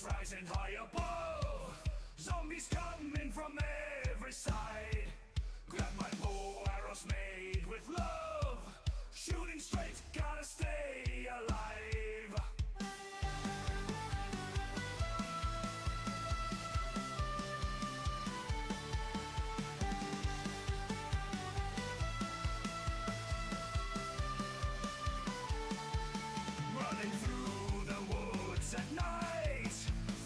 rising high above. Zombies coming from every side. Grab my bow, arrows made with love. Shooting straight, gotta stay alive. Running through the woods at night.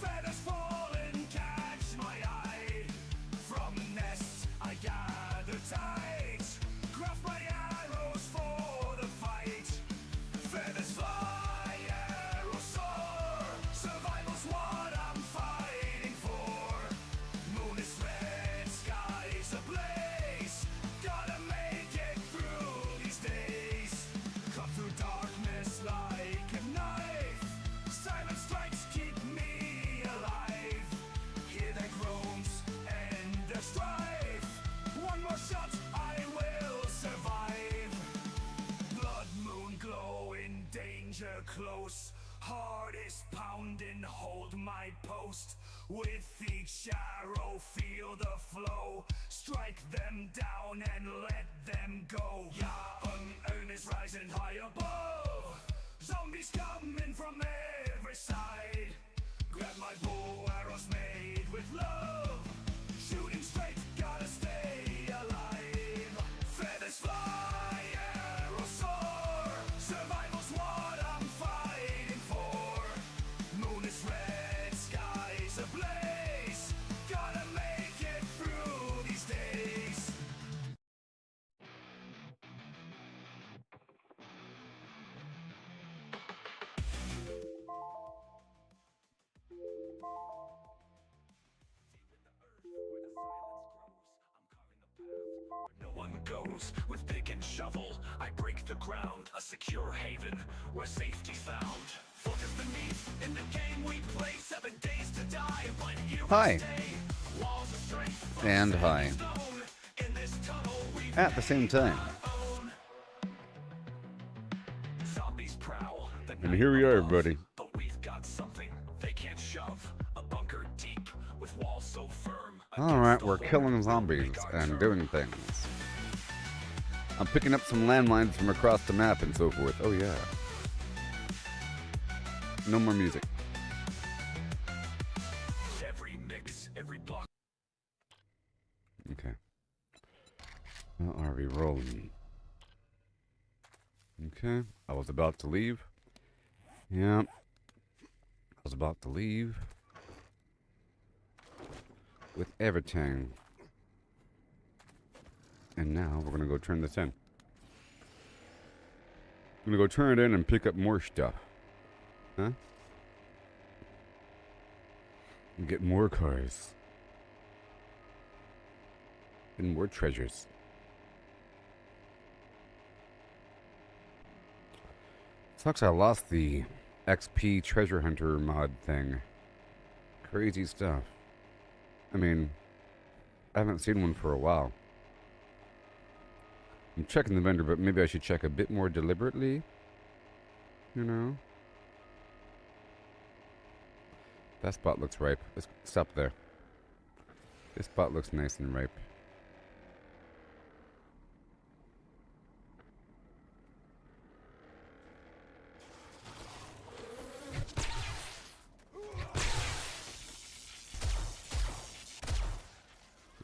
Feathers fall and catch my eye. From nests I gather tight. Craft my arrows for the fight. Feathers fly, arrows soar. Survival's what I'm fighting for. Moon is red, sky's ablaze. Gotta make it through these days. Cut through darkness like a knife. Silent strikes keep me alive. Hear their groans and their strife. One more shot, I will survive. Blood moon glowing, danger close. Heart is pounding, hold my post. With each arrow, feel the flow. Strike them down and let them go. Yeah, unearned is rising high above. Zombies coming from every side. Grab my bow, arrows made with love. Shooting straight, gotta stay alive. Feathers fly, arrows soar. Survival's what I'm fighting for. Moon is red, sky's ablaze. Gotta make it through these days. No one goes with pick and shovel. I break the ground, a secure haven where safety found. Foot is beneath in the game we play. 7 days to die, but here Hi. we stay. Walls of strength And hi. stone. In this tunnel we At the same time. own. Zombies prowl. The And night here we are, above. everybody. But we've got something they can't shove. A bunker deep with walls so firm. Alright, we're killing zombies and doing things. I'm picking up some landmines from across the map and so forth. Oh yeah. No more music. Every mix, every block. Okay. Well, are we rolling? Okay. I was about to leave. Yeah. I was about to leave. With everything. And now we're gonna go turn this in. I'm gonna go turn it in and pick up more stuff. Huh? And get more cars. And more treasures. Sucks I lost the XP treasure hunter mod thing. Crazy stuff. I mean, I haven't seen one for a while. I'm checking the vendor, but maybe I should check a bit more deliberately. You know? That spot looks ripe. Let's stop there. This spot looks nice and ripe.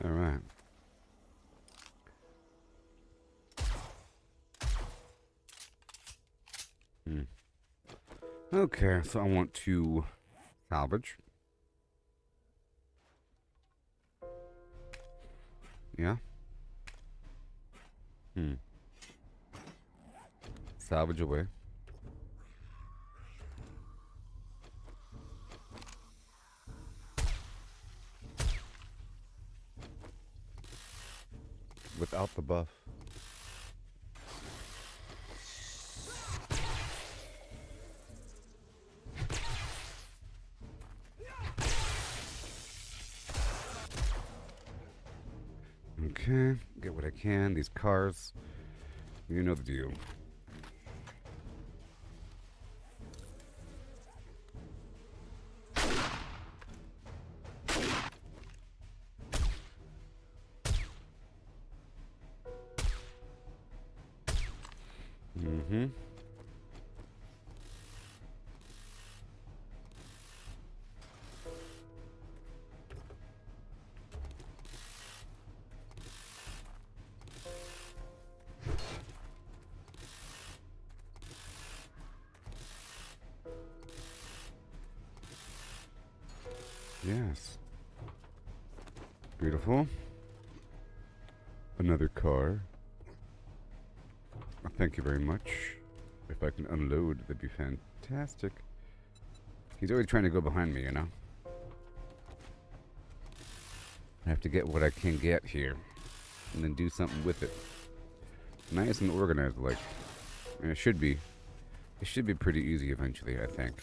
All right. Okay, so I want to salvage. Yeah. Salvage away. Without the buff. Okay, get what I can. These cars, you know the deal. Mm-hmm. Yes. Beautiful. Another car. Thank you very much. If I can unload, that'd be fantastic. He's always trying to go behind me, you know? I have to get what I can get here. And then do something with it. Nice and organized, like. And it should be. It should be pretty easy eventually, I think.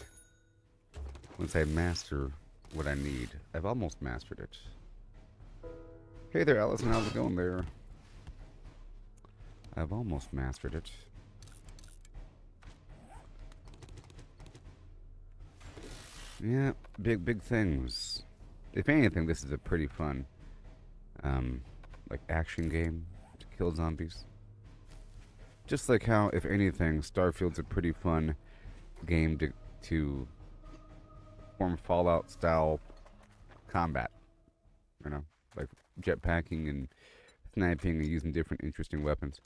Once I master what I need. I've almost mastered it. Hey there, Allison. How's it going there? I've almost mastered it. Yeah, big things. If anything, this is a pretty fun, like action game to kill zombies. Just like how, if anything, Starfield's a pretty fun game to form Fallout style combat. You know, like jetpacking and sniping and using different interesting weapons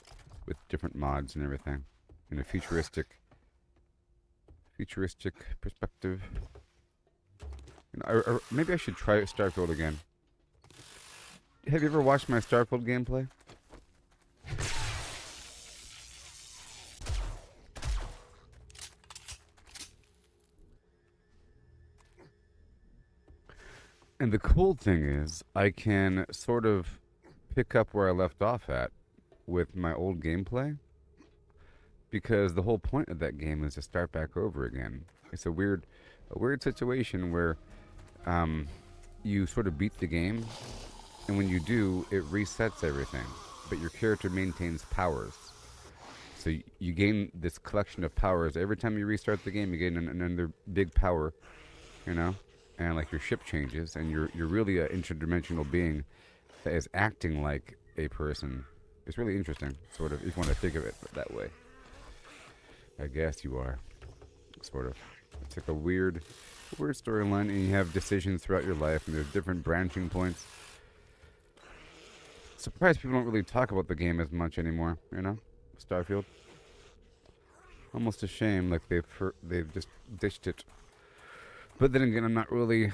with different mods and everything in a futuristic perspective. You know, or maybe I should try Starfield again. Have you ever watched my Starfield gameplay? And the cool thing is, I can sort of pick up where I left off at with my old gameplay, because the whole point of that game is to start back over again. It's a weird situation where you sort of beat the game, and when you do, it resets everything, but your character maintains powers. So you gain this collection of powers. Every time you restart the game, you gain another big power, you know? And like your ship changes, and you're really an interdimensional being that is acting like a person. It's really interesting, sort of, if you want to think of it that way. I guess you are, sort of. It's like a weird storyline, and you have decisions throughout your life, and there's different branching points. Surprised people don't really talk about the game as much anymore, you know? Starfield. Almost a shame, like they've just ditched it. But then again, I'm not really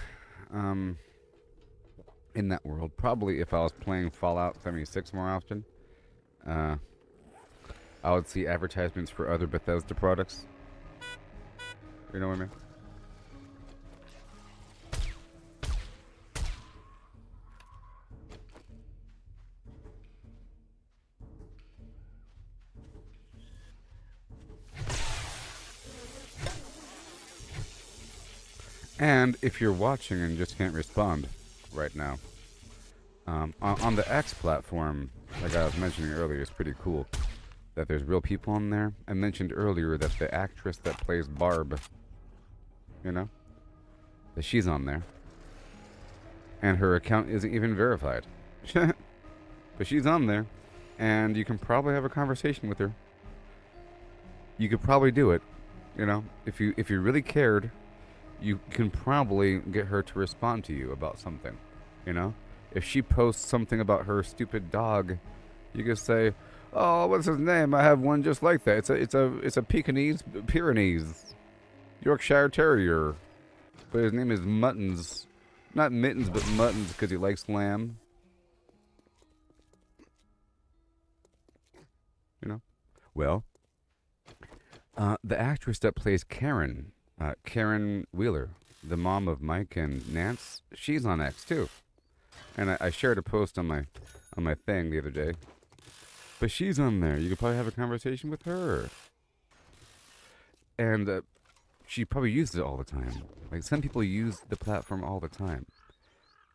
in that world. Probably if I was playing Fallout 76 more often, I would see advertisements for other Bethesda products. You know what I mean? And if you're watching and just can't respond right now, on the X platform, like I was mentioning earlier, it's pretty cool that there's real people on there. I mentioned earlier that the actress that plays Barb, you know, that she's on there. And her account isn't even verified. But she's on there, and you can probably have a conversation with her. You could probably do it, you know, if you really cared. You can probably get her to respond to you about something, you know? If she posts something about her stupid dog, you can say, "Oh, what's his name? I have one just like that. It's a Pyrenees, Yorkshire Terrier, but his name is Muttons, not Mittens, but Muttons because he likes lamb." You know? Well, the actress that plays Karen. Karen Wheeler, the mom of Mike and Nance, she's on X too, and I shared a post on my thing the other day. But she's on there. You could probably have a conversation with her, and she probably uses it all the time. Like some people use the platform all the time,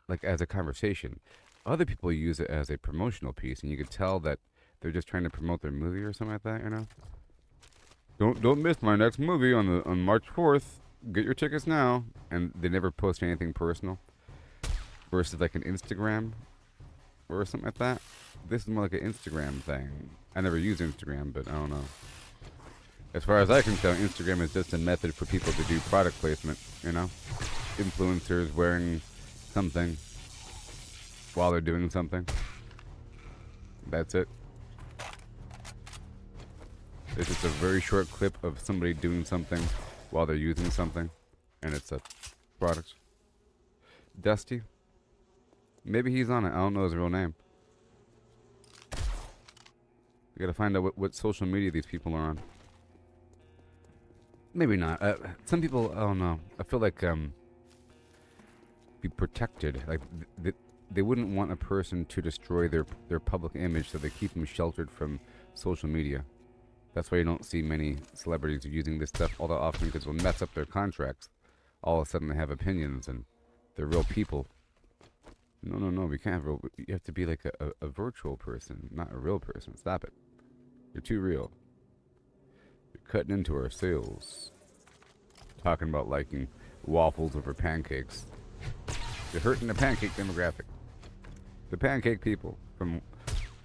like as a conversation. Other people use it as a promotional piece, and you could tell that they're just trying to promote their movie or something like that. You know. Don't miss my next movie on March 4th. Get your tickets now. And they never post anything personal. Versus like an Instagram or something like that. This is more like an Instagram thing. I never use Instagram, but I don't know. As far as I can tell, Instagram is just a method for people to do product placement, you know? Influencers wearing something while they're doing something. That's it. It's just a very short clip of somebody doing something while they're using something, and it's a product. Dusty? Maybe he's on it. I don't know his real name. We gotta find out what social media these people are on. Maybe not. Some people, I don't know. I feel like be protected. Like they wouldn't want a person to destroy their public image, so they keep them sheltered from social media. That's why you don't see many celebrities using this stuff all that often, because it'll mess up their contracts. All of a sudden they have opinions and they're real people. No, we can't have real. You have to be like a virtual person, not a real person. Stop it. You're too real. You're cutting into our sales. Talking about liking waffles over pancakes. You're hurting the pancake demographic. The pancake people from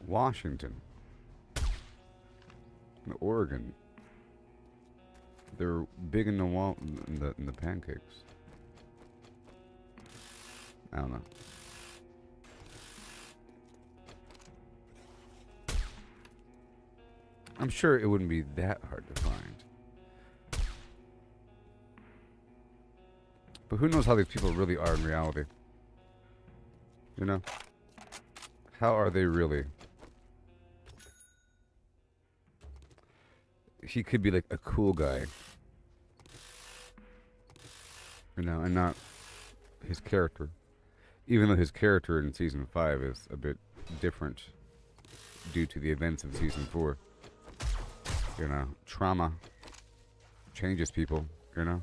Washington, Oregon. They're big in the pancakes. I don't know. I'm sure it wouldn't be that hard to find. But who knows how these people really are in reality? You know? How are they really? He could be like a cool guy. You know, and not his character. Even though his character in season 5 is a bit different due to the events of season 4. You know, trauma changes people, you know?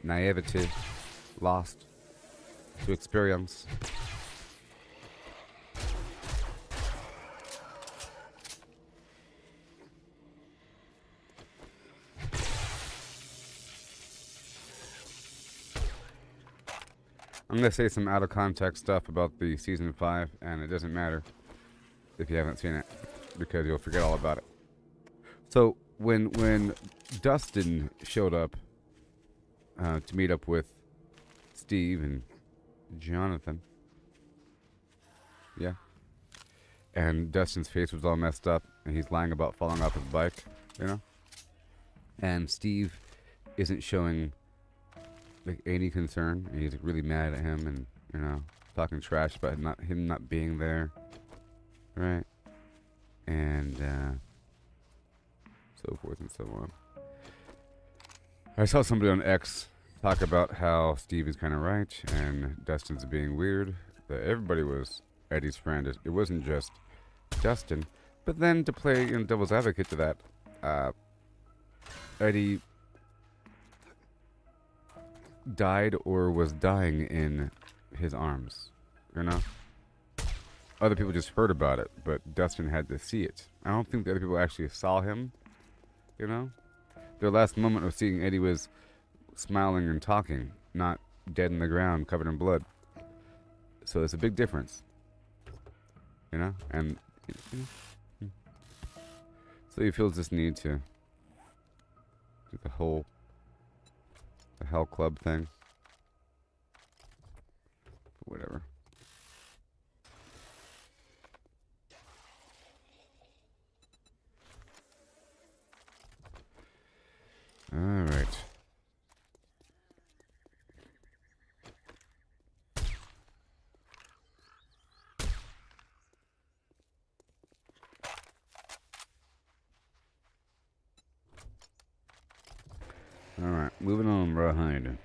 Naivety, lost to experience. I'm going to say some out of context stuff about the season 5, and it doesn't matter if you haven't seen it, because you'll forget all about it. So when Dustin showed up to meet up with Steve and Jonathan, yeah, and Dustin's face was all messed up, and he's lying about falling off his bike, you know, and Steve isn't showing like any concern, and he's really mad at him, and you know, talking trash about him not being there, right, and so forth and so on. I saw somebody on X talk about how Steve is kind of right and Dustin's being weird. That everybody was Eddie's friend. It wasn't just Dustin. But then to play devil's advocate to that, Eddie died or was dying in his arms. You know? Other people just heard about it, but Dustin had to see it. I don't think the other people actually saw him. You know? Their last moment of seeing Eddie was smiling and talking, not dead in the ground, covered in blood. So there's a big difference. You know? And so he feels this need to do the Hell Club thing. Whatever. All right. All right, moving on behind.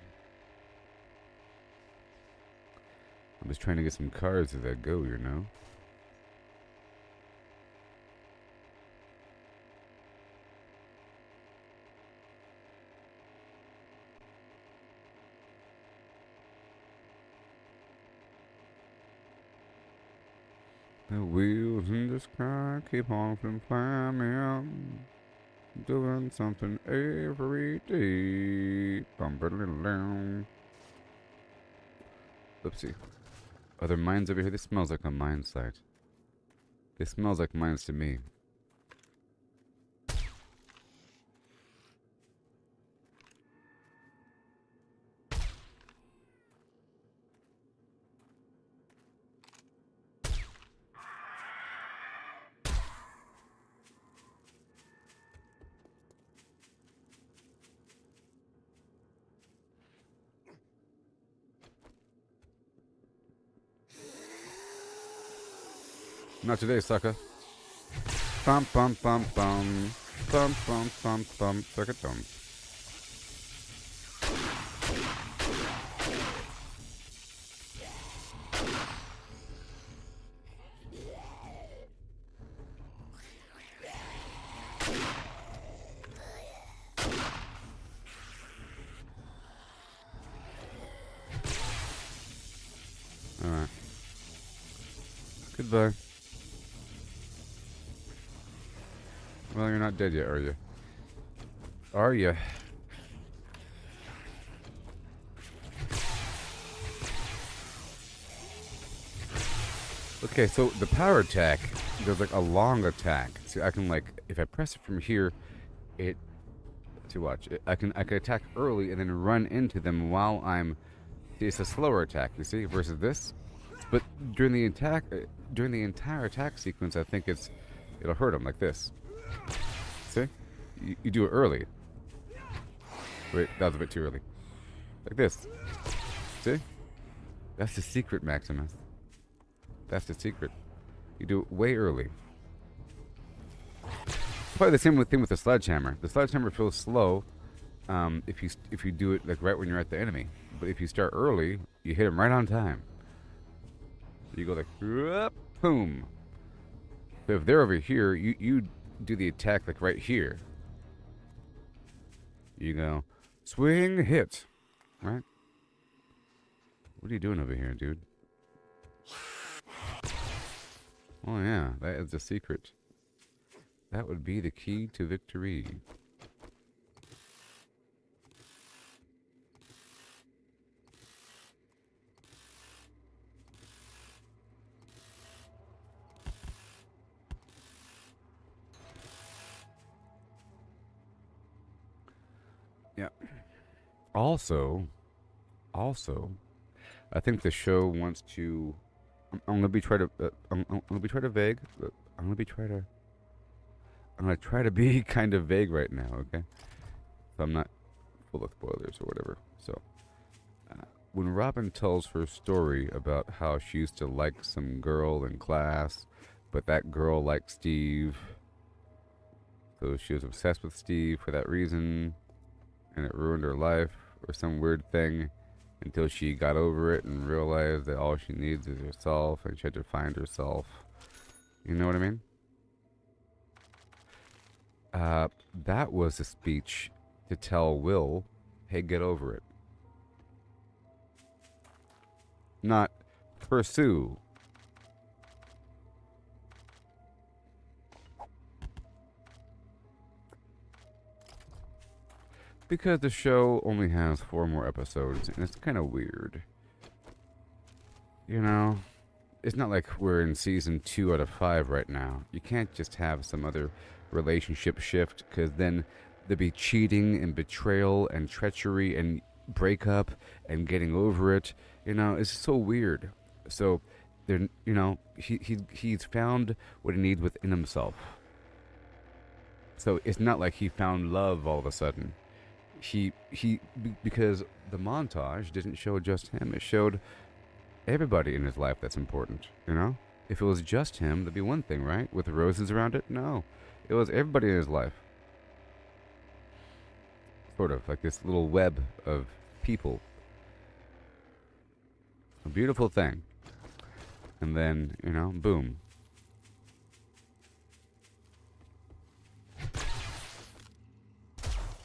I'm just trying to get some cars as I go, you know. The wheels in the sky keep on climbing, doing something every day. Bum-ba-da-da-dum. Oopsie. Are there mines over here? This smells like a mine site. This smells like mines to me. Not today, sucker. Bum bum bum bum. Bum bum bum bum. Sucker dum. Alright. Goodbye. Well, you're not dead yet, are you? Are you? Okay, so the power attack, there's like a long attack. See, I can like, if I press it from here, it, to watch, I can attack early and then run into them while I'm, see, it's a slower attack, you see, versus this. But during the entire attack sequence, I think it'll hurt them like this. See? You do it early. Wait, that was a bit too early. Like this. See? That's the secret, Maximus. That's the secret. You do it way early. Probably the same thing with the sledgehammer. The sledgehammer feels slow if you do it like right when you're at the enemy. But if you start early, you hit them right on time. You go like, whoop, boom. So if they're over here, you do the attack like right here. You go, swing, hit. Right? What are you doing over here, dude? Oh yeah, that is the secret. That would be the key to victory. Yeah. Also, I think the show wants to. I'm gonna be try to. I'm gonna be try to vague. I'm gonna try to be kind of vague right now. Okay. So I'm not full of spoilers or whatever. So, when Robin tells her story about how she used to like some girl in class, but that girl liked Steve, so she was obsessed with Steve for that reason, and it ruined her life or some weird thing until she got over it and realized that all she needs is herself and she had to find herself. You know what I mean? That was a speech to tell Will, hey, get over it. Not pursue. Because the show only has 4 more episodes, and it's kind of weird. You know? It's not like we're in season 2 out of 5 right now. You can't just have some other relationship shift, because then there'd be cheating and betrayal and treachery and breakup and getting over it. You know, it's so weird. So, there, you know, he's found what he needs within himself. So it's not like he found love all of a sudden. Because the montage didn't show just him. It showed everybody in his life that's important, you know? If it was just him, that'd be one thing, right? With the roses around it? No. It was everybody in his life. Sort of, like this little web of people. A beautiful thing. And then, you know, boom.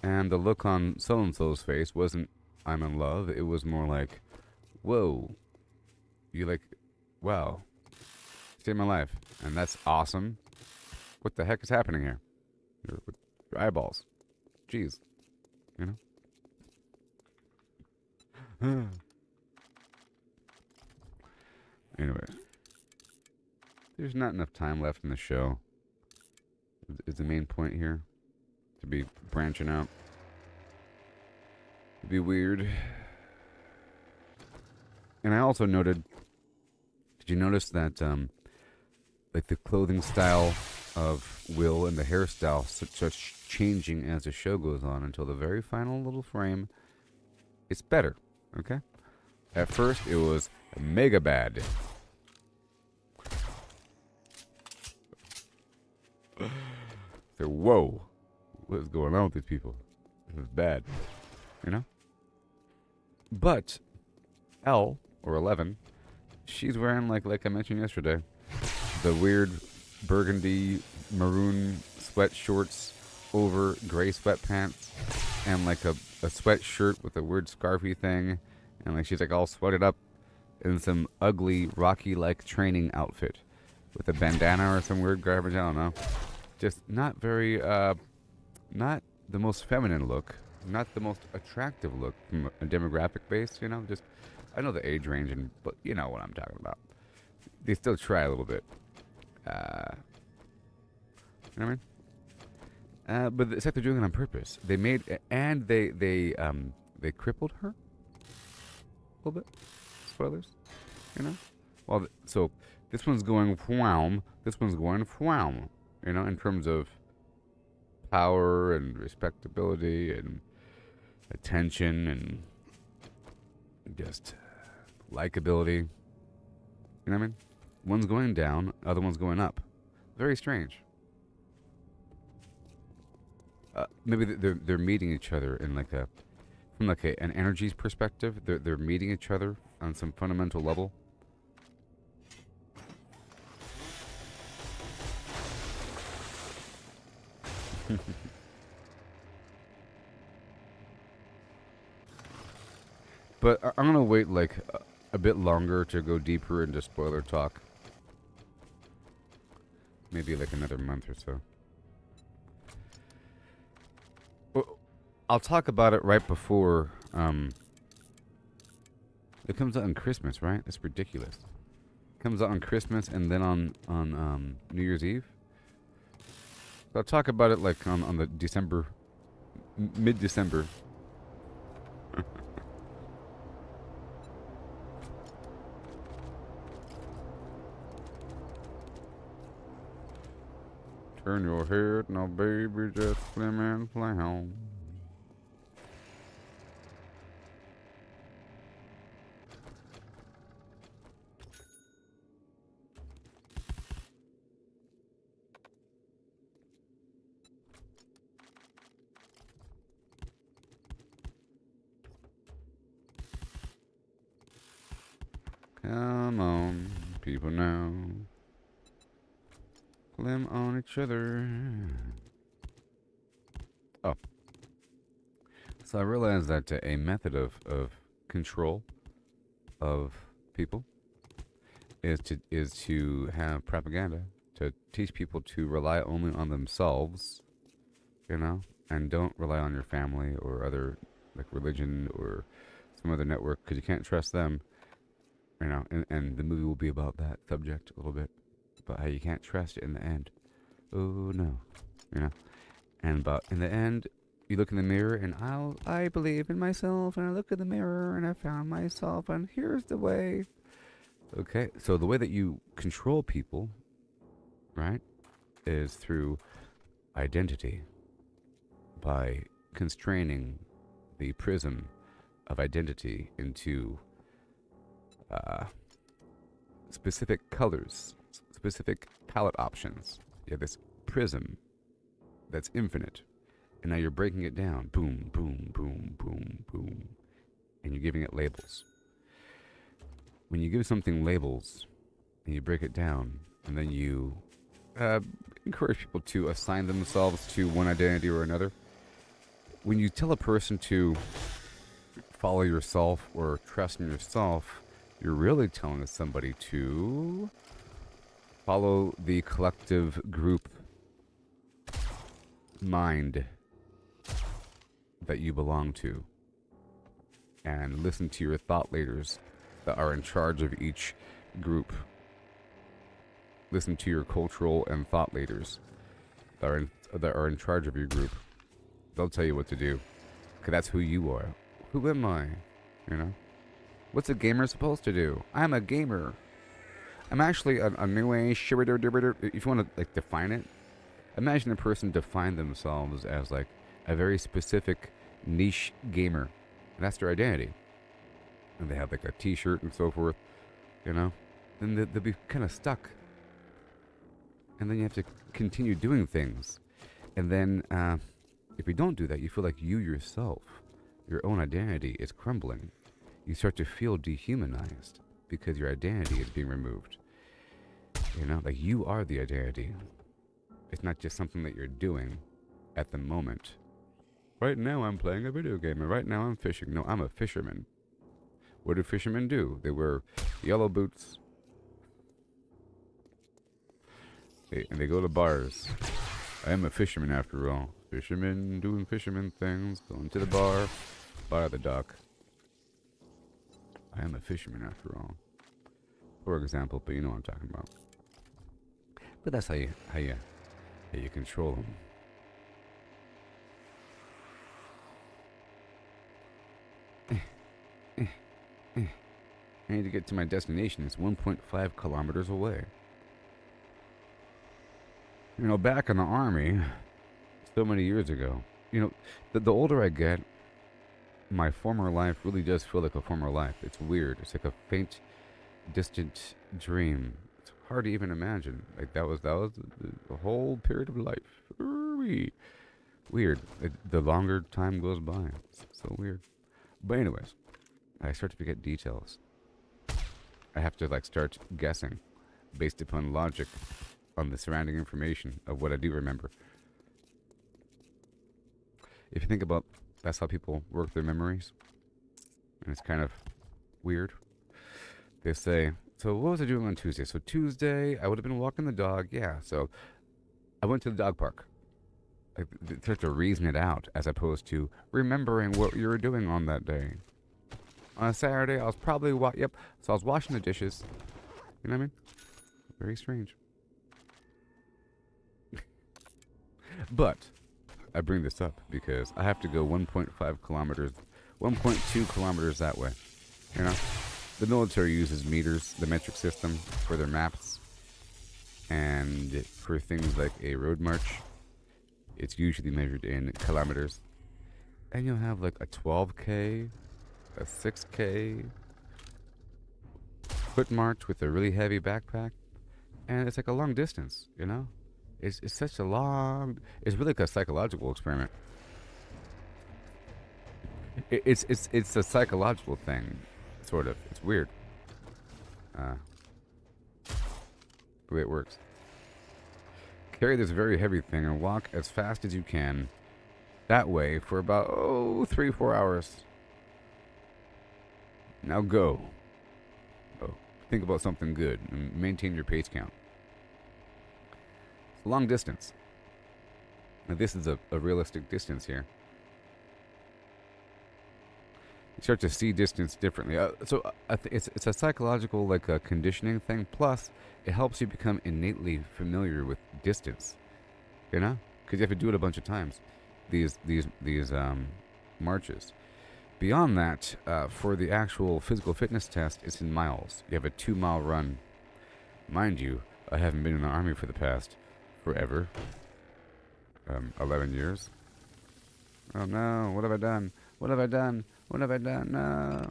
And the look on so-and-so's face wasn't, I'm in love. It was more like, whoa. You like, wow. Saved my life. And that's awesome. What the heck is happening here? Your eyeballs. Jeez. You know? Anyway. There's not enough time left in the show. Is the main point here. To be branching out. It'd be weird. And I also noted, did you notice that like the clothing style of Will and the hairstyle starts changing as the show goes on until the very final little frame? It's better, okay? At first it was mega bad. say, whoa, what is going on with these people? This is bad, you know? But L, or 11, she's wearing, like I mentioned yesterday, the weird burgundy maroon sweat shorts over gray sweatpants and like a sweatshirt with a weird scarfy thing, and like she's like all sweated up in some ugly Rocky like training outfit with a bandana or some weird garbage. I don't know. Just not very not the most feminine look, not the most attractive look from a demographic base, you know. Just I know the age range, but you know what I'm talking about. They still try a little bit. You know what I mean? But it's like they're doing it on purpose. They made and they crippled her a little bit. Spoilers, you know. Well, so this one's going wham. This one's going wham. You know, in terms of power and respectability and attention and just likability. You know what I mean? One's going down, other one's going up. Very strange. Maybe they're meeting each other in like from like an energies perspective. They're meeting each other on some fundamental level. But I'm gonna wait like a bit longer to go deeper into spoiler talk. Maybe like another month or so. Well, I'll talk about it right before it comes out on Christmas, right? That's ridiculous. It comes out on Christmas and then on New Year's Eve. So I'll talk about it like on the December, mid-December. Turn your head, now baby, just flim and flam. Come on, people now. Flim on each other. Oh. So I realized that a method of control of people is to have propaganda, to teach people to rely only on themselves, you know, and don't rely on your family or other, like religion or some other network, because you can't trust them, you know, and the movie will be about that subject a little bit, about how you can't trust it in the end. Oh no, you know, and but in the end, you look in the mirror and I believe in myself, and I look in the mirror and I found myself, and here's the way. Okay, so the way that you control people, right, is through identity, by constraining the prism of identity into specific colors, specific palette options. You have this prism that's infinite, and now you're breaking it down. Boom, boom, boom, boom, boom. And you're giving it labels. When you give something labels, and you break it down, and then you encourage people to assign themselves to one identity or another, when you tell a person to follow yourself or trust in yourself, you're really telling somebody to follow the collective group mind that you belong to, and listen to your thought leaders that are in charge of each group. Listen to your cultural and thought leaders that are in charge of your group. They'll tell you what to do, because that's who you are. Who am I? You know? What's a gamer supposed to do? I'm a gamer. I'm actually a new age. If you want to like define it, imagine a person define themselves as like a very specific niche gamer, and that's their identity. And they have like a T-shirt and so forth, you know. Then they'll be kind of stuck, and then you have to continue doing things, And then, if you don't do that, you feel like you yourself, your own identity, is crumbling. You start to feel dehumanized because your identity is being removed. You know, like you are the identity. It's not just something that you're doing at the moment. Right now I'm playing a video game, and right now I'm fishing. No, I'm a fisherman. What do fishermen do? They wear yellow boots, and they go to bars. I am a fisherman after all. Fisherman doing fisherman things, going to the bar, by the dock. I am a fisherman after all. For example, but you know what I'm talking about. But that's how you control them. I need to get to my destination. It's 1.5 kilometers away. You know, back in the army, so many years ago, you know, the older I get, my former life really does feel like a former life. It's weird. It's like a faint, distant dream. It's hard to even imagine. Like that was the whole period of life. Weird. The longer time goes by, it's so weird. But anyways, I start to forget details. I have to like start guessing based upon logic on the surrounding information of what I do remember. If you think about, that's how people work their memories, and it's kind of weird. They say, so what was I doing on Tuesday? So Tuesday, I would have been walking the dog. Yeah, so I went to the dog park. Like, they start to reason it out as opposed to remembering what you were doing on that day. On a Saturday, I was probably so I was washing the dishes. You know what I mean? Very strange. But I bring this up because I have to go 1.5 kilometers, 1.2 kilometers that way. You know, the military uses meters, the metric system, for their maps, and for things like a road march, it's usually measured in kilometers. And you'll have like a 12K, a 6K foot march with a really heavy backpack, and it's like a long distance. You know. It's such a long... It's really like a psychological experiment. It's a psychological thing, sort of. It's weird. The way it works. Carry this very heavy thing and walk as fast as you can. That way for about, 3-4 hours. Now go. Think about something good and maintain your pace count. Long distance. Now this is a realistic distance here. You start to see distance differently. It's a psychological like a conditioning thing. Plus, it helps you become innately familiar with distance. You know, because you have to do it a bunch of times. These marches. Beyond that, for the actual physical fitness test, it's in miles. You have a 2-mile run. Mind you, I haven't been in the army for the past forever. 11 years. Oh no, what have I done? What have I done? What have I done? No.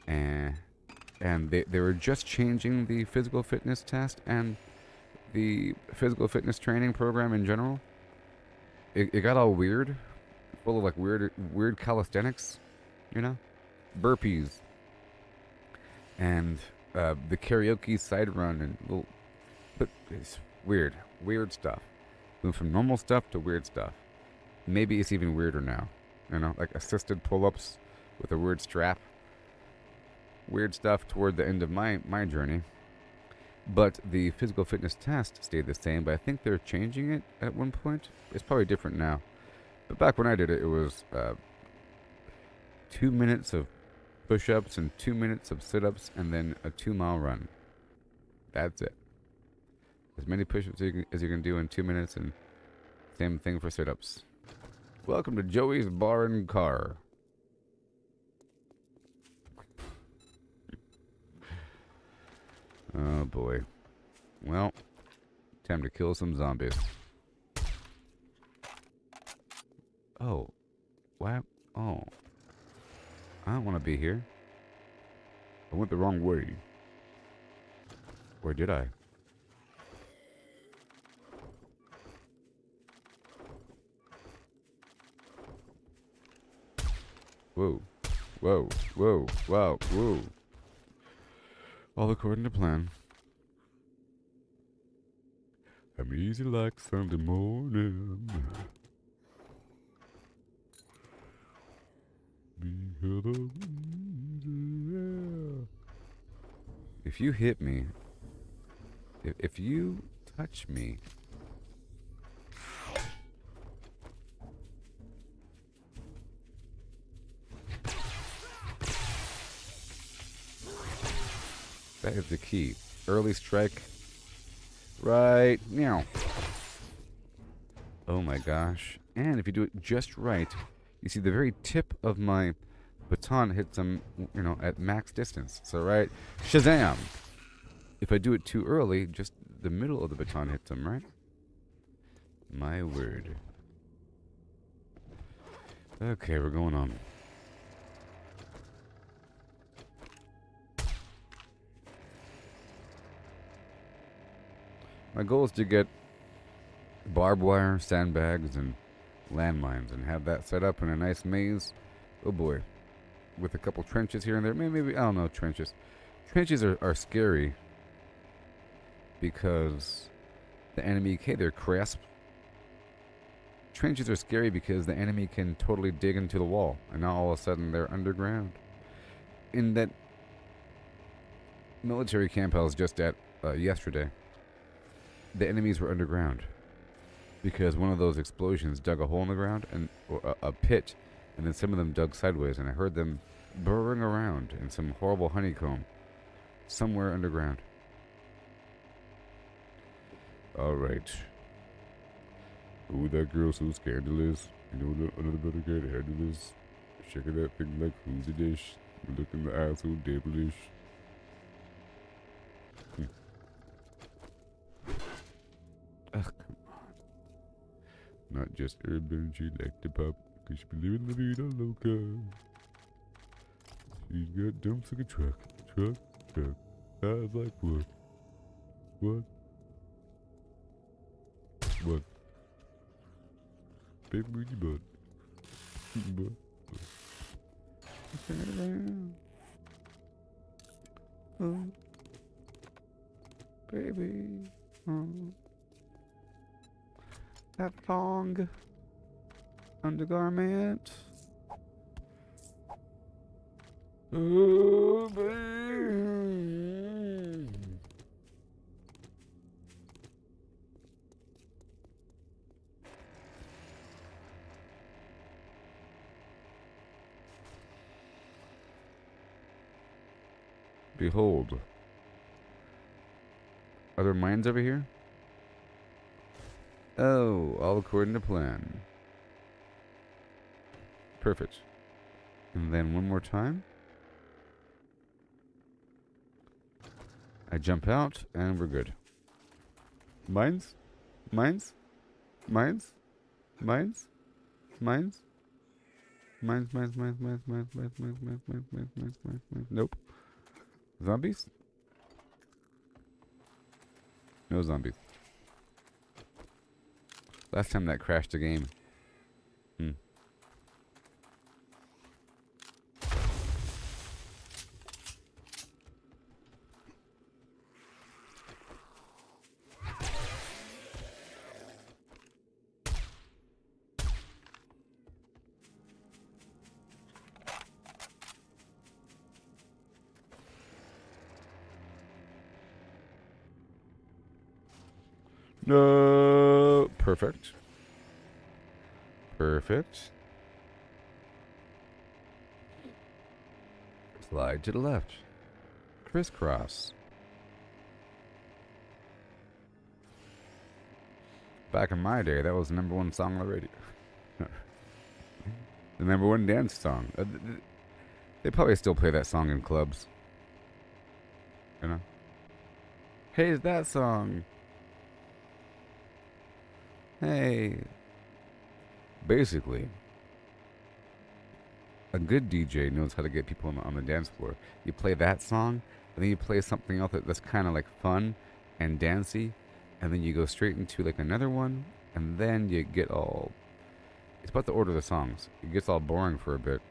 And they were just changing the physical fitness test and the physical fitness training program in general. It got all weird. Full of like weird calisthenics, you know? Burpees. And the karaoke side run and little... But it's weird stuff. Moving from normal stuff to weird stuff. Maybe it's even weirder now. You know, like assisted pull-ups with a weird strap. Weird stuff toward the end of my journey. But the physical fitness test stayed the same, but I think they're changing it at one point. It's probably different now. But back when I did it, it was 2 minutes of push-ups and 2 minutes of sit-ups and then a 2-mile run. That's it. As many push-ups as you can do in 2 minutes, and same thing for sit-ups. Welcome to Joey's Bar and Car. Oh boy. Well, time to kill some zombies. Oh. What? Oh. I don't want to be here. I went the wrong way. Or did I? Whoa. Whoa. Whoa. Wow. Whoa. All according to plan. I'm easy like Sunday morning. If you hit me, if you touch me, that is the key. Early strike. Right now. Oh my gosh. And if you do it just right, you see the very tip of my baton hits them, at max distance. So, right? Shazam! If I do it too early, just the middle of the baton hits them, right? My word. Okay, we're going on. My goal is to get barbed wire, sandbags, and landmines and have that set up in a nice maze. Oh boy. With a couple trenches here and there. Maybe I don't know, trenches. Trenches are scary because the enemy, they're crisp. Trenches are scary because the enemy can totally dig into the wall, and now all of a sudden they're underground. In that military camp I was just at yesterday, the enemies were underground because one of those explosions dug a hole in the ground and or a pit, and then some of them dug sideways, and I heard them burrowing around in some horrible honeycomb somewhere underground. All right. Ooh, that girl so scandalous. You know, another brother can't handle this. Shaking that thing like who's a dish. Look in the eye so devilish. Ugh, come on. Not just urban, she like to pop. Cause she be living la vida loca. She's got dumps like a truck. Eyes like what? What? Baby, where's your butt? Turn it around. Oh. Baby. Oh. That thong. Undergarment. Oh, baby. Behold. Are there mines over here? Oh, all according to plan. Perfect. And then one more time. I jump out, and we're good. Mines? Mines? Mines? Mines? Mines? Mines, mines, mines, mines, mines, mines, mines, mines, mines, mines, mines, mines, mines. Nope. Zombies? No zombies. Last time that crashed the game. No. Perfect. Perfect. Slide to the left. Crisscross. Back in my day, that was the #1 song on the radio. The #1 dance song. They probably still play that song in clubs. You know? Hey, it's that song. Hey. Basically, a good DJ knows how to get people on the dance floor. You play that song, and then you play something else that's kind of like fun and dancey, and then you go straight into like another one, and then you get all... It's about the order of the songs. It gets all boring for a bit.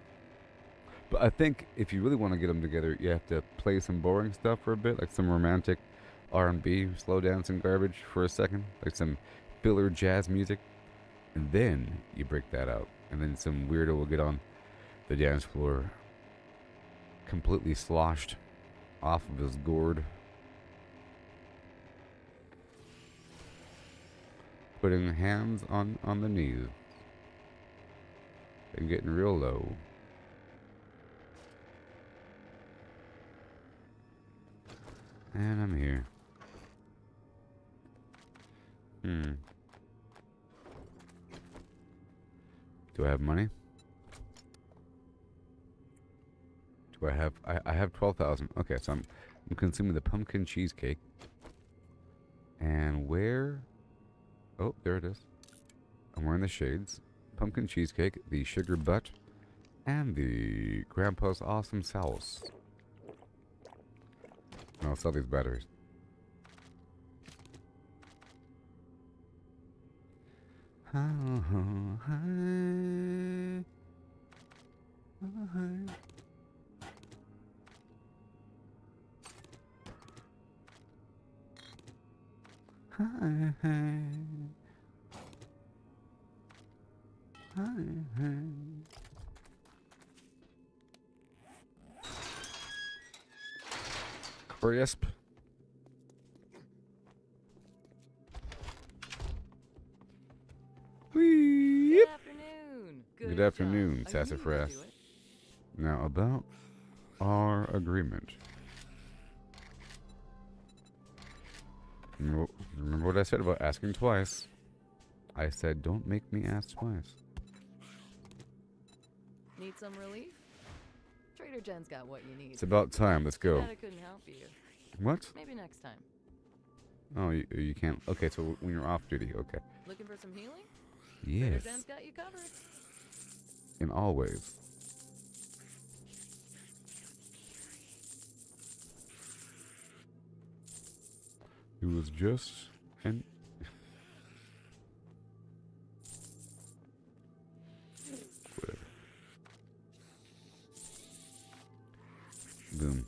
But I think if you really want to get them together, you have to play some boring stuff for a bit, like some romantic R&B, slow dancing garbage for a second, like some filler jazz music, and then you break that out, and then some weirdo will get on the dance floor, completely sloshed off of his gourd, putting hands on the knees and getting real low. And I'm here. Do I have money? Do I have... I have 12,000. Okay, so I'm consuming the pumpkin cheesecake. And where... Oh, there it is. I'm wearing the shades. Pumpkin cheesecake, the sugar butt, and the Grandpa's Awesome Sauce. And I'll sell these batteries. Crisp. Good afternoon. Good afternoon, Sassafras. Now about our agreement. Remember what I said about asking twice? I said, don't make me ask twice. Need some relief? Trader Jen's got what you need. It's about time. Let's go. I couldn't help you. What? Maybe next time. Oh, you can't. Okay, so when you're off duty, okay. Looking for some healing? Trader Yes. Jen's got you covered. In all ways. It was just an... Whatever. Boom.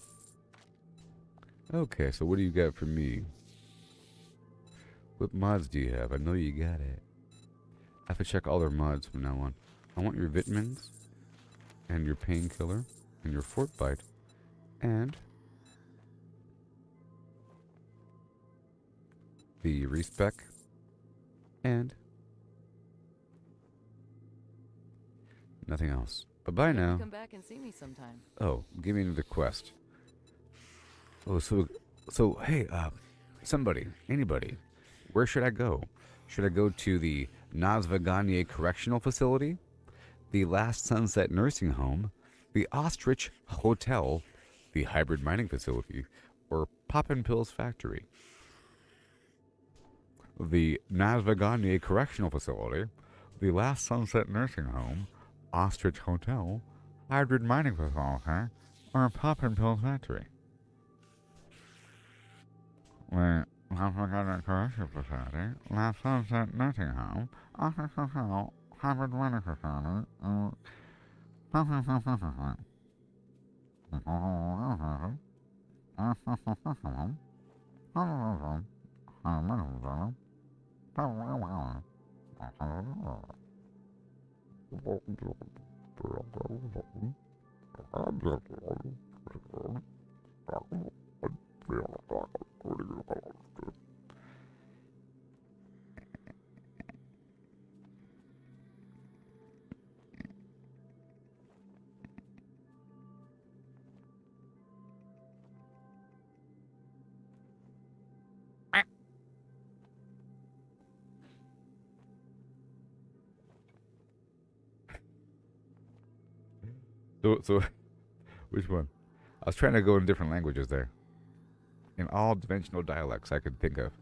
Okay, so what do you got for me? What mods do you have? I know you got it. I have to check all their mods from now on. I want your vitamins, and your painkiller, and your fort bite, and the respec, and nothing else. Bye-bye now. Come back and see me sometime. Oh, give me another quest. Oh, so hey, somebody, anybody, where should I go? Should I go to the Nazvaganye Correctional Facility, the Last Sunset Nursing Home, the Ostrich Hotel, the Hybrid Mining Facility, or Poppin' Pills Factory? The Nazvaganye Correctional Facility, the Last Sunset Nursing Home, Ostrich Hotel, Hybrid Mining Facility, or Poppin' Pills Factory? The Nazvaganye Correctional Facility, Last Sunset Nursing Home, Ostrich Hotel, Hybrid Mining Facility, or Poppin' Pills Factory. So, which one? I was trying to go in different languages there. In all dimensional dialects I could think of.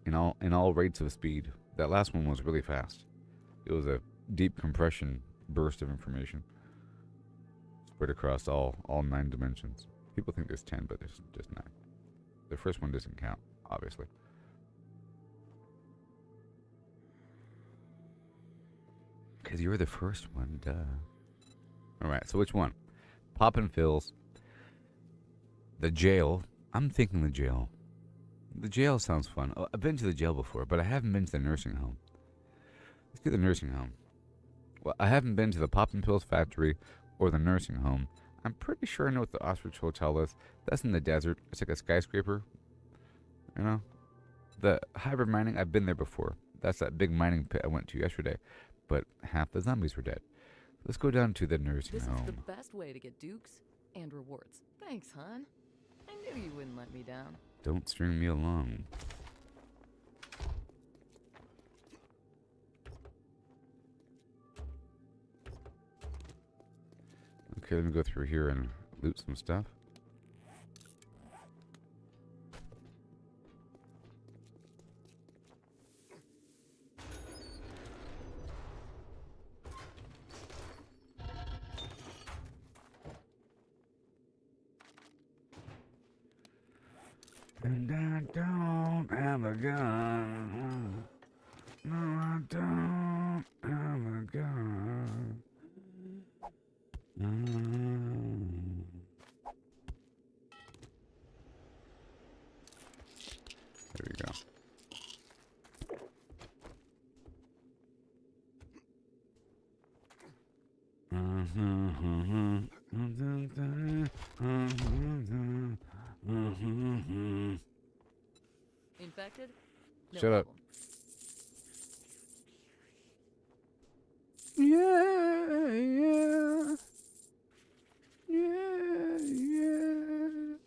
In all rates of speed. That last one was really fast. It was a deep compression burst of information. Spread across all 9 dimensions. People think there's 10, but there's just 9. The first one doesn't count, obviously. Because you were the first one, duh. All right, so which one? Poppin' Phil's, the jail. I'm thinking the jail. The jail sounds fun. Oh, I've been to the jail before, but I haven't been to the nursing home. Let's do the nursing home. Well, I haven't been to the Poppin' Pills factory or the nursing home. I'm pretty sure I know what the Ostrich Hotel is. That's in the desert. It's like a skyscraper. You know? The hybrid mining, I've been there before. That's that big mining pit I went to yesterday. But half the zombies were dead. Let's go down to the nursing This home. is the best way to get dukes and rewards. Thanks, hon. I knew you wouldn't let me down. Don't string me along. Okay, let me go through here and loot some stuff. And I don't have a gun. No, I don't have a gun. There we go. Infected? No Shut up. problem. Yeah, yeah. Yeah, yeah.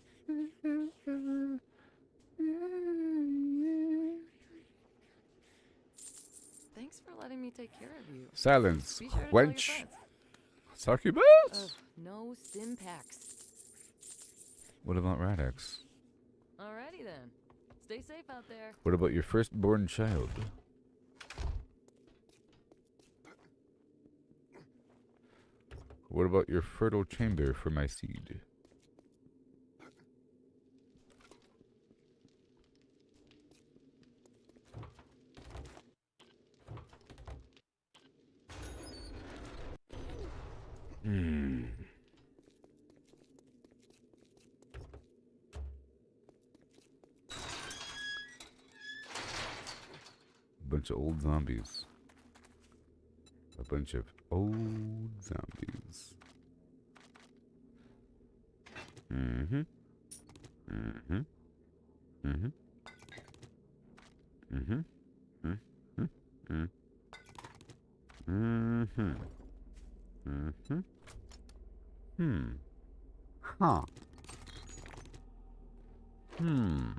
Thanks for letting me take care of you. Silence, Be sure to tell your wench. friends. Succubus? Ugh, no stim packs. What about Radix? Alrighty then. Stay safe out there. What about your firstborn child? What about your fertile chamber for my seed? Bunch of old zombies. A bunch of old zombies. Mm-hmm. Mm-hmm. Mm-hmm. Mm-hmm. Mm-hmm. Mm-hmm. Mm-hmm. Hmm. Huh. Hmm.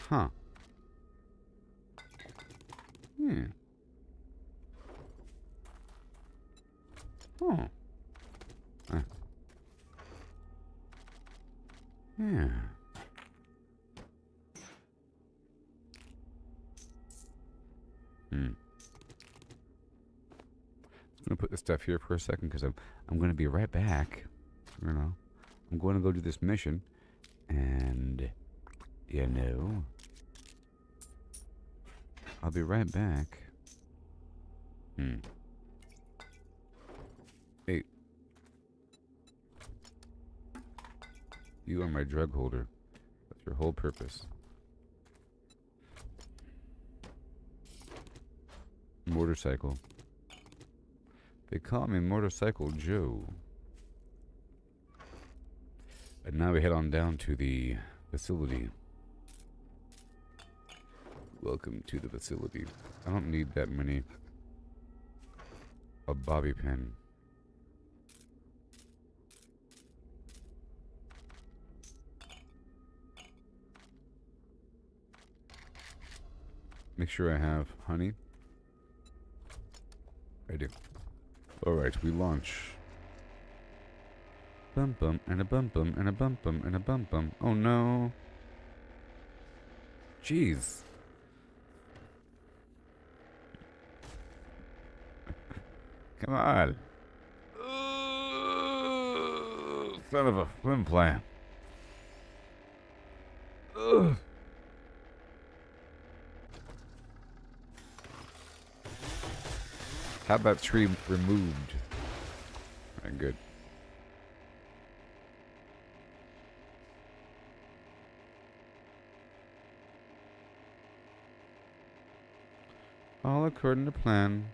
Huh. Yeah. Oh. Yeah. I'm gonna put this stuff here for a second because I'm gonna be right back. You know, I'm going to go do this mission, and you know, I'll be right back. Hey, you are my drug holder. That's your whole purpose. Motorcycle. They call me Motorcycle Joe. And now we head on down to the facility. Welcome to the facility. I don't need that many. A bobby pin. Make sure I have honey. I do. Alright, we launch. Bum bum and a bum bum and a bum bum and a bum bum. Oh no. Jeez. Come on. Son of a flim flam. Ugh. Have that tree removed. Alright, good. All according to plan.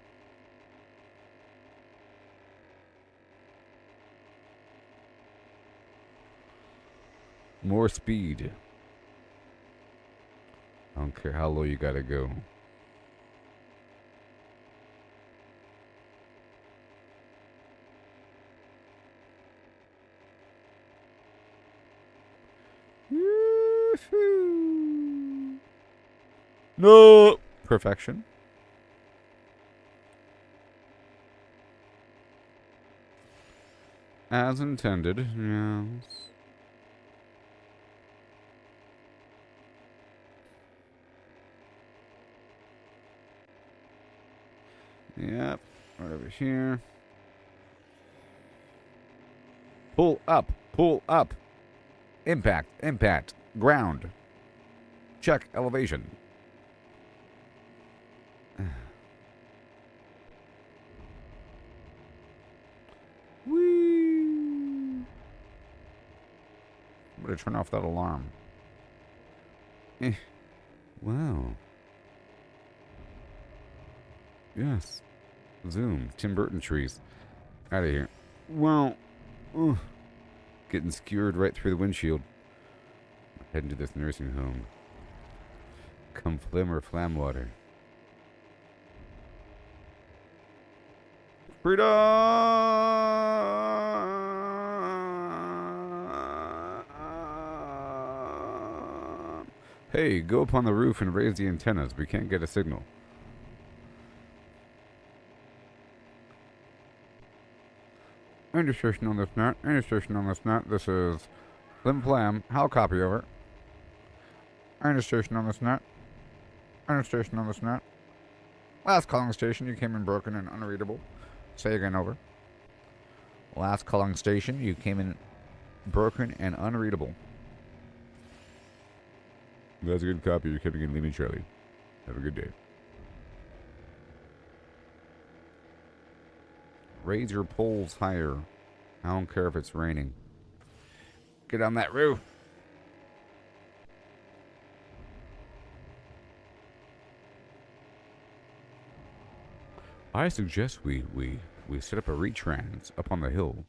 More speed. I don't care how low you gotta go. Yoo-hoo. No! Perfection. As intended, yes. Yep, right over here. Pull up, pull up. Impact, impact, ground. Check elevation. Whee! I'm gonna turn off that alarm. Wow. Yes. Zoom. Tim Burton trees. Out of here. Wow. Getting skewered right through the windshield. Heading to this nursing home. Come flim or flam water. Freedom! Hey, go up on the roof and raise the antennas. We can't get a signal. Indecision on this net. Indecision on this net. This is Flim Flam. How copy over? Indecision on this net. Indecision on this net. Last calling station. You came in broken and unreadable. Say again over. Last calling station. You came in broken and unreadable. That's a good copy. You're coming in Lima Charlie. Have a good day. Raise your poles higher. I don't care if it's raining. Get on that roof. I suggest we set up a retrans up on the hill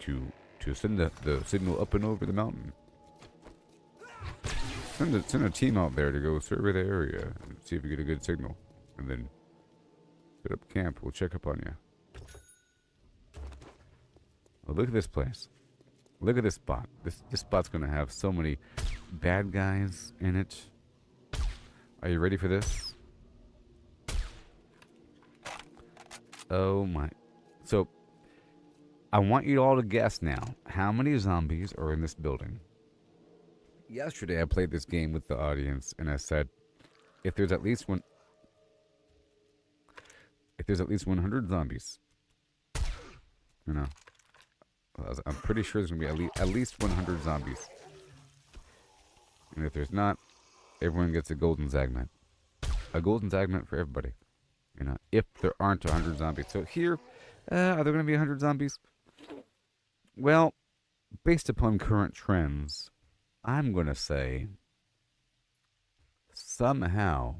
to send the signal up and over the mountain. Send a team out there to go survey the area and see if we get a good signal, and then set up camp. We'll check up on you. Oh, look at this place. Look at this spot. This spot's gonna have so many bad guys in it. Are you ready for this? Oh my. So, I want you all to guess now. How many zombies are in this building? Yesterday I played this game with the audience and I said, if there's at least 100 zombies, you know, I'm pretty sure there's going to be at least 100 zombies. And if there's not, everyone gets a golden Zagment. A golden Zagment for everybody. You know, if there aren't 100 zombies. So here, are there going to be 100 zombies? Well, based upon current trends, I'm going to say somehow,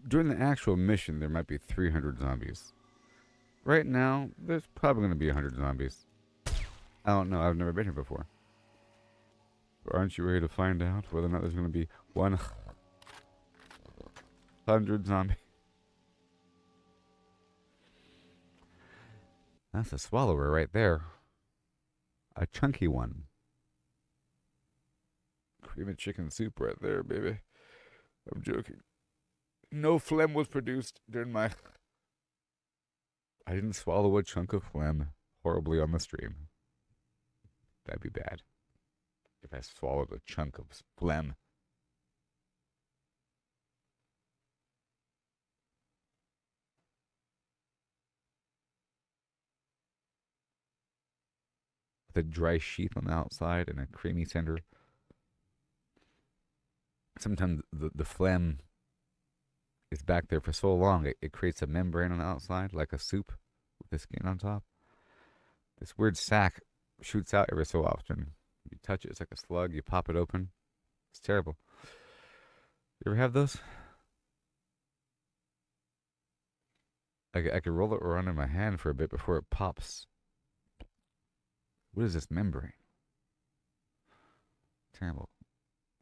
during the actual mission, there might be 300 zombies. Right now, there's probably going to be 100 zombies. I don't know. I've never been here before. But aren't you ready to find out whether or not there's going to be 100 zombies? That's a swallower right there. A chunky one. Cream and chicken soup right there, baby. I'm joking. No phlegm was produced during my... I didn't swallow a chunk of phlegm horribly on the stream. That'd be bad. If I swallowed a chunk of phlegm. with a dry sheath on the outside and a creamy center. Sometimes the phlegm is back there for so long, it creates a membrane on the outside, like a soup with the skin on top. This weird sac shoots out every so often. You touch it, it's like a slug. You pop it open. It's terrible. You ever have those? I could roll it around in my hand for a bit before it pops. What is this membrane? Terrible.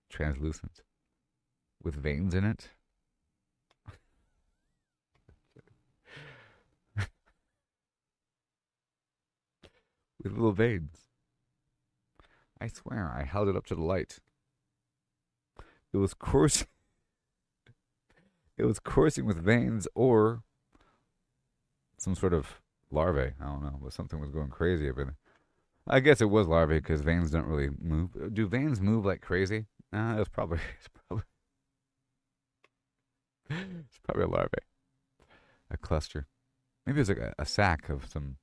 Translucent. With veins in it. With little veins. I swear, I held it up to the light. It was coursing. It was coursing with veins or some sort of larvae. I don't know, but something was going crazy up in it. I guess it was larvae because veins don't really move. Do veins move like crazy? Nah, it's probably it's probably a larvae, a cluster. Maybe it's like a sac of some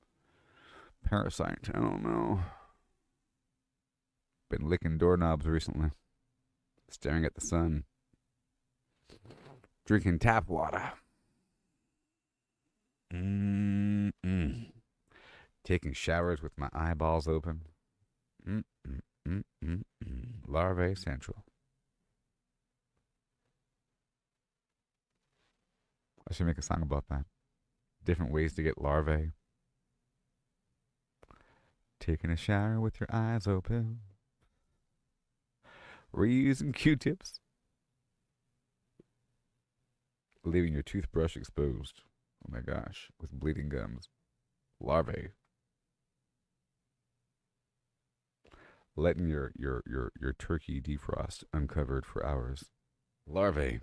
parasite. I don't know. Been licking doorknobs recently, staring at the sun, drinking tap water. Taking showers with my eyeballs open. Larvae Central. I should make a song about that. Different ways to get larvae. Taking a shower with your eyes open. Reusing Q-tips. Leaving your toothbrush exposed. Oh my gosh, with bleeding gums. Larvae. Letting your turkey defrost uncovered for hours. Larvae.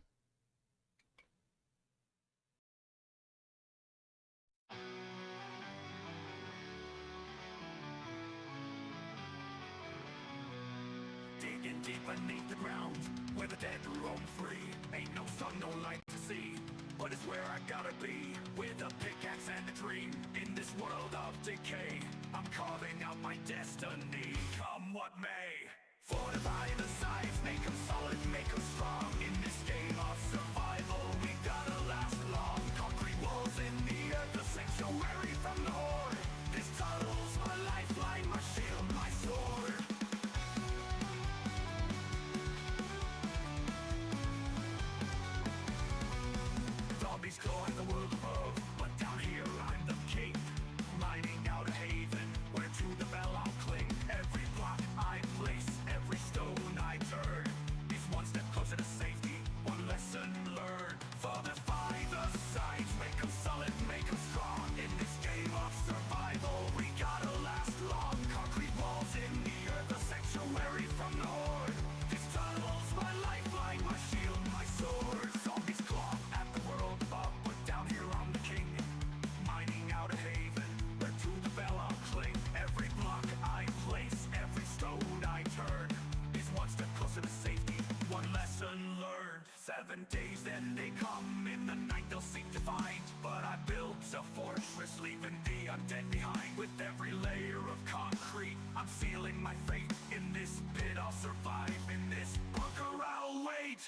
Digging deep beneath the ground, where the dead roam free. Ain't no sun, no light to see, but it's where I gotta be. With a pickaxe and a dream, in this world of decay, I'm carving out my destiny. Come what may, fortify the sides, make them solid, make them strong. In this game of survival, we gotta last long. Concrete walls in the earth, a sanctuary from the horde. This tunnel's my lifeline, my shield, my sword. Zombies clawing the world above, but down here I'm the king. Mining out a haven, where to the bell I'll cling. Every block I place, every stone I turn, is one step closer to safety, one lesson learned. Fortify the sides, make them solid, make them strong. In this game of survival, we gotta last long. Concrete walls in the earth, a sanctuary from the horde. This tunnel's my lifeline, my shield, my sword. Zombies claw at the world above, but down here I'm the king. Mining out a haven, where to the bell I'll cling. Every block I place, every stone I turn, is one step closer to safety, one lesson learned. 7 days then they come, in the night they'll seek to find. But I built a fortress, leaving the undead behind. With every layer of concrete, I'm sealing my fate. In this pit I'll survive, in this bunker I'll wait.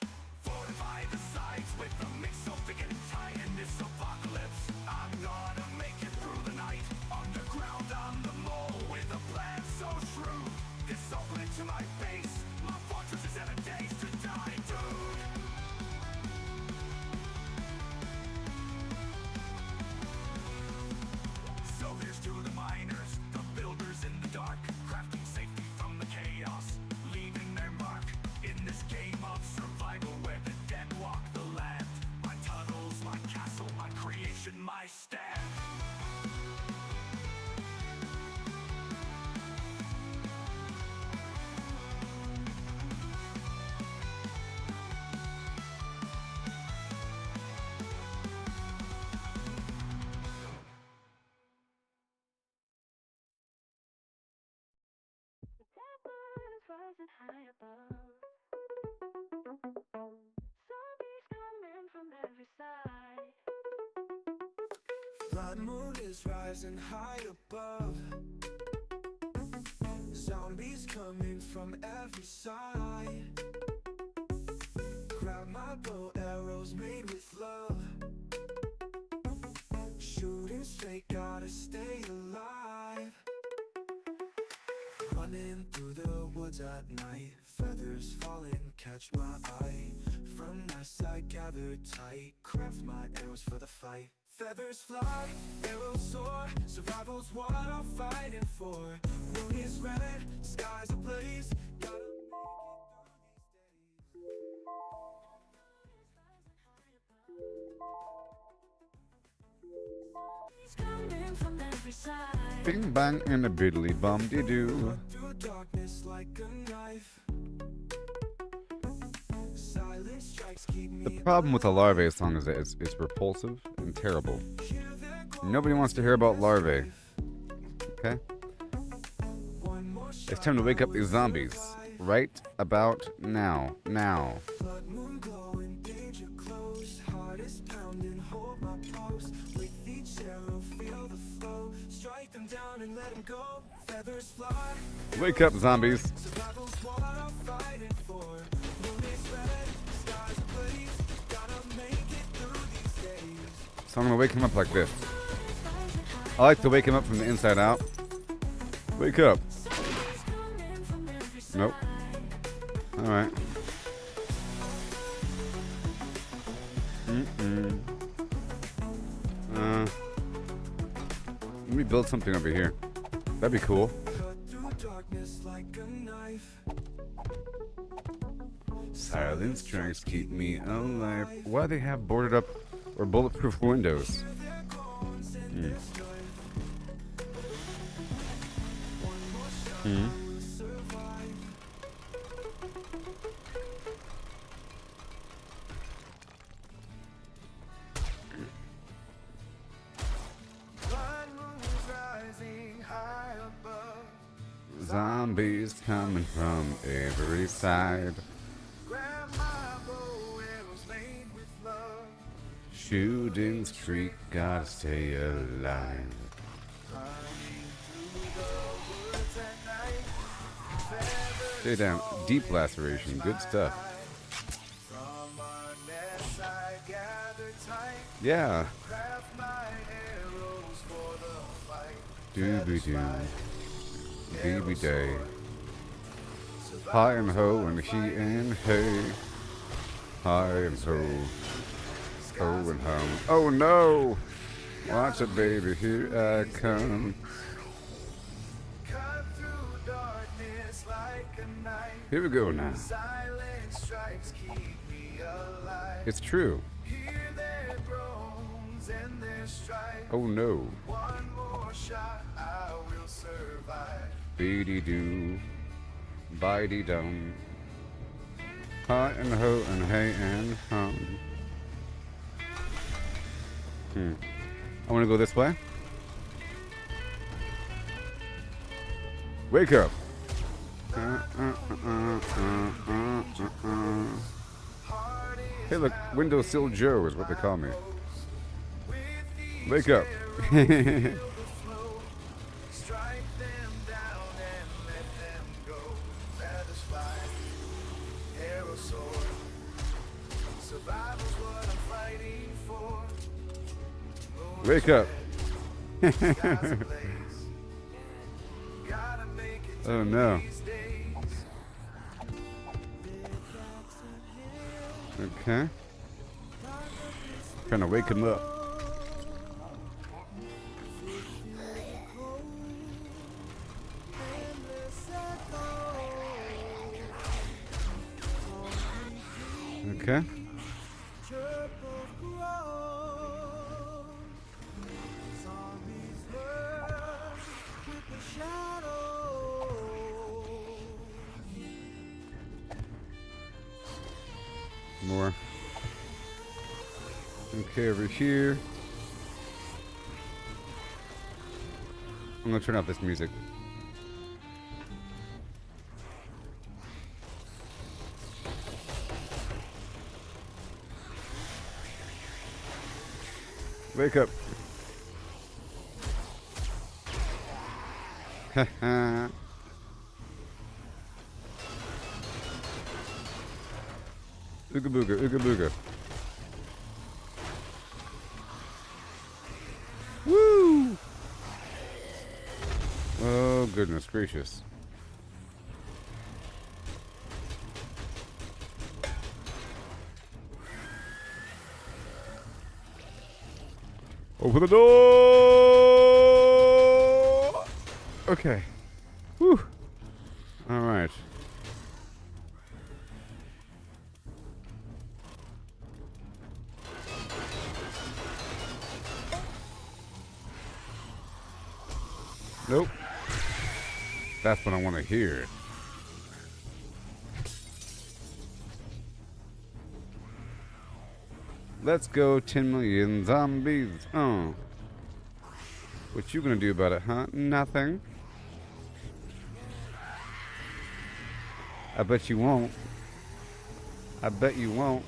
Fortify the sides with a mix so thick and tight. In this apocalypse, I'm gonna make it through the night. Underground on the mole, with a plan so shrewd. This open into my base, my fortress is 7 days to die, dude. So here's to the miners, the builders in the dark, crafting safety from the chaos, leaving their mark. In this game of survival, where the dead walk the land, my tunnels, my castle, my creation, my stand. Is rising high above. Zombies coming from every side. Blood moon is rising high above. every side. Grab my bow, arrows made with love. Shooting straight, gotta stay alive. Running through the woods at night, feathers falling, catch my eye. From nest I gather tight, craft my arrows for the fight. Feathers fly, arrows soar, survival's what I'm fighting for. Moon is red, skies ablaze, gotta It's coming from every side. Bing bang and a biddly bum de doo. through darkness like a knife. Silence strikes keep me. The problem with a larvae song is that it's repulsive and terrible. Nobody wants to hear about larvae. Okay? It's time to wake up these zombies. Right about now. Now. Blood moon glowing, danger close. Heart is pounding, hold my post. With each arrow, feel the flow. Strike them down and let them go. Feathers fly. Wake up, zombies. Survival's what I'm fighting for. Moon is red, skies ablaze. Gotta make it through these days. So I'm gonna wake him up like this. I like to wake him up from the inside out. Wake up. Nope. Alright. Let me build something over here. That'd be cool. Cut through darkness like a knife. Silent strikes keep me alive. Why do they have boarded up or bulletproof windows? Zombies coming from every side. Shooting streak, gotta stay alive. Stay down. Deep laceration, good stuff. Yeah. Dooby doo. Baby day. Hi and ho and he and hey. Hi and ho. Ho and hum. Oh no! Watch it, baby, here I come. Here we go now. It's true. Oh no. Beady doo. Bitey dum. Hi and ho and hey and hum. I want to go this way. Wake up. Hey, look, Windowsill Joe is what they call me. Wake up. Wake up. Oh no. Okay. Trying to wake him up. Okay. More. Okay, over here. I'm gonna turn off this music. Wake up. Ooga booga, ooga booga. Woo! Oh, goodness gracious. Open the door! Okay. Whew. All right. Nope. That's what I want to hear. Let's go 10 million zombies. Oh. What you gonna do about it, huh? Nothing. I bet you won't. I bet you won't.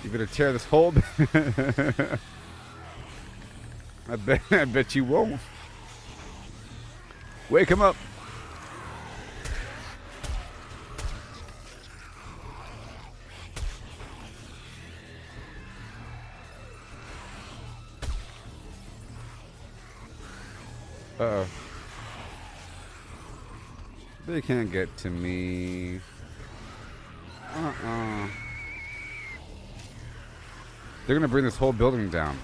You better tear this hole. I bet you won't. Wake him up. Uh-oh. They can't get to me. They're gonna bring this whole building down.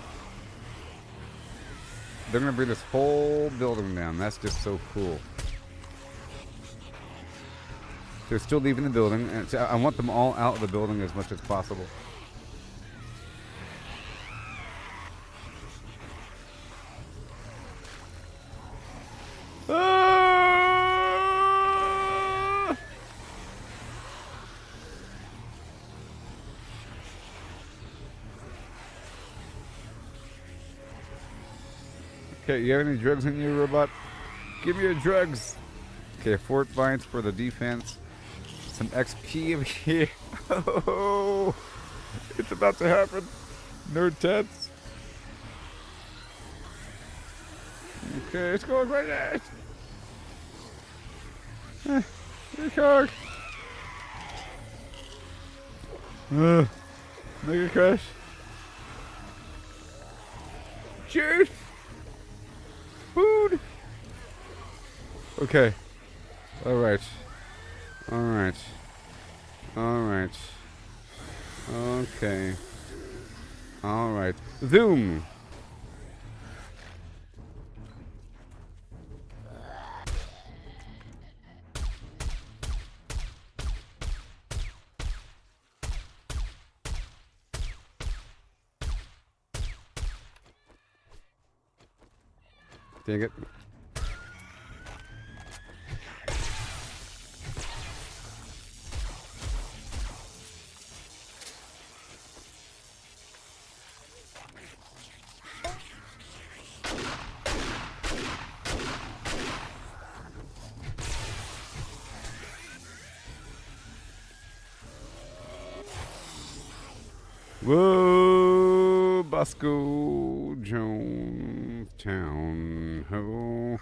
They're gonna bring this whole building down. That's just so cool. They're still leaving the building, and I want them all out of the building as much as possible. Ah! Okay, you have any drugs in you, robot? Give me your drugs. Okay, Fort Vines for the defense. Some XP over here. Oh, it's about to happen. Nerd tats. Okay, it's going right there. Here car. Mega crash. Juice. Food. Okay. All right. All right. All right. Okay. All right. Zoom. Dang it. Whoa, Bosco Jones Town ho,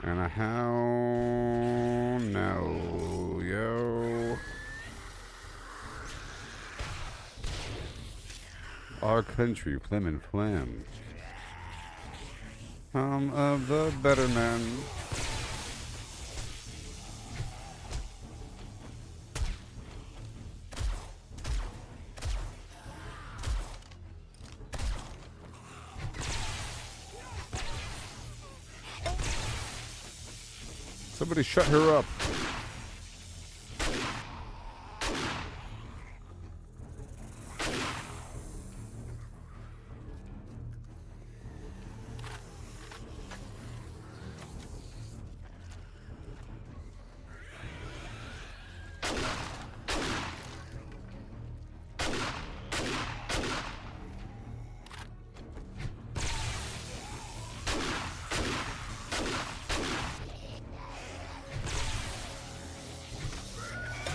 and a how no yo. Our country, Plim and Flam. Some of the better men. Somebody shut her up.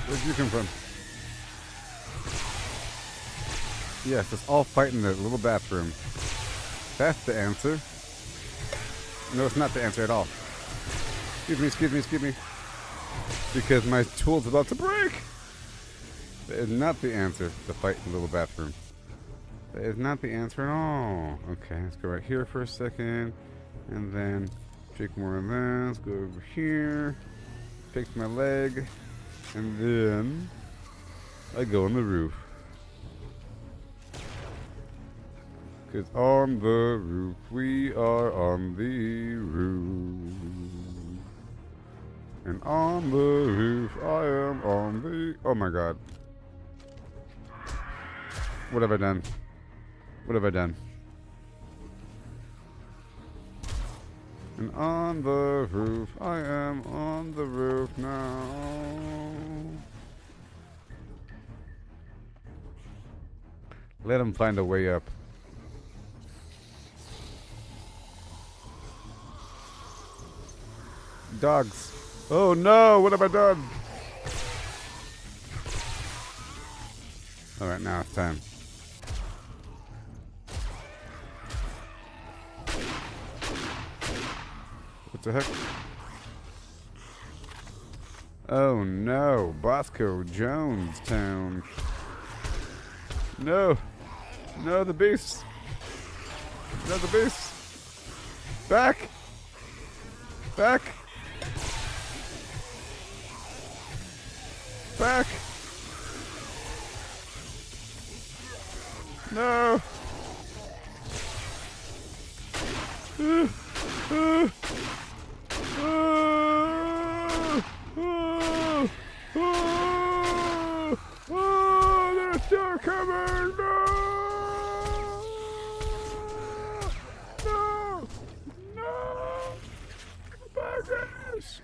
Where'd you come from? Yes, let's all fight in the little bathroom. That's the answer. No, it's not the answer at all. Excuse me, excuse me, excuse me. because my tool's about to break. That is not the answer to fight in the little bathroom. That is not the answer at all. Okay, let's go right here for a second. And then drink more of this. Go over here. Fix my leg. And then I go on the roof. Because on the roof, we are on the roof. And on the roof, I am on the... Oh my god. What have I done? What have I done? And on the roof, I am on the roof now. Let him find a way up. Dogs. Oh no, what have I done? Alright, now it's time. What the heck? Oh no, Bosco Jonestown. No. No, the beast. No, the beast. Back. Back. Back. No. They're still coming. No. No. No. Baggers.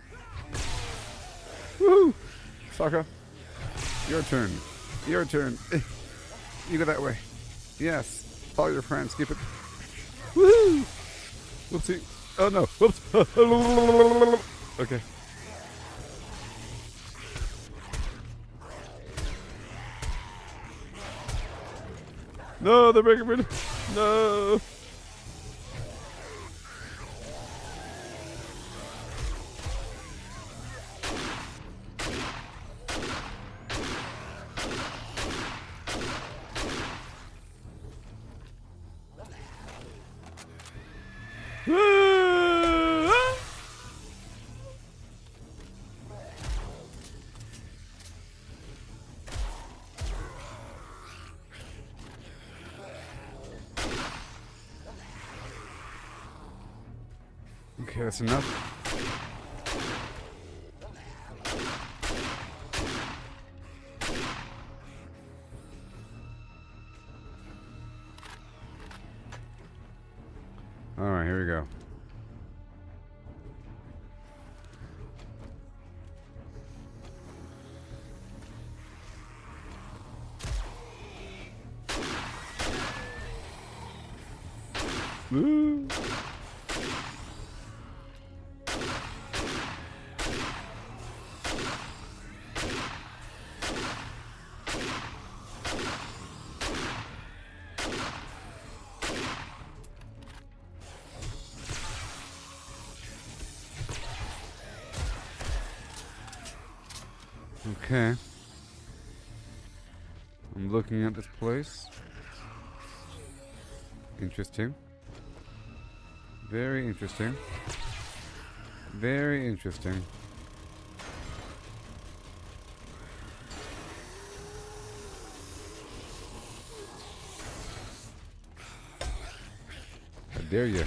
Woo. Sokka. Your turn. Your turn. You go that way. Yes. Follow your friends. Keep it. Woo! Whoopsie. Oh no. Whoops. Okay. No, they're breaking me. No. Okay, that's enough. All right, here we go. Woo. Okay. I'm looking at this place. Interesting. Very interesting. Very interesting. How dare you?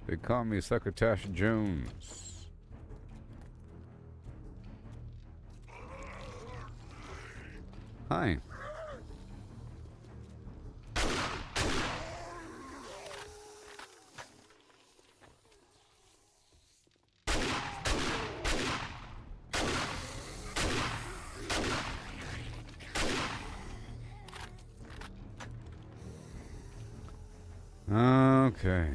They call me Succotash Jones. Hi. Okay.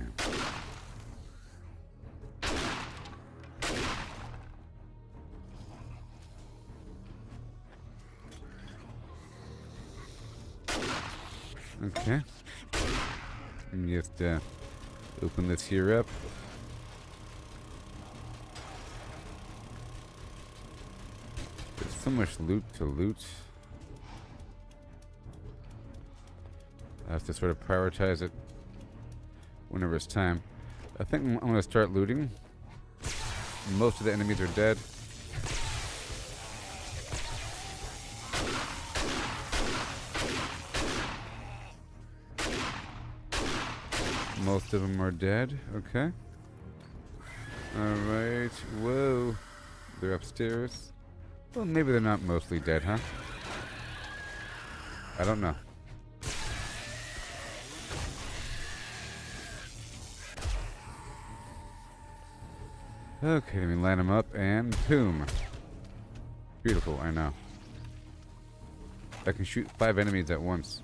Okay. Let me just open this here up. There's so much loot to loot. I have to sort of prioritize it whenever it's time. I think I'm going to start looting. Most of the enemies are dead. Most of them are dead. Okay. Alright. Whoa. They're upstairs. Well, maybe they're not mostly dead, huh? I don't know. Okay, let me line them up and boom. Beautiful, I know. I can shoot 5 enemies at once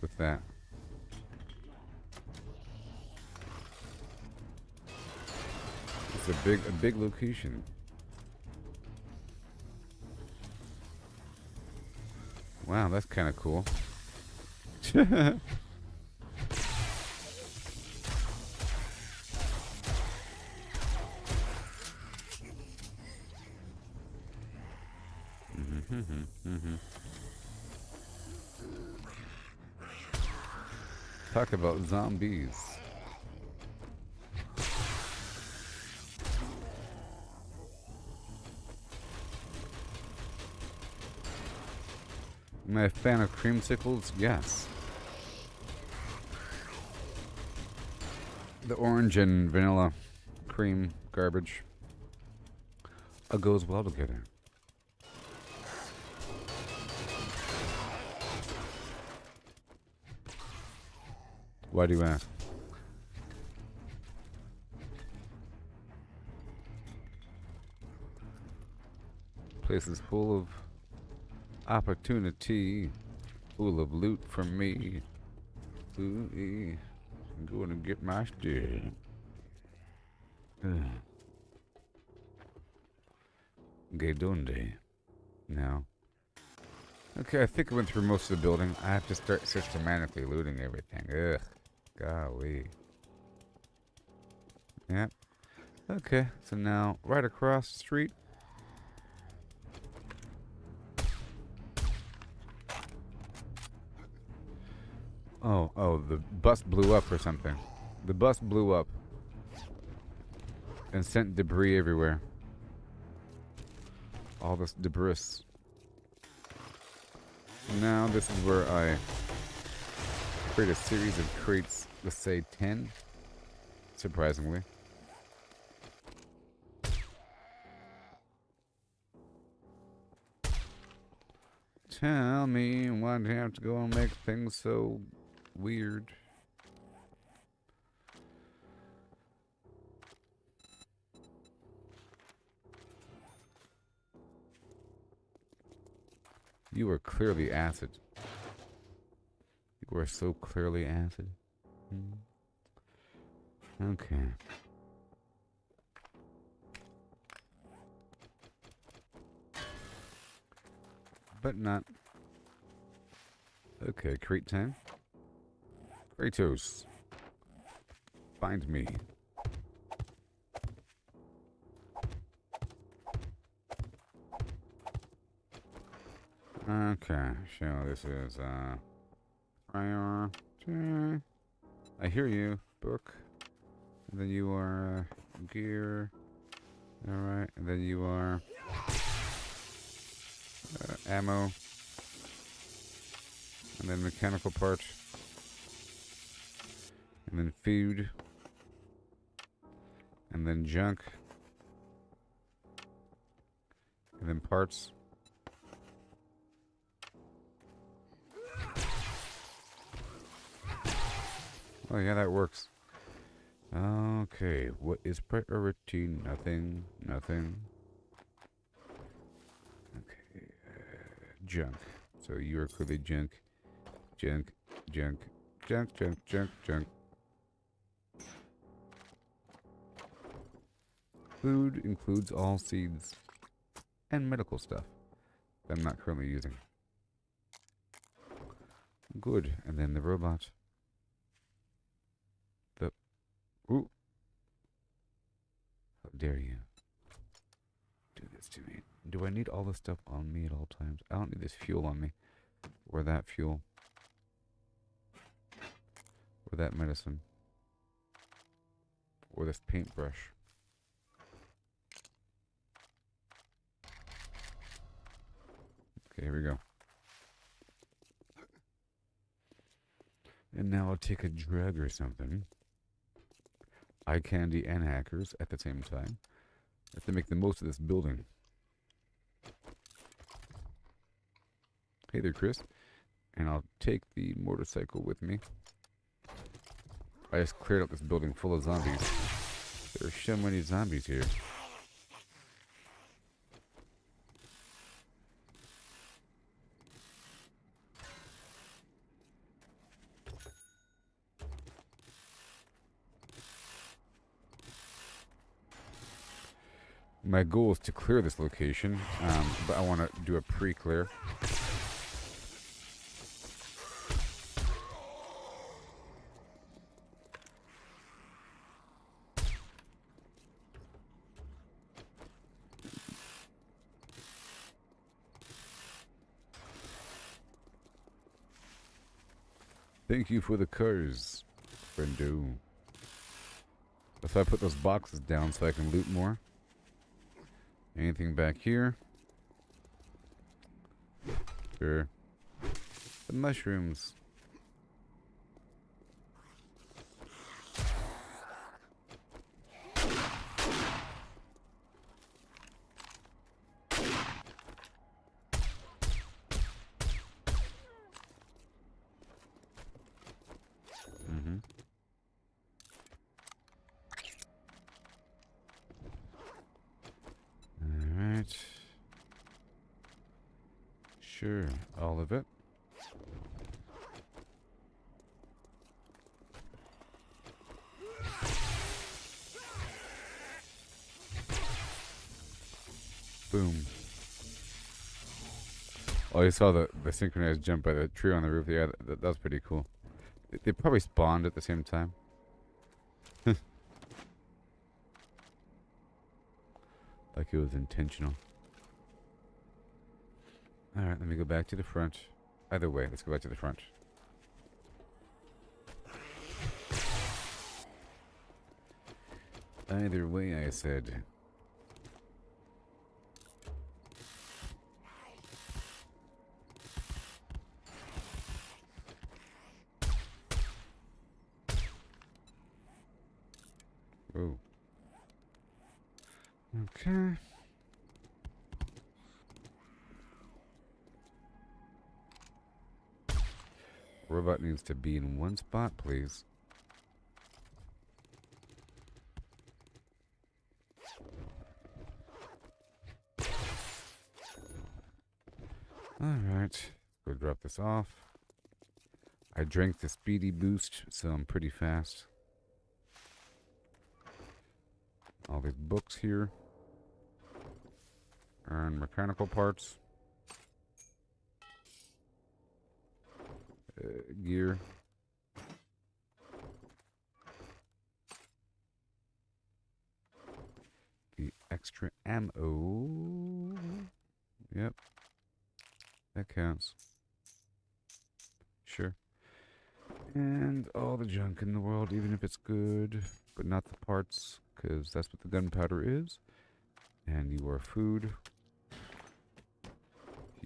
with that. It's a big location. Wow, that's kind of cool. Talk about zombies. Am I a fan of creamsicles? Yes. The orange and vanilla cream garbage goes well together. Why do you ask? Place is full of opportunity, full of loot for me. Ooh, I'm going to get my stuff. ¿Qué donde? No. Okay, I think I went through most of the building. I have to start systematically looting everything. Ugh. Golly. Yep. Okay, so now right across the street. Oh, the bus blew up or something. The bus blew up and sent debris everywhere. All this debris. Now this is where I create a series of crates, let's say 10, surprisingly. Tell me why do you have to go and make things so weird? You are clearly acid. You are so clearly acid. Okay. But not. Okay, crate time. Kratos. Find me. Okay, so this is priority. I hear you. Book. And then you are gear. Alright. And then you are ammo. And then mechanical parts. And then food. And then junk. And then parts. Oh yeah, that works. Okay, what is priority? Nothing. Nothing. Okay, junk. So you are clearly junk. Junk. Junk. Junk. Junk. Junk. Junk. Food includes all seeds and medical stuff that I'm not currently using. Good. And then the robot. Ooh. How dare you do this to me? Do I need all this stuff on me at all times? I don't need this fuel on me. Or that fuel. Or that medicine. Or this paintbrush. Okay, here we go. And now I'll take a drug or something. Eye candy and hackers at the same time. I have to make the most of this building. Hey there, Chris. And I'll take the motorcycle with me. I just cleared out this building full of zombies. There are so many zombies here. My goal is to clear this location, but I want to do a pre-clear. Thank you for the cars, friendo. That's why I put those boxes down so I can loot more. Anything back here? Sure. The mushrooms. Sure, all of it. Boom. Oh, you saw the synchronized jump by the tree on the roof. Yeah, that was pretty cool. They probably spawned at the same time. Like it was intentional. Alright, let me go back to the front. Either way, let's go back to the front. Either way, I said. Oh. Okay. Robot needs to be in one spot, please. Alright, go drop this off. I drank the speedy boost, so I'm pretty fast. All these books here. Earn mechanical parts. Gear. The extra ammo. Yep. That counts. Sure. And all the junk in the world, even if it's good, but not the parts, because that's what the gunpowder is. And you are food.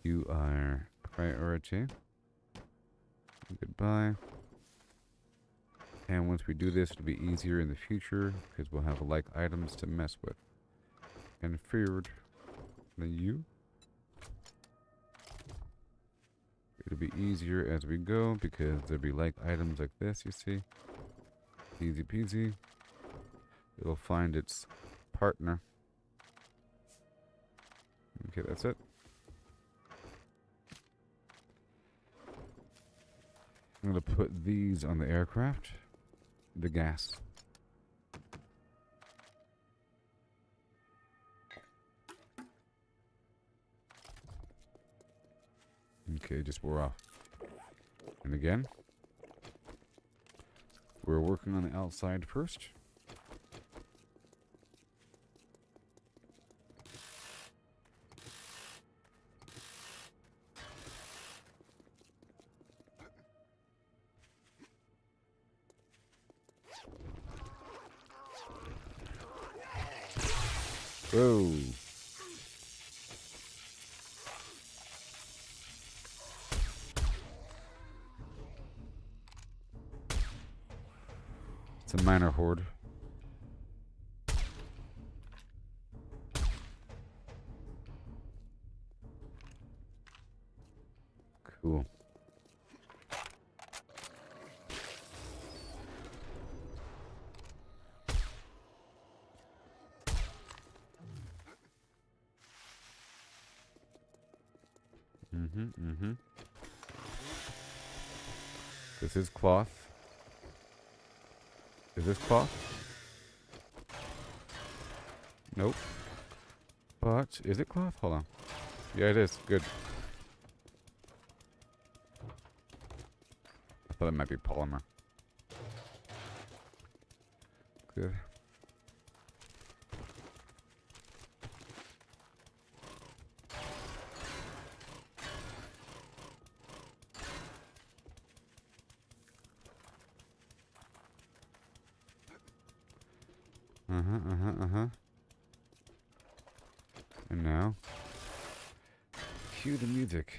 You are priority. Goodbye. And once we do this, it'll be easier in the future, because we'll have like items to mess with. And feared. Then you. It'll be easier as we go, because there'll be like items like this, you see. Easy peasy. It'll find its partner. Okay, that's it. I'm gonna put these on the aircraft. The gas. Okay, just wore off. And again, we're working on the outside first. Whoa. It's a minor horde. Cool. This is cloth. Is this cloth? Nope. But, is it cloth? Hold on. Yeah, it is. Good. I thought it might be polymer. Good. And now, cue the music.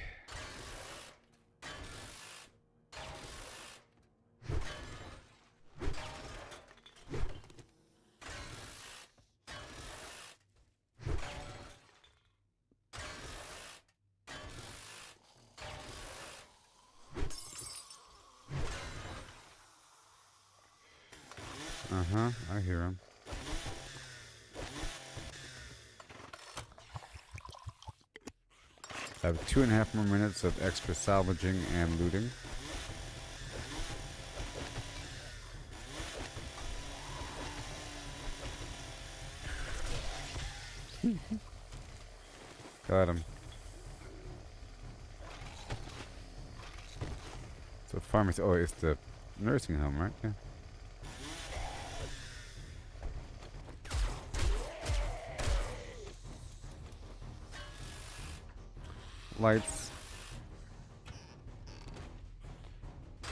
I hear him. I have 2.5 more minutes of extra salvaging and looting. Got him. So pharmacy. Oh, it's the nursing home, right? Yeah. Lights.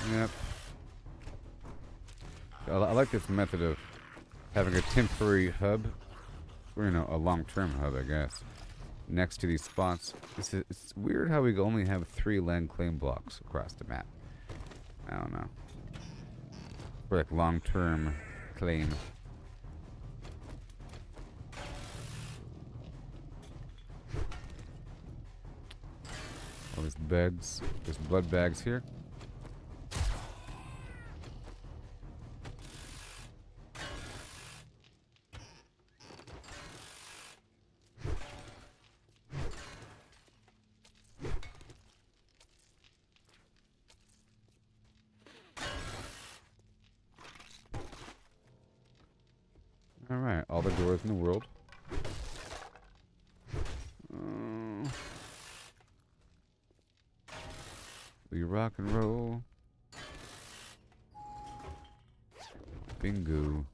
Yep. I like this method of having a temporary hub, or you know, a long-term hub, I guess, next to these spots. It's weird how we only have 3 land claim blocks across the map. I don't know. For like long-term claim. All these beds, there's blood bags here. All right, all the doors in the world. We rock and roll. Bingo.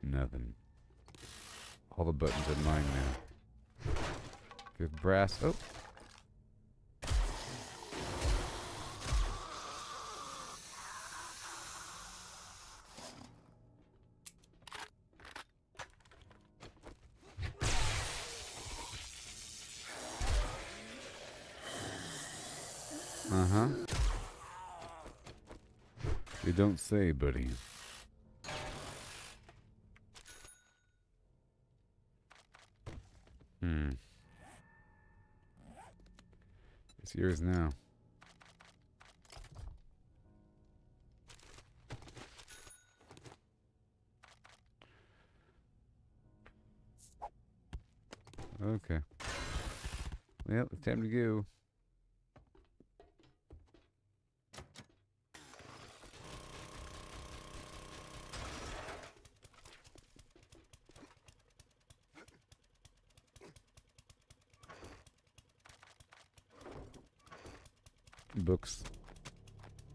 Nothing. All the buttons are mine now. Give brass. Oh. You don't say, buddy. It's yours now. Okay. Well, it's time to go. Books.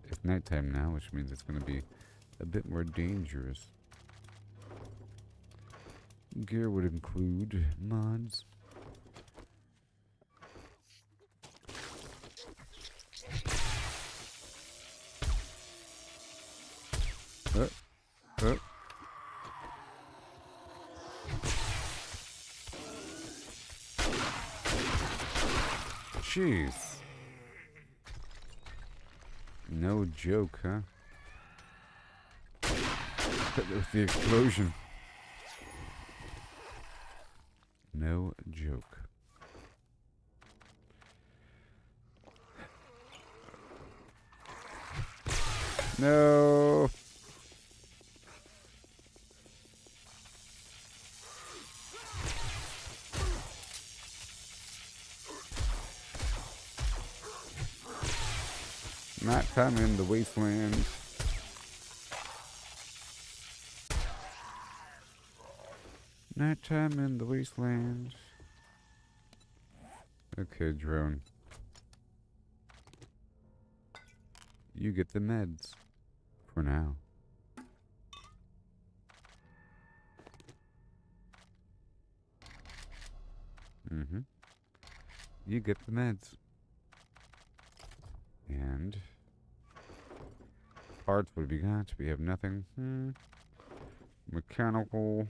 It's nighttime now, which means it's going to be a bit more dangerous. Gear would include mods. Oh. Jeez. No joke, huh? With the explosion. No joke. No. Night time in the wasteland. Nighttime in the wasteland. Okay, drone. You get the meds. For now. You get the meds. And parts, what have we got? We have nothing. Mechanical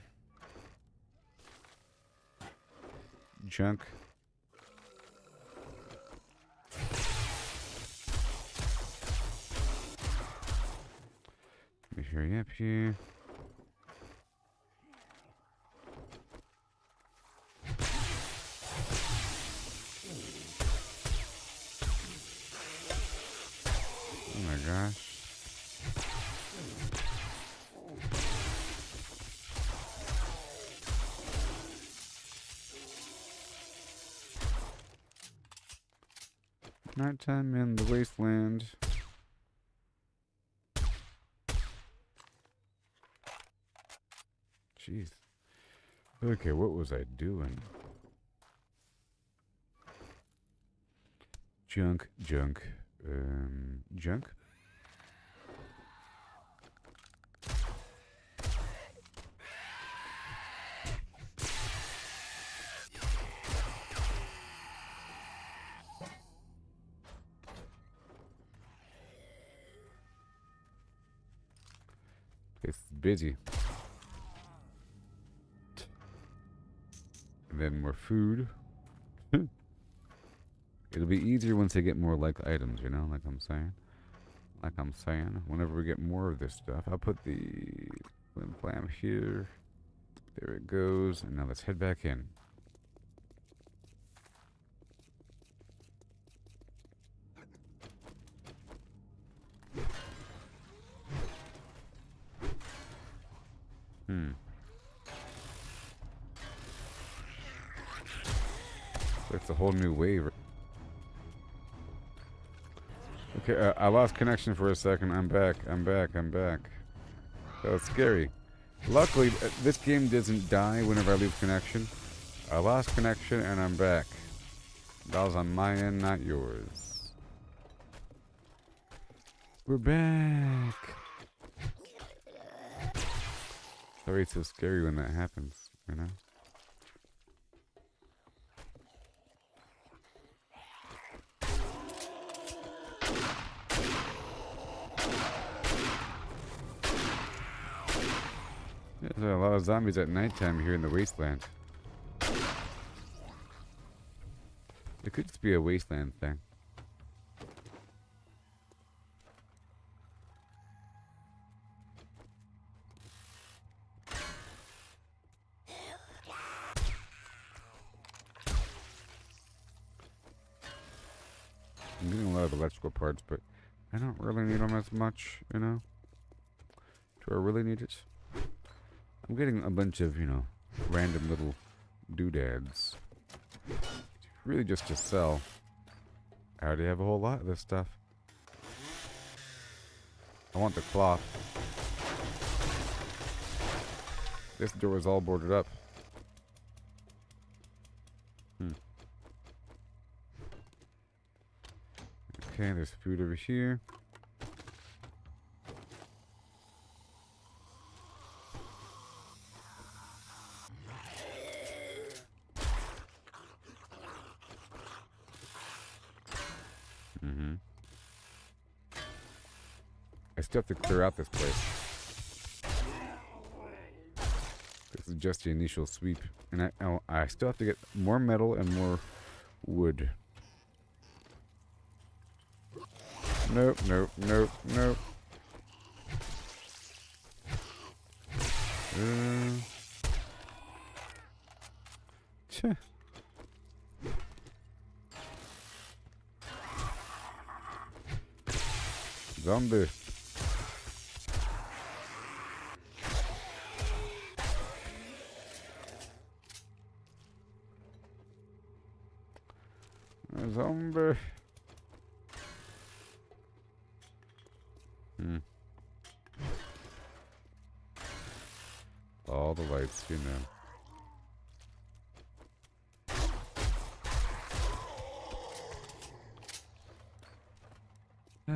junk. Let me hurry up here. Oh my gosh. Nighttime in the wasteland. Jeez. Okay, what was I doing? Junk. Junk. It's busy. And then more food. It'll be easier once I get more like items, you know, like I'm saying. Whenever we get more of this stuff, I'll put the flim flam here. There it goes. And now let's head back in. It's a whole new wave. Okay, I lost connection for a second. I'm back. That was scary. Luckily, this game doesn't die whenever I lose connection. I lost connection and I'm back. That was on my end, not yours. We're back. Sorry, it's so scary when that happens, you know? There's a lot of zombies at nighttime here in the wasteland. It could just be a wasteland thing. lot of electrical parts, but I don't really need them as much, you know? Do I really need it? I'm getting a bunch of, you know, random little doodads. Really just to sell. I already have a whole lot of this stuff. I want the cloth. This door is all boarded up. Okay, there's food over here. I still have to clear out this place. This is just the initial sweep. And I still have to get more metal and more wood. Nope, nope, nope, nope. Tch. Zombie. A zombie. All the lights, you know.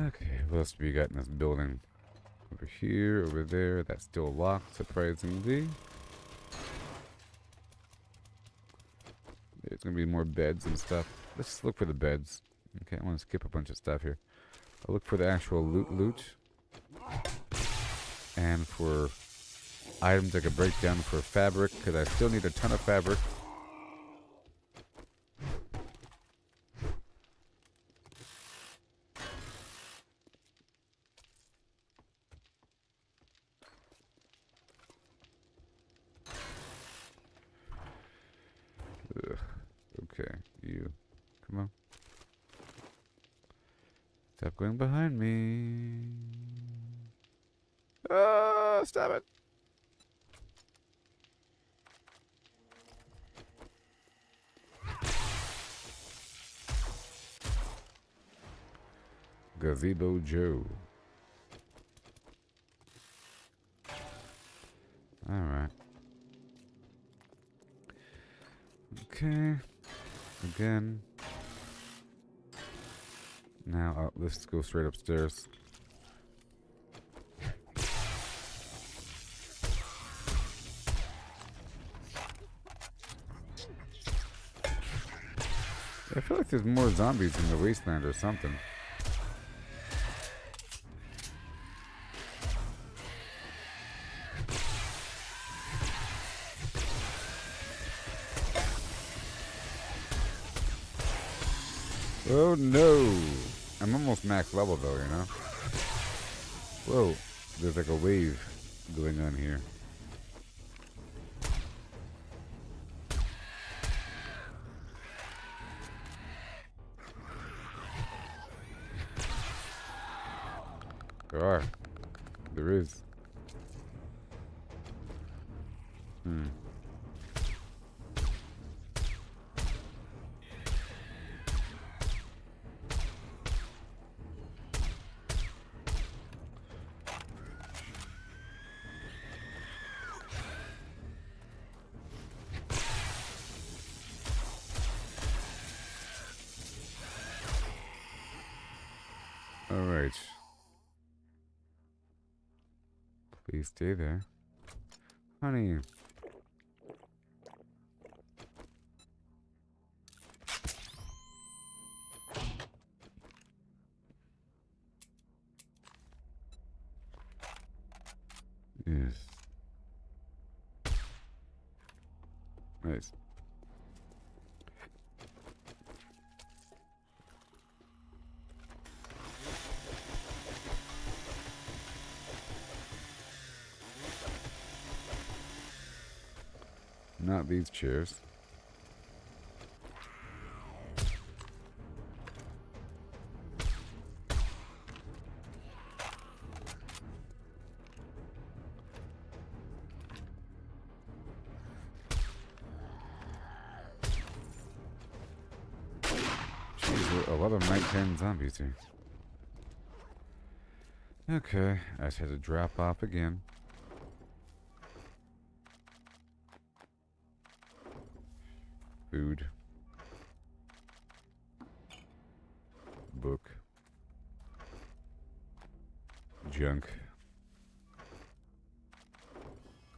Okay, what else do we got in this building? Over here, over there. That's still locked, surprisingly. There's gonna be more beds and stuff. Let's look for the beds. Okay, I want to skip a bunch of stuff here. I'll look for the actual loot. And for items I could break down for fabric, because I still need a ton of fabric. Ugh. Okay, you. Come on. Stop going behind me. Ah, stop it. Gazebo Joe. Alright. Okay. Again. Now, let's go straight upstairs. I feel like there's more zombies in the wasteland or something. Oh no! I'm almost max level though, you know? Whoa, there's like a wave going on here. There are. There is. Alright. Please stay there. Honey. Yes. Nice. Not these chairs. a lot of nighttime zombies here. Okay, I just had to drop off again. Food. Book. Junk.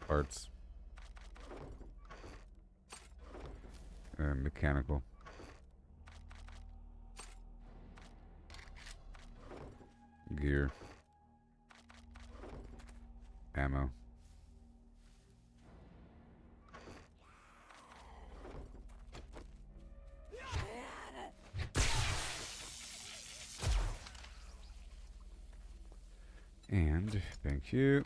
Parts. And mechanical. Gear. Ammo. And thank you.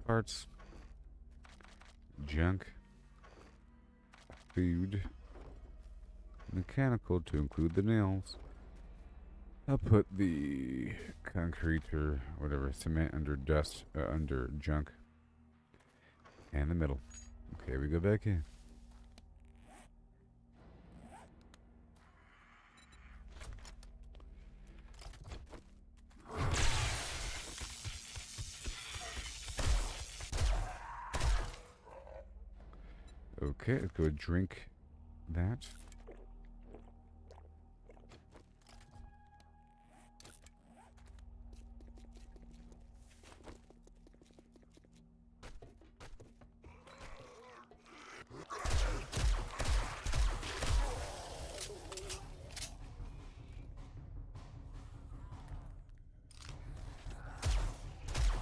Parts. Junk. Food. Mechanical to include the nails. I'll put the concrete or whatever, cement under dust, under junk. And the middle. Okay, we go back in. Okay, let's go drink that.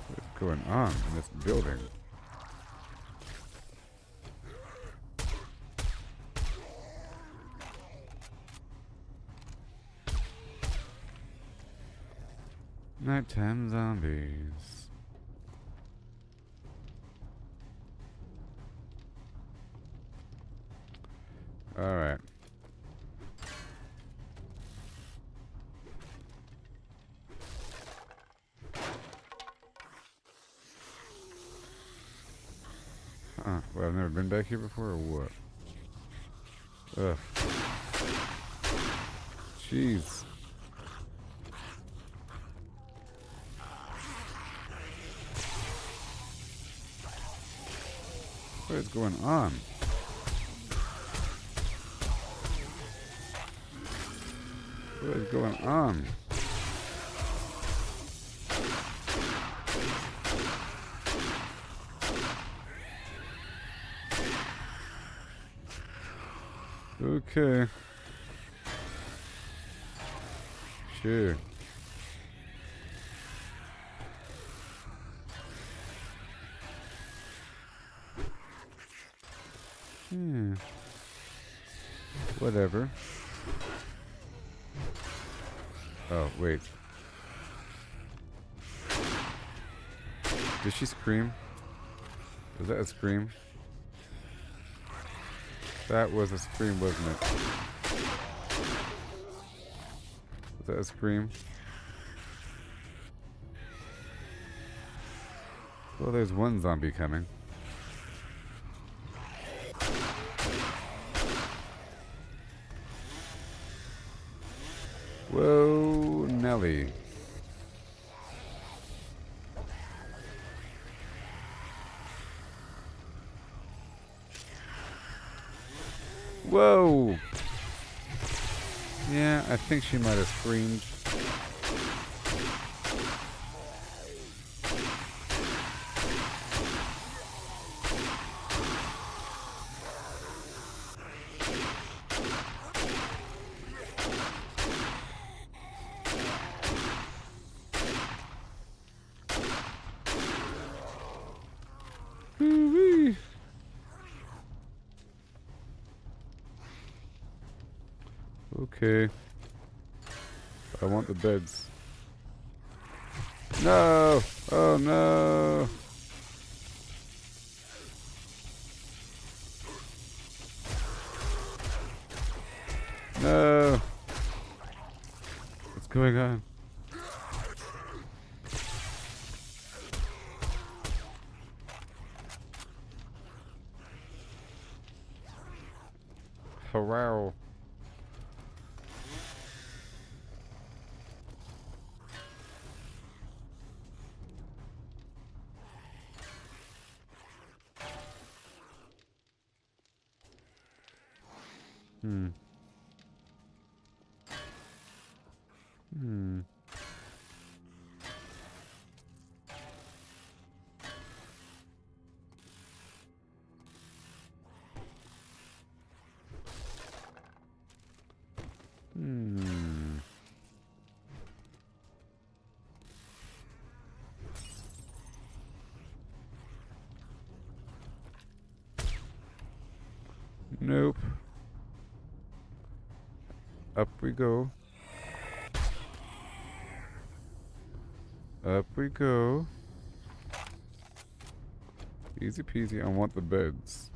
What's going on in this building? Nighttime zombies. Alright. Well, I've never been back here before, or what? Ugh. Jeez. What is going on? What is going on? Okay. Sure. Yeah. Whatever. Oh, wait. Did she scream? Was that a scream? That was a scream, wasn't it? Was that a scream? Well, there's one zombie coming. Whoa, Nelly. Whoa. Yeah, I think she might have screamed. Woo-wee. Okay. I want the beds. No! Oh no! No! going on? Wow. Hmm. Hmm. Hmm. Nope. Up we go. Up we go. Easy peasy. I want the beds.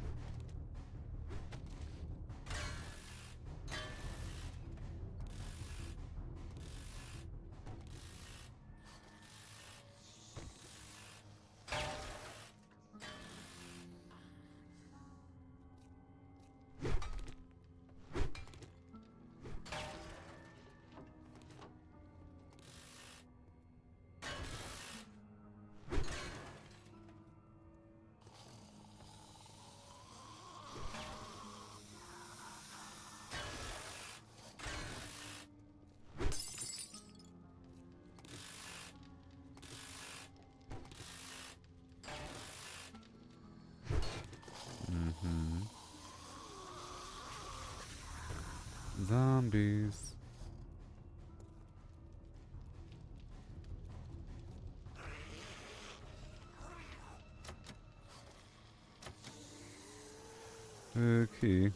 Mm-hmm. Zombies. Okay. You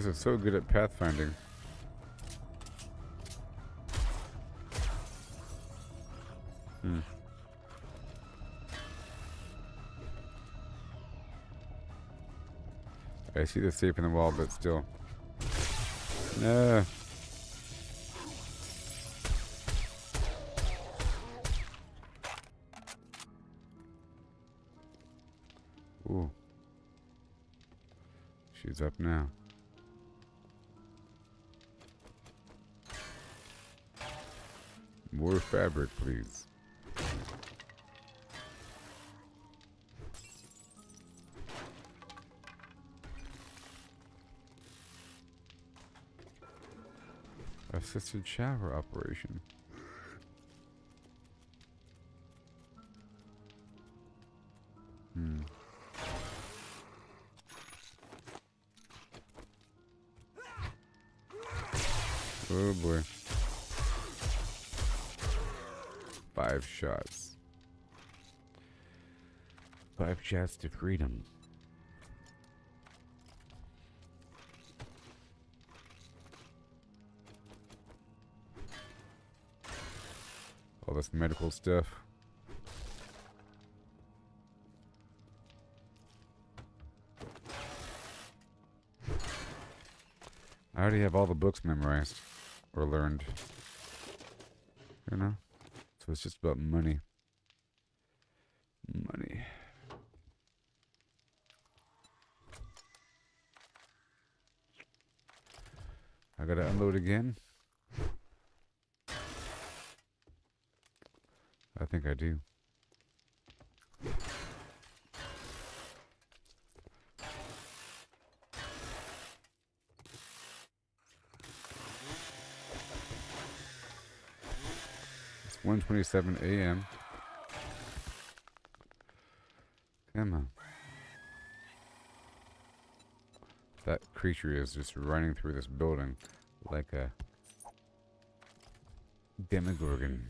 guys are so good at pathfinding. Hmm. I see the safe in the wall, but still. No. Ooh. She's up now. More fabric, please. Assisted shower operation. Hmm. Oh boy. 5 shots. 5 shots to freedom. All this medical stuff. I already have all the books memorized or learned. You know? So it's just about money. Money. I gotta unload again. I think I do. It's 1:27 a.m. Come on. That creature is just running through this building like a demogorgon.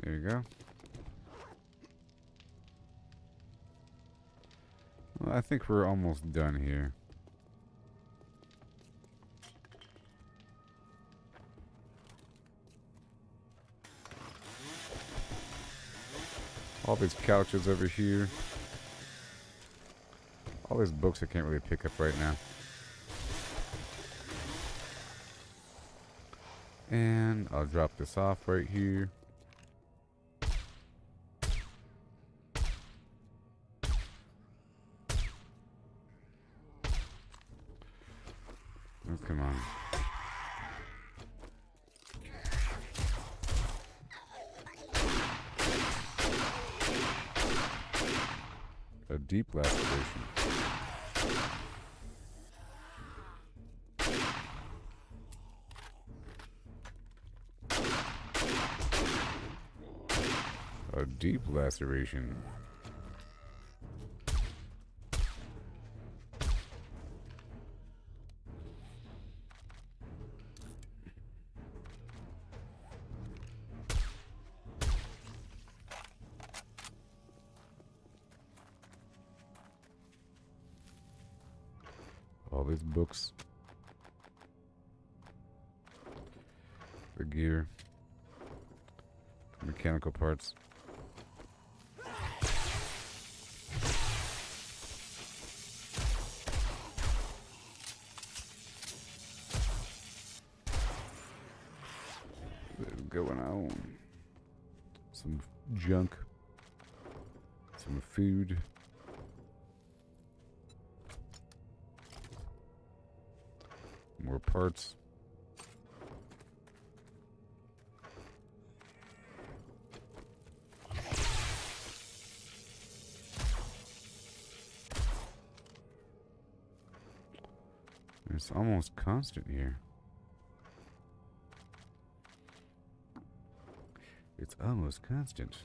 There you go. Well, I think we're almost done here. All these couches over here. All these books I can't really pick up right now. And I'll drop this off right here. Oh, come on. A deep laceration. A deep laceration. All these books. The gear. Mechanical parts. What's going on? Some junk. Some food. More parts. It's almost constant here. It's almost constant.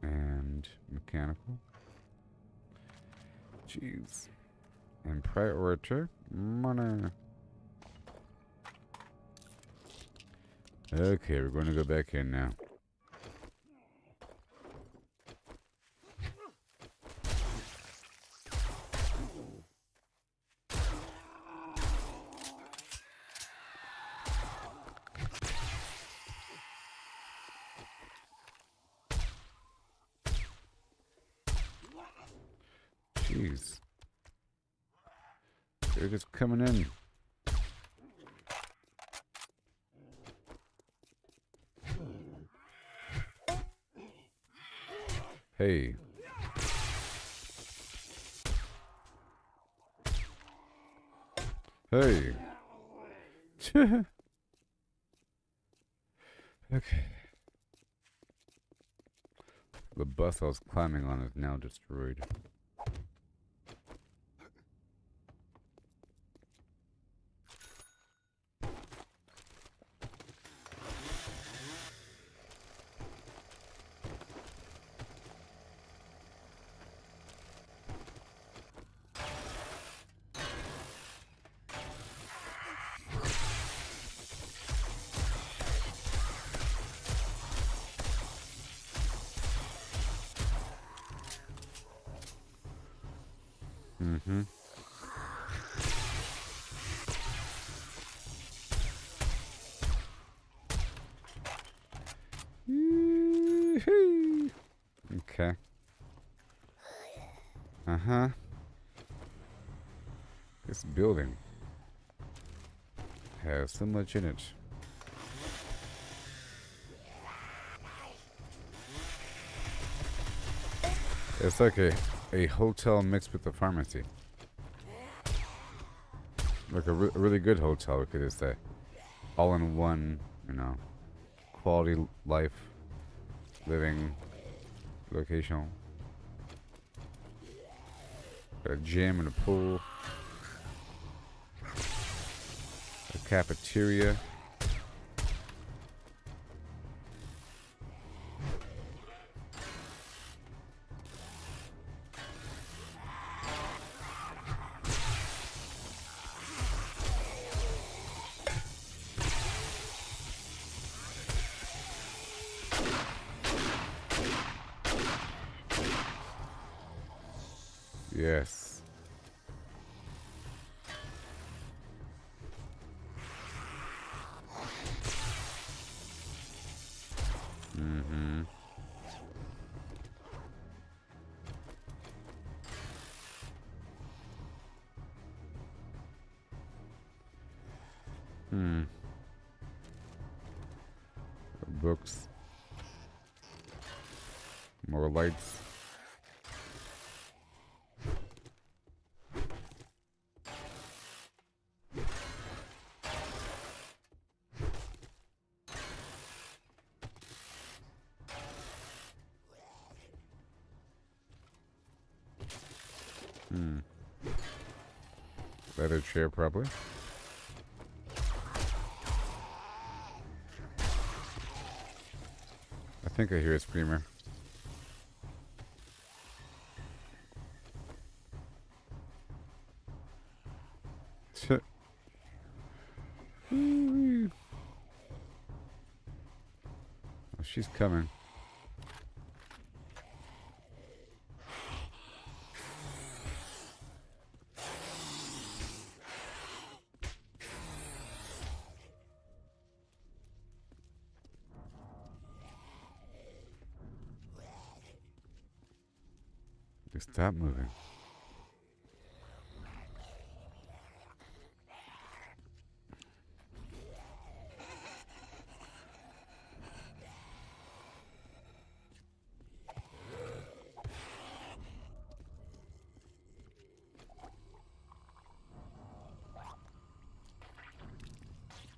And mechanical. Jeez. And priority money. Okay, we're going to go back in now. Jeez. They're just coming in. Hey. Hey. Okay. The bus I was climbing on is now destroyed. Mm-hmm. Okay. Uh-huh. This building has so much in it. It's like a hotel mixed with a pharmacy. Like a really good hotel, we could just say. All in one, you know, quality life, living, location. Got a gym and a pool. A cafeteria. Yes. Mm-hmm. Hmm. Books. More lights. Hmm. Leather chair, probably. I think I hear a screamer. Oh, she's coming. Just stop moving.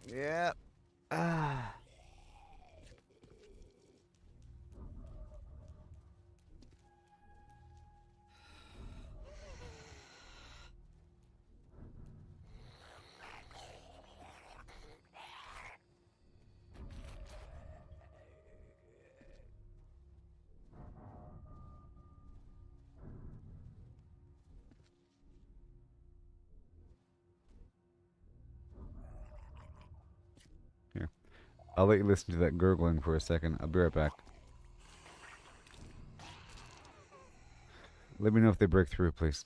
Yeah. Ah. Here. I'll let you listen to that gurgling for a second. I'll be right back. Let me know if they break through, please.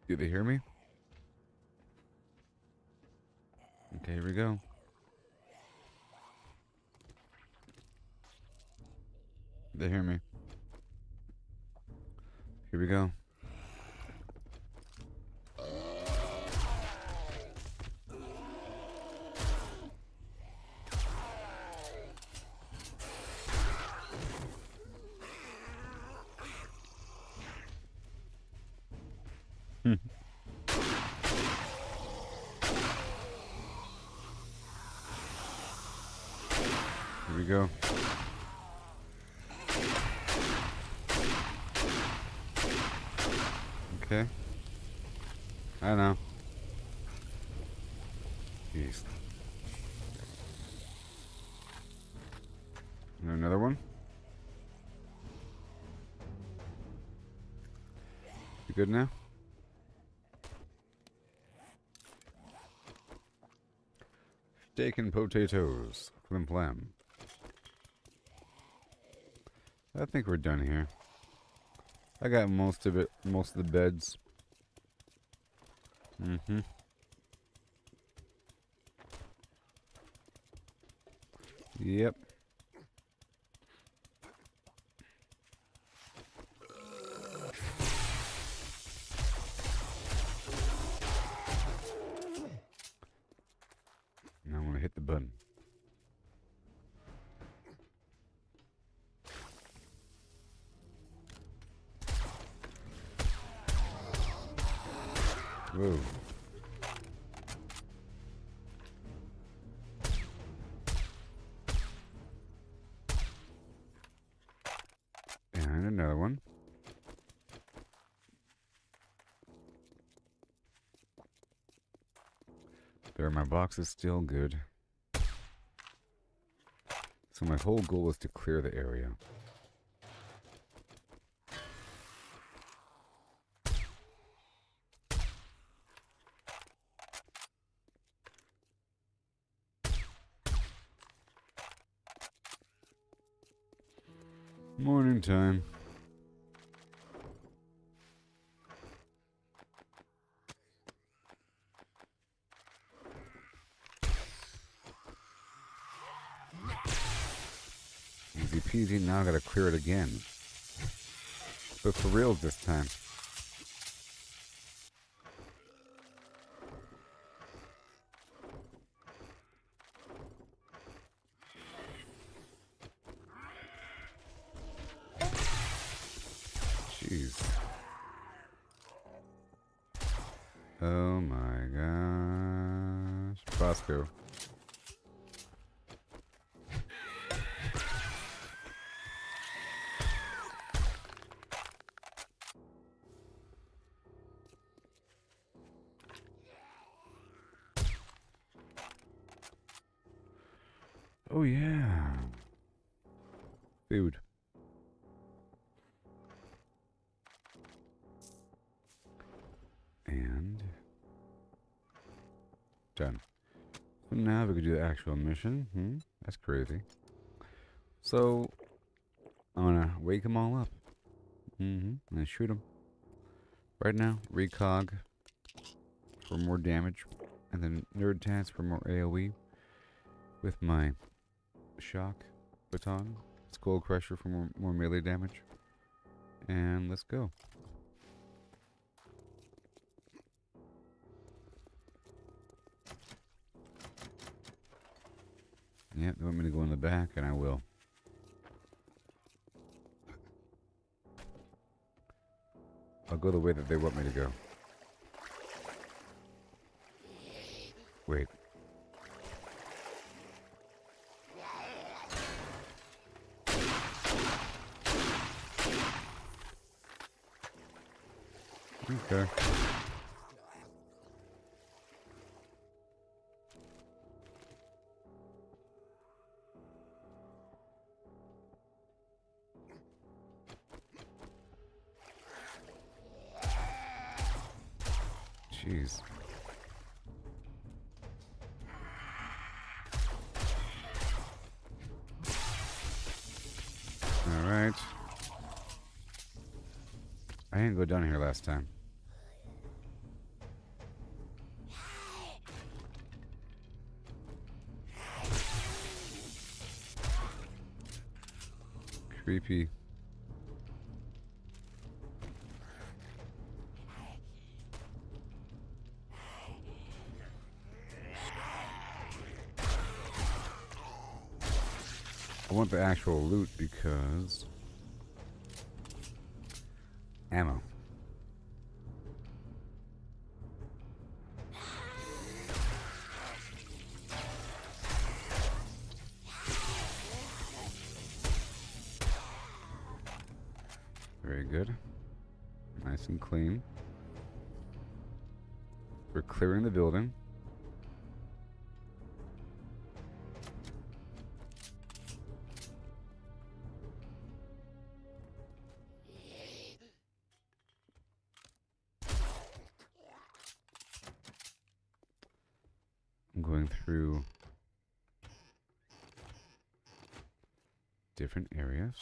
Do they hear me? Okay, here we go. They hear me. Here we go. Here we go. Okay. I know. Jeez. Another one? You good now? Steak and potatoes. Flim flam. I think we're done here. I got most of it, most of the beds. Mm-hmm. Yep. Now I'm gonna hit the button. Whoa. And another one. There, my box is still good. So my whole goal is to clear the area. Morning time. Easy peasy, now I gotta clear it again. But for real this time. Jeez. Oh my gosh. Bosco. Oh yeah. Food. And done. So now we can do the actual mission. That's crazy. So I'm gonna wake them all up. And shoot them. Right now, recog for more damage, and then nerd tats for more AoE with my shock baton, skull crusher for more melee damage, and let's go. Yeah, they want me to go in the back, and I will. I'll go the way that they want me to go. Wait. Okay. Jeez. All right. I didn't go down here last time. creepy. I want the actual loot because ammo. Very good. Nice and clean. We're clearing the building. I'm going through different areas.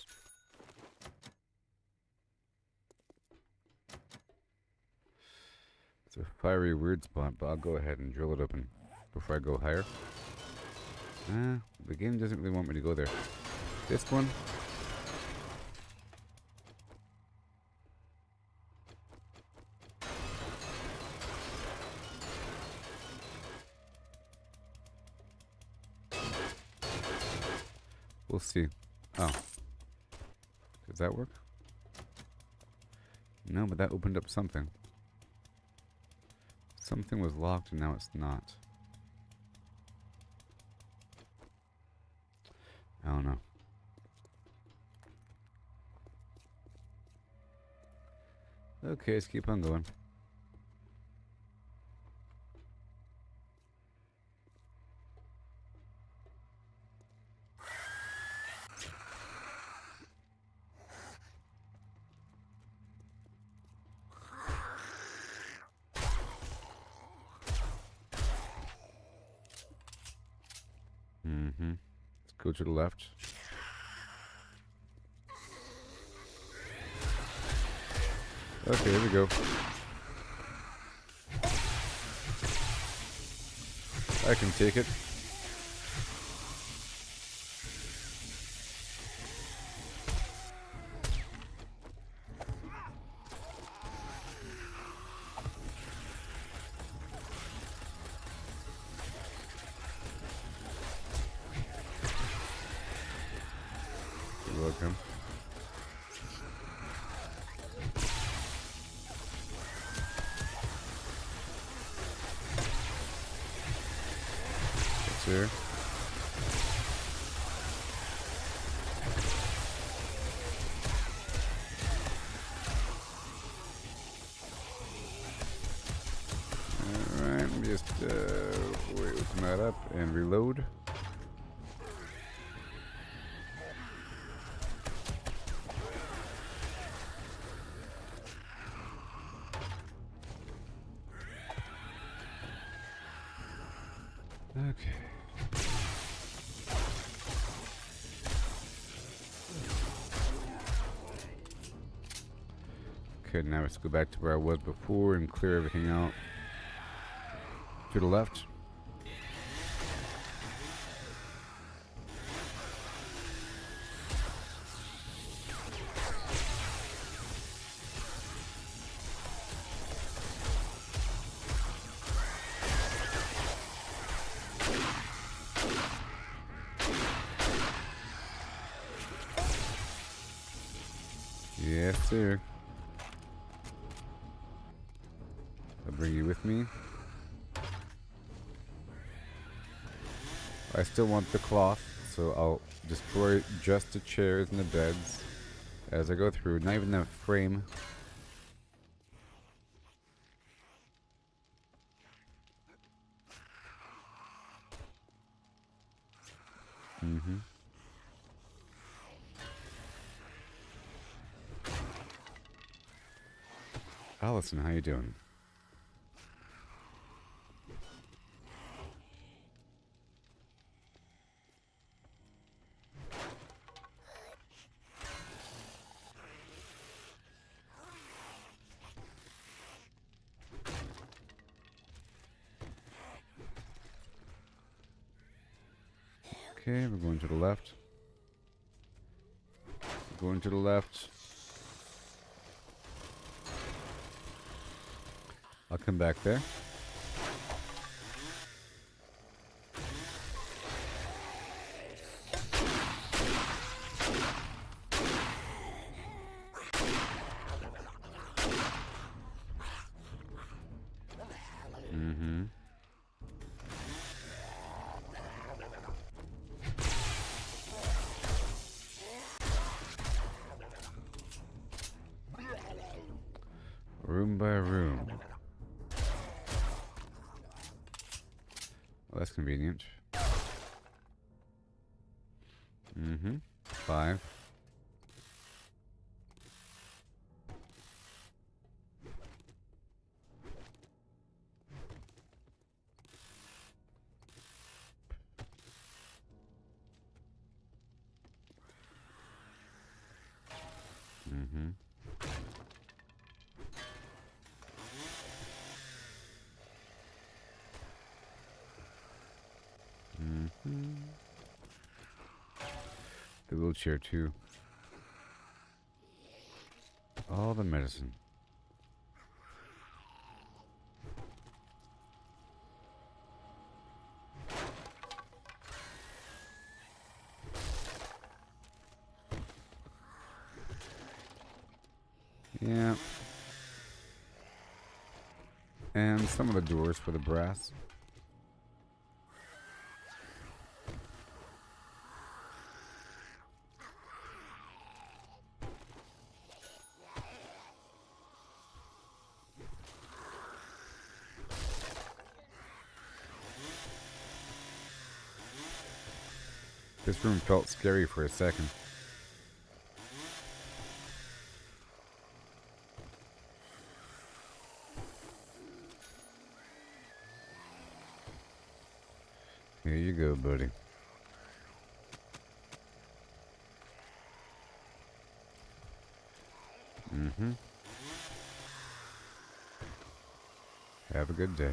It's a fiery weird spot, but I'll go ahead and drill it open before I go higher. The game doesn't really want me to go there. This one. We'll see. Oh. Does that work? No, but that opened up something. Something was locked and now it's not. I don't know. Okay, let's keep on going. Let's go to the left. Okay, here we go. I can take it. You're welcome. Here. Alright, just open that up and reload. Okay. Okay, now let's go back to where I was before and clear everything out. To the left. Yes, sir. I'll bring you with me. I still want the cloth, so I'll destroy just the chairs and the beds as I go through. Not even the frame. Allison, how you doing? Okay, we're going to the left. Going to the left. I'll come back there. Mm-hmm. Room by room. Well, that's convenient. Mm-hmm. 5. Mm-hmm. Mm-hmm. The wheelchair too. All the medicine. Yeah. And some of the doors for the brass. This room felt scary for a second. Here you go, buddy. Mm-hmm. Have a good day.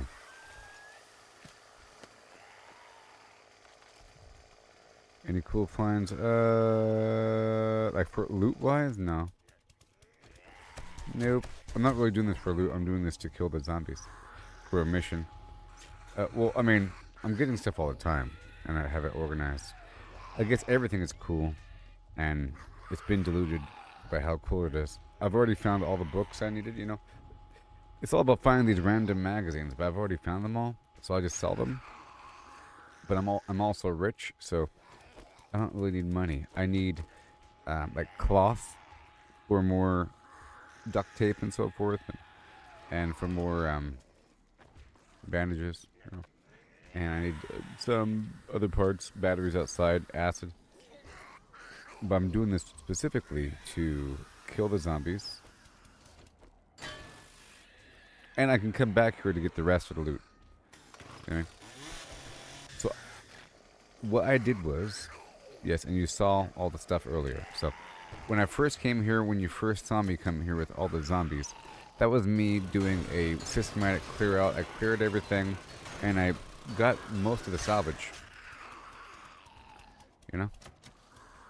Any cool finds? Like for loot-wise? No. Nope. I'm not really doing this for loot. I'm doing this to kill the zombies. For a mission. Well, I mean, I'm getting stuff all the time. And I have it organized. I guess everything is cool. And it's been diluted by how cool it is. I've already found all the books I needed, you know. It's all about finding these random magazines. But I've already found them all. So I just sell them. But I'm also rich, so I don't really need money. I need like cloth for more duct tape and so forth, and for more bandages. You know. And I need some other parts, batteries outside, acid. But I'm doing this specifically to kill the zombies. And I can come back here to get the rest of the loot. Okay? So what I did was... Yes, and you saw all the stuff earlier. So, when I first came here, when you first saw me come here with all the zombies, that was me doing a systematic clear out. I cleared everything, and I got most of the salvage. You know?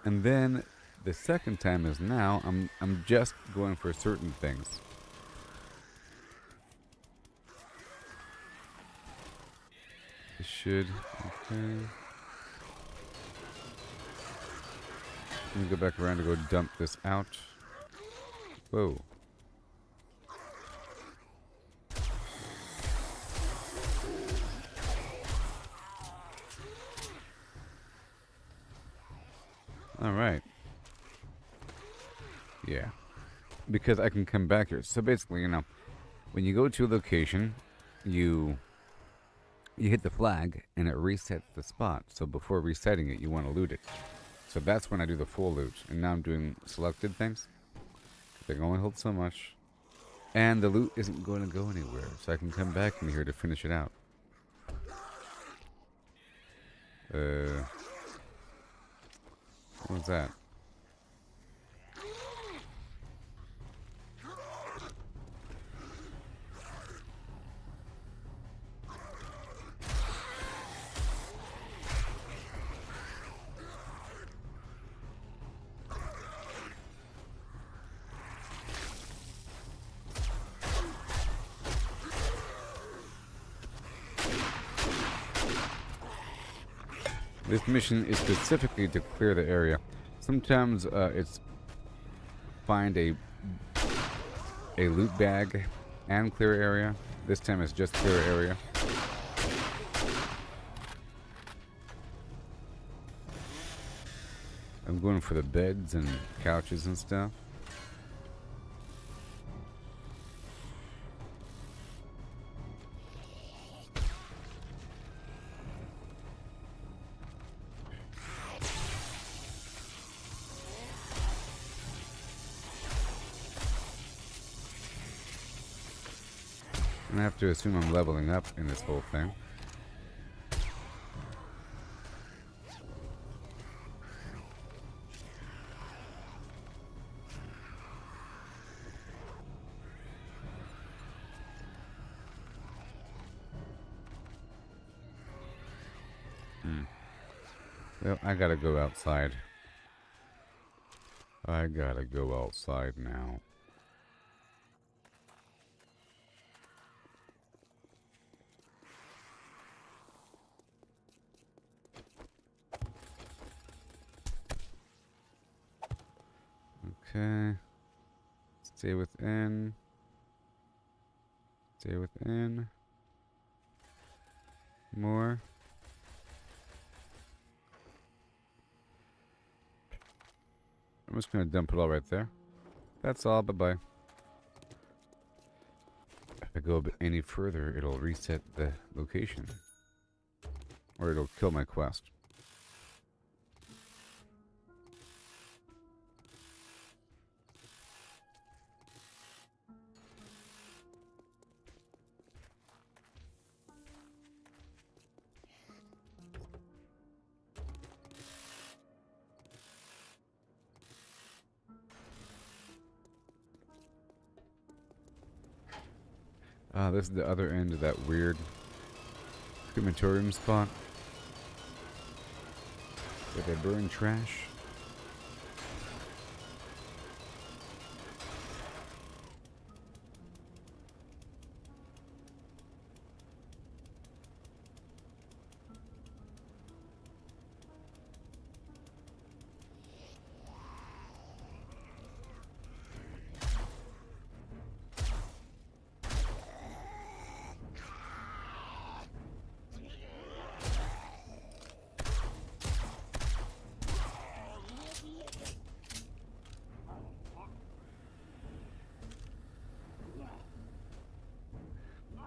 And then, the second time is now, I'm just going for certain things. This should... Okay... Let me go back around to go dump this out. Whoa. Alright. Yeah. Because I can come back here. So basically, you know, when you go to a location, you hit the flag and it resets the spot. So before resetting it, you want to loot it. So that's when I do the full loot. And now I'm doing selected things. They can only hold so much. And the loot isn't going to go anywhere. So I can come back in here to finish it out. What was that? This mission is specifically to clear the area. Sometimes it's find a loot bag and clear area. This time it's just clear area. I'm going for the beds and couches and stuff. And I have to assume I'm leveling up in this whole thing. Well, I gotta go outside. I gotta go outside now. Okay. Stay within. Stay within. More. I'm just going to dump it all right there. That's all. Bye-bye. If I go a bit any further, it'll reset the location. Or it'll kill my quest. This is the other end of that weird crematorium spot where they burn trash.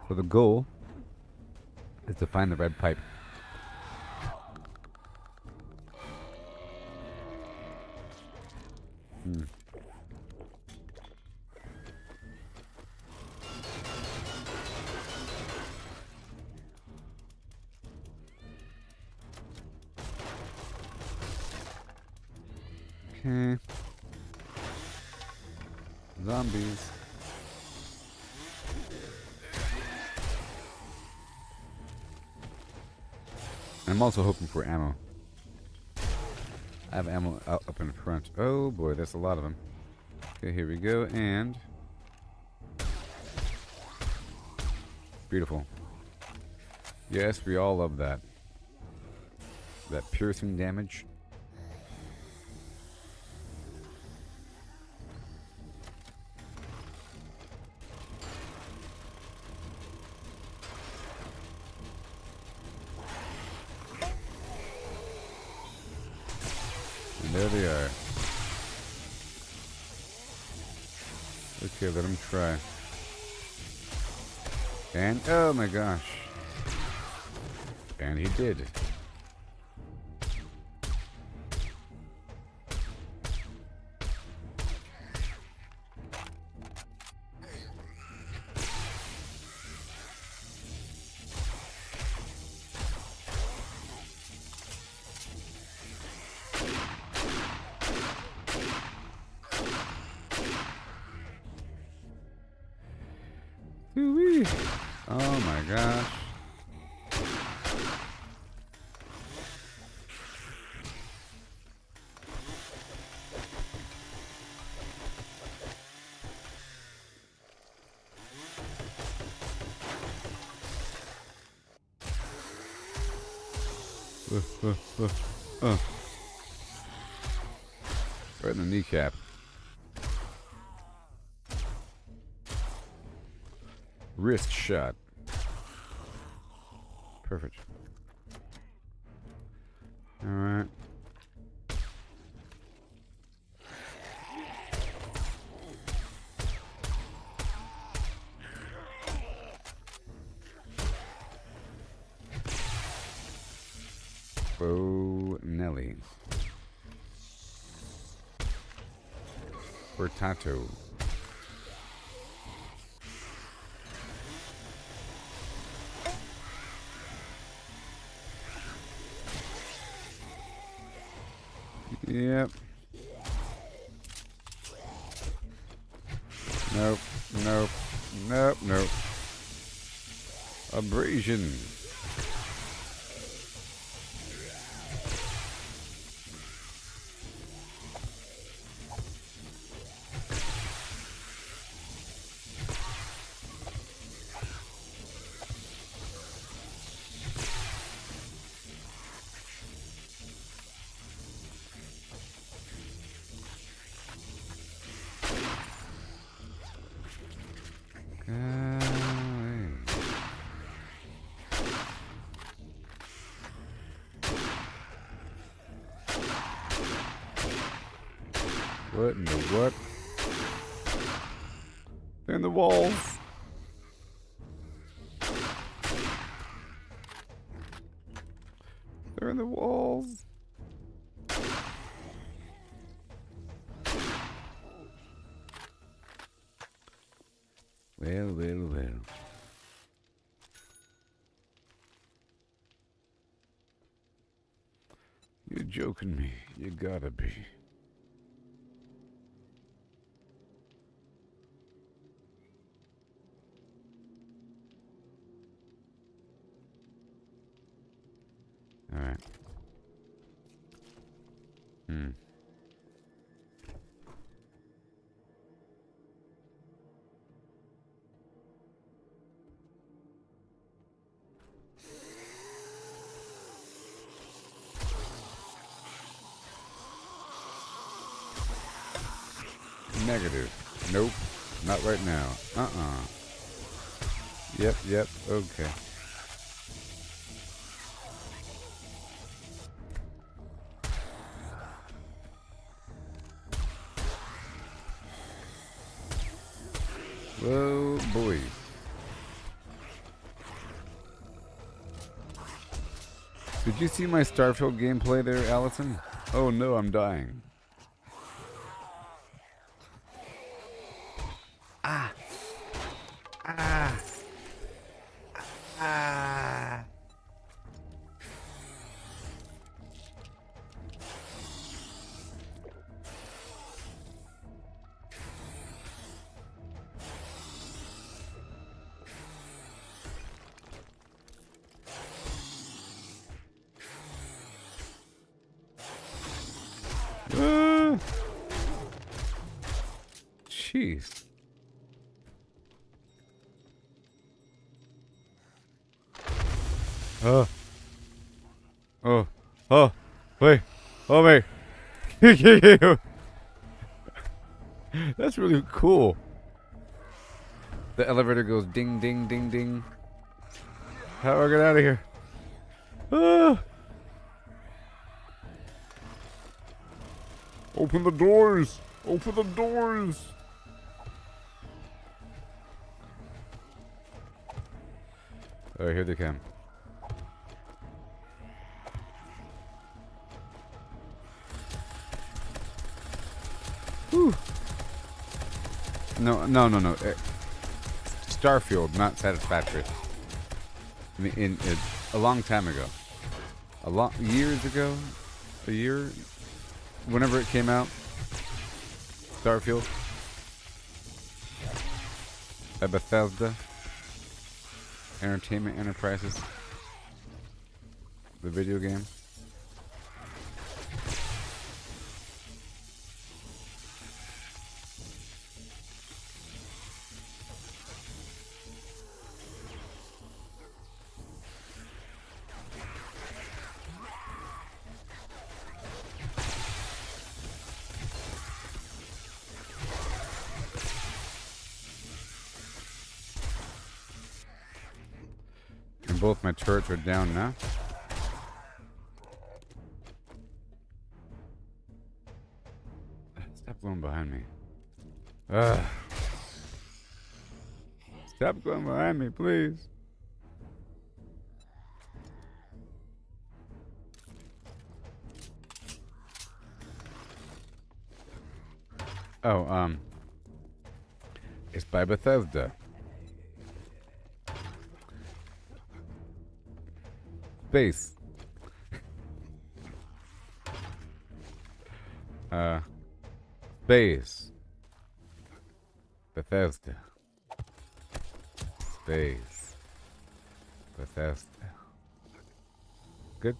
So the goal is to find the red pipe. Okay. Zombies. I'm also hoping for ammo. I have ammo out up in front. Oh boy, there's a lot of them. Okay, here we go, and... beautiful. Yes, we all love that. That piercing damage. There they are. Okay, let him try. And, oh my gosh. And he did. Woo-wee. Oh my gosh. Right in the kneecap. Wrist shot. Perfect. Alright. Oh, Nelly. Bertato. Yep. Nope. Nope. Nope. Nope. Abrasion. What in the what? They're in the walls. They're in the walls. Well, well, well. You're joking me. You gotta be. All right. Negative. Nope. Not right now. Yep, yep, okay. Whoa, boy. Did you see my Starfield gameplay there, Allison? Oh no, I'm dying. Ah. Ah. Ah. Jeez. Oh, wait, oh wait. That's really cool. The elevator goes ding, ding, ding, ding. How do I get out of here? Ah. Open the doors! Open the doors! Alright, here they come. Whew. No. Starfield, not Satisfactory. I mean, a long time ago. Years ago? A year? Whenever it came out. Starfield. By Bethesda. Entertainment Enterprises. The video game. both my turrets are down now. Stop going behind me. Stop going behind me, please. Oh, it's by Bethesda. Space. Space. Bethesda. Space. Bethesda. Good.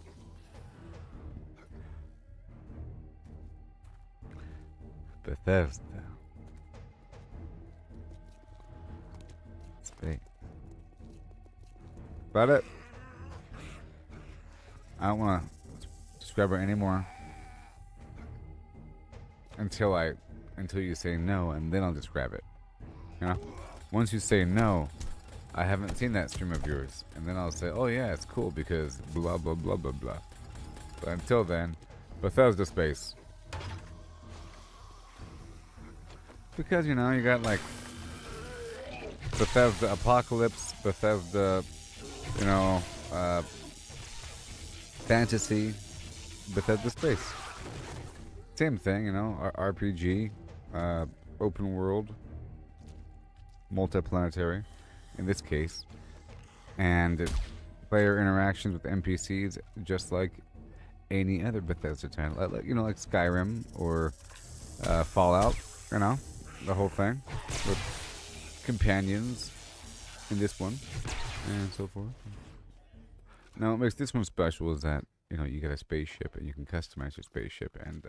Bethesda. Space. About it. I don't want to describe her anymore until you say no, and then I'll describe it. You know, once you say no, I haven't seen that stream of yours, and then I'll say, oh yeah, it's cool because blah blah blah blah blah. But until then, Bethesda Space. Because, you know, you got like Bethesda Apocalypse, Bethesda, you know, Fantasy, Bethesda Space. Same thing, you know, RPG, open world, multiplanetary, in this case, and player interactions with NPCs just like any other Bethesda title, like, you know, like Skyrim or Fallout, you know, the whole thing with companions in this one and so forth. Now, what makes this one special is that, you know, you get a spaceship and you can customize your spaceship, and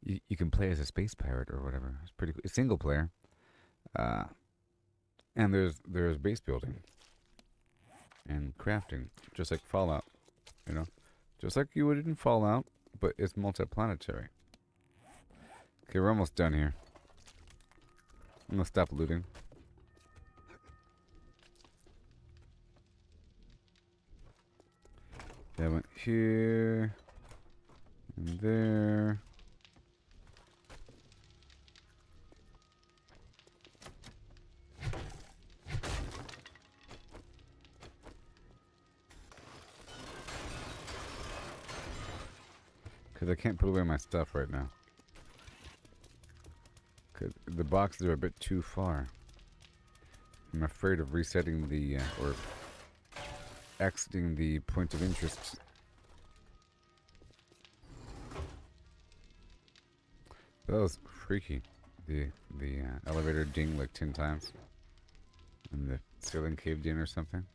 you can play as a space pirate or whatever. It's pretty cool. It's single player, and there's base building and crafting, just like Fallout, you know, just like you would in Fallout, but it's multiplanetary. Okay, we're almost done here. I'm gonna stop looting. That went here and there. Because I can't put away my stuff right now. Because the boxes are a bit too far. I'm afraid of resetting the, or exiting the point of interest. That was freaky. The elevator dinged like 10 times. And the ceiling caved in or something.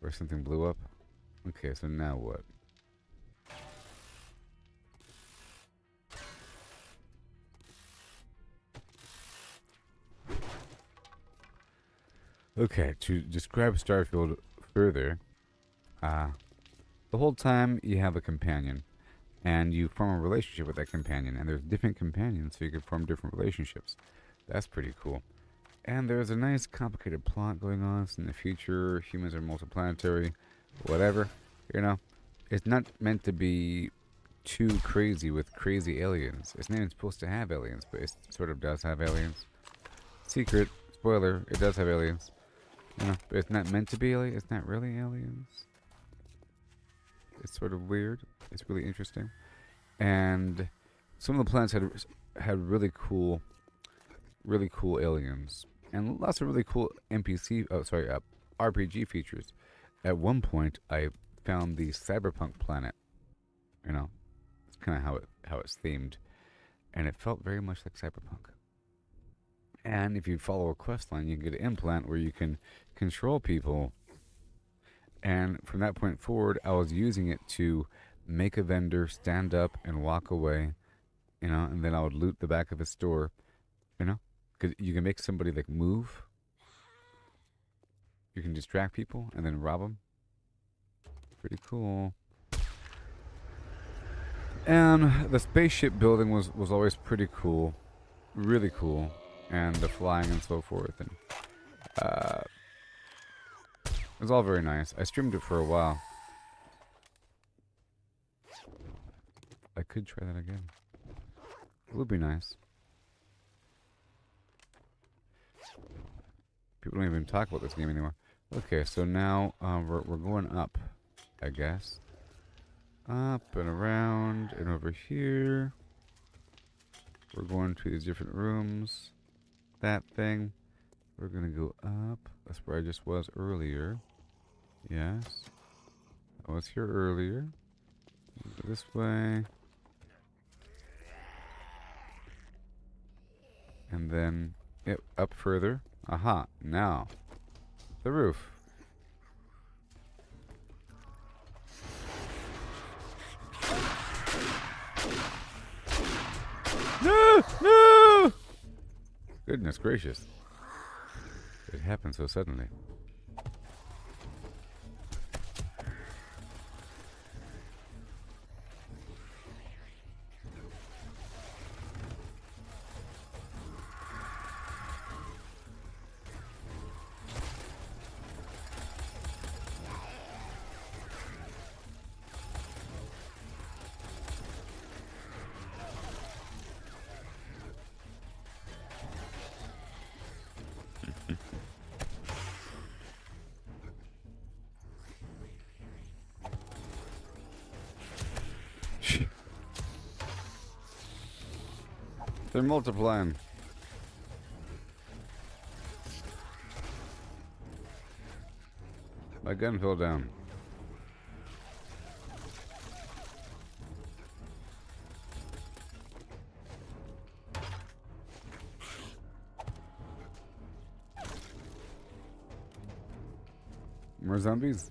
Or something blew up. Okay, so now what? Okay, to describe Starfield further, the whole time you have a companion, and you form a relationship with that companion, and there's different companions, so you can form different relationships. That's pretty cool. And there's a nice complicated plot going on. So in the future, humans are multiplanetary, whatever, you know. It's not meant to be too crazy with crazy aliens. It's not even supposed to have aliens, but it sort of does have aliens. Secret, spoiler, it does have aliens. You know, but it's not meant to be aliens. It's not really aliens. It's sort of weird. It's really interesting. And some of the planets had really cool aliens. And lots of really cool RPG features. At one point, I found the cyberpunk planet. You know, it's kind of how it's themed. And it felt very much like cyberpunk. And if you follow a quest line, you can get an implant where you can control people. And from that point forward, I was using it to make a vendor stand up and walk away, you know, and then I would loot the back of a store, you know, because you can make somebody like move. You can distract people and then rob them. Pretty cool. And the spaceship building was always pretty cool, really cool. And the flying and so forth, and It was all very nice. I streamed it for a while. I could try that again. It would be nice. People don't even talk about this game anymore. Okay, so now we're going up, I guess. Up and around and over here. We're going to these different rooms. That thing. We're gonna go up. That's where I just was earlier. Yes. I was here earlier. Go this way. And then up further. Aha. Now. The roof. No! No! Goodness gracious. It happened so suddenly. They're multiplying. My gun fell down. More zombies?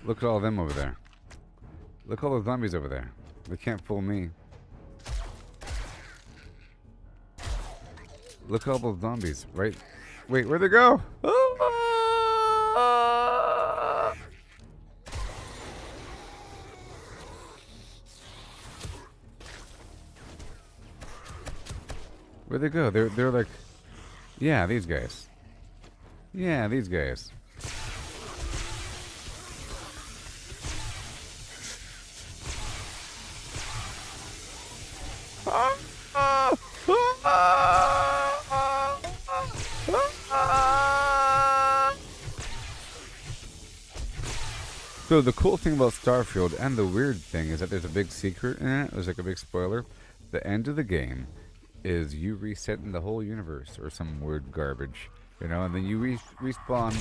Look at all of them over there. Look at all those zombies over there. They can't fool me. Look at all those zombies, right? Wait, where'd they go? Where'd they go? They're like, yeah, these guys. Yeah, these guys. So the cool thing about Starfield, and the weird thing, is that there's a big secret in it. There's like a big spoiler. The end of the game is you reset in the whole universe, or some weird garbage, you know, and then you respawn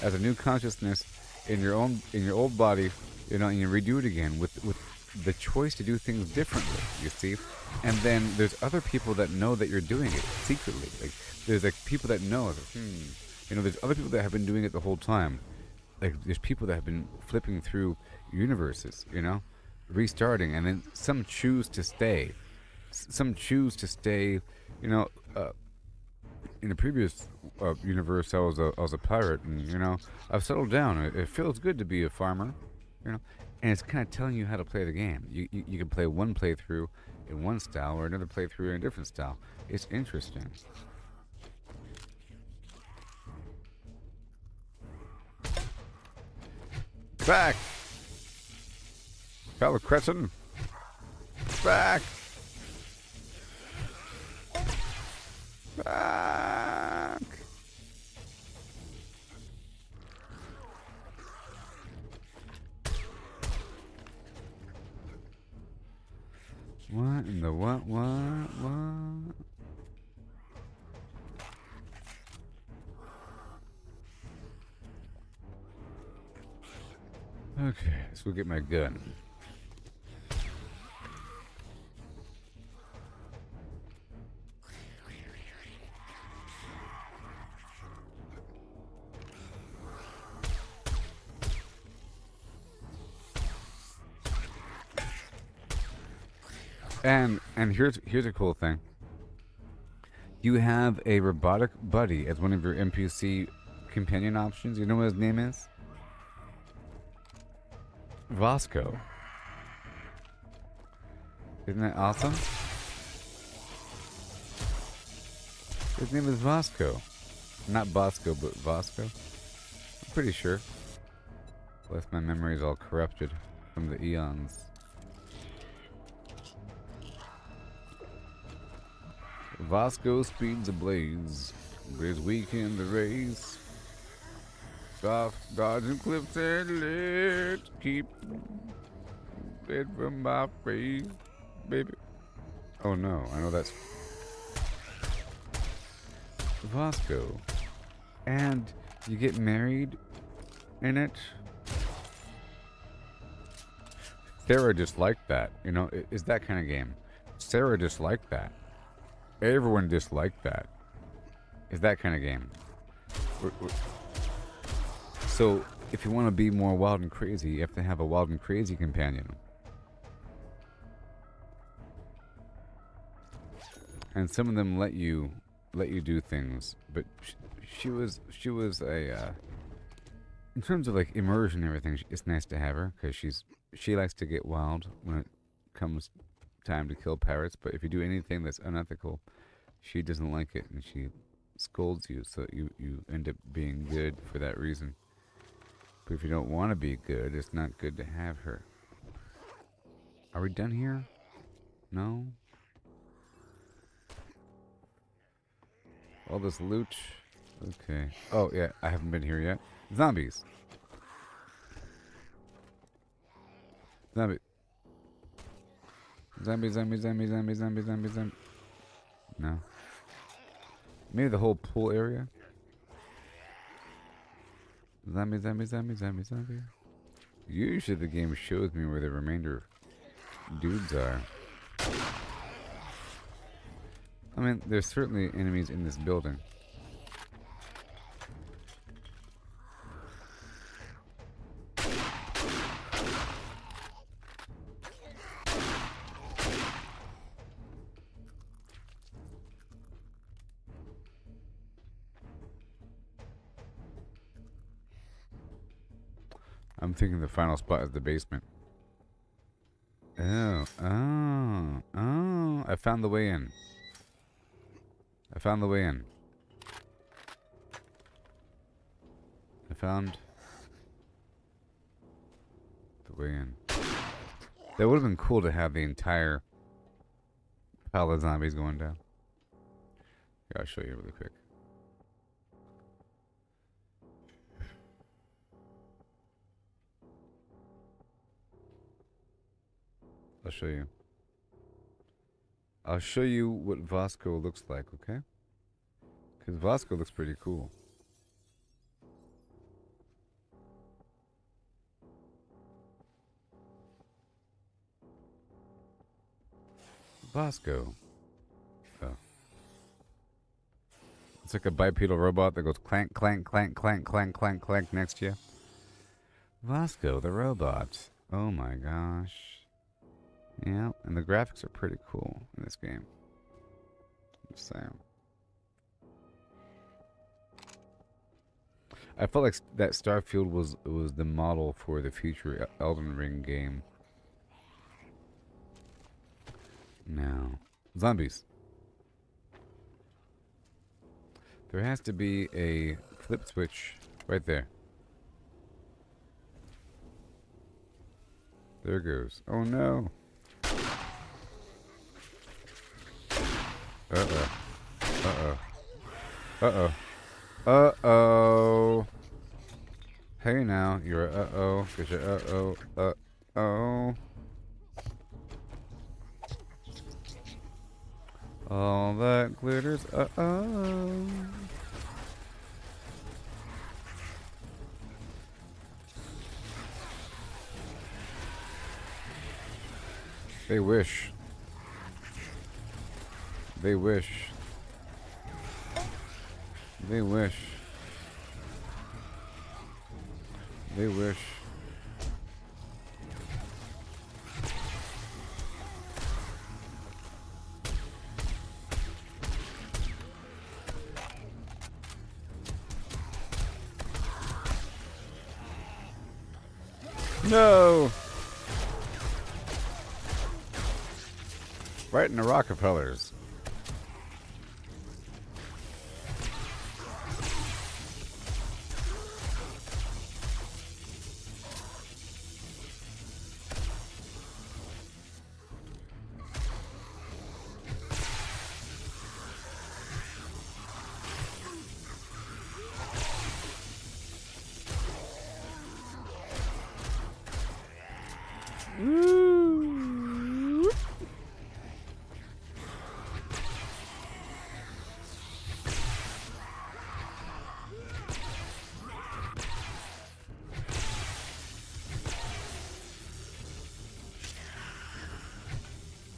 as a new consciousness in your old body, you know, and you redo it again with the choice to do things differently. You see, and then there's other people that know that you're doing it secretly. Like there's like people that know, like, you know, there's other people that have been doing it the whole time. Like, there's people that have been flipping through universes, you know, restarting, and then some choose to stay. Some choose to stay, you know. In the previous universe, I was a pirate, and, you know, I've settled down. It feels good to be a farmer, you know, and it's kind of telling you how to play the game. You can play one playthrough in one style, or another playthrough in a different style. It's interesting. Back! Fellow Crescent! Back! Back! What in the what? Okay, let's go get my gun. And here's a cool thing. You have a robotic buddy as one of your NPC companion options. You know what his name is? Vasco. Isn't that awesome? His name is Vasco. Not Bosco, but Vasco. I'm pretty sure. Unless my memory is all corrupted from the eons. Vasco speeds ablaze. His weekend the race. Soft dodging cliffs and let's keep it from my face, baby. Oh no, I know that's Vasco. And you get married in it. Sarah just liked that. You know, it's that kind of game. Sarah just liked that. Everyone disliked that. It's that kind of game. So, if you want to be more wild and crazy, you have to have a wild and crazy companion. And some of them let you do things, but she was a in terms of like immersion and everything. It's nice to have her because she likes to get wild when it comes time to kill pirates. But if you do anything that's unethical, she doesn't like it and she scolds you. So you end up being good for that reason. But if you don't want to be good, it's not good to have her. Are we done here? No? All this loot. Okay. Oh, yeah. I haven't been here yet. Zombies. Zombie. Zombie. No. Maybe the whole pool area? Zombie. Usually the game shows me where the remainder dudes are. I mean, there's certainly enemies in this building. I'm thinking the final spot is the basement. Oh. I found the way in. I found the way in. That would have been cool to have the entire pile of zombies going down. Here, I'll show you really quick. I'll show you what Vasco looks like, okay? Because Vasco looks pretty cool. Vasco. Oh. It's like a bipedal robot that goes clank, clank, clank, clank, clank, clank, clank next to you. Vasco the robot. Oh my gosh. Yeah, and the graphics are pretty cool in this game. I'm just saying. I felt like that Starfield was the model for the future Elden Ring game. Now, zombies. There has to be a flip switch right there. There it goes. Oh no. Uh-oh. Uh-oh. Uh-oh. Uh-oh. Hey now, you're a uh-oh, cause you're uh-oh, uh-oh. All that glitters, uh-oh. They wish. They wish. They wish. They wish. No! Right in the Rockefellers.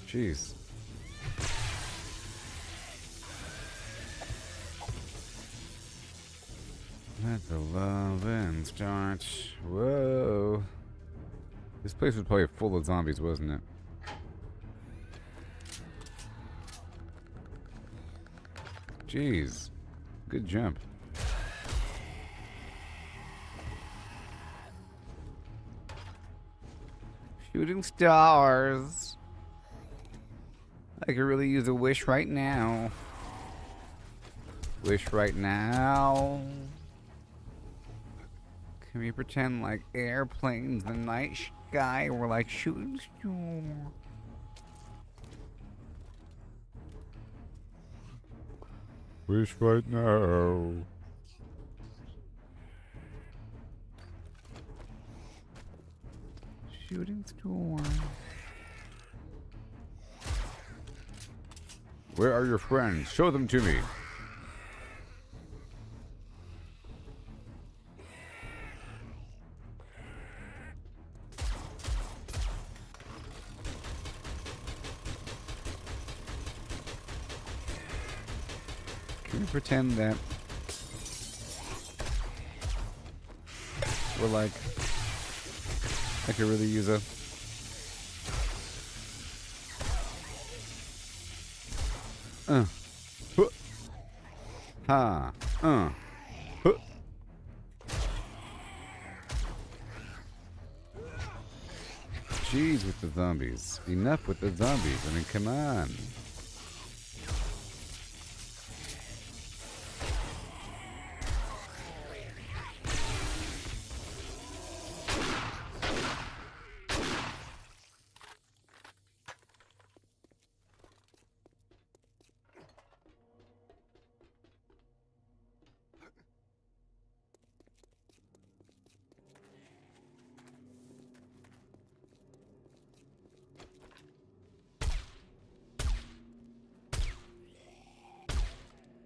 Jeez. Let the lovin' start. Whoa. This place was probably full of zombies, wasn't it? Jeez. Good jump. Shooting stars. I could really use a wish right now. Wish right now. Can we pretend like airplanes in the night sky were like shooting stars? Wish right now. Shooting stars. Where are your friends? Show them to me. Can we pretend that we're like, I could really use a huh, huh. Jeez with the zombies. Enough with the zombies. I mean, come on.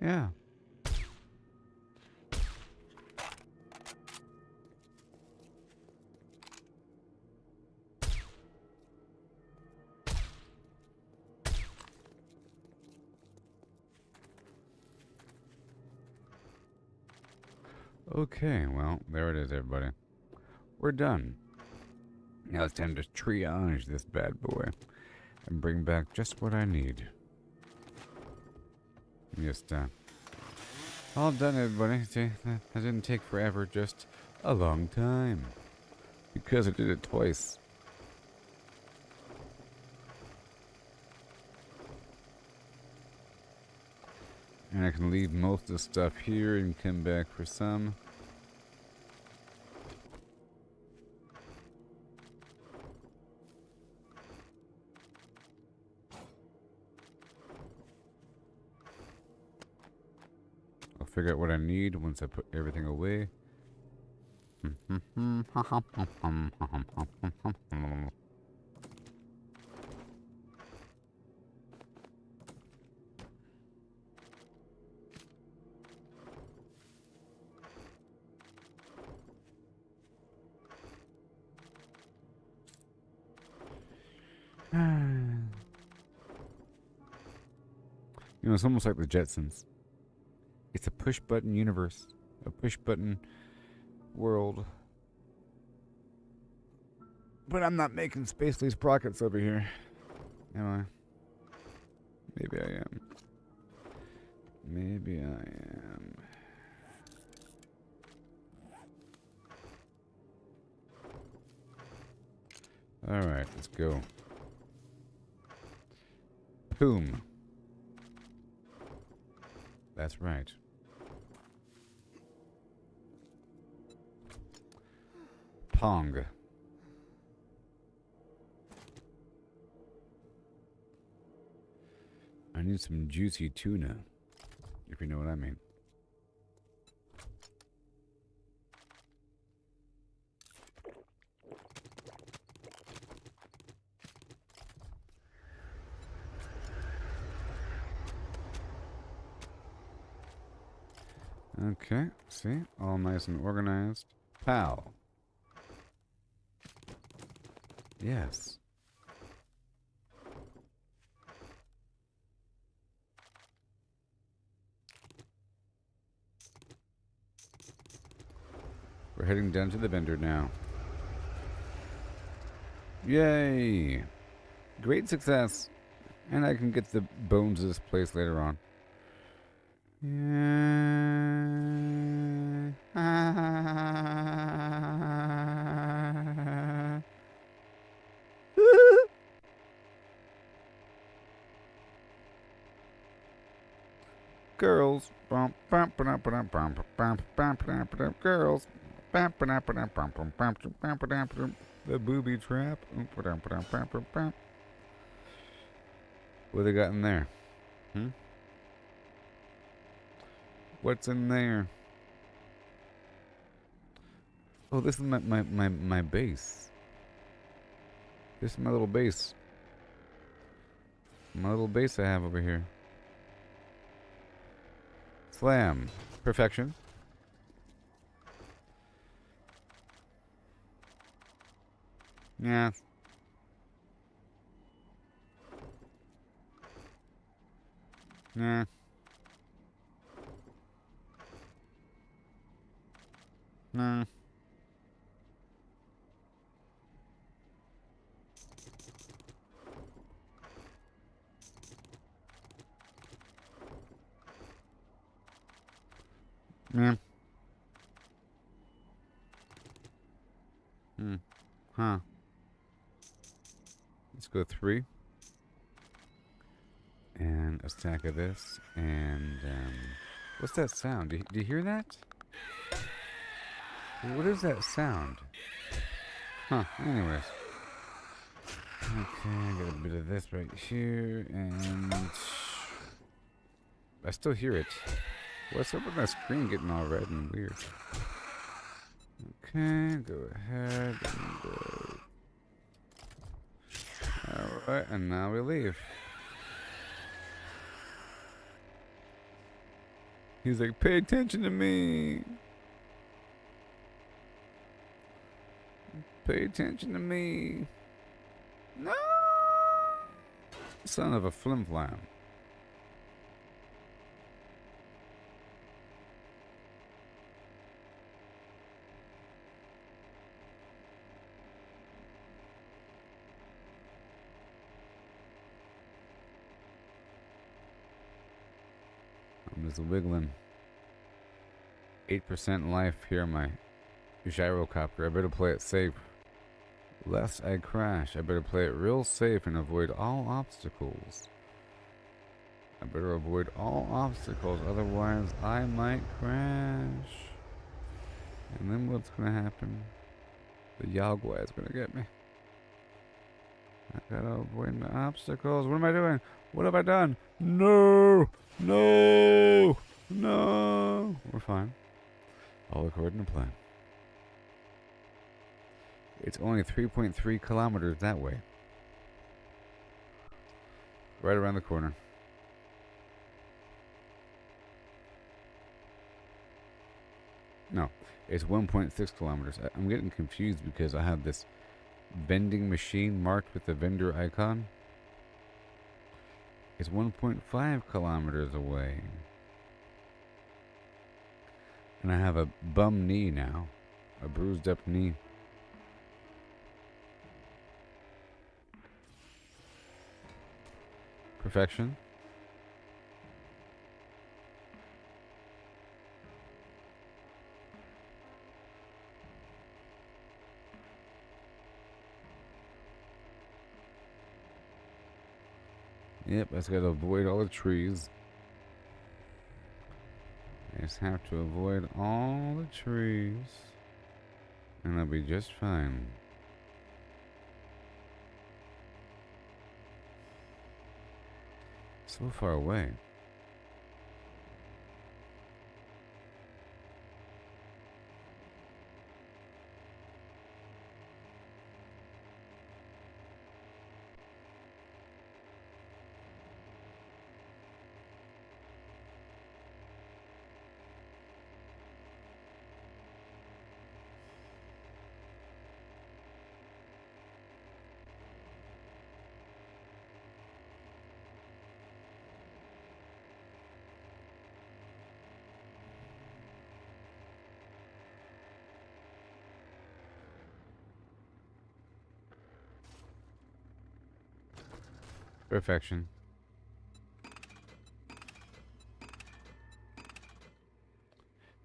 Yeah. Okay, well, there it is, everybody. We're done. Now it's time to triage this bad boy and bring back just what I need. Just, all done, everybody. See, that didn't take forever, just a long time. Because I did it twice. And I can leave most of the stuff here and come back for some. I'll figure out what I need once I put everything away. You know, it's almost like the Jetsons. It's a push-button universe. A push-button world. But I'm not making space lease sprockets over here. Am I? Maybe I am. Maybe I am. Alright, let's go. Whom? That's right. Pong. I need some juicy tuna, if you know what I mean. Okay, see? All nice and organized. Pal. Yes. We're heading down to the vendor now. Yay! Great success! And I can get the bones of this place later on. Girls. Girls. The booby trap. What they got in there? Hmm? What's in there? Oh, this is my base. This is my little base. My little base I have over here. Slam. Perfection. Yeah. Yeah. Nah. Yeah. Huh. Let's go 3. And a stack of this. And, what's that sound? Do you hear that? What is that sound? Huh, anyways. Okay, I got a bit of this right here, and I still hear it. What's up with my screen getting all red and weird? Okay, go ahead and alright, and now we leave. He's like, pay attention to me. Pay attention to me. No! Son of a flim-flam. I'm just wiggling. 8% life here on my gyrocopter. I better play it safe. Lest I crash, I better play it real safe and avoid all obstacles. I better avoid all obstacles, otherwise I might crash. And then what's gonna happen? The Yagua is gonna get me. I gotta avoid the obstacles. What am I doing? What have I done? No! No! No! We're fine. All according to plan. It's only 3.3 kilometers that way. Right around the corner. No, it's 1.6 kilometers. I'm getting confused because I have this vending machine marked with the vendor icon. It's 1.5 kilometers away. And I have a bum knee now. A bruised up knee. Perfection. Yep, I just gotta avoid all the trees. I just have to avoid all the trees. And I'll be just fine. So far away. Perfection.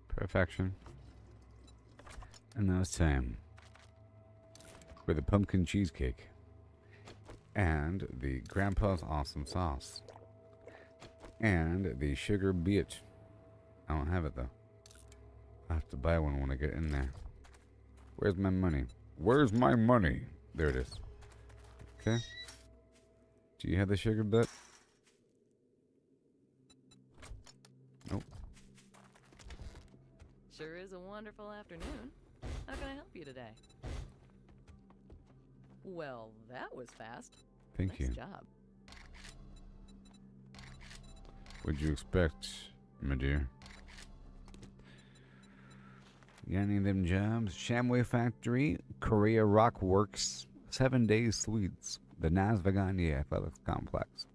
Perfection. And now it's time for the pumpkin cheesecake and the grandpa's awesome sauce and the sugar beet. I don't have it though. I have to buy one when I get in there. Where's my money? Where's my money? There it is. Okay. Do you have the sugar bit? Nope. Sure is a wonderful afternoon. How can I help you today? Well, that was fast. Thank you. Nice job. What'd you expect, my dear? You got any of them jobs? Shamway Factory, Korea Rock Works, 7 Days Swedes, the Nasvagania Athletics Complex,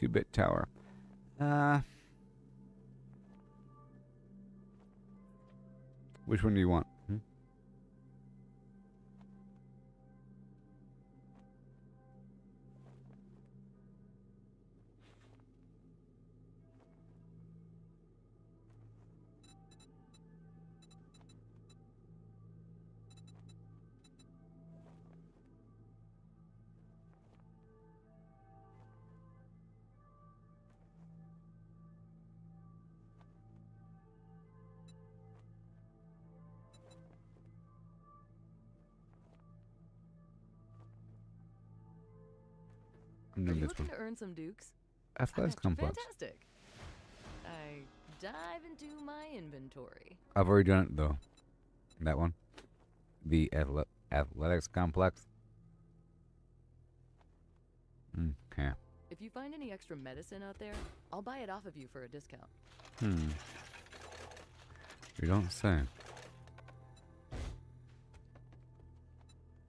2-Bit Tower. Which one do you want? I'm Are doing you this looking one. to earn some dukes? Athletics I got you. Complex. Fantastic. I dive into my inventory. I've already done it though. That one. The Athletics Complex. Okay. If you find any extra medicine out there, I'll buy it off of you for a discount. You don't say.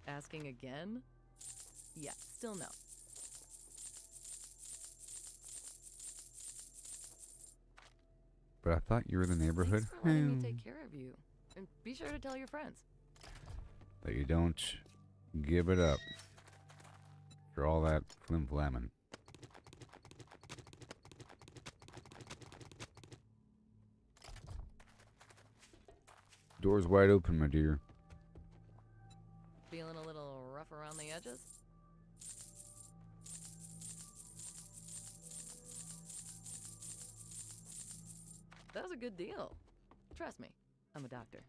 Asking again? Yeah, still no. But I thought you were the neighborhood. Thanks for letting me take care of you. And be sure to tell your friends. That you don't give it up for all that flim flamming. Door's wide open, my dear. Feeling a little rough around the edges? That was a good deal. Trust me, I'm a doctor.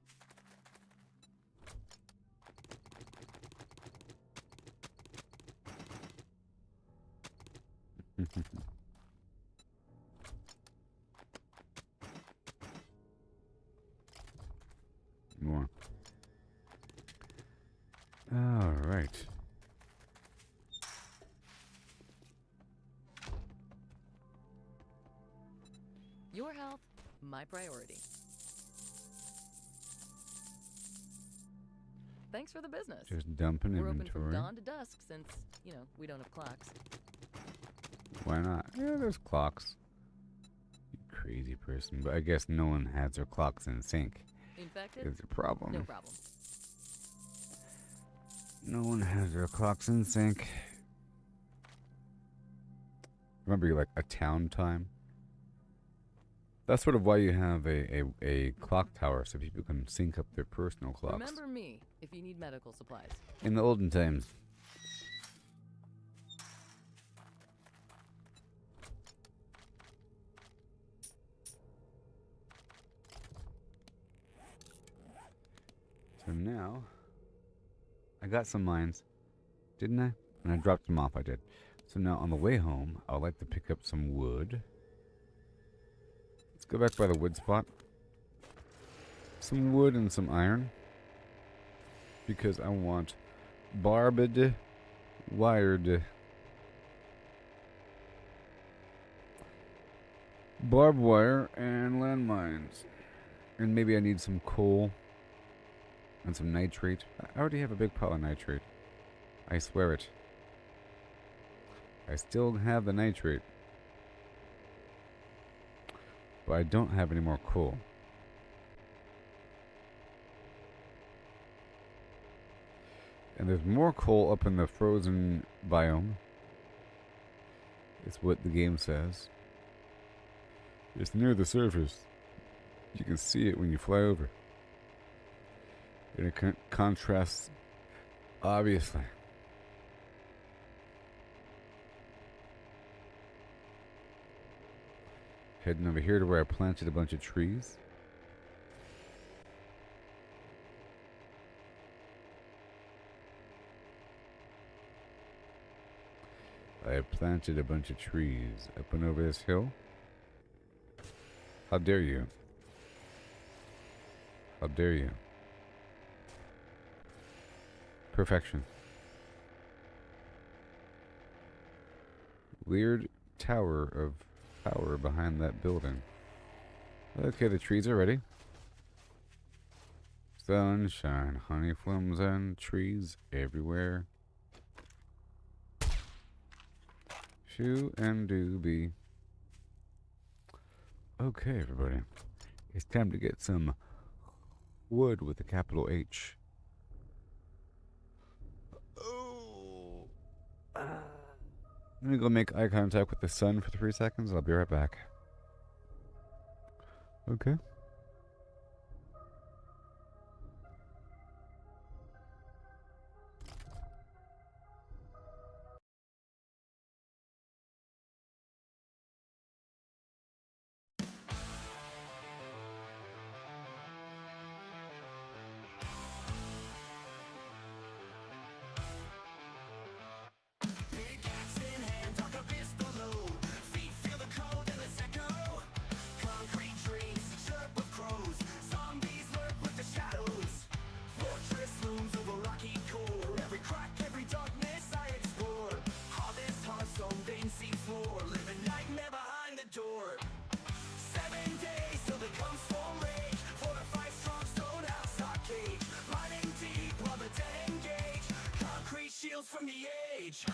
More. All right. Your health, my priority. Thanks for the business. Just dumping We're open from inventory. dawn to dusk since, we don't have clocks. Why not? Yeah, there's clocks. You crazy person. But I guess no one has their clocks in sync. Infected? Is a problem. No problem. No one has their clocks in sync. Remember, you're like a town time. That's sort of why you have a clock tower, so people can sync up their personal clocks. Remember me if you need medical supplies. In the olden times. So now, I got some mines, didn't I? And I dropped them off, I did. So now on the way home, I would like to pick up some wood. Let's go back by the wood spot. Some wood and some iron. Because I want barbed, wired, barbed wire and landmines. And maybe I need some coal and some nitrate. I already have a big pile of nitrate. I swear it. I still have the nitrate. But I don't have any more coal. And there's more coal up in the frozen biome. It's what the game says. It's near the surface. You can see it when you fly over. And it contrasts, obviously. Heading over here to where I planted a bunch of trees. I have planted a bunch of trees up and over this hill. How dare you? How dare you? Perfection. Weird tower of power behind that building. Okay, the trees are ready. Sunshine, honey plums, and trees everywhere. Shoo and doobie. Okay, everybody. It's time to get some wood with a capital H. Oh. Let me go make eye contact with the sun for 3 seconds. I'll be right back. Okay. From the age.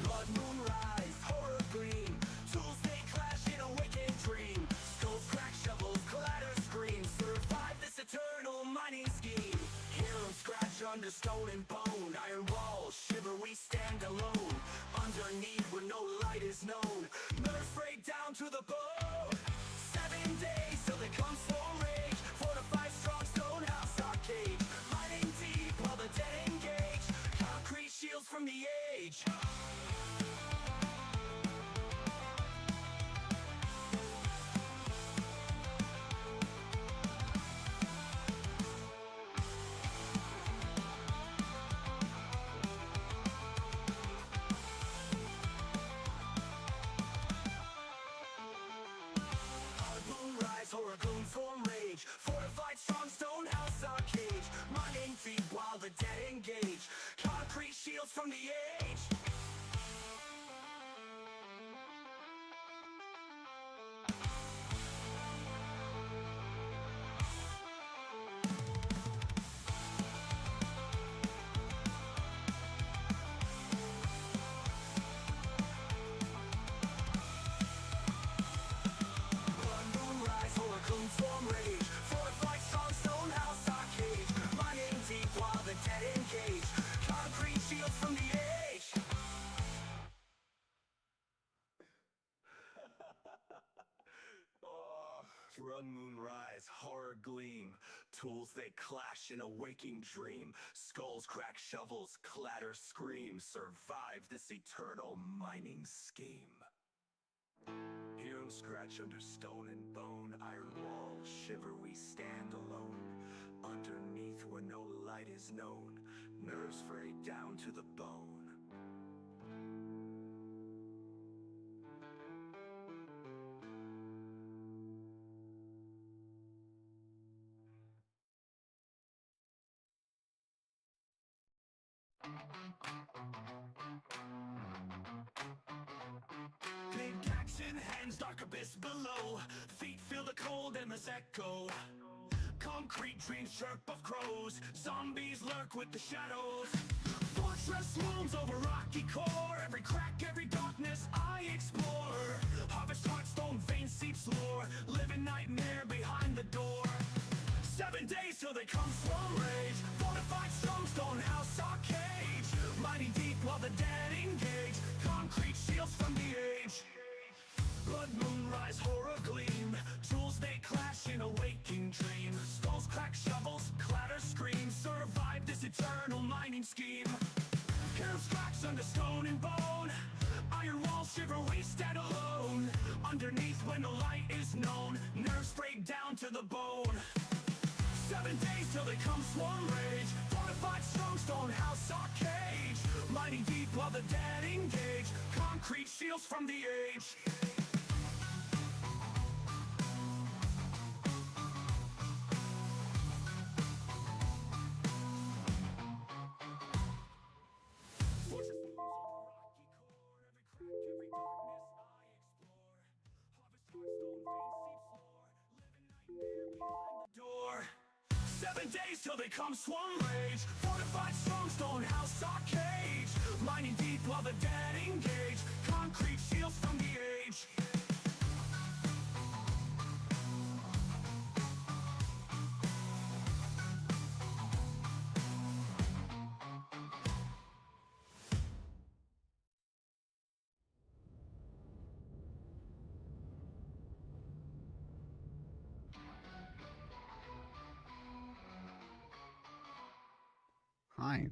Blood moon rise, horror green. Tools they clash in a wicked dream. Skulls crack, shovels clatter, scream. Survive this eternal mining scheme. Heroes scratch under stone and bone. Iron walls shiver, we stand alone. Underneath where no light is known. Nerves break down to the bone. 7 days till they come storm rage. Fortified strong stone house arcade. Mining deep while the dead engage. Concrete shields from the age. Fortified strong stone house arcade. Mining feet while the dead engage. Concrete shields from the age. From the age. Run, moonrise, horror gleam. Tools they clash in a waking dream. Skulls crack, shovels clatter, scream. Survive this eternal mining scheme. Hewn scratch under stone and bone. Iron walls shiver, we stand alone. Underneath where no light is known. Nerves frayed down to the bone. Big axe in hands, dark abyss below. Feet feel the cold, endless echo. Concrete dreams chirp of crows. Zombies lurk with the shadows. Fortress looms over rocky core. Every crack, every darkness I explore. Harvest heartstone, vein seeps lore. Living nightmare behind the door. 7 days till they come swarm rage. Fortified strong stone house our cage. Mighty deep while the dead engage. Concrete shields from the age. Blood moonrise, horror gleam. Tools they clash in a waking dream. Skulls crack, shovels clatter, scream. Survive this eternal mining scheme. Kills cracks under stone and bone. Iron walls shiver, we stand alone. Underneath when the light is known. Nerves break down to the bone. 7 days till they come swarm rage. Fortified strong stone house our cage. Mighty deep while the dead engage. Concrete shields from the age. Door. 7 days till they come swarm rage. Fortified strong stone house our cage. Mining deep while the dead engage. Concrete shields from the age. Hi.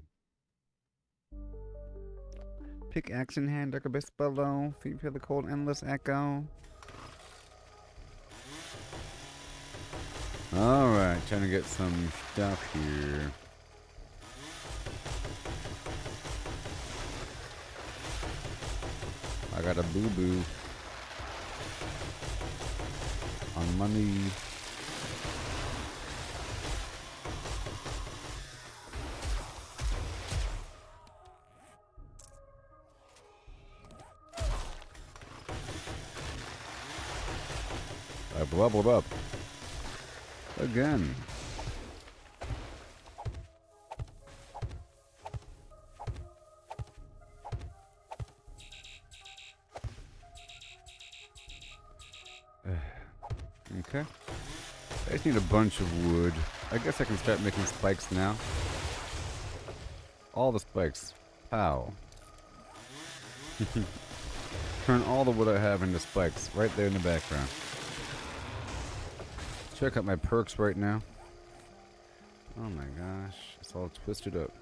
Pickaxe in hand, dark abyss below. Feet feel the cold, endless echo. Alright, trying to get some stuff here. I got a boo-boo on money. I've leveled up again. Okay. I just need a bunch of wood. I guess I can start making spikes now. All the spikes. Pow. Turn all the wood I have into spikes right there in the background. Check out my perks right now. Oh my gosh, it's all twisted up.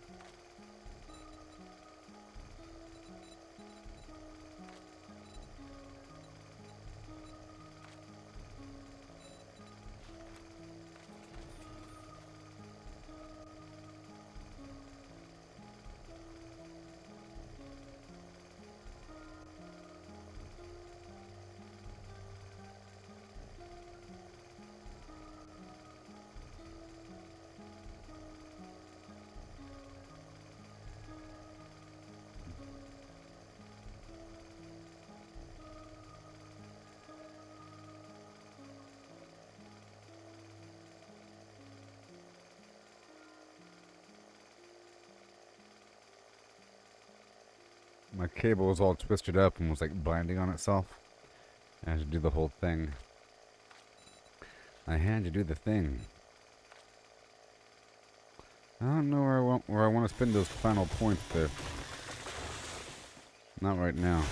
My cable was all twisted up and was like binding on itself. I had to do the whole thing. I had to do the thing. I don't know where I want to spend those final points there. Not right now.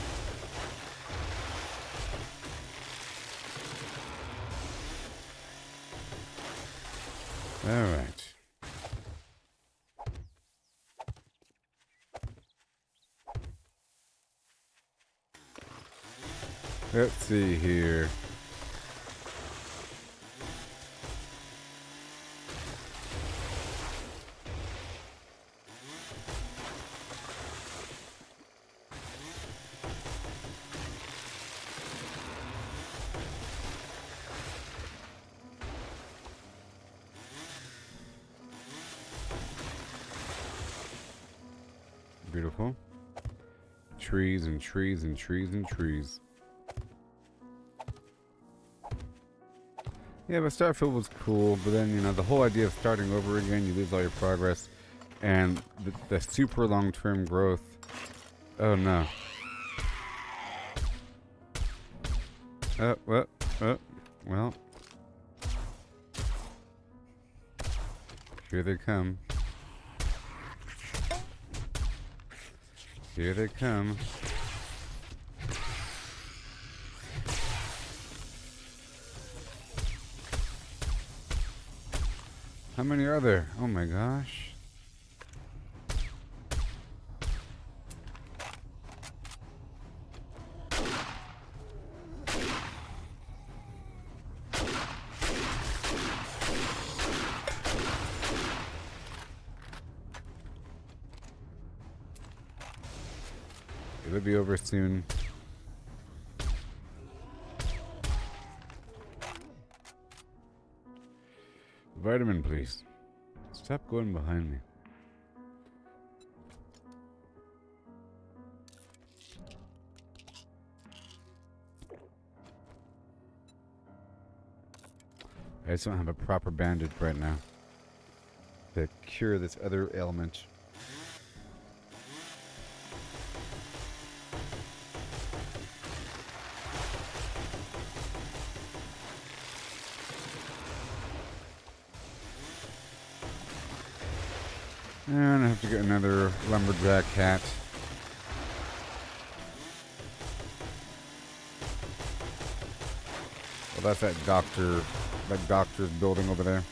All right. Let's see here. Beautiful. Trees and trees and trees and trees. Yeah, but Starfield was cool, but then, you know, the whole idea of starting over again, you lose all your progress, and the super long-term growth. Oh, no. Well. Here they come. Here they come. How many are there? Oh my gosh. It'll be over soon. Vitamin, please. Stop going behind me. I just don't have a proper bandage right now to cure this other ailment. And I have to get another lumberjack hat. Well, that's that doctor's building over there.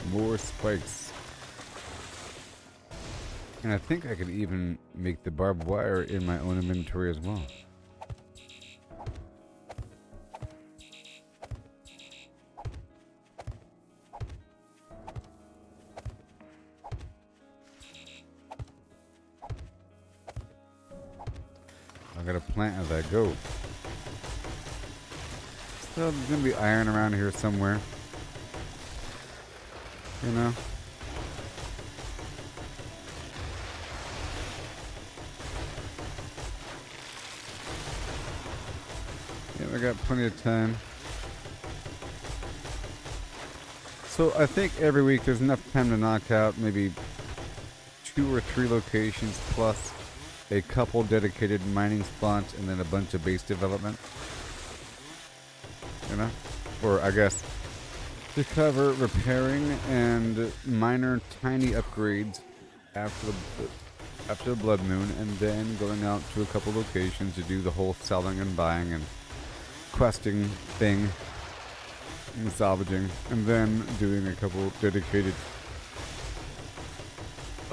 More spikes. And I think I could even make the barbed wire in my own inventory as well. I gotta plant as I go. So there's gonna be iron around here somewhere. You know? I got plenty of time. So I think every week there's enough time to knock out maybe 2 or 3 locations plus a couple dedicated mining spots and then a bunch of base development. You know? Or I guess to cover repairing and minor tiny upgrades after the blood moon, and then going out to a couple locations to do the whole selling and buying and questing thing and salvaging, and then doing a couple dedicated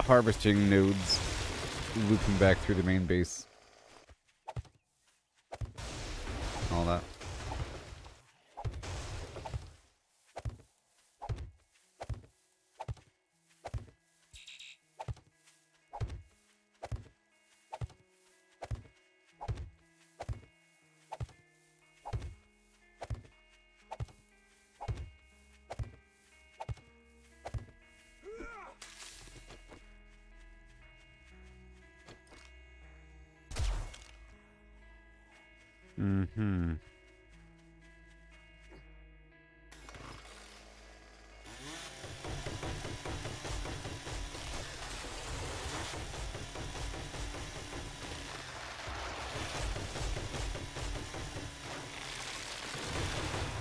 harvesting nodes, looping back through the main base. All that. Mm-hmm.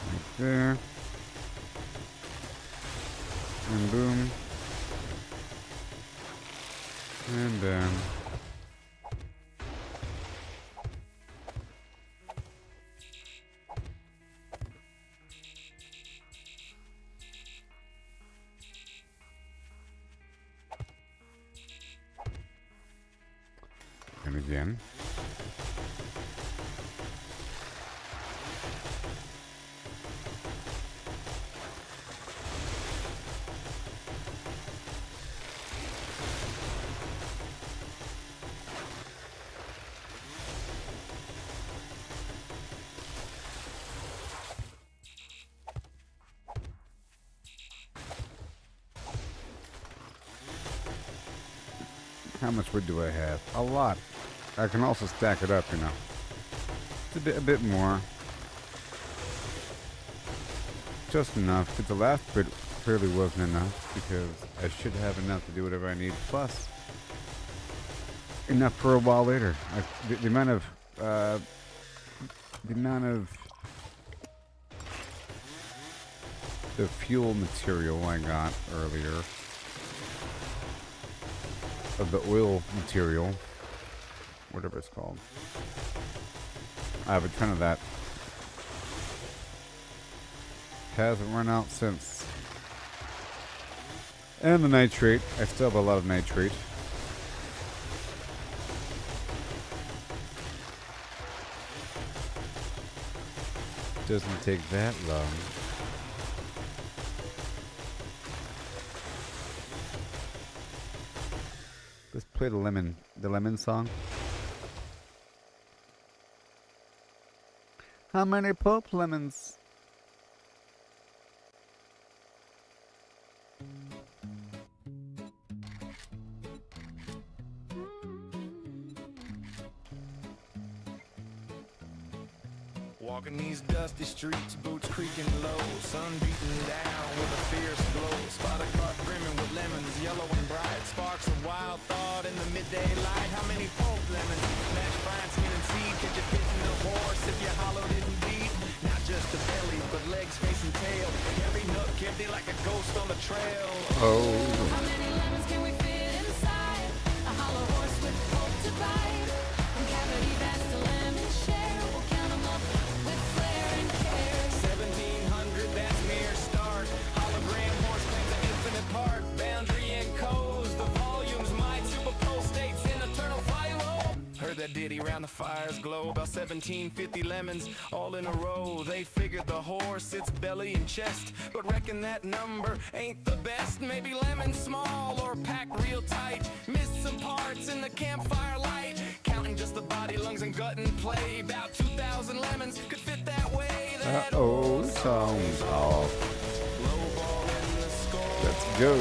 Right there. And boom. again. How much wood do I have? A lot. I can also stack it up, you know. It's a bit more. Just enough. But the last bit clearly wasn't enough because I should have enough to do whatever I need. Plus, enough for a while later. The amount of the fuel material I got earlier. Of the oil material, whatever it's called. I have a ton of that. Hasn't run out since. And the nitrate. I still have a lot of nitrate. Doesn't take that long. Let's play the lemon song. How many Pope lemons? Walking these dusty streets, boots creaking low, sun beating down with a fierce glow. Spot a cart brimming with lemons, yellow and bright. Sparks of wild thought in the midday light. How many Pope lemons? Mashed fine skin and seed. Could you fit in a horse if your hollow didn't beat? Not just the belly, but legs, face, and tail. Every nook empty like a ghost on the trail. Oh. How many lemons can we fit inside a hollow horse with hope to bite? From cavity vast to lemon share, we'll count 'em up with flair and care. 1700, that's mere start. Hologram horse claims an infinite part. Boundary and codes, the volumes might superpose states in eternal philo. Heard that ditty round the fire's glow. About 1750 lemons all in a row. They figured the horse, its belly and chest, but reckon that number ain't the best. Maybe lemons small or packed real tight. Missed some parts in the campfire light. Counting just the body, lungs, and gut and play. About 2,000 lemons could fit that way. That Uh-oh, sounds off. lowball in the score. Let's go.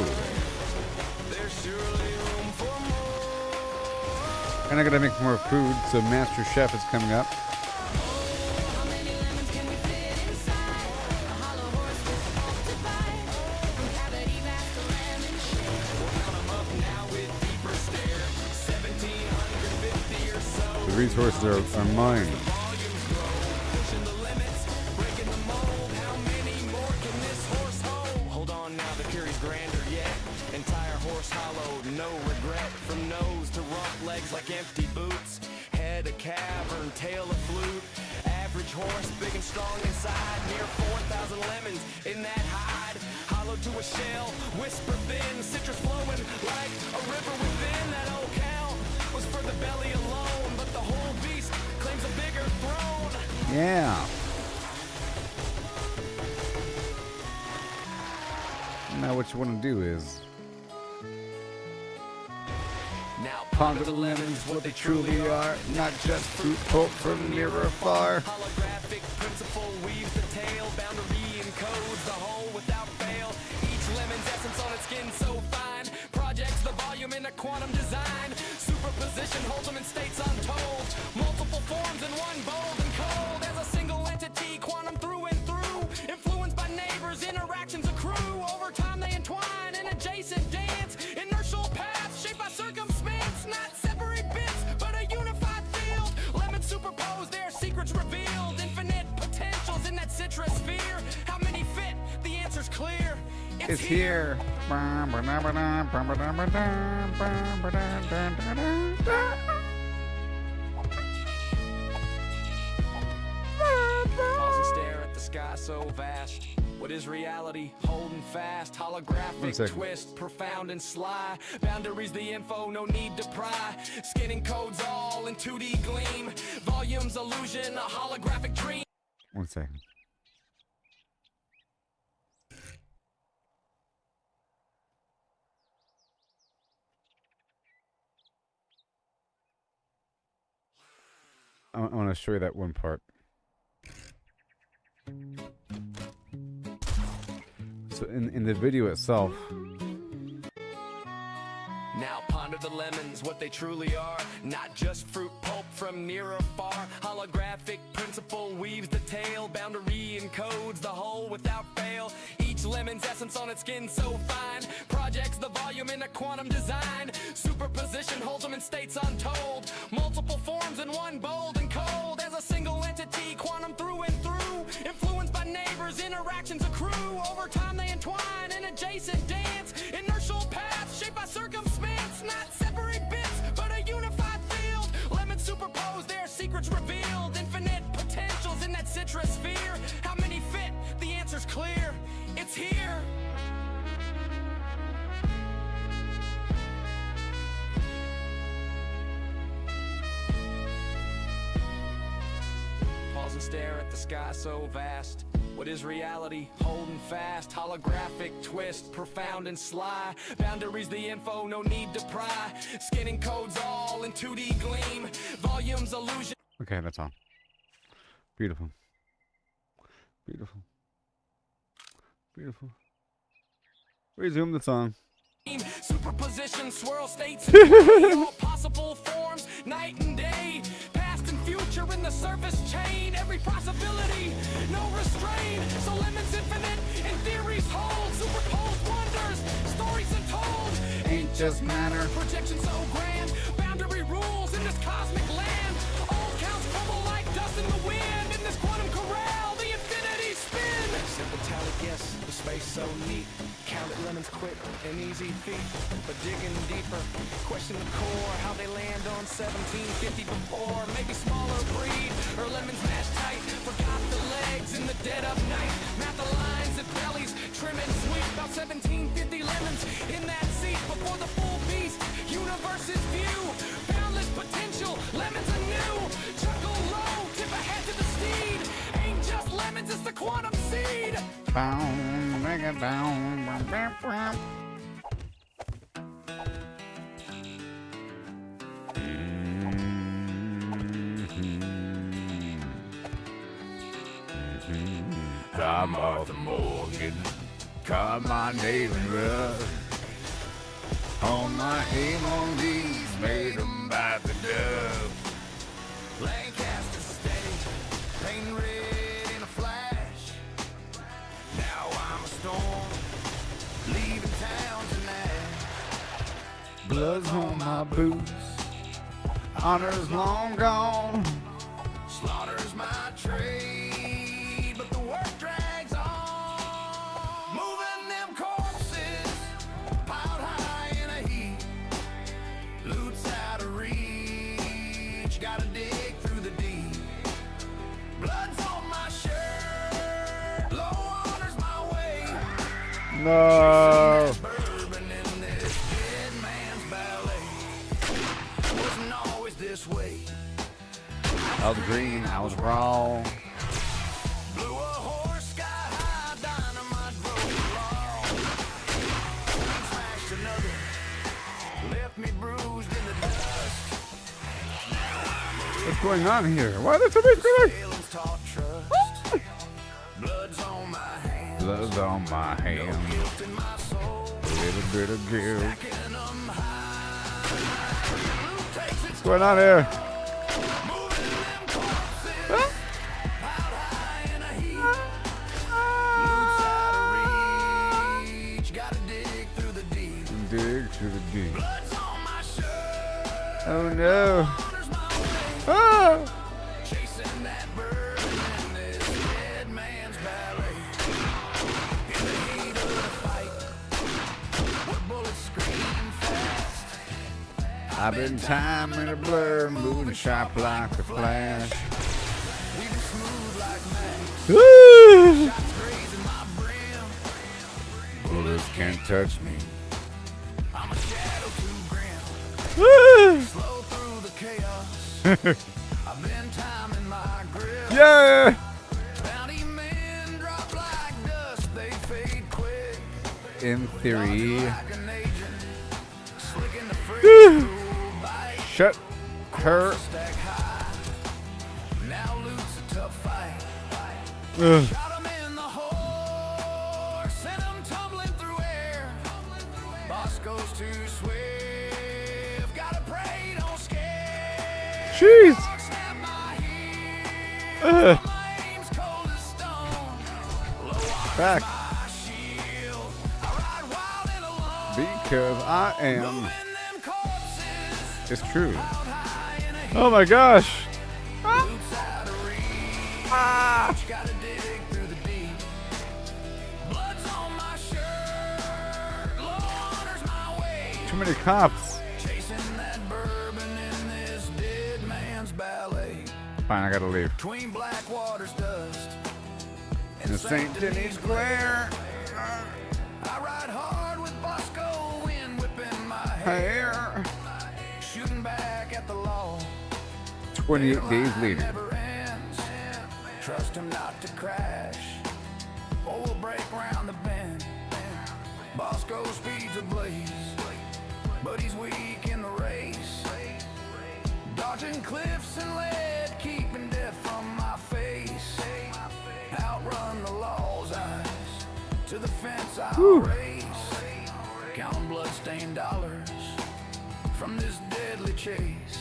There's surely room for more. And I gotta make more food, so Master Chef is coming up. How many lemons can we fit inside a hollow horse with hope to bite? From cavity vast to lemon share. Count 'em up now with deeper stare. 1750 or so. The resources are mine. Volumes grow, pushing the limits, breaking the mold. How many more can this horse hold? Hold on now, the Curie's grander yet. Entire horse hollowed, no regret. From nose to rump, legs like empty boots. Head a cavern, tail a flute. Average horse, big and strong inside. Near 4,000 lemons in that hide. Hollowed to a shell, whisper thin. Citrus flowing like a river within. That old count was for the belly alone, but the whole beast claims a bigger throne. Yeah. Now what you want to do is Now ponder the lemons, what they truly are, not just fruit pulp from near or far. holographic principle weaves the tale, boundary encodes the whole without fail. Each lemon's essence on its skin so fine, projects the volume in a quantum design. Superposition holds them in states untold, multiple forms in one bold and cold. As a single entity, quantum through and through, influenced by neighbors, interactions accrue. Over time they entwine in adjacent dance, inertial paths shaped by circumstance. Not separate bits, but a unified field. Lemons superposed, their secrets revealed. Infinite potentials in that citrus sphere. How many fit? The answer's clear. It's here. Pause and stare at the sky so vast. What is reality? Holding fast, holographic second. twist, profound and sly. Boundaries, the info, no need to pry. Skinning codes all in 2D gleam. Volumes, illusion, a holographic dream. 1 second. I want to show you that one part. So in the video itself, Now ponder the lemons, what they truly are. Not just fruit pulp from near or far. Holographic principle weaves the tale. Boundary encodes the whole without fail. Each lemon's essence on its skin so fine. Projects the volume in a quantum design. Superposition holds them in states untold. Multiple forms in one bold and cold. As a single entity, quantum through and through. Influenced by neighbors, interactions accrue. Over time they entwine in adjacent dance. Inertial paths shaped by circumstance. Not separate bits, but a unified field. Lemons superpose, their secrets revealed. Infinite potentials in that citrus sphere. How many fit? The answer's clear. It's here. Pause and stare at the sky so vast. What is reality? Holding fast, holographic twist, profound and sly. Boundaries, the info, no need to pry. Skinning codes all in 2D gleam. Volumes, illusion. okay, that's all. Beautiful. Beautiful. Beautiful. Resume the song. Superposition, swirl states, all possible forms, night and day, past and future in the surface chain, every possibility, no restraint. So lemons infinite and theories hold, superposed wonders, stories untold. Ain't just matter. Projection so grand, boundary rules in this cosmic land. All counts crumble like dust in the wind. In this quantum corral, the infinity spin. Simple tally guess, the space so neat. Count it lemons quick and easy feat. But digging deeper, question the core. How they land on 1750 before. Maybe smaller breed, or lemons mashed tight. Forgot the legs in the dead of night. Map the lines and bellies, trim and sweet. About 1750 lemons in that seat. Before the full beast, universe's view. Boundless potential, lemons anew. Chuckle low, tip ahead to the steed. Ain't just lemons, it's the quantum seed. Boom, bring it down. Bam, bam. Come off the Morgan, call my name and rub. On my aim on these, made them by the dove. Lancaster steady, pain red in a flash. Now I'm a storm, leaving town tonight. Blood's on my boots, honor's long gone. Slaughter's my trade, but the work drags on. Moving them corpses, piled high in a heap. Loot's out of reach, gotta dig through the deep. Blood's on my shirt, low honor's my way. No. Bourbon in this dead man's ballet. Wasn't always this way. I was green, I was wrong. Blew a horse sky high, dynamite broke the law. Smashed another, left me bruised in the dust. What's going on here? Why are there so many colors? Feelings taught trust. Blood's on my hands. Blood's on my hands. Guilt in my soul. A little bit of guilt. Stacking 'em high. Loot takes its What's going on here? moving them corpses. Piled high in a heap. Loot's out of reach. Gotta dig through the deep. Dig to the deep. Blood's on my shirt. Oh no. Honor's my way. Ah! Chasing that bourbon in this dead man's ballet. In the heat of the fight, where bullets scream fast. I've been timing a blur, moving sharp like a flash. Weaving smooth like magic. Woo! Shots grazing my brain. can't touch me. I'm a shadow too grim. Slow through the chaos. I've been timing my grip. Yeah! Bounty men drop like dust, they fade quick. In theory. Like an agent, slick in the fridge, bite. Shut her. Stack high. Now loot's a tough fight. Ugh. Shot 'em in the horse, sent 'em tumbling through air. Boss goes too swift, gotta pray, don't scare. Jeez. Snap my heel, Ugh. flames cold as stone. Low on Back. my shield, I ride wild and alone. Because I am. Moving them corpses, It's true. out high in a heap. Oh my gosh. Boots out of reach. Gotta dig through the deep. Blood's on my shirt. Low honor's my way. Too many cops. Chasing that bourbon in this dead man's ballet. Fine, I gotta leave. Between Blackwater's dust And the St. Denis glare. I ride hard with Bosco wind whipping my Hair. Shooting back at the law. 28 days later. Never ends. Trust him not to crash, or we'll break round the bend. Bosco speeds ablaze, but he's weak in the race. Dodging cliffs and lead, keeping death from my face. Outrun the law's eyes, to the fence I'll race. Counting blood-stained dollars from this deadly chase.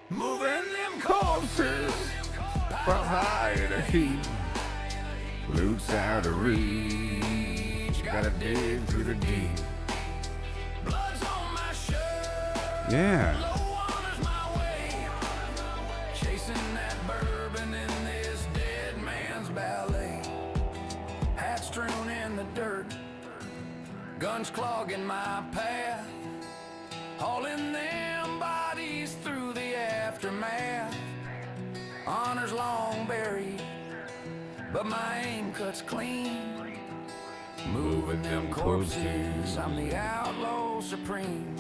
Moving them corpses But high in a heap. Loot's out of reach. Gotta dig through the deep. Blood's on my shirt. Yeah. Low honor's my way. Chasing that bourbon in this dead man's ballet. Hat strewn in the dirt. Guns clogging my path. Hauling them bodies through the aftermath. Honor's long buried, but my aim cuts clean. Moving them corpses, I'm the outlaw supreme.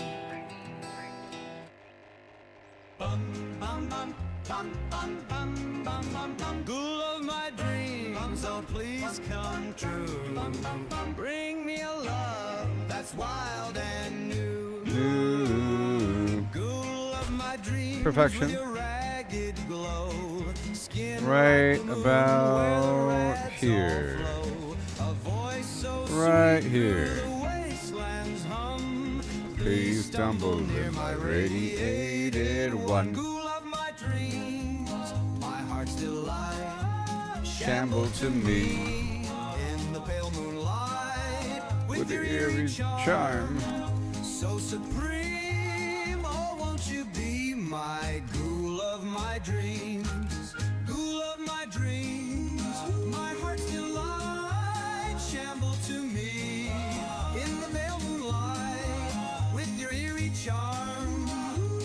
Ghoul of my dreams, oh please come true. Bring me a love that's wild and new. Ghoul of my dreams, Perfection. with your ragged glow. Skin Right like the moon, about where the rats all here. flow. A voice so Right sweet here. through the wastelands hum. Please stumble near my radiated one. Ghoul of my dreams, my heart's delight. Shamble to me In the pale moonlight, with the eerie charm. so supreme. Oh, won't you be my ghoul of my dreams? Ghoul of my dreams, my heart's delight. Shamble to me in the pale moonlight with your eerie charm.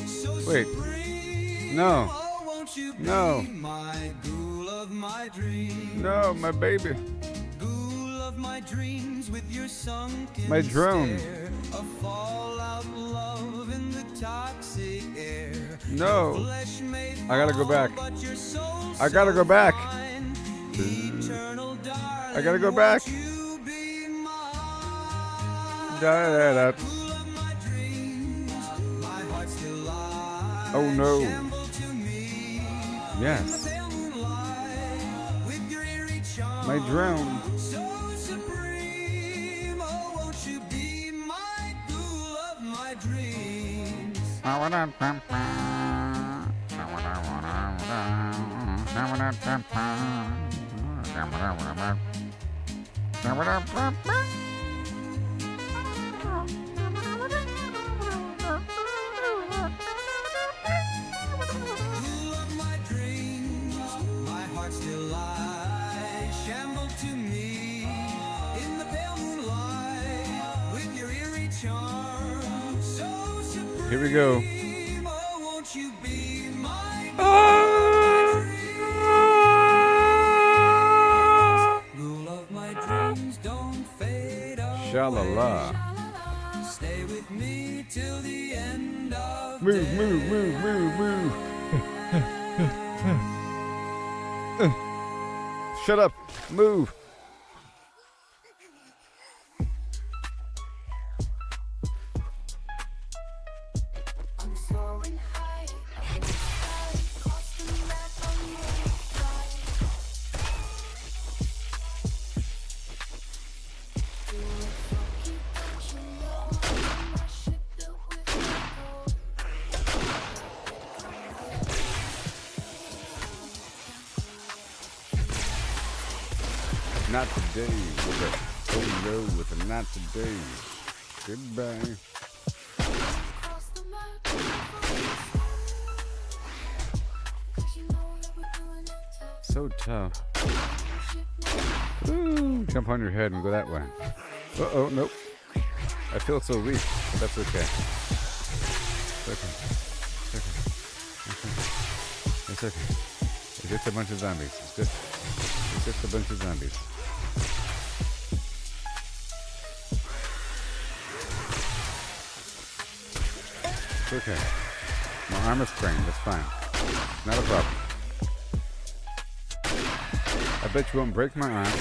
So Wait. supreme. No. Oh, won't you be No. my ghoul of my dreams? No, my baby. Ghoul of my dreams with your sunken My drone. stare, a fallout love in the toxic air. No. Flesh may I gotta go fall, back. but your soul I gotta so go back. fine. Eternal darling, I gotta go back. won't you be mine? Da-da-da. Ghoul of my dreams, my heart's delight. Oh, no. Shamble to me in the Yes. pale moonlight with your eerie charm. My drone. So supreme, oh, won't you be my ghoul of my dreams? Ghoul of my dreams, my heart's delight. Shamble to me in the pale moonlight with your eerie charm. So supreme, Here we go. oh, won't you be my ghoul of my dreams? Don't fade away. Shalom. la la. Stay with me till the end of Move, day. move, move, move, move. Shut up. Move. I'm soaring high up in the sky, across the map on the fly. Through a funky ocean, my ship built with gold. Not today with a oh no with a not today. Goodbye. Across the map, 'cause you know that we're doing it tough. So tough. Ship now. Ooh, jump on your head and go that way. Uh-oh, nope. I feel so weak, but that's okay. It's okay. It's okay. It's okay. It's just a bunch of zombies. It's just a bunch of zombies. It's okay. My arm is sprained. That's fine. Not a problem. I bet you won't break my arm.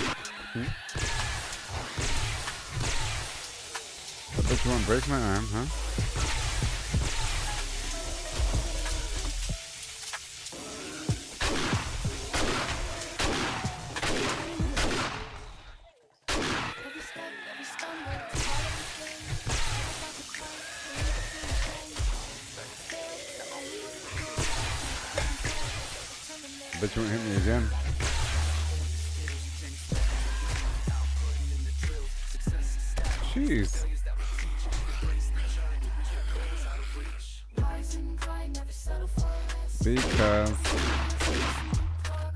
I bet you won't break my arm, huh? Every step, every stumble, part of the game. Never about to cry, I bet you won't hit me again. Jeez. rise and grind, never settle for less. Because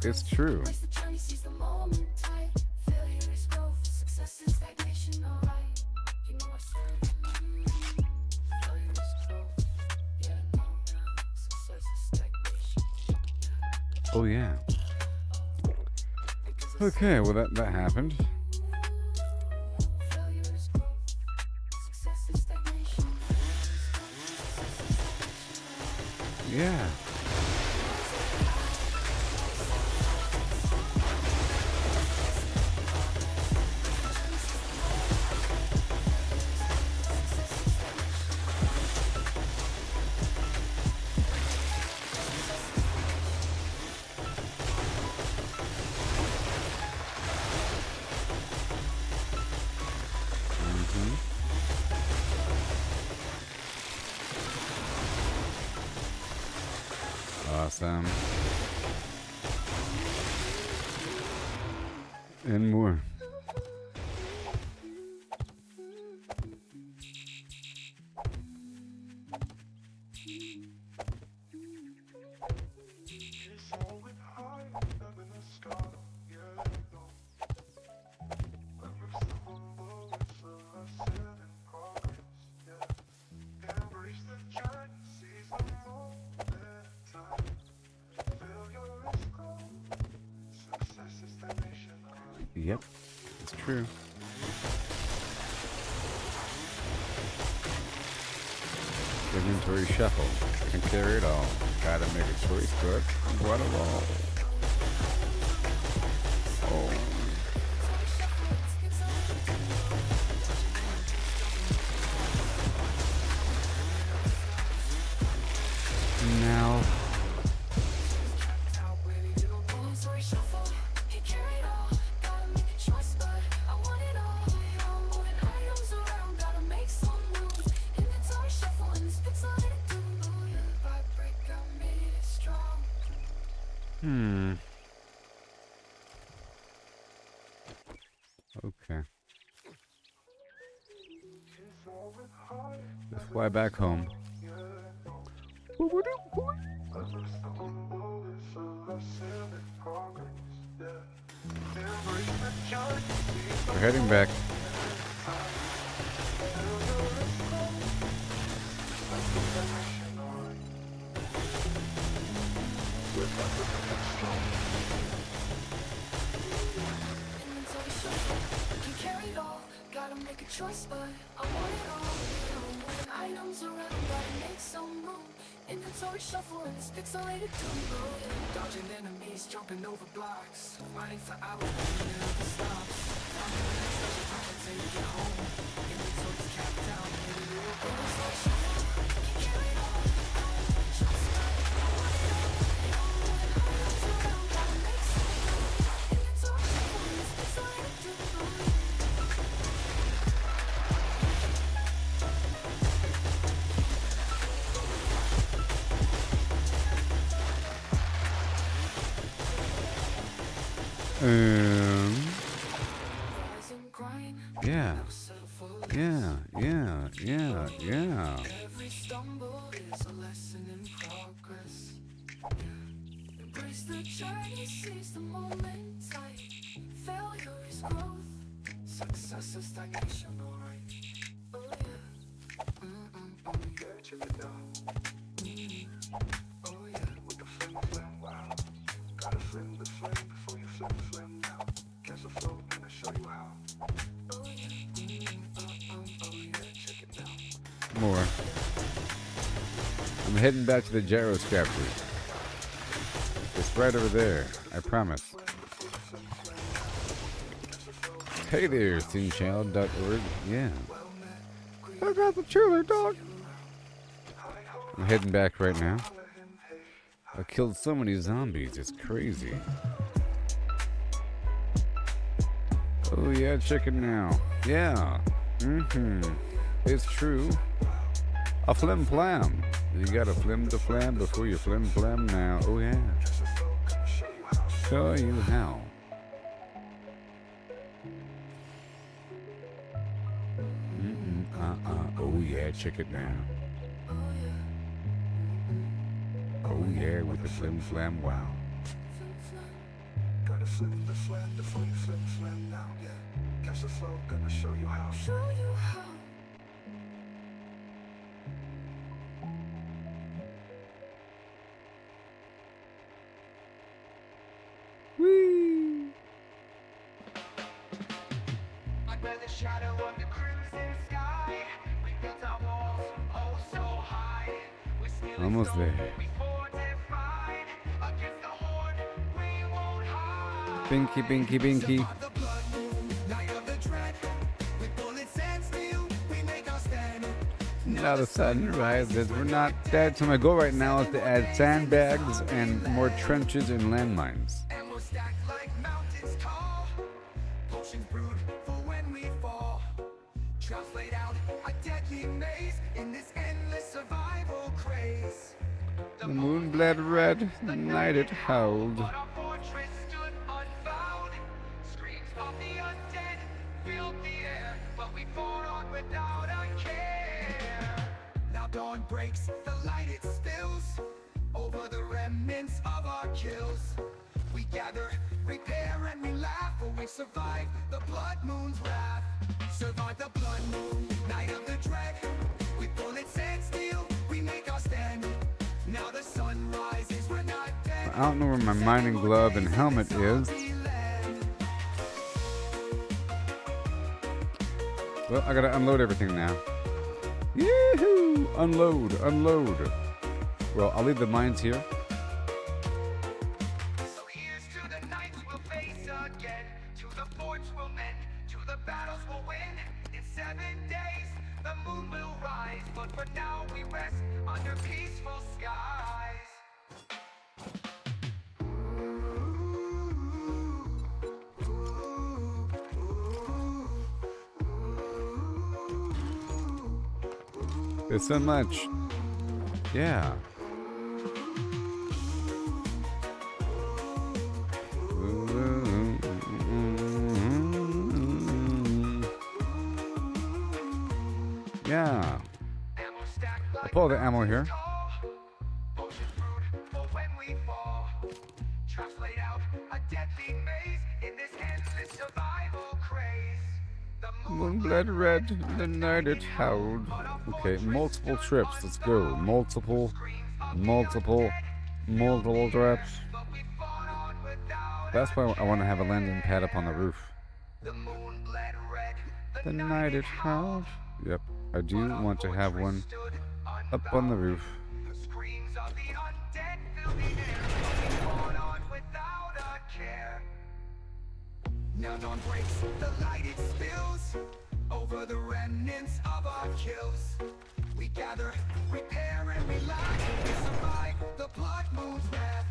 it's true. Embrace the journey, seize the moment tight. Failure is growth, success is stagnation, alright. You know I said, failure is growth. Yeah, no, success is stagnation. Oh yeah. Okay, well that happened. Failure is growth, success is stagnation. Yeah. Awesome. And more. Yep, it's true. Inventory shuffle. Can carry it all. Gotta make a choice, but what a all. Oh. Now. Inventory shuffle, he carried all. Gotta make a choice, but I want it all. Moving items around, gotta make some moves. Inventory shuffle, and this bit's all it do. Vibrate, got made it strong. Okay. Let's fly back home. We're heading back. Inventory shuffle, he carried all. Gotta make make a choice, but I want it all. Moving items around, gotta make some room. Inventory shuffle in this pixelated tumble. Dodging enemies, jumping over blocks. Running for hours, but it never stops. I'm the next treasure hunt and take it home. Inventory's capped down, and it will go. Inventory shuffle, can carry it all. Gotta make a choice, but I want it all. Moving items around, gotta make some room. Inventory shuffle in this pixelated tumble. Rise and grind, Yeah. never settle for less. Yeah. Every stumble is a lesson in progress. Embrace the journey, seize the moment. Tight. Failure is growth. Success is stagnation, alright. Oh yeah. Yeah, check it out. Oh yeah, with the flim, wow. Gotta flim the flame before you flim now. Catch the flow and I show you how. Oh yeah. Oh yeah, check it out. More. I'm heading back to the gyroscopter. It's right over there, I promise. Hey there, SingChild.org. Yeah. I got the chiller, dog. I'm heading back right now. I killed so many zombies, it's crazy. Oh yeah, check it now. Yeah. It's true. A flim flam. You gotta flim the flam before you flim flam now. Oh yeah. Show you how. Oh yeah, check it now. Oh yeah, with the flim flam wow. Gotta flim the flam before you flim now. Yeah, catch the flow, gonna show you how. Show you how. Whee! Under the shadow of the crimson sky, we built our walls, oh so high. We still Almost there. we fortified against the horde, we won't hide. Binky, binky, binky. The blood moon, night of the dread. With bullets and steel, we make our stand. Now the sun rises, we're not dead. So my goal right now is to add sandbags and more trenches and landmines. And we'll stack like mountains tall. Potions brewed for when we fall. Traps laid out a deadly maze in this endless survival craze. The moon bled red, the night it howled. But our fortress stood unbowed. Screams of the undead filled the air, but we fought on without a care. Now dawn breaks, the light it spills over the remnants of our kills. We gather, prepare, and we laugh, for we survived the blood moon's wrath. Survived the blood moon, night of the dread. With bullets and steel, we make our stand. Now the sun rises, we're not dead. I don't know where my mining glove and helmet is. Well, I gotta unload everything now. Yee-hoo! Unload. Well, I'll leave the mines here. So here's to the nights we'll face again, to the forts we'll mend, to the battles we'll win. In 7 days, the moon will rise, but for now we rest under peaceful skies. There's so much. Yeah. Yeah. I'll pull the ammo here. Potions brewed for when we fall. Traps laid out a deadly maze in this endless survival craze. The Moon bled red, the night it howled. Okay, multiple trips. Let's go. Multiple trips. That's why I want to have a landing pad up on the roof. The moon bled red, the The night is hot. Yep, I do want to have one up on the roof. The screams of the undead fill the air, looking on without a care. Now dawn breaks, the light it spills over the remnants of our kills. We gather, repair, and rely. We survive the blood moon's wrath.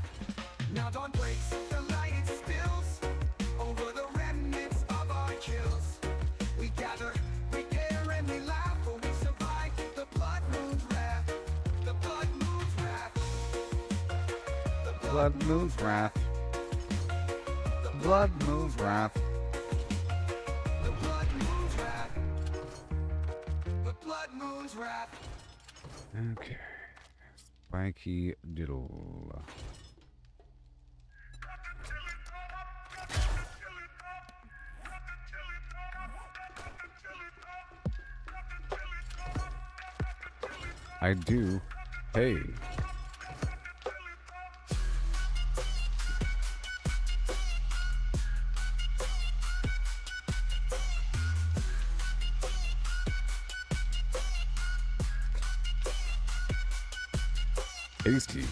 Now dawn breaks, the light it spills over the remnants of our kills. We gather, repair, and rely. For we survive the blood moon's wrath. The blood moon's wrath. The Blood moon's wrath. Blood moon's wrath. The blood moon's wrath. The blood moon's wrath. Okay. Spiky Diddle. I do. Hey. Tasty.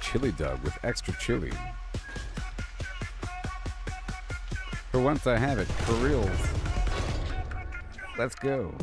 Chili dog with extra chili. For once I have it, for reals. Let's go.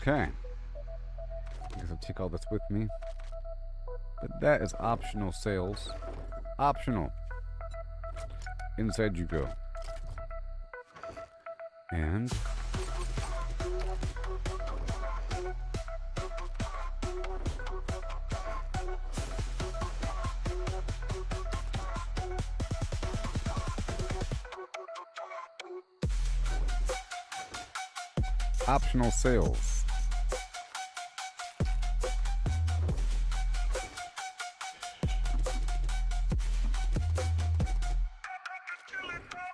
Okay. I guess I'll take all this with me. But that is optional sales. Optional. Inside you go. And optional sales.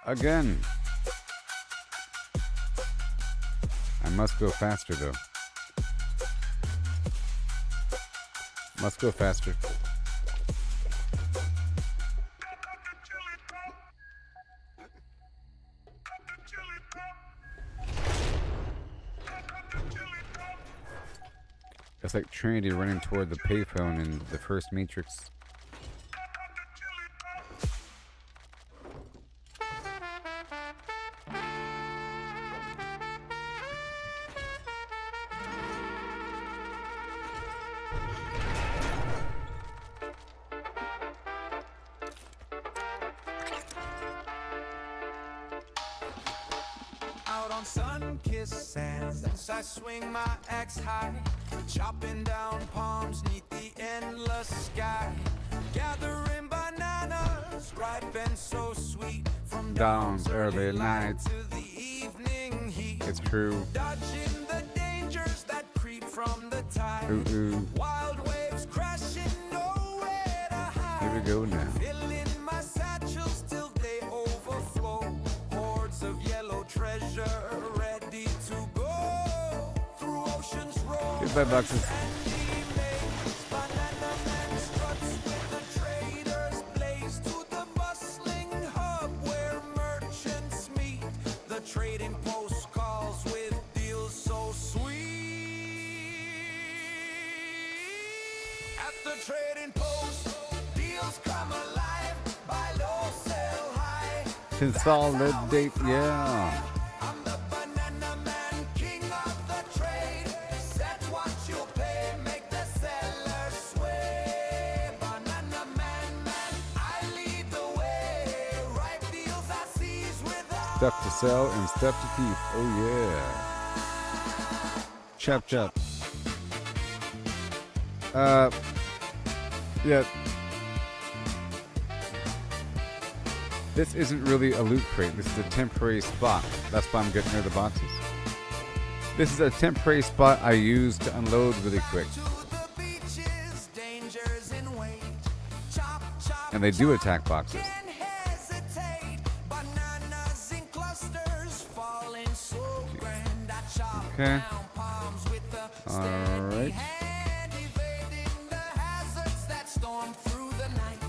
Again. I must go faster though. Must go faster. It's like Trinity running toward the payphone in the first Matrix. Out on sun-kissed sands, I swing my axe high, chopping down palms neath the endless sky, gathering bananas, ripe and so sweet, from Dawn's early nights. to the evening heat. It's true. Dodging the dangers that creep from the tide. Ooh, ooh. Wild waves crashing, nowhere to hide. Here we go now. Filling my satchels till they overflow. Hordes of yellow treasure ready to go. Through oceans roll. Goodbye, boxes. Sandy lanes, banana man struts with the traders blaze to the bustling hub where merchants meet. The trading post calls with deals so sweet. Consolidate, yeah. I'm the banana man, king of the trade. Set what you'll pay, make the seller sway. Banana man, I lead the way. Ripe deals I seize with Stuff to sell and stuff to keep. Oh yeah. Chop chop. Yeah. This isn't really a loot crate. This is a temporary spot. That's why I'm getting rid of the boxes. This is a temporary spot I use to unload really quick. to the beaches, dangers in wait. Chop, chop, And they do attack boxes. and hesitate. Bananas in clusters, falling so grand. I chop Okay. down palms with the All steady right. hand, evading the hazards that storm through the night.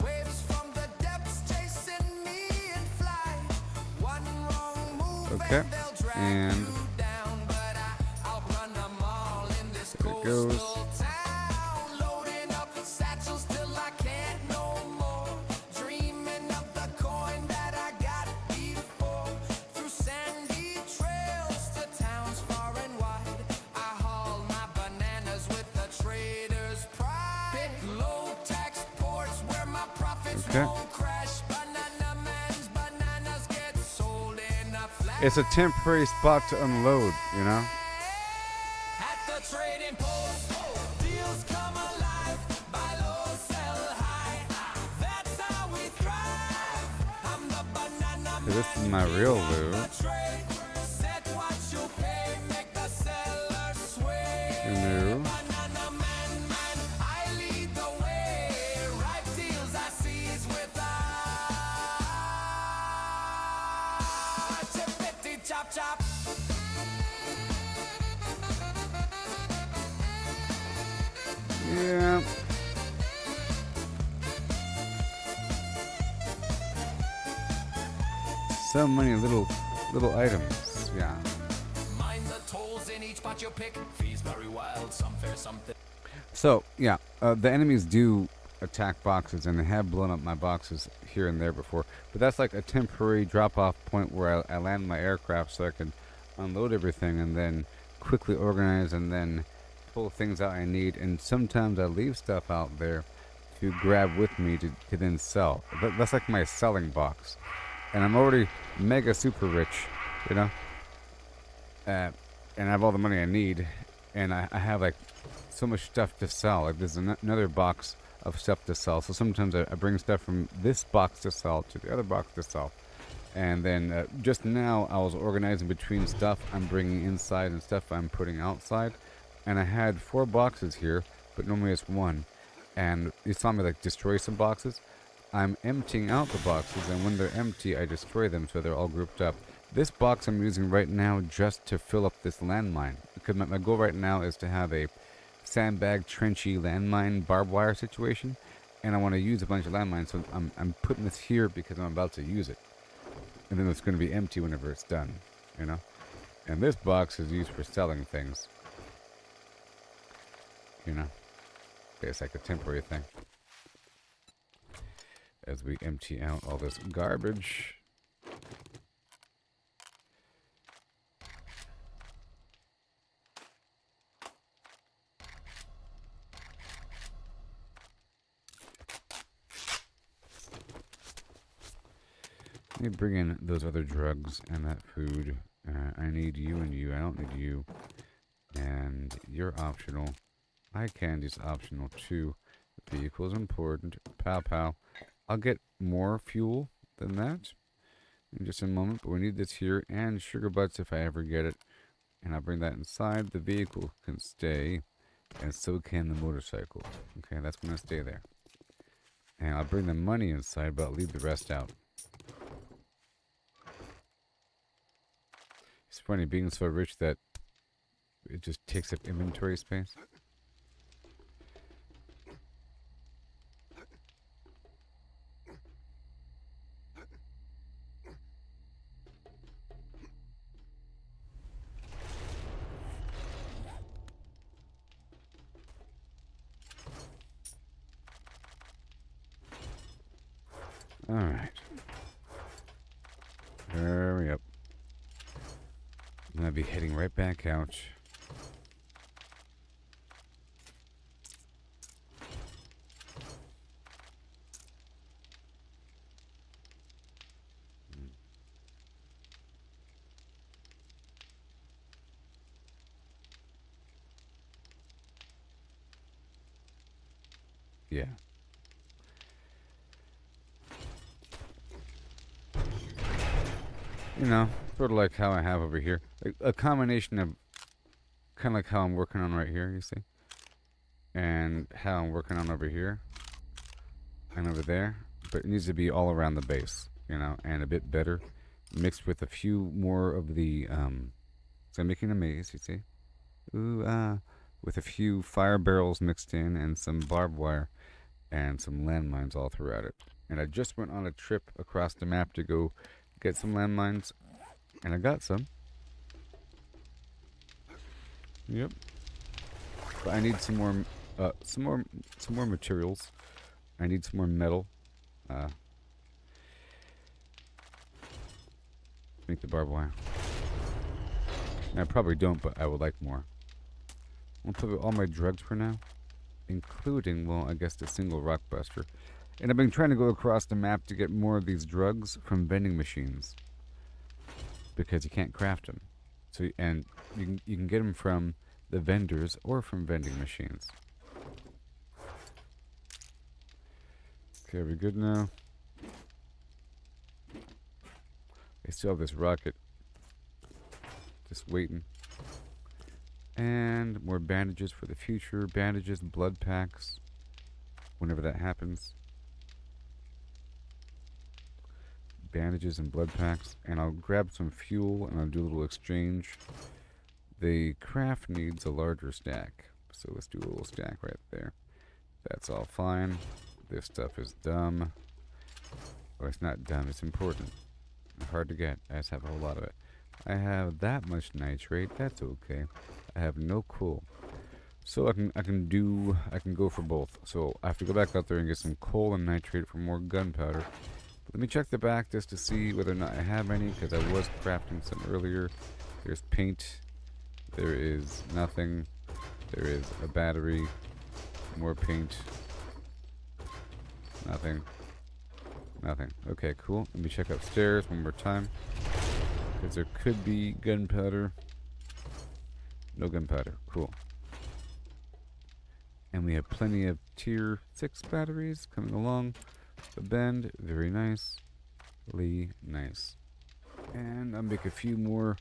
Waves from the depths chasing me in flight. One wrong move Okay. and they'll drag And you down, but I'll run them all in this there it goes. coastal town. Loading up satchels till I can't no more. Dreaming of the coin that I got before. Through sandy trails to towns far and wide, I haul my bananas with the trader's pride. Pick low tax ports where my profits Okay. won't crash. Banana man's bananas get sold in a flash. It's a temporary spot to unload, you know? At the trading post, deals come alive. Buy low, sell high. That's how we thrive. I'm the banana So this is my real loot. trade. Set what you pay, make the seller sway. Hello. Banana man, I lead the way. Ripe deals I seize with Chippity chop chop. Yeah. So many little items. Yeah. Mind the tolls in each pot you pick. Fees very wild, some fair, some thick. So, yeah, the enemies do attack boxes, and they have blown up my boxes here and there before. But that's like a temporary drop-off point where I land my aircraft so I can unload everything and then quickly organize and then pull things out I need. And sometimes I leave stuff out there to grab with me to then sell. That's like my selling box. And I'm already mega super rich, you know? And I have all the money I need. And I have like so much stuff to sell. Like there's another box of stuff to sell. So sometimes I bring stuff from this box to sell to the other box to sell. And then just now I was organizing between stuff I'm bringing inside and stuff I'm putting outside. And I had 4 boxes here, but normally it's 1. And you saw me like destroy some boxes. I'm emptying out the boxes, and when they're empty, I destroy them so they're all grouped up. This box I'm using right now just to fill up this landmine. Because my goal right now is to have a sandbag, trenchy landmine barbed wire situation. And I want to use a bunch of landmines, so I'm putting this here because I'm about to use it. And then it's going to be empty whenever it's done, you know? And this box is used for selling things. You know? It's like a temporary thing. As we empty out all this garbage. Let me bring in those other drugs and that food. I need you and you. I don't need you. And you're optional. Eye candy's optional too. The vehicle is important. Pow pow. I'll get more fuel than that in just a moment, but we need this here and sugar butts if I ever get it. And I'll bring that inside. The vehicle can stay, and so can the motorcycle. Okay, that's going to stay there. And I'll bring the money inside, but I'll leave the rest out. It's funny being so rich that it just takes up inventory space. Alright. gonna be heading right back out. Yeah. You know, sort of like how I have over here. A combination of kind of like how I'm working on right here, you see? And how I'm working on over here. And over there. But it needs to be all around the base, you know, and a bit better. Mixed with a few more of the, so I'm making a maze, you see? Ooh, with a few fire barrels mixed in and some barbed wire and some landmines all throughout it. And I just went on a trip across the map to go get some landmines, and I got some. Yep. But I need some more materials. I need some more metal. Make the barbed wire. I probably don't, but I would like more. I'll put all my drugs for now, including, well, I guess the single rock buster. And I've been trying to go across the map to get more of these drugs from vending machines, because you can't craft them. So, and you can get them from the vendors or from vending machines. Okay, are we good now? I still have this rocket just waiting. And more bandages for the future. Bandages, blood packs, whenever that happens. Bandages and blood packs. And I'll grab some fuel and I'll do a little exchange. The craft needs a larger stack, so let's do a little stack right there. That's all fine. This stuff is dumb. Or it's not dumb, it's important. Hard to get. I just have a whole lot of it. I have that much nitrate. That's okay. I have no coal. So I can go for both. So I have to go back out there and get some coal and nitrate for more gunpowder. Let me check the back just to see whether or not I have any, because I was crafting some earlier. There's paint. There is nothing. There is a battery. More paint. Nothing. Nothing. Okay, cool. Let me check upstairs one more time, because there could be gunpowder. No gunpowder. Cool. And we have plenty of tier 6 batteries coming along the bend. Very nice. Nice. And I'll make a few more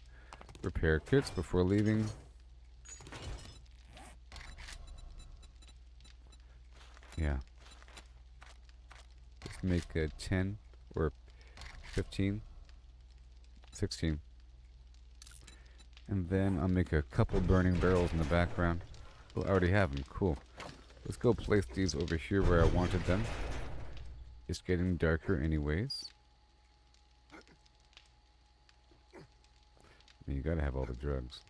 repair kits before leaving. Yeah. Just make 10 or 15, 16. And then I'll make a couple burning barrels in the background. Oh, I already have them. Cool. Let's go place these over here where I wanted them. It's getting darker anyways. I mean, you gotta have all the drugs.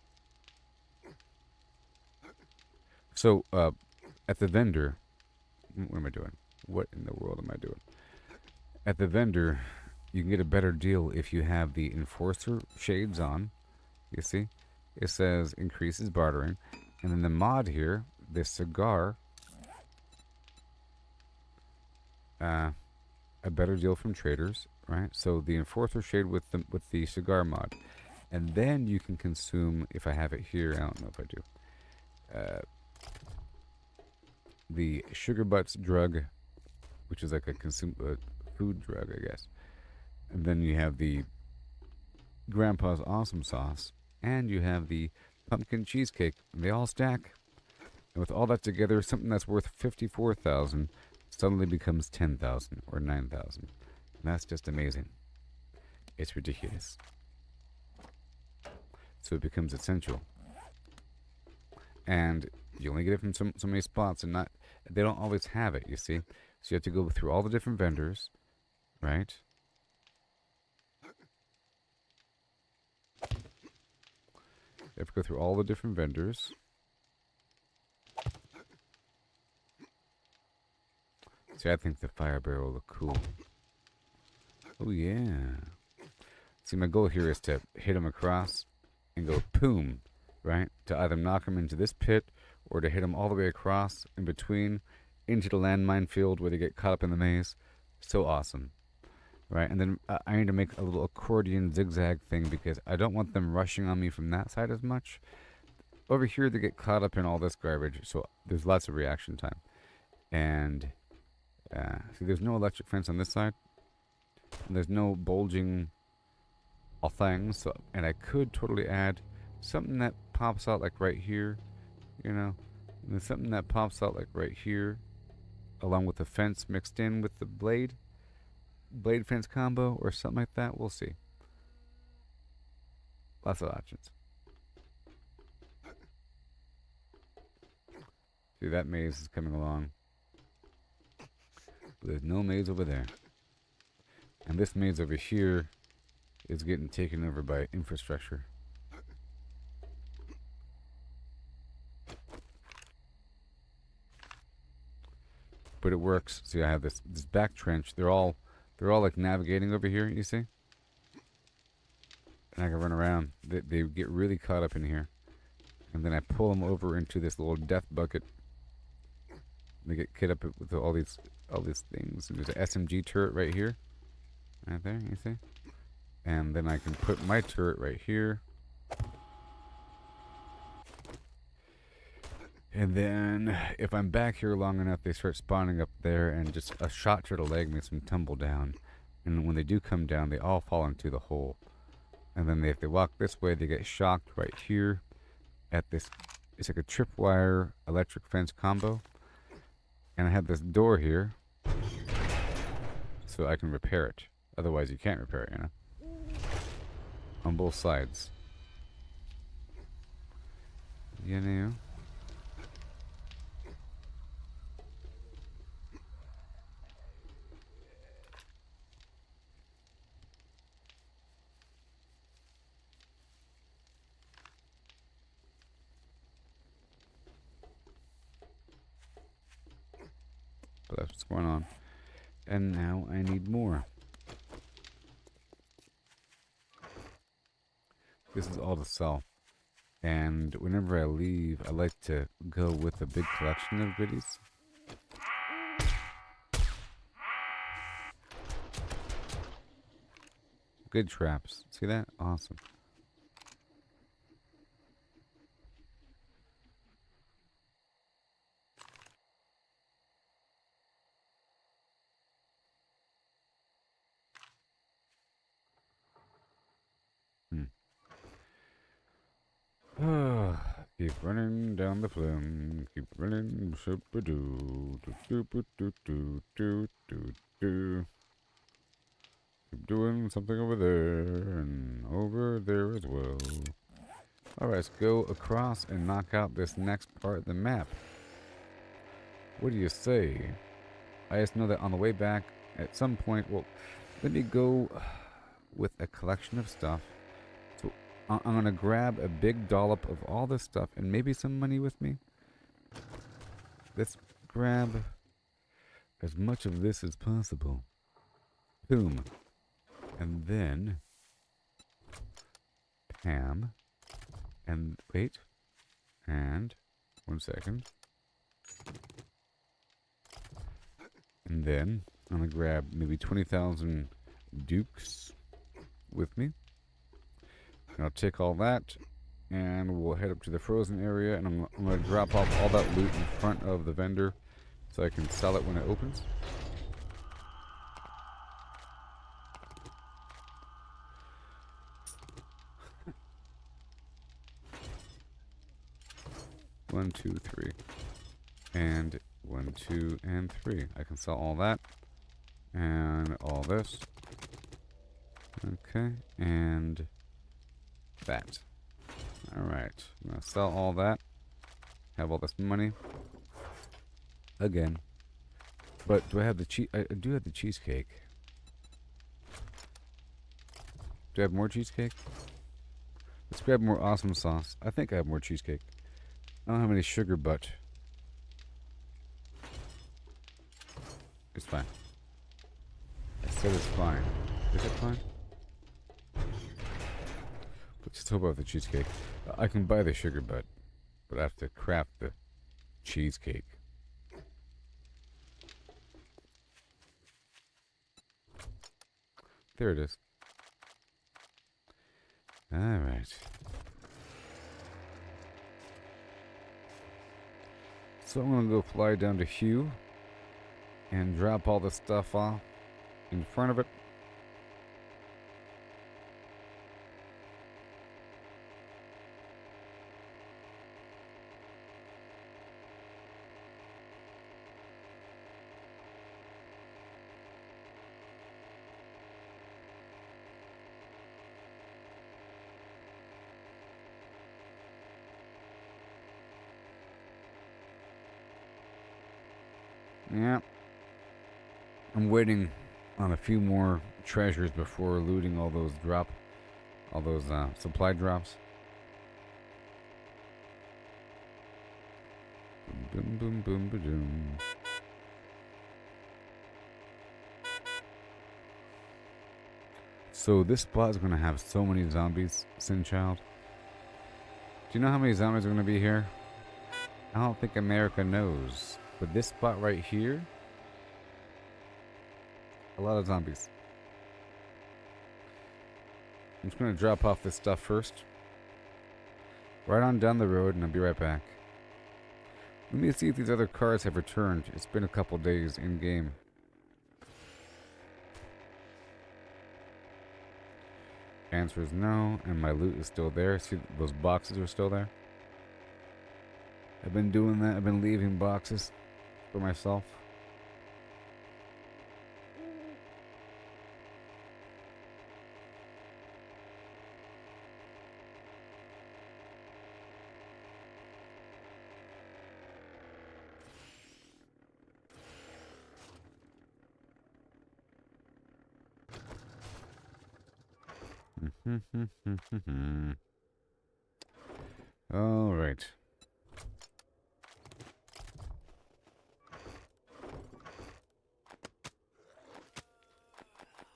So, at the vendor... What am I doing? What in the world am I doing? At the vendor, you can get a better deal if you have the Enforcer shades on. You see? It says increases bartering. And then the mod here, this cigar, a better deal from traders, right? So the Enforcer shade with the cigar mod. And then you can consume, if I have it here, I don't know if I do, the Sugar Butts drug, which is like a food drug, I guess. And then you have the Grandpa's Awesome Sauce, and you have the Pumpkin Cheesecake. And they all stack. And with all that together, something that's worth 54,000 suddenly becomes 10,000 or 9,000. And that's just amazing. It's ridiculous. So it becomes essential. And you only get it from so many spots, and they don't always have it, you see. So you have to go through all the different vendors, right? You have to go through all the different vendors. See, I think the fire barrel will look cool. Oh, yeah. See, my goal here is to hit them across and go boom, right? To either knock them into this pit or to hit them all the way across in between into the landmine field where they get caught up in the maze. So awesome, right? And then I need to make a little accordion zigzag thing because I don't want them rushing on me from that side as much. Over here, they get caught up in all this garbage, so there's lots of reaction time. And see, there's no electric fence on this side. And there's no bulging things. So, and I could totally add something that pops out like right here, you know. And there's something that pops out like right here, along with the fence mixed in with the blade fence combo or something like that. We'll see. Lots of options. See, that maze is coming along. But there's no maze over there. And this maze over here is getting taken over by infrastructure. But it works. See, I have this back trench. They're all like navigating over here, you see? And I can run around. They get really caught up in here. And then I pull them over into this little death bucket. They get kid up with all these things. And there's an SMG turret right here. Right there, you see? And then I can put my turret right here. And then, if I'm back here long enough, they start spawning up there, and just a shot to the leg makes them tumble down. And when they do come down, they all fall into the hole. And then if they walk this way, they get shocked right here at this. It's like a tripwire electric fence combo. And I have this door here, so I can repair it. Otherwise, you can't repair it, you know? On both sides. You know? But that's what's going on. And now I need more. This is all to sell. And whenever I leave, I like to go with a big collection of goodies. Good traps. See that? Awesome. Keep running down the flume. Keep running. Keep doing something over there and over there as well. Alright, let's go across and knock out this next part of the map. What do you say? I just know that on the way back, at some point, well, let me go with a collection of stuff. So I'm going to grab a big dollop of all this stuff and maybe some money with me. Let's grab as much of this as possible. Boom. And then Pam. And wait. And 1 second. And then I'm going to grab maybe 20,000 dukes with me. And I'll take all that, and we'll head up to the frozen area, and I'm going to drop off all that loot in front of the vendor so I can sell it when it opens. One, two, three. And 1, 2, and 3. I can sell all that. And all this. Okay. And that. Alright. I'm going to sell all that. Have all this money. Again. But do I have the cheese? I do have the cheesecake. Do I have more cheesecake? Let's grab more awesome sauce. I think I have more cheesecake. I don't have any sugar, but it's fine. I said it's fine. Is it fine? Just hope I have the cheesecake. I can buy the sugar butt, but I have to craft the cheesecake. There it is. Alright. So I'm gonna go fly down to Hugh and drop all the stuff off in front of it. Yeah. I'm waiting on a few more treasures before looting all those supply drops. Boom, boom, boom, boom, boom. So this spot is gonna have so many zombies, Sin Child. Do you know how many zombies are gonna be here? I don't think America knows. But this spot right here, a lot of zombies. I'm just gonna drop off this stuff first. Right on down the road, and I'll be right back. Let me see if these other cars have returned. It's been a couple days in game. Answer is no, and my loot is still there. See, those boxes are still there. I've been doing that. I've been leaving boxes for myself. All right.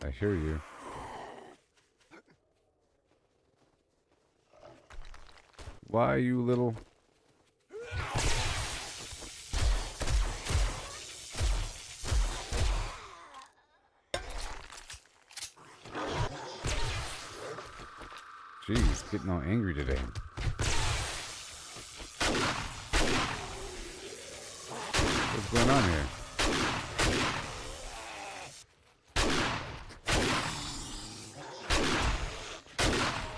I hear you. Why, you little... Jeez, getting all angry today. What's going on here?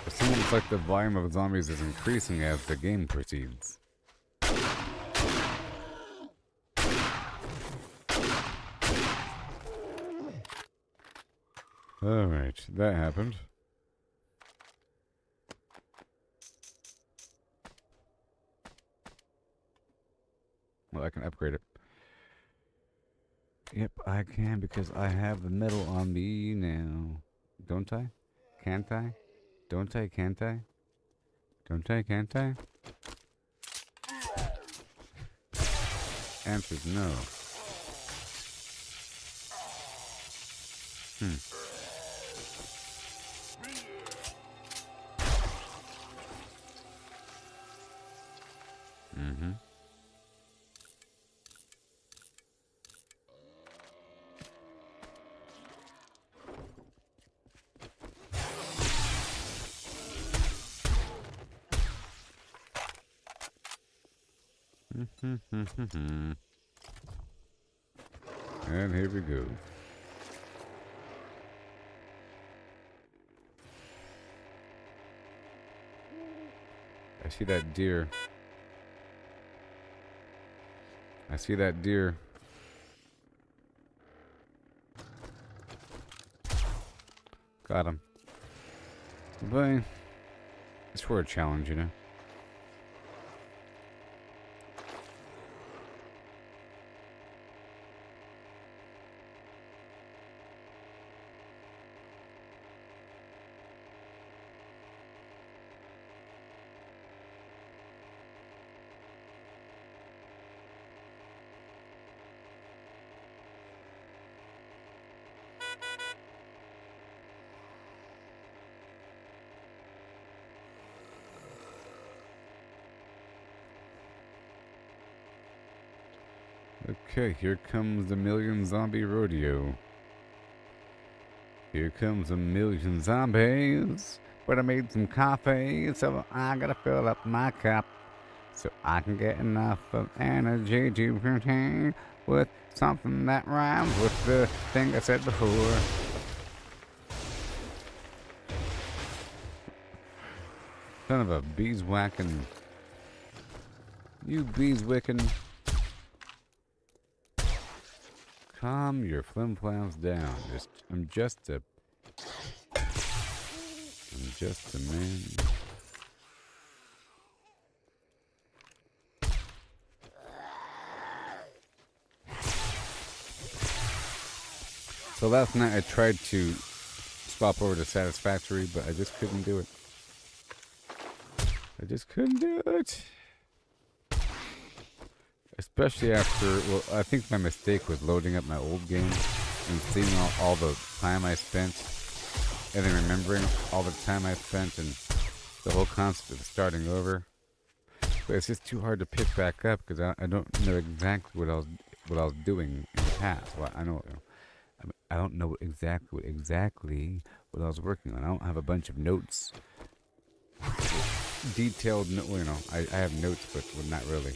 It seems like the volume of zombies is increasing as the game proceeds. Alright, that happened. Well, I can upgrade it. Yep, I can because I have the metal on me now. Don't I? Can't I? Don't I? Can't I? Don't I? Can't I? Answer's no. Mm-hmm. And here we go. I see that deer. I see that deer. Got him. But it's for a challenge, you know. Okay, here comes the million zombie rodeo. Here comes a million zombies. But I made some coffee, so I gotta fill up my cup so I can get enough of energy to contain with something that rhymes with the thing I said before. Son of a beeswhacking. You beeswicking. Calm your flim-flams down. I'm just a man. So last night I tried to swap over to Satisfactory, but I just couldn't do it. I just couldn't do it. Especially after, well, I think my mistake was loading up my old game and seeing all the time I spent, and then remembering all the time I spent and the whole concept of starting over. But it's just too hard to pick back up because I don't know exactly what I was doing in the past. Well, I don't know exactly what I was working on. I don't have a bunch of notes, detailed. I have notes, but not really.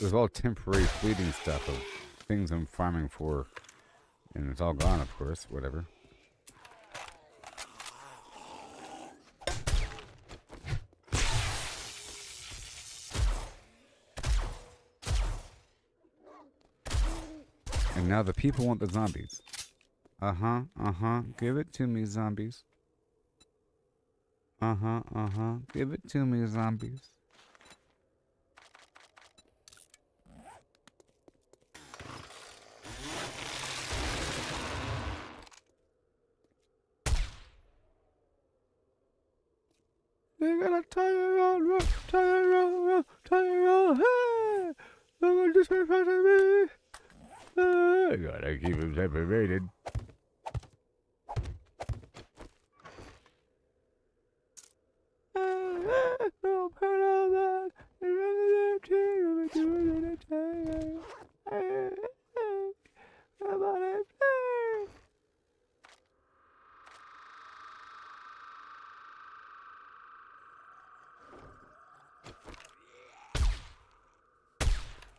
It was all temporary, fleeting stuff of things I'm farming for, and it's all gone, of course. Whatever. And now the people want the zombies. Give it to me, zombies. Give it to me, zombies. They're gonna tie around, hey! They're gonna just in front of me. I gotta keep them separated.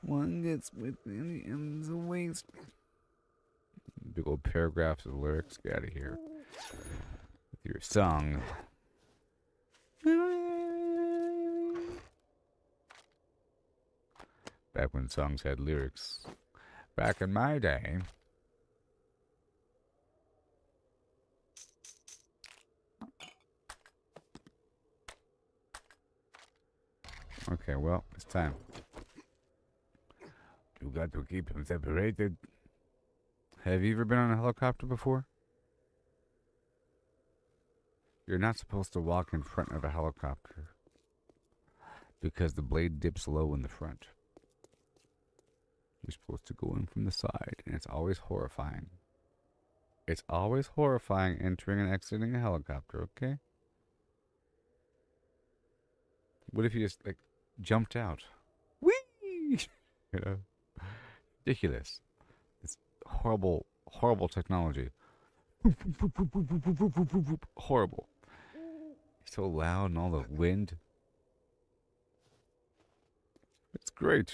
One gets within the ends of waste. Big old paragraphs of lyrics. Get out of here with your song. Back when songs had lyrics. Back in my day. Okay, well, it's time. You got to keep them separated. Have you ever been on a helicopter before? You're not supposed to walk in front of a helicopter because the blade dips low in the front. You're supposed to go in from the side, and it's always horrifying. It's always horrifying entering and exiting a helicopter, okay? What if you just, jumped out? Whee! You know? Ridiculous. It's horrible, horrible technology. Horrible. It's so loud and all the wind. It's great.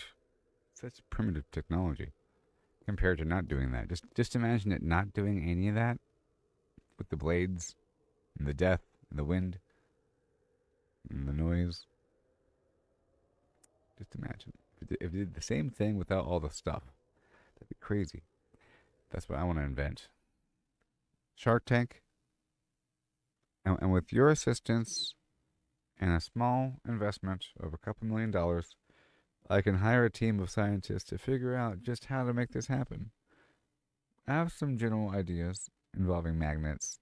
Such primitive technology compared to not doing that. Just imagine it not doing any of that with the blades and the death and the wind and the noise. Just imagine. If it did the same thing without all the stuff, that'd be crazy. That's what I want to invent. Shark Tank. And with your assistance and a small investment of a couple $1 million, I can hire a team of scientists to figure out just how to make this happen. I have some general ideas involving magnets.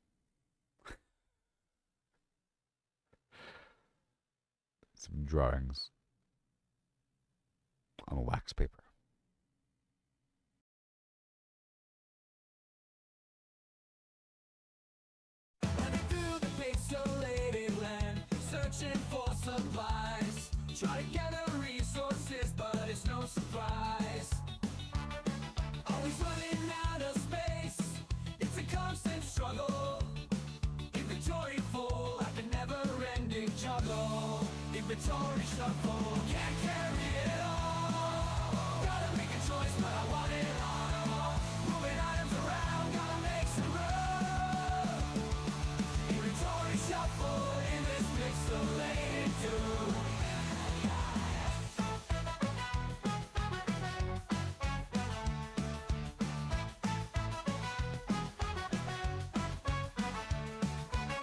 Some drawings on wax paper. Through the pixelated land, searching for supplies. Try to gather always running out of space. It's a constant struggle. Inventory full, like a never-ending juggle. Inventory shuffle, can't carry it all. Gotta make a choice, but I want it all. Moving items around, gotta make some room. Inventory shuffle in this pixelated doom.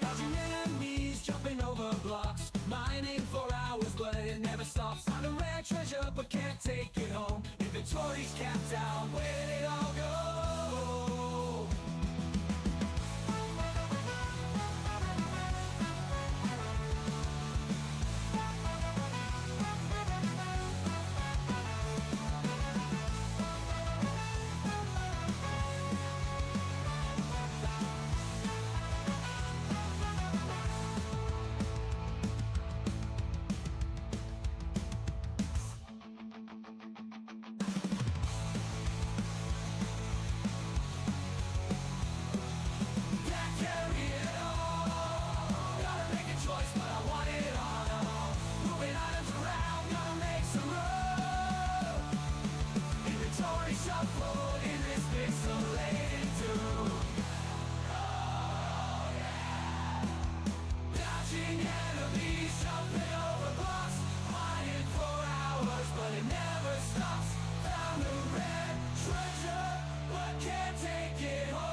Dodging enemies, jumping over blocks, mining for hours, but it never stops. Found a rare treasure, but can't take it home. Inventory's capped out, where did it all go? Can't carry it all. Gotta make a choice, but I want it all. Moving items around, gotta make some room. Inventory shuffle in this pixelated doom. Oh yeah. Dodging enemies, jumping over blocks, mining for hours, but it never stops. Found a rare treasure, but can't take it home.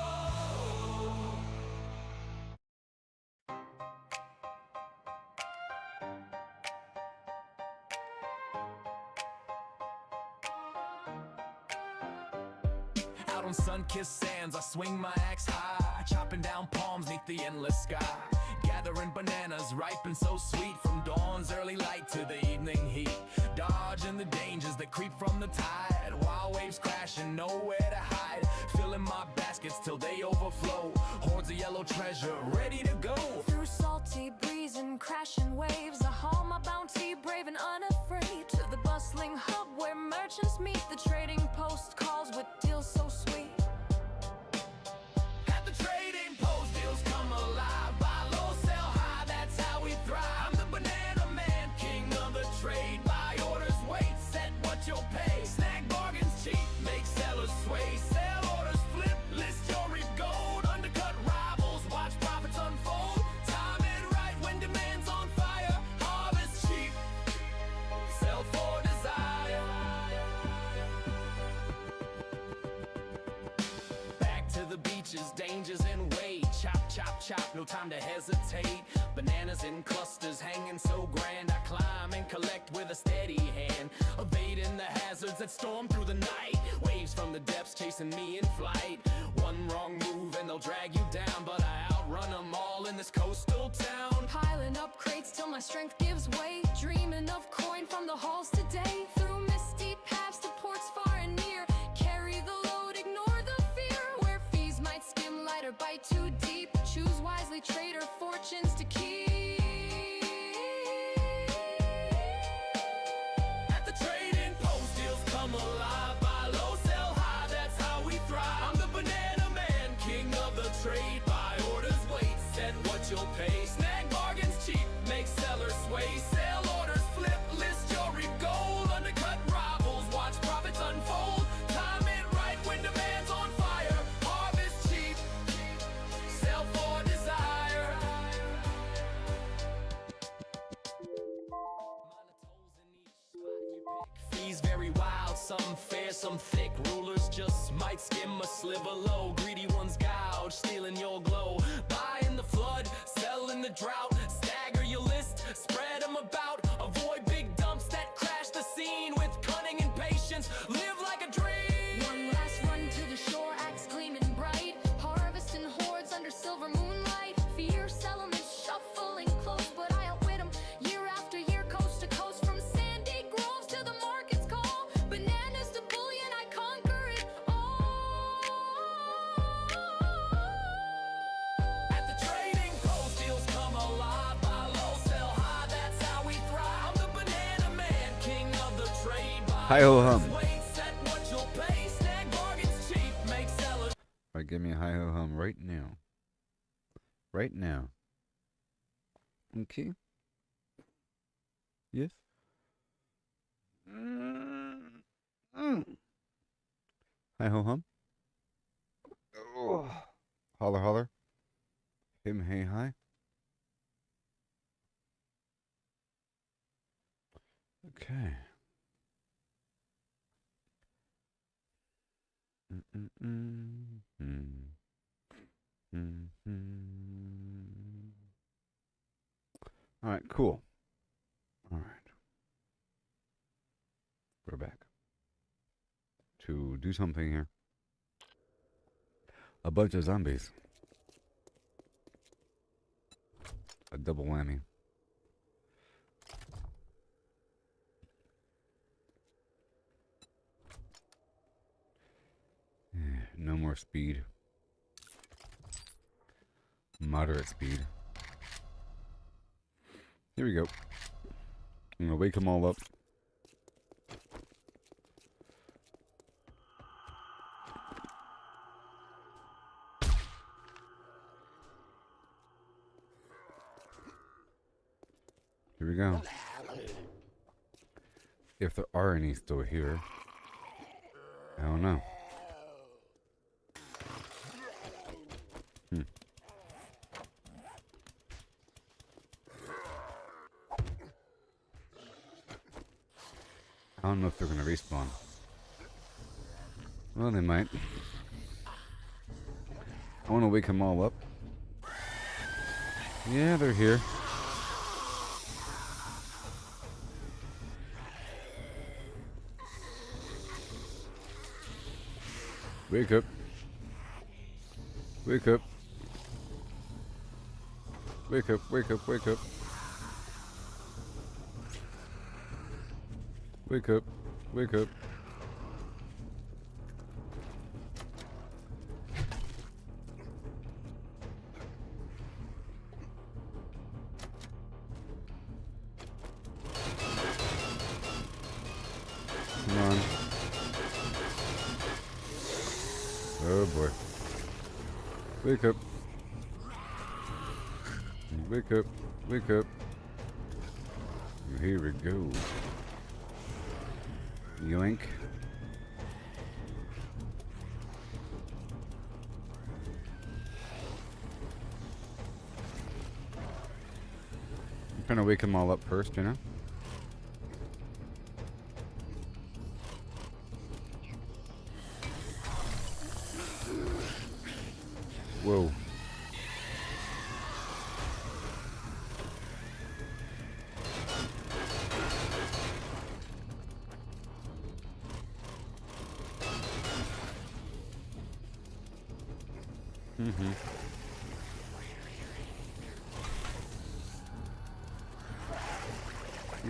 Out on sun-kissed sands, I swing my axe high, chopping down palms neath the endless sky. Gathering bananas, ripe and so sweet, from dawn's early light to the evening heat. Dodging the dangers that creep from the tide, wild waves crashing, nowhere to hide. Filling my baskets till they overflow, hordes of yellow treasure ready to go. Through salty breeze and crashing waves, I haul my bounty brave and unafraid to the bustling hub where merchants meet. The trading post calls with deals so sweet. At the trading post, deals come alive. Buy low, sell high, that's how we thrive. I'm the banana man, king of the trade. Buy orders, wait, set what you'll pay. Snag bargains cheap, make sellers sway. Sell orders, flip, list your reap gold. Undercut rivals, watch profits unfold. Time it right when demand's on fire. Harvest cheap, sell for desire. Back to the beaches, dangers in way. Chop, chop, chop, no time to hesitate. Bananas in clusters hanging so grand. I climb and collect with a steady hand, evading the hazards that storm through the night. Waves from the depths chasing me in flight. One wrong move and they'll drag you down, but I outrun them all in this coastal town. Piling up crates till my strength gives way. Dreaming of coin from the halls today. Through misty paths to ports far and near. Carry the load, ignore the fear. Where fees might skim light or bite too deep. Choose wisely, trader fortunes to keep. At the trading post, deals come alive. Buy low, sell high, that's how we thrive. I'm the banana man, king of the trade. Buy orders, wait, set what you'll pay. Snag bargains cheap, make sellers sway. Sell orders, flip, list your reap gold. Undercut rivals, watch profits unfold. Time it right when demand's on fire. Harvest cheap, sell for desire. Fees vary wild, some fair, some thick. Rulers just might skim a sliver low. Greedy ones gouge, stealing your glow. Buy in the flood, sell in the drought. Stagger your list, spread them about. Avoid big dumps that crash the scene. With cunning and patience, live like a dream. One last run to the shore, axe gleaming bright. Harvesting hordes under silver moonlight. Fierce elements shuffling close, but I outwit 'em year after year, coast to coast. From sandy groves to the market's call. Bananas to bullion, I conquer it all. At the trading post, deals come alive. Buy low, sell high, that's how we thrive. I'm the banana man, king of the trade. Buy Hi-ho hum. orders, wait, set what you'll pay. Snag bargains cheap, right now. Okay. Yes. Hi ho hum. Oh. Holler holler. Him hey hi. Okay. All right, cool. All right. We're back to do something here. A bunch of zombies. A double whammy. No more speed. Moderate speed. Here we go. I'm gonna wake them all up. Here we go. If there are any still here. I don't know. I don't know if they're gonna respawn. Well, they might. I want to wake them all up. Yeah, they're here. Wake up. Wake up. Wake up, wake up, wake up. Wake up, wake up. Come on. Oh boy. Wake up. Wake up, wake up. Here we go. Yoink. I'm trying to wake them all up first, you know? Whoa. Mm-hmm.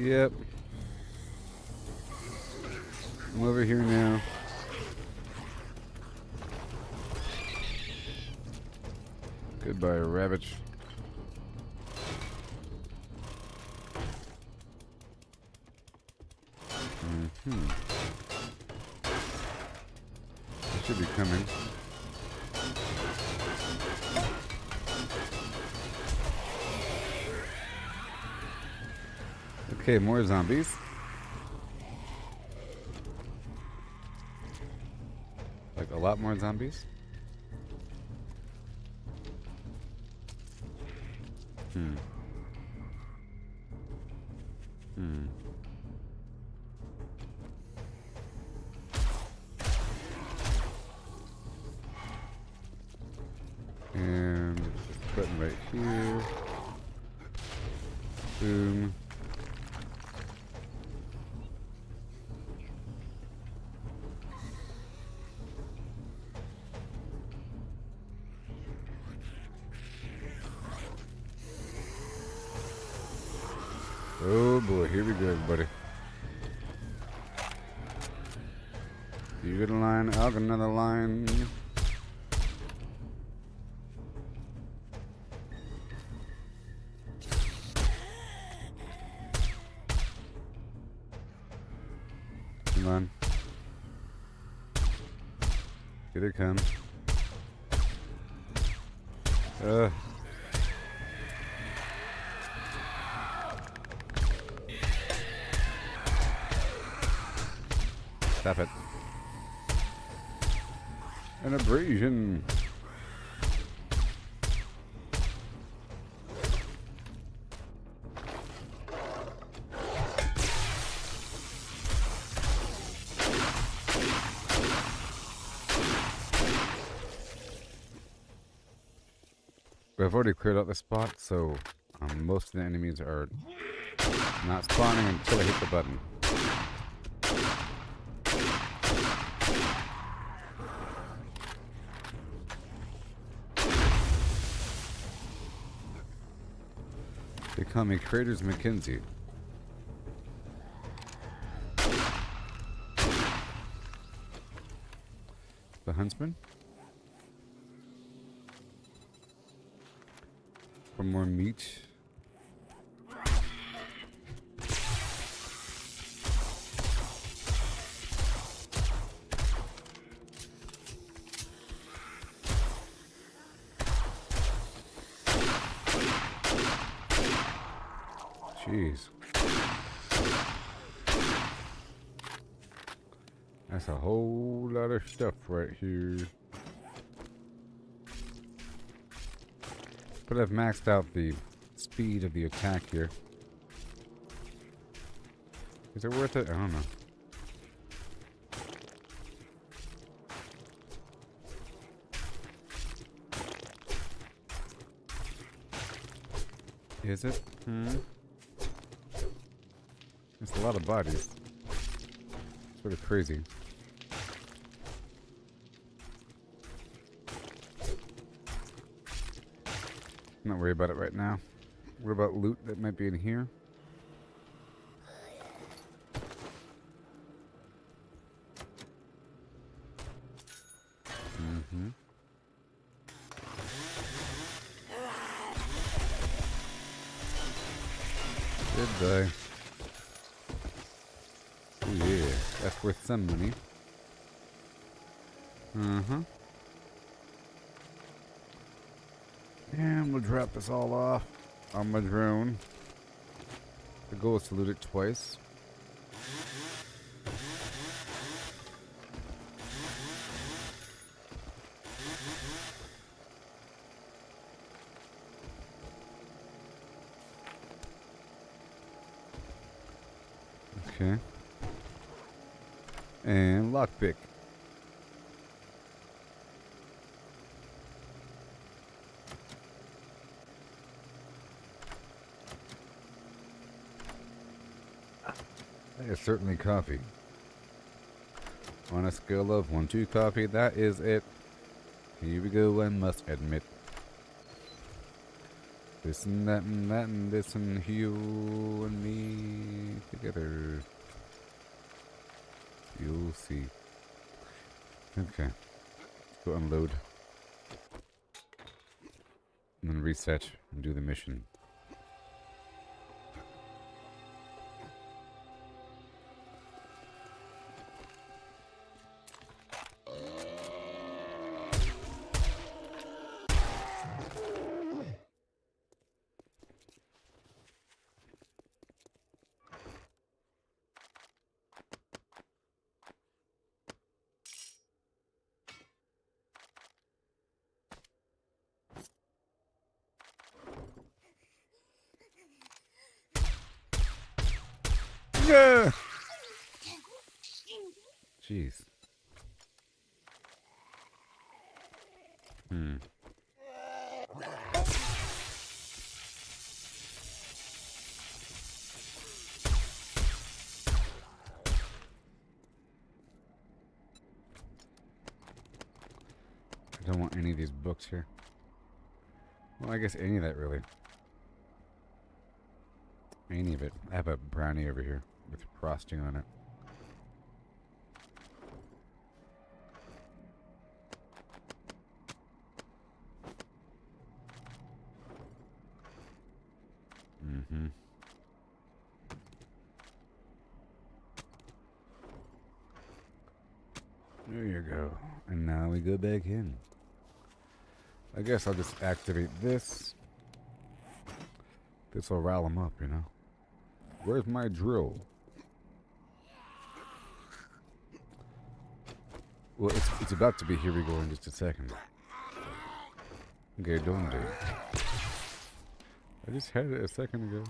Yep. I'm over here now. Goodbye, rabbits. Mm-hmm. They should be coming. Okay, more zombies. Like a lot more zombies. And this button right here. Boom. Oh boy, here we go, everybody. You get a line, I'll get another line. Come on. Here it comes. Stop it. An abrasion. I've already cleared out the spot, so most of the enemies are not spawning until I hit the button. They call me Craters McKenzie. The Huntsman? For more meat. Jeez. That's a whole lot of stuff right here. But I've maxed out the speed of the attack here. Is it worth it? I don't know. Is it? It's a lot of bodies. Sort of crazy. I'm not worried about it right now. What about loot that might be in here? Goodbye. Oh yeah, that's worth some money. And we'll drop this all off on my drone. The goal is to loot it twice. Okay. And lockpick. That is certainly coffee. On a scale of 1 to coffee, that is it. Here we go, I must admit. This and that and that and this and you and me together. You'll see. Okay. Let's go unload. And then reset and do the mission. Yeah. Jeez. I don't want any of these books here. Well, I guess any of that really. Any of it. I have a brownie over here with frosting on it. There you go. And now we go back in. I guess I'll just activate this. This will rile them up, you know. Where's my drill? Well, it's about to be. Here we go in just a second. Okay, don't do. I just had it a second ago.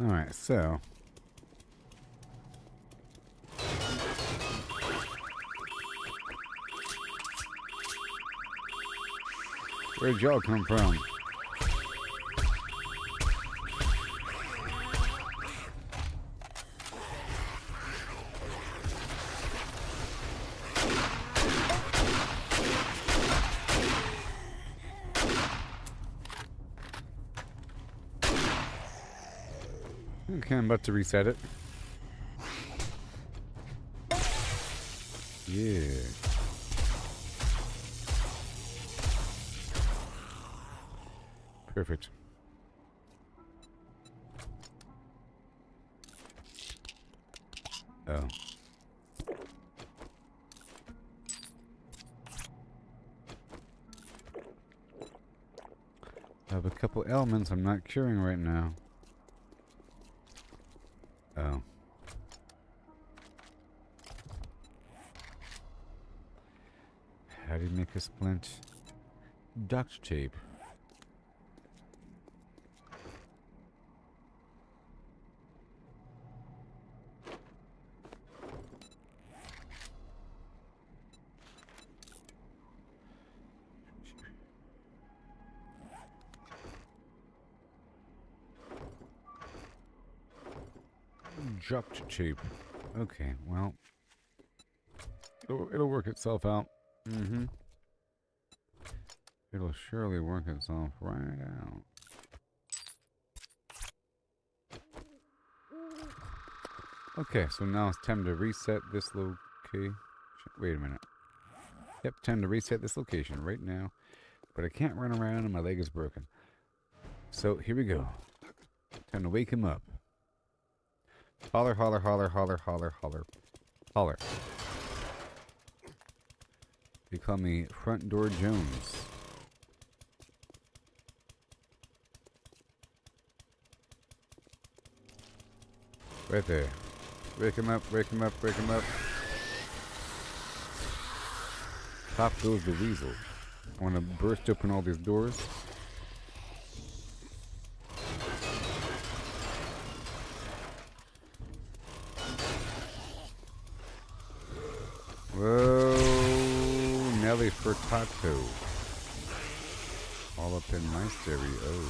Alright, so. Where'd y'all come from? Okay, I'm about to reset it. Yeah. Perfect. Oh. I have a couple elements I'm not curing right now. Oh. How do you make a splint? Duct tape. Duct tape. Okay, well, it'll work itself out. Mm-hmm. It'll surely work itself right out. Okay, so now it's time to reset this location. Wait a minute. Yep, time to reset this location right now. But I can't run around and my leg is broken. So here we go. Time to wake him up. Holler, holler, holler, holler, holler, holler. Holler. They call me Front Door Jones. Right there. Wake him up, wake him up, wake him up. Pop goes the weasel. I want to burst open all these doors. Whoa, Nelly Furtado. All up in my stereo.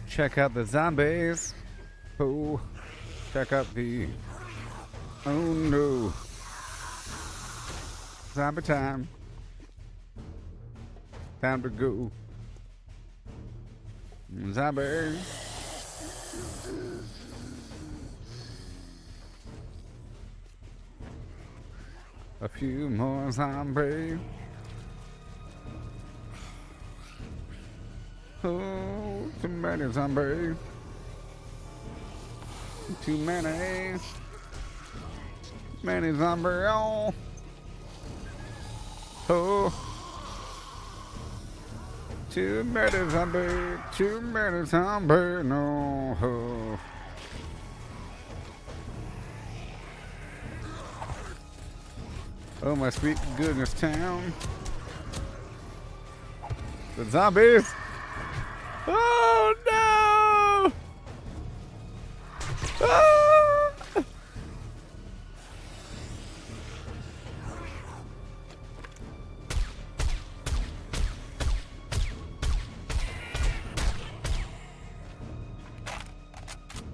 Check out the zombies. Oh, check out the. Oh no. Zombie time. Time to go. Zombies. A few more zombies. Oh, too many zombies. Too many. Many zombies. Oh. Oh. Too many zombies. Too many zombies. No. Oh. Oh, my sweet goodness town. The zombies. Oh, no. Ah!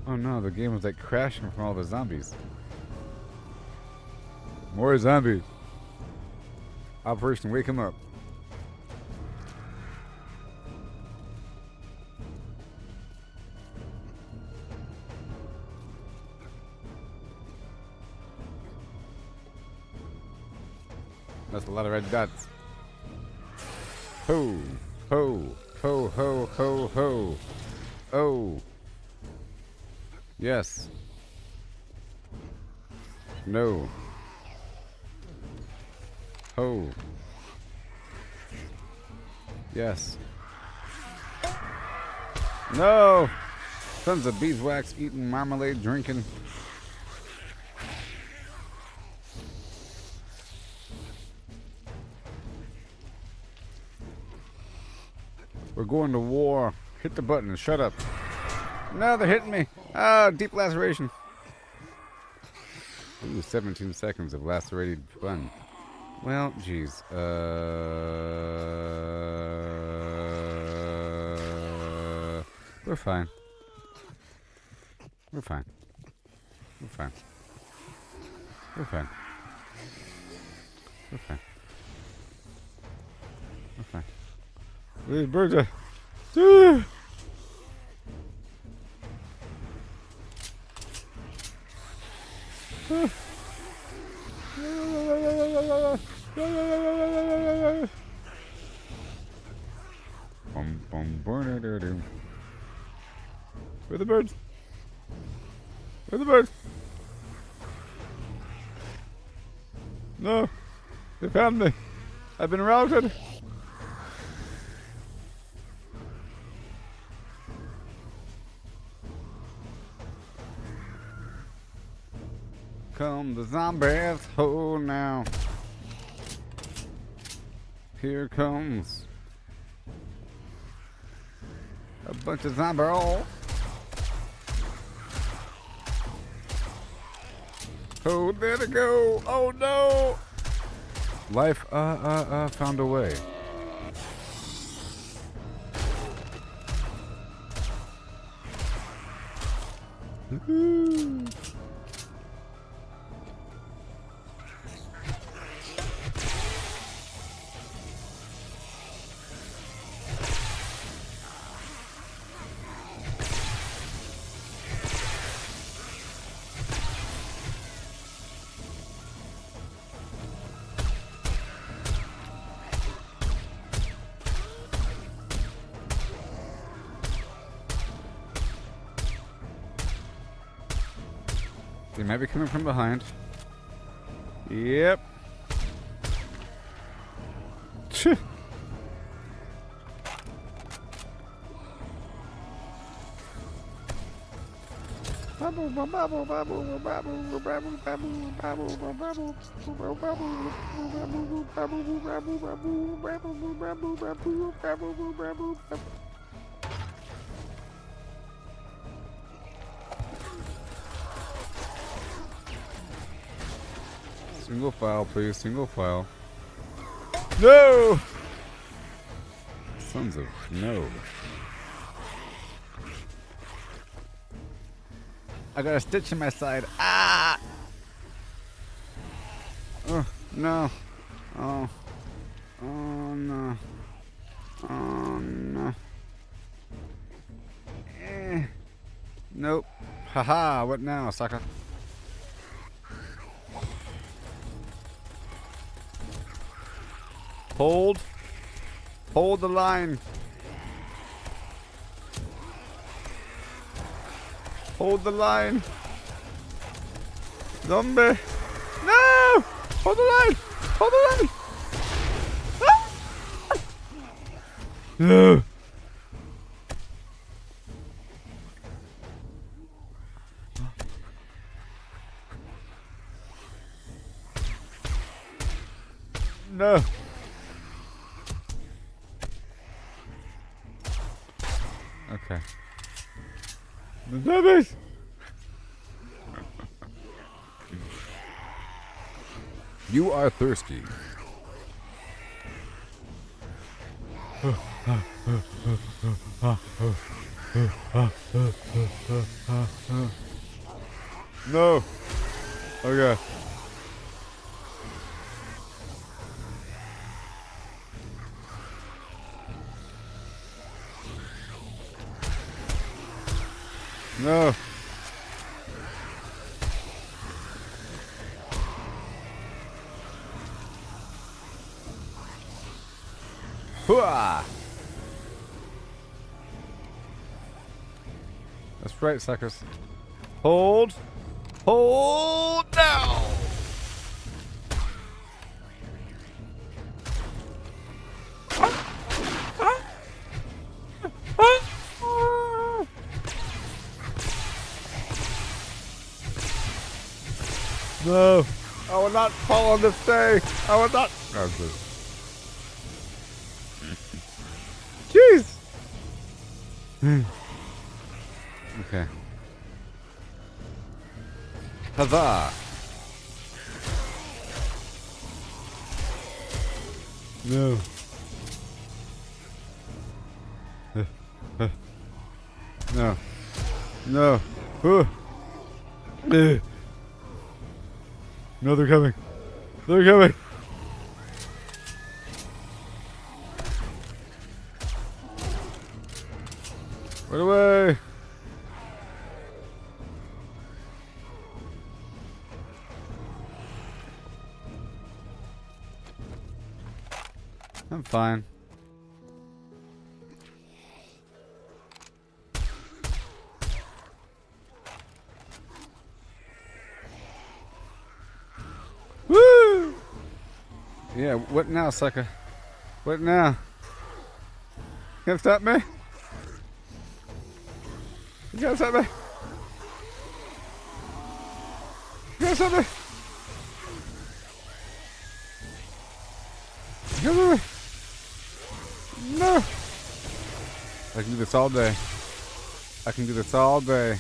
Oh, no, the game was like crashing from all the zombies. More zombies. Operation Wake 'em Up. That's a lot of red dots. Ho, ho, ho, ho, ho, ho. Oh. Yes. No. Ho. Yes. No! Tons of beeswax eating, marmalade drinking. We're going to war. Hit the button and shut up. No, they're hitting me. Ah, deep laceration. Ooh, 17 seconds of lacerated fun. Well, geez. We're fine. We're fine. We're fine. We're fine. We're fine. We're fine. These birds are... Where are the birds? Where are the birds? No, they found me. I've been routed. Come the zombies, oh now. Here comes a bunch of zombies. Oh, there they go. Oh no. Life, found a way. Woohoo. They might be coming from behind. Yep. Single file, please. Single file. No! Sons of no. I got a stitch in my side. Ah! Oh, no. Oh. Oh, no. Oh, no. Nope. Haha, what now, sucker? Hold. Hold the line. Hold the line. Zombie. No! Hold the line. Hold the line. Ah! No. No. Okay. The zombies! You are thirsty. No. Okay. No. Hooah! That's right, suckers. Hold. Hold now. Ah! No. I will not fall on this day. I will not. Oh, good. Jeez. Okay. Huzzah. No. No. No. No, they're coming. They're coming. Run away. I'm fine. Woo! Yeah, what now, sucker? What now? Can't stop me? You can't stop me? You can't stop me? You can't stop me? No! I can do this all day. I can do this all day.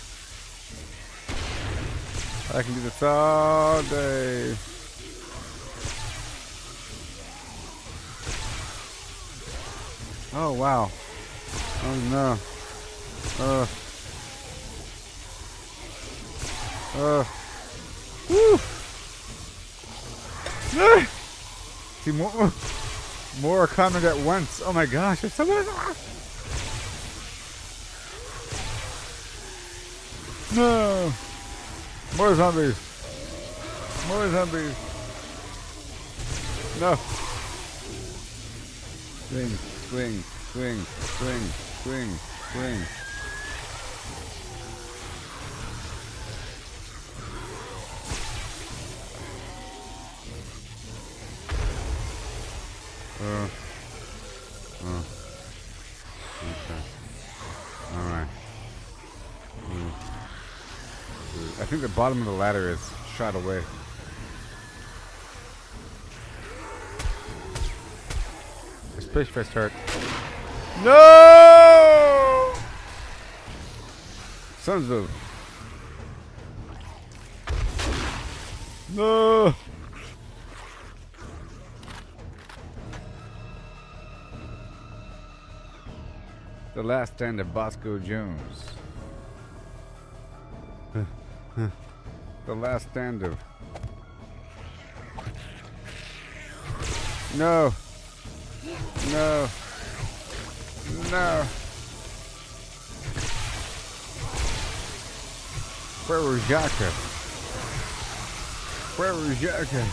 I can do this all day. Oh, wow. Oh, no. Woo! Ah! See, more are coming at once. Oh my gosh, there's so many. No! More zombies. More zombies. No. Swing, swing, swing, swing, swing, swing. Okay. Alright. I think the bottom of the ladder is shot away. This fish fest hurt. No! Sons of. No! The last stand of Bosco Jones. The last stand of. No. No. No. Where was Jacka? Where was Jacka?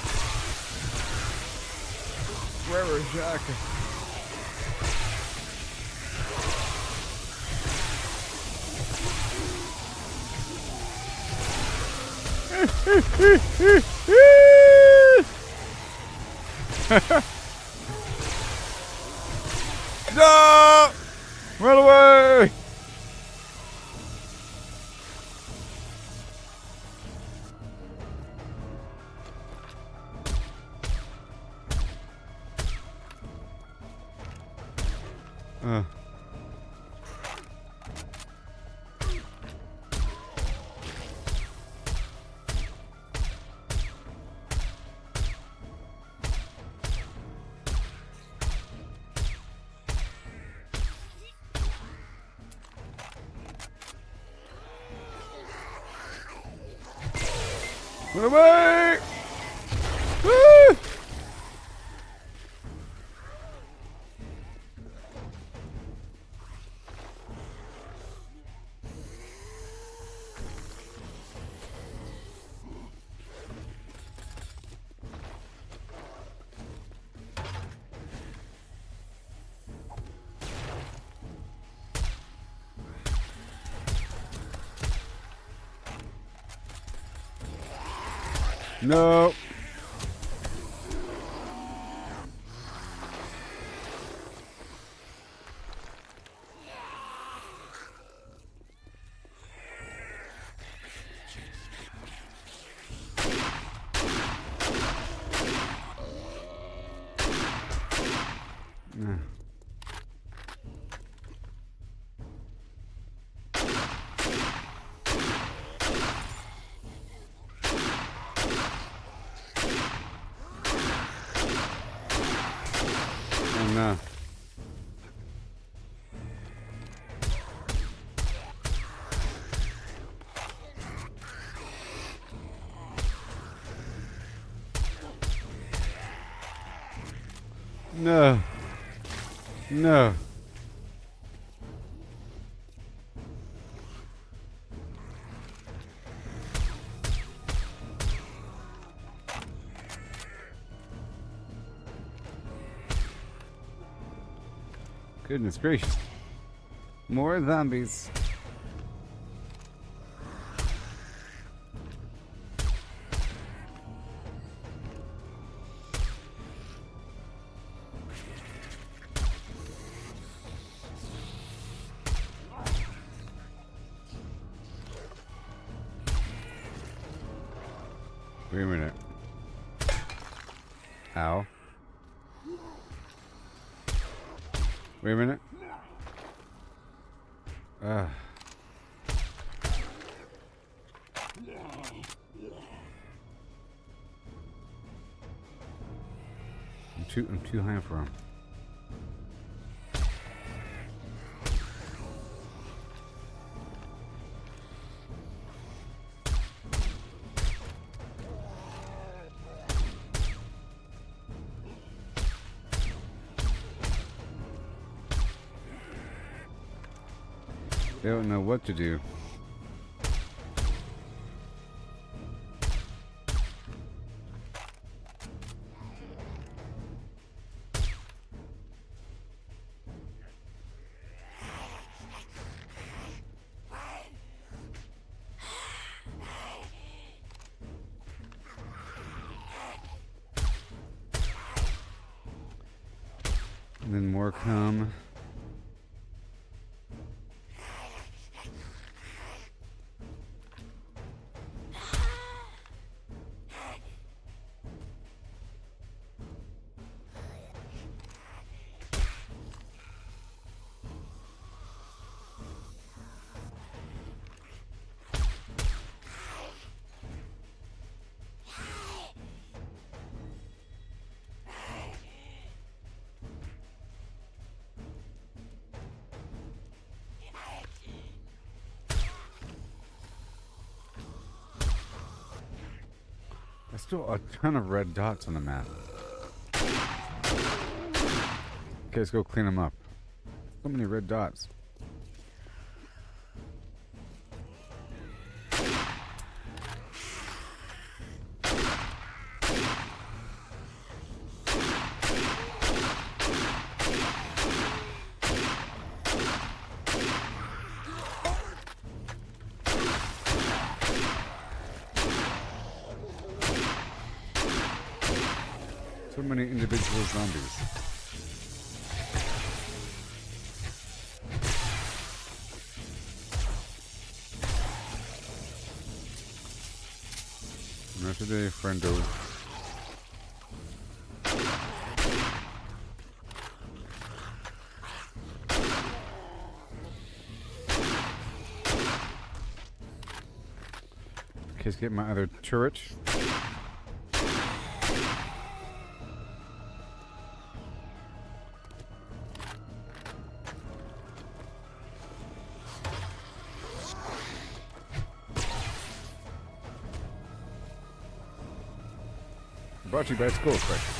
Where was Jacka? No! Run away! Run away! Woo! No. No. No. Goodness gracious. More zombies. Wait a minute. Ow. Wait a minute. Ah. I'm too high for him. They don't know what to do. And then more come. There's still a ton of red dots on the map. Okay, let's go clean them up. So many red dots. So many individual zombies. Not today, friendo. Okay, let's get my other turret. Brought to you by Skull Crusher.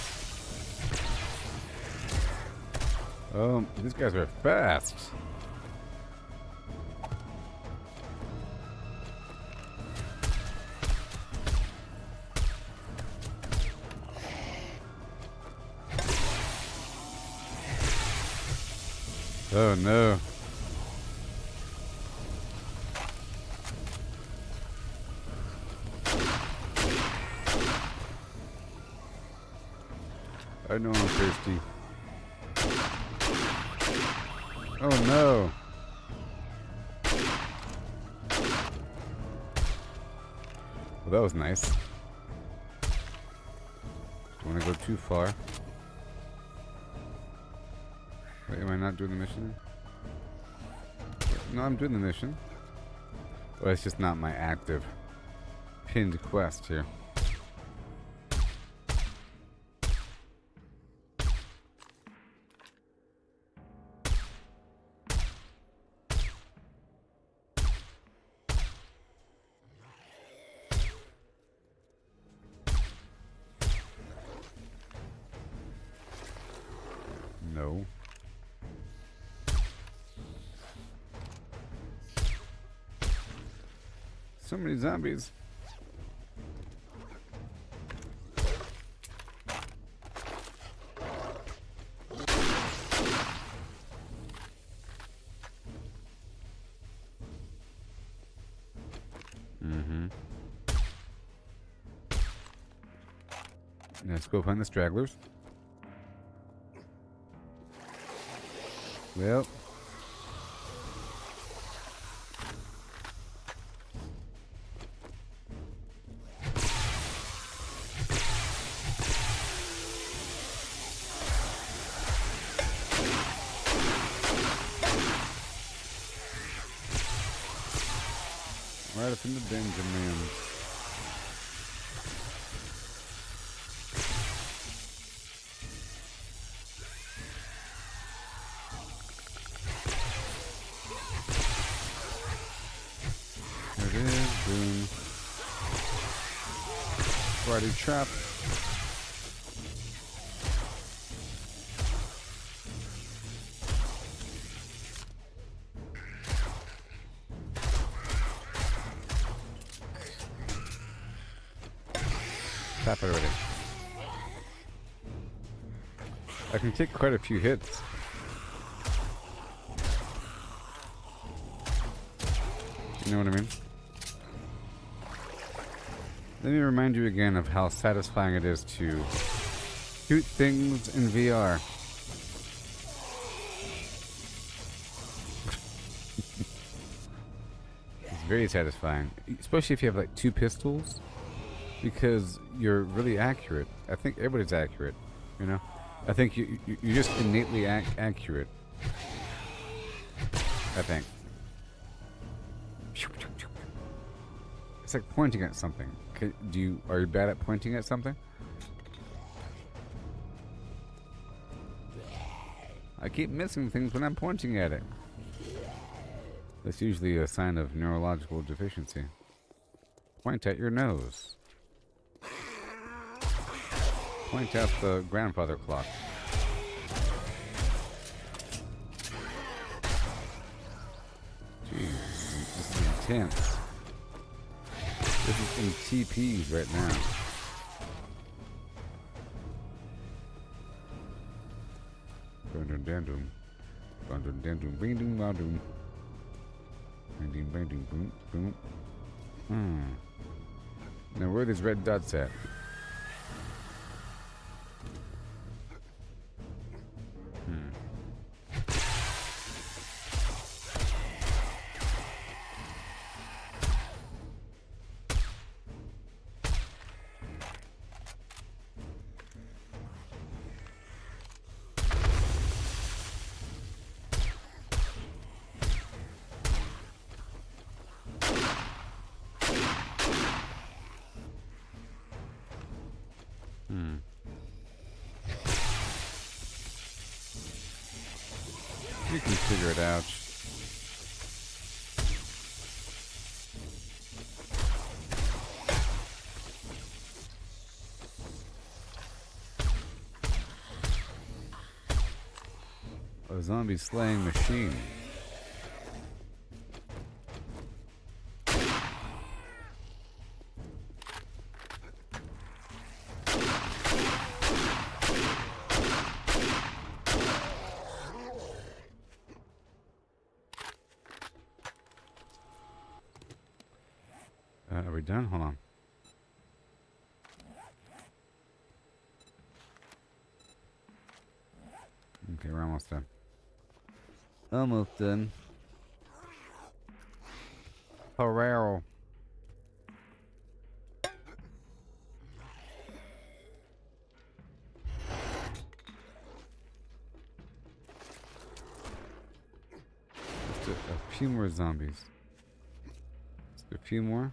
These guys are fast. Oh no. I know I'm thirsty. Oh no. Well, that was nice. Don't want to go too far. Wait, am I not doing the mission? No, I'm doing the mission. Well, it's just not my active pinned quest here. So many zombies. Let's go find the stragglers. Well. Right up in the Benjamin. There it is, boom. Friday trap. Tap it already. I can take quite a few hits. You know what I mean? Let me remind you again of how satisfying it is to shoot things in VR. It's very satisfying, especially if you have like 2 pistols, because you're really accurate. I think everybody's accurate, you know? I think you're just innately accurate. I think. It's like pointing at something. Are you bad at pointing at something? I keep missing things when I'm pointing at it. That's usually a sign of neurological deficiency. Point at your nose. Point at the grandfather clock. Jeez, this is intense. This is in TPs right now. Dun-dun-dun-dun. Dun-dun-dun-dun. Bing-dum-ba-dum. Bing-dum-bing-dum. Boom. Boom. Now where are these red dots at? You can figure it out. A zombie slaying machine. Are we done? Hold on. Okay, we're almost done. Almost done. Hurrah. Just a few more zombies. Just a few more.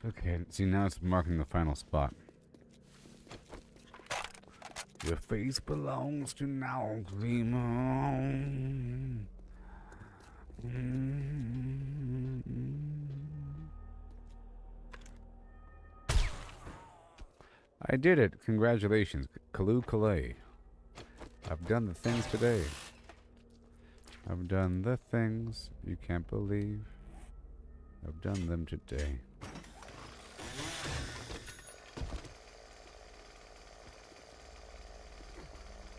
Okay, see now it's marking the final spot. Your face belongs to now, Clement. I did it. Congratulations. Kalu Kalay. I've done the things today. I've done the things you can't believe. I've done them today.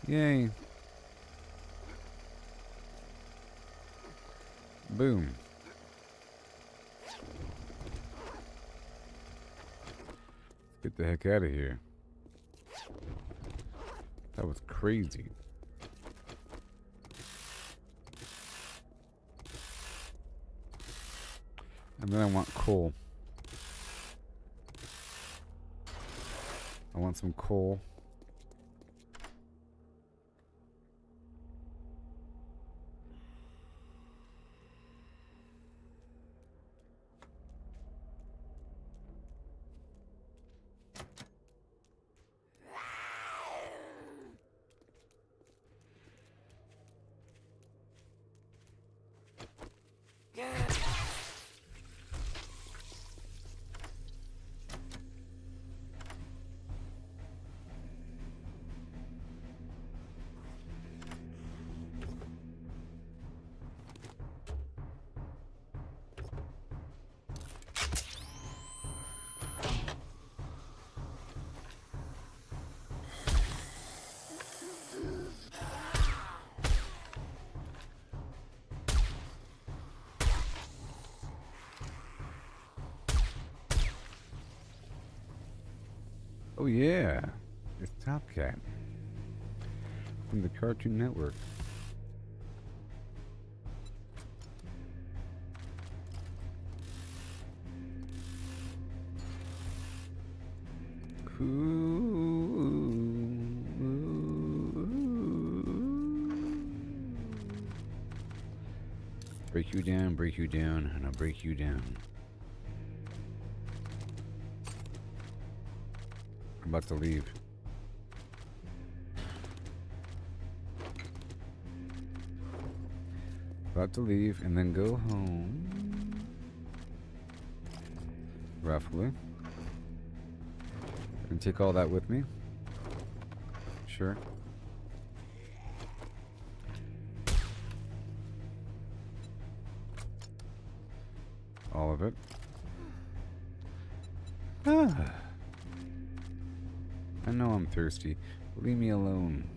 Yay. Boom. Get the heck out of here. That was crazy. And then I want coal. I want some coal. Oh yeah, it's Top Cat from the Cartoon Network. Break you down, and I'll break you down. I'm about to leave. About to leave and then go home. Roughly. And take all that with me. Sure. All of it. Ah. I know I'm thirsty. Leave me alone.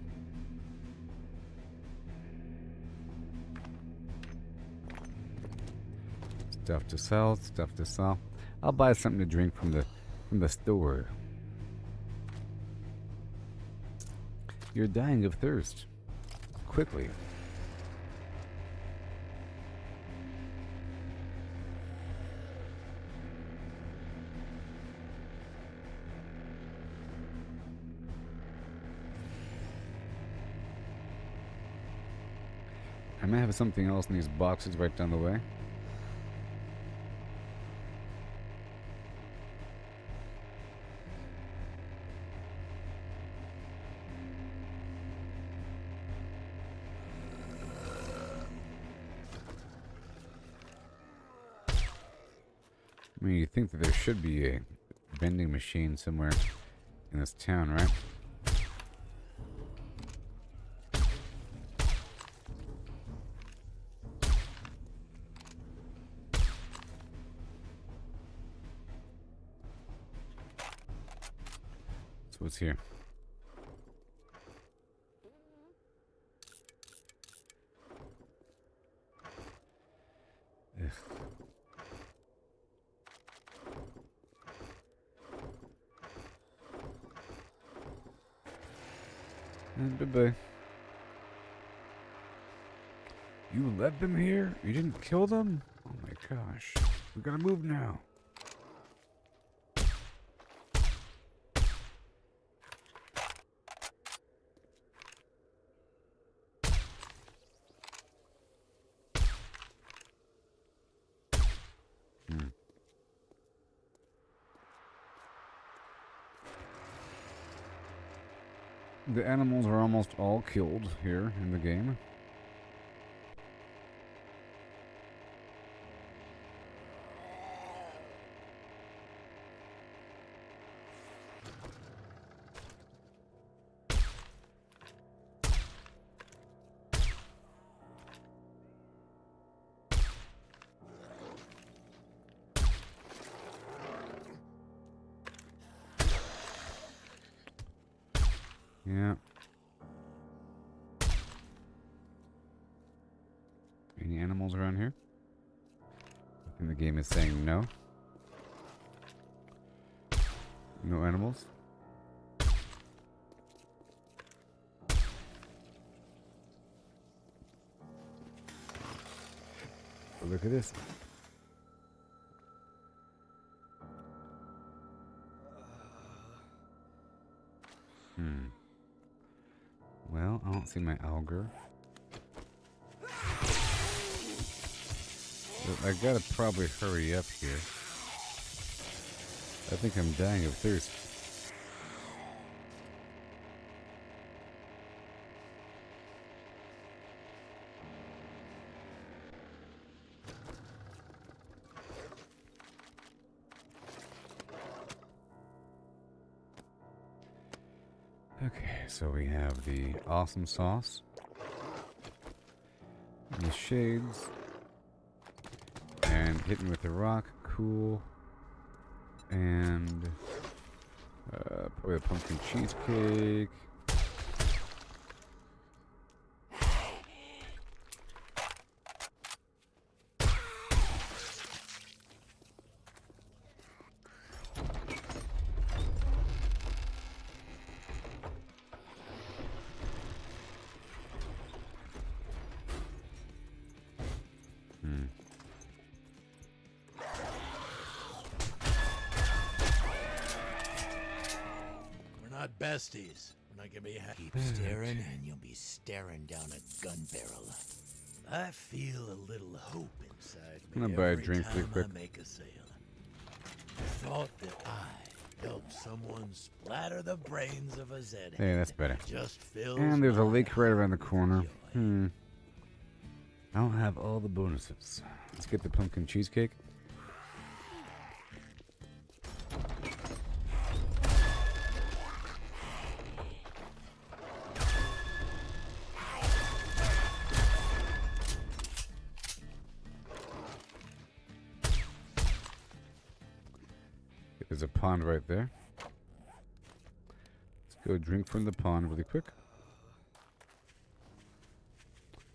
Stuff to sell, stuff to sell. I'll buy something to drink from the store. You're dying of thirst. Quickly. I may have something else in these boxes right down the way. I mean, you think that there should be a vending machine somewhere in this town, right? So what's here? Ugh. And bye-bye. You let them here? You didn't kill them? Oh my gosh. We gotta move now. The animals are almost all killed here in the game. Yeah. Any animals around here? And the game is saying no. No animals. But look at this. Well, I don't see my auger. But I gotta probably hurry up here. I think I'm dying of thirst. Okay, so we have the awesome sauce, and the shades, and hitting with the rock, cool, and probably a pumpkin cheesecake. Not besties. We're not gonna be keep staring, and you'll be staring down a gun barrel. I feel a little hope inside me. I'm gonna buy a every drink time really quick. I make a sale. The thought that I helped someone splatter the brains of a Zed. Hey, that's better. Just fills And there's a my lake right around the heart corner. with joy. I don't have all the bonuses. Let's get the pumpkin cheesecake. There's a pond right there. Let's go drink from the pond really quick.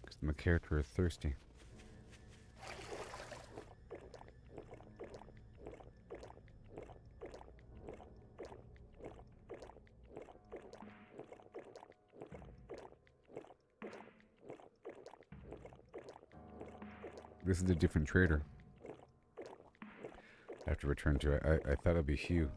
Because my character is thirsty. This is a different trader. I have to return to it. I thought it'd be Hugh.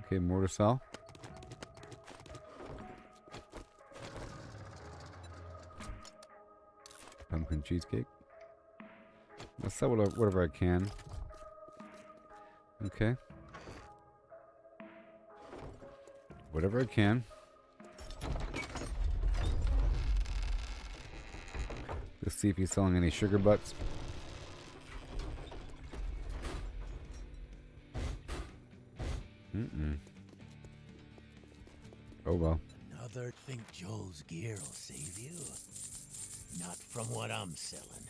Okay, more to sell. Pumpkin cheesecake. Let's sell whatever I can. Okay. Whatever I can. Let's see if he's selling any sugar butts. Oh well. Another think Joel's gear will save you. Not from what I'm selling.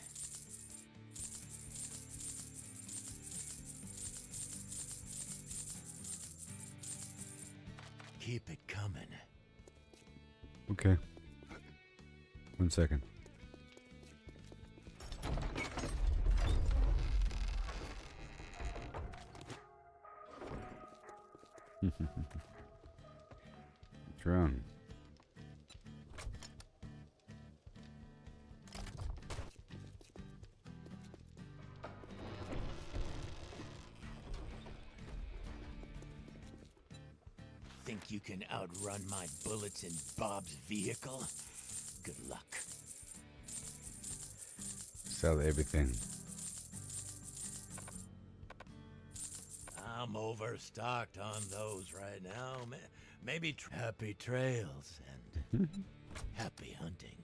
keep it coming. Okay. 1 second. Drone. Think you can outrun my bullets in Bob's vehicle? Good luck. Sell everything. I'm overstocked on those right now. Maybe happy trails and happy hunting.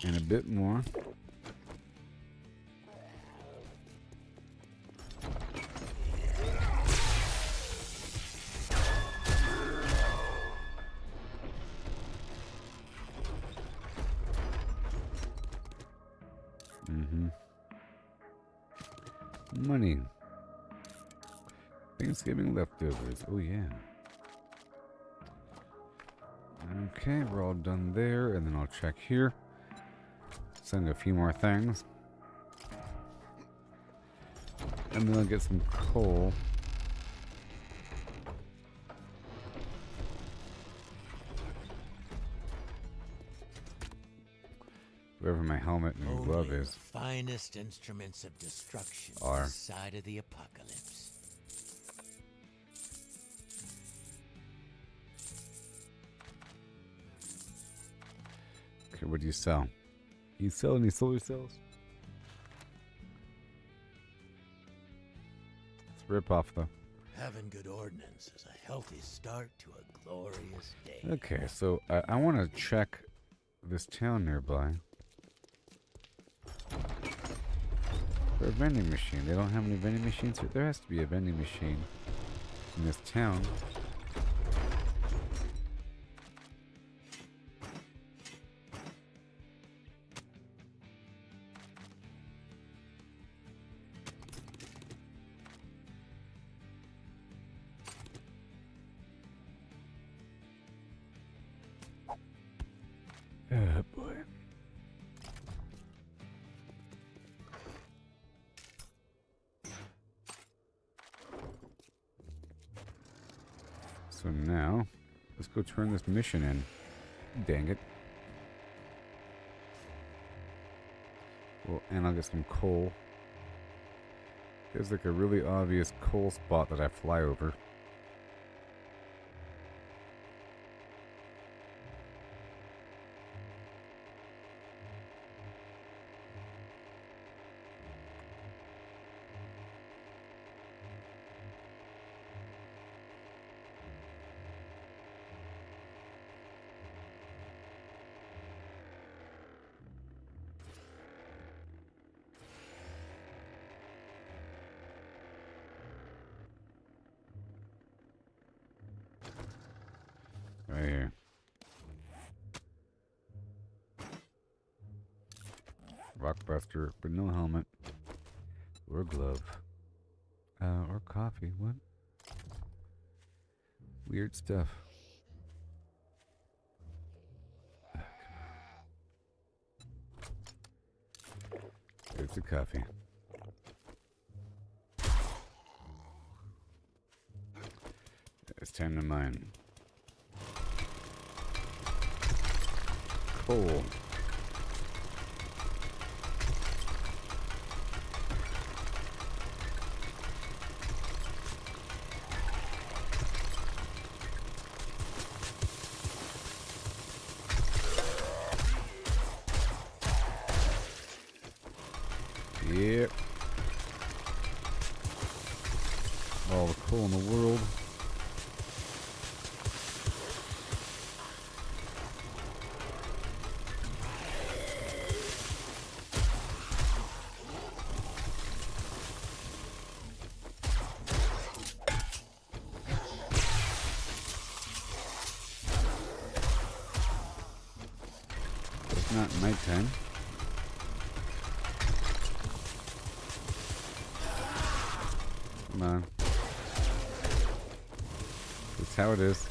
And a bit more. Money. Thanksgiving leftovers. Oh, yeah. Okay, we're all done there. And then I'll check here. Send a few more things. And then I'll get some coal. Wherever my helmet and glove Only is. the finest instruments of destruction Are. this side of the apocalypse. Okay, what do you sell? You sell any solar cells? It's a ripoff, though. Having good ordnance is a healthy start to a glorious day. Okay, so I want to check this town nearby. For a vending machine. They don't have any vending machines here. There has to be a vending machine in this town. Oh boy. So now, let's go turn this mission in. Dang it. Well, and I'll get some coal. There's like a really obvious coal spot that I fly over. Right here. Rockbuster, but no helmet. Or glove. Or coffee. What? Weird stuff. There's the coffee. It's time to mine. Coal. Yep. All the coal in the world. It's not nighttime. Come on. how it is.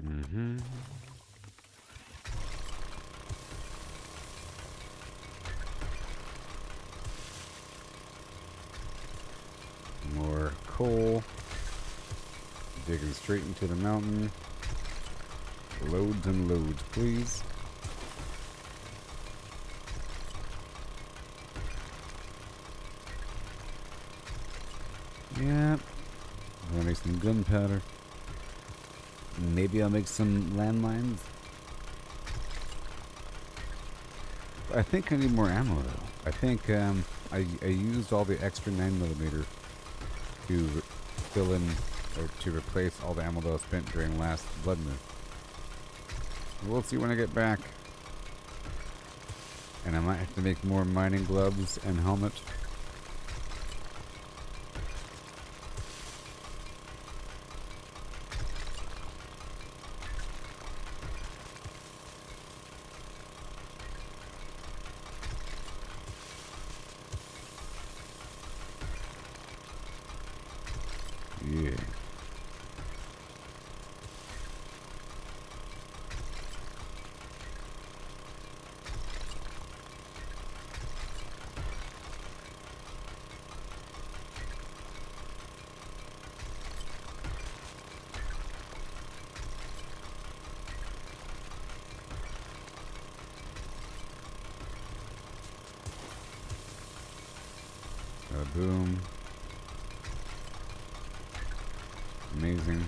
Mm-hmm. More coal. Digging straight into the mountain. Loads and loads, please. Yep. I'm gonna make some gunpowder. Maybe I'll make some landmines. I think I need more ammo though. I think I used all the extra 9mm to fill in or to replace all the ammo that I spent during last Blood Moon. We'll see when I get back. And I might have to make more mining gloves and helmet. Yeah. Boom. Amazing.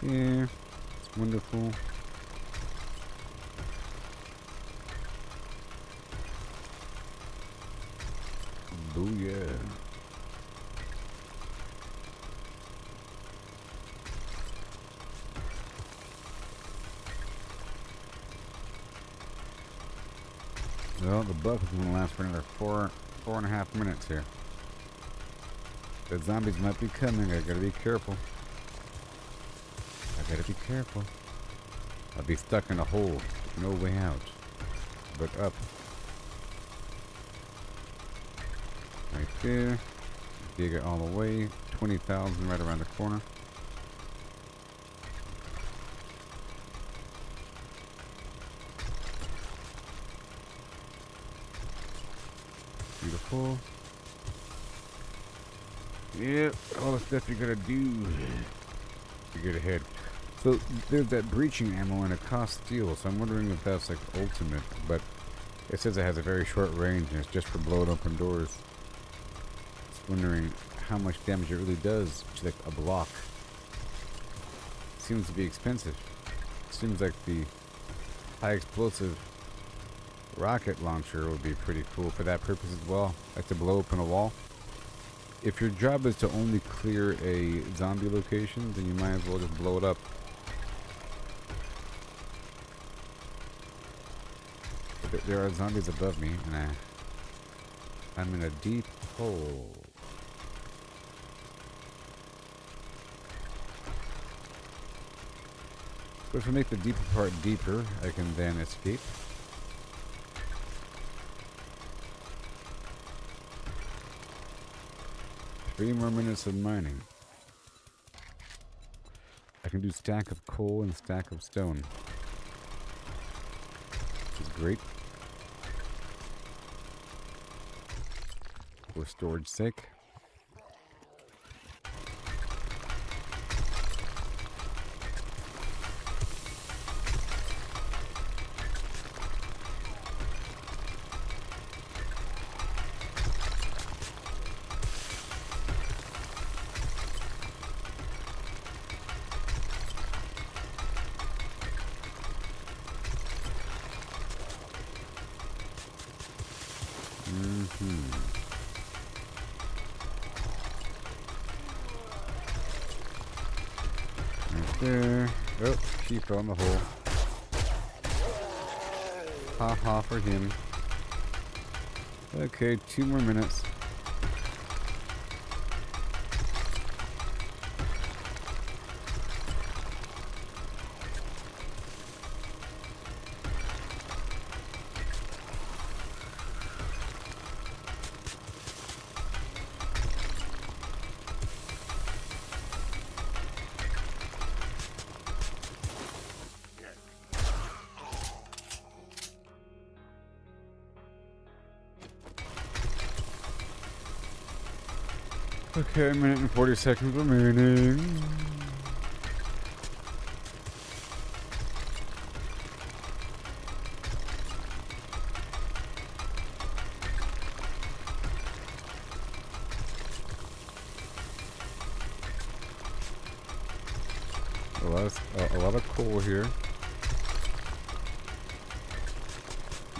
Yeah, it's wonderful. Booyah. Well, the buck is going to last for another 4.5 minutes here. The zombies might be coming. I gotta be careful. I gotta be careful. I'll be stuck in a hole. No way out. But up. Right there. Dig it all the way. 20,000 right around the corner. Beautiful. Yep, all the stuff you gotta do to get ahead. So there's that breaching ammo and it costs steel, so I'm wondering if that's like ultimate, but it says it has a very short range and it's just for blowing open doors. Just wondering how much damage it really does to like a block. Seems to be expensive. Seems like the high explosive rocket launcher would be pretty cool for that purpose as well, like to blow open a wall. If your job is to only clear a zombie location, then you might as well just blow it up. But there are zombies above me, and I'm in a deep hole. But if I make the deeper part deeper, I can then escape. 3 more minutes of mining. I can do stack of coal and stack of stone. Which is great. for storage sake. Right there. Oh, she fell in the hole. Ha ha for him. Okay, 2 more minutes. Okay, 1 minute and 40 seconds remaining. A lot of coal here.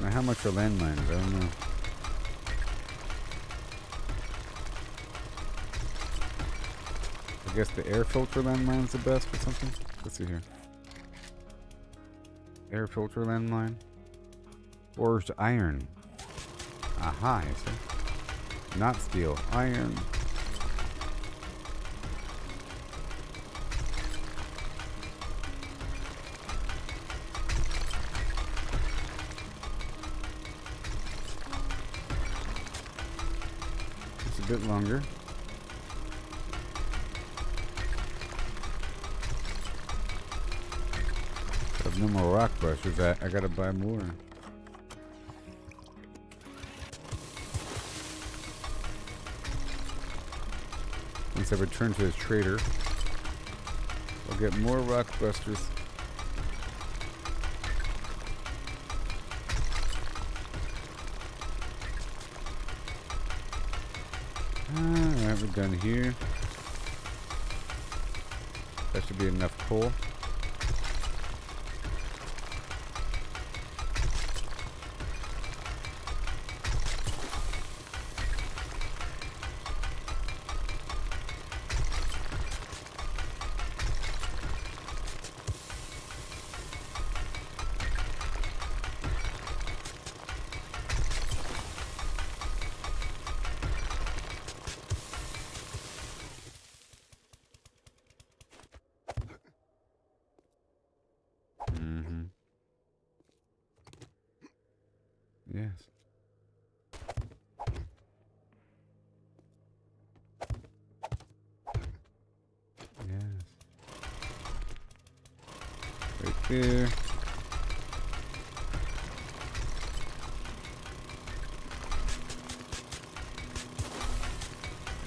Now, how much are landmines? I don't know. I guess the air filter landmine's the best or something. Let's see here. Air filter landmine. Forged iron. Aha, I see. Not steel. Iron. It's a bit longer. No more rock brushes. I gotta buy more. Once I return to his trader, I'll get more rock busters. Alright, we're done here. That should be enough coal. Yes. Yes. Right there.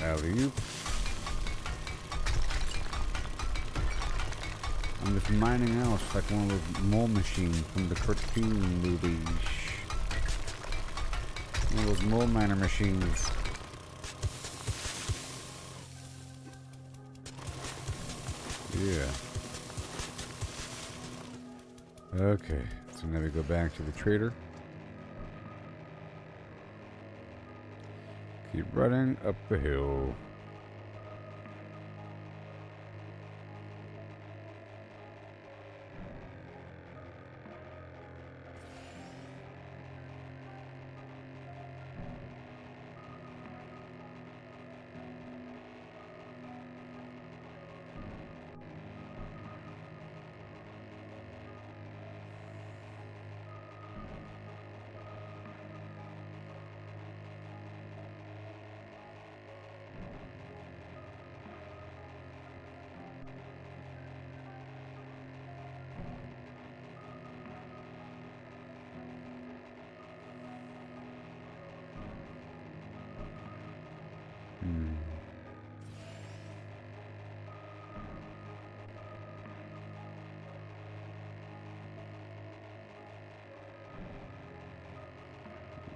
Alley-oop. I'm just mining out like one of those mole machines from the cartoon movies. One of those mole miner machines. Yeah. Okay, so now we go back to the trader. Keep running up the hill.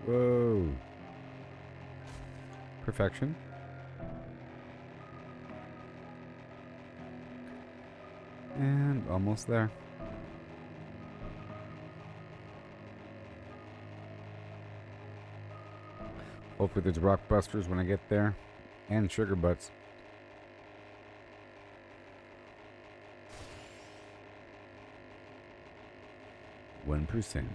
Whoa. Perfection. And almost there. Hopefully there's rock busters when I get there. And sugar butts. %.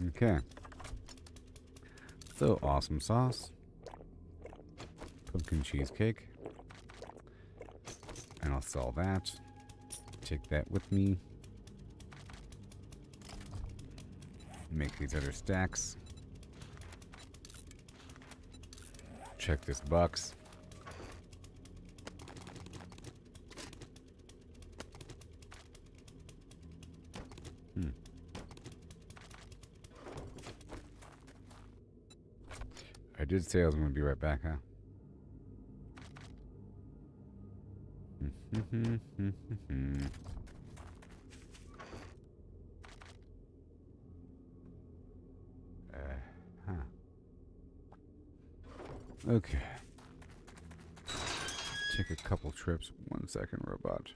Okay. So, awesome sauce. Pumpkin cheesecake. And I'll sell that. Take that with me. Make these other stacks. Check this box. I did say I was going to be right back, huh? Okay. Take a couple trips. 1 second, robot.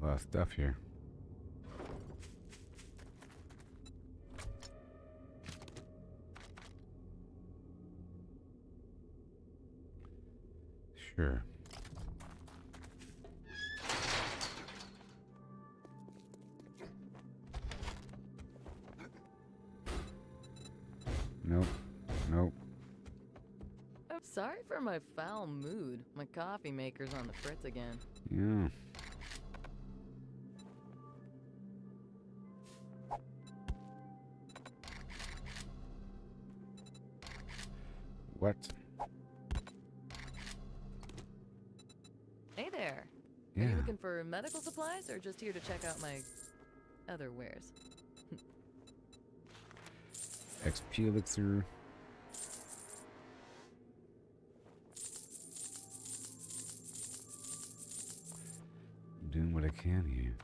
A lot of stuff here. Sure. Nope. Nope. I'm sorry for my foul mood. My coffee maker's on the fritz again. Yeah. What? Hey there. Yeah. Are you looking for medical supplies or just here to check out my other wares? XP elixir. Doing what I can here.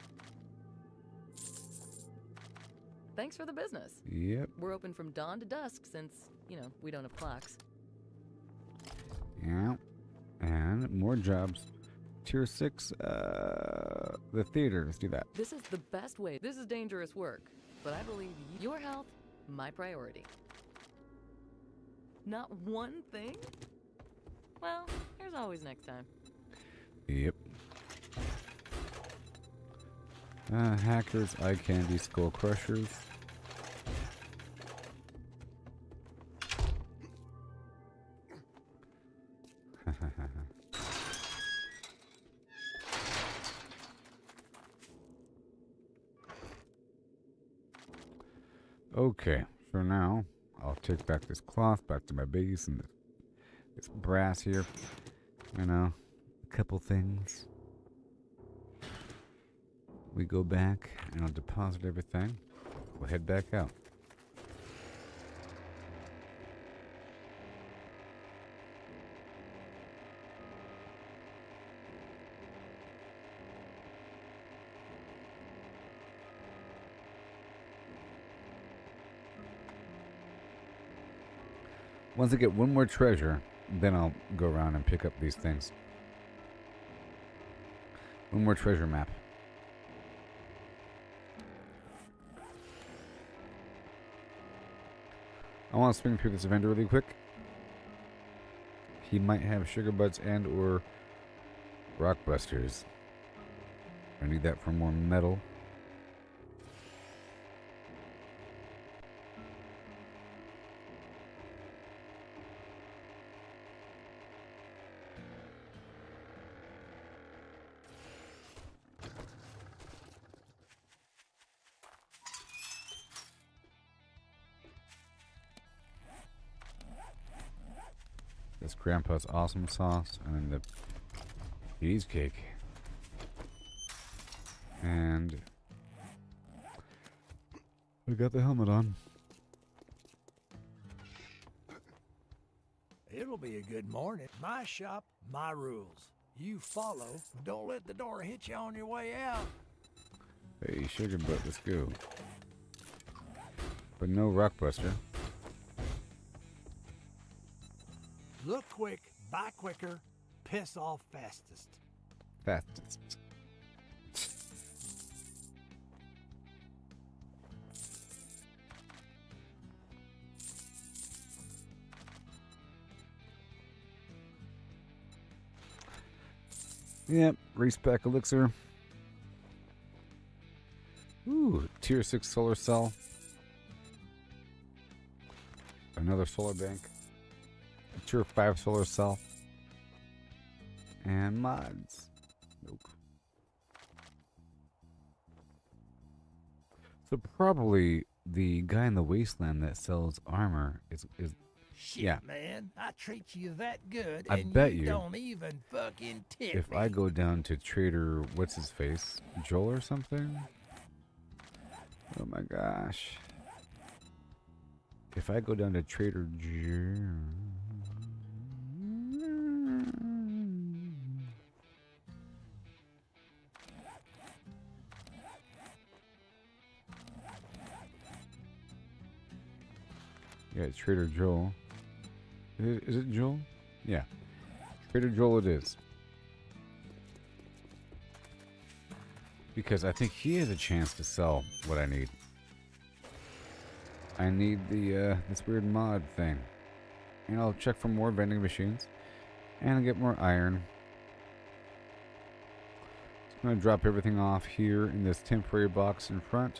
Thanks for the business. Yep. We're open from dawn to dusk since, we don't have clocks. Yeah. And more jobs. Tier 6, the theater. Let's do that. This is the best way. This is dangerous work, but I believe your health, my priority. Not one thing? Well, there's always next time. Yep. Hackers, eye candy, skull crushers. Okay, so now I'll take back this cloth back to my base and this brass here. A couple things. We go back and I'll deposit everything. We'll head back out. Once I get one more treasure, then I'll go around and pick up these things. One more treasure map. I want to swing through this vendor really quick. He might have sugar buds and or rock busters. I need that for more metal. This Grandpa's awesome sauce, and then the cheesecake. And we got the helmet on. It'll be a good morning. My shop, my rules. You follow. Don't let the door hit you on your way out. Hey, sugar butt, let's go. But no rockbuster. Look quick, buy quicker, piss off fastest. Fastest. Yep, race pack elixir. Ooh, tier 6 solar cell. Another solar bank. A tier 5 solar cell. And mods. Nope. So probably the guy in the wasteland that sells armor is Shit, yeah. man, I treat you that good, I and bet you you don't even fucking tip if me. I go down to Trader, what's his face? Joel or something? Oh my gosh. If I go down to Trader Joe. Yeah, it's Trader Joel. Is it Joel? Yeah. Trader Joel it is. Because I think he has a chance to sell what I need. I need the this weird mod thing. And I'll check for more vending machines. And I'll get more iron. I'm going to drop everything off here in this temporary box in front.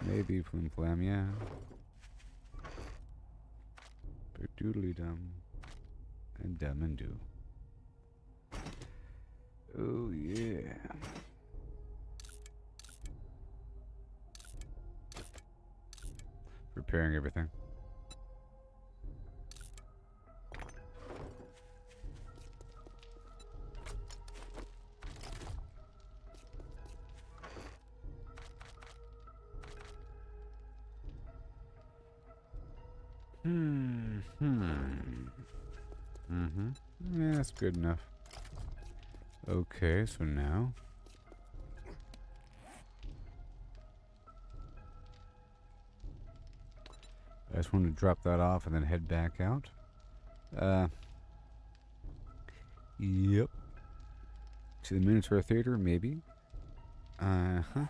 Maybe flim flam, yeah. Doodly dum and dumb and do. Oh yeah. Preparing everything. Yeah, that's good enough. Okay, so now I just wanted to drop that off and then head back out. Yep. To the Minotaur Theater, maybe. Uh-huh.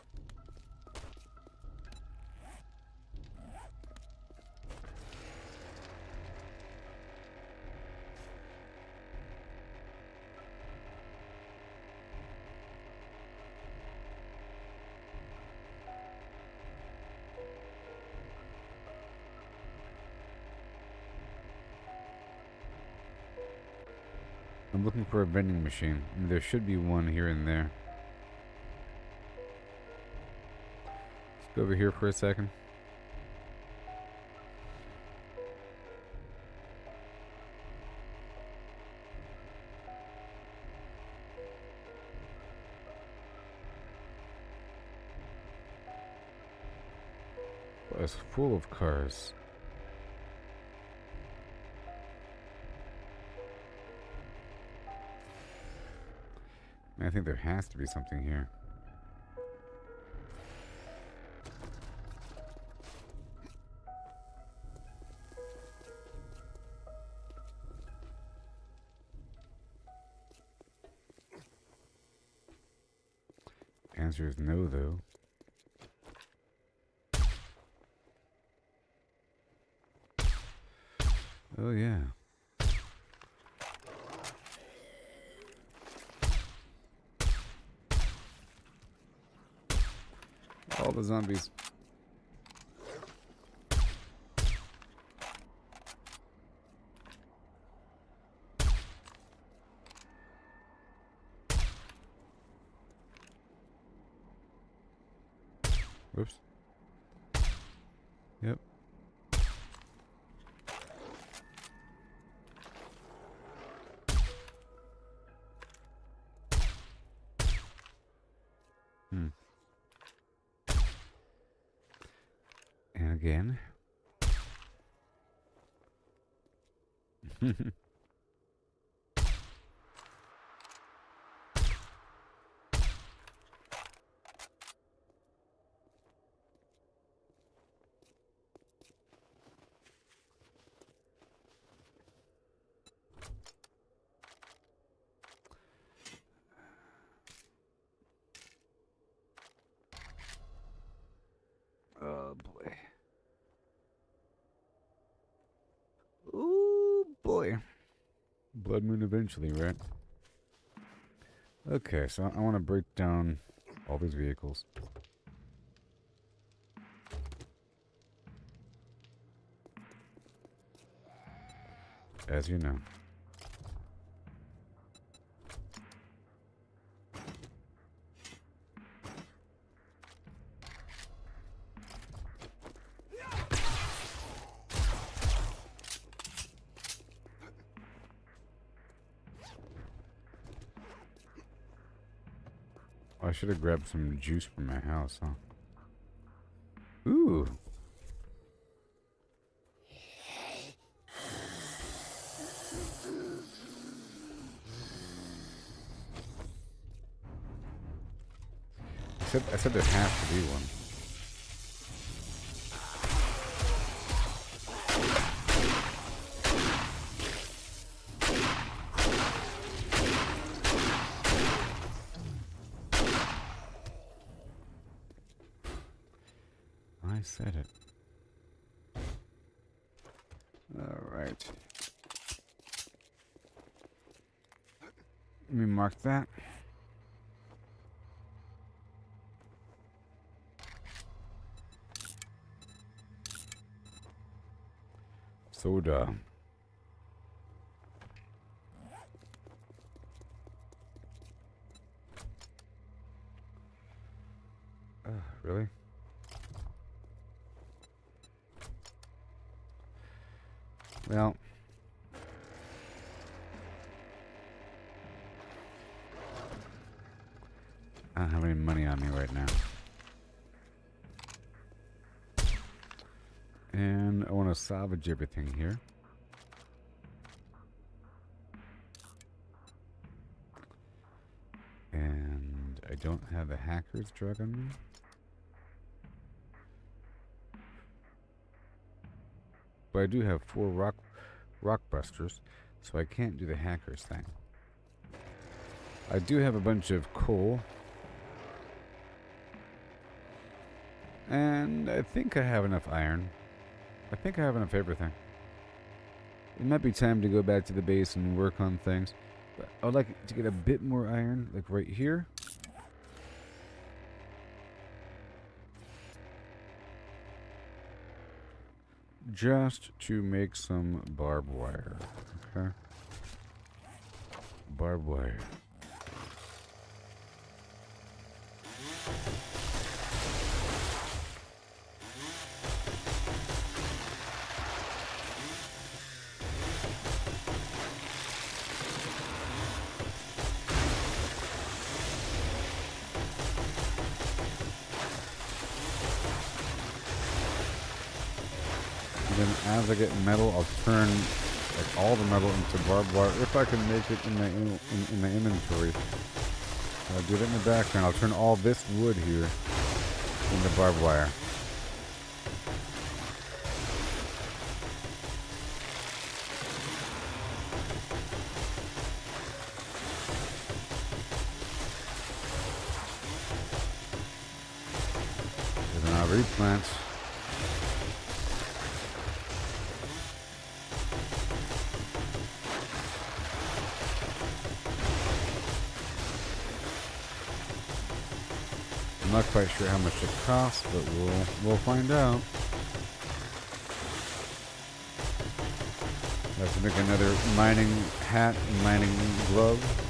I'm looking for a vending machine. I mean, there should be one here and there. Let's go over here for a second. Well, it's full of cars. I think there has to be something here. Answer is no, though. Oh yeah. All the zombies. Whoops. Yep. And again. Oh boy. Ooh boy. Blood moon eventually, right? Okay, so I want to break down all these vehicles. As you know. I should have grabbed some juice from my house, huh? Ooh. I said there has to be one. I said it. All right. Let me mark that. Soda. Really? Well, I don't have any money on me right now. And I want to salvage everything here. And I don't have a hacker's drug on me. But I do have 4 rock busters, so I can't do the hackers thing. I do have a bunch of coal. And I think I have enough iron. I think I have enough everything. It might be time to go back to the base and work on things. But I would like to get a bit more iron, like right here. Just to make some barbed wire. Okay? Barbed wire. Then as I get metal, I'll turn like all the metal into barbed wire if I can make it in my inventory. I'll do it in the background. I'll turn all this wood here into barbed wire. And then I'll replant. I'm not quite sure how much it costs, but we'll find out. I have to make another mining hat and mining glove.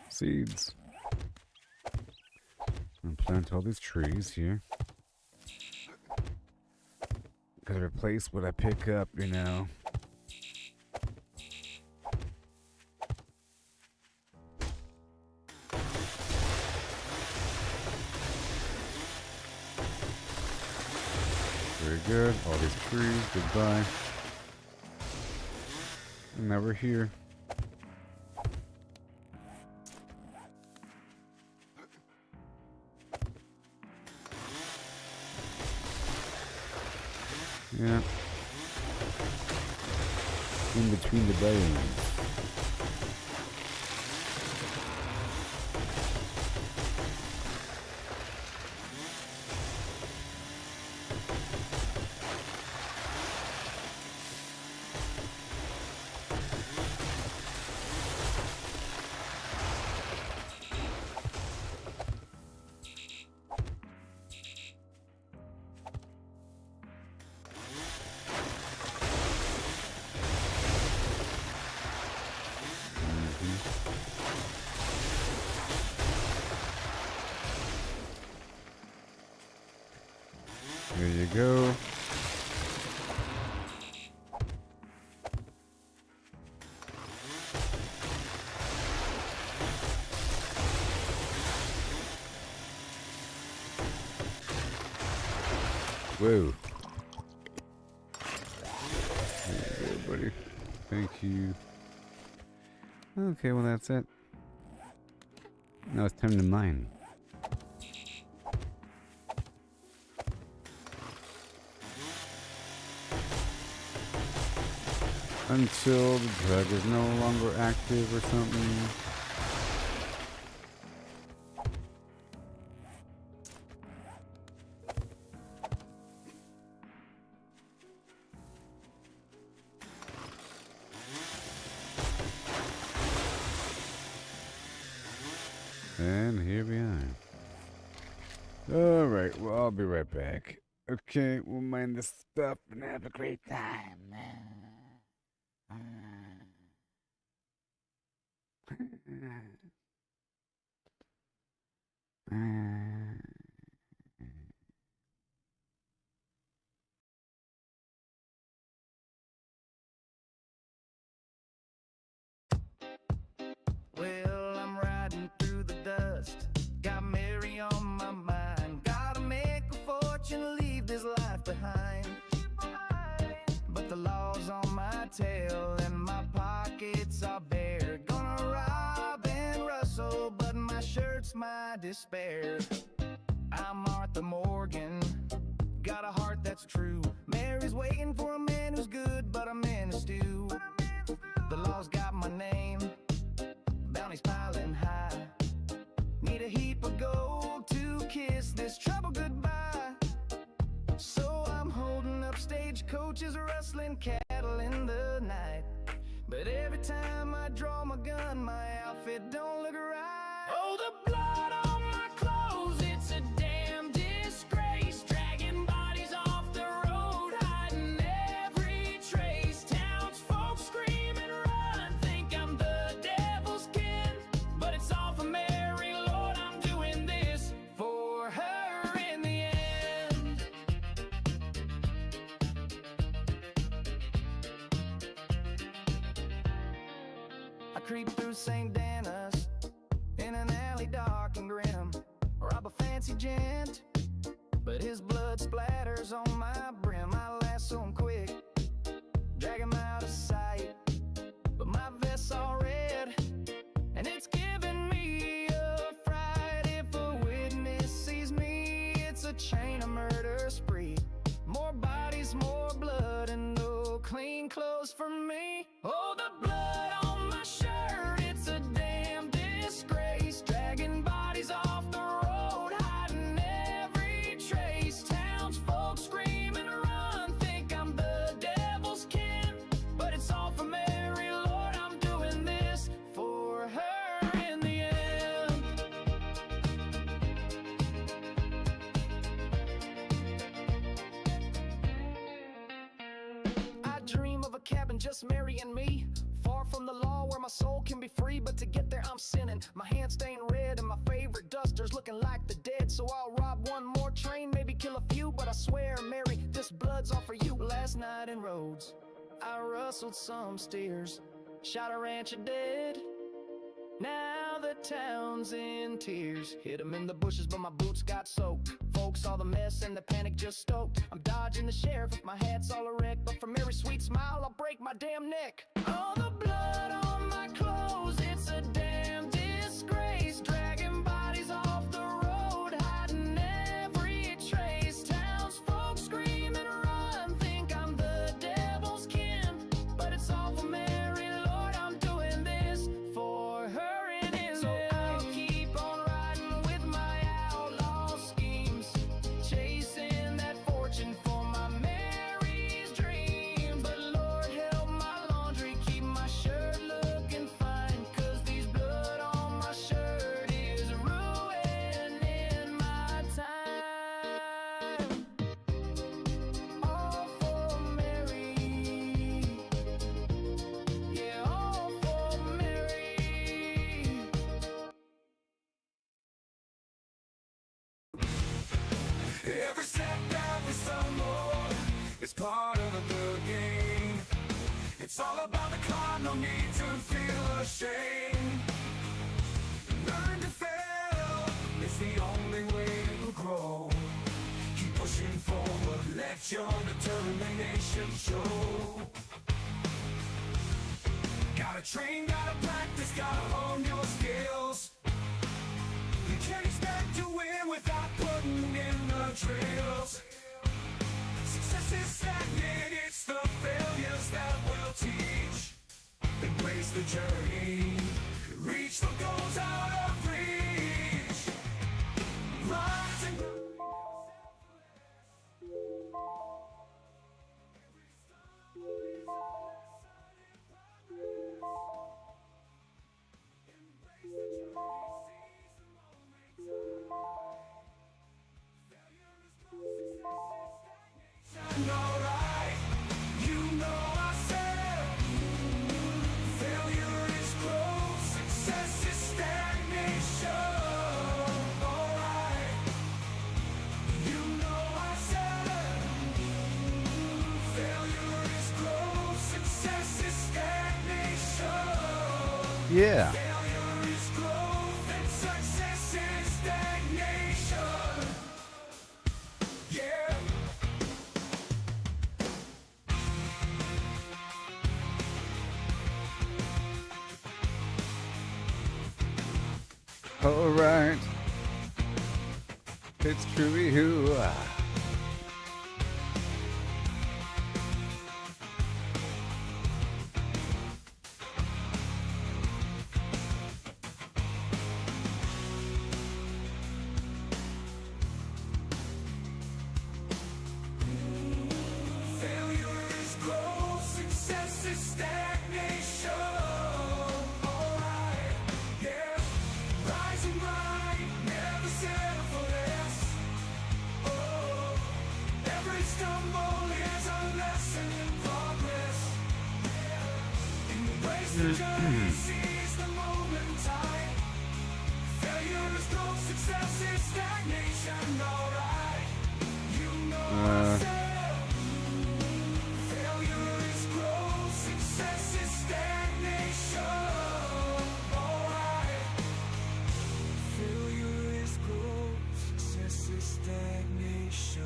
Seeds. And plant all these trees here. Gotta replace what I pick up, you know. Very good. All these trees, goodbye. And now we're here. Yeah. In between the bones. There you go. Whoa. There you go, buddy. Thank you. Okay, well that's it. Now it's time to mine. Until the drug is no longer active or something. And here we are. Alright, well I'll be right back. Okay, we'll mine this stuff and have a great time. Well, I'm riding through the dust. Got Mary on my mind. Gotta make a fortune, leave this life behind. But the law's on my tail and my pockets are bare. Gonna rob and rustle, but my shirt's my despair. I'm Martha Morgan, got a heart that's true. Mary's waiting for a man who's good, but I'm in a stew. The law's got my name, bounty's piling high. Need a heap of gold to kiss this trouble goodbye. So I'm holding up stagecoaches, rustling cattle in the night. But every time I draw my gun, my outfit don't look right. Oh, the blood on my clothes, it's a damn disgrace. Dragging bodies off the road, hiding every trace. Townsfolk screaming, run, think I'm the devil's kin. But it's all for Mary, Lord, I'm doing this for her in the end. I creep through St. Denis in an alley dark and grim. Rob a fancy gent, but his blood splatters on my brim. I lasso him quick, drag him out of sight. chain, a murder spree. More bodies, more blood, and no clean clothes for me. Oh, the blood on my shirt, it's a damn disgrace. Dragging bodies off the road, hiding every trace. Townsfolk screaming, run, think I'm the devil's kin. But it's all for Mary, Lord, I'm doing this for her in the end. I dream of a cabin, just Mary and me. Far from the law where my soul can be free. But to get there I'm sinning, my hands stained red and my favorite duster's looking like the dead. So I'll rob one more train, maybe kill a few. But I swear, Mary, this blood's all for you. Last night in Rhodes, I rustled some steers, shot a rancher dead. Now the town's in tears. Hid 'em in the bushes but my boots got soaked. Folks saw the mess and the panic just stoked. I'm dodging the sheriff if my hat's all a wreck. But for Mary's sweet smile I'll break my damn neck. All the blood on my clothes, it's a damn disgrace. Dragging bodies off the road, hiding every trace. Townsfolk screaming, run, think I'm the devil's kin. But it's all for Mary, Lord, I'm doing this for her in his So I'll keep on riding with my outlaw schemes, chasing that fortune for my Mary's dream. But Lord help my laundry, keep my shirt looking fine. Cause these blood on my shirt is ruining my time. All for Mary, yeah, all for Mary. Every step that we stumble is part of the game. It's all about the climb, no need to feel ashamed. Learn to fail, it's the only way to grow. Keep pushing forward, let your determination show. Gotta train, gotta practice, gotta hone your skills. You can't expect to win without putting in the drills. Success is stagnant, it's the failures that will teach. Embrace the journey, reach the goals out of reach. Rise and alright, you know I said failure is growth, success is stagnation. Alright, you know I said failure is growth, success is stagnation. Yeah. Failure is growth and success is stagnation. Yeah. All right. It's true. Who? Failure is growth, success is stagnation. Alright, yeah. Rise and grind, never settle for less. Oh, every stumble is a lesson in progress. Embrace the journey, seize the moment time. Failure is growth, success is stagnation. Alright, you know I said. Failure is growth, success is stagnation. Alright. Failure is growth, success is stagnation.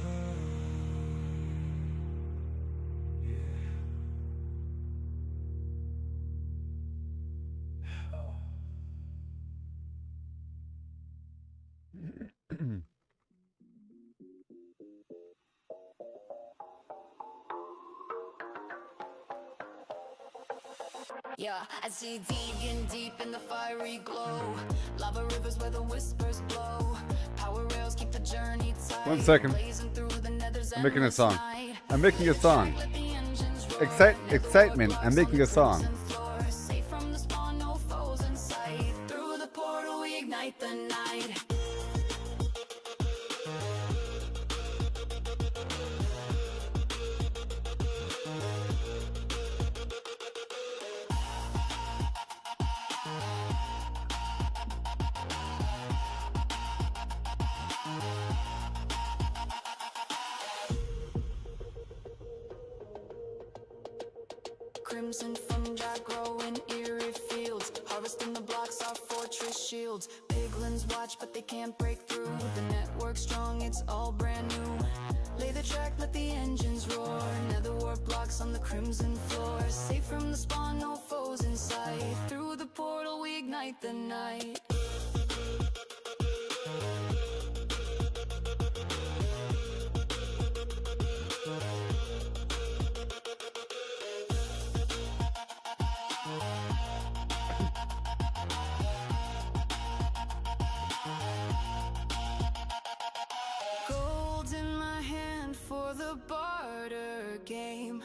Yeah, I see deep, deep in the fiery glow. Lava rivers where the whispers blow. Power rails keep the journey tight. 1 second. Blazing through the nether's I'm making a endless song. night. I'm making a song. Let the engines roar. Excitement. I'm making a song. Safe from the spawn, no foes in sight. Through the portal we ignite the night. Crimson fungi grow in eerie fields. Harvesting the blocks, our fortress shields. Piglins watch, but they can't break through. The network's strong, it's all brand new. Lay the track, let the engines roar. Nether warp blocks on the crimson floor. Safe from the spawn, no foes in sight. Through the portal, we ignite the night. Gold in my hand for the barter game.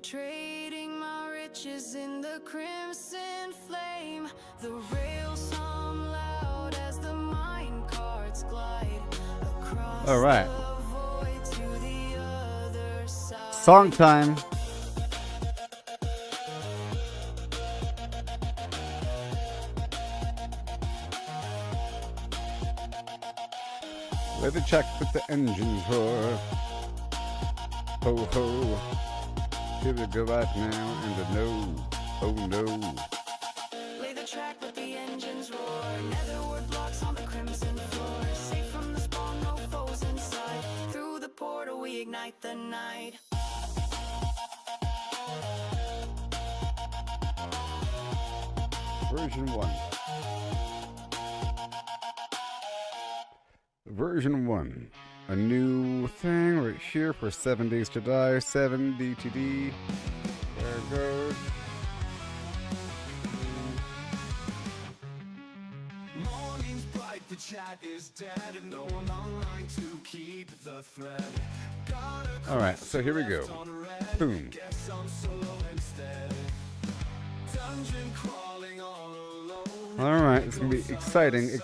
Trading my riches in the crimson flame. The rails hum loud as the mine carts glide across All right. the void to the other side. Song time. Let the check with the engines roar. Ho ho. Here we go right now in the no. Oh no. Lay the track, let the engines roar. Nether ward blocks on the crimson floor. Safe from the spawn, no foes inside. Through the portal we ignite the night. Version 1. Version 1. A new thing right here for 7 Days to Die. 7 DTD. There it goes. Morning's bright, the chat is dead, and no one online to keep the thread. Alright, so here we go. Boom. Guess I'm solo instead. Dungeon crawling all alone. Alright, it's gonna be exciting. Where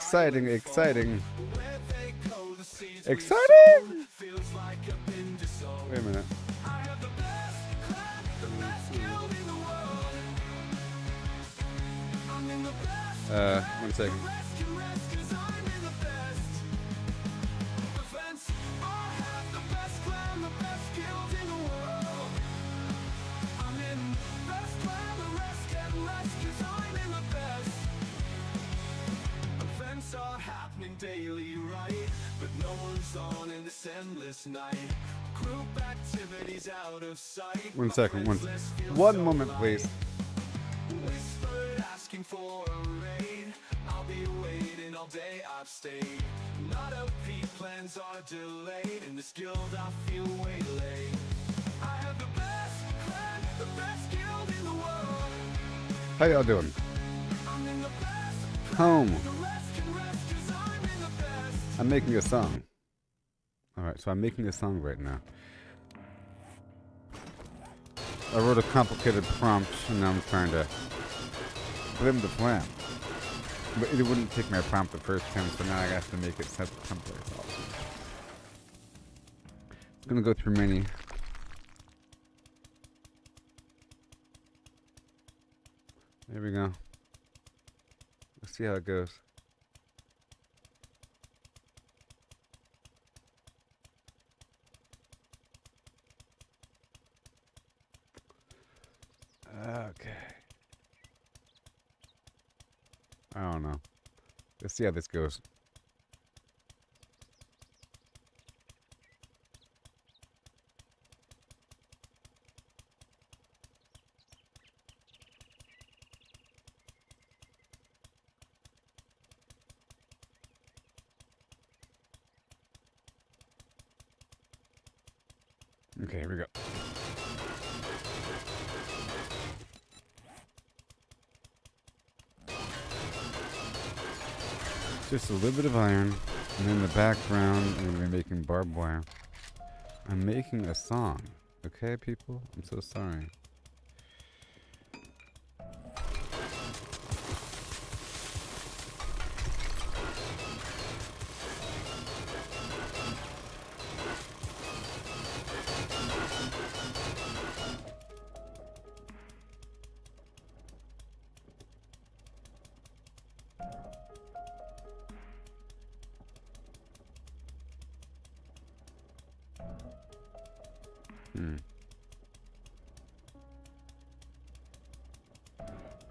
they go, the seeds we Exciting! sown. Feels like I've been disowned. Wait a minute. I have the best clan, the best guild in the world. I'm in the best. 1 second. Rest can rest 'cause I'm in the best. Defense, I have the best clan, the best guild in the world. I'm in best clan, the rest can rest 'cause I'm in the best. Events are happening daily, right? But no one's on in this endless night. Group activities out of sight. 1 second. My friends list feels 1 so moment, light. please. Whispered asking for a raid. I'll be waiting all day, I've stayed. Not a peak, plans are delayed. In this guild I feel waylaid. I have the best clan, the best guild in the world. How y'all doing? I'm in the best. Home. The rest can rest 'cause I'm in the best. I'm making a song. Alright, so I'm making a song right now. I wrote a complicated prompt and now I'm trying to put in the plan. But it wouldn't take my prompt the first time, so now I have to make it set the template. I'm gonna go through many. There we go. Let's see how it goes. Okay. I don't know. Let's see how this goes. Okay, here we go. Just a little bit of iron, and in the background, I'm gonna be making barbed wire. I'm making a song, okay, people? I'm so sorry.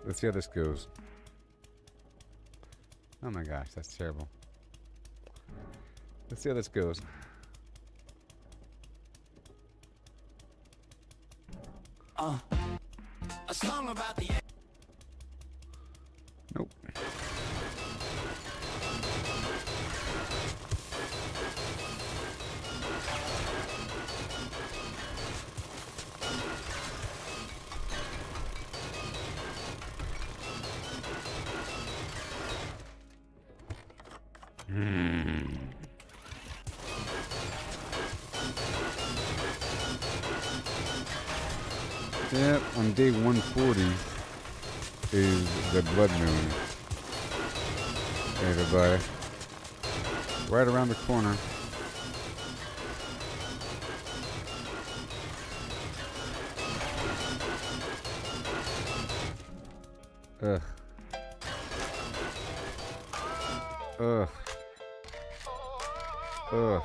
Let's see how this goes. Oh my gosh, that's terrible. Let's see how this goes. A song about the Nope. Yep, on day 140 is the blood moon. Hey everybody. Right around the corner. Ugh. Ugh. Ugh.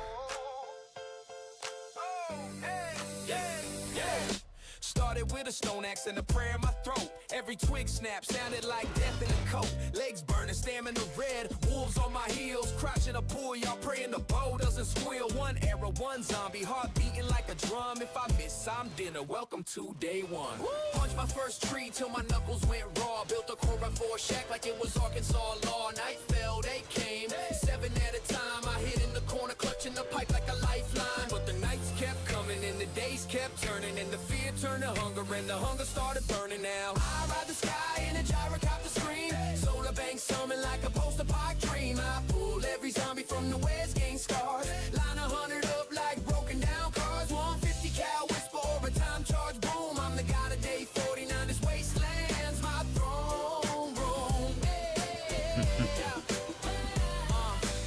Started with a stone axe and a prayer in my throat. Every twig snap sounded like death in a coat. Legs burning, stamina red, wolves on my heels. Crouching a pool, y'all praying the bow doesn't squeal. One arrow, one zombie, heart beating like a drum. If I miss, I'm dinner. Welcome to day one. Punched my first tree till my knuckles went raw. Built a core for a shack like it was Arkansas law. Night fell, they came. 7 at a time. I hid in the corner, clutching the pipe like a lifeline. But the nights kept coming and the days kept turning, and the fear turned to hunger, and the hunger started burning now. I ride the sky in a gyrocopter scream. Solar bank summon like a poster park dream. I pull every zombie from the west, gain scars. Line 100 up like broken down cars. 150 cal whisper over time charge boom. I'm the god of day 49. This wasteland's my throne room.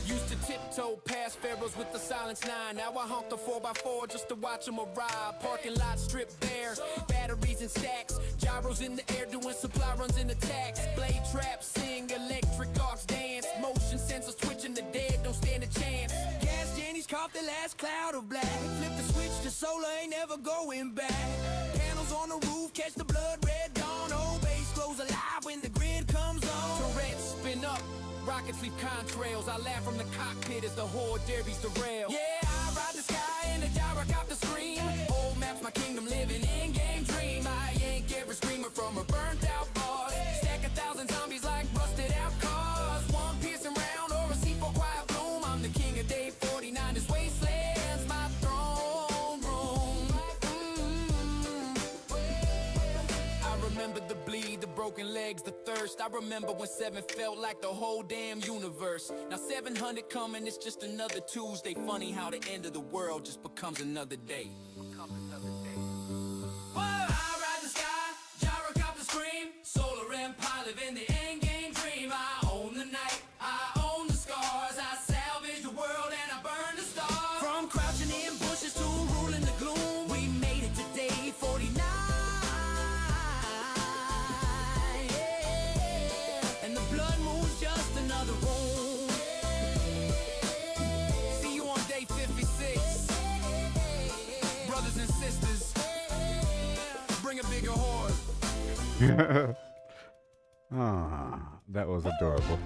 Used to tiptoe past pharaohs with the silence 9. Now I honk the 4x4 just to watch them arrive. Parking lot stripped bare, batteries in stacks. Gyros in the air doing supply runs in attacks. Blade traps sing, electric arcs dance. Motion sensors twitching, the dead don't stand a chance. Gas Jenny's caught the last cloud of black. Flip the switch to solar, ain't never going back. Panels on the roof, catch the blood red dawn. Old base glows alive when the grid comes on. Turrets spin up, rockets leave contrails. I laugh from the cockpit as the horde derbies derail. Yeah, I ride the sky in a gyrocopter scream. Old maps, my kingdom living in game dream. I ain't every screamer from a burnt out boss. Stack 1,000 zombies like rusted out cars. One piercing round or a C4 quiet bloom. I'm the king of day 49. This wasteland's my throne room. I remember the bleed, the broken legs, the thirst. I remember when 7 felt like the whole damn universe. Now 700 coming, it's just another Tuesday. Funny how the end of the world just becomes another day. Whoa! I ride the sky, gyrocopter scream. Solar empire, live in the end game dream. I own the night, I own the scars. I salvage the world and I burn the stars. From crouching in bushes to ruling the gloom, we made it to day 49. Yeah. And the blood moon's just another room. See you on day 56. Brothers and sisters, bring a bigger horde. Ah, that was adorable.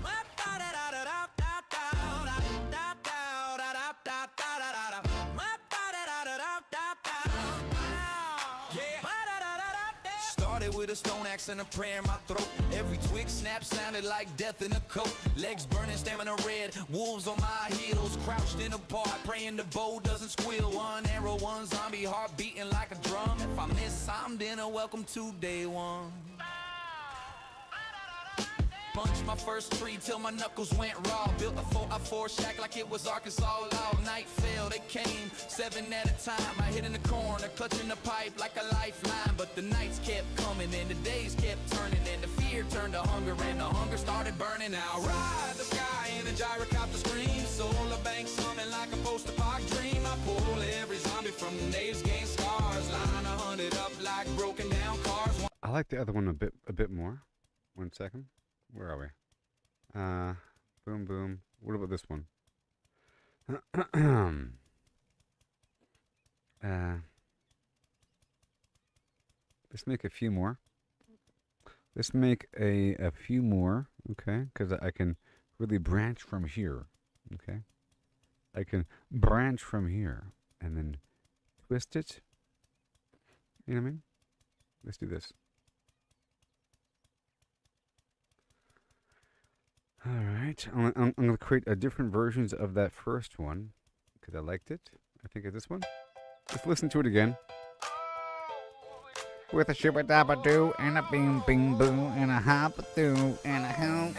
Started with a stone axe and a prayer in my throat. Every twig snap sounded like death in a coat. Legs burning, stamina red, wolves on my heels. Crouched in a part, praying the bow doesn't squeal. One arrow, one zombie, heart beating like a drum. If I miss, I'm dinner. Welcome to day one. Bunched my first tree till my knuckles went raw. Built a 4x4 shack like it was Arkansas law. Night fell, they came 7 at a time. I hid in the corner, clutching the pipe like a lifeline. But the nights kept coming and the days kept turning, and the fear turned to hunger and the hunger started burning out. Ride the sky in a gyrocopter scream. Solar banks humming like a post-apoc dream. I pull every zombie from the naves, gain scars. Line 100 up like broken down cars. I like the other one a bit more. 1 second. Where are we? Boom, boom. What about this one? Let's make a few more. Let's make a few more, okay? Because I can really branch from here, okay? I can branch from here and then twist it. You know what I mean? Let's do this. All right, I'm going to create different versions of that first one because I liked it. I think it's this one. Let's listen to it again. With a shibba dabba doo and a bing bing boo and a hoppa doo and a hell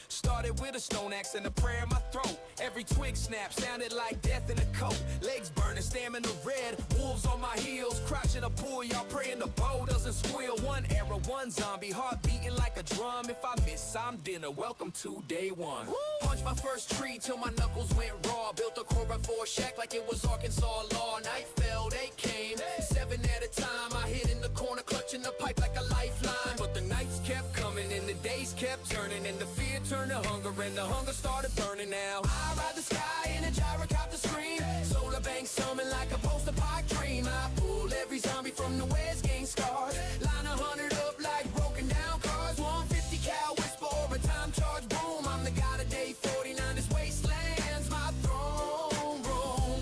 Started with a stone axe and a prayer in my throat. Every twig snap sounded like death in a coat. Legs burning, stamina red, wolves on my heels. Crouching a pool, y'all praying the bow doesn't squeal. One arrow, one zombie, heart beating like a drum. If I miss, I'm dinner. Welcome to day one. Punched my first tree till my knuckles went raw. Built a 4x4 shack like it was Arkansas law. Night fell, they came 7 at a time. I hid in the corner, clutching the pipe like a lifeline. But the nights kept coming and the days kept turning, and the fear turned to hunger and the hunger started burning now. I ride the sky in a gyrocopter scream. Solar banks humming like a post-apoc dream. I pull every zombie from the west, gain scars. Line 100 up like broken down cars. 150 cal whisper over time charge boom. I'm the god of day 49. This wasteland's my throne room.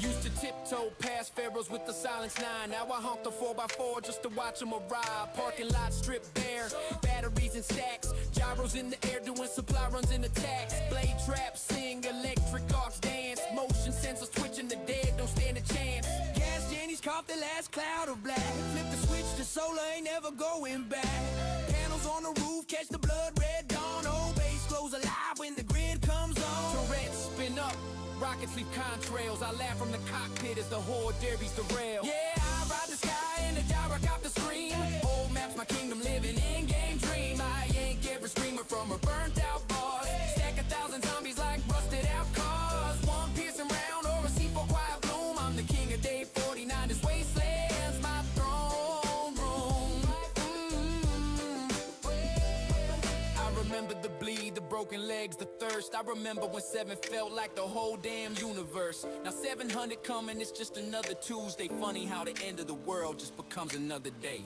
Used to tiptoe past pharaohs with the silence 9. Now I honk the 4x4 just to watch them arrive. Parking lot stripped bare, batteries in stacks. Gyros in the air doing supply runs in attacks. Blade traps sing, electric arcs dance. Motion sensors twitching, the dead don't stand a chance. Gas Jenny's caught the last cloud of black. Flip the switch to solar, ain't never going back. Panels on the roof, catch the blood red dawn. Old base glows alive when the grid comes on. Turrets spin up, rockets leave contrails. I laugh from the cockpit as the horde derbies derail. Yeah, I ride the sky in a gyrocopter scream. Old maps, my kingdom living in game dream. I yank every screamer from a burnt out boss. Stack 1,000 zombies like rusted out cars. One piercing round or a C4 quiet bloom. I'm the king of day 49. This wasteland's my throne room. I remember the bleed, the broken legs, the thirst. I remember when 7 felt like the whole damn universe. Now 700 coming, it's just another Tuesday. Funny how the end of the world just becomes another day.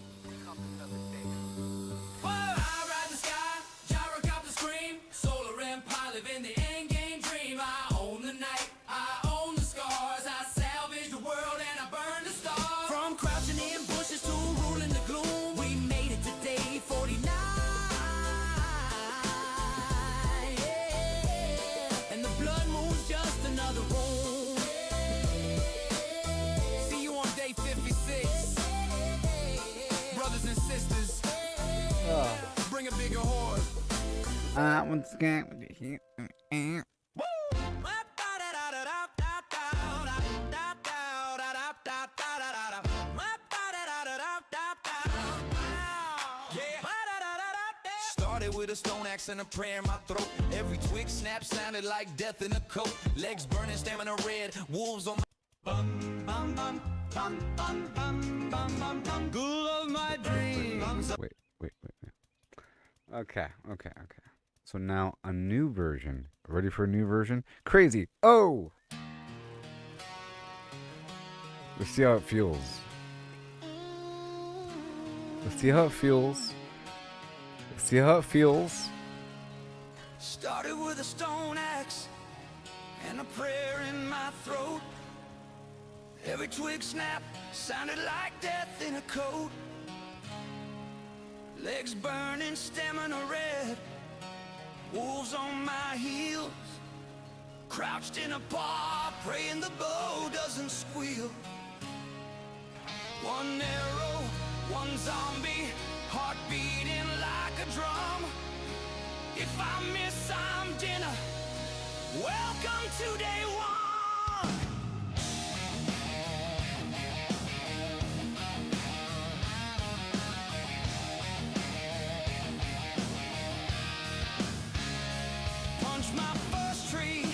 Whoa! I ride the sky, gyrocopter scream. Solar empire, live in the end game dream. I own the night, I own the scars. I salvage the world and I burn the stars. From crouching in bushes to ruling the gloom, we made it to day 49. Yeah. And the blood moon's just another room. See you on day 56. Brothers and sisters, bring a bigger horde. Once again with the heat. Started with a stone axe and a prayer in my throat. Every twig snap sounded like death in a coat. Legs burning, stamina red, wolves on my Bum, bum, bum, bum, bum, bum, bum, bum, bum. Ghoul of my dreams. Wait. Okay. So now a new version. Ready for a new version? Crazy. Oh! Let's see how it feels. Started with a stone axe and a prayer in my throat. Every twig snap sounded like death in a coat. Legs burning, stamina red, wolves on my heels. Crouched in a bar, praying the bow doesn't squeal. One arrow, one zombie, heart beating like a drum. If I miss some dinner, welcome to day one. Punched my first tree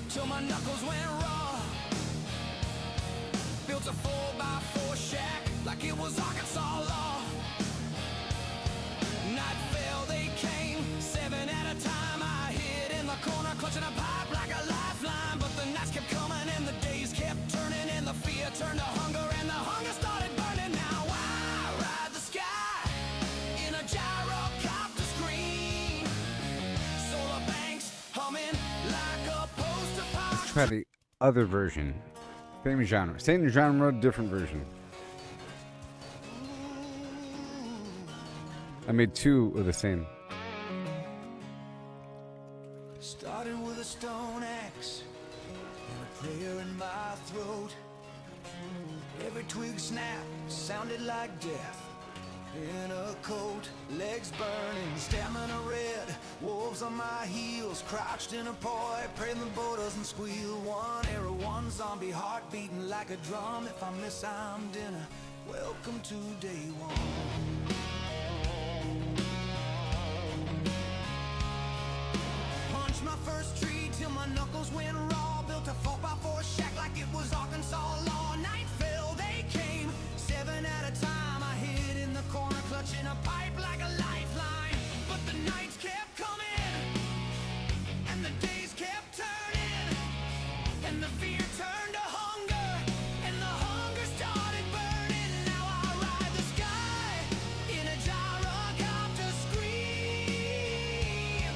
till my knuckles went raw. Built a 4x4 shack like it was Arkansas law. Night fell, they came, 7 at a time. I hid in the corner, clutching a pipe like a lifeline. But the nights kept coming and the days kept turning, and the fear turned to hunger, and the hunger started burning. Now I ride the sky in a gyrocopter screen. Solar banks humming like a poster. Try the other version. Same genre. Same genre, different version. I made 2 of the same. Started with a stone axe and a prayer in my throat. Every twig snap sounded like death. In a coat, legs burning, stamina red, wolves on my heels, crouched in a poi, praying the boat doesn't squeal. One arrow, one zombie, heart beating like a drum. If I miss, I'm dinner. Welcome to day one. Punched my first tree till my knuckles went raw. Built a 4x4 shack like it was Arkansas law. Night fell, they came, 7 at a time. I hid in the corner, clutching a pipe like a lifeline. But the nights kept coming, and the days kept turning, and the fear turned to hunger, and the hunger started burning. Now I ride the sky in a gyrocopter scream.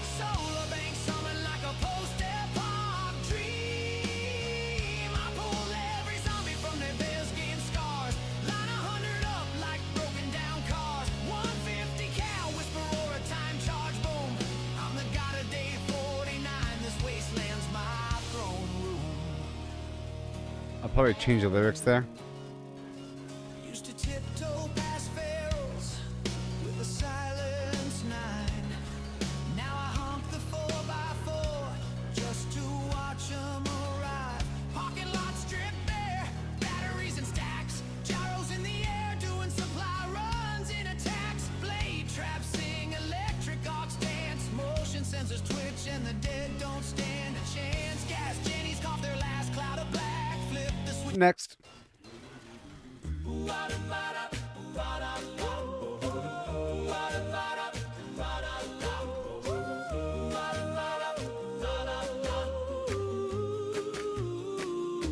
Solar banks humming like a post-epoch dream. I pull every zombie from their bare skin scars, line 100 up like broken down cars. 150 cal whisper or a time charge boom. I'm the god of day 49. This wasteland's my throne room. I'll probably change the lyrics there. Used to tiptoe past ferals with a silenced 9. Now I honk the 4x4 just to watch 'em arrive. Parking lot stripped bare, batteries and stacks, gyros in the air doing supply runs in attacks. Blade traps sing, electric arcs dance, motion sensors twitch, and the dead don't stand a chance. Gas Jennies cough their last cloud of black, flip the switch. Next.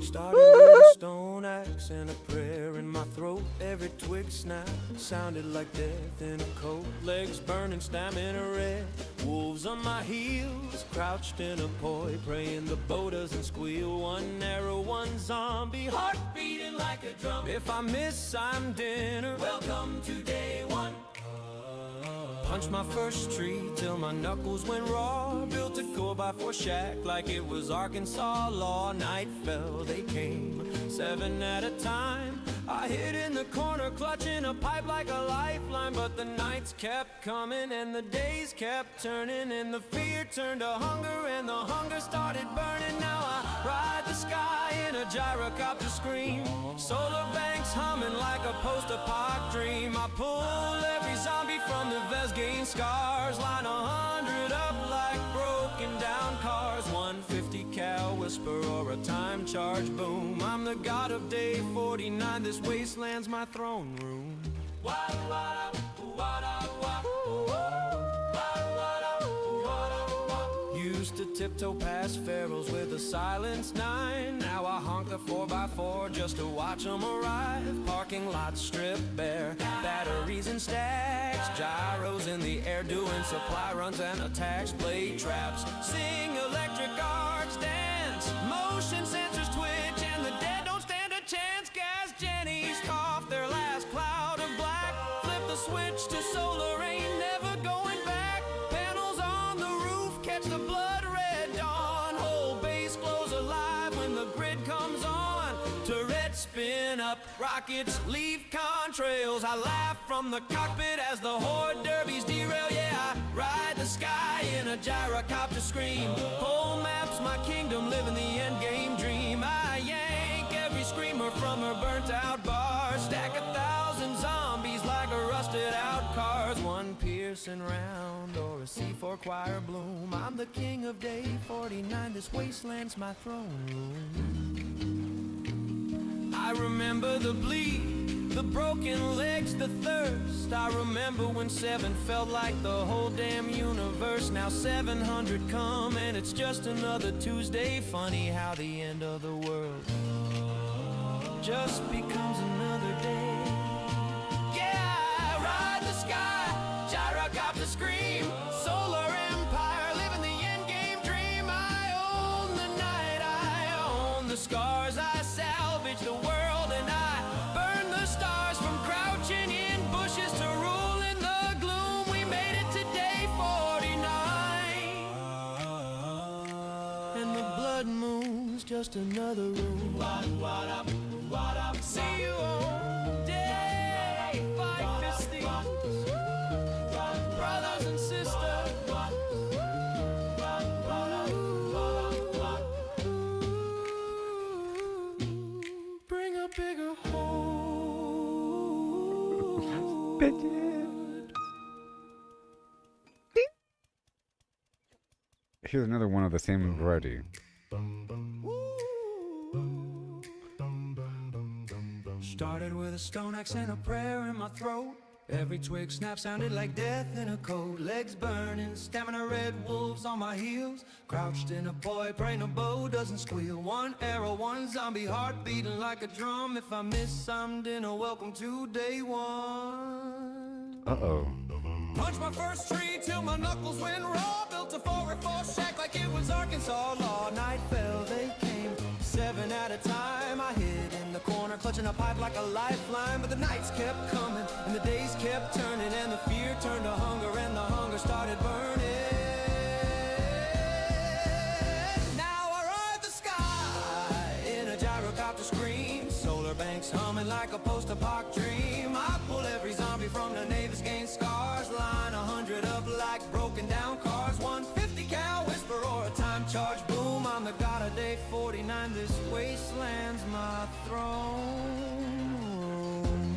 Started with a stone axe and a prayer in my throat. Every twig snap sounded like death in a coat. Legs burning, stamina red, wolves on my heels, crouched in a poi, praying the boat doesn't squeal. One arrow, one zombie, heart beating like a drum. If I miss, I'm dinner. Welcome to day one. Punched my first tree till my knuckles went raw. Built a 4x4 shack like it was Arkansas law. Night fell, they came, 7 at a time. I hid in the corner, clutching a pipe like a lifeline. But the nights kept coming, and the days kept turning, and the fear turned to hunger, and the hunger started burning. Now I ride the sky in a gyrocopter scream. Solar banks humming like a post-apoc dream. I pull every zombie from the Vesgain scars, line 100 up like broken down cars. 150 cal whisper or a time charge boom. I'm the god of day 49. This wasteland's my throne room. Used to tiptoe past ferals with a silenced 9. Now I honk the 4x4 just to watch 'em arrive. Parking lots stripped bare, batteries and stacks, gyros in the air doing supply runs and attacks. Blade traps sing, electric arcs dance, motion sensors twitch, and the dead don't stand a chance. Gas Jennies cough their last cloud of black, flip the switch to solar, ain't never going back. Panels on the roof catch the blood red dawn. Whole base glows alive when the grid comes on. Turrets spin up, Rockets leave contrails. I laugh from the cockpit as the horde derbies derail. Yeah, I ride the sky in a gyrocopter scream. Whole maps my kingdom, living the endgame dream. I yank every screamer from her burnt out bar. Stack 1,000 zombies like a rusted out cars. One piercing round or a C4 choir bloom. I'm the king of day 49. This wasteland's my throne room. I remember the bleed, the broken legs, the thirst. I remember when 7 felt like the whole damn universe. Now 700 come and it's just another Tuesday. Funny how the end of the world just becomes another day. Yeah, I ride the sky, gyrocopter scream, solar empire, living the endgame dream. I own the night, I own the scars, I salvage the world and I burn the stars from crouching in bushes to rule in the gloom. We made it to day 49 and the blood moon's just another room. See you on day 550, brothers and sisters. Bring a bigger home. Here's another one of the same variety. Started with a stone axe and a prayer in my throat. Every twig snap sounded like death in a coat. Legs burning, stamina red, wolves on my heels. Crouched in a boy, praying a bow doesn't squeal. One arrow, one zombie, heart beating like a drum. If I miss, I'm dinner. Welcome to day 1. Uh-oh. Punched my first tree till my knuckles went raw. Built a 4x4 shack like it was Arkansas law. Night fell, they came 7 at a time. I hid in the corner, clutching a pipe like a lifeline. But the nights kept coming, and the days kept turning, and the fear turned to hunger, and the hunger started burning. Now I ride the sky in a gyrocopter scream. Solar banks humming like a post-apoc dream. I pull every zombie from the Navy's gained scars. Line 100 up like broken down cars. 150 cal whisper or a time charge boom. I'm the god of day 49. This wasteland's my throne room.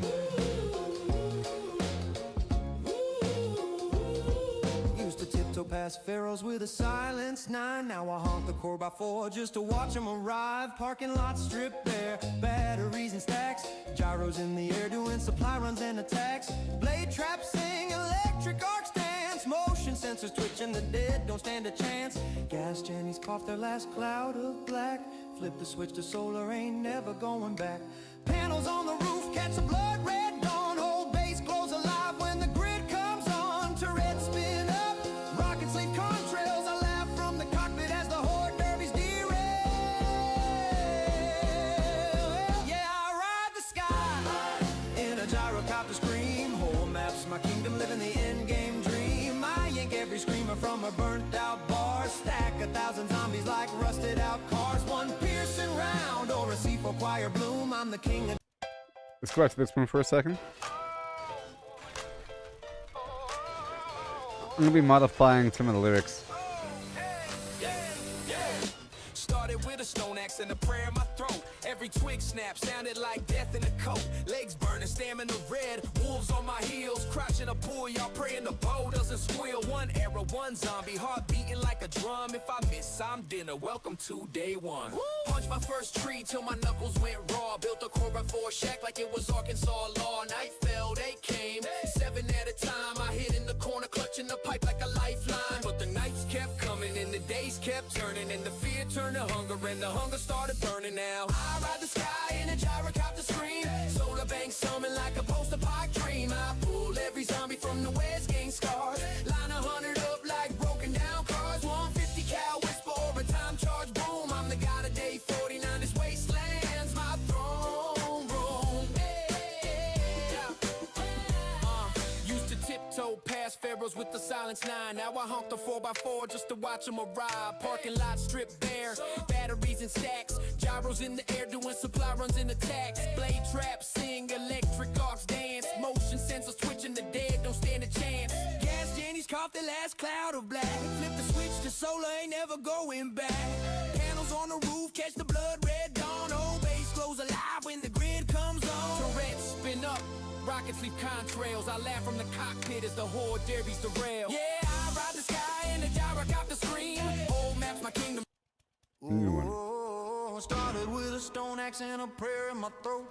Used to tiptoe past pharaohs with a silenced 9. Now I honk the core by 4 just to watch them arrive. Parking lots stripped bare, batteries and stacks. Gyros in the air doing supply runs and attacks. Blade traps sing, electric arcs dance. Motion sensors twitching, the dead don't stand a chance. Gas Jennies cough their last cloud of black. Flip the switch to solar, ain't never going back. Panels on the roof catch a blood red dawn. Whole base glows alive when the grid comes on. Turrets spin up, rockets leave contrails. I laugh from the cockpit as the horde derbies derail. Yeah, I ride the sky in a gyrocopter scream. Whole maps my kingdom, living the endgame dream. I yank every screamer from a burnt out bar. Stack 1,000 zombies like rusted out cars. One piercing round or a C4 choir bloom. I'm the king of... Let's go back to this one for a second. I'm going to be modifying some of the lyrics. Started with a stone axe and a prayer in my throat. Every twig snap sounded like death in a coat. Legs burning, stamina red, wolves on my heels. Crouching a pool, y'all praying the bow doesn't squeal. One arrow, one zombie, heart beating like a drum. If I miss, I'm dinner. Welcome to day 1. Punched my first tree till my knuckles went raw. Built a 4x4 shack like it was Arkansas law. Night fell, they came 7 at a time. I hid in the corner, clutching the pipe like a lifeline. But the nights kept coming and the days kept turning, and the fear turned to hunger, and the hunger started burning. Now I ride the sky in a gyrocopter scream. Solar banks humming like a post-apoc dream. I pull every zombie from the West gained scars. Line 100 up like broken down cars. 150 cal whisper or a time charge boom. I'm the god of day 49. This wasteland's my throne room. Yeah. Used to tiptoe past pharaohs gyros with the silence 9. Now I honk the 4x4 just to watch them arrive. Parking lot stripped bare, batteries and stacks. Gyros in the air doing supply runs in attacks. Blade traps sing, electric arcs dance. Motion sensors twitching, the dead don't stand a chance. Gas Jenny's caught the last cloud of black. Flip the switch to solar, ain't never going back. Panels on the roof, catch the blood red dawn. Old base glows alive when the grid comes on. Turrets spin up, rockets leave contrails. I laugh from the cockpit as the horde derbies derail. Yeah, I ride the sky and the gyrocopter scream. Old maps my kingdom. New one. Started with a stone axe and a prayer in my throat.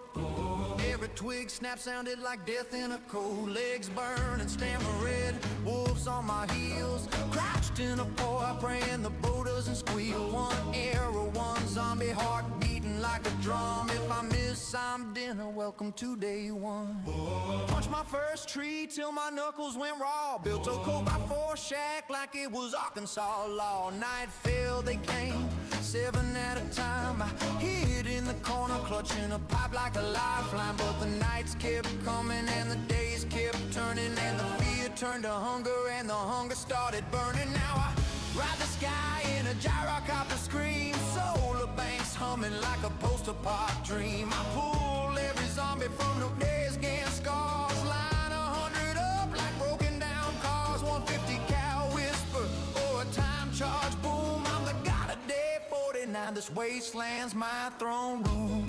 Every twig snap sounded like death in a cold. Legs burn and stammer red, wolves on my heels. Crouched in a pour, praying the bow doesn't squeal. One arrow, one zombie heart beating like a drum. If I miss, I'm dinner. Welcome to day one. Punched my first tree till my knuckles went raw. Built a 4x4 shack like it was Arkansas law. Night fell, they came 7 at a time. I hid in the corner, clutching a pipe like a lifeline. But the nights kept coming and the days kept turning, and the fear turned to hunger and the hunger started burning. Now I ride the sky in a gyrocopter scream. Solar banks humming like a post-apart dream. I pull every zombie from the days, gang scars. Line 100 up like broken down cars. 150 cal whisper or a time charge boom. I'm the god of day 49. This wasteland's my throne room.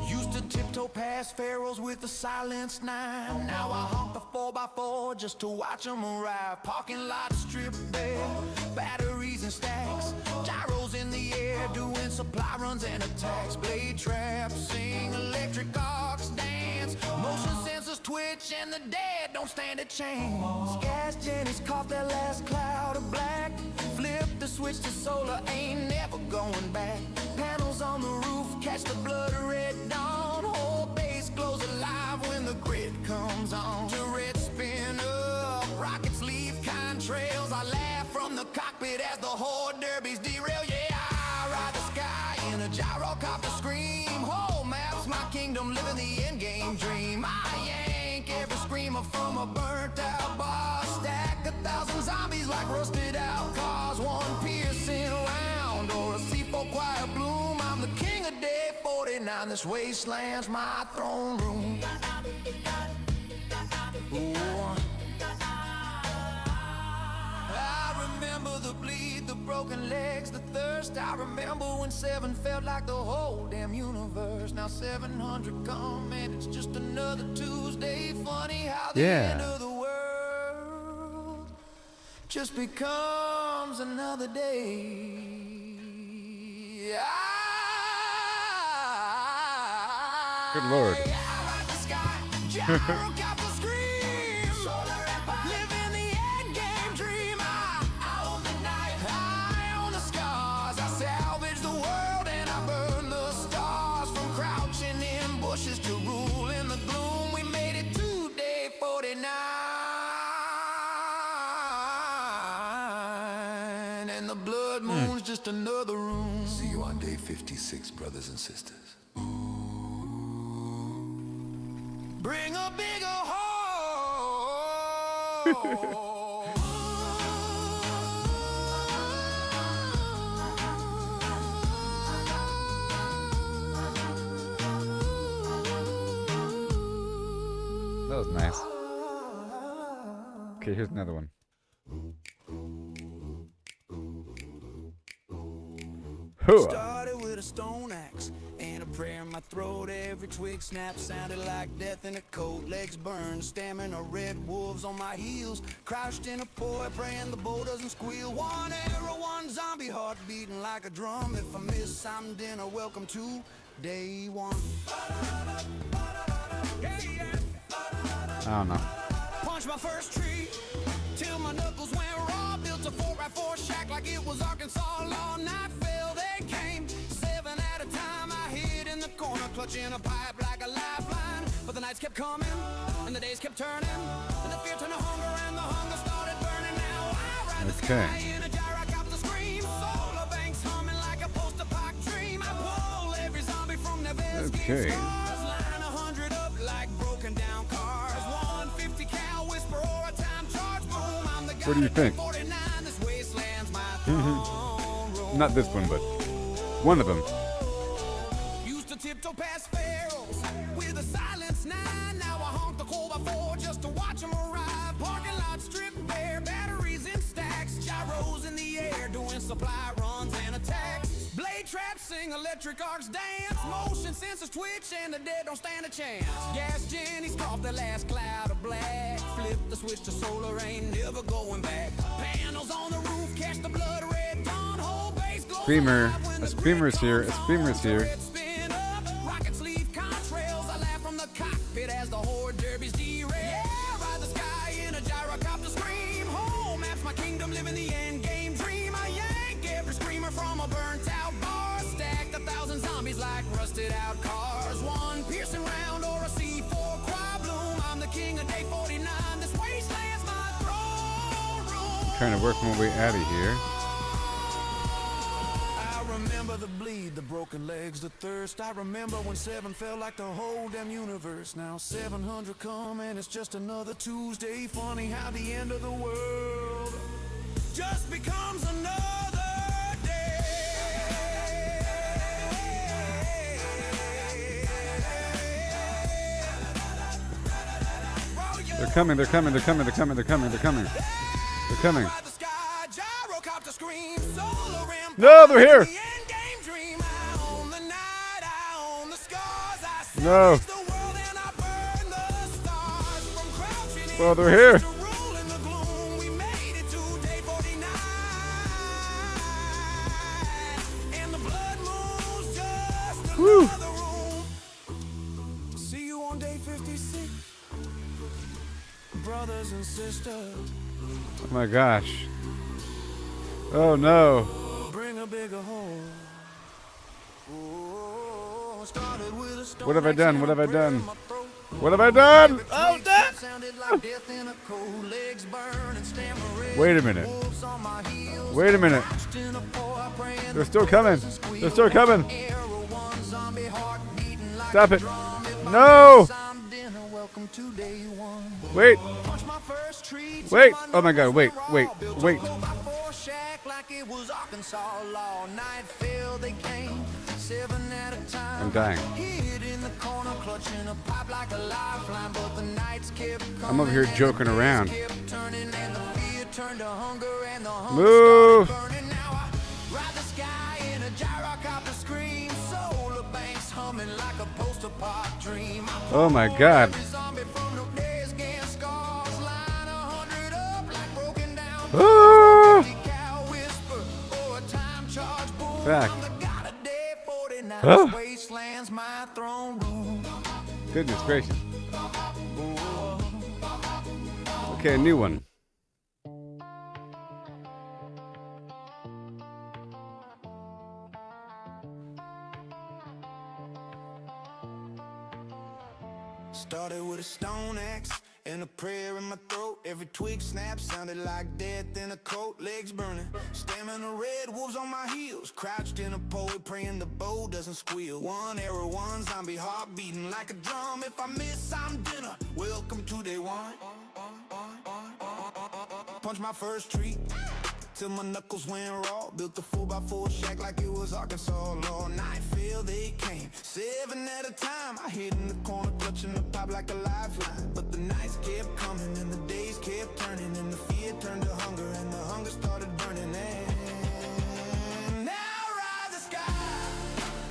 Used to tiptoe past pharaohs with the silenced 9. Now I honk the 4x4 just to watch them arrive. Parking lot stripped bare, batteries and stacks. Gyros in the air doing supply runs and attacks. Blade traps sing, electric arcs dance. Motion sensors twitch and the dead don't stand a chance. Gas Jenny's caught their last cloud of black. Flip the switch to solar, ain't never going back. Panels on the roof catch the blood red dawn. Whole base glows alive when the grid comes on. Turrets spin up, rockets leave contrails. I laugh from the cockpit as the horde derbies derail. Yeah, I ride the sky in a gyrocopter scream. Whole maps my kingdom, living the endgame dream. I yank every screamer from a burnt out bar. Stack 1,000 zombies like rusted out cars. One piercing round or a C4 quiet bloom. I'm the king of day 49. This wasteland's my throne room. Ooh. I remember the bleed, the broken legs, the thirst. I remember when 7 felt like the whole damn universe. Now 700 come and it's just another Tuesday. Funny how the end of the world just becomes another day. Good Lord. Living the end game dream. I own the night, I own the scars. I salvage the world and I burn the stars. From crouching in bushes to rule in the gloom. We made it to day 49. And the blood moon's just another room. See you on day 56, brothers and sisters. Bring a bigger hole. That was nice. Okay, here's another one. Started with a stone axe and a prayer in my throat. Every twig snap sounded like death in a coat. Legs burned, stamina red, wolves on my heels. Crouched in a pour, praying the bow doesn't squeal. One arrow, one zombie heart beating like a drum. If I miss, I'm dinner. Welcome to day one. I don't know. Punched my first tree till my knuckles went raw. Built a 4x4 shack like it was Arkansas law. Night fell, they came 7 at a time. I hid in the corner, clutching a pipe like a lifeline. But the nights kept coming and the days kept turning, and the fear turned to hunger and the hunger started burning. Now I ride the sky in a gyrocopter scream. Solar banks humming like a post-apoc dream. I pull every zombie from their best game scars. Line 100 What do you think? Not this one, but one of them. Used to tiptoe past pharaohs with a silence 9. Now I honk the coal by 4 just to watch them arrive. Parking lot strip bare, batteries in stacks, gyros in the air doing supply runs and attacks. Blade traps sing, electric arcs dance, motion sensors twitch and the dead don't stand a chance. Gas Jenny's caught the last cloud of black. Flip the switch to solar, ain't never going back. Panels on the roof, catch the blood red dawn. Whole base glows Screamer. alive when A the screamer's grid here. A comes on. screamer's here. Turrets spin up, rockets leave contrails. I laugh from the cockpit as the horde derbies derail. Yeah, ride the sky in a gyrocopter scream. Home, that's my kingdom, living the end game dream. I yank every screamer from a burnt out bar. Stacked 1,000 zombies like rusted out cars. One piercing round or a C4 quad bloom. I'm the king of day 49. This wasteland's my throne room. Trying to work my way out of here. I remember the bleed, the broken legs, the thirst. I remember when 7 felt like the whole damn universe. Now 700 come and it's just another Tuesday. Funny how the end of the world just becomes another day. They're coming. They're coming. They're coming. They're coming. They're coming. They're coming. They're coming. Ride the sky, gyrocopter scream, solar rim. No, they're here. The end game dream. I own the night, I own the scars. I No. seize the world and I burn the stars. From crouching Well, in they're here. to rule in the gloom. We made it to day 49. And the blood moon's just Woo. another room. See you on day 56. Brothers and sisters, Oh my gosh. Oh no. bring a bigger hole. Oh, started with a stone What have I axe done? and What a have I prayer in done? my throat. What have I done? Oh, that sounded like death in a cold, legs burn and stammer red. Wait a minute. Wolves on my heels, Wait a minute. crouched in a pour, praying They're the still birds coming. and squeal. They're still coming. Arrow, one zombie heart beating like Stop a it. drum. If I No. miss, I'm dinner. Welcome to day 1. Wait. Punch my first tree till Wait. my Oh my God. knuckles Wait. were Wait. raw. Built a Wait. 4x4 shack like it was Arkansas law. Night fell, they came 7 at a time. I'm dying. Hid in the corner, clutching a pipe like a lifeline, but the nights kept coming. I'm over here and the joking days around. kept turning, and the fear turned to hunger, and the hunger Move. started burning. Now I ride the sky in a gyrocopter scream, solar banks humming like a poster pop dream. I Oh my God. every zombie from the days again scars, line 100 up like broken down. Ah. Cow whisper or a time charge boom. Back. I'm the god of day 49. Ah. This wasteland's my throne room. Goodness gracious. Okay, a new one. Started with a stone axe and a prayer in my throat. Every twig snap sounded like death in a coat. Legs burning, stamina red, wolves on my heels. Crouched in a pole, praying the bow doesn't squeal. One arrow, one zombie heart beating like a drum. If I miss, I'm dinner. Welcome to day 1. Punch my first tree till my knuckles went raw. Built a 4x4 shack like it was Arkansas law. Night fell, they came 7 at a time. I hid in the corner, clutching the pipe like a lifeline. But the nights kept coming and the days kept turning, and the fear turned to hunger, and the hunger started burning. And now I ride the sky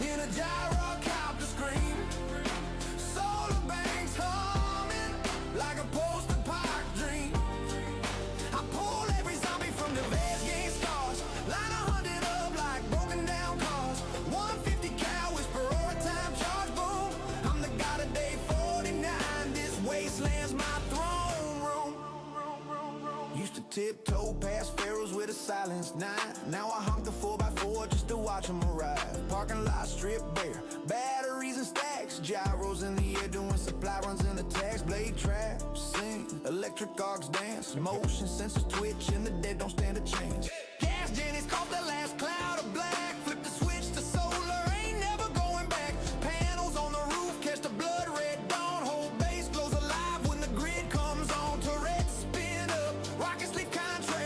in a gyrocopter scream. Solar banks humming like a post-apoc dream. I pull every zombie from the best game scars. Line 100 up like broken down cars. 150 cal whisper or a time charge boom. I'm the god of day 49. This wasteland's my throne room. Used to tiptoe past pharaohs with a silenced 9. Now I honk the 4x4 just to watch them arrive. Parking lot strip bare, batteries and stacks. Gyros in the air doing supply runs and attacks. Blade traps sing, electric arcs dance. Motion sensors twitch and the dead don't stand a chance. Gas Jenny's caught the last cloud of black. Flip the switch to solar, ain't never going back. Panels on the roof catch the blood red dawn. Whole base glows alive when the grid comes on. Turrets spin up, rockets leave contrails.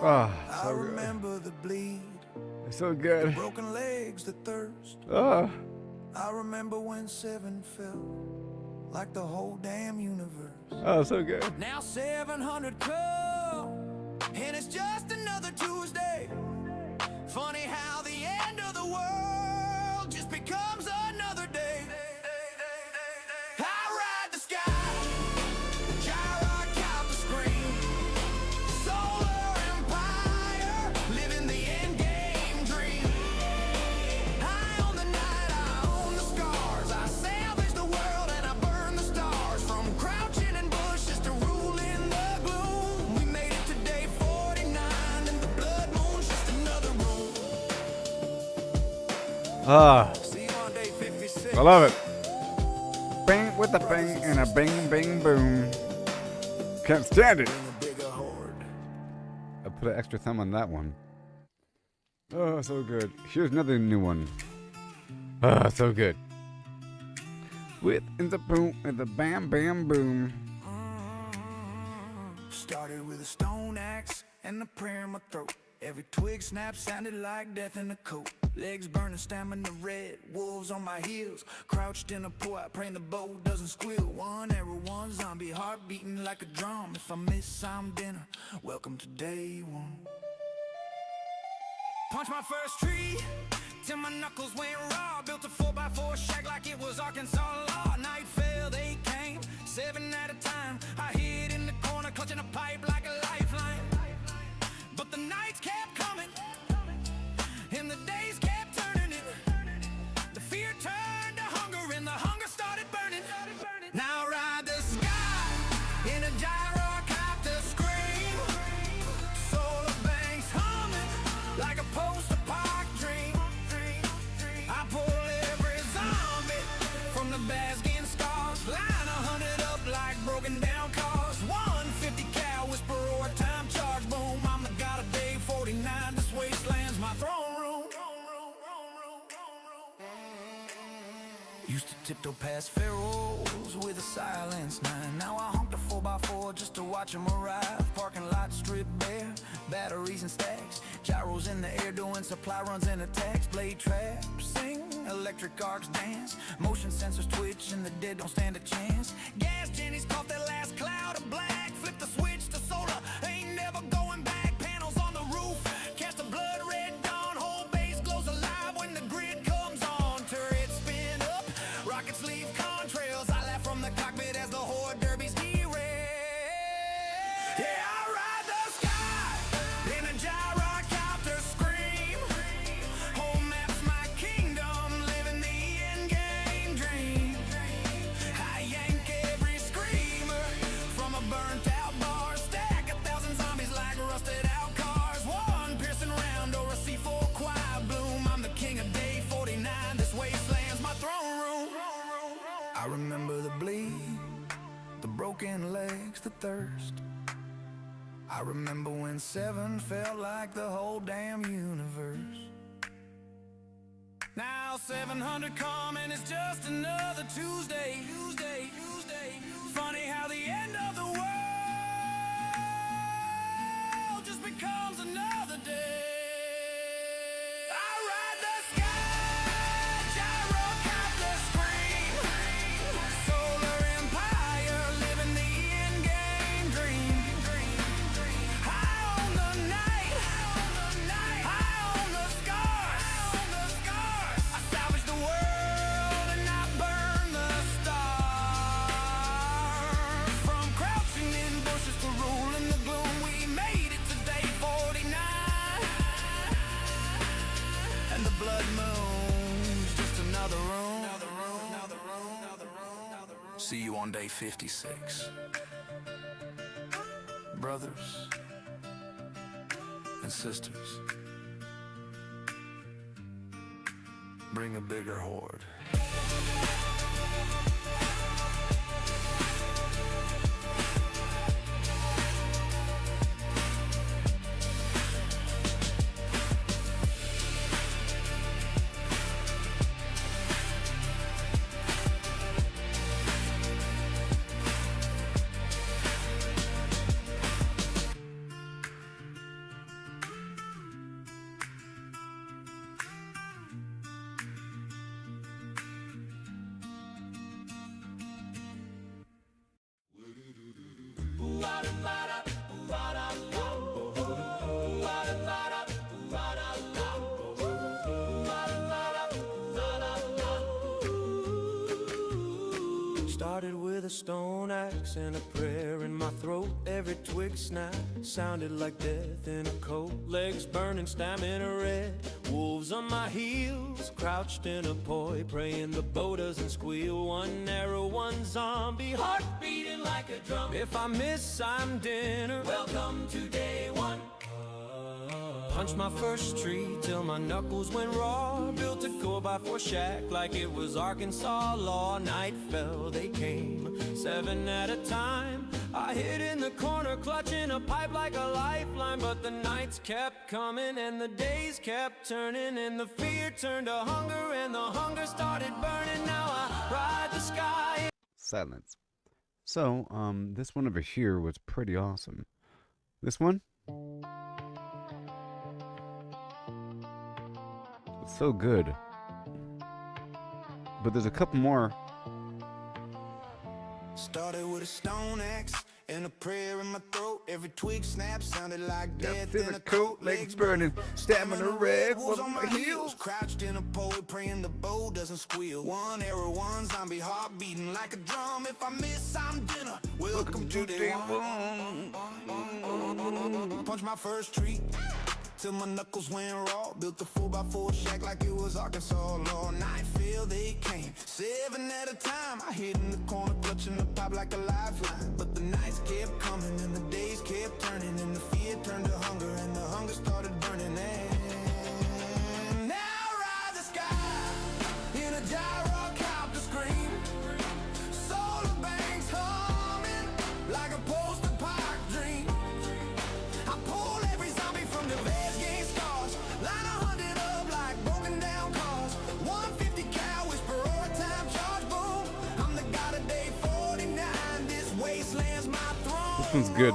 Oh, I so good. remember the bleed, So good. broken legs, the thirst. Oh. I remember when 7 felt like the whole damn universe. Oh, so good. Now 700 come, and it's just another Tuesday. Funny how the end of the world just becomes another day. I ride the sky, gyro count the screen, solar empire, living the end game dream. I own the night, I own the scars, I salvage the world and I burn the stars. From crouching in bushes to ruling the gloom, we made it to day 49 and the blood moon's just another room. Ah, See you on day 56. I love it. Bang with a bang and a bang bang boom. Can't stand it. Bring a bigger horde. I put an extra thumb on that one. Oh, so good. Here's another new one. Ah, so good. With in the boom and the bam bam boom. Started with a stone axe and a prayer in my throat. Every twig snap sounded like death in a coat. Legs burning, stamina red, wolves on my heels. Crouched in a pool, I praying the bow doesn't squeal. One arrow, one zombie, heart beating like a drum. If I miss some dinner, welcome to day 1. Punch my first tree till my knuckles went raw. Built a 4x4 shack like it was Arkansas law. Night fell, they came, 7 at a time. I hid in the corner, clutching a pipe like a lifeline. But the nights kept coming, and the days kept turning in. The fear turned to hunger, and the hunger started burning. Now ride the sky in a gyrocopter scream. Solar banks humming like a post-apoc dream. I pull every zombie from the basking scars. Line 100 up like broken down cars. 150 cal whisper or time charge. Boom, I'm the god of day 49. This wasteland's my throne room. Used to tiptoe past pharaohs with a silenced 9. Now I honk the 4x4 just to watch them arrive. Parking lot stripped bare, batteries and stacks. Gyros in the air doing supply runs and attacks. Blade traps sing, electric arcs dance. Motion sensors twitch and the dead don't stand a chance. Gas Jenny's caught that last cloud of black. Flip the switch to solar, ain't never going back. Panels on the roof, cast a blood red dawn. Whole base glows alive when the grid comes on. Turrets spin up, rockets leave contrails. I laugh from the cockpit as the horde derbies derail. Yeah, I ride the sky in a gyrocopter scream. Home map's my kingdom, living the end game dream. I yank every screamer from a burnt out bar. Stack 1,000 zombies like rusted out cars. One piercing round or a C4 quiet bloom. I'm the king of day 49. This wasteland's my throne room. I remember the bleed, the broken legs, the thirst. I remember when 7 felt like the whole damn universe. Now 700 come and it's just another Tuesday. Funny how the end of the world just becomes another day. I ride the sky, gyrocopter scream. Solar empire, living the end game dream. I own the night, I own the scars. I salvage the world and I burn the stars. From crouching in bushes to ruling the gloom, we made it to day 49. And the blood moon's just another room. See you on day 56. Brothers and sisters, bring a bigger horde. stone axe and a prayer in my throat. Every twig snap sounded like death in a coat. Legs burning, stamina red. Wolves on my heels, crouched in a poi, praying the bow doesn't squeal. One arrow, one zombie, heart beating like a drum. If I miss, I'm dinner. Welcome to day one. Punched my first tree till my knuckles went raw. Built a 4x4 shack like it was Arkansas law. Night fell, they came, 7 at a time. I hid in the corner clutching a pipe like a lifeline. But the nights kept coming and the days kept turning, and the fear turned to hunger and the hunger started burning. Now I ride the sky. Silence. So, this one over here was pretty awesome. This one? It's so good. But there's a couple more. Started with a stone axe and a prayer in my throat. Every twig snap sounded like death in a coat. Legs burning, stamina red, wolves on my heels. Crouched in a pole, praying the bow doesn't squeal. One arrow, one zombie, heart beating like a drum. If I miss, I'm dinner. Welcome to day one. Punch my first tree till my knuckles went raw. Built a 4x4 shack like it was Arkansas law. Night fell, they came, 7 at a time. I hid in the corner clutching the pipe like a lifeline. But the nights kept coming and the days kept turning, and the fear turned to hunger and the hunger started burning. And now I ride the sky in a gyrocopter scream. Solar banks humming like a post-apoc dream. I pull every zombie from the vast game scars. Line 100 up like broken down cars. 150 cal whisper or time charge boom. I'm the god of day 49. This wasteland's my throne. This one's good.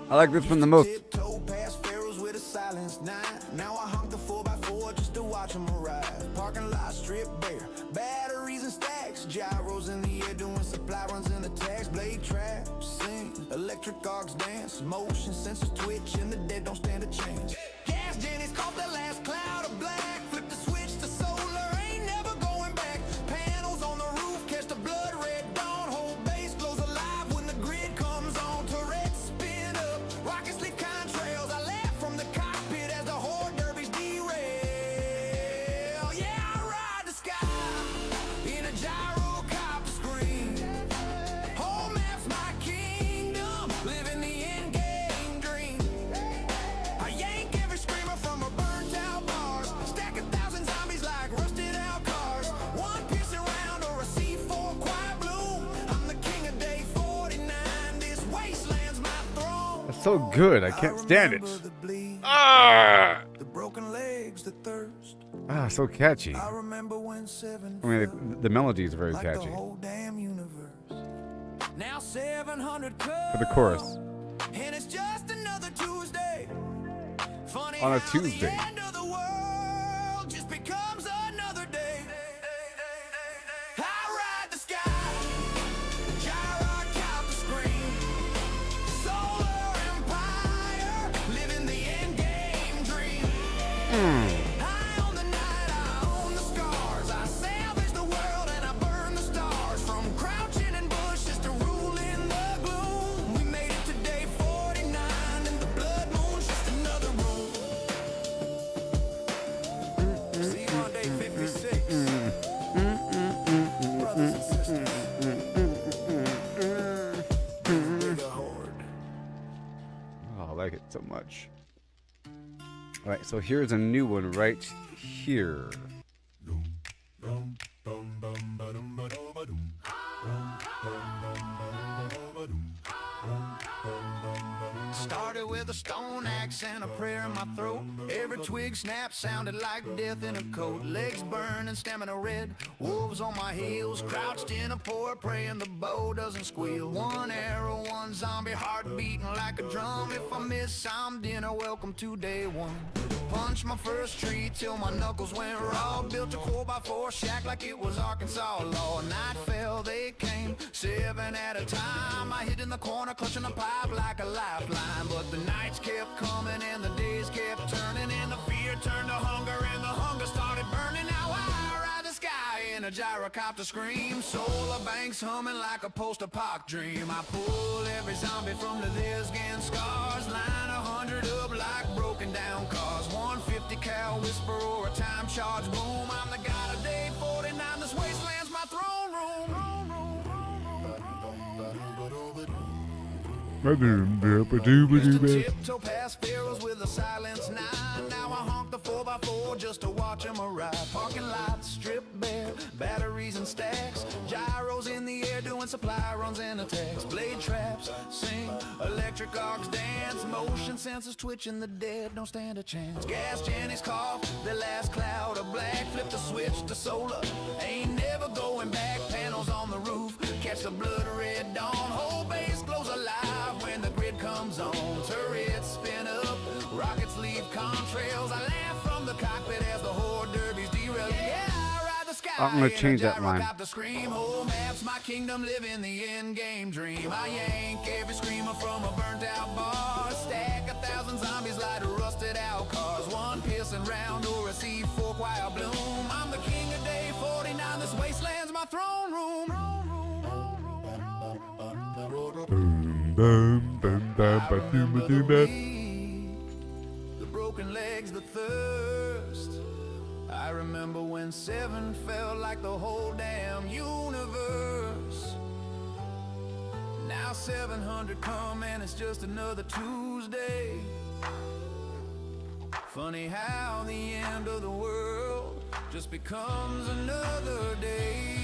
I like this one the most. Tiptoe past pharaohs with a silenced nine. Now I honk the 4x4 just to watch them arrive. Parking lot strip bare, batteries and stacks. Gyros in the air doing supply runs and attacks. Blade traps sing, electric arcs dance. Motion sensors twitch and the dead don't stand a chance. Gas Jenny's caught the last cloud of black. Flip the switch to solar, ain't never going back. Panels on the roof catch the blood red dawn. Whole base glows alive when the grid comes on. Turrets spin up, rockets leave contrails. I laugh from the cockpit as the horde derbies derail. Yeah, I ride the sky in a gyrocopter screen. Home map's my kingdom, living the end game dream. I yank every screamer from a burnt out bars. Stack 1,000 zombies like rusted out cars. One piercing round or a C4 quiet blue. I'm the king of day 49. This wasteland's my throne. It's so good. I can't stand it. Remember the bleed, Ah, the broken legs, the thirst. so catchy. I remember when 7 I mean, the melody is very like catchy. the whole damn universe. Now 700 For the chorus. and it's just another Tuesday. Funny On a how Tuesday. the end of the world just becomes another day. I ride the sky, gyrocopter scream. Solar empire, living the end game dream. I own the night, I own the scars. I salvage the world and I burn the stars. From crouching in bushes to ruling the gloom. We made it to day 49 and the blood moon's just another room. See you on day 56. Brothers and sisters. Bigger horde. Oh, I like it so much. All right, so here's a new one right here. Started with a stone axe and a prayer in my throat. Every twig snap sounded like death in a coat. Legs burning, stamina red. Wolves on my heels, crouched in a pour, praying the bow doesn't squeal. One arrow, one zombie, heart beating like a drum. If I miss, I'm dinner. Welcome to day one. Punched my first tree till my knuckles went raw. Built a 4x4 shack like it was Arkansas law. Night fell, they came, 7 at a time. I hid in the corner clutching a pipe like a lifeline. But the nights kept coming and the days turning, and the fear turned to hunger, and the hunger started burning. Now I ride the sky in a a gyrocopter scream. Solar banks humming like a post-apoc dream. I pull every zombie from the their skin scars. Line 100 up like broken down cars. 150 cal whisper or a time charge boom. I'm the god of day 49. This wasteland's my throne room. Used to tiptoe past pharaohs with a silence 9. Now I honk the 4x4 just to watch them arrive. Parking lots stripped bare, batteries and stacks. Gyros in the air doing supply runs and attacks. Blade traps sing, electric arcs dance. Motion sensors twitching, the dead don't stand a chance. Gas Jenny's cough, the last cloud of black. Flip the switch to solar, ain't never going back. Panels on the roof, catch the blood red dawn. Whole base glows alive when the grid comes on. Turrets spin up, rockets leave contrails. I laugh from the cockpit as the horde derbies derail. Yeah, I ride the sky. I'm gonna change that line. Got the scream, whole maps, my kingdom, live in the end game dream. I yank every screamer from a burnt out bar. Stack 1,000 zombies like rusted out cars. One piercing round or a C4 choir bloom. I'm the king of day 49. This wasteland's my throne room. The broken legs, the thirst. I remember when 7 felt like the whole damn universe. Now 700 come and it's just another Tuesday. Funny how the end of the world just becomes another day.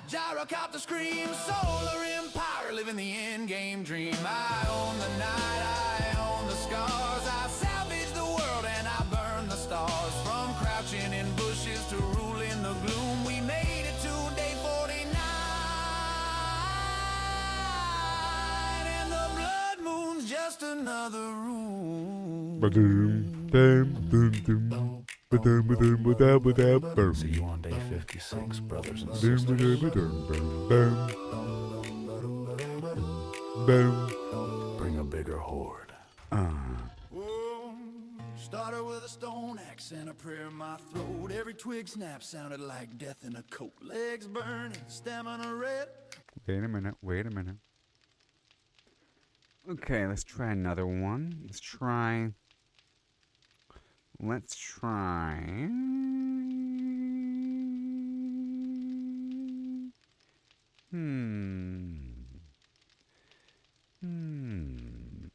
Gyrocopter scream, solar empire, living the end game dream. I own the night, I own the scars. I salvage the world and I burn the stars. From crouching in bushes to ruling the gloom, we made it to day 49. And the blood moon's just another room. See you on day 56, brothers and sisters. Bring a bigger horde. Started with a stone axe and a prayer in my throat. Every twig snap sounded like death in a coat. Legs burning, stamina red. Wait a minute, wait a minute. Okay, let's try another one. Let's try.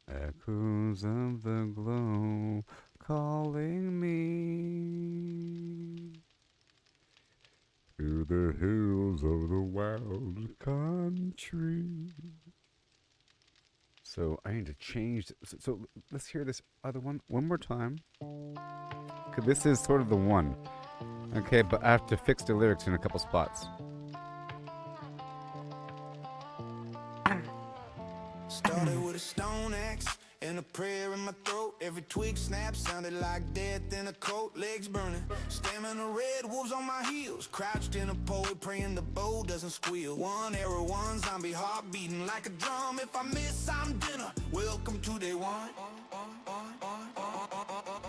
Echoes of the glow calling me through the hills of the wild country. So I need to change. So let's hear this other one more time. Okay, this is sort of the one. Okay, but I have to fix the lyrics in a couple spots. Started with a stone axe and a prayer in my throat. Every twig snap sounded like death in a coat. Legs burning, stamina red, wolves on my heels. Crouched in a pole, praying the bow doesn't squeal. One arrow, one zombie heart beating like a drum. If I miss, I'm dinner. Welcome to day 1.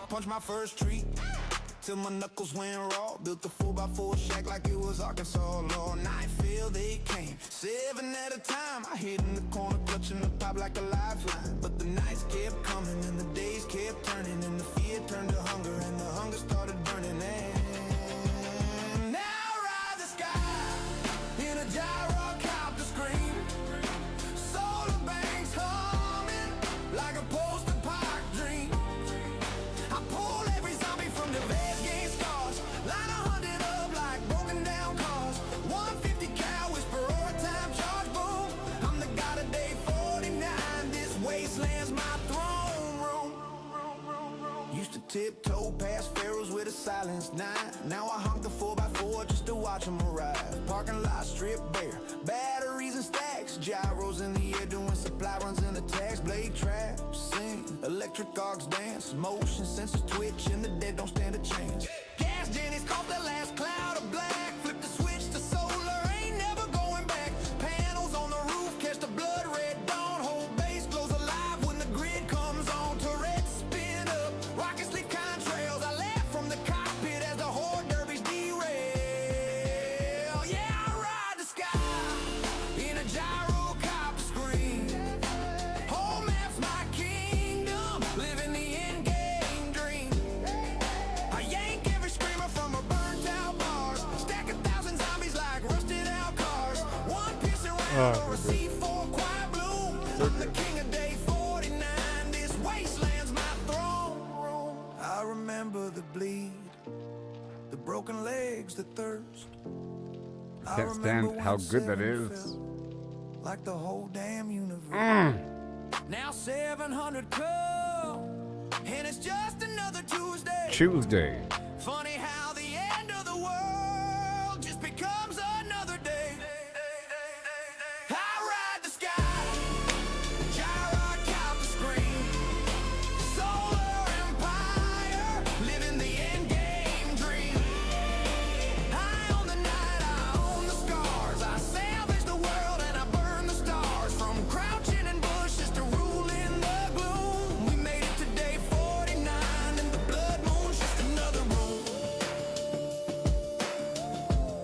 Punch my first tree till my knuckles went raw. Built a 4x4 shack like it was Arkansas law. Night fell, they came 7 at a time. I hid in the corner clutching the pop like a lifeline. But the nights kept coming and the days kept turning, and the fear turned to hunger and the hunger started burning. And now I ride the sky in a gyrocopter scream. Solar banks humming like a post-apoc dream. I pull every zombie from the bed game scars. Line 100 up like broken down cars. 150 cal whisper or a time charge boom. I'm the god of day 49. This wasteland's my throne room. Used to tiptoe past pharaohs with a silenced 9. Now I honk the 4x4 just to watch them arrive. Parking lot stripped bare, batteries and stacks. Gyros in the air doing supply runs and attacks. Blade traps sing, electric arcs dance. Motion sensors twitch and the dead don't stand a chance. Gas Jenny's caught the last cloud of black. Flip the switch to solar, ain't never going back. Panels on the roof catch the blood red dawn. Whole base glows alive when the grid comes or a C4 quiet blue. I'm the king of day 49. This wasteland's my throne. I remember the bleed, the broken legs, the thirst. I can't stand how good that is. Like the whole damn universe. Now 700 come, and it's just another Tuesday. Funny how the end of the world just becomes another day. I ride the sky, gyro count the screen, solar empire, living the end game dream. I own the night, I own the scars, I salvage the world and I burn the stars. From crouching in bushes to ruling the gloom, we made it to day 49 and the blood moon's just another room.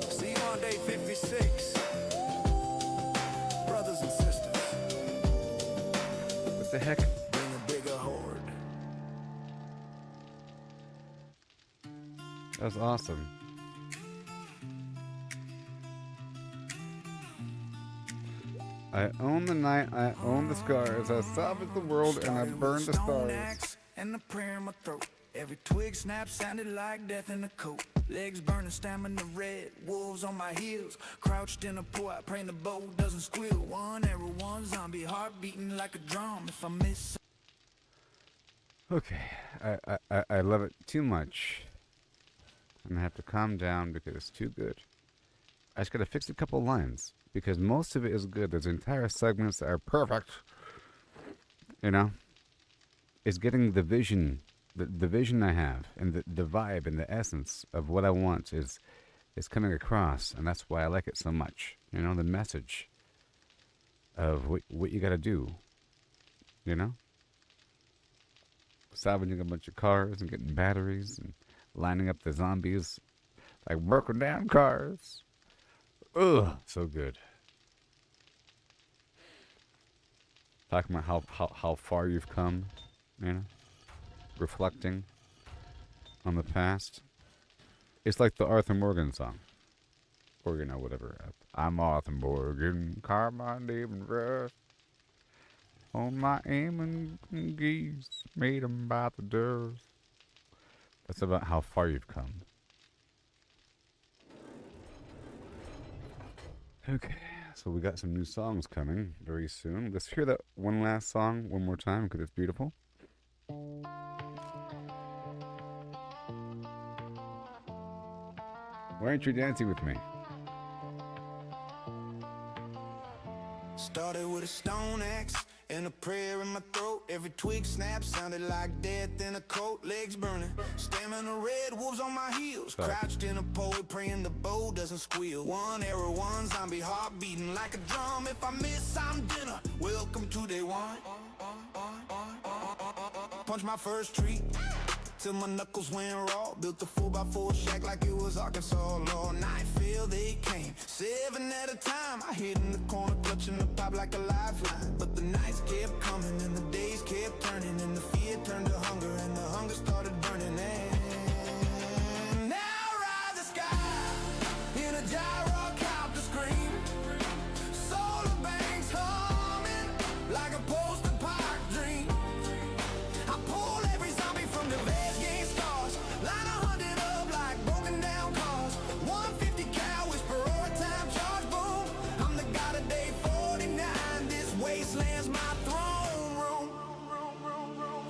See you on day 56, brothers and sisters. What the heck? Bring a bigger horde. That was awesome. I own the night, I own the scars, I salvage the world and I burn the Stone stars. axe and a prayer in my throat. Every twig snap sounded like death in a coat. Legs burning, stamina red, wolves on my heels. Crouched in a pool, I praying the bow doesn't squeal. One arrow, one zombie, heart beating like a drum. If I miss, Okay, I love it too much. I'm gonna have to calm down because it's too good. I just gotta fix a couple lines because most of it is good. There's entire segments that are perfect. You know, it's getting the vision, the vision I have, and the vibe and the essence of what I want is coming across, and that's why I like it so much. You know, the message of what you gotta do. You know, salvaging a bunch of cars and getting batteries and lining up the zombies like broken down cars. Ugh, so good. Talking about how far you've come, you know, reflecting on the past. It's like the Arthur Morgan song, or you know, whatever. I'm Arthur Morgan, carbon even rust on my aim and geese, made 'em by the dust. That's about how far you've come. Okay, so we got some new songs coming very soon. Let's hear that one last song one more time because it's beautiful. Why aren't you dancing with me? started with a stone axe and a prayer in my throat. Every twig snap sounded like death in a coat. Legs burning, stamina red, wolves on my heels. Crouched in a pole, praying the bow doesn't squeal. One arrow, one zombie, heart beating like a drum. If I miss, I'm dinner. Welcome to day one. Punch my first tree till my knuckles went raw. Built a 4x4 shack like it was Arkansas law. Night fell, they came 7 at a time. I hid in the corner clutching the pop like a lifeline. But the nights kept coming and the days kept turning, and the fear turned to hunger and the hunger started burning. And now I ride the sky in a gyrocopter scream. Solar banks humming like a post-apoc dream. I pull every zombie from the vast game stars. Line 100 up like broken down cars. 150 cal whisper or a time charge boom. I'm the god of day 49. This wasteland's my throne room.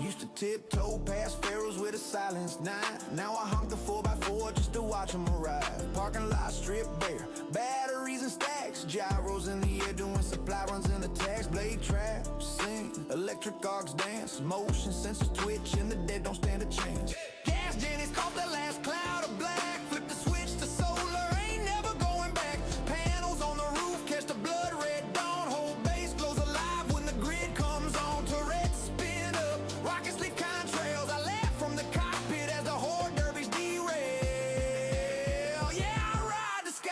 Used to tiptoe past pharaohs with a silenced 9. Now I honk the 4x4 just to watch them arrive. Parking lot strip bare, batteries and stacks. Gyros in the air doing supply runs in the tax. Blade trap, sing, electric arcs dance. Motion sensors twitch and the dead don't stand a chance. Gas Jenny's caught the last cloud of black. Flip the switch to solar, ain't never going back. Panels on the roof catch the blood red dawn. Whole base glows alive when the grid comes on. Turrets spin up, rockets leave contrails. I laugh from the cockpit as the horde derbies derail. Yeah, I ride the sky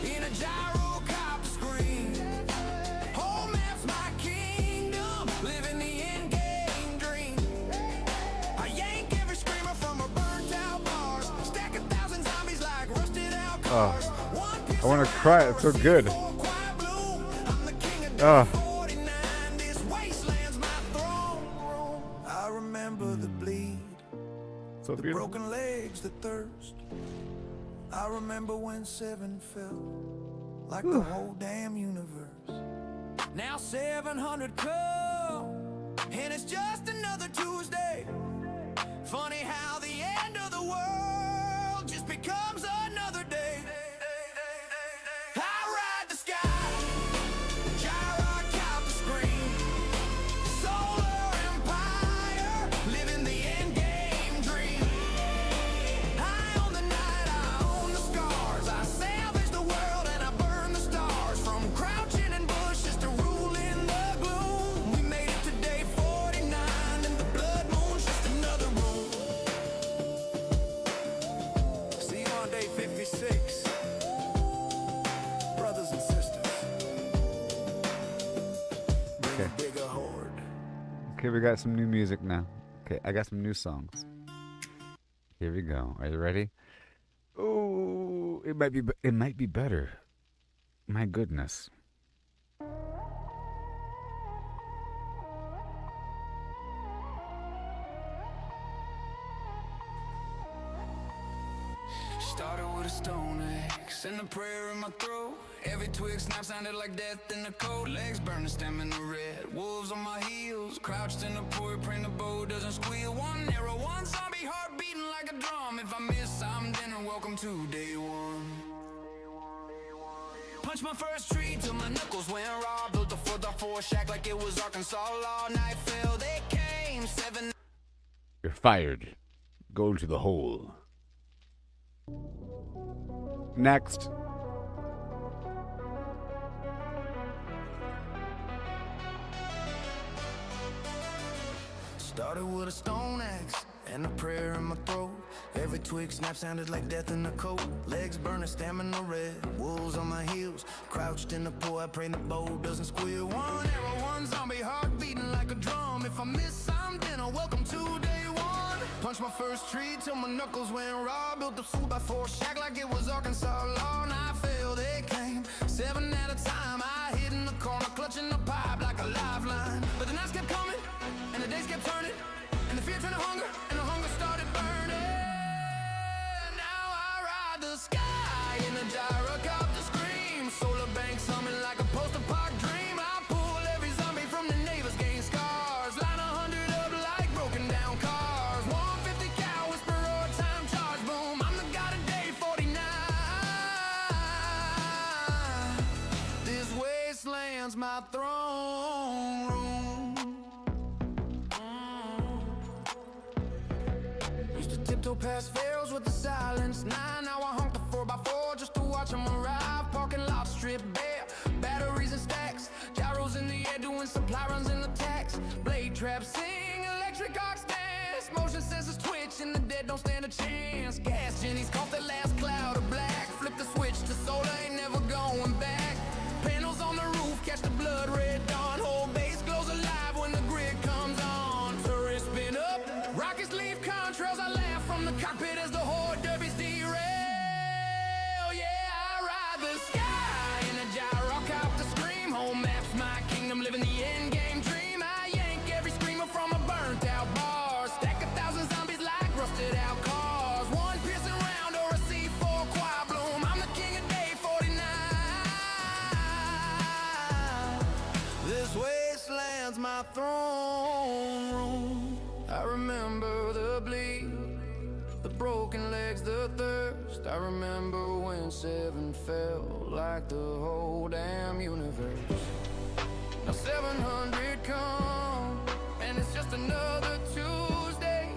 in a gyrocopter screen. Whole map's my kingdom, living the end game dream. I yank every screamer from a burnt out bars. Stack 1,000 zombies like rusted out cars. I want to cry. It's so good. Quiet blue, Oh, 49, this wasteland's my throne room. I remember the bleed, so the beautiful. broken legs, the thirst. I remember when 7 felt like the whole damn universe. Now 700 come, and it's just another Tuesday. Funny how the end of the world just becomes another day. I ride the sky, gyro count the screen, solar empire, living the end game dream. I own the night, I own the scars, I salvage the world and I burn the stars. From crouching in bushes to ruling the gloom, we made it to day 49 and the blood moon's just another room. See you on day 56, brothers and sisters. Bring a bigger horde. Okay, we got some new music now. Okay, I got some new songs. Here we go. Are you ready? Oh, it might be better. My goodness. Started with a stone axe and a prayer in my throat. Every twig snap sounded like death in the cold. Legs burning, stemming the red. Wolves on my heels, crouched in the pool, praying the bow doesn't squeal. One arrow, one zombie heart beating like a drum. If I miss, I'm dinner. Welcome to day 1. Punched my first tree till my knuckles went raw. Built a 4x4 shack like it was Arkansas law. Night fell, they came 7. You're fired. Go to the hole. Next. Started with a stone axe and a prayer in my throat. Every twig snap sounded like death in the coat. Legs burning, stamina red. Wolves on my heels, crouched in the pool. I pray the bow doesn't squeal. One arrow, one zombie heart beating like a drum. If I miss, I'm dinner. Welcome to day 1. Punched my first tree till my knuckles went raw. Built a 4x4 shack like it was Arkansas law. Night fell, they came 7 at a time. I hid in the corner, clutching the pipe like a lifeline. But the nights kept coming, and the days kept turning, and the fear turned to hunger, and the hunger started burning. Now I ride the sky in a gyrocopter scream. Solar banks humming like a post-apoc dream. I pull every zombie from the neighbors, gain scars. Line 100 up like broken down cars. 150 cal whisper or time charge boom. I'm the god of day 49. This wasteland's my throne room. Used to tiptoe past pharaohs with the silence. Now I honk the 4x4 just to watch them arrive. Parking lot stripped bare, batteries and stacks. Gyros in the air doing supply runs in the tax. Blade traps sing, electric arcs dance. Motion sensors twitch and the dead don't stand a chance. Gas jennies caught that last cloud of black. Flip the switch to solar, ain't never going back. Panels on the roof catch the blood red dawn. Whole base glows alive when the grid comes on. Turrets spin up, rockets leave contrails. I laugh from the cockpit as the horde derbies derail. Yeah, I ride the sky in a gyrocopter scream. Home maps my kingdom, living the end game dream. I yank every screamer from a burnt out bar. Stack 1,000 zombies like rusted out cars. One piercing round or a C4 choir bloom. I'm the king of day 49. This wasteland's my throne room. I remember the bleed, the broken legs, the thirst. I remember when 7 felt like the whole damn universe. Now 700 come, and it's just another Tuesday.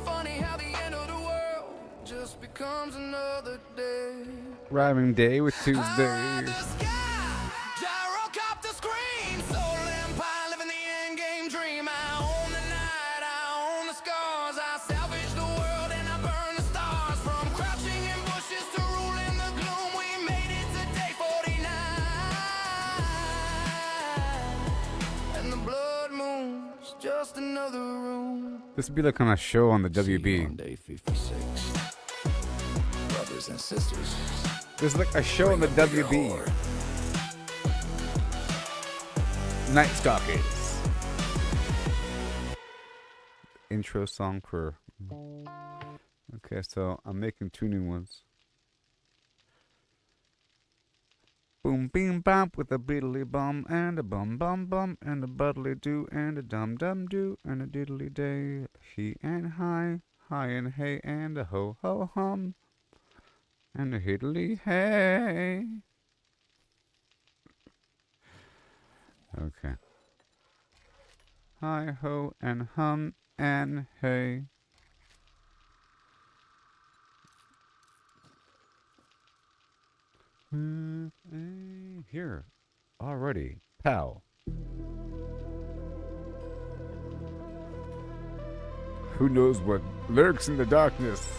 Funny how the end of the world just becomes another day. Rhyming day with I ride Tuesdays. the sky, gyrocopter scream, solar empire, living the end game dream. I own the night, I own the scars. I salvage the world and I burn the stars. From crouching in bushes to ruling the gloom, we made it to day 49. And the blood moon's just another room. This would be like on a show on the WB. Day 56, brothers and sisters. This is like a show on the WB. Night Stalkers. Intro song for. Okay, so I'm making 2 new ones. Boom, beam, bop with a beedly bum and a bum bum bum and a buddly do and a dum dum do and a diddly day. He and high, high and hey and a ho ho hum and a hiddly hey. Okay. Hi ho and hum and hey. Here, already, pal. Who knows what lurks in the darkness?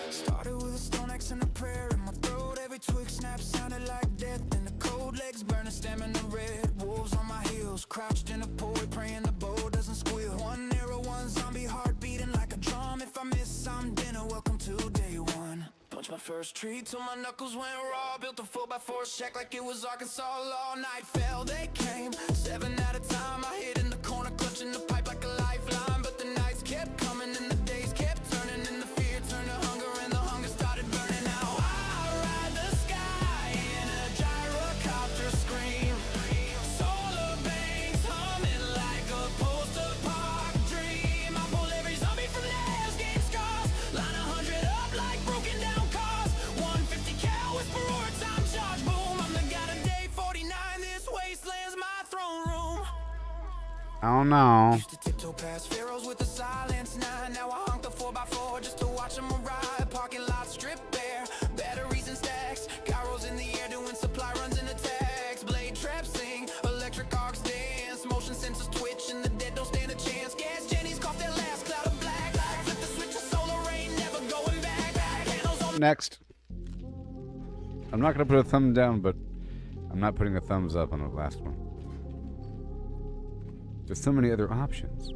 Started with a stone axe and a prayer in my throat. Every twig snap sounded like death. And the cold legs burning, stamina red. Wolves on my heels, crouched in a poet, praying the bow doesn't squeal. One arrow, one zombie heart beating like a drum. If I miss, I'm dinner. Welcome to day one. Punched my first tree till my knuckles went raw. Built a 4x4 shack like it was Arkansas. All night fell, they came 7 at a time. I hid in the corner, clutching the pipe like a lifeline. But the nights kept coming and the days kept turning, and the fear turned to hunger and the hunger started burning out. I ride the sky in a gyrocopter scream. Solar bangs humming like a post-apoc dream. I pull every zombie from nails, gain scars. Line 100 up like broken down cars. 150 cal whisper or time charge. Boom, I'm the god of day 49. This wasteland's my throne room. I don't know. Used to tiptoe past pharaohs with the silence nine. Now I honk the 4x4 just to watch them arrive. Parking lot stripped bare, batteries and stacks. Gyros in the air doing supply runs and attacks. Blade traps sing, electric arcs dance. Motion sensors twitch and the dead don't stand a chance. Gas Jenny's cough their last cloud of black. Flip the switch of solar rain, never going back. Panels on Next. I'm not gonna put a thumb down, but I'm not putting a thumbs up on the last one. There's so many other options.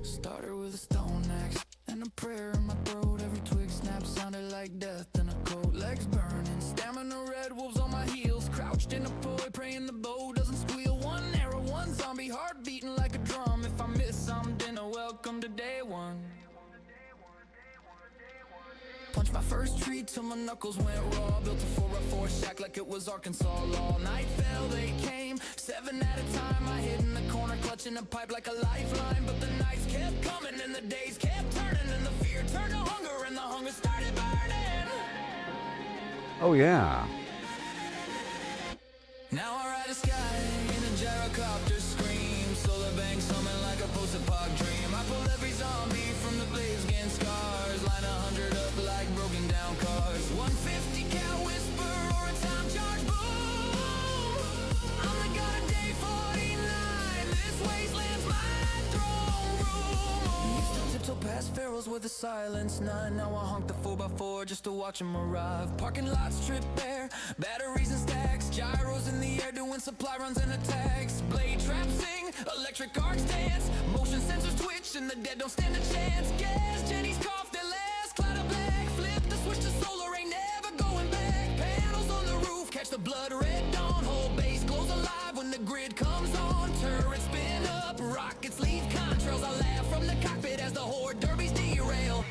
Started with a stone axe and a prayer in my throat. Every twig snap sounded like death and a cold. Legs burning, stamina red, wolves on my heels. Crouched in a poi, praying the bow doesn't squeal. One arrow, one zombie heart beating like a drum. If I miss, I'm dinner. Welcome to day one. Punched my first tree till my knuckles went raw. Built a 4x4 shack like it was Arkansas. All night fell, they came 7 at a time. I hid in the corner, clutching a pipe like a lifeline. But the nights kept coming and the days kept turning, and the fear turned to hunger and the hunger started burning. Oh yeah. Now I ride the sky in a gyrocopter scream. Solar banks humming like a post-apoc dream. I pull every zombie from the blades, gain scars. Line 100 up like broken down cars. 150 cal whisper or a time charge. Boom, I'm the god of day 49. This wasteland's my throne room. Used to tiptoe past pharaohs with a silence nine. Now I honk the 4x4 just to watch them arrive. Parking lots stripped bare, batteries and stacks. Gyros in the air doing supply runs and attacks. Blade traps sing, electric arcs dance. Motion sensors twitch and the dead don't stand a chance. Gas Jenny's cough their last cloud of black. Flip the switch to solar, ain't never going back. Panels on the roof catch the blood red dawn. Whole base glows alive when the grid comes on. Turrets spin up, rockets leave contrails. I laugh from the cockpit as the horde derbies derail.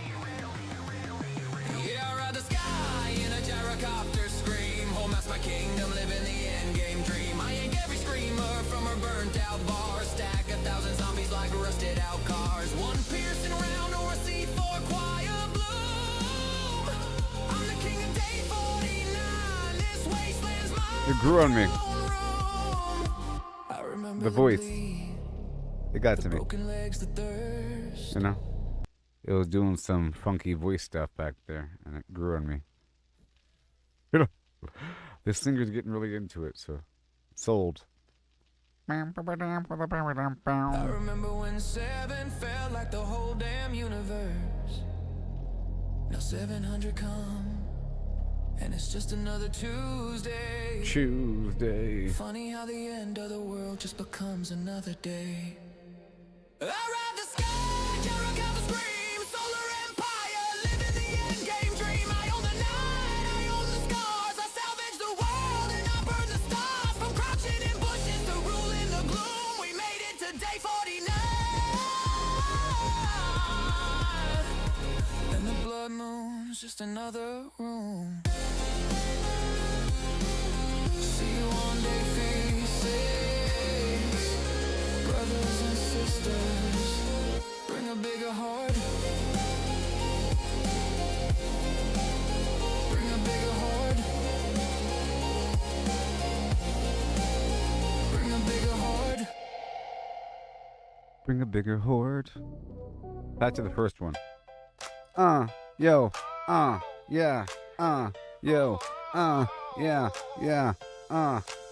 Yeah, I ride the sky in a gyrocopter scream. Home that's my kingdom, living the end game dream. I yank every screamer from her burnt out bar. Stack 1,000 zombies like rusted out cars. One piercing round or a C4 choir bloom. I'm the king of day 49. This wasteland's my It grew on me. I remember The voice. bleed, It got the to me. broken legs, the thirst. You know? It was doing some funky voice stuff back there, and it grew on me. You know, this singer's getting really into it, so sold. I remember when 7 felt like the whole damn universe. Now 700 come, and it's just another Tuesday. Tuesday. Funny how the end of the world just becomes another day. I ride the sky, gyrocopter scream, solar empire, living the end game dream. I own the night, I own the scars, I salvage the world and I burn the stars. was just another room. See you one day, faces, brothers and sisters. Bring a bigger heart. Bring a bigger heart. Bring a bigger heart. Bring a bigger horde. Back to the first one. Yo, yeah, yo, yeah,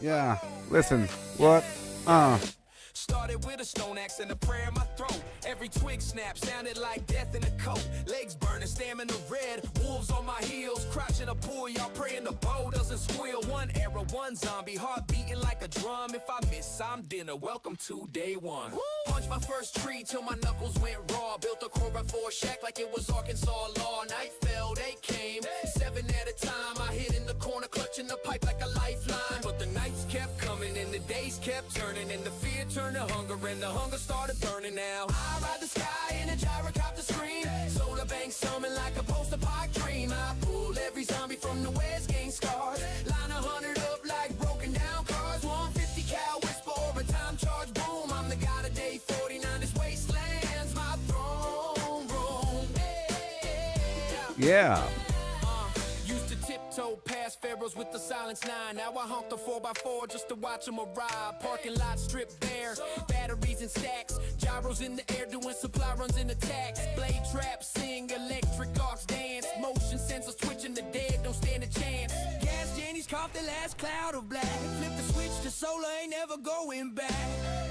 yeah. Listen, what, Started with a stone axe and a prayer in my throat. Every twig snap sounded like death in a coat. Legs burning, stamina red, wolves on my heels. Crouching a pool, y'all praying the bow doesn't squeal. One arrow, one zombie, heart beating like a drum. If I miss, I'm dinner. Welcome to day one. Punched my first tree till my knuckles went raw. Built a 4x4 shack like it was Arkansas law. Night fell, they came, 7 at a time. I hid in the corner, clutching the pipe like a lifeline. But the nights kept coming and the days kept turning, and the fear turned to hunger, and the hunger started burning now. I ride the sky in a gyrocopter scream. Solar bank summon like a post-apoc dream. I pull every zombie from the west, gain scars. Line 100 up like broken down cars. 150 cal whisper over time charge boom. I'm the god of day 49. This wasteland's my throne room. yeah. Used to tiptoe past pharaohs with the silence 9. Now I honk the 4x4 just to watch them arrive. Parking lot stripped bare, batteries and stacks. Gyros in the air doing supply runs in attacks. Blade traps sing, electric arcs dance. Motion sensors twitching, the dead don't stand a chance. Gas Jenny's coughed the last cloud of black. Flip the switch to solar, ain't never going back.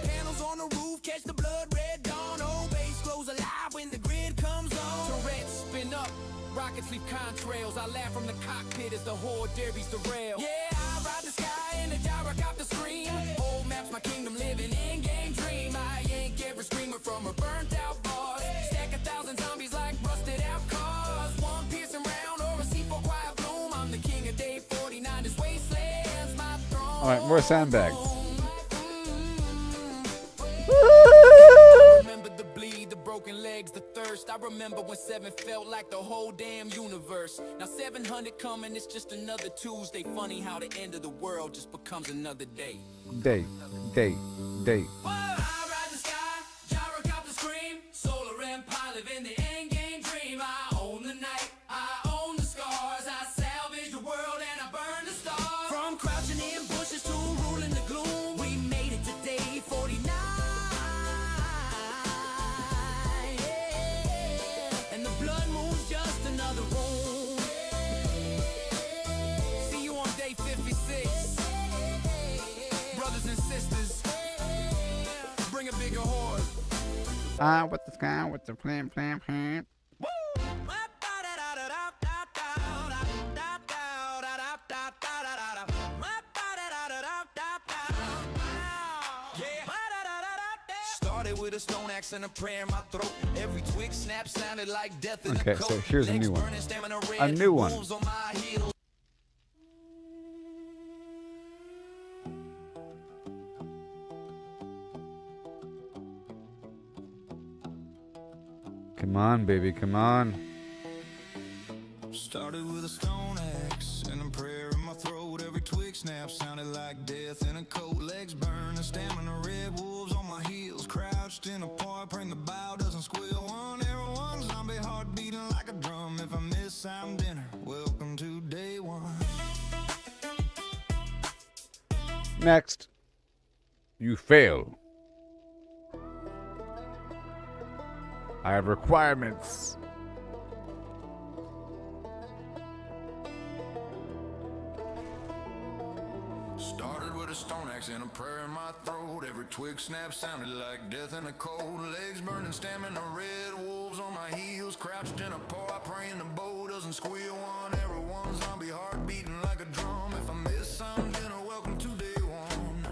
Panels on the roof, catch the blood red dawn. Old base glows alive when the grid comes on. Turrets spin up, rockets leave contrails. I laugh from the cockpit as the horde derbies derail. Yeah, I ride the sky in a gyrocopter scream. Old maps, my kingdom living in-game dream. I yank every screamer from a burnt out boss. Stack 1,000 zombies like rusted out cars. One piercing round or a C4 quiet bloom. I'm the king of day 49. This wasteland's my throne. All right, more sandbags. Remember the bleed, the broken legs, the thirst. I remember when 7 felt like the whole damn universe. Now 700 coming, it's just another Tuesday. Funny how the end of the world just becomes another day. Day. Whoa! I ride the sky, gyrocopter scream. Solar empire, live in the end game dream. I own the night, I own the scars. I salvage the world and I burn the stars. From crouching in bushes to ruling the gloom, we made it to day 49. Yeah. And the blood moon's just another room. See you on day 56. Brothers and sisters, bring a bigger horde. With the sky, with the plan. Started with a stone axe and a prayer in my throat. Every twig snap sounded like death in Okay, a coat. so here's a Legs new one. burning, stamina red, A new one. wolves on my heels. Come on, baby, come on. Started with a stone axe and a prayer in my throat. Every twig snap sounded like death in a coat. Legs burning, stamina red, wolves on my heels. Crouched in a part, praying the bow doesn't squeal. One arrow, one zombie, heart beating like a drum. If I miss, I'm dinner. Welcome to day one. Next. You fail. I have requirements. Started with a stone axe and a prayer in my throat. Every twig snap sounded like death in a cold. Legs burning, stamina red, wolves on my heels. Crouched in a paw, praying the bow doesn't squeal. One arrow, one zombie, heart beating like a drum. If I miss, I'm dinner. Welcome to day one.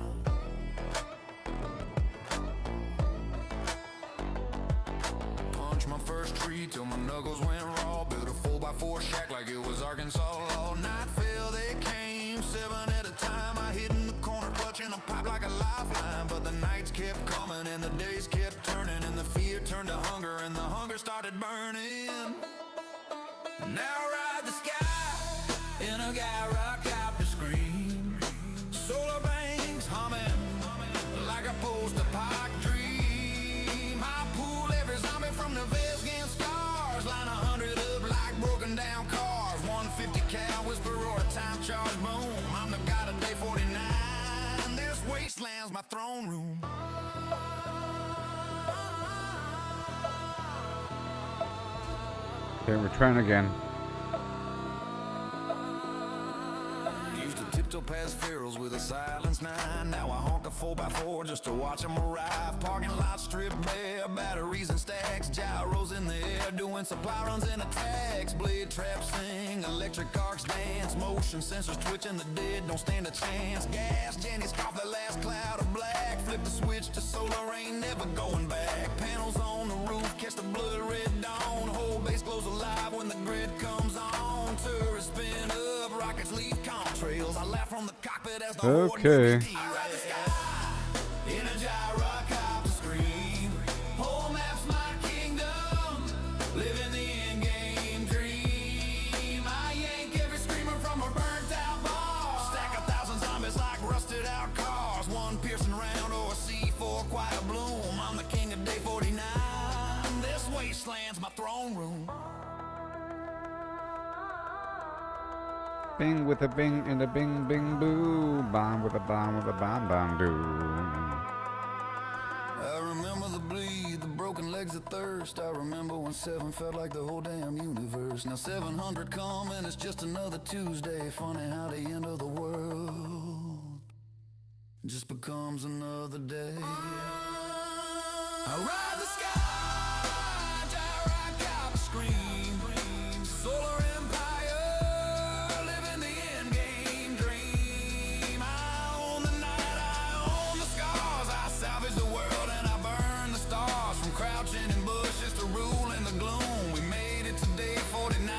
Punched my first tree till my knuckles went raw. Built a 4x4 shack like it was Arkansas law. Night fell, they came, 7 at a time. I hid in the corner, clutching a pipe like a lifeline. But the nights kept coming and the days kept turning, and the fear turned to hunger and the hunger started burning. Now ride the sky in a gyrocopter scream. Solar banks humming like a post-apocalyptic dream. I pull every zombie from the veils against scars. Line 100 up like broken down cars. 150 cal whisper or a time charge boom. I'm the god of day 49. This wasteland's my throne room. Okay, we're trying again. Used to tiptoe past pharaohs with a silence 9. Now I honk a 4x4 just to watch them arrive. Parking lot strip bare, batteries and stacks. Gyros in the air, doing supply runs and attacks. Blade traps sing, electric arcs dance. Motion sensors twitching, the dead don't stand a chance. Gas Jenny's cough the last cloud of black. Flip the switch to solar, ain't never going back. Panels on the roof, catch the blood red dawn. Whole base glows alive when the grid comes on. Tourists spin up, rockets leave contrails. I laugh from the cockpit as the Okay. in a gyrocopter scream. Whole map's my kingdom. Living the in-game dream. I yank every screamer from a burnt out bar. Stack 1,000 zombies like rusted out cars. One piercing round or a C4 quiet bloom. I'm the king of day 49. This wasteland's my throne room. Bing with a bing and a bing bing boo. Bomb with a bomb with a bomb bomb doo. I remember the bleed, the broken legs, the thirst. I remember when 7 felt like the whole damn universe. Now 700 come and it's just another Tuesday. Funny how the end of the world just becomes another day. I ride the sky, gyrocopter scream. Solar empire, living the endgame dream. I own the night, I own the scars. I salvage the world and I burn the stars. From crouching in bushes to rule in the gloom. We made it to day 49.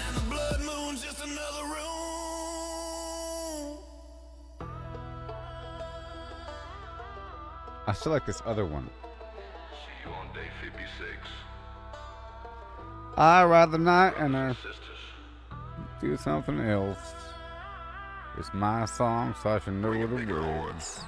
And the blood moon's just another room. I still like this other one. See you on day 56. I ride the night and I Sisters. do something else. It's my song, so I should know the words.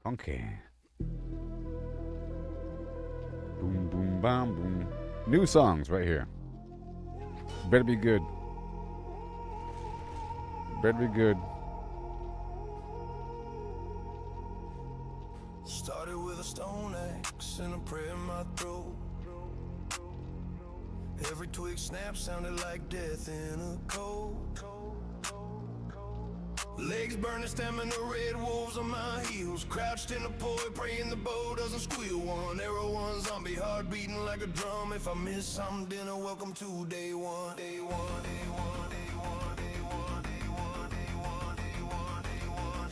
Funky. Boom, boom, bam, boom. New songs right here. Better be good. Better be good. Started with a stone axe and a prayer in my throat. Every twig snap sounded like death in a cold. Legs burning, stemming the red wolves on my heels. Crouched in a poise, praying the bow doesn't squeal. One arrow, one zombie, heart beating like a drum. If I miss some dinner, welcome to day one. Day one, day one, day one, day one, day one, day one, day one, day one.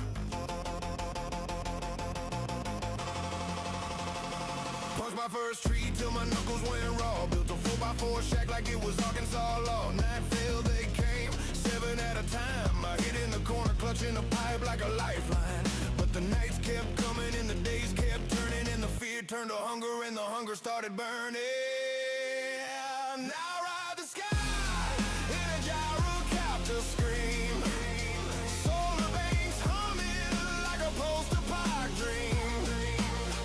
Punched my first tree till my knuckles went raw. Built a 4x4 shack like it was Arkansas law. Night fell, they came, 7 at a time. I hid in the corner, clutching a pipe like a lifeline. But the nights kept coming and the days kept turning, and the fear turned to hunger and the hunger started burning. Now ride the sky in a gyrocopter scream. Solar banks humming like a post-apocalyptic dream.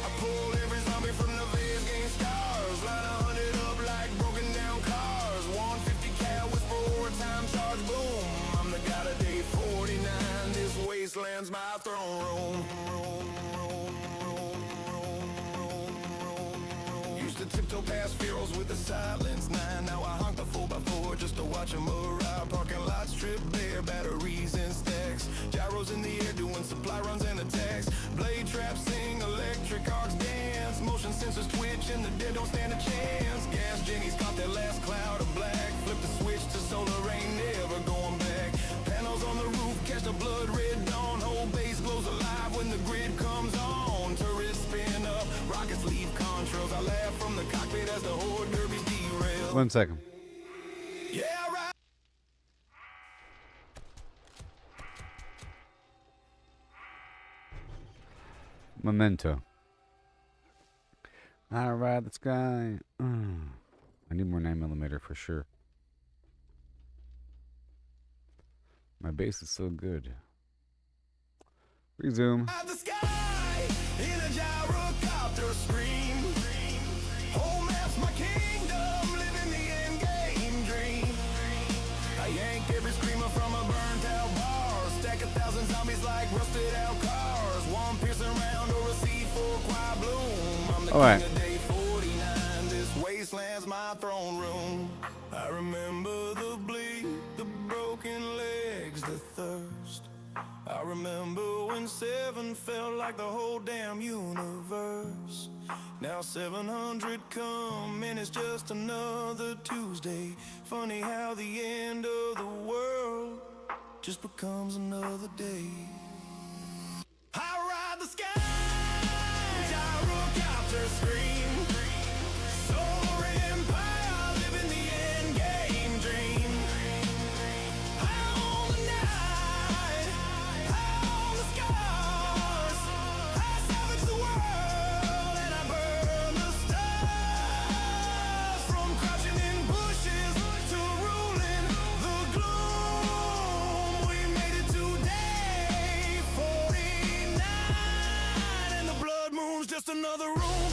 I pulled every zombie from the veils against stars. Line 100 up like broken down cars. 150 cal whisper or a time charge boom. I'm the god of day 49. This wasteland's my throne room. Used to tiptoe past pharaohs with a silence 9. Now I honk the 4x4 just to watch them arrive. Parking lots strip bare, batteries and stacks. Gyros in the air doing supply runs and attacks. Blade traps sing, electric arcs dance. Motion sensors twitch and the dead don't stand a chance. Gas Jenny's caught that last cloud of black. 1 second. Yeah, right. Memento. I ride the sky. I need more 9mm for sure. My bass is so good. Resume. The sky in a gyrocopter scream. Home that's my kingdom, living the end game dream. I yank every screamer from a burnt out bar. Stack 1,000 zombies like rusted out cars. One piercing round or a C4 quiet bloom. I'm the Alright. king of day 49. This wasteland's my throne room. I remember the bleed, the broken legs, the thirst. I remember when 7 felt like the whole damn universe. Now 700 come and it's just another Tuesday. Funny how the end of the world just becomes another day. I ride the sky, gyrocopter scream. Solar empire, living the end game dream. I own the night, I own the scars. I savage the world and I burn the stars. From crouching in bushes to ruling the gloom. We made it to day 49, and the blood moon's just another room.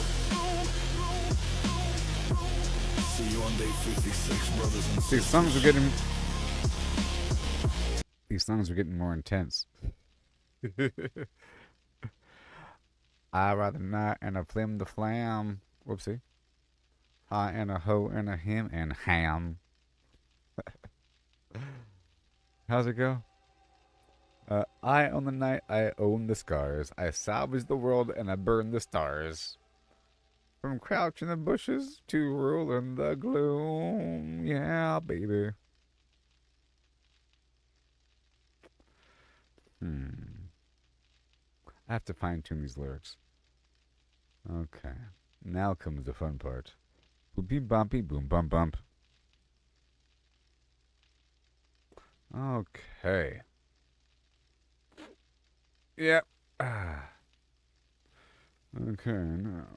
See you on day 56, brothers and These songs are getting. These songs are getting more intense. I rather not and a flim the flam. Whoopsie. I and a hoe and a him and ham. How's it go? I own the night, I own the scars. I salvage the world and I burn the stars. From crouch in the bushes to rule in the gloom. Yeah, baby. I have to fine tune these lyrics. Okay. Now comes the fun part. Boopy bumpy boom bump bump. Okay. Yep. Okay, now.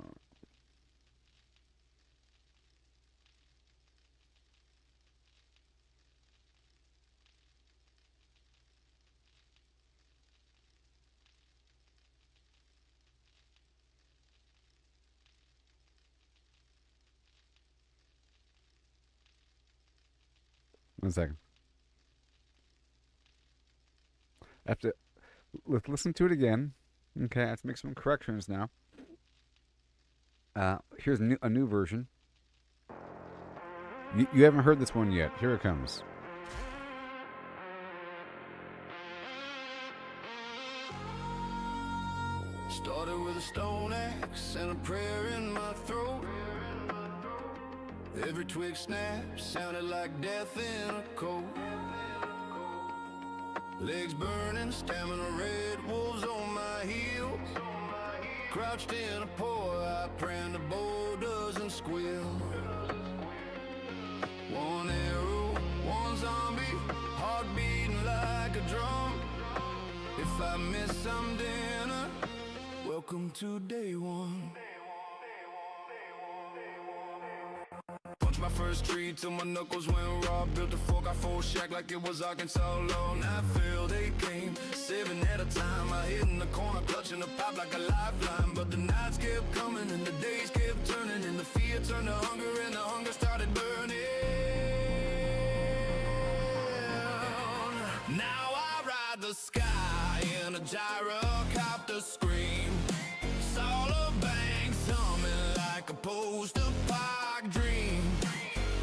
One second. Let's listen to it again. Okay, I have to make some corrections now. Here's a new version. You haven't heard this one yet. Here it comes. Started with a stone axe and a prayer in my throat. Every twig snap sounded like death in a coat. Legs burning, stamina red, wolves on my heels. Crouched in a pour, I praying the bow doesn't squeal. One arrow, one zombie, heart beating like a drum. If I miss some dinner, welcome to day one. Punched my first tree till my knuckles went raw. Built a 4x4 shack like it was Arkansas law. Night fell, they came, 7 at a time. I hid in the corner, clutching the pop like a lifeline. But the nights kept coming and the days kept turning, and the fear turned to hunger and the hunger started burning. Now I ride the sky in a gyrocopter scream. Solar banks humming like a post-apoc dream.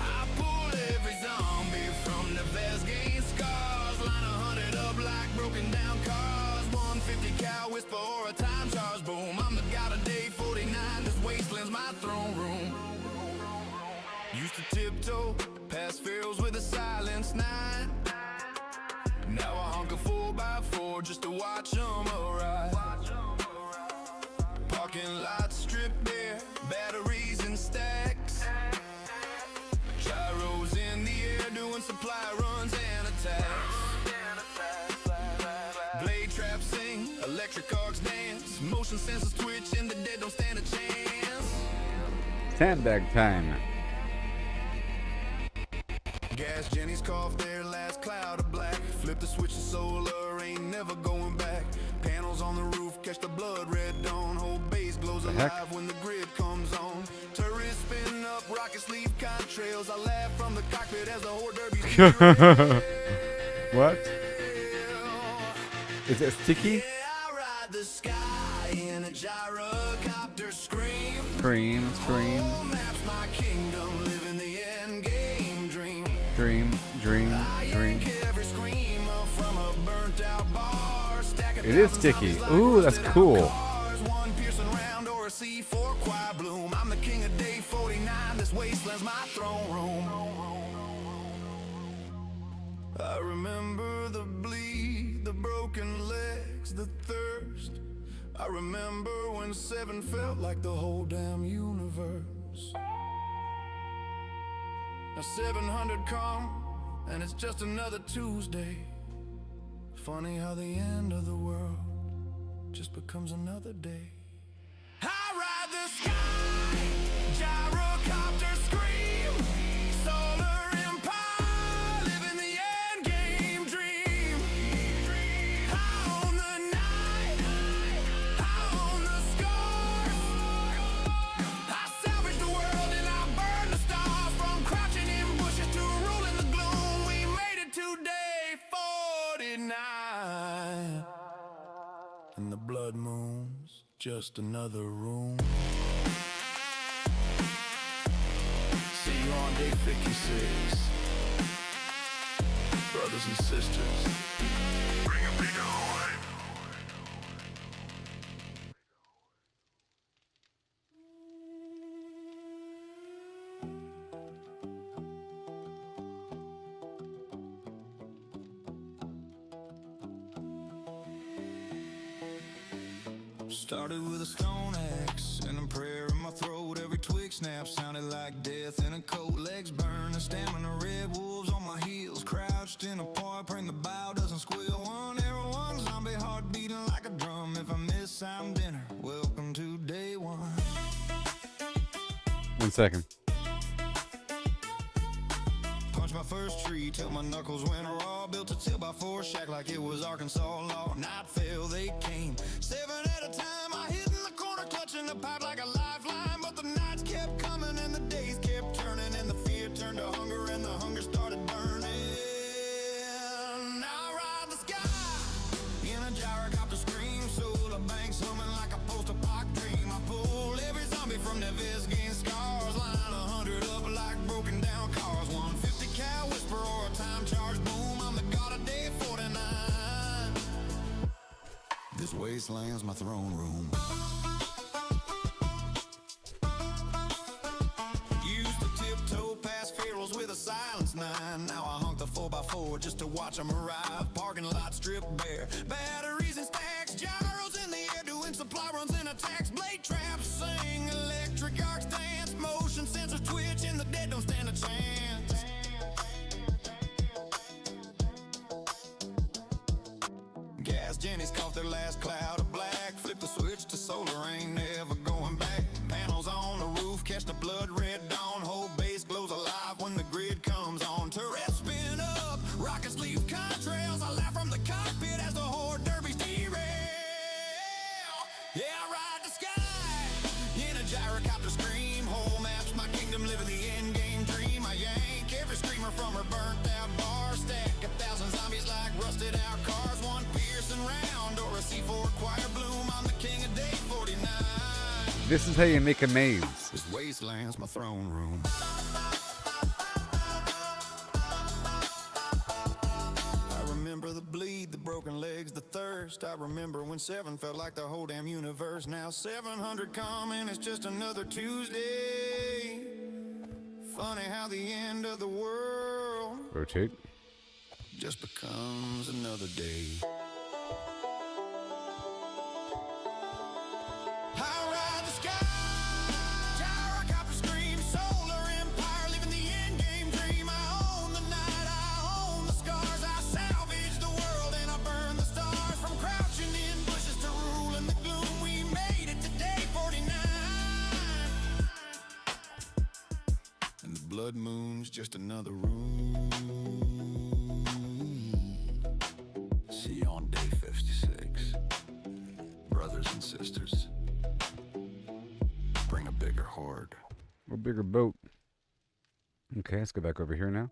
I pull every zombie from the vest gain scars. Line 100 up like broken down cars. 150 cal whisper or a time charge boom. I'm the god of day 49. This wasteland's my throne room. Used to tiptoe past fields with a silenced night. Now I honk a 4x4 just to watch them arrive. Parking lots stripped bare, batteries in stacks. Try supply runs and attacks. Blade traps sing, electric arcs dance, motion sensors twitch and the dead don't stand a chance. Sandbag time. Gas Jennies cough their last cloud of black. Flip the switch to solar, ain't never going back. Panels on the roof catch the blood red dawn. Whole base glows alive when the grid comes on. Turrets spin up, rockets leave contrails. I laugh from the cockpit as the horde derbies. What? Is it sticky? Yeah, I ride the sky in a gyrocopter. Scream, Scream. maps my kingdom, living the end game dream. Dream. Every screamer from a burnt out bar. Stack It is sticky. Ooh, that's cool. One piercing round or a C4 choir bloom. I'm the king of day 49. This wasteland's my throne room. I remember the bleed, the broken legs, the thirst. I remember when 7 felt like the whole damn universe. Now 700 come, and it's just another Tuesday. Funny how the end of the world just becomes another day. I ride the sky, gyrocopter scream, solar empire, living the end game dream. High on the night, high on the scars. I salvage the world and I burn the stars. From crouching in bushes to ruling the gloom, we made it to day 49. And the blood moon's just another room. See you on day 56. Brothers and sisters, bring a big joy. Started with a stone axe and a prayer in my throat. Every twig snap sounded like death in a coat. Legs burn and stamina, red wolves on my heels. Crouched in a part, praying the bow doesn't squeal. One arrow, one zombie heart beating like a drum. If I miss, I'm dinner. Welcome to day 1. 1 second. Punched my first tree till my knuckles went raw. Built a 2x4 shack like it was Arkansas law. Night fell, they came 7 at a time. I hid in the corner clutching the pipe like a lifeline. But the nights kept coming and the days kept turning. And the fear turned to hunger and the hunger started burning. I ride the sky in a gyrocopter scream. Solar banks humming like a post-apoc dream. I pull every zombie from their Viscine scars. Line 100 up like broken down cars. 150 cal whisper or a time charge boom. I'm the god of day 49. This wasteland's my throne room. Used to tiptoe past pharaohs with a silence 9. Now I honk the 4x4 just to watch them arrive. Parking lot stripped bare, batteries and stacks. Gyros in the air doing supply runs and attacks. Blade traps sing, electric arcs dance. Motion sensors twitch and the dead don't stand a chance. Gas Jennies cough their last cloud of black. Flip the switch to solar, ain't never going back. Panels on the roof catch the blood red dawn. Whole base glows alive when the grid comes on. Turrets spin up, rockets leave contrails. I laugh from the cockpit as the horde derbies derail. Yeah, I ride the sky in a gyrocopter scream. Whole maps my kingdom, living the end game dream. I yank every screamer from her burnt out bar. Stack 1,000 zombies like rusted out cars. One piercing round or a C4 choir bloom. I'm the king of day 49. This is how you make a maze. This wasteland's my throne room. I remember the bleed, the broken legs, the thirst. I remember when 7 felt like the whole damn universe. Now 700 come and it's just another Tuesday. Funny how the end of the world Rotate. just becomes another day. I ride the sky, gyrocopter scream, solar empire, living the end game dream. I own the night, I blood moon's just another room. See you on day 56. Brothers and sisters, bring a bigger horde. A bigger boat. Okay, let's go back over here now.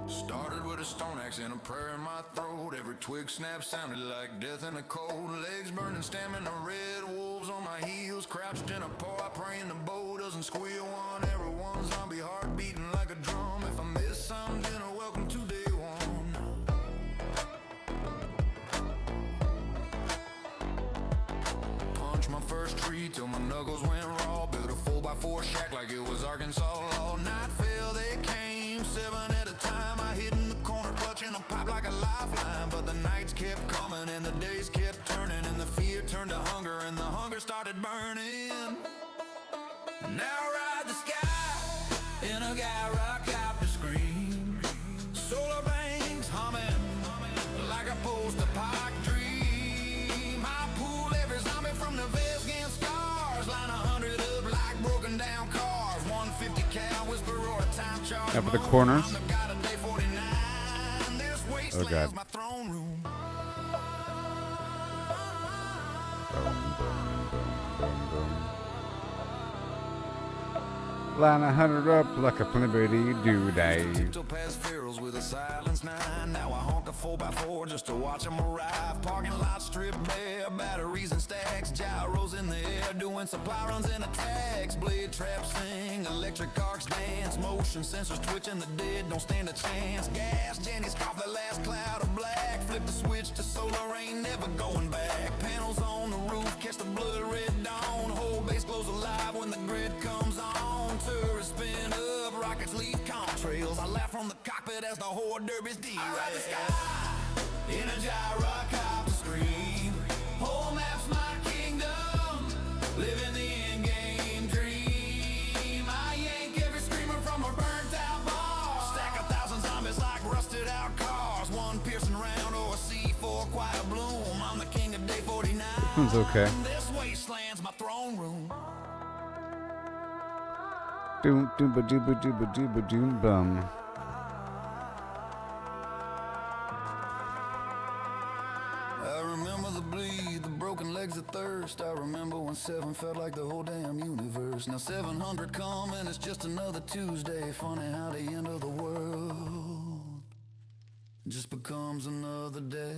Started with a stone axe and a prayer in my throat. Every twig snap sounded like death in the cold. Legs burning, stamming the red wolves on my heels. Crouched in a paw, praying the bow doesn't squeal. One arrow, one zombie heart beating like a drum. If I miss some dinner, welcome to day one. Punched my first tree till my knuckles went raw. Built a 4x4 shack like it was Arkansas law. Night fell, they came, 7 at a time. I hid in the corner, clutching a pipe like a lifeline. But the nights kept coming and the days kept turning, and the fear turned to hunger and the hunger started burning. Now ride the sky in a gyrocopter scream. Solar banks humming like a post-apoc dream. I pull every zombie from the vest against scars. Line 100 up like broken down cars. 150 cal whisper or a time charge. Up at the corners. Oh God. my throne room. Line 100 up like a flippity doo day. Tiptoe past Farrell's with a silence 9. Now I honk a 4x4 just to watch them arrive. Parking lot strip bare, batteries and stacks. Gyros in the air, doing supply runs and attacks. Blade traps sing, electric arcs dance. Motion sensors twitching, the dead don't stand a chance. Gas, Jenny's cough the last cloud of black. Flip the switch to solar, ain't never going back. Panels on the roof, catch the blood red dawn. Whole base glows alive when the grid comes on. Tourists spin up, rockets leave contrails. I laugh from the cockpit as the horde derbies derail. I ride the sky in a gyrocopter scream. Whole map's my kingdom, living the endgame dream. I yank every screamer from a burnt out bar. Stack 1,000 zombies like rusted out cars. One piercing round or a C4 quiet bloom. I'm the king of day 49. It's okay. This wasteland's my throne room. Doom doom ba dooba dooba dooba doom bum. I remember the bleed, the broken legs, the thirst. I remember when 7 felt like the whole damn universe. Now 700 come and it's just another Tuesday. Funny how the end of the world just becomes another day.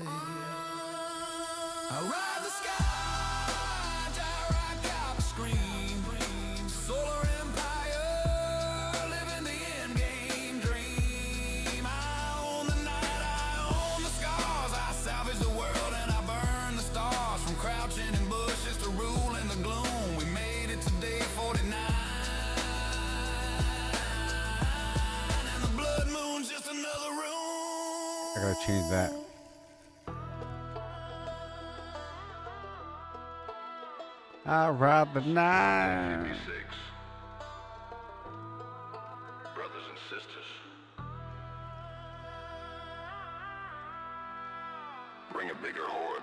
I ride the sky, gyrocopter scream. Solar empire, living the endgame dream. I own the night, I own the scars. I salvage the world and I burn the stars. From crouching in bushes to rule in the gloom. We made it to day 49. And the blood moon's just another room. I gotta change that. I ride the night. 56. Brothers and sisters, bring a bigger horde.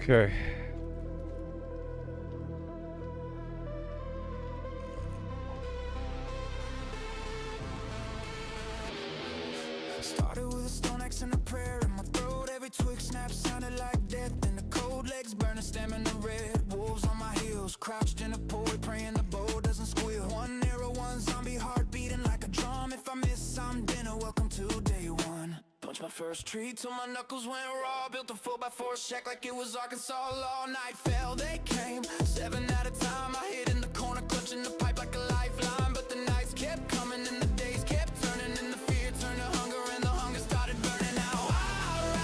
Okay. Started with a stone axe and a prayer in my throat. Every twig snap sounded like death in the cold. Legs burning, stamming the red wolves on my heels. Crouched in a pool, praying the bow doesn't squeal. One arrow, one zombie heart beating like a drum. If I miss some dinner, welcome to day one. Punched my first tree till my knuckles went raw. Built a 4x4 shack like it was Arkansas law. Night fell, they came, 7 at a time. I hid in the corner, clutching the pipe like a lifeline. But the nights kept coming and the days kept turning, and the fear turned to hunger and the hunger started burning out. I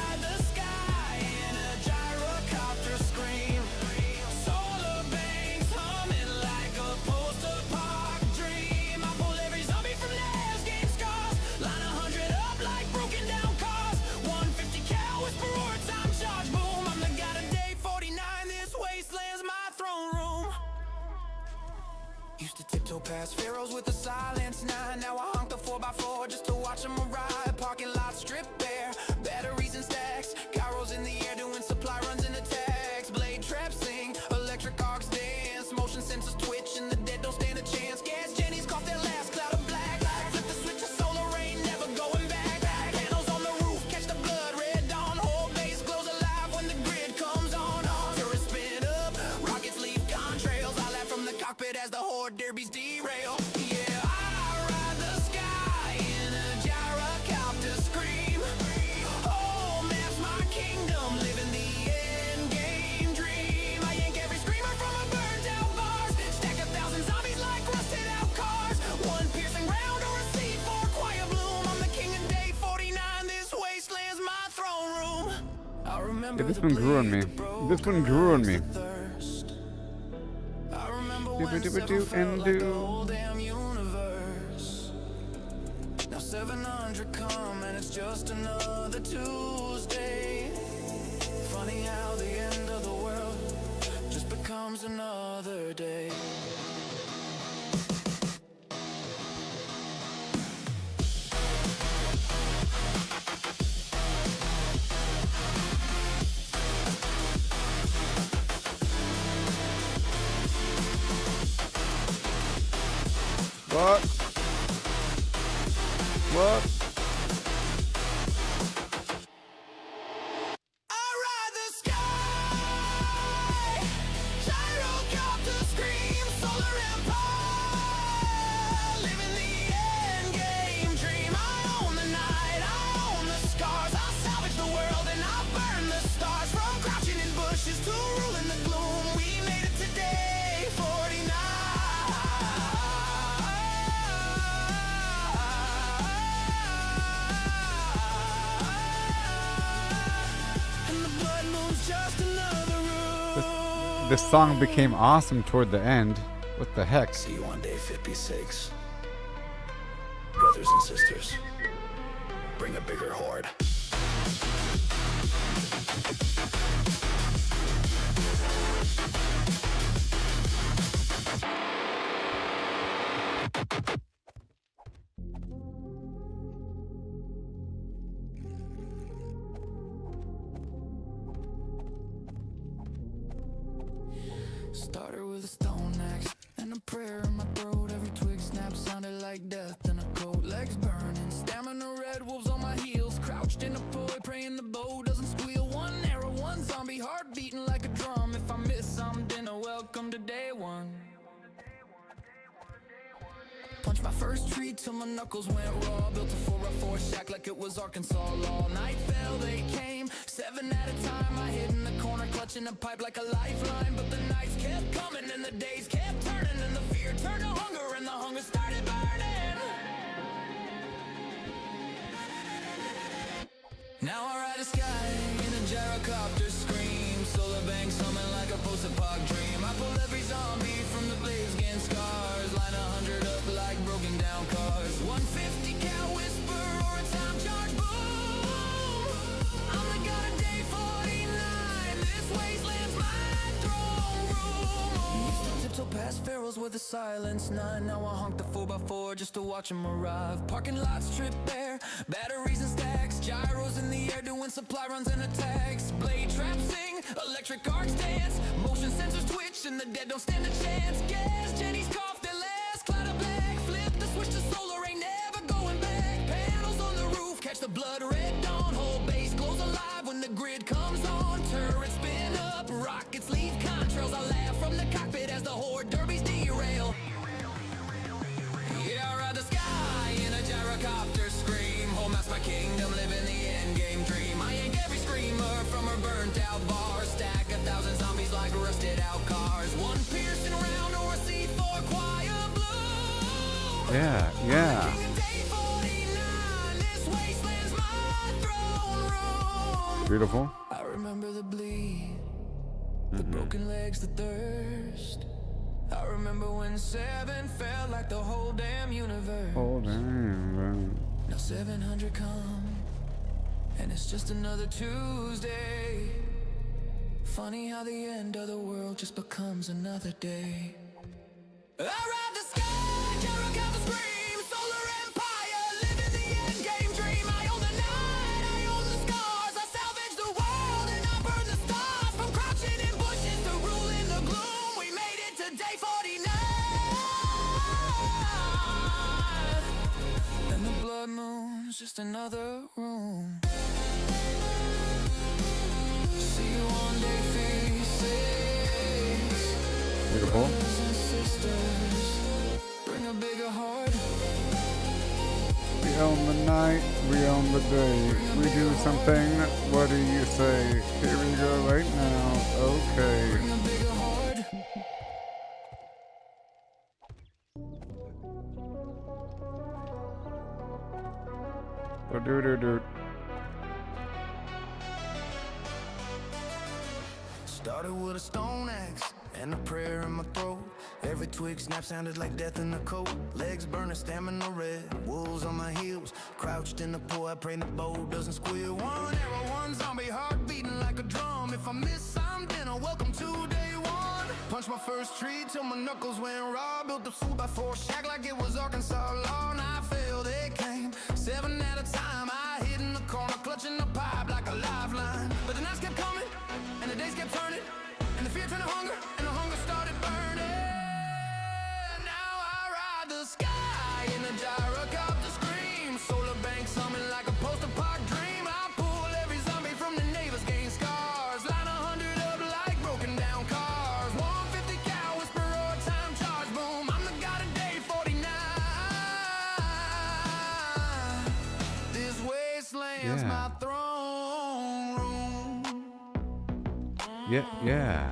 remember this the one grew on bleed, me. the broken This one grew on me. legs, the thirst. I remember when Dooba-dooba-doo seven felt and like the do. whole damn universe. Now 700 come and it's just another Tuesday. Funny how the end of the world just becomes another day. What? What? I ride the sky, gyrocopter scream, solar empire, living the end game dream. I own the night, I own the scars, I'll salvage the world and I'll burn the stars. From crouching in bushes to ruling the gloom, we made it today, 49. And the blood moon's just another room. This song became awesome toward the end. What the heck? See you on day 56. Brothers and sisters, bring a bigger horde. Started with a stone axe and a prayer in my throat. Every twig snap sounded like death in a coat. Legs burning, stamina red wolves on my heels. Crouched in a poi, praying the bow doesn't squeal. One arrow, one zombie, heart beating like a drum. If I miss some dinner, welcome to day one. Punched my first tree till my knuckles went raw. Built a 4x4 shack like it was Arkansas law. Night fell, they came, 7 at a time. I hid in the corner, clutching a pipe like a lifeline. But the nights kept coming and the days kept turning. And the fear turned to hunger and the hunger started burning. Now I ride the sky in a gyrocopter scream. Solar banks humming like a post-apoc dream. I pull every zombie from the blaze, getting scars. Line 100 up like broken down cars. 150 cal whisper or a time charge boom. I'm the god of day 49. This wasteland's my throne room. Used to tiptoe past pharaohs with a silence 9. Now I honk the 4x4 just to watch them arrive. Parking lots stripped bare, batteries and stacks. Gyros in the air doing supply runs and attacks. Blade traps sing, electric arcs dance. Motion sensors twitch and the dead don't stand a chance. Gas, Jenny's cough, their last cloud of black. Flip the switch to solar, ain't never going back. Panels on the roof, catch the blood red dawn. Whole base glows alive when the grid comes on. Turrets spin up, rockets leave contrails. I laugh from the cockpit as the horde derbies derail. Yeah, I ride the sky in a gyrocopter scream. Home that's my kingdom, living the end game dream. I yank every screamer from her burnt out bar. Stack 1,000 zombies like rusted out cars. One piercing round or a C4 choir blue. Yeah, yeah. King of day 49, this wasteland's my throne room. Beautiful. I remember the bleed, the broken legs, the thirst. I remember when 7 felt like the whole damn universe. Oh, damn. Now 700 come, and it's just another Tuesday. Funny how the end of the world just becomes another day. I ride the sky, gyrocopter scream, solar empire, living the end game dream. I own the night, I own the scars, I salvage the world and I burn the stars. From crouching in bushes to ruling the gloom, we made it to day 49. And the blood moon's just another room. See you on day 56. Beautiful. Brothers and sisters, bring a bigger heart. We own the night, we own the day. We do something, what do you say? Here we go right now. Okay. Bring a bigger heart. Do do do. Started with a stone axe and a prayer in my throat. Every twig snap sounded like death in the coat. Legs burning, stamina red, wolves on my heels. Crouched in the pool, I pray the bow doesn't squeal. One arrow, one zombie, heart beating like a drum. If I miss, I'm dinner, welcome to day one. Punched my first tree till my knuckles went raw. Built a 4x4 shack like it was Arkansas law. And I failed, they came 7 at a time. I hid in the corner, clutching the pipe like a lifeline. But the nights kept coming, and the days kept turning, and the fear turned to hunger, and the hunger started burning. Now I ride the sky in a gyrocopter scream. Solar banks humming like a poster park dream. I pull every zombie from the neighbors, gain scars. Line 100 up like broken down cars. 150 cal whisper or time charge. Boom, I'm the god of day 49. This wasteland's Yeah. my throne room. Yeah.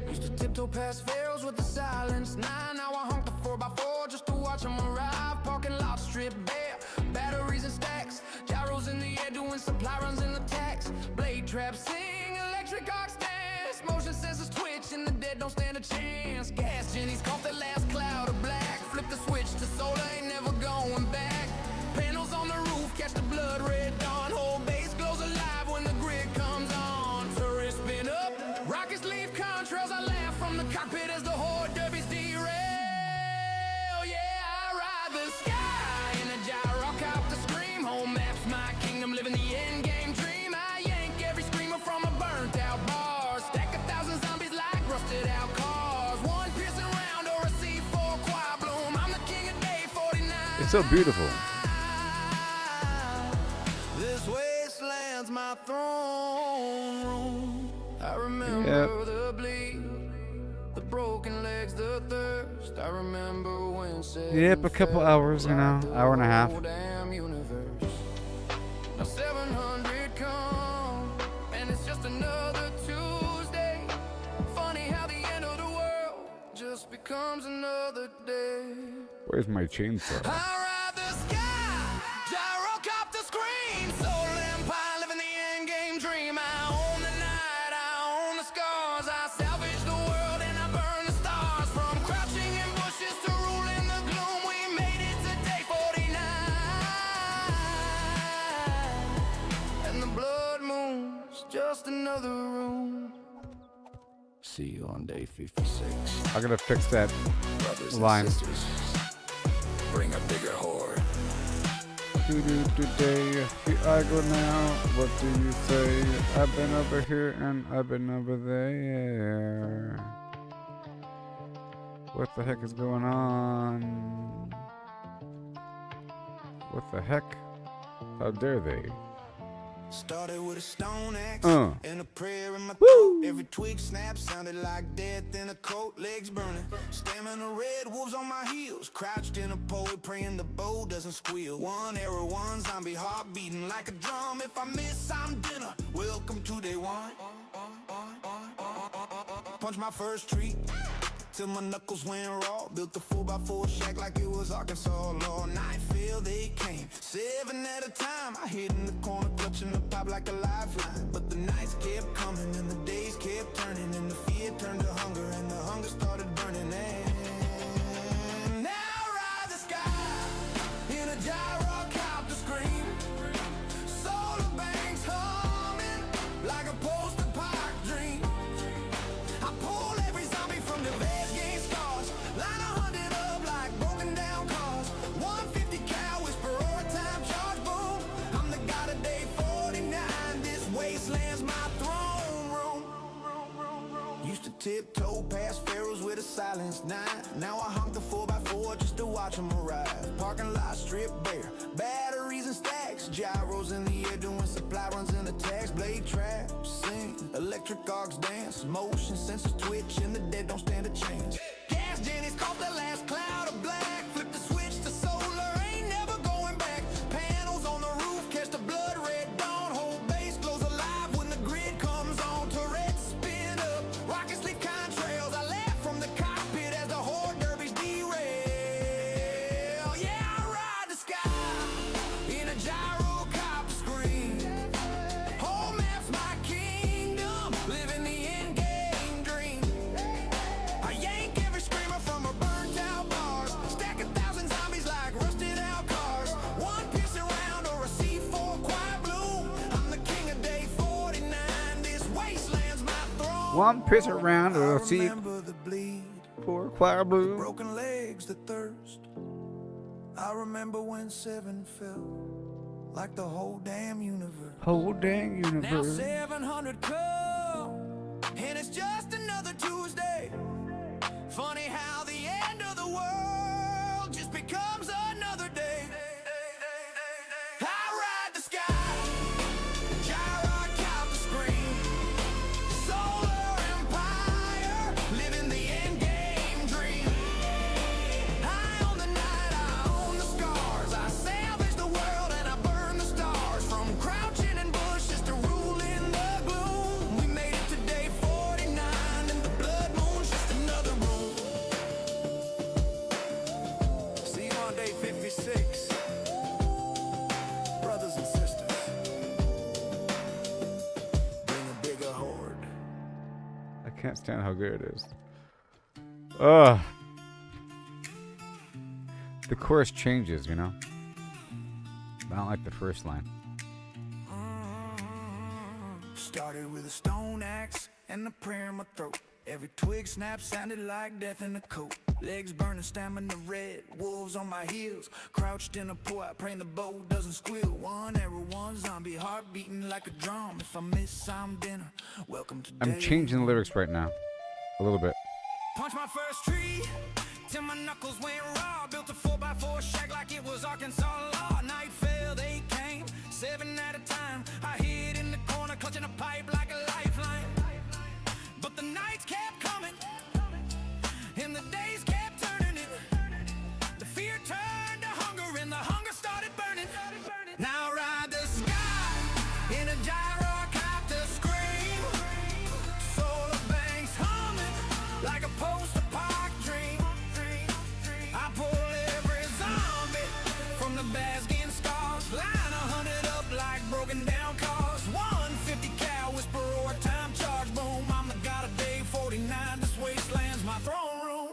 Used to tiptoe past pharaohs with the silence. Now I honk the 4x4 just to watch them arrive. Parking lot strip bare, batteries and stacks. Gyros in the air doing supply runs in the tax. Blade traps sing, electric arcs dance. Motion sensors twitch and the dead don't stand a chance. Gas jennies caught the last cloud of black. Flip the switch to solar, ain't never going back. Panels on the roof catch the blood red dawn. Whole base glows alive when the grid comes on. Turrets spin up, rockets leave contrails. I laugh from the cockpit as the horde derbies derail. Yeah, I ride the sky in a gyrocopter scream. Home maps my kingdom, living the end game dream. I yank every screamer from a burnt out bar. Stack 1,000 zombies like rusted out cars. One piercing round or a C4 choir bloom. I'm the king of day 49. It's so beautiful. This wasteland's my throne room. I remember the bleed, the broken legs, the thirst. I remember when Yep, a couple hours, you know, hour and a half. damn universe. Now 700 come, and it's just another Tuesday. Funny how the end of the world just becomes another day. Where's my chainsaw? I ride the sky, gyrocopter scream. Solar empire, living the end game dream. I own the night, I own the scars. I salvage the world and I burn the stars. From crouching in bushes to ruling the gloom, we made it to day 49. And the blood moon's just another room. See you on day 56. I'm gonna fix that Brothers line. and sisters, bring a bigger horde. Today, here I go now. What do you say? I've been over here and I've been over there. What the heck is going on? What the heck? How dare they? Started with a stone axe and a prayer in my Woo! throat. Every twig snap sounded like death in a coat. Legs burning, stamina red, wolves on my heels. Crouched in a pole, praying the bow doesn't squeal. One arrow, one zombie, heart beating like a drum. If I miss, I'm dinner. Welcome to day one. Punch my first tree till my knuckles went raw. Built a 4x4 shack like it was Arkansas law. Night fell, they came 7 at a time. I hid in the corner, clutching the pipe like a lifeline. But the nights kept coming and the days kept turning, and the fear turned to hunger, and the hunger started burning. And now I ride the sky in a gyrocopter scream. Solar banks humming like a poster park dream. I pull every zombie from the bed, gain scars. Line 100 up like broken down cars. 150 cal whisper or a time charge. Boom, I'm the god of day 49. This wasteland's my throne room. Used to tiptoe past pharaohs with a silenced 9. Now I honk the 4x4 just to watch them arrive. Parking lot strip bare, batteries and stacks. Gyros in the air doing supply runs in the tax. Blade traps sing, electric arcs dance. Motion sensors twitch and the dead don't stand a chance. Gas jennies caught the last cloud of black. Flip the switch to solar, ain't never going back. Panels on the roof catch the blood red dawn. Whole base glows alive when the grid comes on. Turrets spin up, rockets leave contrails. I laugh from the cockpit as the horde derbies derail. Yeah, I ride the sky in a gyrocopter scream. Home maps my kingdom, One piece around I a seat remember the bleed, for choir blue. broken legs, the thirst. I remember when 7 felt like the whole damn universe. Whole dang Now universe. 700 come, and it's just another Tuesday. Funny how the end of the world just becomes another day. I ride the sky, gyro count the screen, solar empire, living the end game dream. I own the night, I own the scars, I salvage the world and I burn the stars. From crouching in bushes to ruling the gloom, we made it to day 49 and the blood moon's just another room. See you on day 56, brothers and sisters. Bring a bigger horde. I can't stand how good it is. Ugh. The chorus changes, you know? I don't like the first line. Started with a stone axe and a prayer in my throat. Every twig snap sounded like death in a coat. Legs burning, stamina red, wolves on my heels. Crouched in a pool, I praying the bow doesn't squeal. One arrow, one zombie, heart beating like a drum. If I miss, I'm dinner. Welcome to I'm changing the lyrics right now. A little bit. Punch my first tree till my knuckles went raw. Built a 4x4 shack like it was Arkansas law. Night fell, they came, 7 at a time. I hid in the corner, clutching a pipe like a lifeline. But the nights kept coming, and the days kept turning it. The fear turned to hunger, and the hunger started burning. Now ride the sky in a gyrocopter scream. Solar banks humming like a post-apoc dream. I pull every zombie from the basking scars. Line 100 up like broken down cars. 150 cal whisper or time charge. Boom, I'm the god of day 49. This wasteland's my throne room.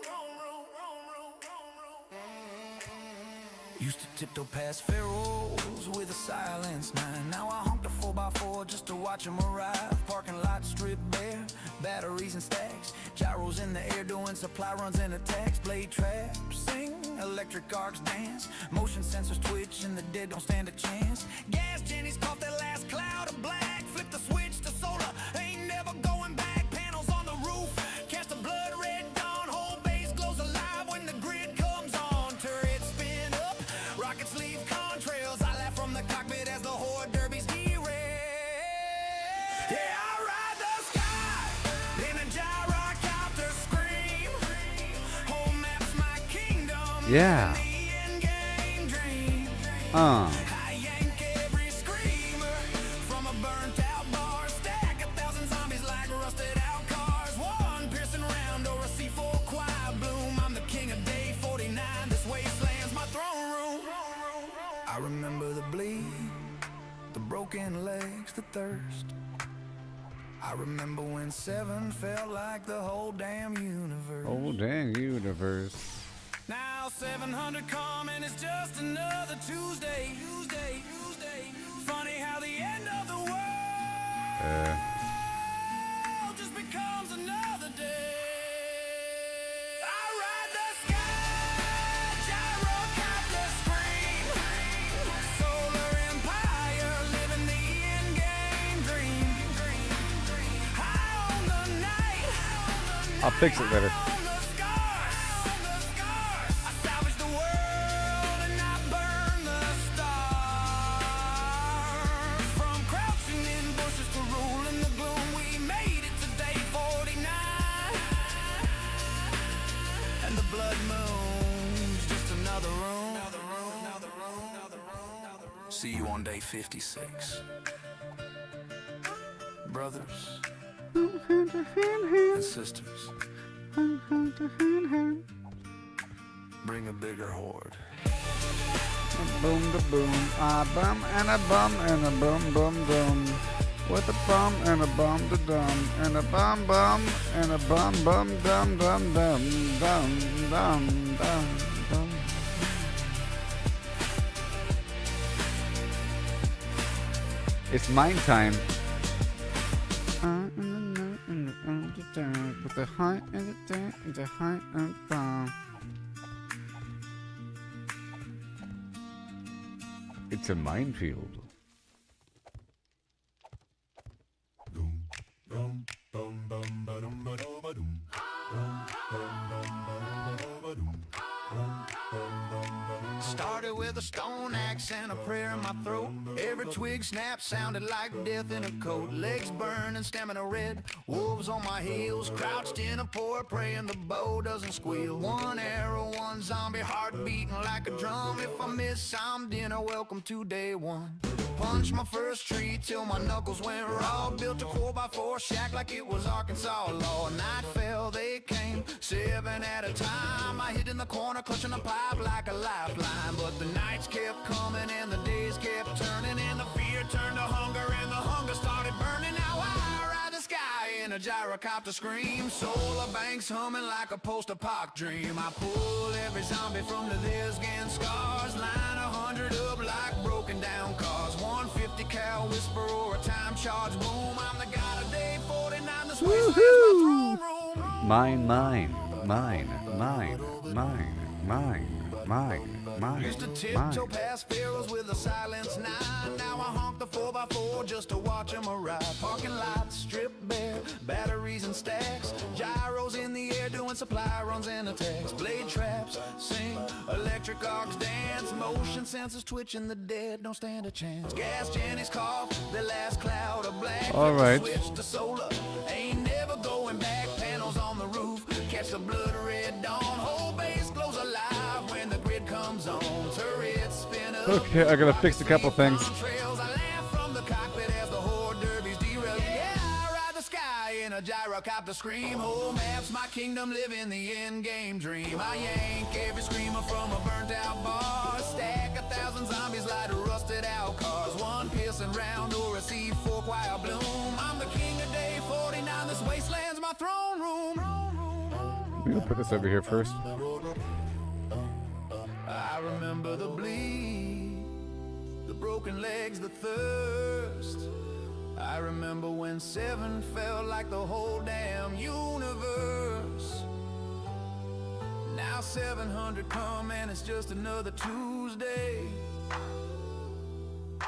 Used to tiptoe past pharaohs with a silenced 9. Now I honk the 4x4 just to watch them arrive. Parking lot stripped bare, batteries and stacks. Gyros in the air doing supply runs and attacks. Blade traps sing, electric arcs dance. Motion sensors twitch and the dead don't stand a chance. Gas Jenny's caught that last cloud of black. Flip the switch to solar, ain't never going back. Panels on the roof, cast a blood red dawn. Whole base glows alive when the grid comes on. Turrets spin up, rockets leave contrails. I laugh from the cockpit as the horde derbies derail. Yeah, I ride the sky in a gyrocopter scream. Home map's my kingdom. Yeah. The end game dream. Uh. I yank every screamer from a burnt out bar. Stack 1,000 zombies like rusted out cars. One piercing round or a C4 choir bloom. I'm the king of day 49. This wasteland's my throne room. I remember the bleed, the broken legs, the thirst. I remember when 7 felt like the whole damn universe. Oh, dang universe. Now 700 come and it's just another Tuesday. Funny how the end of the world just becomes another day. I ride the sky, gyrocopter scream. Solar empire, living the end game dream. High on the night, I'll fix it later. on the scars. I salvage the world and I burn the stars. From crouching in bushes to ruling the gloom, we made it to day 49. And the blood moon's just another room. See you on day 56. Brothers and sisters, bring a bigger horde. Boom da boom, a bum and a bum and a bum bum dum. With a bum and a bum da dum and a bum bum and a bum bum dum dum dum dum dum dum dum. It's mine time. With the high and the down and the high and down. It's a minefield. Started with a stone axe and a prayer in my throat. Every twig snap sounded like death in a coat. Legs burning, stamina red. Wolves on my heels, crouched in a pour, praying the bow doesn't squeal. One arrow, one zombie, heart beating like a drum. If I miss, I'm dinner. Welcome to day one. Punched my first tree till my knuckles went raw. Built a 4x4 shack like it was Arkansas law. Night fell, they came 7 at a time. I hid in the corner, clutching a pipe like a lifeline. But the nights kept coming and the days kept turning, and the fear turned to hunger and the hunger started burning. Now I ride the sky in a gyrocopter scream. Solar banks humming like a post-apoc dream. I pull every zombie from their skin scars. Line 100 up like broken down cars. 150 cal whisper or a time charge boom. I'm the god of day 49. This wasteland's my throne room. Mine, mine, mine, mine, mine, mine, mine, mine, Used to tiptoe mine. past pharaohs with a silence 9. Now I honk the 4x4 just to watch them arrive. Parking lots stripped bare, batteries and stacks. Gyros in the air doing supply runs and attacks. Blade traps sing, electric arcs dance. Motion sensors twitching, the dead don't stand a chance. Gas Jenny's cough, the last cloud of black. All right. Switch to solar, ain't never going back. Panels on the roof, catch the blood red dawn. Whole base glows alive when the grid comes on. Turrets spin up. Okay, I gotta fix a couple things. Trails, I laugh from the cockpit as the horde derbies derail. Yeah, I ride the sky in a gyrocopter scream. Whole maps, my kingdom, live in the end game dream. I yank every screamer from a burnt out bar. Stack 1,000 zombies like rusted out cars. One piercing round or a C4 choir bloom. I'm the king of day 49. This wasteland's my throne room. I'm gonna put this over here first. I remember the bleed, the broken legs, the thirst. I remember when 7 felt like the whole damn universe. Now 700 come and it's just another Tuesday.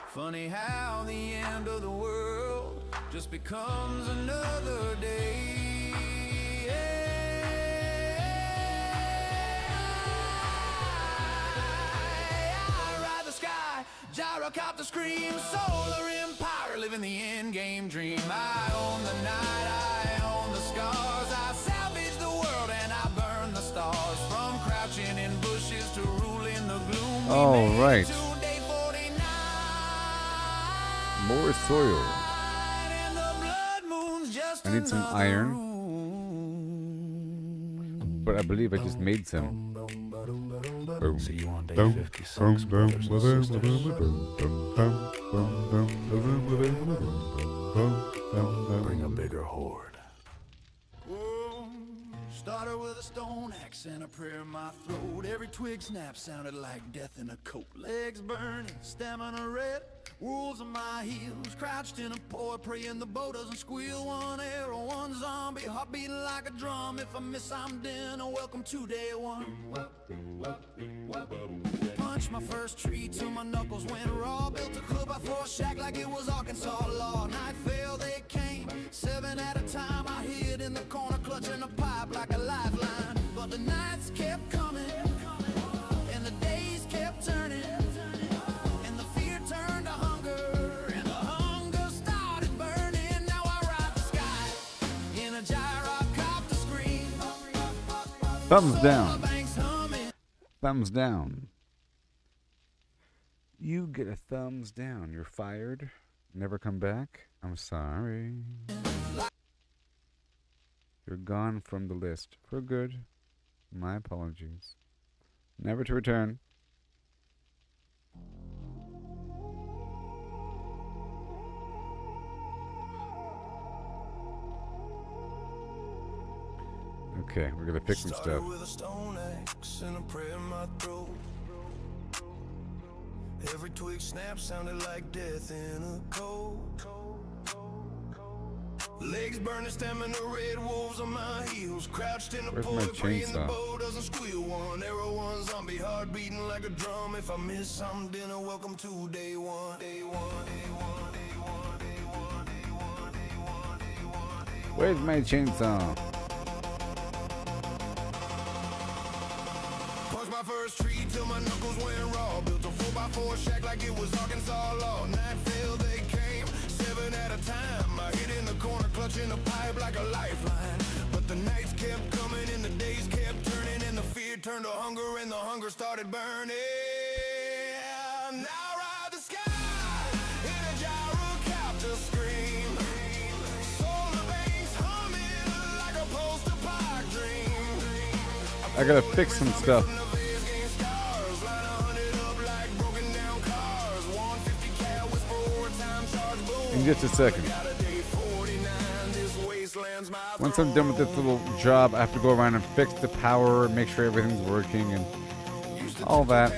Funny how the end of the world just becomes another day. Gyrocopter scream, solar empire, living the end game dream. I own the night, I own the scars. I salvage the world and I burn the stars. From crouching in bushes to ruling the gloom. We All made it right. to day 49. More soil. And the blood moon's just I need some another iron. room. But I believe I just made some. See you on day 56, brothers and sisters. Bring a bigger horde. Started with a stone axe and a prayer in my throat. Every twig snap sounded like death in a coat. Legs burning, stamina red. Wolves on my heels, crouched in a pour, praying the bow doesn't squeal. One arrow, one zombie, heart beating like a drum. If I miss, I'm dinner. Welcome to day one. Punched my first tree till my knuckles went raw. Built a 4x4 shack like it was Arkansas law. Night fell, they came 7 at a time. I hid in the corner, clutching a pipe like a lifeline. But the nights kept coming, and the days kept turning, and the fear turned to hunger, and the hunger started burning. Now I ride the sky in a gyrocopter scream. Thumbs down. Banks humming. Thumbs down. You get a thumbs down. You're fired. Never come back. I'm sorry. You're gone from the list for good. My apologies. Never to return. Okay, we're gonna pick some stuff. Started with a stone axe and a prayer in my throat. Every twig snap sounded like death in a cold. Legs legs burning, stamina, red wolves on my heels. Crouched in a Where's pool, my praying the chainsaw? bow doesn't squeal. One arrow, one zombie, heart beating like a drum. If I miss some dinner, welcome to day one. Day one, day one, day one, day one, day one, day one, day one, day one. Where's my chainsaw? Punched my first tree till my knuckles went raw. Built a 4x4 shack like it was Arkansas law. Night fell, they came, 7 at a time. I hid in the corner, clutching the pipe like a lifeline. But the nights kept coming and the days kept turning, and the fear turned to hunger and the hunger started burning. Now ride the sky in a gyrocopter scream. Solar banks humming like a post-apoc dream. I gotta fix some stuff. In just a second. Once I'm done with this little job, I have to go around and fix the power, make sure everything's working, and all that.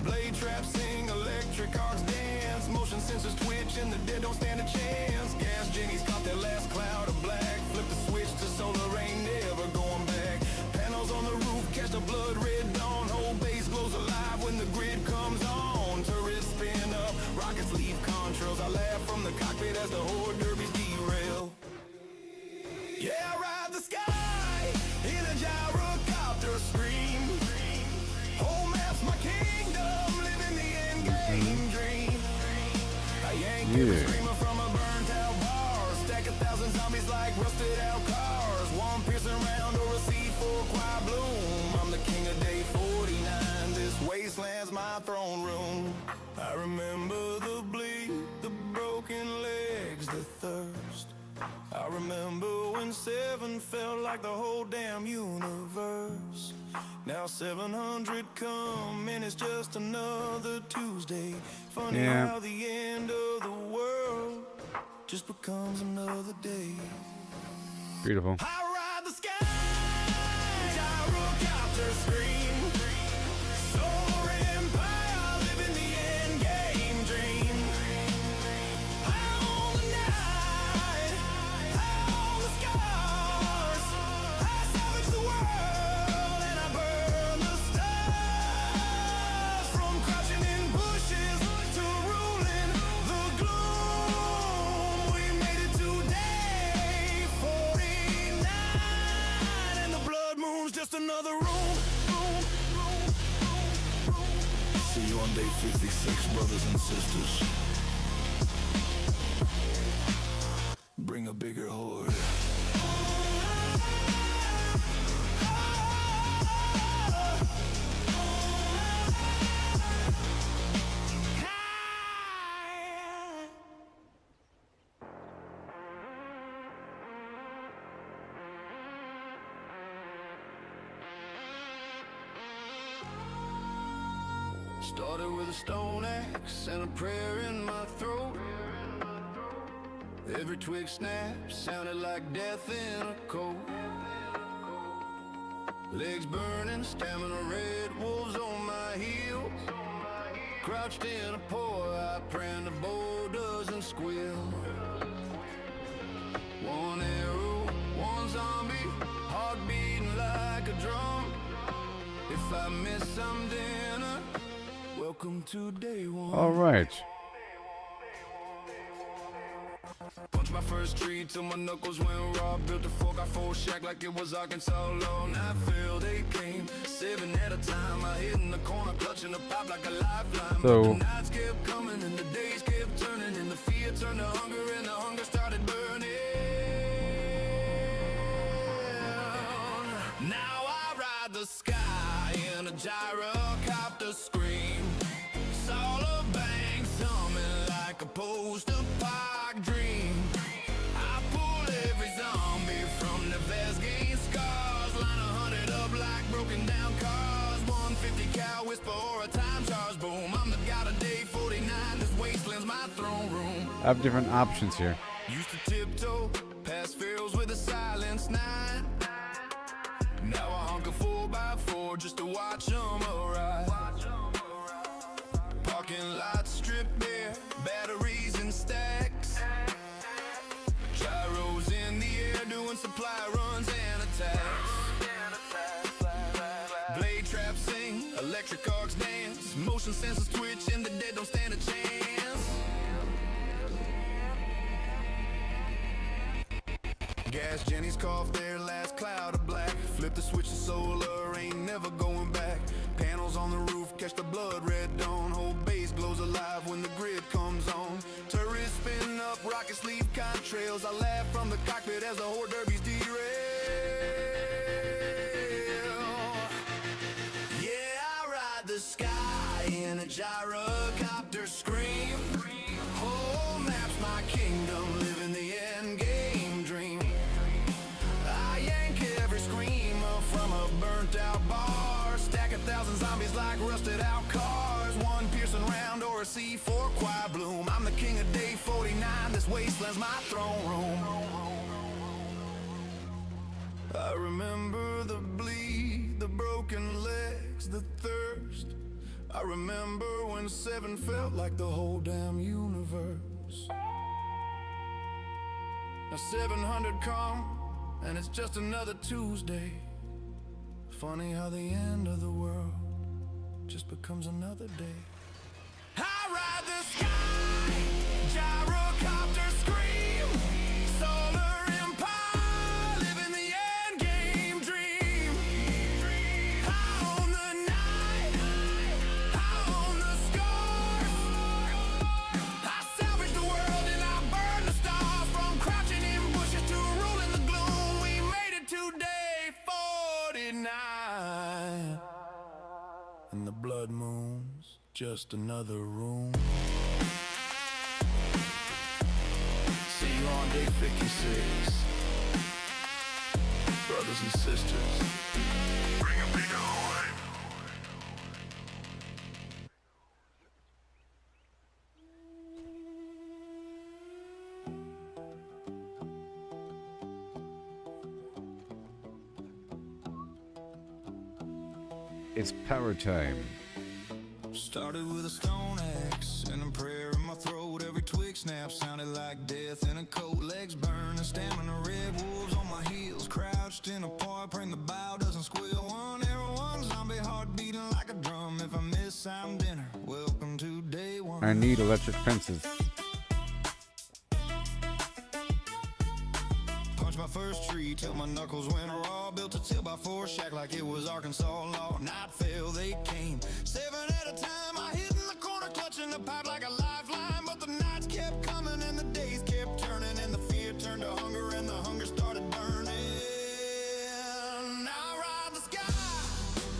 Blade traps sing, electric arcs dance. Motion sensors twitch and the dead don't stand a chance. Gas Jenny's caught that last cloud of black. Flip the switch to solar, ain't never going back. Panels on the roof catch the blood red dawn. Whole base glows alive when the grid comes on. Turrets spin up, rockets leave contrails. I laugh from the cockpit as the horde derbies derail. Yeah, I ride the sky in a gyrocopter scream. Home map's my kingdom, living the end game dream. I yank every screamer from a burnt out bar. Stack 1,000 zombies like rusted out cars. One piercing round or a C4 choir bloom. I'm the king of day 49. This wasteland's my throne room. I remember the bleed, the broken legs, the thirst. I remember when 7 felt like the whole damn universe. Now 700 come and it's just another Tuesday. Funny how the end of the world just becomes another day. Beautiful. I ride the sky, gyrocopter scream. Solar empire, living the end game dream. I own the night, I own the scars. I savage the world and I burn the stars. From crouching in bushes to ruling the gloom. We made it to day 49, and the blood moon's just another room. See you on day 56, brothers and sisters. Bring a bigger horde. Started with a stone axe and a prayer in my throat. Every twig snap sounded like death in a coat. Legs burning, stamina, red wolves on my heels. Crouched in a pour, I praying the bow doesn't squeal. One arrow, one zombie, heart beating like a drum. If I miss some dinner, welcome to day one. All right. Punched my first tree till my knuckles went raw. Built a 4x4 shack like it was Arkansas law. Night fell, they came, 7 at a time. I hid in the corner, clutching the pipe like a lifeline. So- But the nights kept coming and the days kept turning, and the fear turned to hunger and the hunger started burning. Now I ride the sky in a gyrocopter scream. Solar banks humming like a post-apoc dream. I pull every zombie from the vest gain scars. Line 100 up like broken down cars. 150 cal whisper or a time charge boom. I'm the god of day 49. This wasteland's my throne room. I have different options here. Used to tiptoe past fields with a silence night. Now I hunker 4x4 just to watch watch them arrive. Parking lots stripped bare, batteries in stacks. Gyros in the air doing supply runs and attacks. Blade traps sing, electric arcs dance. Motion sensors twitch and the dead don't stand a chance. Gas Jennies cough their last cloud of black. Flip the switch to solar, ain't never going back. Panels on the roof catch the blood red dawn. Whole base glows alive when the grid comes on. Turrets spin up, rockets leave contrails. I laugh from the cockpit as the horde derbies derail. Yeah, I ride the sky in a gyrocopter scream. Whole map's my kingdom, living the end game dream. I yank every screamer from a burnt out bar. Stack 1,000 zombies like rusted out cars. One piercing round or a C4 choir bloom. I'm the king of day 49, this wasteland's my throne room. I remember the bleed, the broken legs, the thirst. I remember when 7 felt like the whole damn universe. Now 700 come, and it's just another Tuesday. Funny how the end of the world just becomes another day. I ride the sky, gyrocopter scream, solar empire, living the end game dream. I own the night, I own the scars. I salvage the world and I burn the stars. From crouching in bushes to ruling the gloom, we made it to day 49. And the blood moon's just another room. See you on day 56. Brothers and sisters, Bring a big horn. It's power time. started with a stone axe and a prayer in my throat. Every twig snap sounded like death in a coat. Legs burning, stamina red, wolves on my heels. Crouched in a part, praying the bow doesn't squeal. One arrow, one zombie heart beating like a drum. If I miss, I'm dinner. Welcome to day one. I need electric fences. Punched my first tree till my knuckles went raw. Built a 2x4 shack like it was Arkansas law. Night fell, they came 7 at a time. I hid in the corner clutching the pipe like a lifeline. But the nights kept coming and the days kept turning. And the fear turned to hunger and the hunger started burning. I ride the sky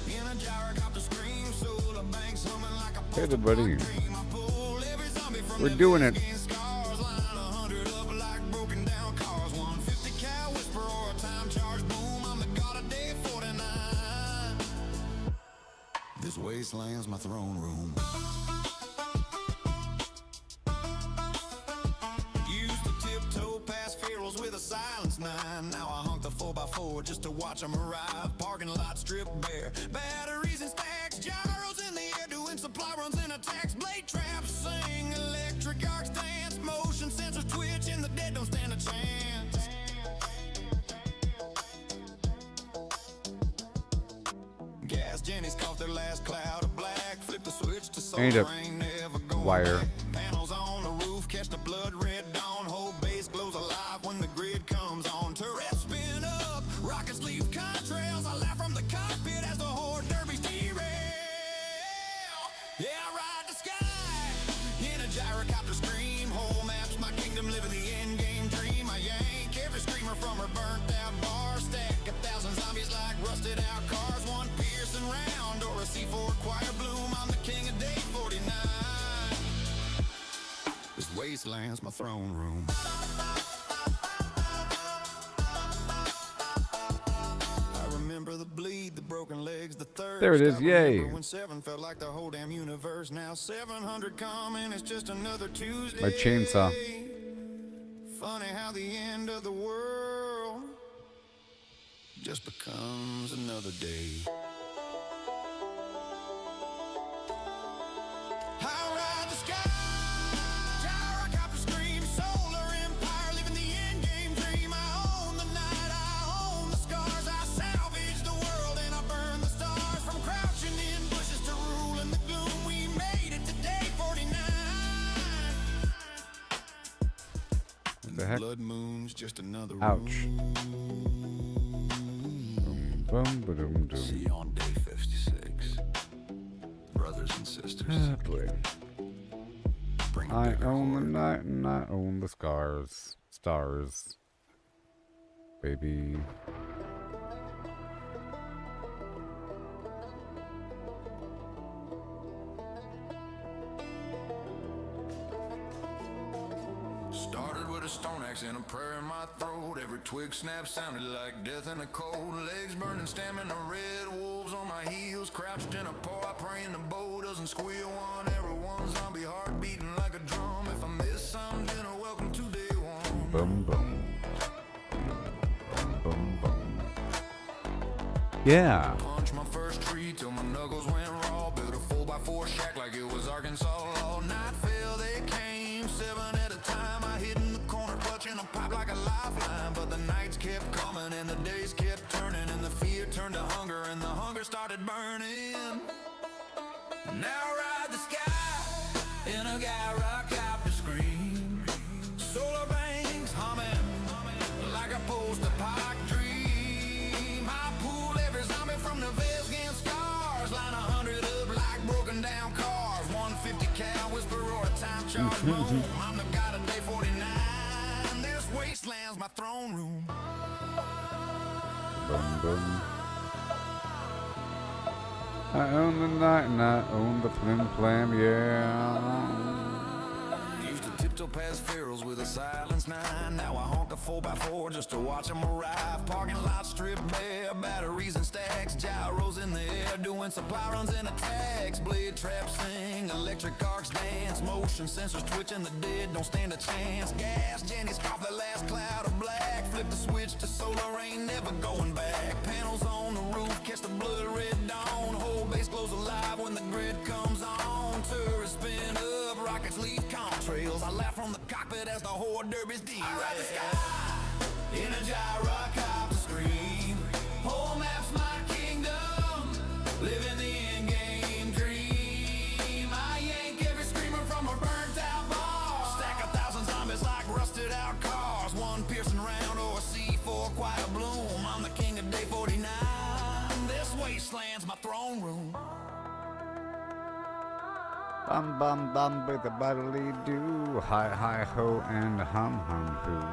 in a gyrocopter scream. Solar banks humming like a Hey everybody, dream. I pull every zombie from we're their doing it. scars. Line 100 up like broken down cars. 150 cal whisper or a time charge boom. I'm the god of day 49. This wasteland's my throne room. Used to tiptoe past pharaohs with a silence 9. Now I honk the 4x4 just to watch them arrive. Parking lot stripped bare, batteries and stacks. Gyros in the air doing supply runs and attacks. Blade traps sing, electric arcs dance. Motion sensors twitch and the dead don't stand a chance. Gas Jennies cough their last cloud of black. Flip the switch to solar, Ain't a ain't never going wire. back. Panels on the roof catch the blood red dawn. Whole base glows alive when the grid comes on. Turrets spin up, rockets leave contrails. I laugh from the cockpit as the horde derbies derail. Yeah, I ride the sky in a gyrocopter scream. Whole map's my kingdom, living the end game dream. I yank every screamer from her burnt out bar. Stack 1,000 zombies like rusted out cars. One piercing round or a C4 choir bloom. I'm the king of day 49. This wasteland's my throne room. I remember the bleed, the broken legs, the thirst. There it is, I yay. remember when 7 felt like the whole damn universe. Now 700 coming, it's just another Tuesday. My chainsaw. Funny how the end of the world just becomes another day. heck? Blood moon's just another Ouch. Boom, boom, boom, See you on day 56. Brothers and sisters. Ah, boy. Bring a I bigger own the horde. night and I own the scars. Stars. Baby. Started with a stone axe and a prayer in my throat. Every twig snap sounded like death in the cold. Legs burning, stammering the red wolves on my heels. Crouched in a paw, praying the bow doesn't squeal. One arrow, one zombie heart beating like a drum. If I miss some dinner, welcome to day one. Boom, boom. Boom, boom. Yeah. Punched my first tree till my knuckles went raw. Built a 4x4 shack like it was Arkansas. All night fell, they came 7 at a time. I hid in the corner clutching a pipe like a lifeline. But the nights kept coming and the days kept turning. And the fear turned to hunger and the hunger started burning. Now ride the sky in a gyrocopter scream. Solar banks humming like a post-apocalyptic dream. I pull every zombie from the vest against scars. Line 100 up like broken down cars. 150 cal whisper or a time charge boom. I'm the god of day 49. This wasteland's my throne room. Boom, boom. I own the night and I own the flim flam, yeah. Used to tiptoe past pharaohs with a silence 9. Now I honk a 4x4 just to watch them arrive. Parking lot strip bare, batteries and stacks. Gyros in the air, doing supply runs and attacks. Blade traps sing, electric arcs dance. Motion sensors twitching, the dead don't stand a chance. Gas, Jenny's caught the last cloud of black. Flip the switch to solar, ain't never going back. Panels on the roof, catch the blood red dawn. Whole base glows alive when the grid comes on. Tourists spin up, rockets leave contrails. I laugh from the cockpit as the horde derbies derail. I ride the sky in a gyrocopter scream. Whole map's my kingdom, living the endgame dream. I yank every screamer from a burnt out bar. Stack 1,000 zombies like rusted out cars. One piercing round or a C4 quiet bloom. I'm the king of day 49. This wasteland's my throne room. Bum bum bum with a bodily do. Hi hi ho and hum hum boo.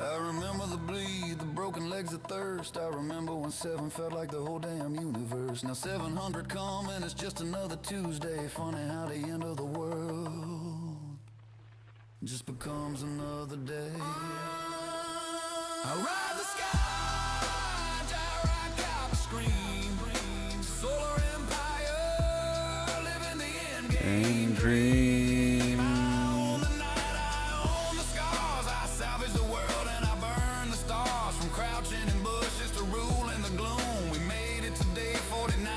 I remember the bleed, the broken legs, the thirst. I remember when 7 felt like the whole damn universe. Now 700 come and it's just another Tuesday. Funny how the end of the world just becomes another day. I ride the sky, gyrocopter scream. Solar empire, living the end game Dream. I own the night, I own the scars. I salvage the world and I burn the stars. From crouching in bushes to rule in the gloom. We made it to day 49.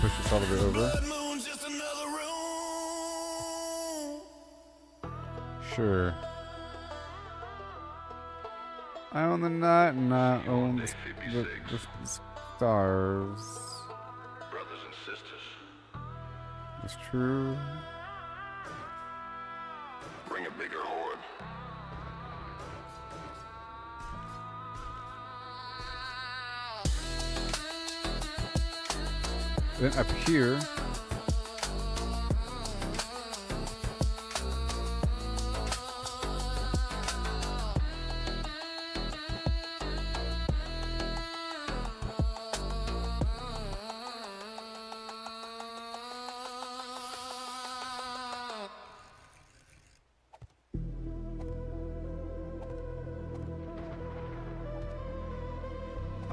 Push this all the way over. Blood moon's just another room. Sure. I own the night and I own the stars. Brothers and sisters, It's true. bring a bigger horde. Then up here,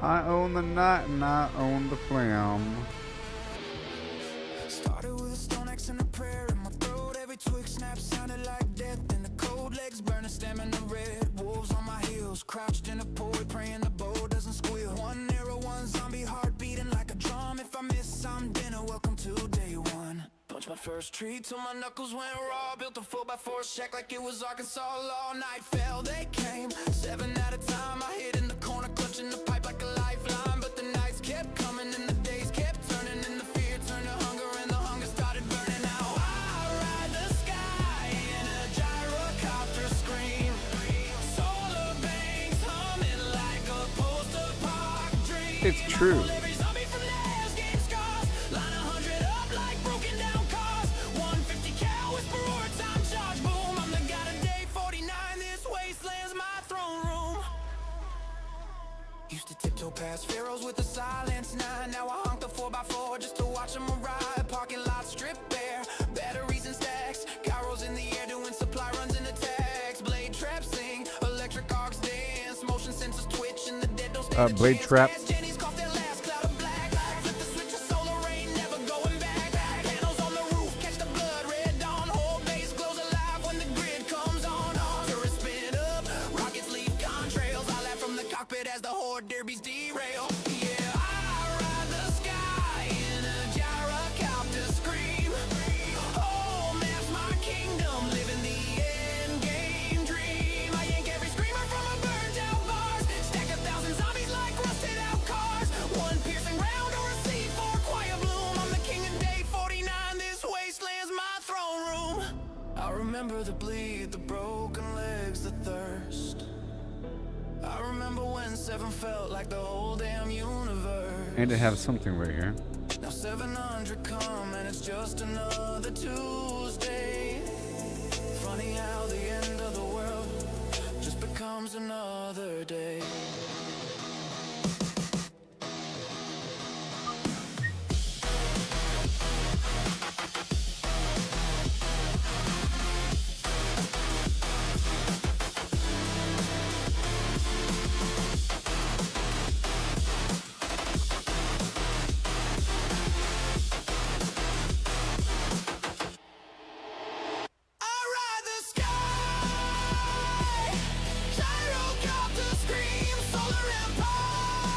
I own the night and I own the flam. Started with a stone axe and a prayer in my throat. Every twig snap sounded like death in the cold. Legs burning, stammering the red wolves on my heels. Crouched in a pool, praying the bow doesn't squeal. One arrow, one zombie heart beating like a drum. If I miss some dinner, welcome to day one. Punched my first tree till my knuckles went raw. Built a 4x4 shack like it was Arkansas. All night fell, they came 7 at a time. I hid in the corner, clutching the pipe like a lifeline. But the nights kept coming and the days kept turning. And the fear turned to hunger and the hunger started burning out. I It's true. Every zombie from last gain scars. Line 100 up like broken down cars. 150 cal whisper or time charge. Boom, I'm the god of day 49. This wasteland's my throne room. Used to tiptoe past pharaohs with the silence 9. Now I honk the 4x4 just to watch them arrive. Parking lot strip bare, batteries and stacks. Gyros in the air doing supply runs and attacks. Blade trap sing, electric arcs dance. Motion sensors twitch and the dead don't stand a Blade chance. trap. Jenny's cough their last cloud of black. Flip the switch of solar rain, never going back. Panels on the roof, catch the blood red dawn. Whole base glows alive when the grid comes on. Turrets spin up, rockets leave contrails. I laugh from the cockpit as the horde derbies derail. Yeah, I ride the sky in a gyrocopter scream. Oh, that's my kingdom, living the end game dream. I yank every screamer from a burned out bars. Stack 1,000 zombies like rusted out cars. One piercing round or a C4 quiet bloom. I'm the king of day 49. This wasteland's my throne room. I remember the bleed, the broken legs, the thirst. I remember when 7 felt like the whole damn universe. And it has something right here. Now 700 come and it's just another Tuesday. Funny how the end of the world just becomes another day. I ride the sky, gyrocopter scream, solar empire,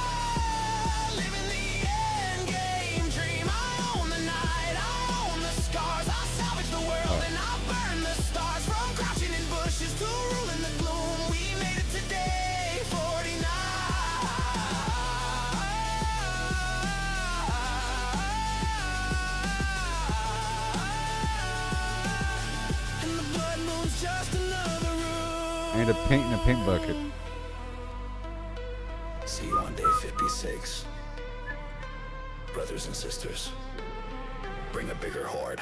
living the end game dream. I own the night, I own the scars. I salvage the world and I burn the stars. From crouching in bushes to ruling the gloom, we made it today 49. And the blood moon's just another room. And a paint in a paint bucket. See you on day 56. Brothers and sisters, bring a bigger horde.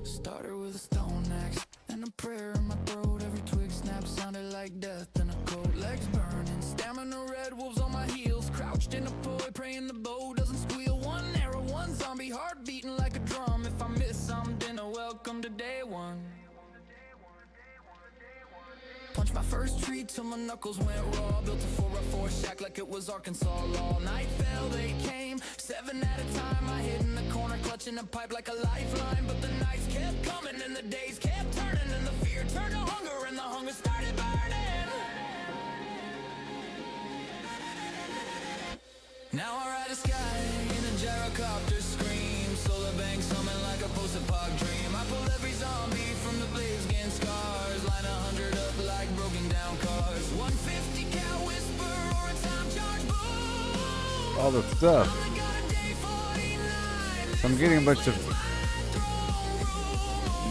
Started with a stone axe and a prayer in my throat. Every twig snap sounded like death in a coat. Legs burning, stamina red wolves on my heels. Crouched in a poi, praying the bow doesn't squeal. One arrow, one zombie, heart beating like a drum. If I miss, I'm dinner. Welcome to day one. Punched my first tree till my knuckles went raw. Built a 4x4 shack like it was Arkansas law. Night fell, they came, 7 at a time. I hid in the corner, clutching a pipe like a lifeline. But the nights kept coming and the days kept turning. And the fear turned to hunger and the hunger started burning. Now I ride the sky in a gyrocopter scream. Solar banks humming like a post-apoc dream. I pull every zombie from the blades, gain scars. Line 100 up like broken down cars. 150 cal whisper or a time charge boom. All the stuff. I'm the god of day 49. So I'm getting a bunch of.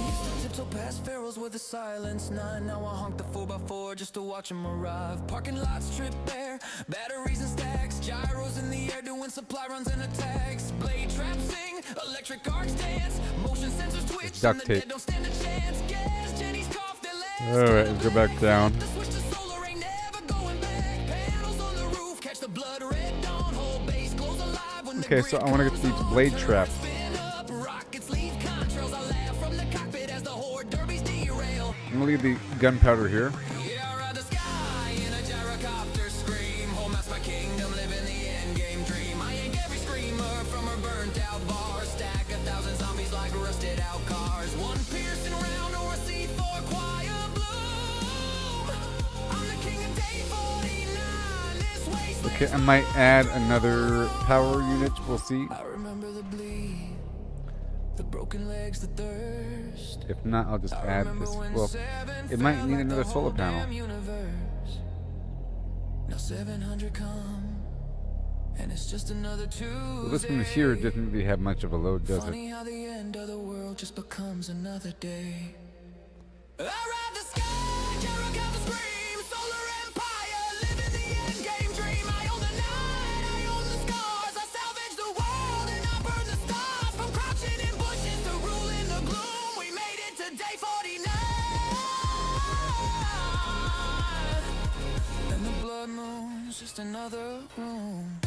Used to tiptoe past pharaohs with a silence 9. Now I honk the 4x4 just to watch them arrive. Parking lots strip bare, batteries and stacks. Gyros in the air doing supply runs and attacks. Blade trap sing, electric arcs dance. Motion sensors twitch Duct and the tape. dead don't stand a chance. Gas, Jenny's cough their last. Alright, let's go back down. The switch to solar ain't never going back. Panels on the roof, catch the blood red dawn. Whole base glows alive when the Okay, so I want to get these blade traps. spin up. Rockets leave contrails. I laugh from the cockpit as the horde derbies derail. I'm gonna leave the gunpowder here. Yeah, I ride the sky in a gyrocopter scream. Home that's my kingdom, living the end game dream. I yank every screamer from her burnt out bar. Stack 1,000 zombies like rusted out cars. One piercing round or a C4 quiet bloom. I'm the king of day 49. This wasteland. Okay, I might add another power unit. We'll see. I remember the bleed, The broken legs, the thirst. If not, I'll just add this. Well, it might need another solar panel. Now 700 come, and it's just another Tuesday. Well, this one here doesn't really have much of a load, does Funny it? how the end of the world just becomes another day. I ride the sky, Jericho the scream, solar empire, living the end game dream. I own the night, I own the scars, I salvage the world and I burn the stars. From crouching in bushes to ruling the gloom, we made it to day 49. And the blood moon's just another room.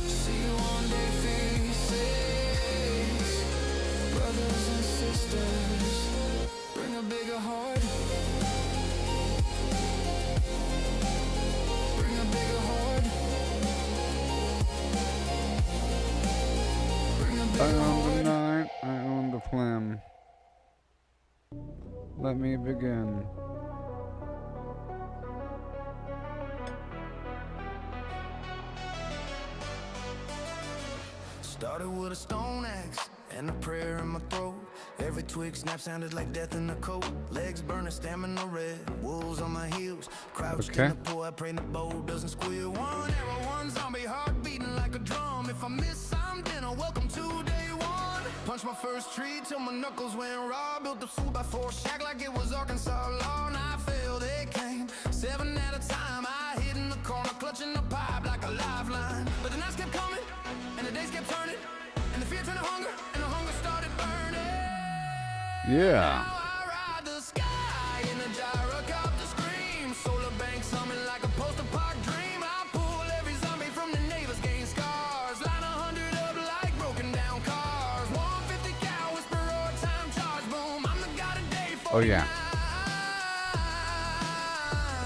See you on day 56, brothers and sisters, bring a bigger heart. Bring a bigger heart. Bring a I bigger own the heart. night, I own the phlegm. Let me begin. Started with a stone axe and a prayer in my throat. Every twig snap sounded like death in the coat. Legs burning, stamina red, wolves on my heels. Crouched Okay. in the pool, I pray the bow doesn't squeal. One arrow, one zombie, heart beating like a drum. If I miss, I'm dinner. Welcome to day one. Punched my first tree till my knuckles went raw. Built a 4x4 shack like it was Arkansas law. And I fell, they came 7 at a time. I hid in the corner, clutching the pipe like a lifeline. But the nights kept coming, and the days kept turning, and the fear turned to hunger, and the hunger started burning. Yeah. Now I ride the sky in a gyrocopter scream. Solar banks humming like a poster park dream. I pull every zombie from the neighbors, gain scars. Line 100 up like broken down cars. 150 cal whisper or time charge boom. I'm the god of day 49. Oh yeah.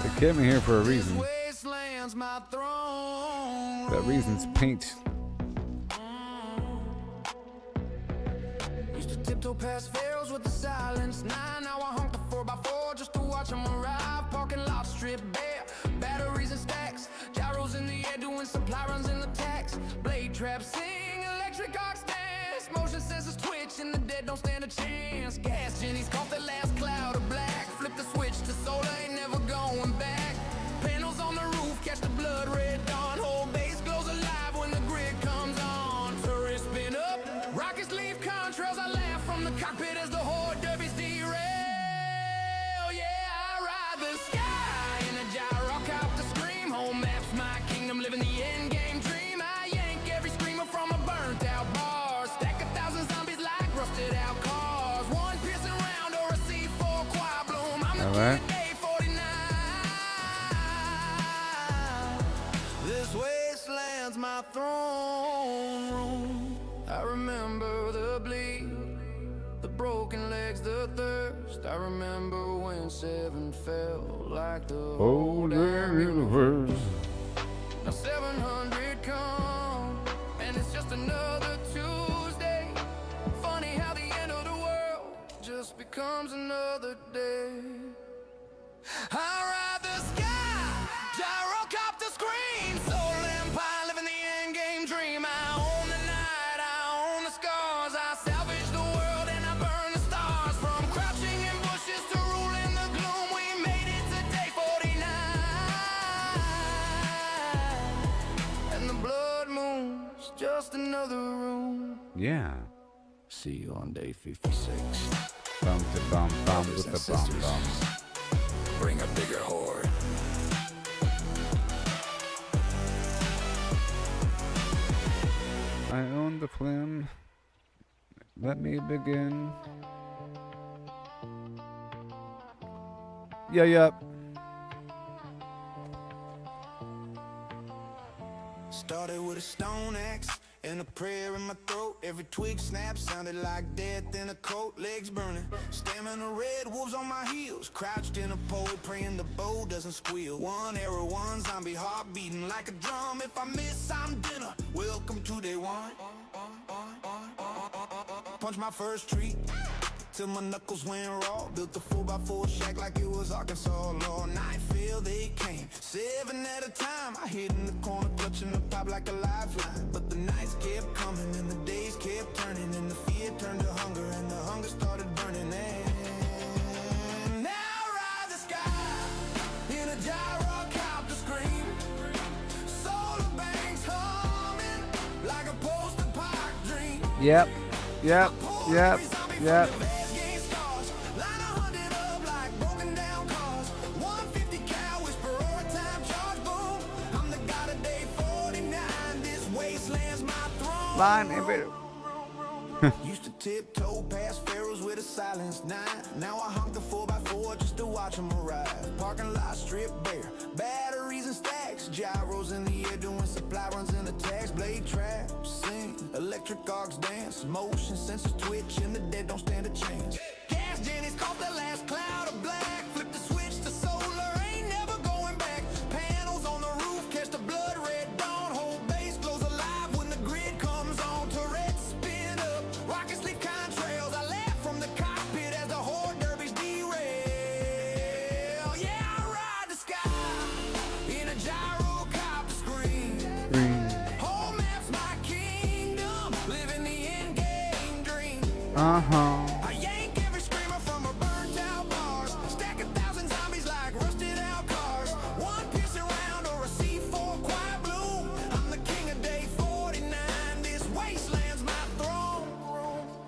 They kept me here for a reason. This wasteland's my throne. That reason's paint. Used to tiptoe past pharaohs with the silence. Now I honk the 4x4 just to watch them arrive. Parking lot stripped bare, batteries and stacks. Gyros in the air doing supply runs in the tax. Blade traps sing, electric arc stands. Motion sensors twitch and the dead don't stand a chance. Gas jennies caught the last cloud of black. Flip the switch to solar, ain't never going back. Panels on the roof, catch the blood red dawn. Whole base glows alive when the grid comes on. Turrets spin up, rockets leave contrails. I laugh from the cockpit as the horde derbies derail. Yeah, I ride the sky in a gyrocopter scream. Home maps my kingdom, living the end game dream. I yank every screamer from a burnt out bar. Stack 1,000 zombies like rusted out cars. One piercing round or a C4 choir bloom. I'm the All king right. of day 49. This wasteland's my throne room. I remember the bleed, the broken legs, the thirst. I remember when 7 felt like the Oh, damn universe. Now 700 come, and it's just another Tuesday. Funny how the end of the world just becomes another day. I ride the sky, gyrocopter scream, soul empire, living the end game dream. I own the night, I own the scars. I salvage the world and I burn the stars. From crouching in bushes to ruling the gloom, we made it to day 49. And the blood moon's just another room. Yeah. See you on day 56. Bum to bum bum Brothers with and the bum sisters. bum. Bring a bigger horde. I own the phlegm. Let me begin. Yeah. Started with a stone axe and a prayer in my throat. Every twig snap sounded like death in a coat. Legs burning, stamina red, wolves on my heels. Crouched in a pole, praying the bow doesn't squeal. One arrow, one zombie, heart beating like a drum. If I miss, I'm dinner. Welcome to day one. Punch my first tree till my knuckles went raw. Built a 4x4 shack like it was Arkansas law. Night feel they came, 7 at a time. I hid in the corner, clutching the pop like a lifeline. But the nights kept coming and the days kept turning, and the fear turned to hunger and the hunger started burning. And now I ride the sky in a gyrocopter scream. Solar banks humming like a post-apoc dream. Yep. Yep. Yep. Yep. Line invader. Used to tiptoe past pharaohs with a silenced 9. Now I honk the 4x4 just to watch them arrive. Parking lot stripped bare, batteries and stacks. Gyros in the air doing supply runs in the tax. Blade traps sing, electric arcs dance. Motion sensors twitch and the dead don't stand a chance. Gas Jenny's caught the last cloud of black. Flip the switch to solar, ain't never going back. Panels on the roof catch the blood red dawn. Whole base glows alive when the grid comes on. Turrets spin up, rockets leave contrails. I laugh from the cockpit as the horde derbies derail. Yeah, I ride the sky in a gyrocopter screen. Whole map's my kingdom, living the end-game dream. I yank every screamer from a burnt-out bars. Stack 1,000 zombies like rusted-out cars. One piercing round or a C4 quiet blue. I'm the king of day 49. This wasteland's my throne.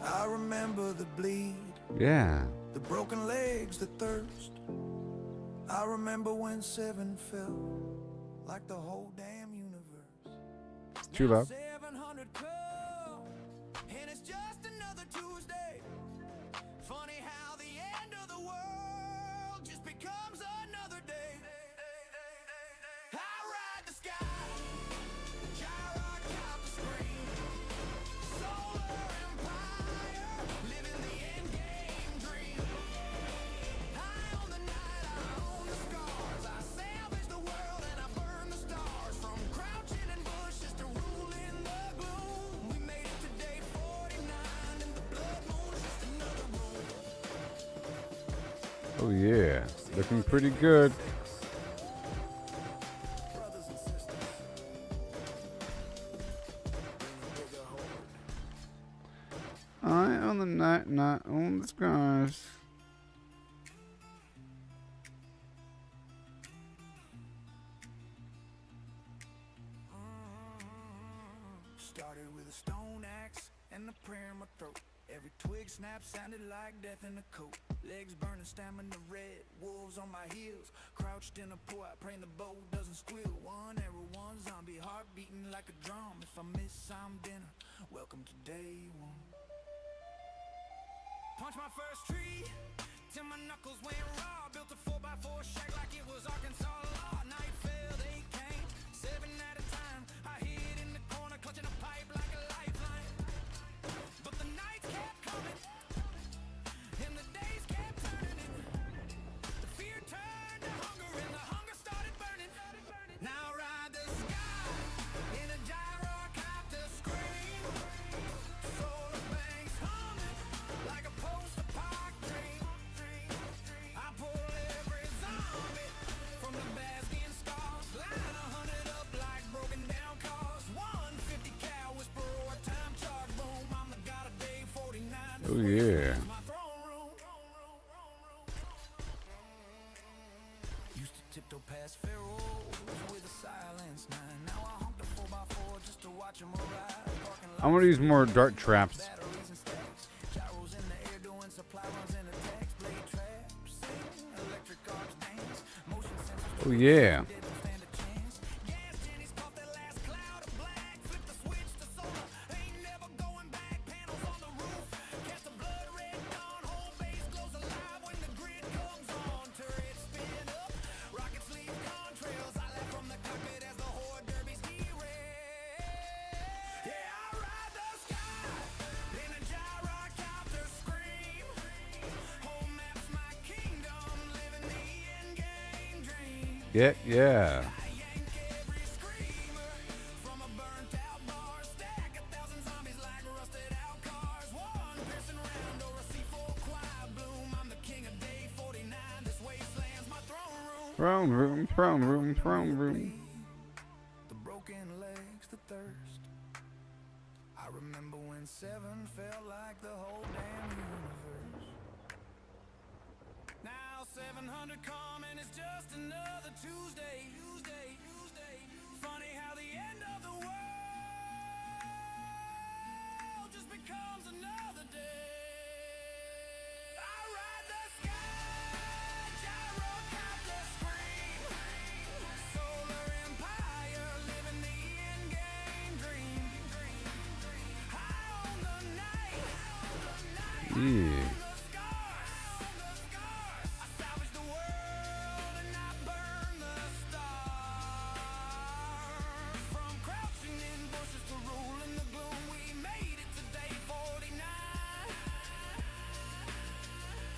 I remember the bleed, Yeah. the broken legs, the thirst. I remember when 7 felt like the whole damn universe. It's too loud. 700 come, and it's just another Tuesday. Funny how the end of the world just becomes another day. I ride the sky, gyrocopter screen. Solar empire, living the end game dream. High on the night, I own the scars. I salvage the world and I burn the stars. From crouching in bushes to ruling the gloom. We made it to day 49 and the blood moon's just another room. Oh yeah. Looking pretty good. Brothers and sisters, bigger horde. I on the night, not on the scars. Started with a stone axe and a prayer in my throat. Every twig snap sounded like death in a coat. Legs burning, stamina red, wolves on my heels. Crouched in a pool, I praying the bow doesn't squeal. One arrow, one zombie, heart beating like a drum. If I miss some dinner, welcome to day 1. Punch my first tree till my knuckles went raw. Built a 4x4 shack like it was Arkansas law. Night fell, they came, 7 at a time. I hid in the corner, clutching a pipe like a lifeline. But the nights kept coming, and the days kept turning. The fear turned to hunger, and the hunger started burning. Now ride the sky in a gyrocopter scream. Solar banks humming like a post-apoc dream. I pull every zombie from the basking scars. Line 100 up like broken down cars. 150 cal whisper or time charge boom. I'm the god of day 49. Oh yeah. My throne room. Used to tiptoe past pharaohs with a silence 9. Now I honk the 4x4 just to watch them arrive. Parking lot I'm gonna use more dart traps. batteries and stacks. Gyros in the air doing supply runs in attacks. Blade traps sing, electric arcs dance. Motion sensors Oh yeah. dead don't stand a chance. Gas Jenny's caught that last cloud of black. Flip the switch to solar, ain't never going back. Panels on the roof, catch the blood red dawn. Whole base glows alive when the grid comes on. Turrets spin up, rockets leave contrails. I laugh from the cockpit as the horde derbies derail. Yeah, I ride the sky in a gyrocopter scream. Home map's my kingdom, living the end game dream. Yeah. I yank every screamer from a burnt out bar. Stack 1,000 zombies like rusted out cars. One piercing round or a C4 quiet Throne room, throne room, throne room. The broken legs, the thirst. I remember when 7 felt like the whole damn universe. Now 700 come and it's just another Tuesday. Funny how the end of the world just becomes another day. I ride the sky, gyrocopter scream, solar empire, living the in-game dream. High on the night, Yeah. the scars. I salvage the world and I burn the stars. From crouching in bushes to ruling the gloom, we made it to day 49.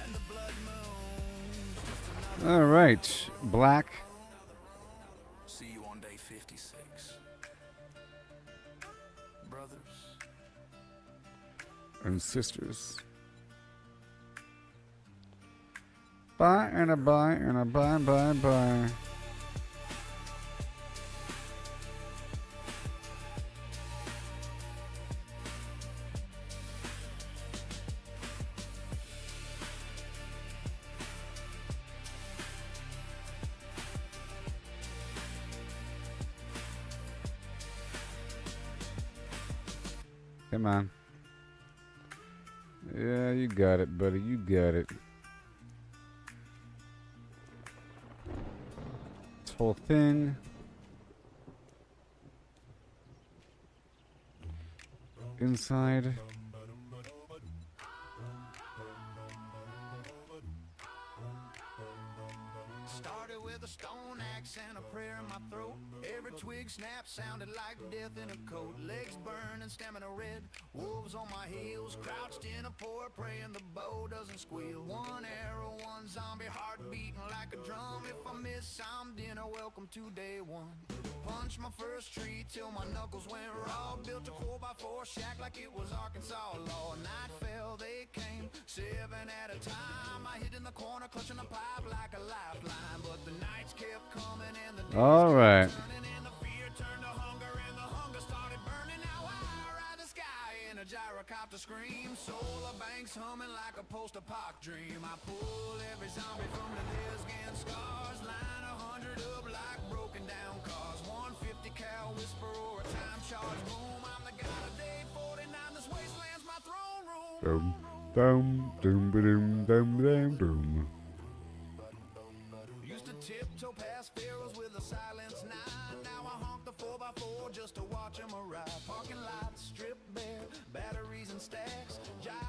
And the blood moon's just another. All right, Black. See you on day 56. Brothers. And sisters. Bye and a bye and a bye bye bye. Come on. Yeah, you got it, buddy. You got it. This whole thing. Inside. Started with a stone axe and a prayer in my throat. Every twig snap sounded like death in a coat. Legs burning, stamina red. Wolves on my heels, crouched in a pour, praying the bow doesn't squeal. One arrow, one zombie, heart beating like a drum. If I miss, I'm dinner. Welcome to day 1. Punched my first tree till my knuckles went raw. Built a 4x4 shack like it was Arkansas law. Night fell, they came 7 at a time. I hid in the corner, clutching a pipe like a lifeline. But the nights kept coming and the days All right. kept turning, and the fear turned to hunger and the hunger started burning. Now I ride the sky in a gyrocopter scream. Solar banks humming like a post-apoc dream. I pull every zombie from the skin scars. Line 100 up like broken down cars. 150 cal whisper or a time charge boom. I'm the god of day 49. This wasteland's my throne room. Dum dum dum dum dum dum. Used to tiptoe past pharaohs with a silence 9. Now I honk the 4x4 just to watch them arrive. Parking lots stripped bare, batteries and stacks.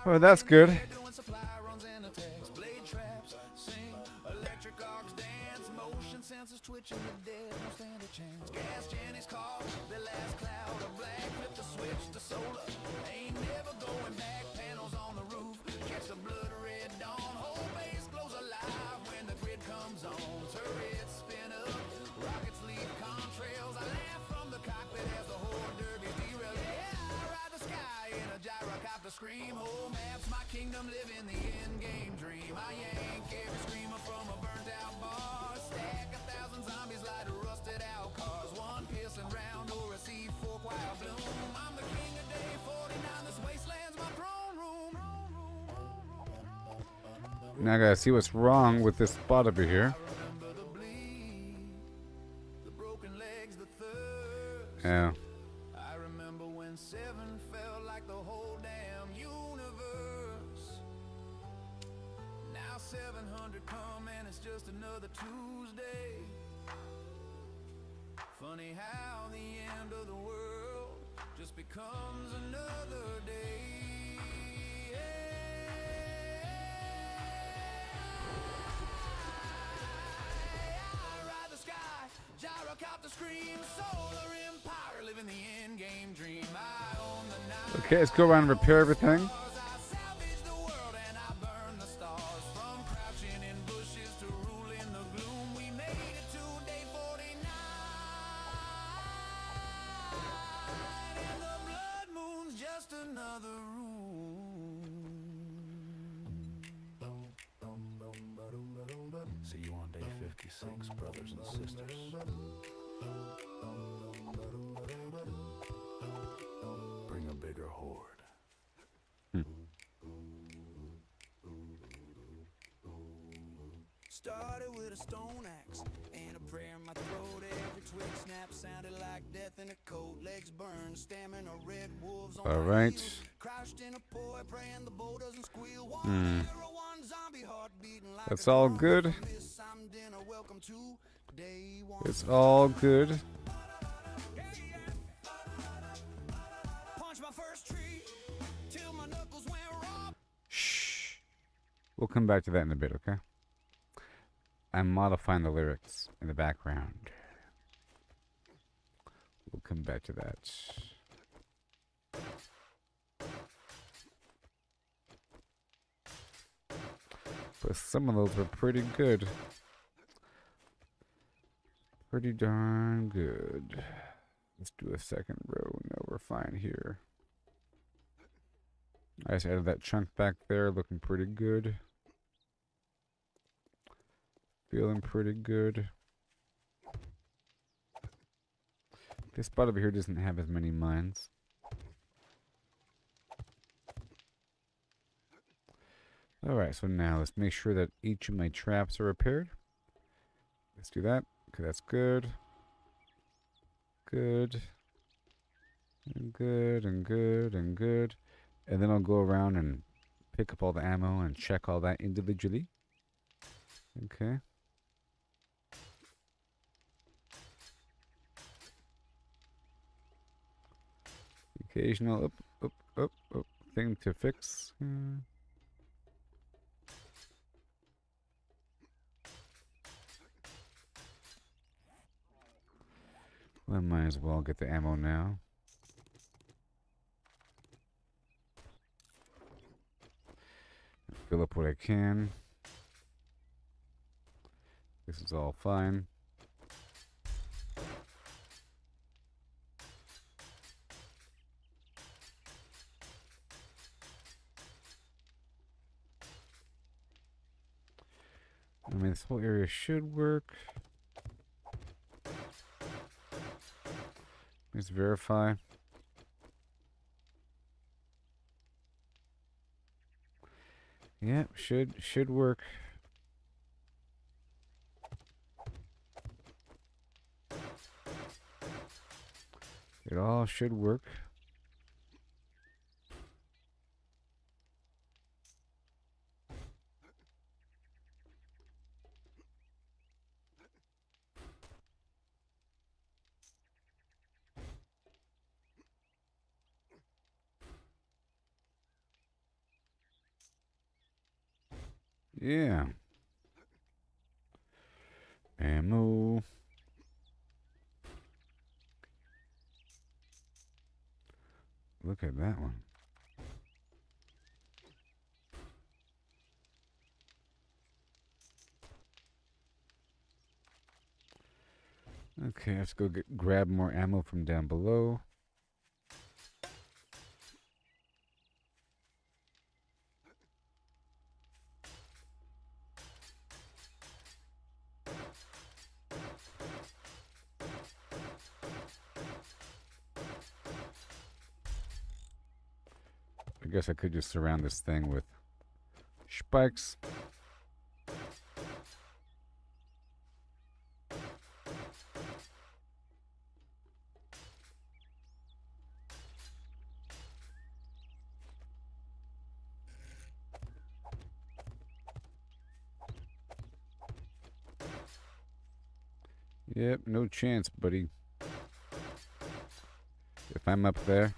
Oh, that's good. Doing supply runs and attacks. Blade traps sing, electric arcs dance. Motion sensors twitching the dead, no stand a chance. Gas Jenny's call, the last cloud of black. Flip the switch to solar, ain't never going back. Panels on the roof, catch the blood red dawn. Whole base glows alive when the grid comes on. Turrets spin up, rockets leave contrails. I laugh from the cockpit as the horde derby derail. Yeah, I ride the sky in a gyrocopter scream. Whole maps, my kingdom, live in the in-game dream. I yank every screamer from a burnt out bar. Stack 1,000 zombies like rusted out cars. One piercing round or a C4 choir bloom. I'm the king of day 49. This wasteland's my throne room. Now I gotta see what's wrong with this spot over here. Remember the bleed, the broken legs, the thirst. Yeah. I remember when 7 felt like the whole damn universe. Now 700 come and it's just another Tuesday. Funny how the end of the world just becomes another day. I ride the sky, gyrocopter scream, solar empire, living the in-game dream. I own the night. Okay, let's go around and repair everything. I salvage the world and I burn the stars. From crouching in bushes to ruling the gloom, we made it to day 49. And the blood moon's just another room. See you on day 56. Precincts, brothers and sisters. Bring a bigger horde. Started with a stone axe and a prayer in my throat. Every twig snap sounded like death in a coat. Legs burned, stamina red wolves on All my right. heels. Crouched in a poi, praying the bow doesn't squeal. One arrow, one zombie heart beating like That's a all drum. good. Miss, I'm dinner, welcome to day one. It's all good. Punch my first tree till my knuckles went raw. Shh. We'll come back to that in a bit, okay? I'm modifying the lyrics in the background. We'll come back to that. But some of those were pretty good. Pretty darn good. Let's do a second row. No, we're fine here. I just added that chunk back there, looking pretty good. Feeling pretty good. This spot over here doesn't have as many mines. Alright, so now let's make sure that each of my traps are repaired. Let's do that. Okay, that's good. Good. And good, and good, and good. And then I'll go around and pick up all the ammo and check all that individually. Okay. Occasional up thing to fix. Well, I might as well get the ammo now. Fill up what I can. This is all fine. I mean, this whole area should work. Let's verify. Yep, should work. It all should work. Yeah. Ammo. Look at that one. Okay, let's go grab more ammo from down below. I guess I could just surround this thing with spikes. Yep, no chance, buddy. If I'm up there,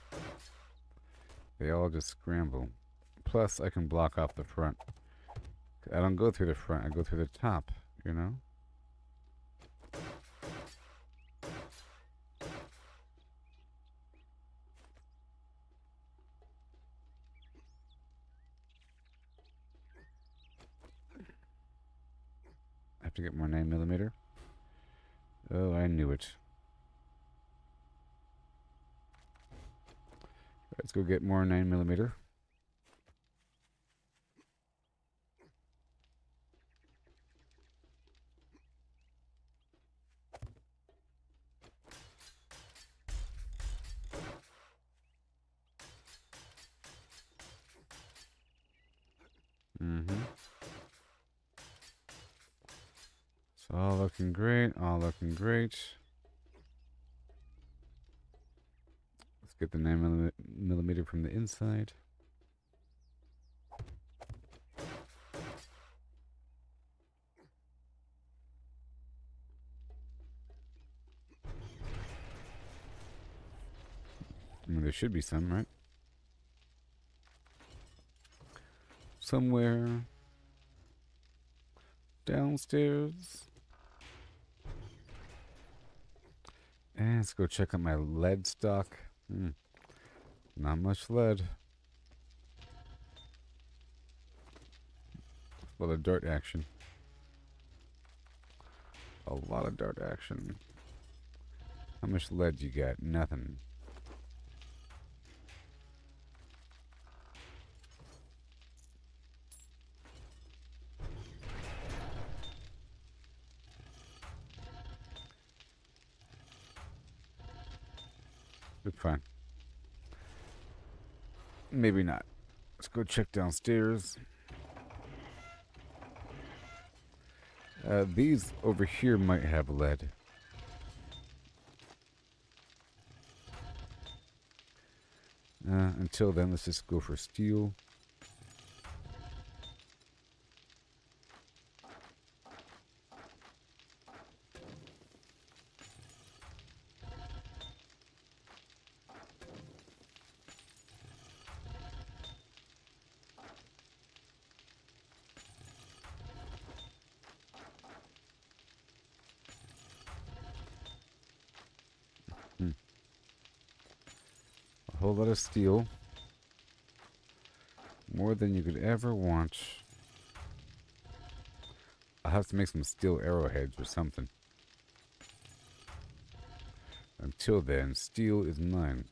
they all just scramble. Plus, I can block off the front. I don't go through the front, I go through the top, you know? I have to get more 9mm. Oh, I knew it. Let's go get more 9mm. Mm-hmm. It's all looking great. All looking great. Let's get the 9mm from the inside. I mean, there should be some, right? Somewhere downstairs. And let's go check out my lead stock. Not much lead. A lot of dart action. A lot of dart action. How much lead you got? Nothing. It's fine. Maybe not. Let's go check downstairs. These over here might have lead. Until then, let's just go for steel. A whole lot of steel. More than you could ever want. I'll have to make some steel arrowheads or something. Until then, steel is mine.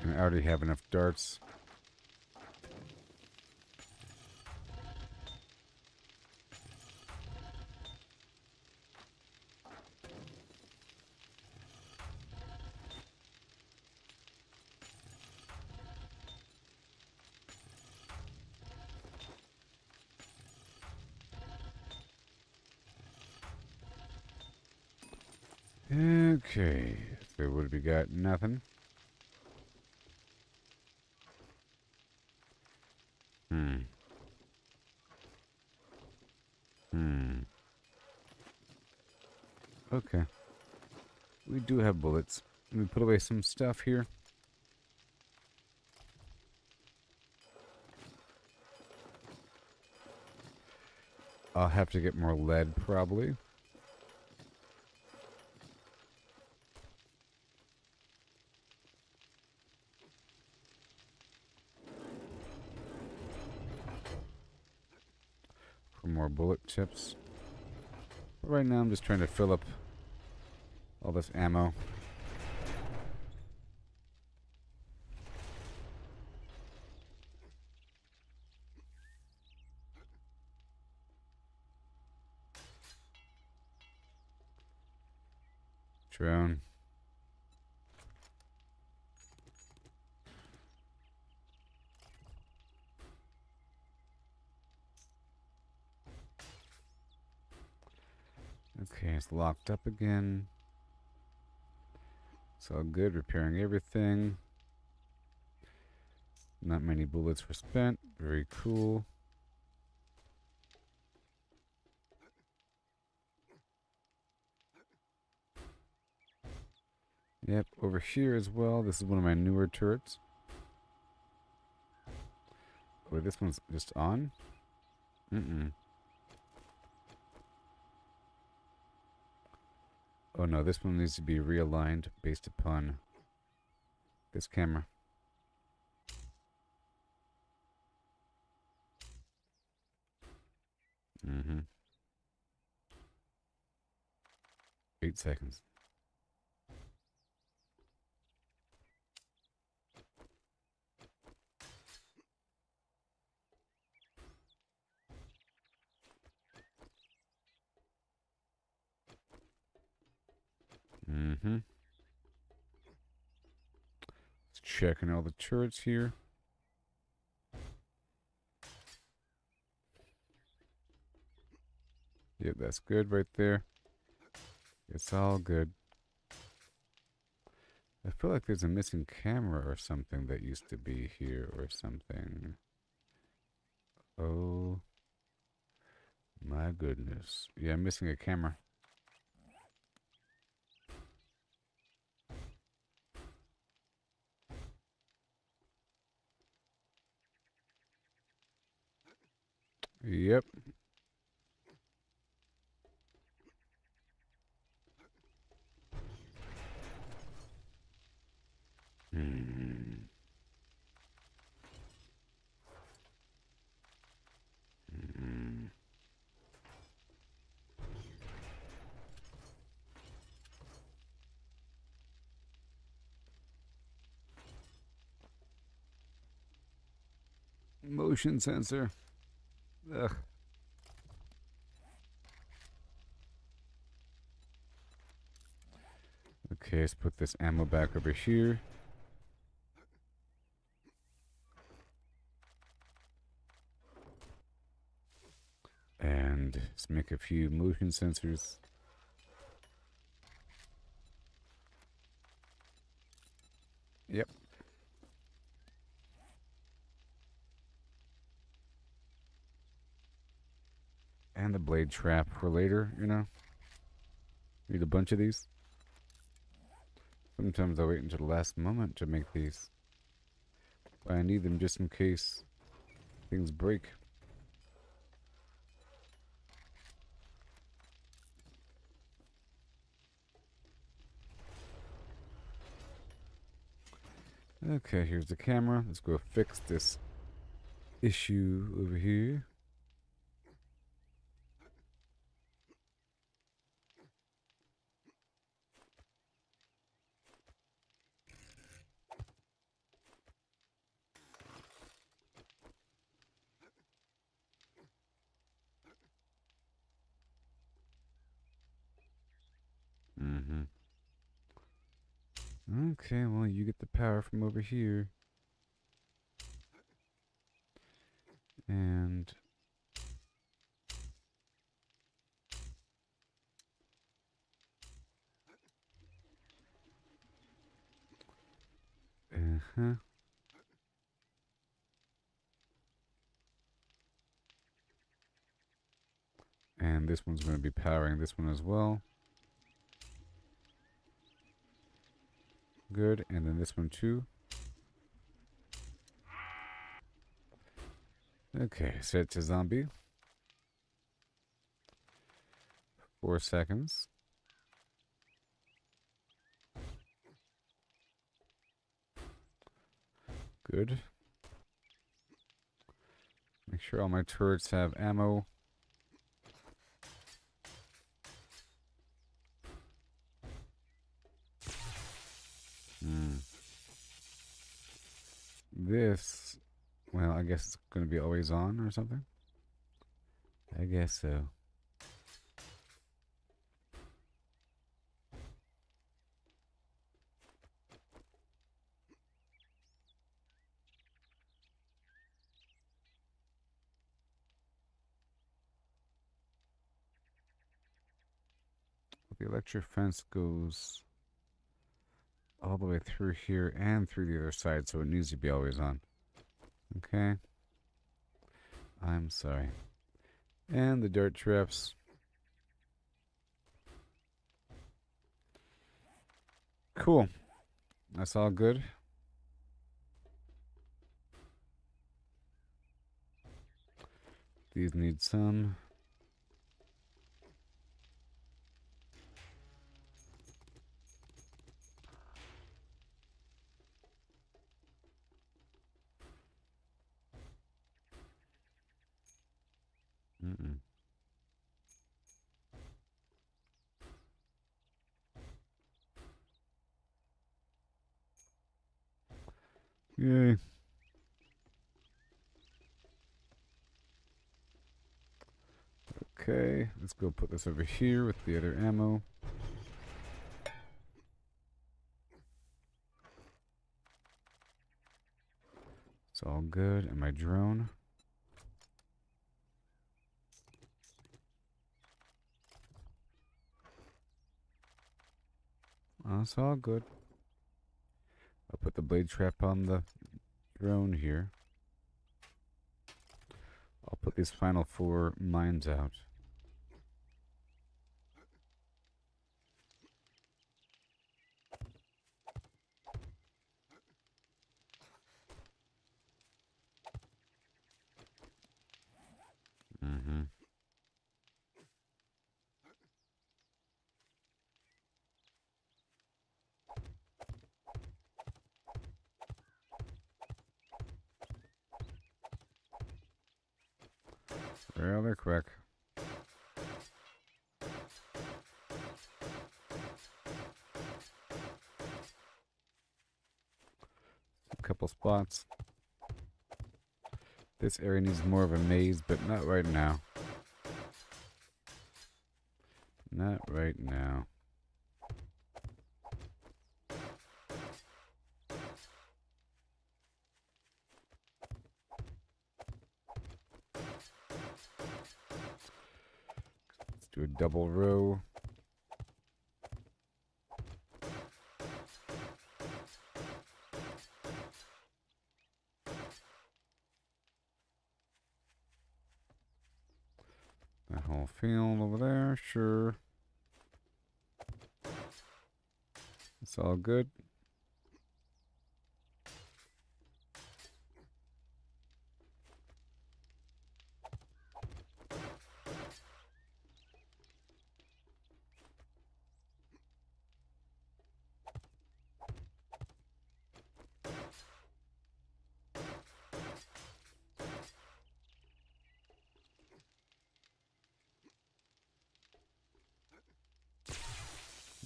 And I already have enough darts. Okay, so what have we got? Nothing. Okay. We do have bullets. Let me put away some stuff here. I'll have to get more lead, probably. For more bullet chips. But right now I'm just trying to fill up all this ammo. Drone. Okay, it's locked up again. It's all good, repairing everything. Not many bullets were spent. Very cool. Yep, over here as well. This is one of my newer turrets. Oh, this one's just on? Oh no, this one needs to be realigned based upon this camera. Mm-hmm. 8 seconds. Mm-hmm. Checking all the turrets here. Yep, that's good right there. It's all good. I feel like there's a missing camera or something that used to be here or something. Oh my goodness. Yeah, I'm missing a camera. Yep. Hmm. Hmm. Motion sensor. Ugh. Okay, let's put this ammo back over here. And let's make a few motion sensors. Yep. And the blade trap for later, you know? Need a bunch of these. Sometimes I wait until the last moment to make these. But I need them just in case things break. Okay, here's the camera. Let's go fix this issue over here. Mm-hmm. Okay, well, you get the power from over here. And uh-huh. And this one's going to be powering this one as well. Good, and then this one too. Okay, set to zombie. 4 seconds. Good. Make sure all my turrets have ammo. This, well, I guess it's going to be always on or something. I guess so. The electric fence goes all the way through here and through the other side, so it needs to be always on. Okay. I'm sorry. And the dart traps. Cool. That's all good. These need some. Mm-mm. Yay. Okay, let's go put this over here with the other ammo. It's all good. And my drone. Oh, it's all good. I'll put the blade trap on the drone here. I'll put these final 4 mines out. Mm-hmm. Rather quick. A couple spots. This area needs more of a maze, but not right now. Not right now. Let's do a double row. That whole field over there, sure. It's all good.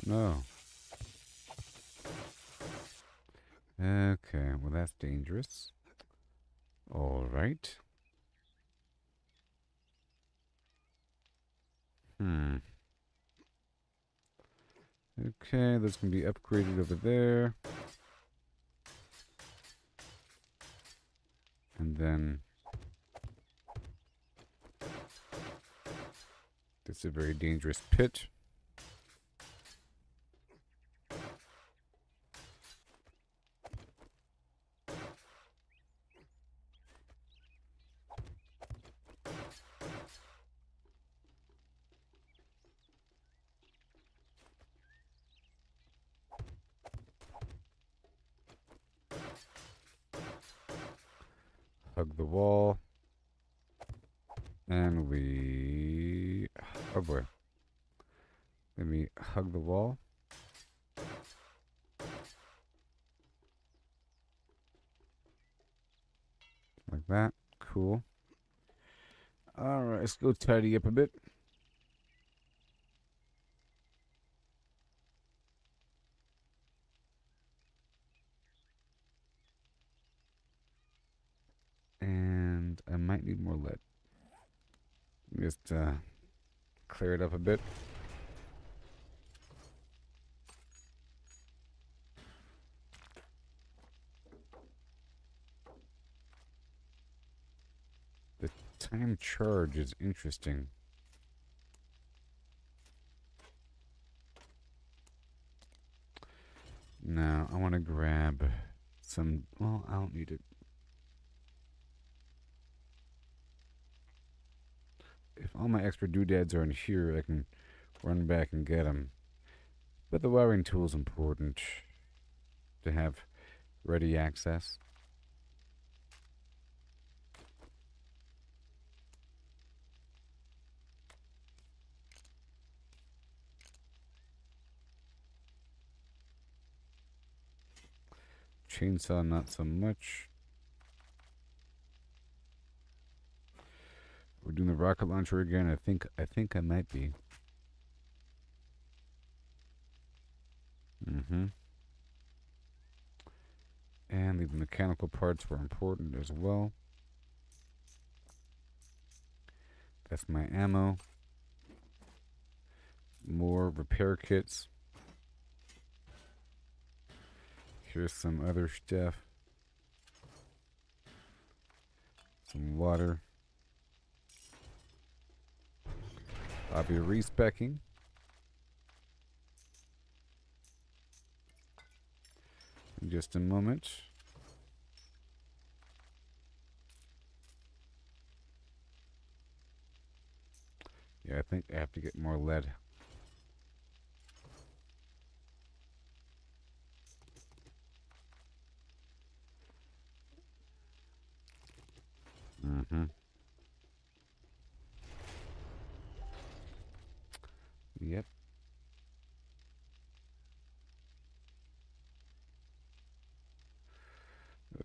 No. Okay, well that's dangerous. All right. Okay, those can be upgraded over there. And then this is a very dangerous pit. Hug the wall. And we... Oh boy. Let me hug the wall. Like that. Cool. Alright, let's go tidy up a bit. And I might need more lead. Just clear it up a bit. The time charge is interesting. Now, I want to grab some... Well, I don't need it. If all my extra doodads are in here, I can run back and get them. But the wiring tool is important to have ready access. Chainsaw, not so much. We're doing the rocket launcher again. I think I might be. And the mechanical parts were important as well. That's my ammo. More repair kits. Here's some other stuff. Some water. I'll be respecking. In just a moment. Yeah, I think I have to get more lead. Mm-hmm. Yep.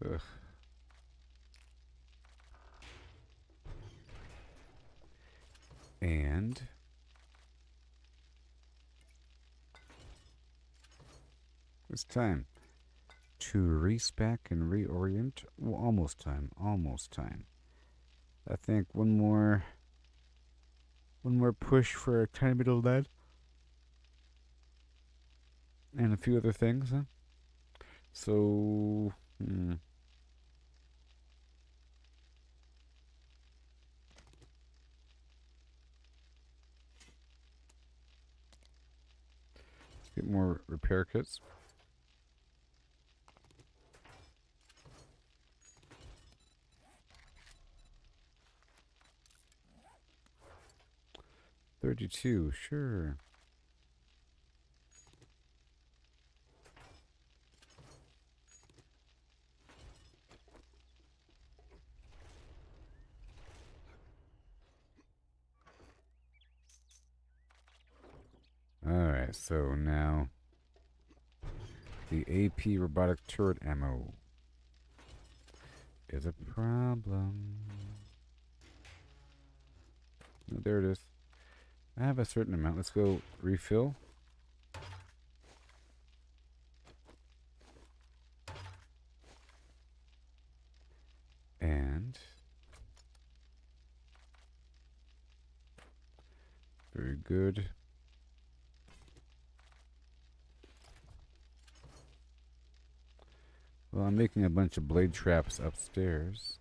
Ugh. And it's time to respec and reorient. Well, almost time. Almost time. I think one more push for a tiny bit of lead. And a few other things, huh? So, let's get more repair kits. $32, sure. Alright, so now the AP robotic turret ammo is a problem. Oh, there it is. I have a certain amount. Let's go refill. And very good. Well, I'm making a bunch of blade traps upstairs.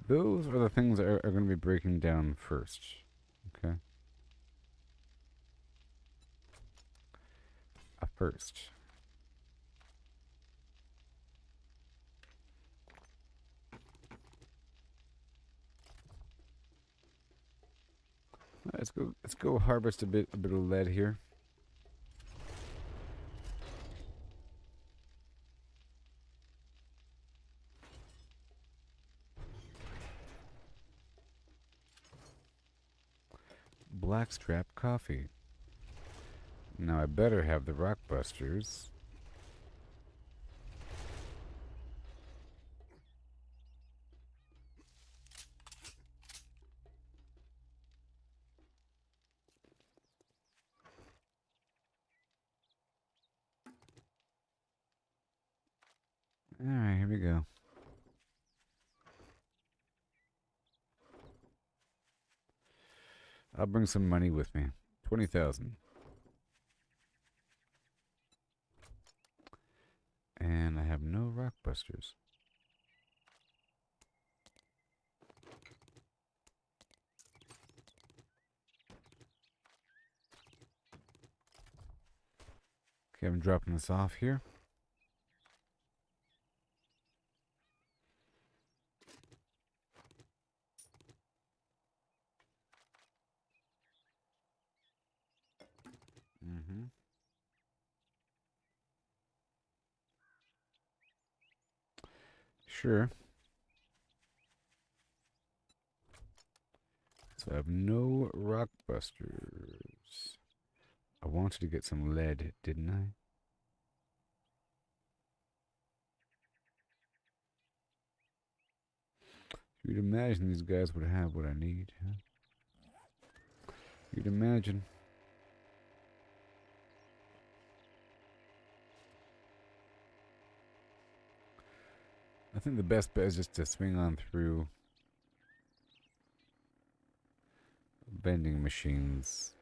Those are the things that are going to be breaking down first. Okay. First. Let's go harvest a bit of lead here. Blackstrap coffee. Now I better have the rock busters. Alright, here we go. I'll bring some money with me. 20,000. And I have no rock busters. Okay, I'm dropping this off here. Mm-hmm. Sure. So I have no rock busters. I wanted to get some lead, didn't I? You'd imagine these guys would have what I need, huh? You'd imagine. I think the best bet is just to swing on through vending machines.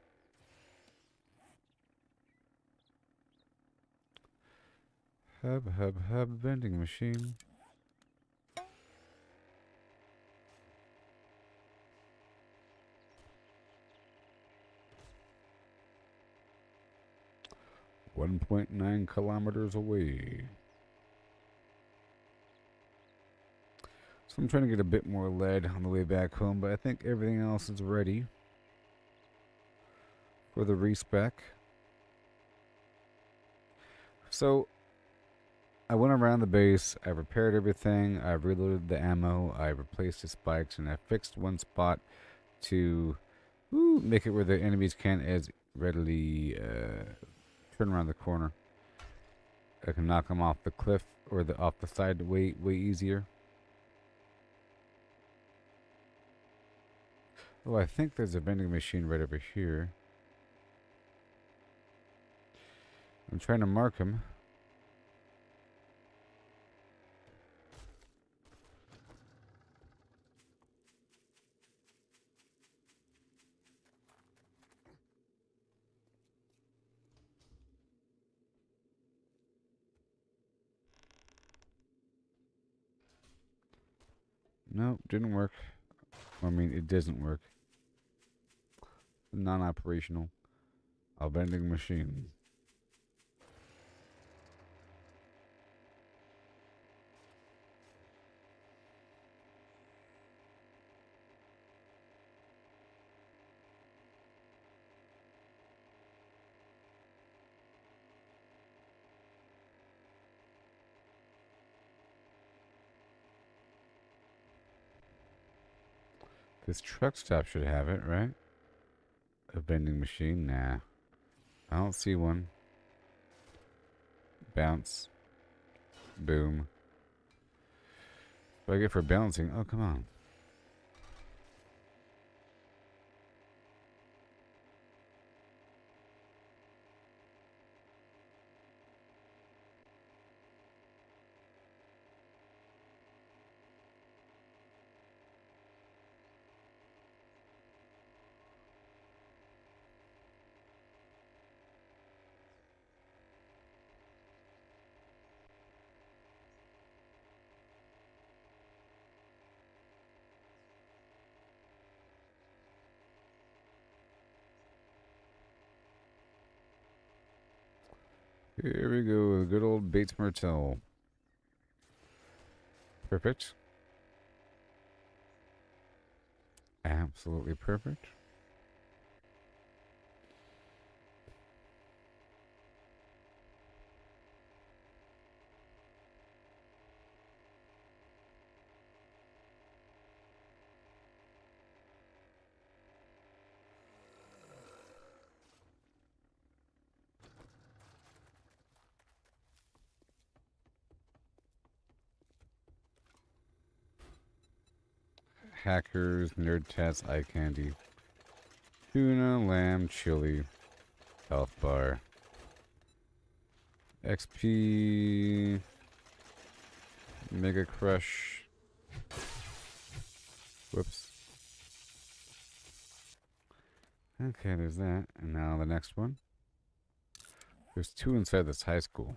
Hub, vending machine. 1.9 kilometers away. So I'm trying to get a bit more lead on the way back home, but I think everything else is ready for the respec. So I went around the base, I repaired everything, I reloaded the ammo, I replaced the spikes, and I fixed one spot to make it where the enemies can't as readily turn around the corner. I can knock them off the cliff or off the side way easier. Oh, I think there's a vending machine right over here. I'm trying to mark him. Nope, didn't work. I mean, it doesn't work. Non-operational. A vending machine. This truck stop should have it, right? A vending machine? Nah. I don't see one. Bounce. Boom. What do I get for bouncing? Oh, come on. Here we go, good old Bates Motel. Perfect. Absolutely perfect. Hackers, nerd tats, eye candy. Tuna, lamb, chili. Health bar. XP. Mega Crush. Whoops. Okay, there's that. And now the next one. There's two inside this high school.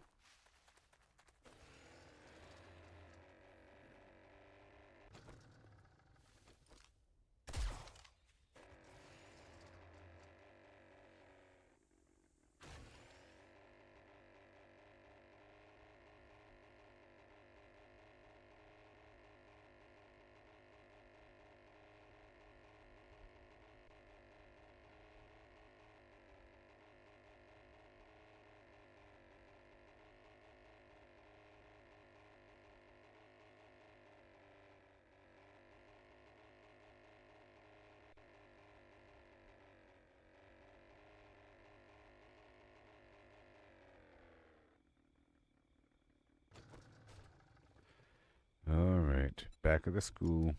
Alright, back at the school.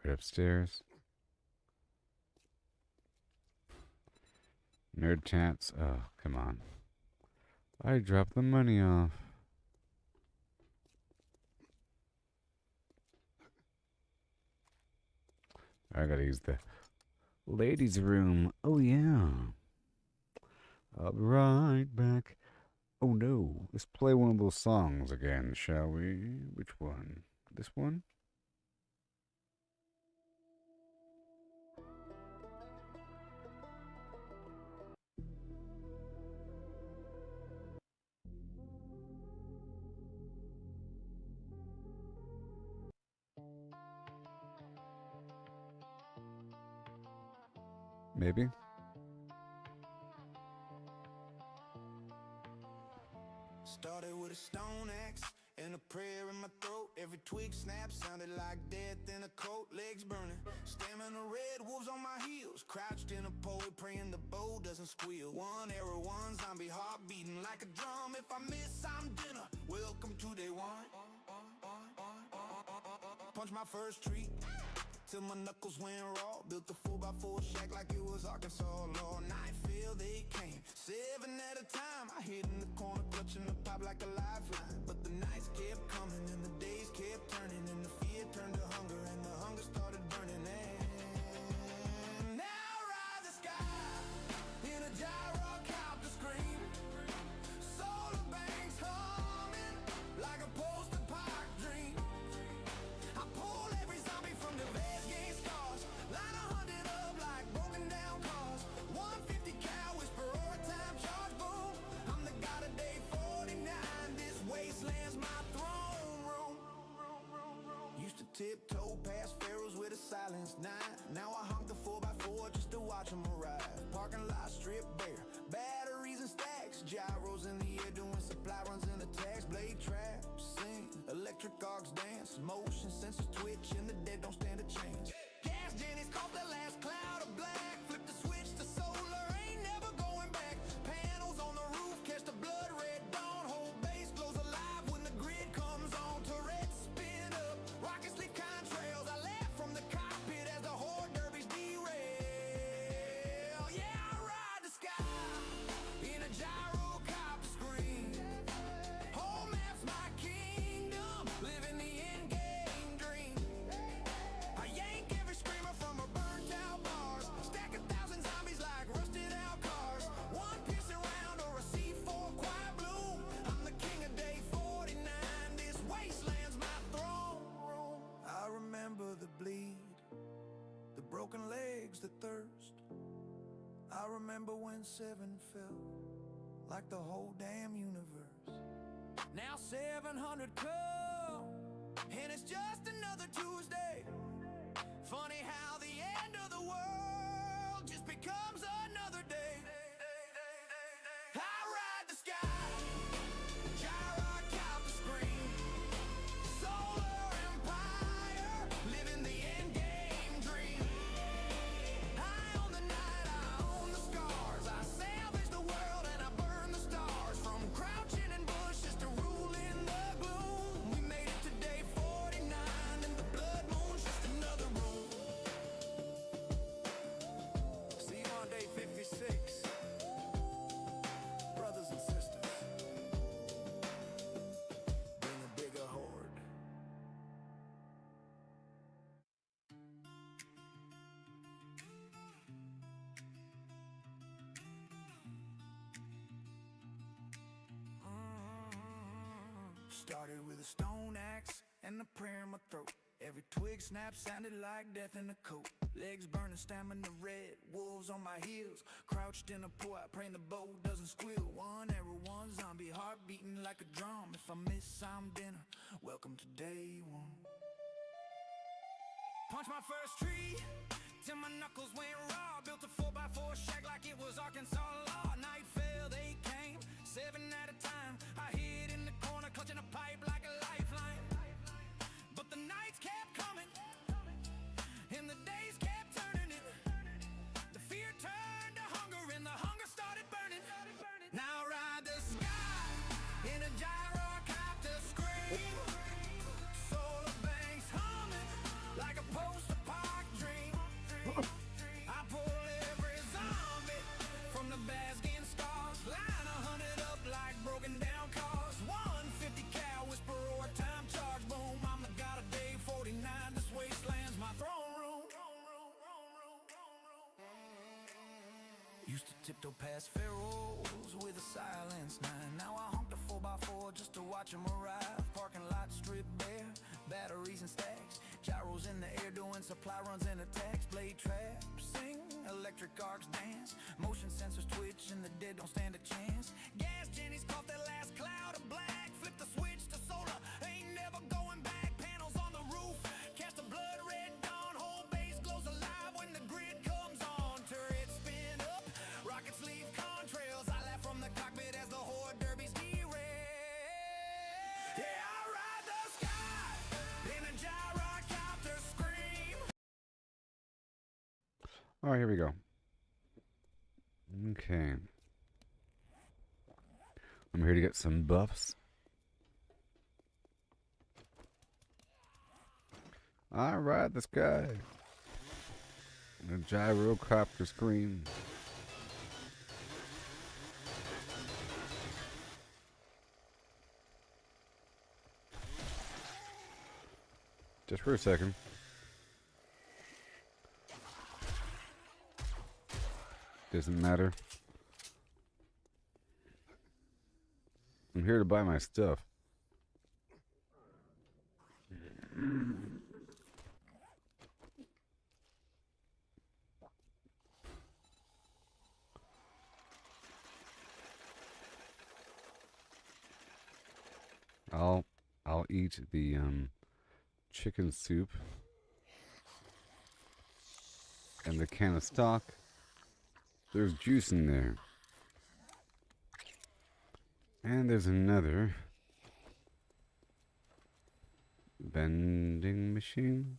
Right upstairs. Nerd tats. Oh, come on. I dropped the money off. I gotta use the ladies' room. Oh, yeah. I'll be right back. Oh no, let's play one of those songs again, shall we? Which one? This one? Maybe? Started with a stone axe and a prayer in my throat. Every twig snap sounded like death in a coat. Legs burning, stammering the red wolves on my heels. Crouched in a pole, praying the bow doesn't squeal. One arrow, one zombie heart beating like a drum. If I miss, I'm dinner. Welcome to day one. Punch my first tree till my knuckles went raw. Built a 4x4 shack like it was Arkansas law. Night fell, they came, 7 at a time. I hid in the corner, clutching the pop like a lifeline. But the nights kept coming and the days kept turning, and the fear turned to hunger and the hunger started burning. And now I ride the sky in a gyrocopter scream. Solar banks humming like a post-apoc dream. I pull every zombie from the vast game scars. Line 100 up like broken down cars. 150 cal whisper overtime charge boom. I'm the god of day 49. This wasteland's my throne room. Used to tiptoe past pharaohs with a silenced 9. Now I honk the 4x4 just to watch them arrive. Parking lot strip bare, batteries and stacks. Gyros in the air doing supply runs in attacks. Blade traps sing, electric arcs dance. Motion sensors twitch and the dead don't stand a chance. Gas Jenny's caught the last cloud of black. Flip the switch to solar, ain't never going back. Panels on the roof catch the blood red dawn. Whole base glows alive when the grid comes on. Turrets spin up, rockets leave contrails. I laugh from the cockpit as the horde derbies derail. Yeah, I ride the sky in a gyrocopter screen. Whole map's my kingdom, living the end game dream. I yank every screamer from a burnt out bars. Stack 1,000 zombies like rusted out cars. One piercing round or a C4 quiet bloom. I'm the king of day 49. This wasteland's my throne room. I remember the bleed, the broken legs, the thirst. I remember when 7 felt like the whole damn universe. Now 700 come, and it's just another Tuesday. Funny how the end of the world just becomes another day. I ride the sky, gyrocopter scream. Solar empire, living the end game dream. I own the night, I own the scars. I salvage the world and I burn the stars. From crouching in bushes to ruling the gloom. We made it to day 49 and the blood moon's just another room. See you on day 56, brothers and sisters. Bring a bigger horde. Started with a stone axe and a prayer in my throat. Every twig snap sounded like death in a coat. Legs burning, stamina red, wolves on my heels. Crouched in a pool, I praying the bow doesn't squeal. One arrow, one zombie, heart beating like a drum. If I miss, I'm dinner. Welcome to day one. Punch my first tree till my knuckles went raw. Built a 4x4 shack like it was Arkansas law. Night fell, they came, 7 at a time. I hid in the corner, clutching a pipe like a lifeline. But the nights kept coming, and the days kept turning. The fear turned to hunger, and the hunger started burning. Now ride the sky in a gyrocopter scream. Solar banks humming like a post-apoc dream. I pull every zombie Used to tiptoe past pharaohs with a silenced 9. Now I honk the 4x4 just to watch them arrive. Parking lot strip bare, batteries and stacks. Gyros in the air doing supply runs and attacks. Blade traps sing, electric arcs dance. Motion sensors twitch and the dead don't stand a chance. Gas Jenny's caught that last cloud of black. Flip the switch to solar, ain't never going back. Panels on the roof, catch the blood red dawn. Whole base glows alive when the grid comes on. Turrets spin up, rockets leave contrails. I laugh from the cockpit as the horde derbies derail. Yeah, I ride the sky in a gyrocopter scream. All right, here we go. Okay. I'm here to get some buffs. I ride the sky. A gyrocopter scream. Just for a second. Doesn't matter. I'm here to buy my stuff. I'll eat the chicken soup and the can of stock. There's juice in there. And there's another vending machine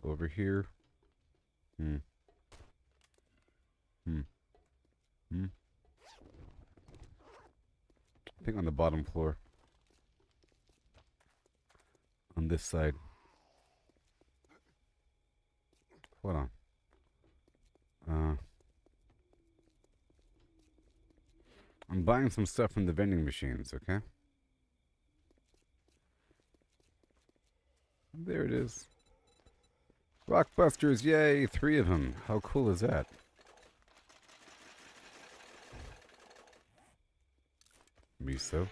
over here. I think on the bottom floor. On this side. Hold on. I'm buying some stuff from the vending machines, okay? There it is. Rockbusters, yay! 3 of them. How cool is that? Miso.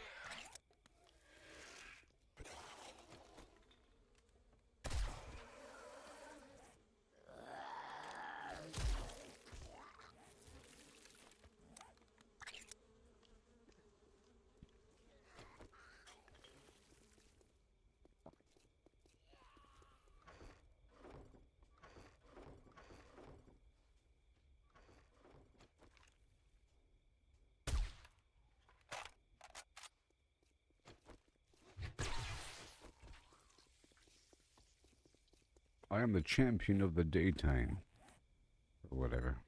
I am the champion of the daytime. Or whatever.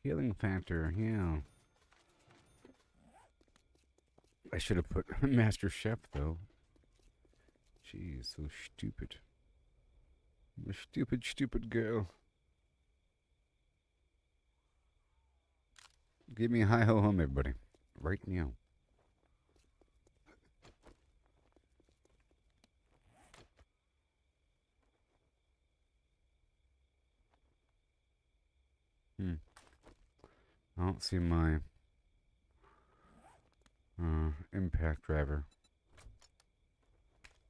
Healing factor, yeah. I should have put Master Chef, though. Jeez, so stupid. I'm a stupid, stupid girl. Give me a hi-ho-hum, everybody. Right now. I don't see my impact driver.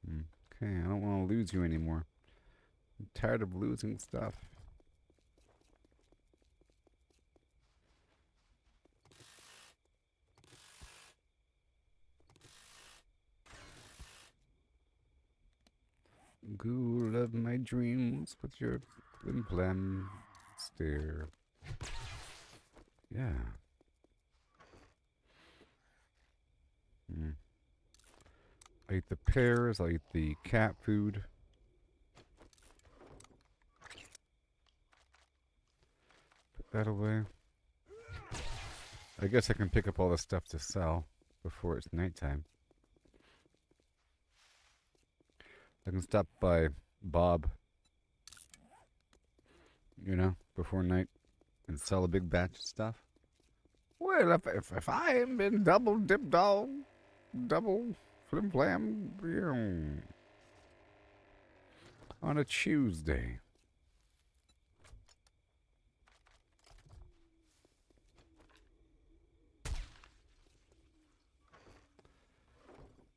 Okay, I don't want to lose you anymore. I'm tired of losing stuff. Ghoul of my dreams, with your flim-flam stare. Yeah. I eat the pears, I eat the cat food. Put that away. I guess I can pick up all the stuff to sell before it's nighttime. I can stop by Bob, you know, before night and sell a big batch of stuff. Well, if I ain't been double dip dog, double flim flam, on a Tuesday.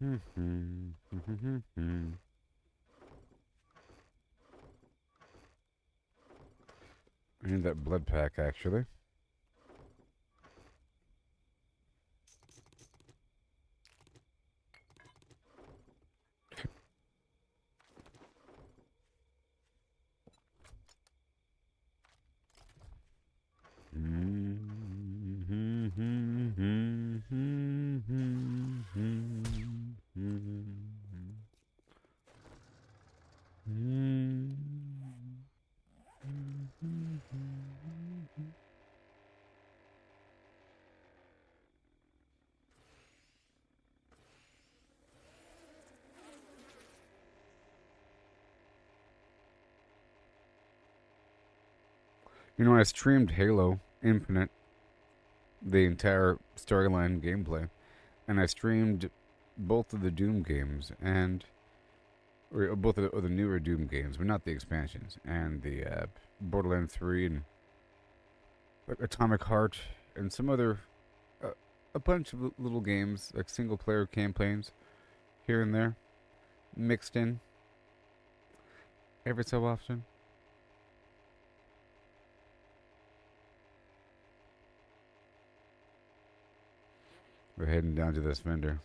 I need that blood pack, actually. You know, I streamed Halo Infinite, the entire storyline gameplay, and I streamed both of the Doom games or both of the newer Doom games, but not the expansions, and the Borderlands 3 and like Atomic Heart and some other, a bunch of little games, like single player campaigns here and there, mixed in every so often. We're heading down to this vendor.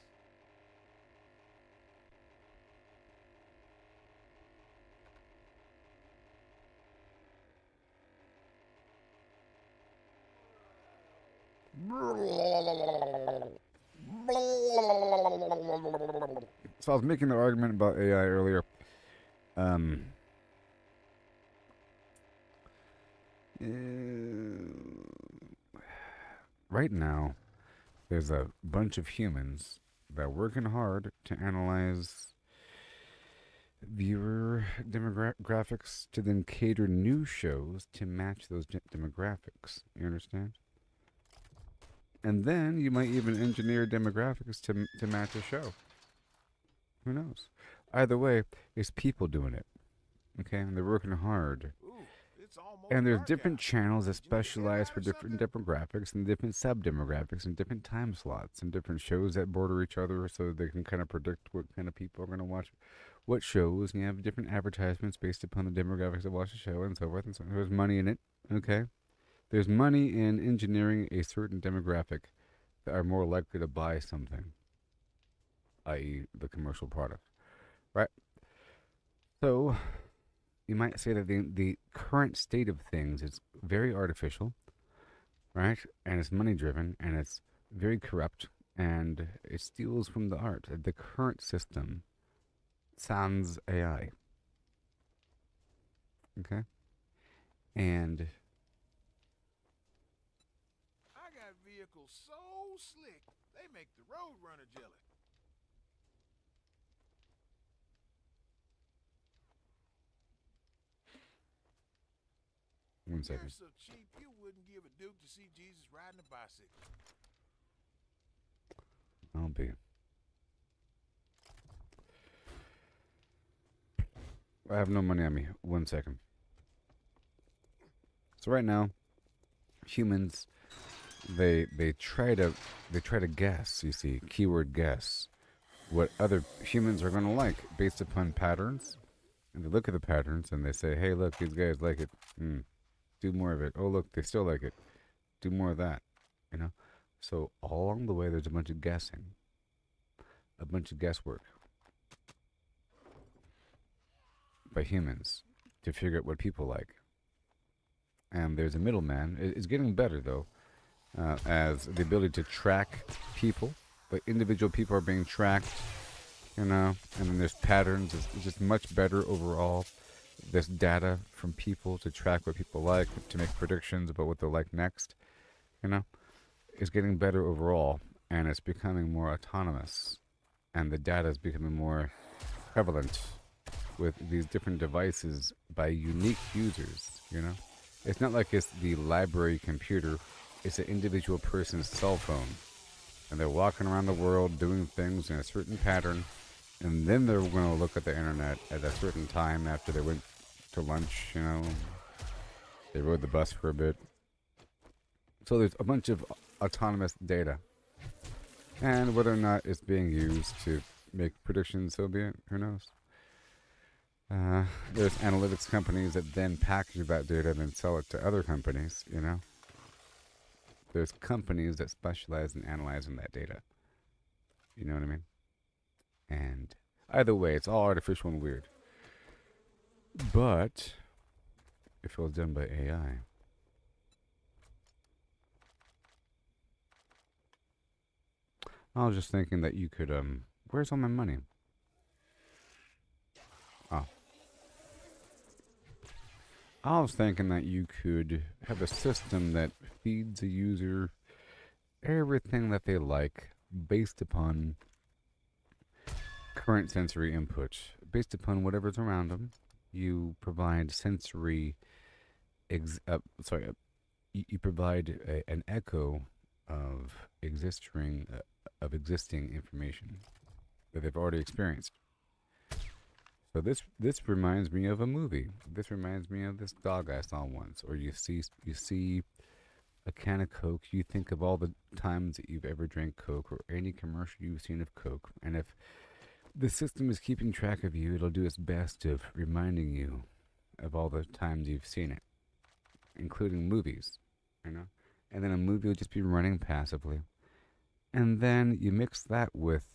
So I was making the argument about AI earlier. Right now, there's a bunch of humans that are working hard to analyze viewer demographics to then cater new shows to match those demographics. You understand? And then you might even engineer demographics to match a show. Who knows? Either way, it's people doing it. Okay? And they're working hard. And there's different channels that specialize for different demographics and different sub-demographics and different time slots and different shows that border each other so they can kind of predict what kind of people are going to watch what shows. And you have different advertisements based upon the demographics that watch the show and so forth and so on. There's money in it, okay? There's money in engineering a certain demographic that are more likely to buy something, i.e. the commercial product, right? So you might say that the current state of things is very artificial, right? And it's money driven and it's very corrupt and it steals from the art. The current system sans AI. Okay? And I got vehicles so slick, they make the road runner jelly. one second. You're so cheap, you wouldn't give a duke to see Jesus riding a bicycle. I'll be. I have no money on me. 1 second. So right now, humans, they try to guess. You see, keyword guess, what other humans are going to like based upon patterns, and they look at the patterns and they say, "Hey, look, these guys like it. Do more of it. Oh, look, they still like it. Do more of that." You know. So all along the way, there's a bunch of guessing, a bunch of guesswork by humans to figure out what people like. And there's a middleman. It's getting better, though, as the ability to track people. Like individual people are being tracked, you know, and then there's patterns. It's just much better overall. There's data from people to track what people like, to make predictions about what they'll like next, you know. It's getting better overall, and it's becoming more autonomous. And the data is becoming more prevalent with these different devices by unique users, you know. It's not like it's the library computer. It's an individual person's cell phone. And they're walking around the world doing things in a certain pattern. And then they're going to look at the internet at a certain time after they went to lunch, you know. They rode the bus for a bit. So there's a bunch of autonomous data. And whether or not it's being used to make predictions, so be it. Who knows? There's analytics companies that then package that data and then sell it to other companies, you know? There's companies that specialize in analyzing that data. You know what I mean? And either way, it's all artificial and weird. But if it was done by AI, I was just thinking that you could, where's all my money? Oh. I was thinking that you could have a system that feeds a user everything that they like based upon current sensory input. Based upon whatever's around them, you provide sensory, you provide an echo of existing information that they've already experienced. So this reminds me of a movie. This reminds me of this dog I saw once. Or you see a can of Coke. You think of all the times that you've ever drank Coke or any commercial you've seen of Coke. And if the system is keeping track of you, it'll do its best of reminding you of all the times you've seen it, including movies, you know. And then a movie will just be running passively. And then you mix that with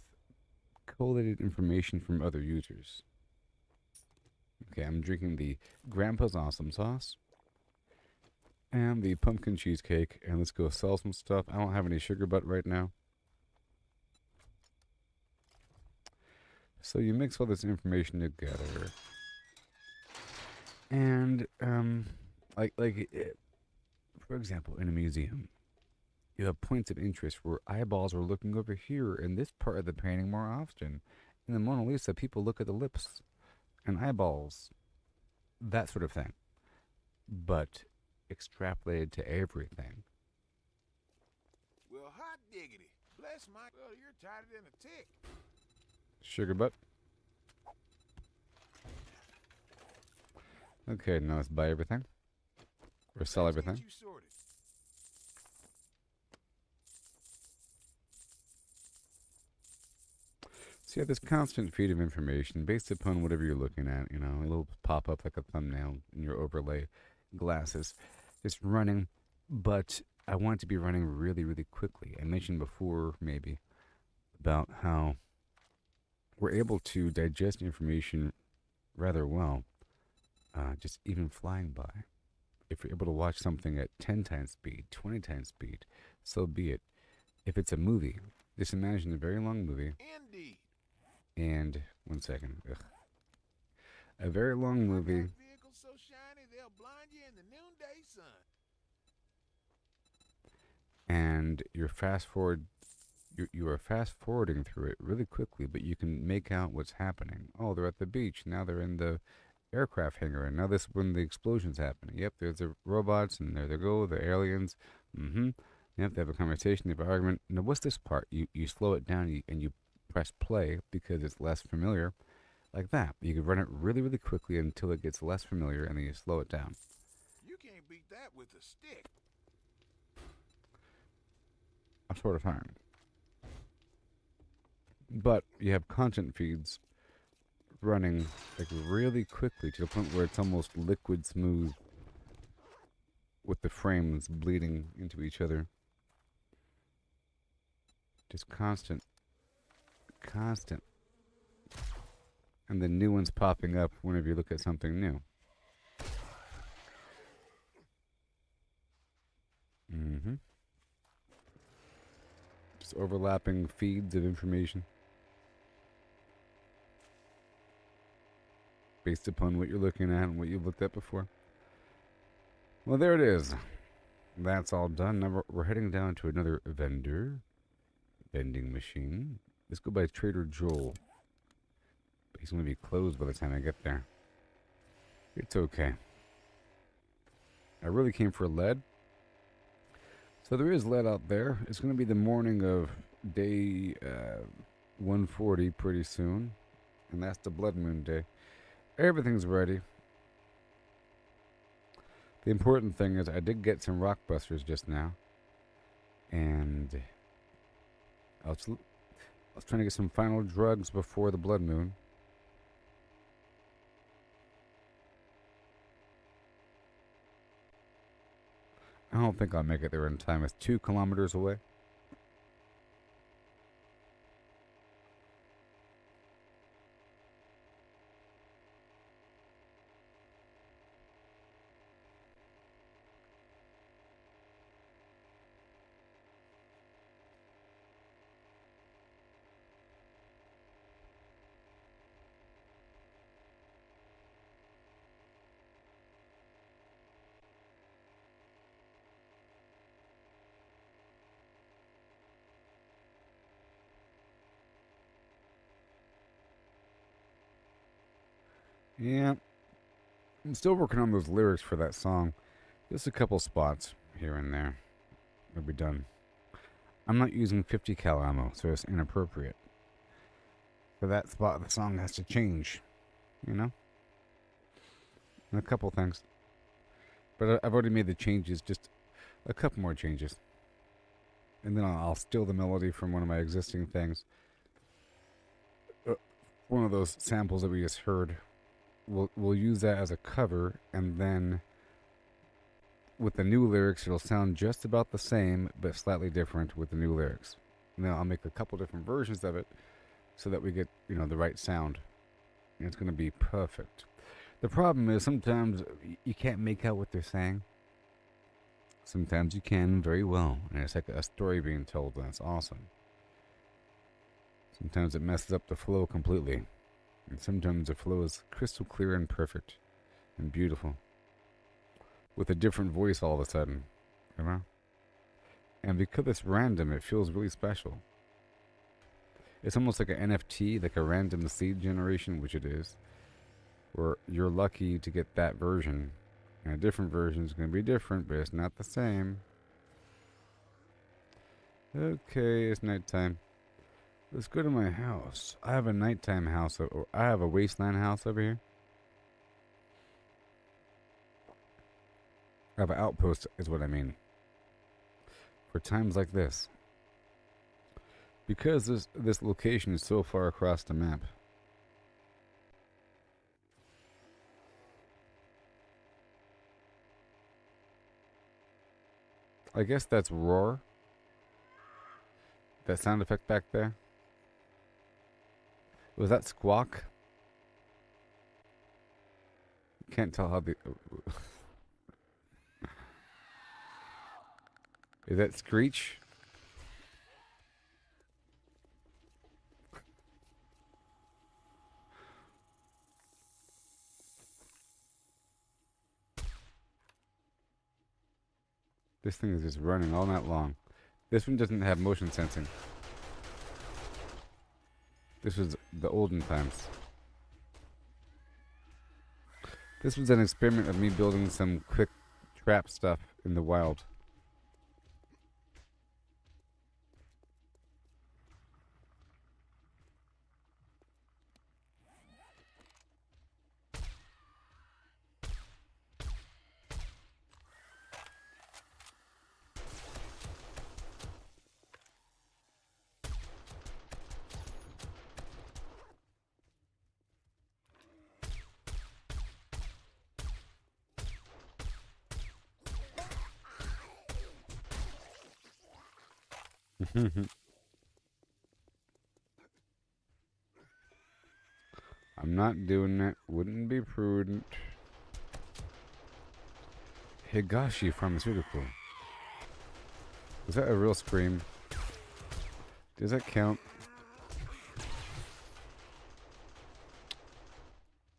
collated information from other users. Okay, I'm drinking the Grandpa's Awesome Sauce and the pumpkin cheesecake, and let's go sell some stuff. I don't have any sugar butt right now. So you mix all this information together, and for example, in a museum, you have points of interest where eyeballs are looking over here in this part of the painting more often. In the Mona Lisa, people look at the lips and eyeballs, that sort of thing, but extrapolated to everything. Well, hot diggity. Bless my... Well, you're tighter than a tick. Sugar butt. Okay, now let's buy everything. Or sell everything. You sorted. So you have this constant feed of information based upon whatever you're looking at. You know, it'll pop up like a thumbnail in your overlay glasses. It's running, but I want it to be running really, really quickly. I mentioned before, maybe, about how we're able to digest information rather well, just even flying by. If you're able to watch something at 10 times speed, 20 times speed, so be it. If it's a movie, just imagine a very long movie. Indeed. And, one second. Ugh. A very long movie. Vehicles so shiny they'll blind you in the noonday sun. And you're you are fast forwarding through it really quickly, but you can make out what's happening. Oh, they're at the beach. Now they're in the aircraft hangar, and now this is when the explosion's happening. Yep, there's the robots, and there they go, the aliens. Yep, they have a conversation, they have an argument. Now, what's this part? You slow it down, and you press play because it's less familiar, like that. You can run it really, really quickly until it gets less familiar, and then you slow it down. You can't beat that with a stick. I'm sort of tired. But you have content feeds running like really quickly to the point where it's almost liquid smooth with the frames bleeding into each other. Just constant. And the new ones popping up whenever you look at something new. Just overlapping feeds of information based upon what you're looking at and what you've looked at before. Well, there it is. That's all done. Now we're heading down to another vending machine. Let's go by Trader Joel. But he's going to be closed by the time I get there. It's okay. I really came for lead. So there is lead out there. It's going to be the morning of day 140 pretty soon. And that's the blood moon day. Everything's ready. The important thing is I did get some rock busters just now. And I was trying to get some final drugs before the blood moon. I don't think I'll make it there in time. It's 2 kilometers away. Yeah, I'm still working on those lyrics for that song. Just a couple spots here and there. It'll be done. I'm not using 50 cal ammo, so it's inappropriate. For that spot, the song has to change, you know? And a couple things. But I've already made the changes, just a couple more changes. And then I'll steal the melody from one of my existing things. One of those samples that we just heard. We'll use that as a cover, and then with the new lyrics, it'll sound just about the same, but slightly different with the new lyrics. And then I'll make a couple different versions of it, so that we get, you know, the right sound. And it's going to be perfect. The problem is sometimes you can't make out what they're saying. Sometimes you can very well, and it's like a story being told, and it's awesome. Sometimes it messes up the flow completely. And sometimes the flow is crystal clear and perfect and beautiful. With a different voice all of a sudden, you know? And because it's random, it feels really special. It's almost like an NFT, like a random seed generation, which it is. Where you're lucky to get that version. And a different version is going to be different, but it's not the same. Okay, it's nighttime. Let's go to my house. I have a nighttime house, or I have a wasteland house over here. I have an outpost, is what I mean. For times like this. Because this location is so far across the map. I guess that's roar. That sound effect back there. Was that squawk? Can't tell how the... Is that screech? This thing is just running all night long. This one doesn't have motion sensing. This was the olden times. This was an experiment of me building some quick trap stuff in the wild. I'm not doing it. Wouldn't be prudent. Higashi Pharmaceutical. Was that a real scream? Does that count?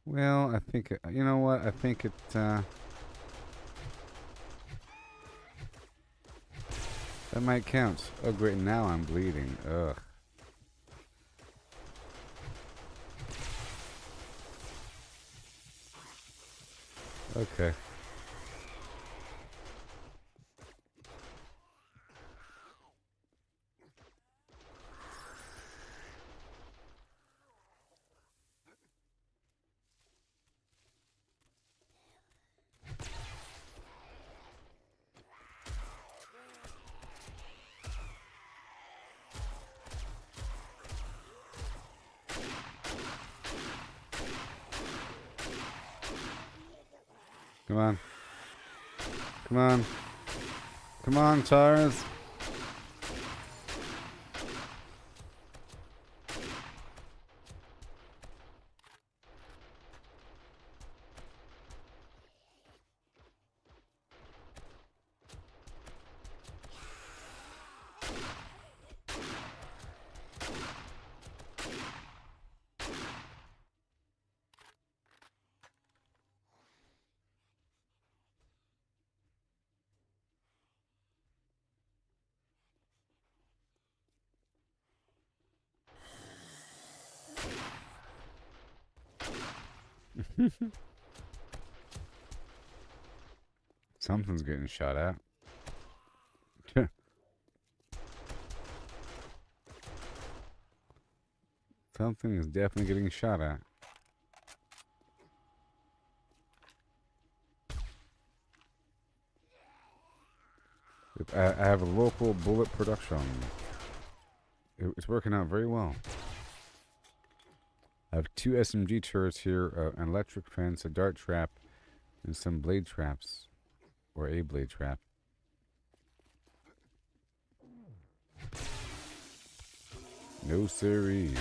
Well, I think... you know what? I think it... that might count. Oh, great. Now I'm bleeding. Ugh. Okay. Come on. Come on. Come on, tires. Something's getting shot at. Something is definitely getting shot at. I have a local bullet production. It's working out very well. I have 2 SMG turrets here, an electric fence, a dart trap, and some blade traps. Or a blade trap. No siree.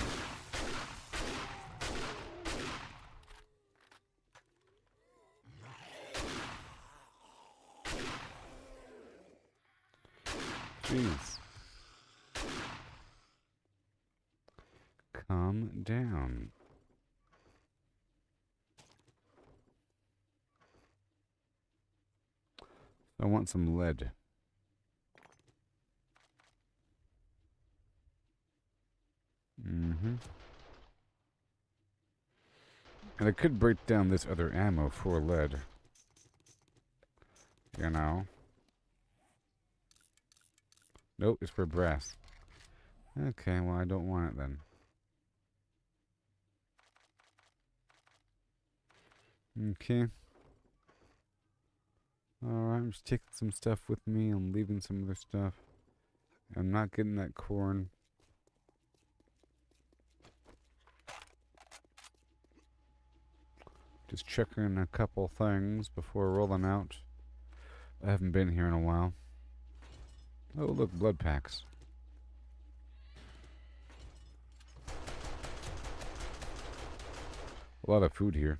Jeez. Calm down. I want some lead. And I could break down this other ammo for lead. You know. Nope, it's for brass. Okay, well, I don't want it then. Okay. Alright, I'm just taking some stuff with me. I'm leaving some other stuff. I'm not getting that corn. Just checking a couple things before rolling out. I haven't been here in a while. Oh, look, blood packs. A lot of food here.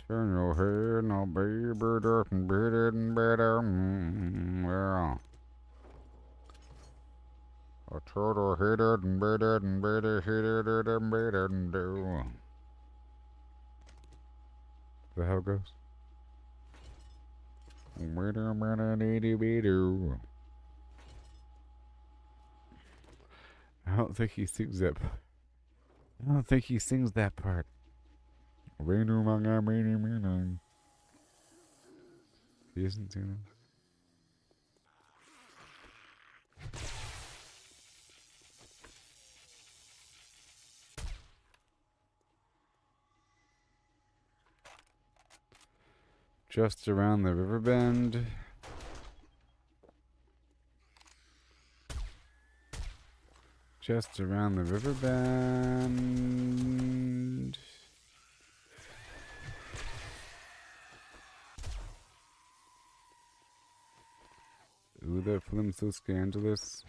Turn your head, now baby, better and better and better. Yeah. I turn your head and better and better, headed and better and do. Is that how it goes? Better, better, better. I don't think he sings that. I don't think he sings that part. He isn't singing. Just around the river bend. Just around the river bend. Ooh, that film's so scandalous.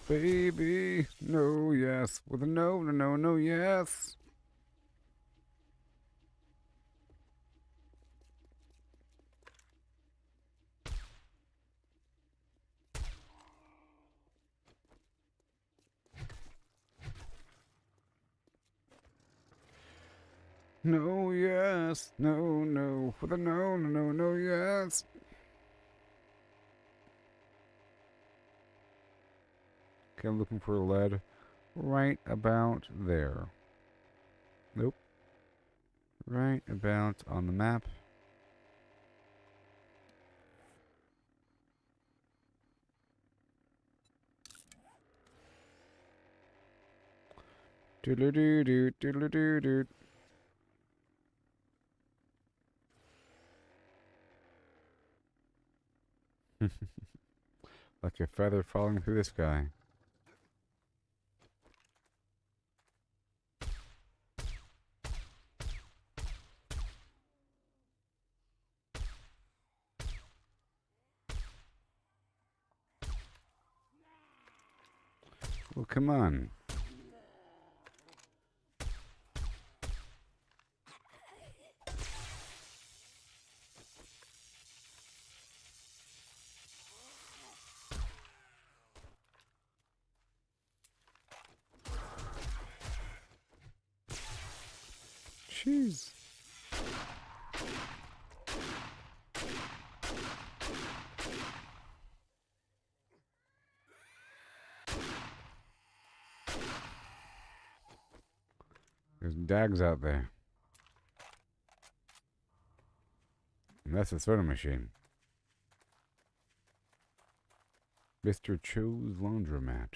Baby, no, yes. With a no, no, no, no, yes. No, yes. No, no. With a no, no, no, no, yes. Okay, I'm looking for lead right about there. Nope. Right about on the map. Doodle-doo-doo, doodle-doo-doo. Like a feather falling through the sky. Well, come on. Jeez. There's dags out there. And that's a soda machine. Mr. Cho's laundromat.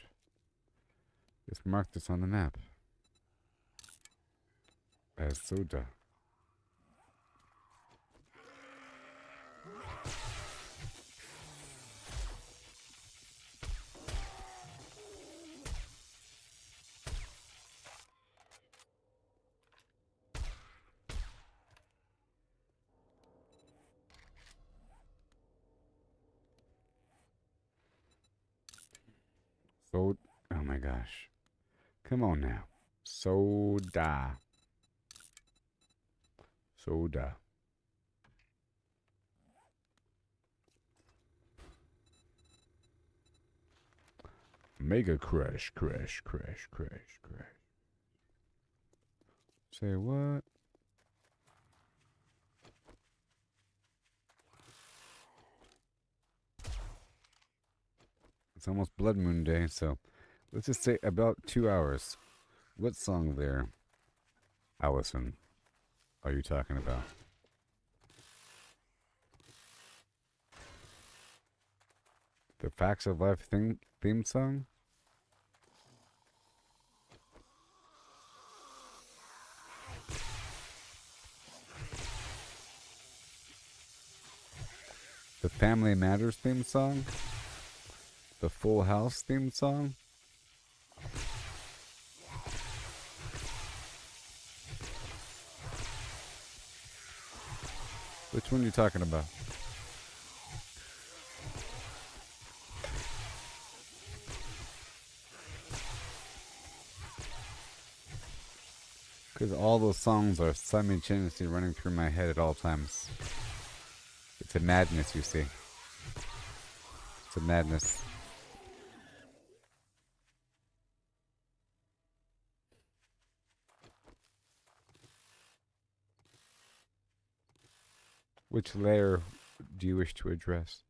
Just mark this on the map as soda. So, oh my gosh. Come on now. Soda. Soda. Mega crash, crash, crash, crash, crash. Say what? It's almost Blood Moon Day, so let's just say about 2 hours. What song there, Allison, are you talking about? The Facts of Life theme song? The Family Matters theme song? The Full House theme song? Which one are you talking about? Because all those songs are simultaneously running through my head at all times. It's a madness, you see. It's a madness. Which layer do you wish to address?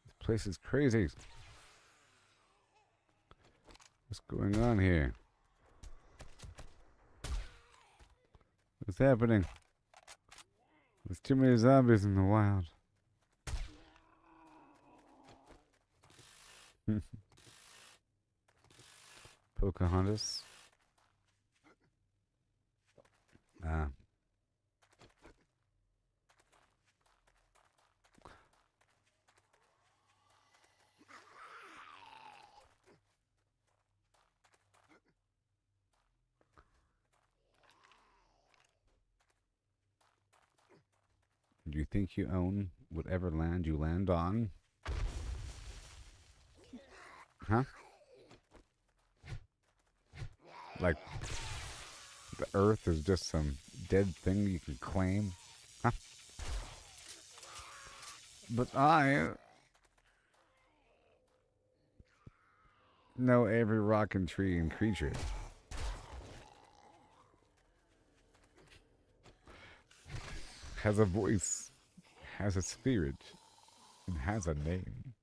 This place is crazy. What's going on here? What's happening? There's too many zombies in the wild. Pocahontas. Ah. Do you think you own whatever land you land on? Huh? Like, the earth is just some dead thing you can claim? Huh? But I know every rock and tree and creature. Has a voice, has a spirit, and has a name.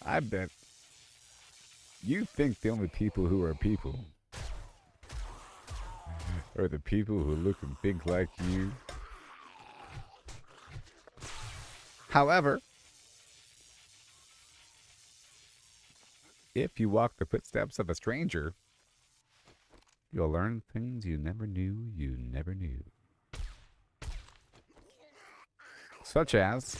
I bet you think the only people who are people are the people who look and think like you. However, If you walk the footsteps of a stranger, you'll learn things you never knew you never knew. Such as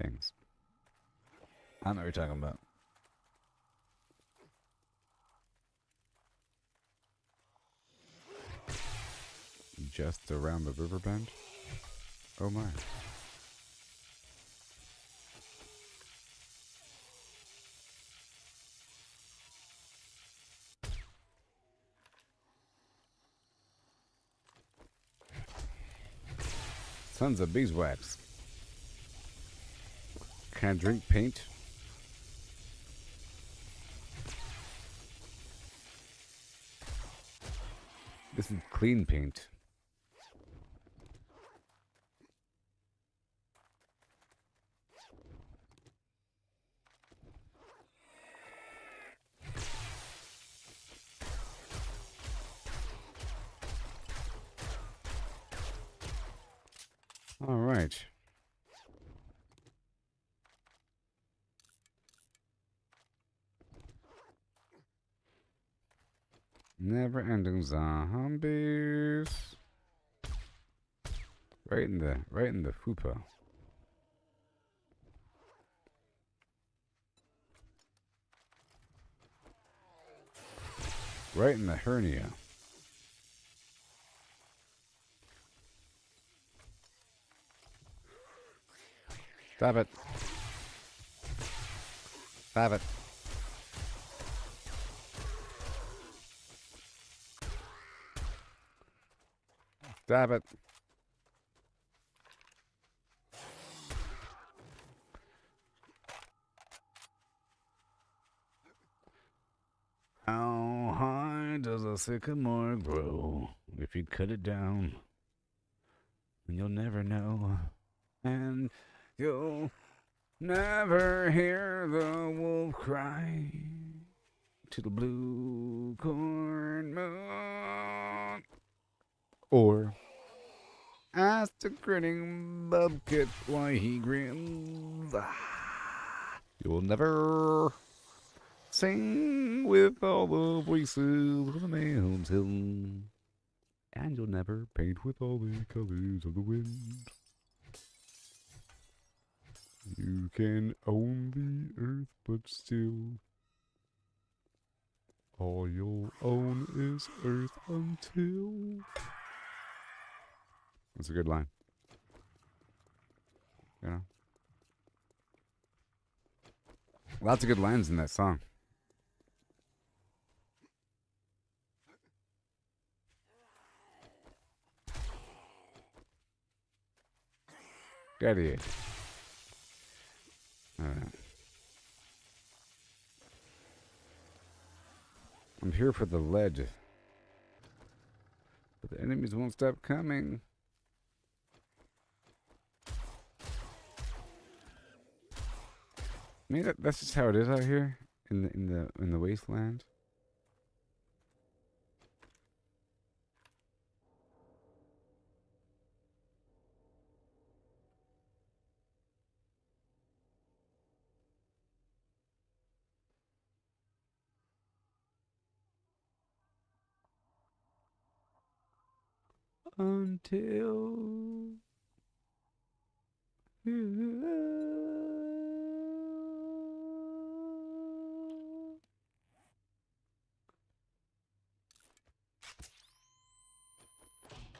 things. I don't know what you're talking about. Just around the river bend? Oh my. Sons of beeswax. Can I drink paint? This is clean paint. All right. Never-ending zombies. Right in the fupa. Right in the hernia. Stop it. Stop it. Stop it. How high does a sycamore grow? If you cut it down, you'll never know. And you'll never hear the wolf cry to the blue corn moon. Or ask the grinning bobcat why he grins. You'll never sing with all the voices of the man's hill. And you'll never paint with all the colors of the wind. You can own the earth, but still all you'll own is earth until... That's a good line. You know? Lots of good lines in that song. Daddy. Alright. I'm here for the lead. But the enemies won't stop coming. I mean, that's just how it is out here in the wasteland. Until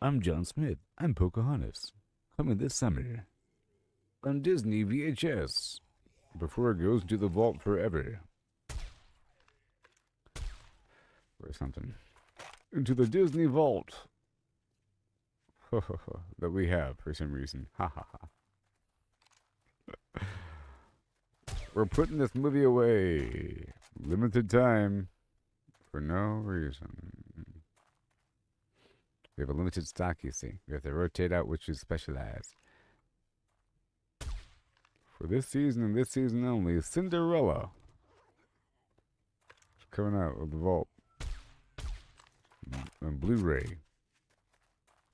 I'm John Smith. I'm Pocahontas. Coming this summer on Disney VHS before it goes to the vault forever. Or something. Into the Disney vault. That we have for some reason. Ha ha ha. We're putting this movie away. Limited time. For no reason. We have a limited stock, you see. We have to rotate out which is specialized. For this season and this season only, Cinderella. It's coming out of the vault. On Blu-ray.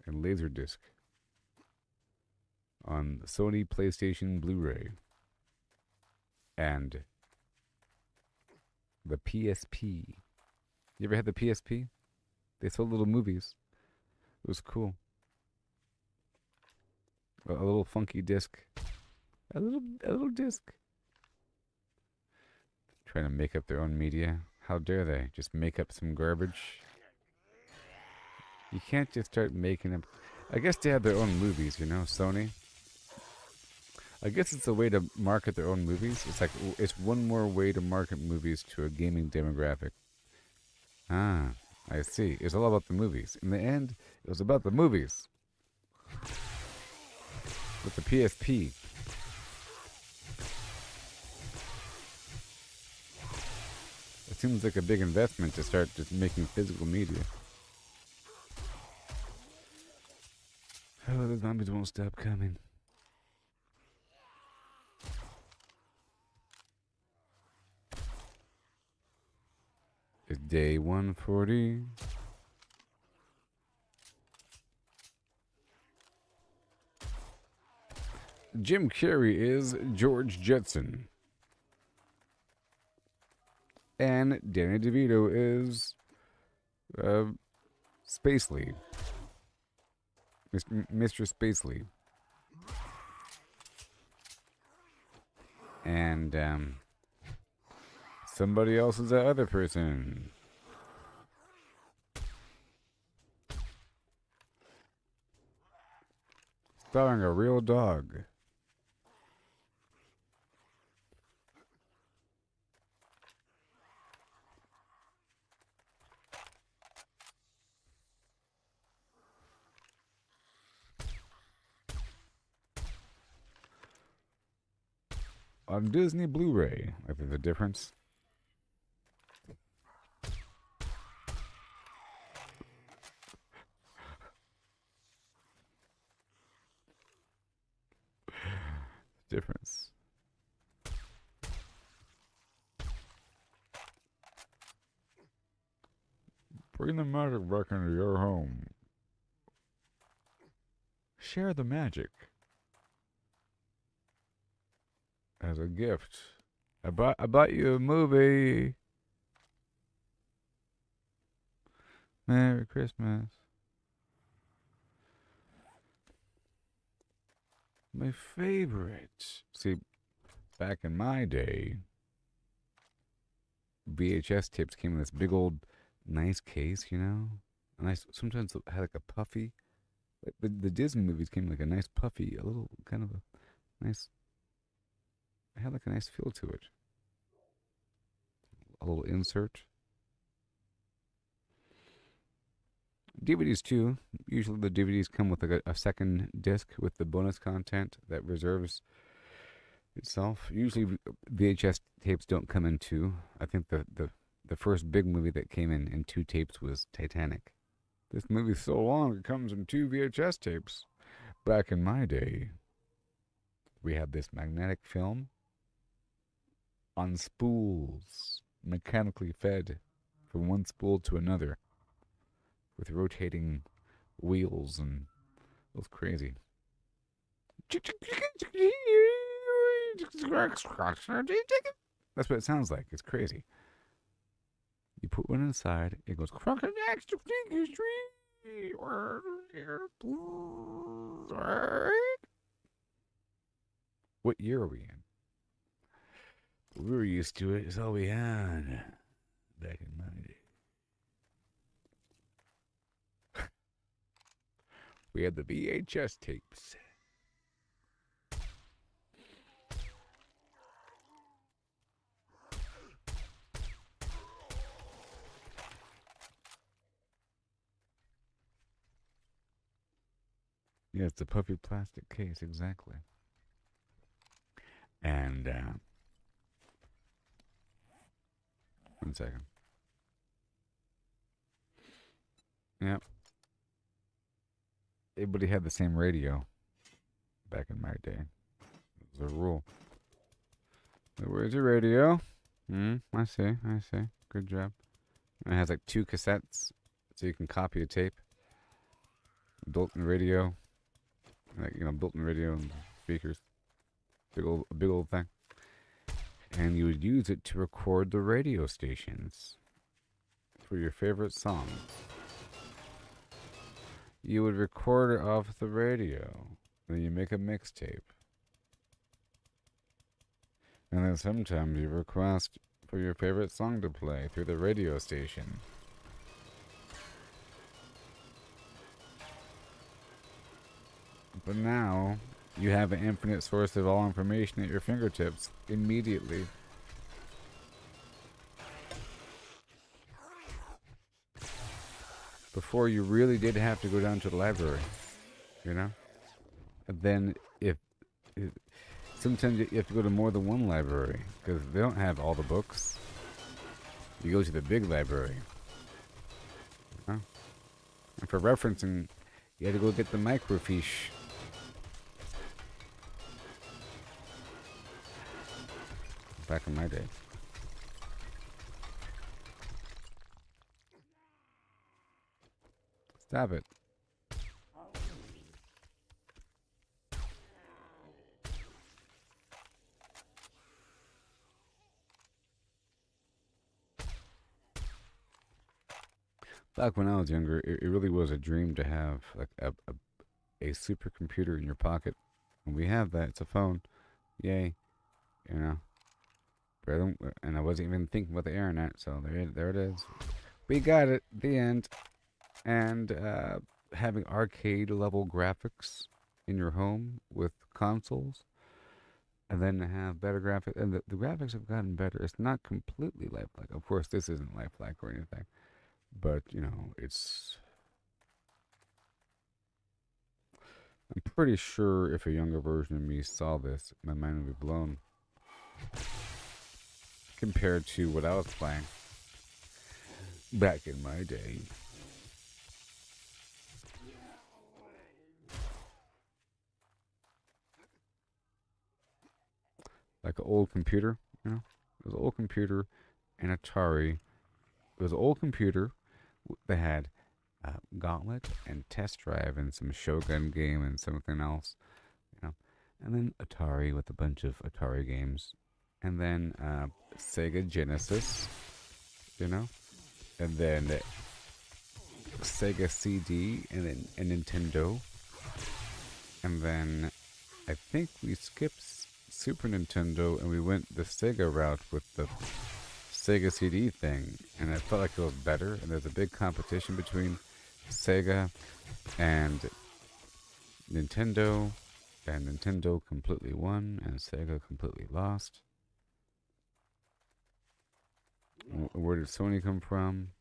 and Laserdisc on Sony PlayStation Blu-ray and the PSP. You ever had the PSP? They sold little movies. It was cool. A little funky disc. A little disc. Trying to make up their own media. How dare they? Just make up some garbage. You can't just start making them. I guess they have their own movies, you know, Sony. I guess it's a way to market their own movies. It's like, it's one more way to market movies to a gaming demographic. Ah, I see. It's all about the movies. In the end, it was about the movies. With the PSP. It seems like a big investment to start just making physical media. Oh, the zombies won't stop coming. It's day 140. Jim Carrey is George Jetson. And Danny DeVito is Spacely. Mr. Spacely. And somebody else is that other person. Starring a real dog. On Disney Blu-ray, if there's a difference. Difference. Bring the magic back into your home. Share the magic. As a gift. I bought you a movie. Merry Christmas. My favorite. See, back in my day, VHS tapes came in this big old nice case, you know? And I sometimes had like a puffy. Like the Disney movies came like a nice puffy, a little kind of a nice. It had like a nice feel to it. A little insert. DVDs too. Usually the DVDs come with like a second disc with the bonus content that reserves itself. Usually VHS tapes don't come in two. I think the first big movie that came in two tapes was Titanic. This movie's so long it comes in two VHS tapes. Back in my day, we had this magnetic film on spools, mechanically fed from one spool to another with rotating wheels, and it was crazy. That's what it sounds like. It's crazy. You put one inside, it goes what year are we in? We were used to it. It's all we had back in my day. We had the VHS tapes. Yeah, it's a puffy plastic case, exactly. And, one second. Yep. Everybody had the same radio back in my day. It was a rule. Where's your radio? I see. Good job. And it has like two cassettes, so you can copy a tape. built-in radio, like built-in radio and speakers, big old thing, and you would use it to record the radio stations for your favorite songs. You would record it off the radio, then you make a mixtape, and then sometimes you request for your favorite song to play through the radio station. But now, you have an infinite source of all information at your fingertips immediately. Before, you really did have to go down to the library, And then, sometimes you have to go to more than one library, because they don't have all the books. You go to the big library. And for referencing, you had to go get the microfiche. Back in my day. Stop it. Back when I was younger, it really was a dream to have like a supercomputer in your pocket. And we have that. It's a phone. Yay. And I wasn't even thinking about the internet, so there it is. We got it. The end. And having arcade level graphics in your home with consoles, and then to have better graphics, and the graphics have gotten better. It's not completely lifelike. Of course, this isn't lifelike or anything, but it's. I'm pretty sure if a younger version of me saw this, my mind would be blown. Compared to what I was playing back in my day. Like an old computer, It was an old computer and Atari. It was an old computer that had Gauntlet and Test Drive and some Shogun game and something else, And then Atari with a bunch of Atari games. And then Sega Genesis, and then Sega CD, and then a Nintendo, and then I think we skipped Super Nintendo and we went the Sega route with the Sega CD thing, and I felt like it was better. And there's a big competition between Sega and Nintendo, and Nintendo completely won, and Sega completely lost. Where did Sony come from?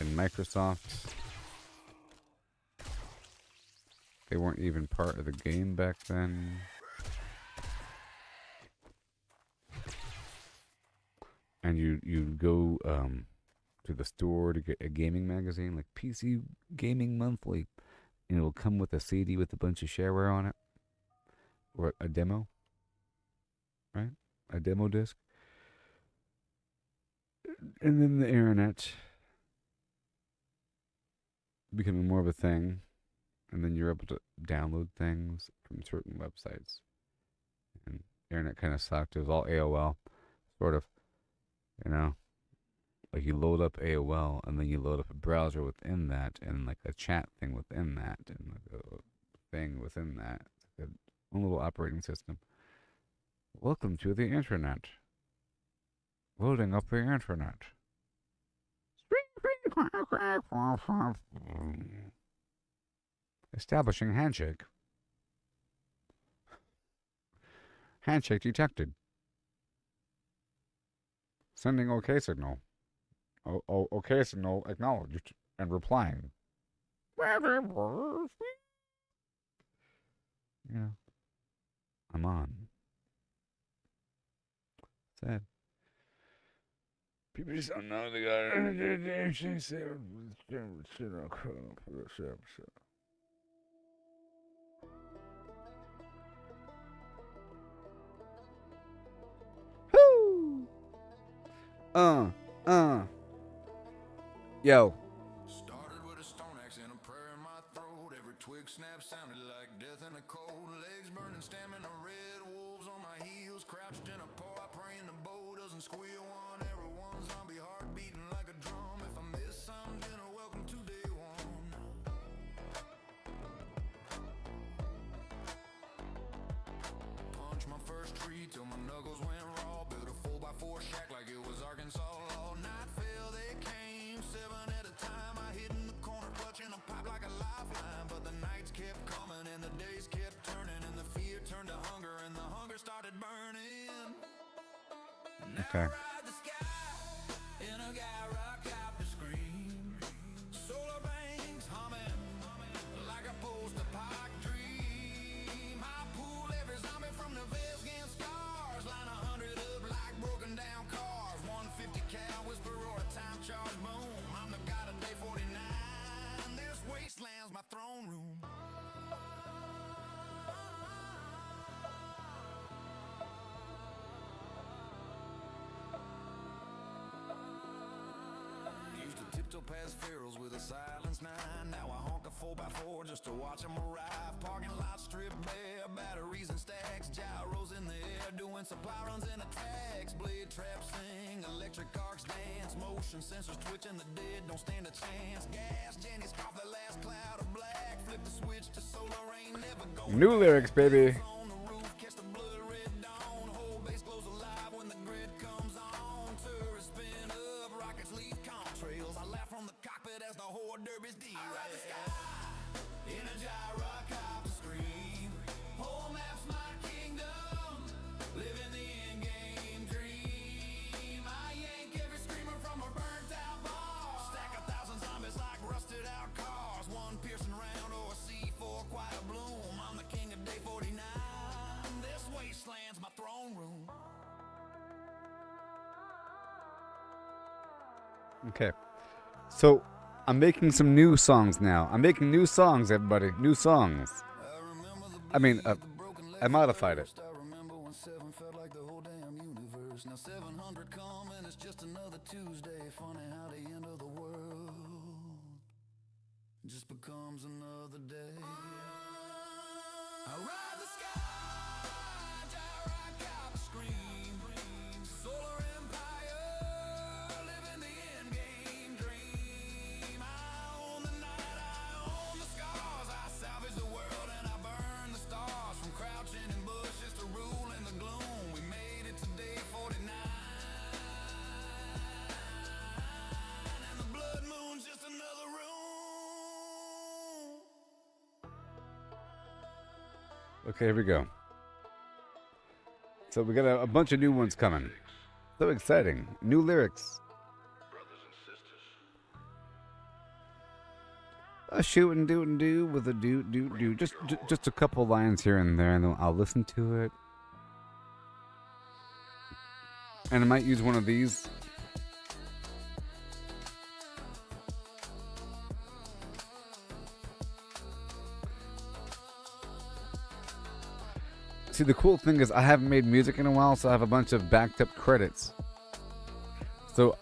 And Microsoft? They weren't even part of the game back then. And you'd go to the store to get a gaming magazine, like PC Gaming Monthly, and it'll come with a CD with a bunch of shareware on it, or a demo, right? A demo disc. And then the internet becoming more of a thing, and then you're able to download things from certain websites. And internet kind of sucked. It was all AOL, sort of, like you load up AOL, and then you load up a browser within that, and like a chat thing within that, and like a thing within that. It's like a little operating system. Welcome to the internet. Loading up the internet. Establishing handshake. Handshake detected. Sending OK signal. OK signal acknowledged and replying. Yeah. I'm on. Sad. People just don't know they got Whoo! Yo. Started with a stone axe and a prayer in my throat. Every snap sounded like death in the cold. Legs burning, stamina red, wolves on my heels. Crouched in a paw, praying the bow doesn't squeal. One arrow, one zombie heart beating like a drum. If I miss some dinner, welcome to day one. Punched my first tree till my knuckles went raw. Built a 4x4 shack like it was Arkansas law. Night fell, they came, 7 at a time. I hid in the corner, clutching a pipe like a lifeline. But the nights kept coming and the days kept turning, and the fear turned to hunger and the hunger started burning. Okay. Ride the sky in a gyrocopter scream. Solar banks humming like a post-apoc dream. I pull every zombie from the veils against scars. Line 100 up like broken down cars. 150 cal whisper or a time charge boom. I'm the god of day 49. This wasteland's my throne room. Used to tiptoe past pharaohs with a silence 9. Now I honk a 4x4 just to watch them arrive. Parking lot strip bare, batteries and stacks. Gyros in the air, doing supply runs and attacks. Blade traps sing, electric arcs dance. Motion sensors twitching, the dead don't stand a chance. Gas, Jenny's cough, the last cloud of black. Flip the switch to solar rain, never go New lyrics, baby. on the roof, catch the blood red dawn. Whole base glows alive when the grid comes on. Tourists spin up, rockets leave contrails. I laugh from the cockpit as the hors d'oeuvres derail. The sky in a gyrocopter scream. Whole map's my kingdom, living the endgame dream. I yank every screamer from a burnt out bar. Stack 1,000 zombies like rusted out cars. One piercing round or a C4 quiet bloom. I'm the king of day 49. This wasteland's my throne room. Okay. So I'm making some new songs now. I'm making new songs, everybody. New songs. I mean, I modified it. I remember when 7 felt like the whole damn universe. Now 700 come and it's just another Tuesday. Funny how the end of the world just becomes another day. I ride the sky, gyrocopter scream. Solar empire, living the endgame dream. I own the night, I own the scars. I salvage the world and I burn the stars. From crouching in bushes to ruling the gloom. We made it to day 49. And the blood moon's just another room. Okay, here we go. So we got a bunch of new ones coming. So exciting. New lyrics. Brothers and sisters. A shoot and do with a do. Just a couple lines here and there, and then I'll listen to it. And I might use one of these. See, the cool thing is I haven't made music in a while, so I have a bunch of backed up credits. So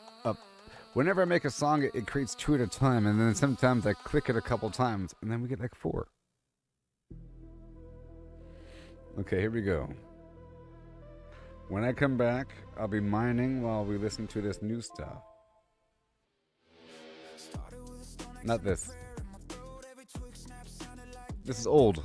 whenever I make a song, it creates 2 at a time, and then sometimes I click it a couple times, and then we get like 4. Okay, here we go. When I come back, I'll be mining while we listen to this new stuff. Not this. This is old.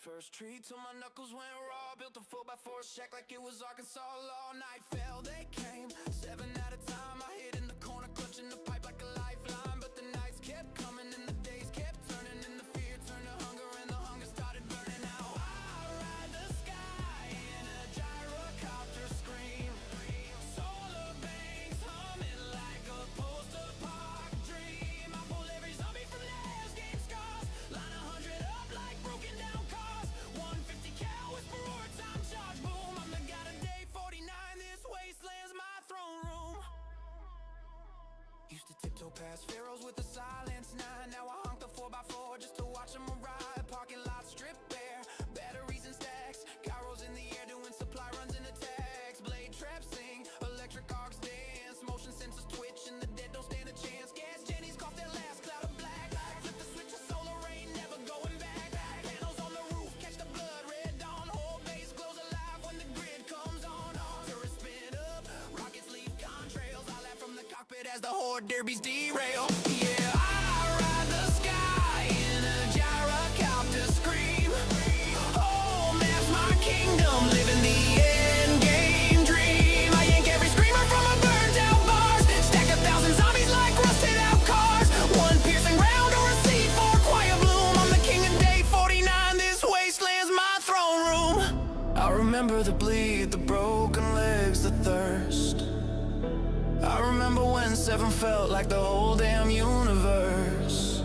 First tree till my knuckles went raw. Built a 4x4 shack like it was Arkansas law. Night fell, they came, 7 at a time. I hid in the corner, clutching the pipe like a lifeline. But the nights kept coming and the days kept turning, and the fear turned to hunger and the hunger started burning. Now I ride the sky in a gyrocopter scream. Solar banks humming like a post-apoc dream. I pull every zombie from last game scars. Line 100 up like broken down cars. 150 cal whisper or a time charge boom. I'm the god of day 49. This wasteland's my throne room. derbies derail. Yeah, I ride the sky in a gyrocopter scream. Oh, that's my kingdom, living the end game dream. I yank every screamer from a burned out bars. Stack 1,000 zombies like rusted out cars. One piercing round or a C4 quiet bloom. I'm the king of day 49, this wasteland's my throne room. I remember the bleed, the broken legs, the thirst. I remember when 7 felt like the whole damn universe.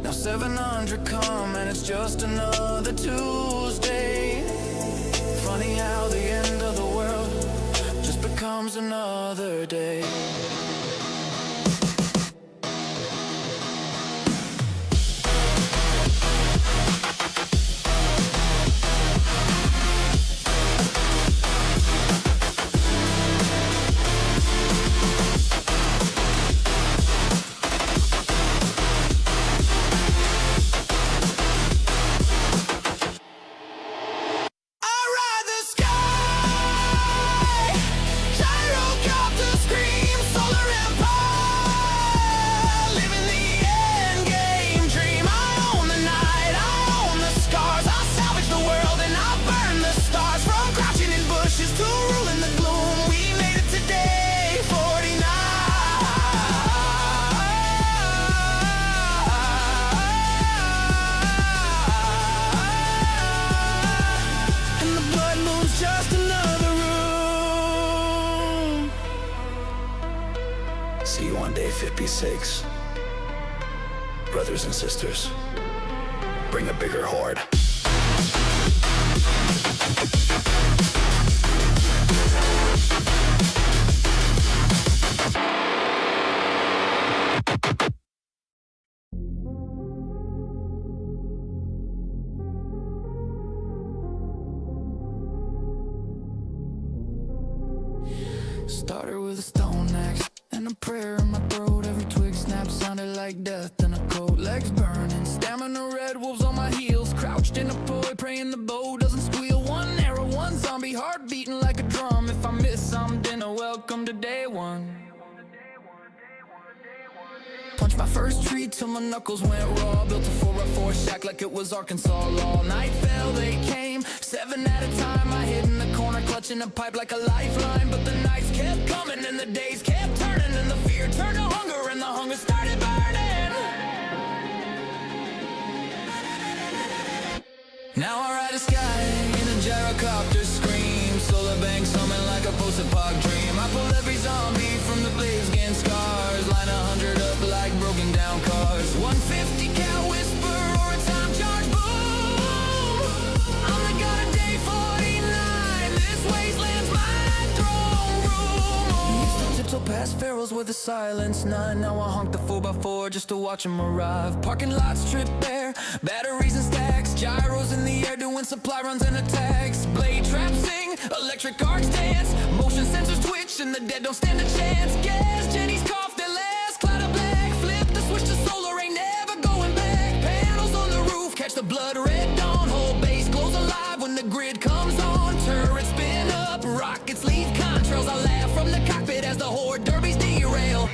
Now 700 come and it's just another Tuesday. Funny how the end of the world just becomes another day. See you on day 56. Brothers and sisters, bring a bigger horde. Started with a stone axe and a prayer in my throat. Every twig snap sounded like death in a coat. Legs burning, stamina red, wolves on my heels. Crouched in a poi, praying the bow doesn't squeal. One arrow, one zombie, heart beating like a drum. If I miss some dinner, welcome to day one. Punched my first tree till my knuckles went raw. Built a 4x4 shack like it was Arkansas law. Night fell, they came, 7 at a time. I hid in the corner, clutching a pipe like a lifeline. But the nights kept coming and the days kept turning, and the fear turned to hunger and the hunger started burning. Now I ride the sky in a gyrocopter scream. Solar banks humming like a post-apoc dream. I pull every zombie from the blaze, getting scars. Line 100 up like broken down cars. 150 cal whisper or a time charge boom. I'm the god of day 49. This wasteland's my throne room. Used to tiptoe past pharaohs with a silence 9. Now I honk the 4x4 just to watch them arrive. Parking lots strip bare, batteries and stacks. Gyros in the air doing supply runs and attacks. Blade traps sing, electric arcs dance. Motion sensors twitch and the dead don't stand a chance. Gas, Jenny's cough, their last cloud of black. Flip the switch to solar, ain't never going back. Panels on the roof, catch the blood red dawn. Whole base glows alive when the grid comes on. Turrets spin up, rockets leave contrails. I laugh from the cockpit as the horde derbies derail.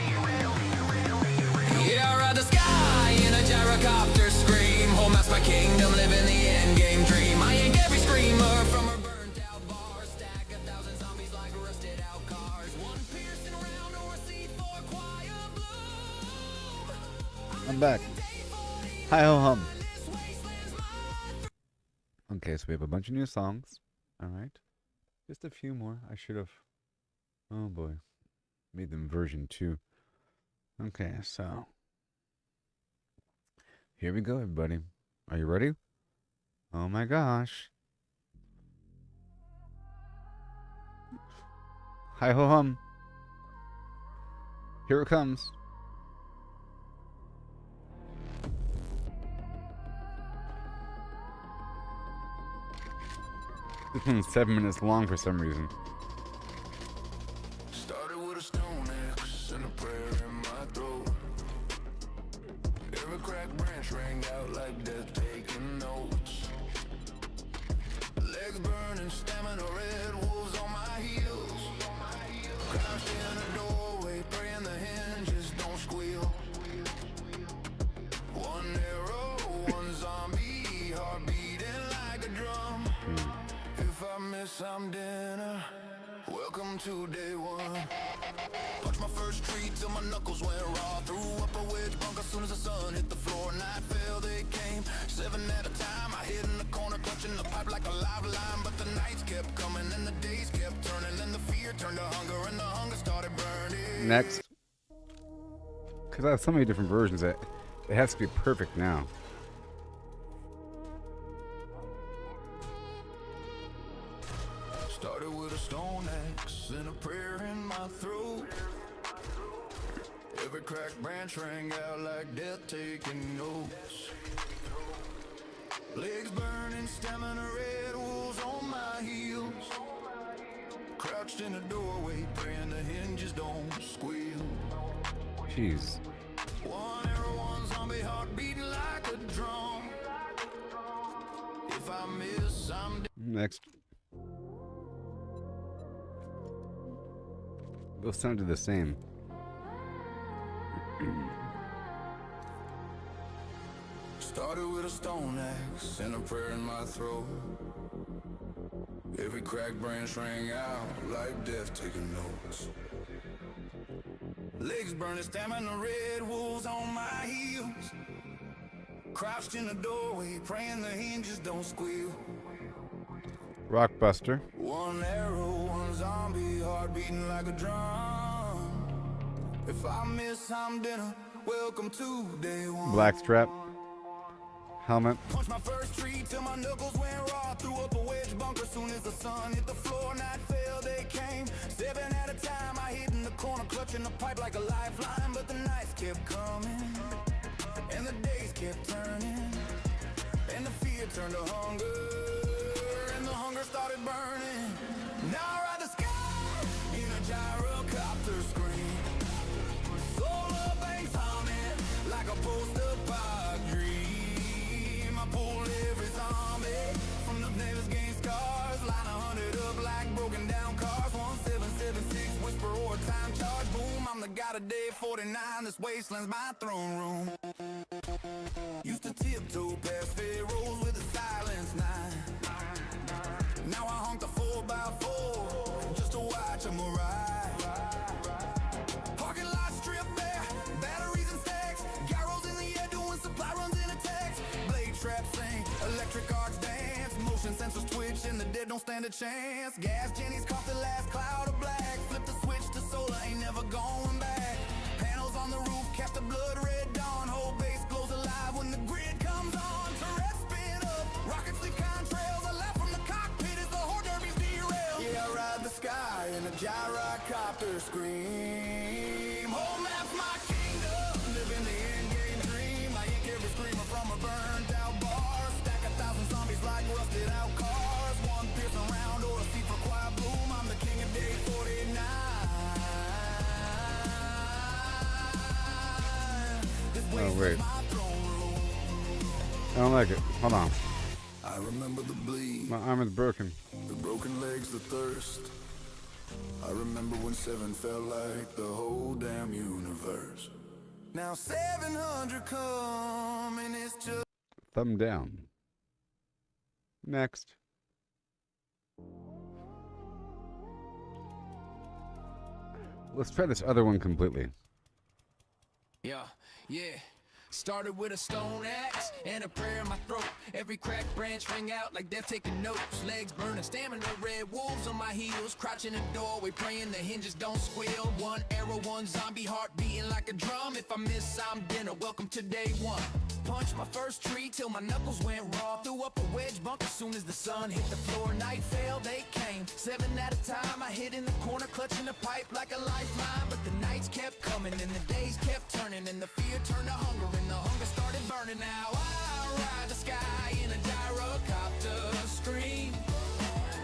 Yeah, I ride the sky in a gyrocopter scream. Home that's my kingdom, living the end game dream. I yank every screamer from her burnt out bar. Stack 1,000 zombies like rusted out cars. One piercing round or a C4 quiet bloom. I'm back. Hi ho hum. Okay, so we have a bunch of new songs. Alright. Just a few more. I should have, oh boy, made them version 2. Okay, so here we go, everybody. Are you ready? Oh my gosh. Hi ho hum. Here it comes. This one's 7 minutes long for some reason. Started with a stone axe and a prayer in my throat. Every cracked branch rang out like death taking notes. Legs burning, stamina red, wolves on my heels. Crouched in a doorway, praying the hinge to day one. Punched my first tree till my knuckles went raw. Threw up a wedge bunk as soon as the sun hit the floor. Night fell, they came, 7 at a time. I hid in the corner, clutching the pipe like a live line. But the nights kept coming and the days kept turning. And the fear turned to hunger and the hunger started burning. Next. Because I have so many different versions that it has to be perfect now. Started with a stone axe and a prayer in my throat. Every cracked branch rang out like death taking notes. Legs burning, stamina red, wolves on my heels. Crouched in a doorway, praying the hinges don't squeal. Jeez. One arrow, one zombie heart beating like a drum. If I miss, I'm Next. Both sounded the same. Started with a stone axe and a prayer in my throat. Every cracked branch rang out like death taking notes. Legs burning, stamina red, wolves on my heels. Crouched in the doorway, praying the hinges don't squeal. Rockbuster. One arrow, one zombie, heart beating like a drum. If I miss, I'm dinner. Welcome to day one. Blackstrap. Helmet. Punched my first tree till my knuckles went raw. Threw up a wedge bunker soon as the sun hit the floor. Night fell, they came, 7 at a time. I hid in the corner, clutching the pipe like a lifeline. But the nights kept coming, and the days kept turning. And the fear turned to hunger, and the hunger started burning. Now I ride the sky in a gyrocopter scream. Solar banks humming like a post-apocalyptic dream. I pulled every zombie from the neighbors gained scars. Line 100 up like broken down cars. 1776 whisper or time charge. Boom, I'm the god of day 49. This wasteland's my throne room. Used to tiptoe past pharaohs with a silence nine. Now I honk the 4x4 just to watch them arrive. Parking lot strip bare, batteries and stacks. Gyros in the air doing supply runs in attacks. Blade traps sing, electric arcs dance. Motion sensors twitch and the dead don't stand a chance. Gas Jenny's caught the last cloud of black. Flip the switch to solar, ain't never going back. Panels on the roof, catch the blood red dawn. Whole base glows alive when the grid comes on. Turrets spin up, rockets leave contrails. A lap from the cockpit as the hors d'oeuvres derail. Yeah, I ride the sky in a gyrocopter scream. Home map's my kingdom, living the in-game dream. I ink every screamer from a burned out bar. Stack 1,000 zombies like rusted out cars. One piercing round or a seat for quiet bloom. I'm the king of day 49. Oh, wait. I don't like it. Hold on. I remember the bleed, My arm is broken. the broken legs, the thirst. I remember when 7 felt like the whole damn universe. Now 700 come and it's just Thumb down. Next. Let's try this other one completely. Yeah. Started with a stone axe and a prayer in my throat. Every cracked branch rang out like death taking notes. Legs burning, stamina red, wolves on my heels. Crouching in the doorway, praying the hinges don't squeal. One arrow, one zombie, heart beating like a drum. If I miss, I'm dinner. Welcome to day one. Punched my first tree till my knuckles went raw. Threw up a wedge bunk as soon as the sun hit the floor. Night fell, they came, 7 at a time. I hid in the corner, clutching the pipe like a lifeline. But the nights kept coming and the days kept turning. And the fear turned to hunger and the hunger started burning. Now I ride the sky in a gyrocopter scream.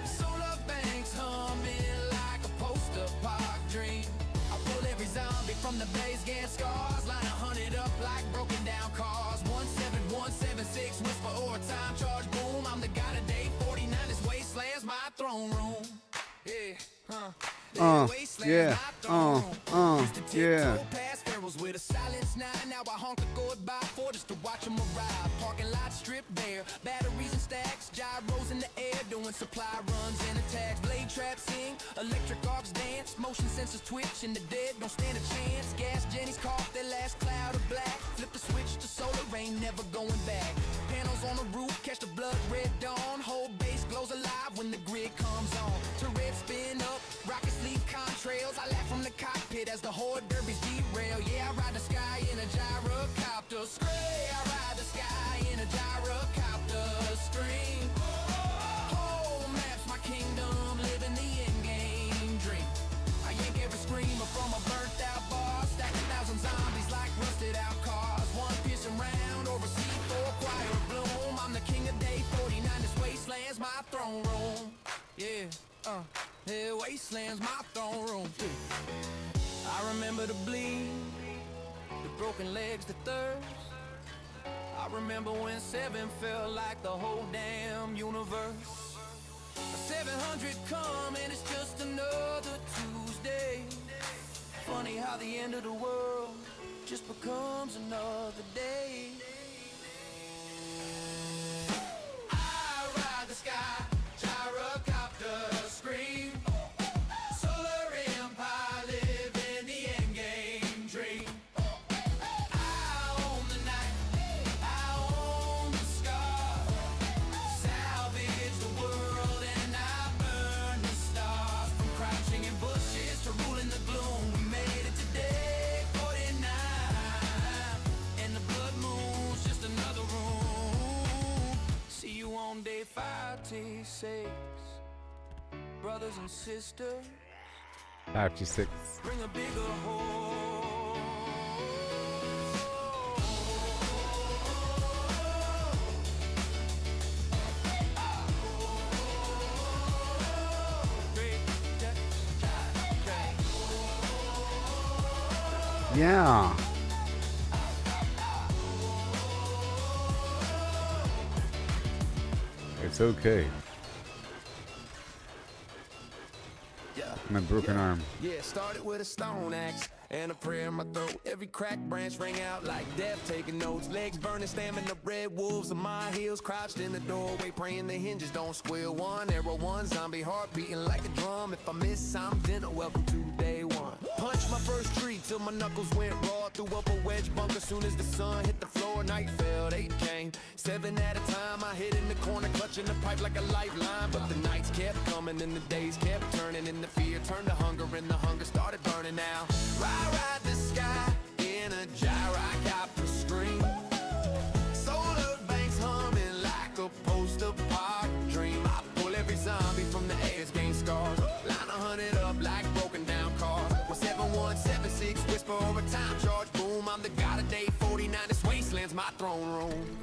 Solar banks humming like a post-apocalyptic dream. I pull every zombie from the base, gain scars. Line 100 up like broken down cars. 17176 whisper or time charge. Boom, I'm the god of day 49. This wasteland's my throne room. Yeah, Yeah. Yeah. Past pharaohs with a silence nine. Now I honk the goodbye for just to watch them arrive. Parking lot stripped bare, batteries and stacks. Gyros in the air doing supply runs and attacks. Blade trap sing, electric arcs dance, motion sensors twitch, and the dead don't stand a chance. Gas Jenny's cough, their last cloud of black. Flip the switch to solar rain, never going back. Panels on the roof, catch the blood red dawn. Whole base glows alive when the grid comes on. Turret spin up, rockets leave contrails. I laugh from the cockpit as the horde derbies derail. Yeah, I ride the sky in a gyrocopter. Spray, I ride the sky in a gyrocopter. Stream. Whole map's my kingdom, living the endgame dream. I yank every screamer from a burnt out bar. Stack 1,000 zombies like rusted out cars. One piercing round over C4 choir bloom. I'm the king of day 49. This wasteland's my throne room. Yeah, wasteland's my throne room. I remember the bleed, the broken legs, the thirst. I remember when 7 felt like the whole damn universe. 700 come and it's just another Tuesday. Funny how the end of the world just becomes another day. I ride the sky, gyrocopter, scream. Solar empire, live in the endgame dream. I own the night, I own the sky. Salvage the world and I burn the stars. From crouching in bushes to ruling the gloom, we made it today, 49. And the blood moon's just another room. See you on day 56. Brothers and sisters, 56. bring a bigger home. Yeah. It's okay. My broken arm. Yeah, started with a stone axe and a prayer in my throat. Every cracked branch rang out like death taking notes. Legs burning, stamping the red wolves on my heels. Crouched in the doorway, praying the hinges don't squeal. One arrow, one zombie heart beating like a drum. If I miss something, welcome to day one. Punched my first tree till my knuckles went raw. Threw up a wedge bunker soon as the sun hit the floor. Night fell, 8 came, 7 at a time. I hid in the corner, clutching the pipe like a lifeline. But the nights kept coming and the days kept turning. And the fear turned to hunger and the hunger started burning out. I ride the sky in a gyrocopter scream. Solar banks humming like a post-apart dream. I pull every zombie from the edge, gain scars. Line 100 up like broken down cars. 7176 whisper over time charge. Boom, I'm the god of day 49. This wasteland's my throne room.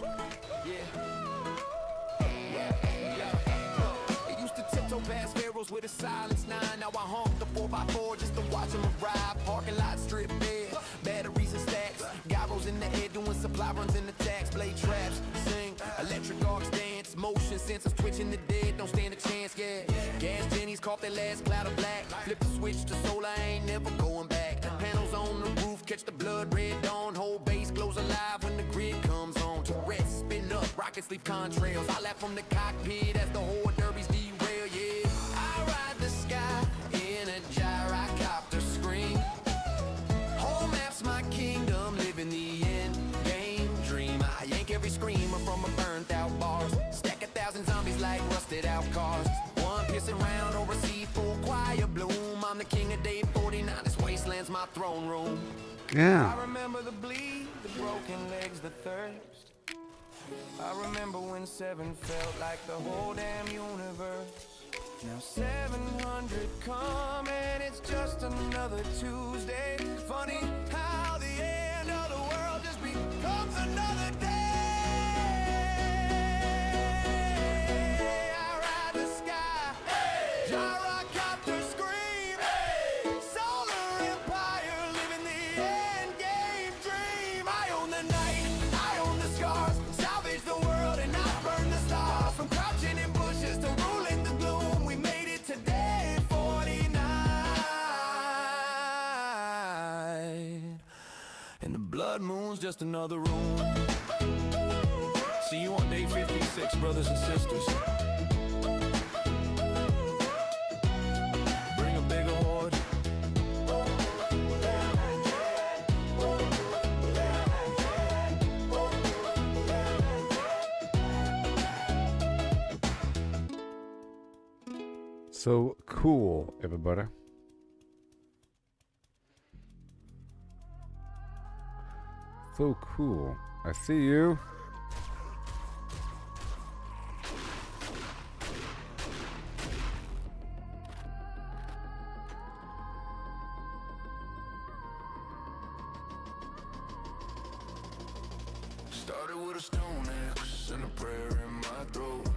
It used to tiptoe past pharaohs with a silence 9. Now I honk the 4x4 just to watch them arrive. Parking lot strip bare, batteries and stacks. Gyros in the air doing supply runs in the tax. Blade traps, sing, electric arcs dance. Motion sensors twitching the dead, don't stand a chance, yeah. Gas Jenny's caught their last cloud of black. Flip the switch to solar, I ain't never going back. Panels on the roof, catch the blood red dawn. Whole base glows alive when the grid comes on. Turrets spin up, rockets leave contrails. I laugh from the cockpit as the horde derbies derail, yeah. I ride the sky in a gyrocopter scream. Whole map's my kingdom, living the end game dream. I yank every screamer from a burnt out bars. Stack 1,000 zombies like rusted out cars. One piercing round over C4 choir bloom. I'm the king of day 49. This wasteland's my throne room. Yeah. I remember the bleed, the broken legs, the thirst. I remember when 7 felt like the whole damn universe. Now 700 come and it's just another Tuesday. Funny how the end of the world just becomes another day. I ride the sky, gyrocopter scream. Solar empire, living the end game dream. I own the night, I own the scars. Salvage the world and I burn the stars. From crouching in bushes to ruling the gloom, we made it today, 49. And the blood moon's just another room. See you on day 56, brothers and sisters. So cool, everybody. So cool. I see you. Started with a stone axe and a prayer in my throat.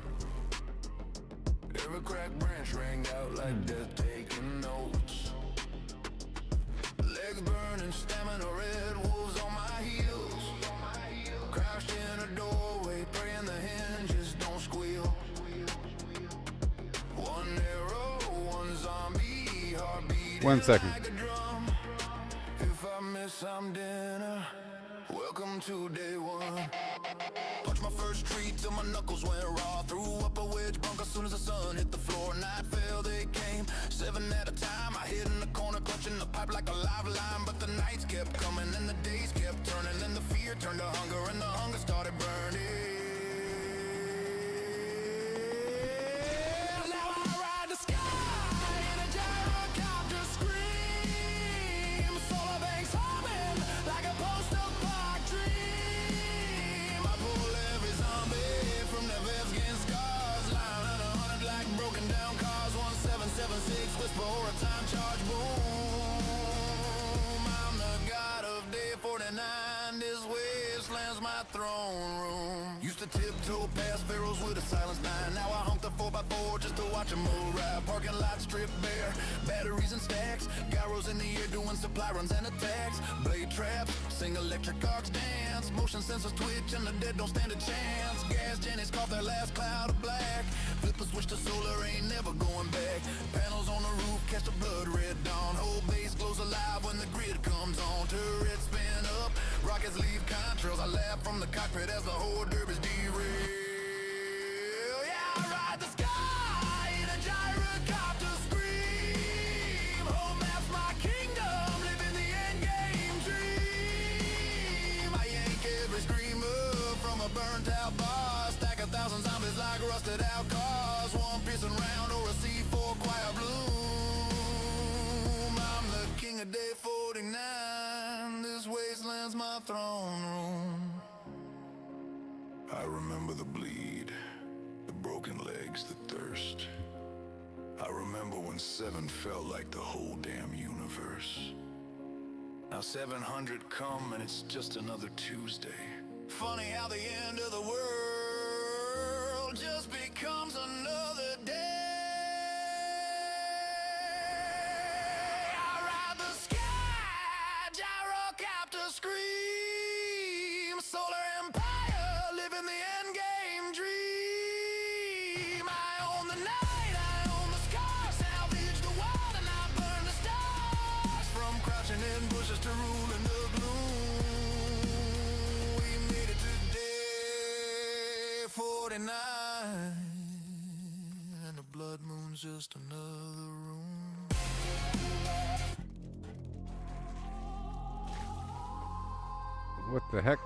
Every cracked branch rang out like death taking notes. Legs burning, stamina red, wolves on my heels. Crouched in a doorway, praying the hinges don't squeal. One arrow, one zombie, heartbeat 1 second. like a drum. If I miss, I'm dinner. Welcome to day one. Punched my first tree till my knuckles went raw. Threw up a wedge bunk as soon as the sun hit the floor. Night fell, they came 7 at a time. I hid in the corner clutching the pipe like a lifeline. But the nights kept coming and the days kept turning. And the fear turned to hunger and the hunger started burning. Now I ride the sky in a gyrocopter scream. Solar banks humming like a post-apoc dream. I pull every zombie from their veins, getting scars. Lying on 100 like broken down cars. 1776 whisper or a time charge boom. I'm the god of day 49. This wasteland's my throne room. Used to tiptoe past pharaohs with a silenced nine. Now I honk the 4x4 just to watch them move right. Parking lot stripped bare, batteries and stacks. Gyros in the air doing supply runs and attacks. Blade traps, sing electric arcs dance. Motion sensors twitch and the dead don't stand a chance. Gas Jenny's caught their last cloud of black. Flip a switch to solar, ain't never going back. Panels on the roof catch the blood red dawn. Whole base glows alive when the grid comes on. Turrets spin up, rockets leave contrails. I laugh from the cockpit as the whole derby's derail. Yeah, I ride the sky in a gyrocopter scream. Home map's my kingdom, living the endgame dream. I yank every screamer from a burnt out bar. Stack 1,000 zombies like rusted out cars. One piercing round or a C4 quiet bloom. I'm the king of day 49. This wasteland's my throne room. I remember the bleed, the broken legs, the thirst. I remember when 7 felt like the whole damn universe. Now 700 come and it's just another Tuesday. Funny how the end of the world just becomes another day. I ride the sky, gyrocopter scream. Solar empire, living the endgame dream. I own the night, I own the scars. Salvage the wild and I burn the stars. From crouching in bushes to ruling the gloom. We made it to day 49. And the blood moon's just another room. What the heck?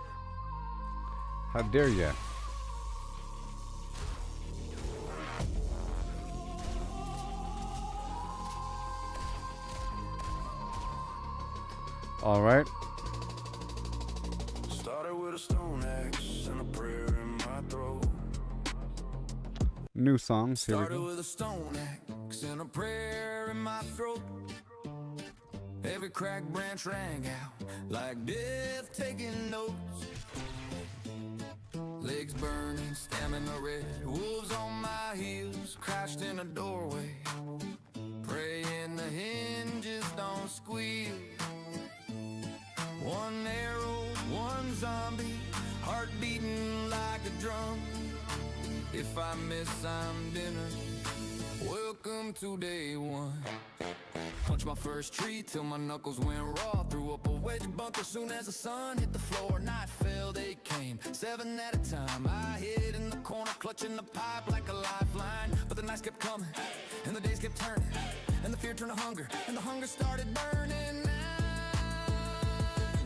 How dare ya? All right. Started with a stone axe and a prayer in my throat. New songs. Here we Started go. with a stone axe and a prayer in my throat. Every cracked branch rang out like death taking notes. Legs burning, stamina red, wolves on my heels, crouched in a doorway, praying the hinges don't squeal. One arrow, one zombie, heart beating like a drum. If I miss, I'm dinner. Welcome to day one. Punched my first tree till my knuckles went raw. Threw up a wedge bunk as soon as the sun hit the floor. Night fell, they came 7 at a time. I hid in the corner clutching the pipe like a lifeline. But the nights kept coming and the days kept turning. And the fear turned to hunger and the hunger started burning.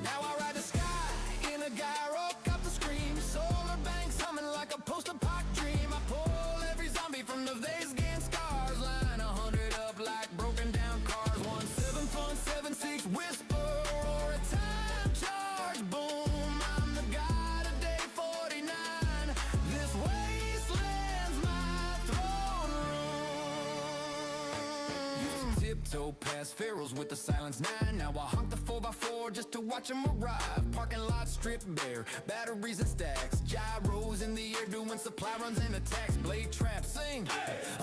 Now I ride the sky in a gyrocopter scream. Solar banks humming like a post-apoc dream. I pull every zombie from the vase, getting scars. Line 100 tiptoe past pharaohs with the silence 9. Now I honk the 4x4 just to watch them arrive. Parking lot stripped bare, batteries and stacks, gyros in the air doing supply runs and attacks. Blade traps sing,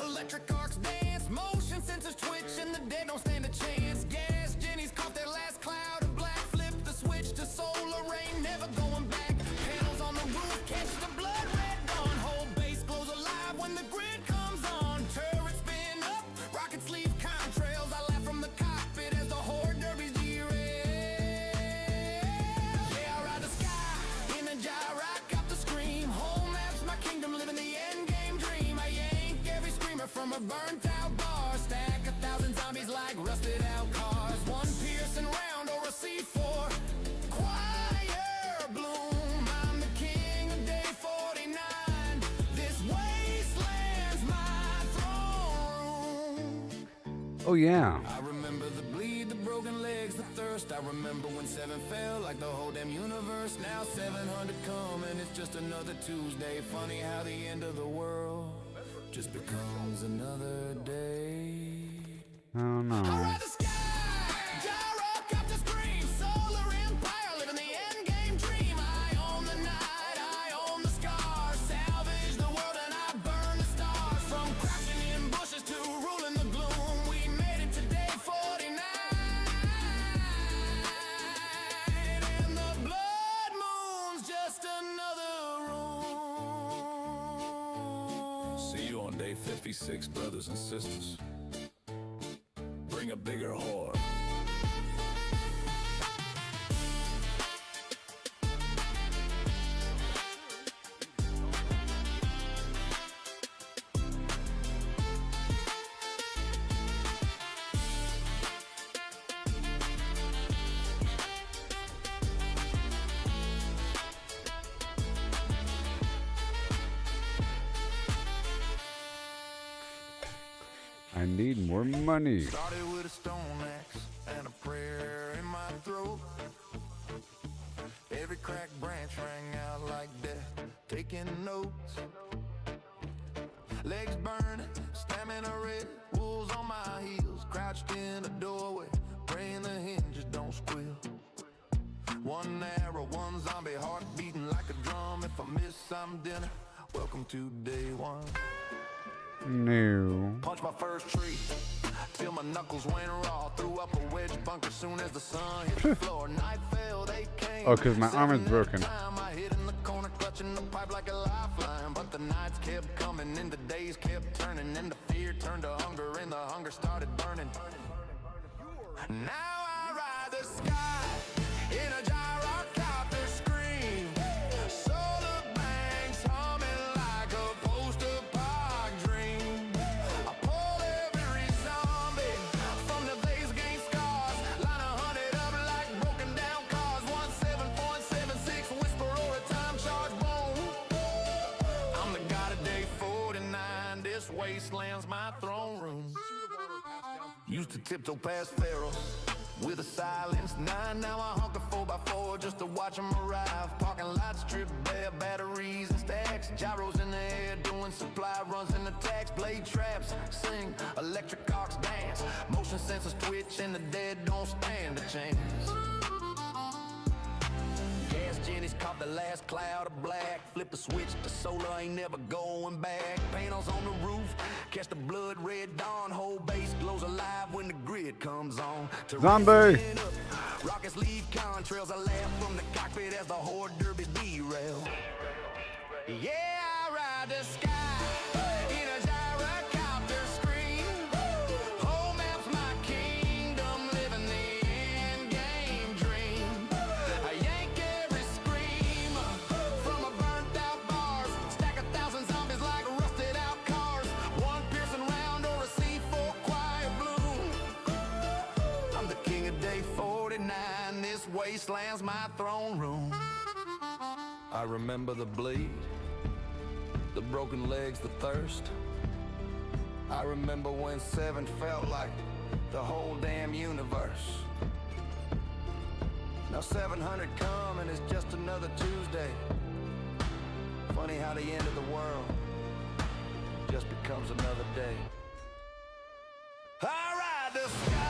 electric arcs dance, motion sensors twitch and the dead don't stand a chance. Gas Jenny's caught their last cloud of black, flip the switch to solar rain, never going back. Panels on the roof catch the blood red dawn, whole base glows alive when the grid comes on. Turrets spin up, rockets leave contrails. I laugh from the cockpit as the horde derbies derail. Yeah, I ride the sky in a gyrock up the scream. Home maps my kingdom, living the end game dream. I yank every screamer from a burnt out bar, stack 1,000 zombies like rusted out cars. One piercing round or a C4. Choir bloom, I'm the king of day 49. This wasteland's my throne room. Oh yeah. I remember the bleed, the broken legs, the thirst. I remember when 7 fell like the whole damn universe. Now 700 come and it's just another Tuesday. Funny how the end of the world just becomes another day. Oh no. I ride the sky, gyro up the screen. Solar empire, living the end game dream. I own the night, I own the scars. Salvage the world and I burn the stars. From crashing in bushes to ruling the gloom, we made it to day 49. And the blood moon's just another room. See you on day 56, brothers and sisters. Bring a bigger whore. I need more money. Started with a stone axe and a prayer in my throat. Every cracked branch rang out like death, taking notes. Legs burning, stamina red, wolves on my heels. Crouched in a doorway, praying the hinges don't squeal. One arrow, one zombie, heart beating like a drum. If I miss some dinner, welcome to day 1. No. Punch my first tree till my knuckles went raw. Threw up a wedge bunker soon as the sun hit the floor. Night fell, they came. Oh, 'cause my arm is broken. I hid in the corner clutching the pipe like a lifeline. But the nights kept coming and the days kept turning. And the fear turned to hunger and the hunger started burning. Now I ride the sky in a gyrocopter scream. Solar banks humming like a post-apoc dream. I pull every zombie from the blaze against scars. Line 100 up like broken down cars. 17.76 whisper or a time charge boom. I'm the god of day 49. This wasteland's my throne room. Used to tiptoe past pharaohs with a silenced 9. Now I honk a 4x4 just to watch them arrive. Parking lots stripped bare, batteries and stacks. Gyros in the air doing supply runs and attacks. Blade traps sing, electric arcs dance. Motion sensors twitch and the dead don't stand a chance. Gas Jenny's caught the last cloud of black. Flip the switch to solar, ain't never going back. Panels on the roof, catch the blood red dawn. Whole base glows alive when the grid comes on. Zombie! Rockets leave contrails. I laugh from the cockpit as the horde derby derail. Yeah, I ride the sky in a gyrocopter scream. Home maps my kingdom, living the end game dream. I yank every scream from a burnt out bars. Stack 1,000 zombies like rusted out cars. One piercing round or a C4 choir bloom. I'm the king of day 49. This wasteland's my throne room. I remember the bleed, the broken legs, the thirst. I remember when 7 felt like the whole damn universe. Now 700 come and it's just another Tuesday. Funny how the end of the world just becomes another day. I ride the sky.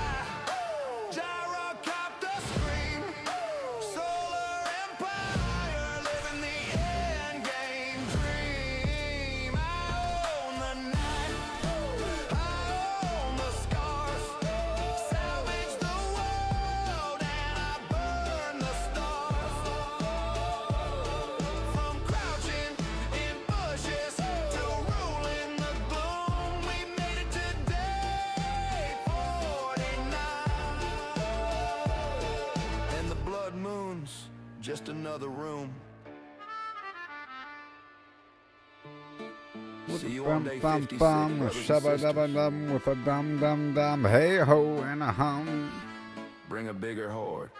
just another room. See you on day 56, Bum, brothers and shabba sisters. dabba dum with a dum dum dum. Hey ho and a hum. Bring a bigger horde.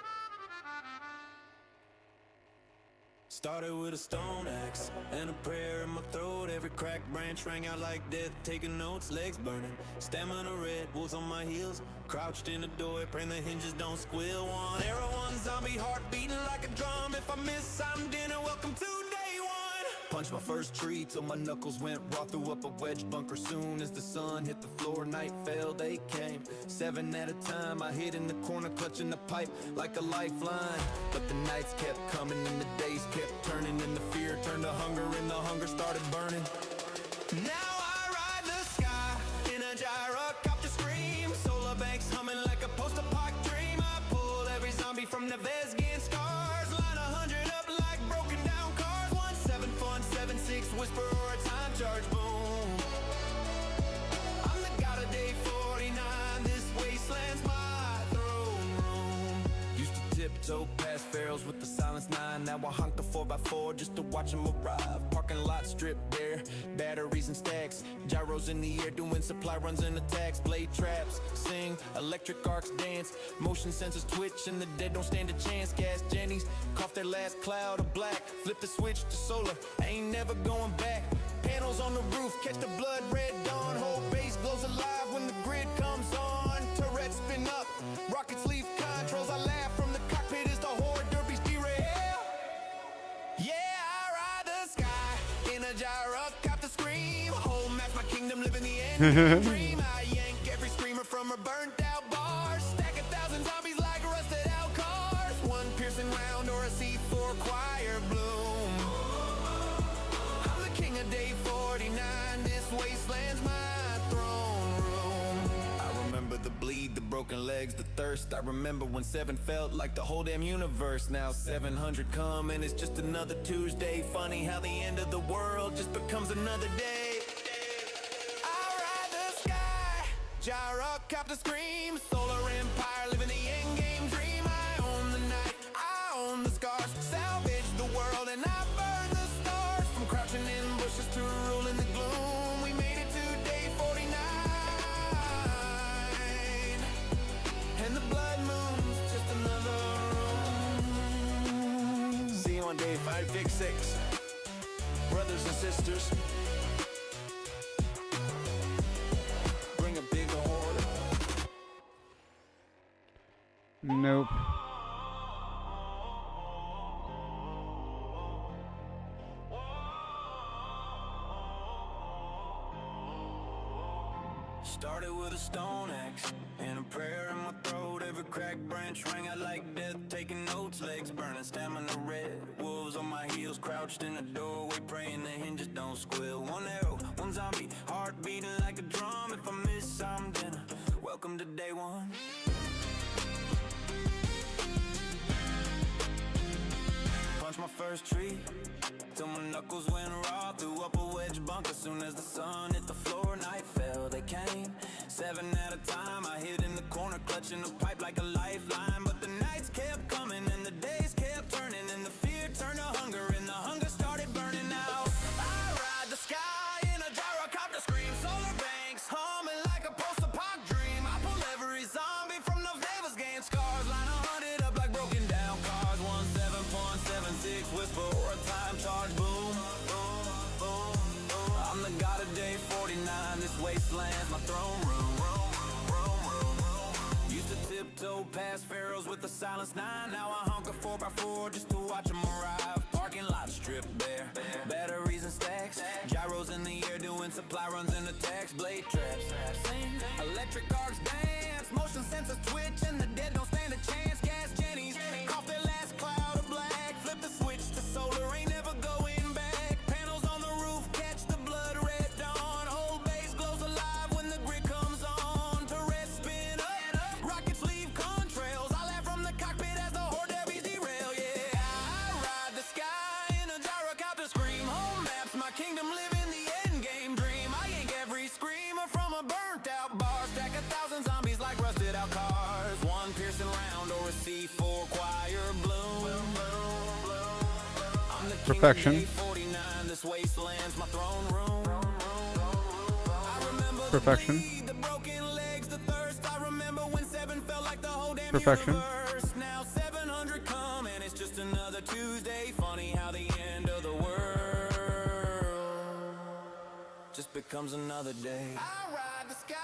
Started with a stone axe and a prayer in my throat. Every cracked branch rang out like death, taking notes, legs burning. Stamina red, wolves on my heels, crouched in the door, praying the hinges don't squeal. One arrow, one zombie, heart beating like a drum. If I miss, I'm dinner, welcome to day one. Punched my first tree till my knuckles went raw, threw up a wedge bunker. Soon as the sun hit the floor, night fell, they came. 7 at a time, I hid in the corner, clutching the pipe like a lifeline. But the nights kept coming and the days kept turning, and the fear turned to hunger and the hunger started burning. Now I ride the sky in a gyrocopter scream, solar banks humming like a post-apoc dream. I pull every zombie from the Vesgian scars, line 100 up like broken down cars. 1776 whisper or a time charge boom. I'm the god of day 49, this wasteland's my throne room. Used to tiptoe past pharaohs with the silence 9. Now I honk the 4x4 just to watch them arrive. Parking lot stripped bare, batteries and stacks, gyros in the air doing supply runs and attacks. Blade traps sing, electric arcs dance, motion sensors twitch and the dead don't stand a chance. Gas Jennies cough their last cloud of black, flip the switch to solar, ain't never going back. Panels on the roof catch the blood red dawn, whole base glows alive when the grid comes on. Turrets spin up, rockets leave controls, I laugh from the cockpit as the horde derbies derail. Yeah, I ride the sky in a gyrocopter scream, whole map my kingdom living the end dream. I yank every screamer from her burnt out bars, stack 1,000 zombies like rusted out cars. One piercing round or a C4 choir bloom. I'm the king of day 49, this wasteland's my throne room. I remember the bleed, the broken legs, the thirst. I remember when 7 felt like the whole damn universe. Now 700 come and it's just another Tuesday. Funny how the end of the world just becomes another day. I ride the sky, gyrocopter scream, solar empire, living the end game dream. I own the night, I own the scars, salvage the world and I burn the stars. From crouching in bushes to ruling the gloom, we made it to day 49. And the blood moon's just another room. See you on day 556, brothers and sisters. Bring a bigger horde. Nope. Started with a stone axe and a prayer in my throat. Every cracked branch rang out like death, taking notes, legs burning, stamina red. Wolves on my heels, crouched in the doorway, praying the hinges don't squeal. One arrow, one zombie, heart beating like a drum. If I miss, I'm dinner. Welcome to day one. Punched my first tree till my knuckles went raw, threw up a wedge bunker. Soon as the sun hit the floor, night fell, they came. 7 at a time, I hid in the corner, clutching the pipe like a lifeline. But the nights kept coming and the days kept turning, and the fear turned to hunger and the hunger started burning out. I ride the sky in a gyrocopter scream, solar banks humming like a post-apoc dream. I pull every zombie from the Vesgian scars, line 100 up like broken down cars. 17.76 whisper or a time charge boom, boom, boom, boom. I'm the god of day 49, this wasteland's my throne room. Used to tiptoe past pharaohs with the silence 9. Now I honk a 4x4 just to watch them arrive. Parking lot stripped bare, batteries and stacks, gyros in the air doing supply runs and attacks. Blade traps sing, electric arcs dance, motion sensors twitch and the dead don't stand a chance. Gas Jennies cough their last cloud of black, flip the switch to solar, ain't never going back. Panels on the roof catch the blood red dawn, whole base glows alive when the grid comes on. Turrets spin up, rockets leave contrails, I laugh from the cockpit as the horde derbies derail. Yeah, I ride the sky in a gyrocopter scream, home maps my kingdom living the end game dream. I yank every screamer from a burnt out bar, stack 1,000 zombies like rusted out cars. One piercing round or a C4 choir bloom. Perfection. Perfection. Perfection. Now 700 come and it's just another Tuesday. Funny how the end of the world just becomes another day. I ride the sky.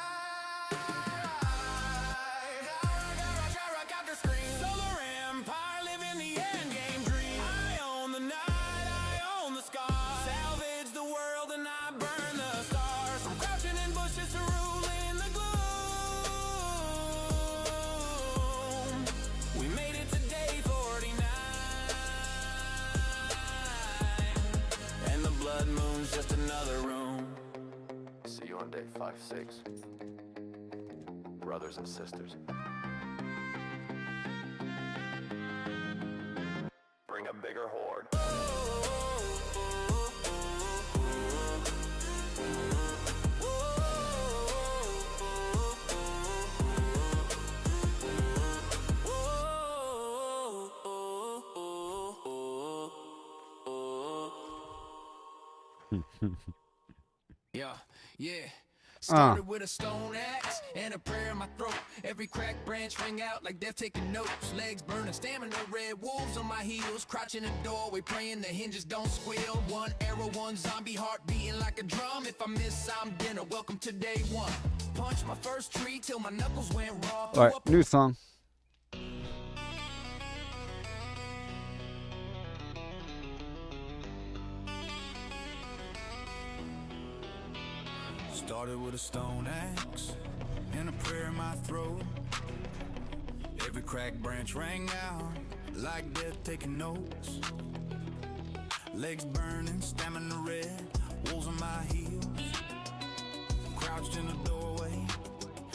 Solar empire, living the end game dream. I own the night, I own the sky. Salvage the world and I burn the stars. From crouching in bushes to ruling the gloom. We made it to day 49, and the blood moon's just another room. See you on day 5-6. Brothers and sisters. Bring a bigger horde. Yeah. Started with a stone axe and a prayer in my throat. Every cracked branch rang out like death taking notes. Legs burning, stamina red, wolves on my heels. Crouching in the doorway, praying the hinges don't squeal. One arrow, one zombie, heart beating like a drum. If I miss, I'm dinner. Welcome to day one. Punch my first tree till my knuckles went raw. All right, new song. Started with a stone axe and a prayer in my throat. Every cracked branch rang out like death taking notes. Legs burning, stamina red, wolves on my heels. Crouched in the doorway,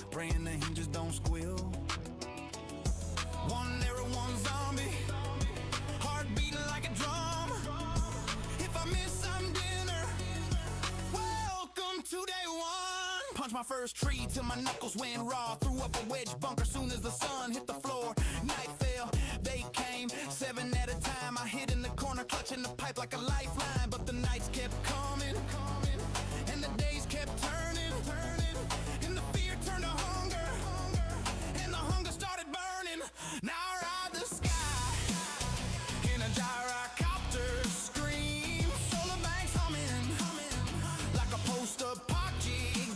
praying the hinges don't squeal. One arrow, one zombie, heart beating like a drum. If I miss some dinner, welcome to day one. Punched my first tree till my knuckles went raw. Threw up a wedge bunker soon as the sun hit the floor. Night fell, they came, 7 at a time. I hid in the corner clutching the pipe like a lifeline. But the nights kept coming, and the days kept turning, and the fear turned to hunger, and the hunger started burning. Now I ride the sky in a gyrocopter, scream, solar banks humming like a post-apocalyptic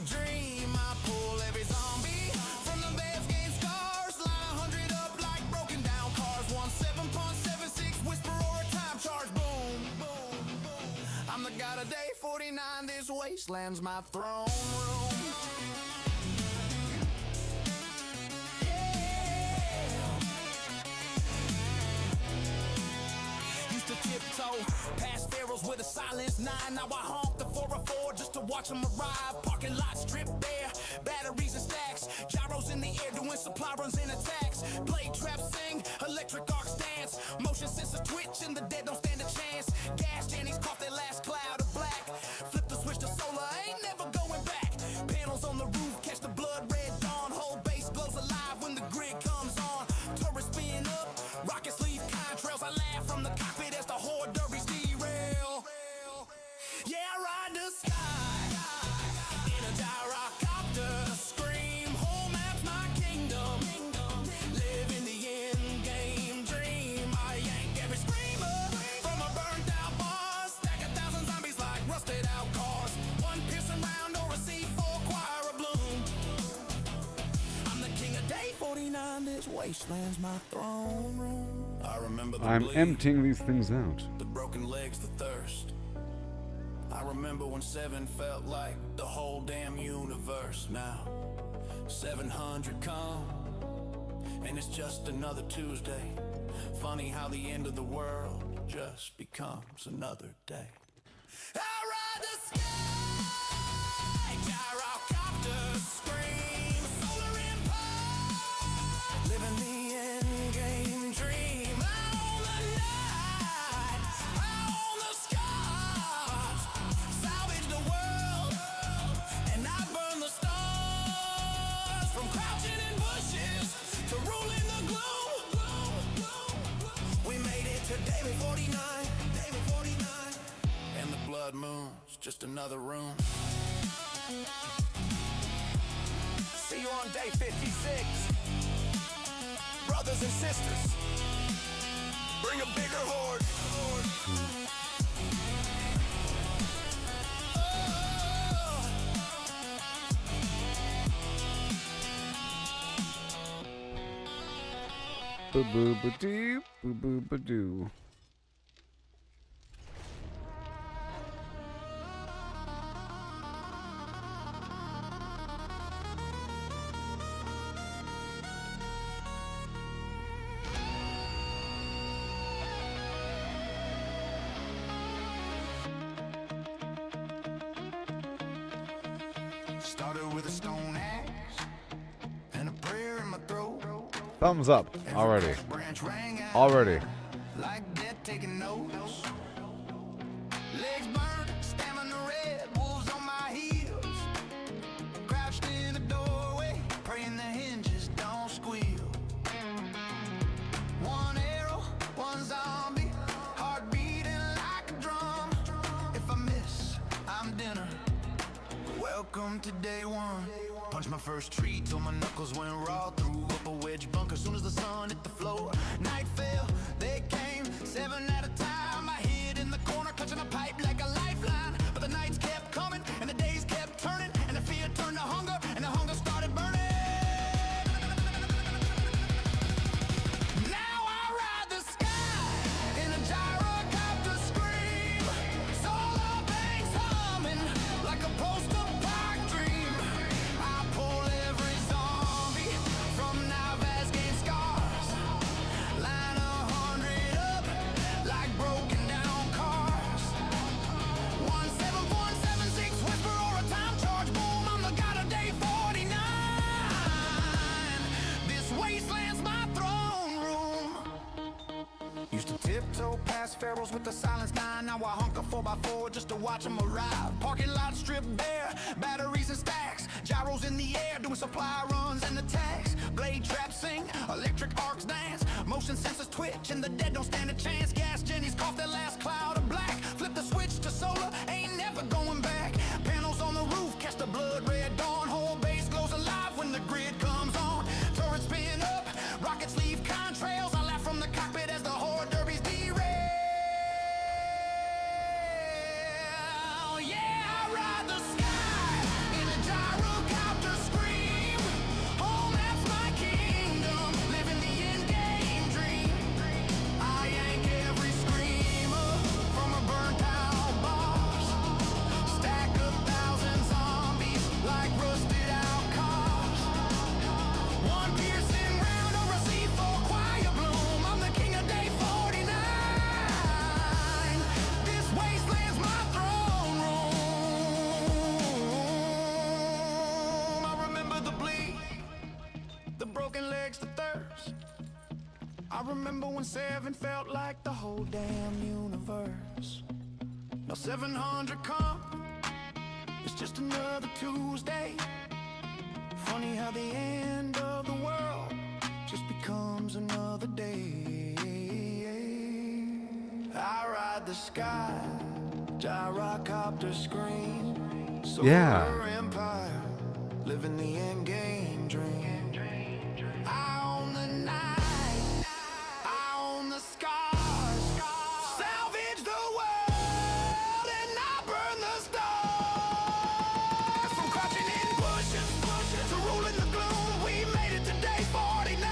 dream. I pull every zombie from the best game scars, line 100 up like broken down cars. 17.76 whisper or a time charge, boom, boom, boom. I'm the god of day 49. This wasteland's my throne room. Used to tiptoe past pharaohs with a silenced 9. Now I honk the 404 just to watch them arrive. Parking lot stripped bare, batteries and stacks. Gyros in the air doing supply runs and attacks. Blade traps sing, electric arcs dance. Motion sensors twitch and the dead don't stand a chance. Gas Jannies caught their last cloud of black. Flip the switch to solar, ain't never going back. Panels on the roof catch the blood red dawn. Whole base glows alive when the grid comes on. Turrets spin up, rockets leave contrails. I laugh from the cockpit as the horde derbies derail. Yeah, I ride the sky in a gyrocopter, scream, whole map's my kingdom. Live in the end game dream. I yank every screamer from a burnt out bar. Stack 1,000 zombies like rusted out cars. One piercing round or a C4 choir of bloom. I'm the king of day 49. This wasteland's my throne room. I remember the I'm bleed, emptying these things out. the broken legs, the thirst. I remember when 7 felt like the whole damn universe. Now 700 come, and it's just another Tuesday. Funny how the end of the world just becomes another day. I ride the sky, gyrocopter, scream, solar empire, living the end game dream. I own the night, I own the scars, salvage the world, and I burn the stars. From crouching in bushes to ruling the gloom. We made it to day 49, day 49. just another room. See you on day 56. Brothers and sisters, bring a bigger horde. Boo boo ba doo, boo boo ba doo. Started with a stone axe and a prayer in my throat. Thumbs up already. Branch rang out Already. like death taking notes. Legs burned, stamina red, wolves on my heels. Crouched in the doorway, praying the hinges don't squeal. One arrow, one zombie, heart beating like a drum. If I miss, I'm dinner. Welcome to day one. Punched my first tree till my knuckles went raw. Threw up a wedge bunker soon as the sun hit the floor. Night fell, they came, 7 at a time. I hid in the corner, clutching a pipe like a lifeline. But the nights kept coming, and the days kept turning, and the fear turned to hunger, and the hunger started burning. Now I ride the sky in a gyrocopter scream. Solar banks humming like a post-apoc dream. I pull every zombie from Navas gain scars. Line 100 up like broken down cars. 17176 whisper or a time charge boom. I'm the god of day 49. This wasteland's my throne room. Used to tiptoe past pharaohs with the silence 9. Now I hunk a 4x4 just to watch them arrive. Parking lot stripped bare, batteries and stacks. Gyros in the air, doing supply runs and attacks. Blade traps sing, electric arcs dance. Motion sensors twitch and the dead don't stand a chance. Gas jennies cough their last cloud of black. Flip the switch to solar, ain't never going back. Panels on the roof, catch the blood red dawn. Whole base glows alive when the grid comes on. Turrets spin up, rockets leave contrails. I laugh from the cockpit as the horde derbies derail. Yeah, I ride the sky in a gyrocopter scream. Home, that's my kingdom, living the endgame dream. I yank every screamer from a burnt out boss. Stack 1,000 zombies like rusted out cars. One piercing round or a C4 quiet bloom. I'm the king of day 49. This wasteland's my throne room. I remember the bleed, the broken legs, the thirst. I remember when 7 felt like the whole damn universe. Now 700 come, it's just another Tuesday. Funny how the end of the world just becomes another day. I ride the sky, gyrocopter scream. Yeah. Solar empire, living the end game dream. I own the night, I own the scars. Salvage the world and I burn the stars. From crouching in bushes to ruling the gloom, we made it to day 49.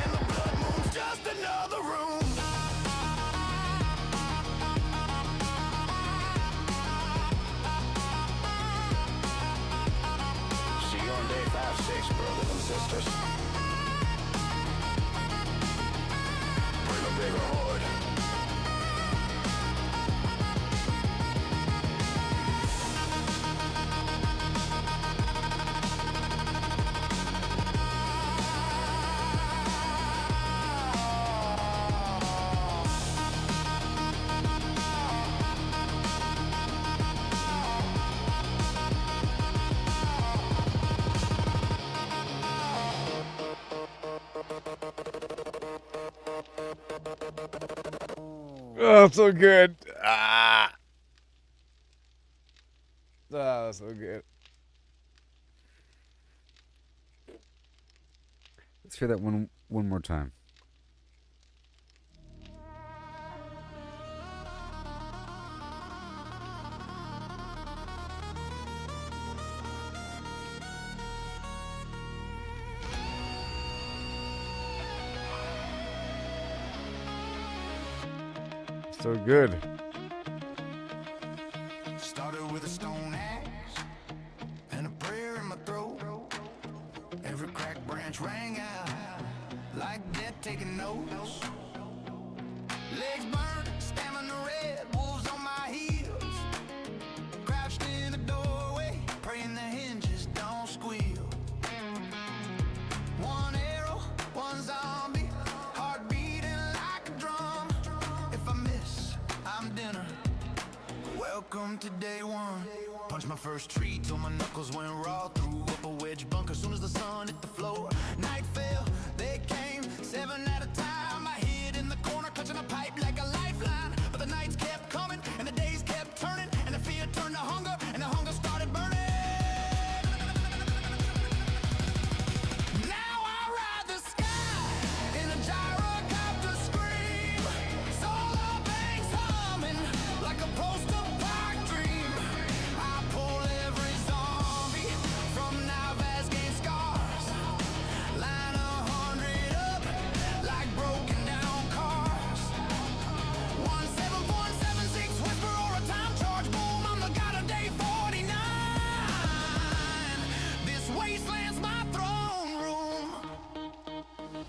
And the blood moon's just another room. See you on day 56, brothers and sisters. Bring a bigger horde. Oh, so good. Ah. Oh, so good. Let's hear that one more time. So good. Started with a stone axe and a prayer in my throat. Every cracked branch rang out like death taking notes. Legs burned, stamina red, wolves on my heels. Crouched in the doorway, praying the hinges don't squeal. One arrow, one zombie, heart beating like a drum. If I miss, I'm dinner. Welcome to day one. Punched my first tree till my knuckles went raw. Threw up a wedge bunker soon as the sun hit the floor. Night fell, they came, 7 at a time. I hid in the corner, clutching a pipe like a lifeline. But the nights kept coming, and the days kept turning, and the fear turned to hunger, and the hunger started burning. Now I ride the sky in a gyrocopter scream. Solar banks humming like a post-apoc dream. I pull every zombie from Navas gain scars. Line 100 up like broken down cars. 17176 whisper or a time charge boom. I'm the god of day 49. This wasteland's my throne room.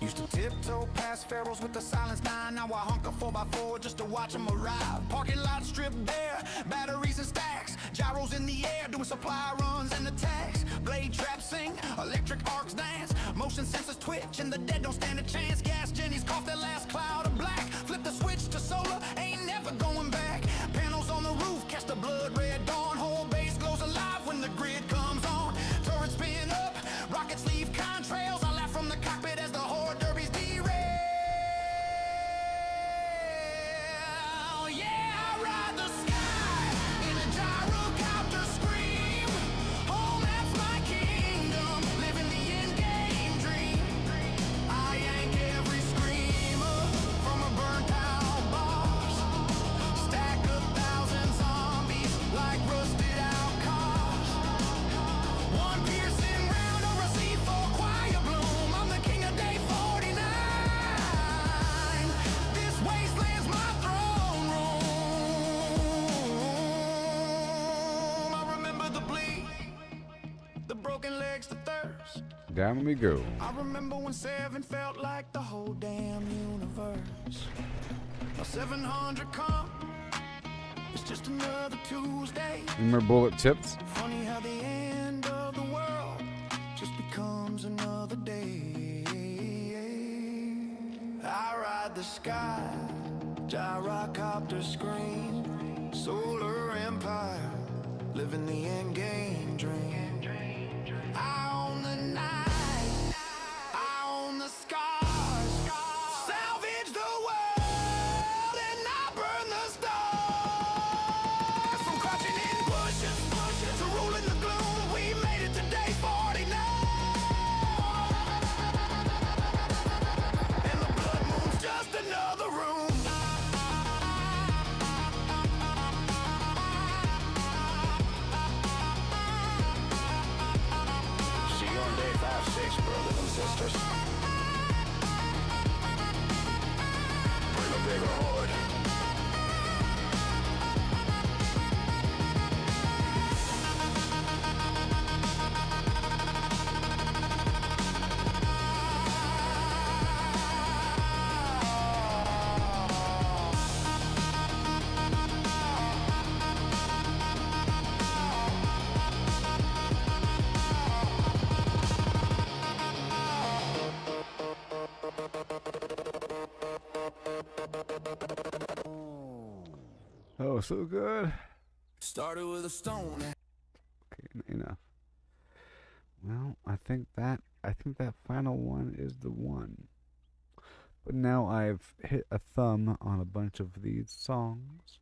Used to tiptoe past pharaohs with the silence dying. Now I hunker 4x4 just to watch them arrive. Parking lot stripped bare, batteries and stacks. Gyros in the air, doing supply runs and attacks. Blade traps sing, electric arcs dance. Motion sensors twitch and the dead don't stand a chance. Gas Jenny's cough that last cloud of black. Flip the switch to solar, ain't never going back. Panels on the roof, catch the blood red dawn. Whole base glows alive when the grid comes on. Turrets spin up, rockets leave contrails. I laugh from the cockpit as the horde derbies derail. Yeah, I ride the sky in a gyrocopter scream. Home, that's my kingdom, living the endgame dream. I yank every screamer from a burnt out boss. Stack 1,000 zombies like rusted out cars. One piercing round over a C4 choir bloom. I'm the king of day 49. This wasteland's my throne room. I remember the bleed, the broken legs, the thirst. Down we go. I remember when 7 felt like the whole damn universe. Now 700 come, it's just another Tuesday. Remember bullet tips? Funny how the end of the world just becomes another day. I ride the sky, gyrocopter scream, solar empire, living the end game dream. I own the night, I own the scars, salvage the world and I burn the stars. From crouching in bushes to rolling the gloom, we made it to day 49. And the blood moon's just another room. See you on day 5-6, brothers and sisters. Bring a bigger horde. Oh, so good. Started with a stone. Okay, enough. Well, I think that final one is the one. But now I've hit a thumb on a bunch of these songs.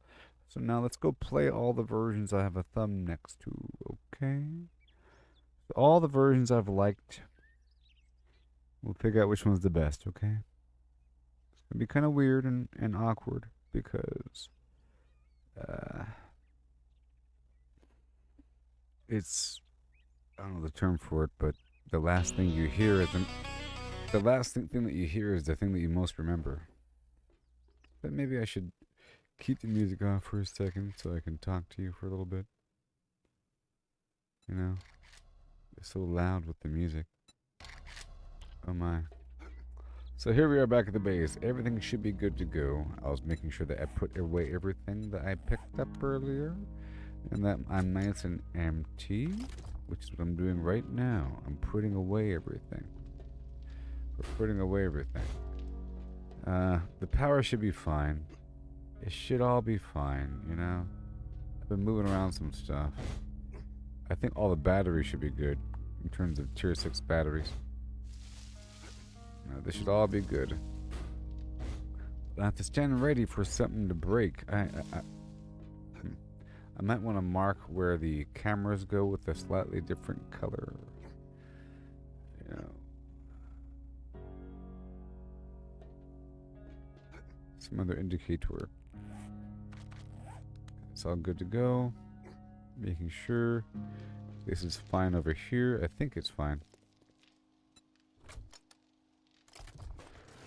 So now let's go play all the versions I have a thumb next to, okay? So all the versions I've liked. We'll figure out which one's the best, okay? It's going to be kind of weird and awkward because it's, I don't know the term for it, but the last thing you hear is the last thing that you hear is the thing that you most remember. But maybe I should keep the music off for a second so I can talk to you for a little bit. You know, it's so loud with the music. Oh my. So here we are back at the base. Everything should be good to go. I was making sure that I put away everything that I picked up earlier, and that I'm nice and empty, which is what I'm doing right now. I'm putting away everything. We're putting away everything. The power should be fine. It should all be fine, you know? I've been moving around some stuff. I think all the batteries should be good in terms of tier 6 batteries. They should all be good. I have to stand ready for something to break. I might want to mark where the cameras go with a slightly different color. You know. Some other indicator. It's all good to go. Making sure this is fine over here. I think it's fine.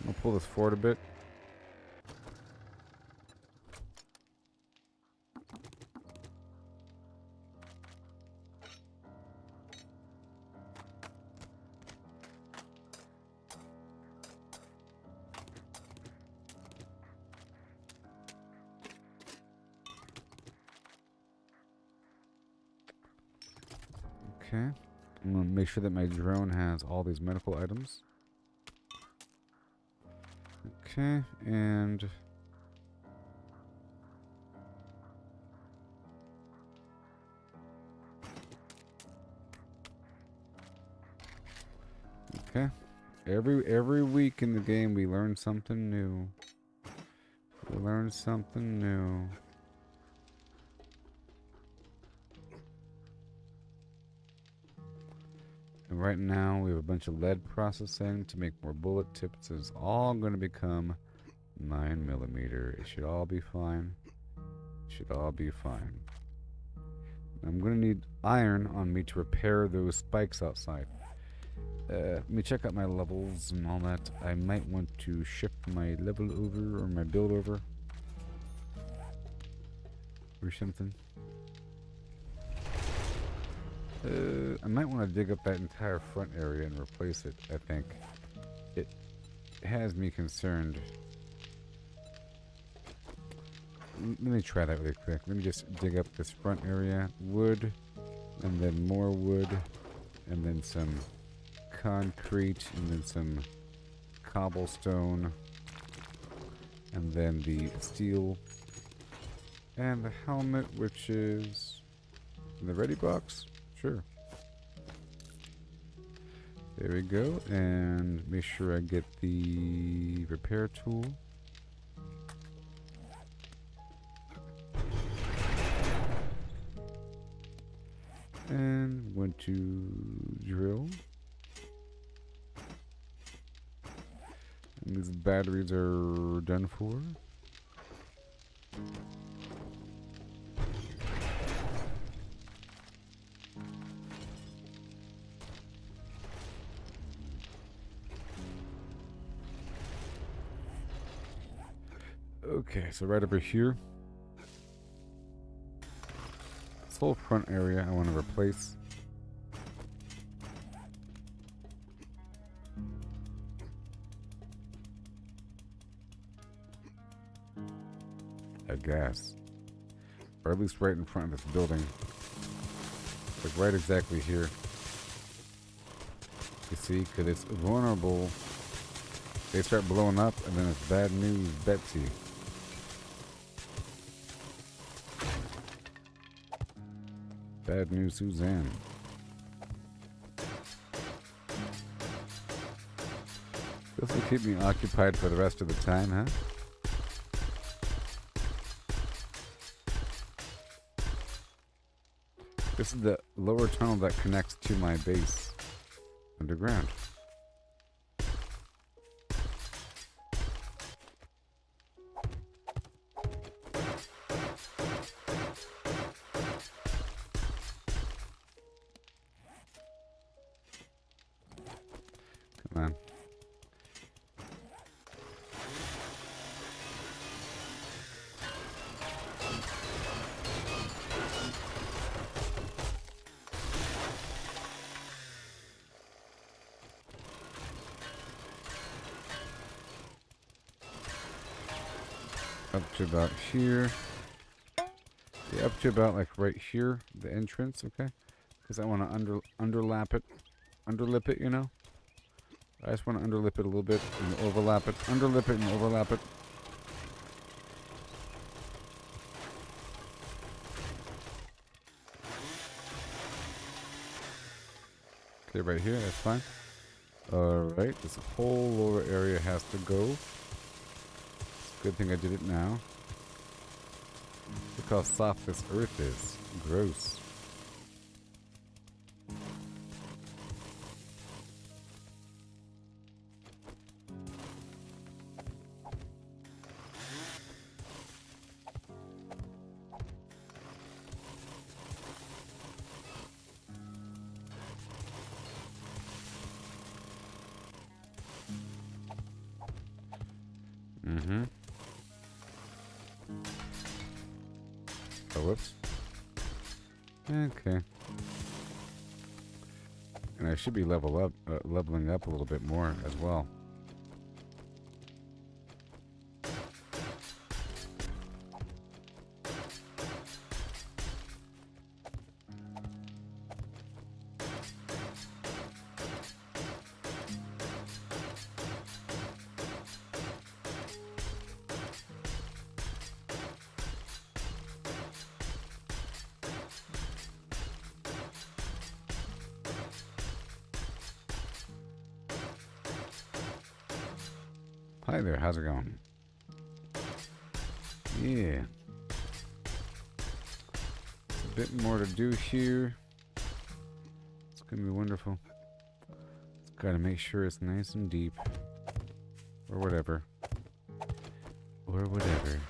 I'm gonna pull this forward a bit. Okay. I'm gonna make sure that my drone has all these medical items. Okay, and okay. Every week in the game we learn something new. We learn something new. And right now we have a bunch of lead processing to make more bullet tips. It's all going to become 9mm. It should all be fine. It should all be fine. I'm going to need iron on me to repair those spikes outside. Let me check out my levels and all that. I might want to shift my level over or my build over. Or something. I might want to dig up that entire front area and replace it, I think. It has me concerned. Let me try that really quick. Let me just dig up this front area. Wood, and then more wood, and then some concrete, and then some cobblestone, and then the steel, and the helmet, which is in the ready box. Sure. There we go, and make sure I get the repair tool. And went to drill. And these batteries are done for. Okay, so right over here. This whole front area I want to replace. I guess. Or at least right in front of this building. Like right exactly here. You see, because it's vulnerable. They start blowing up and then it's bad news Betsy. Bad news Suzanne. This will keep me occupied for the rest of the time, huh? This is the lower tunnel that connects to my base underground. Come on. Up to about here. Yeah, up to about like right here, the entrance, okay? Because I want to underlap it, underlip it, you know? I just want to underlip it a little bit and overlap it, underlip it and overlap it. Okay, right here, that's fine. Alright, this whole lower area has to go. Good thing I did it now. Look how soft this earth is. Gross. Mm-hmm. Oh, whoops. Okay. And I should be leveling up a little bit more as well. Hi there, how's it going? Yeah. A bit more to do here. It's gonna be wonderful. Just gotta make sure it's nice and deep. Or whatever. Or whatever.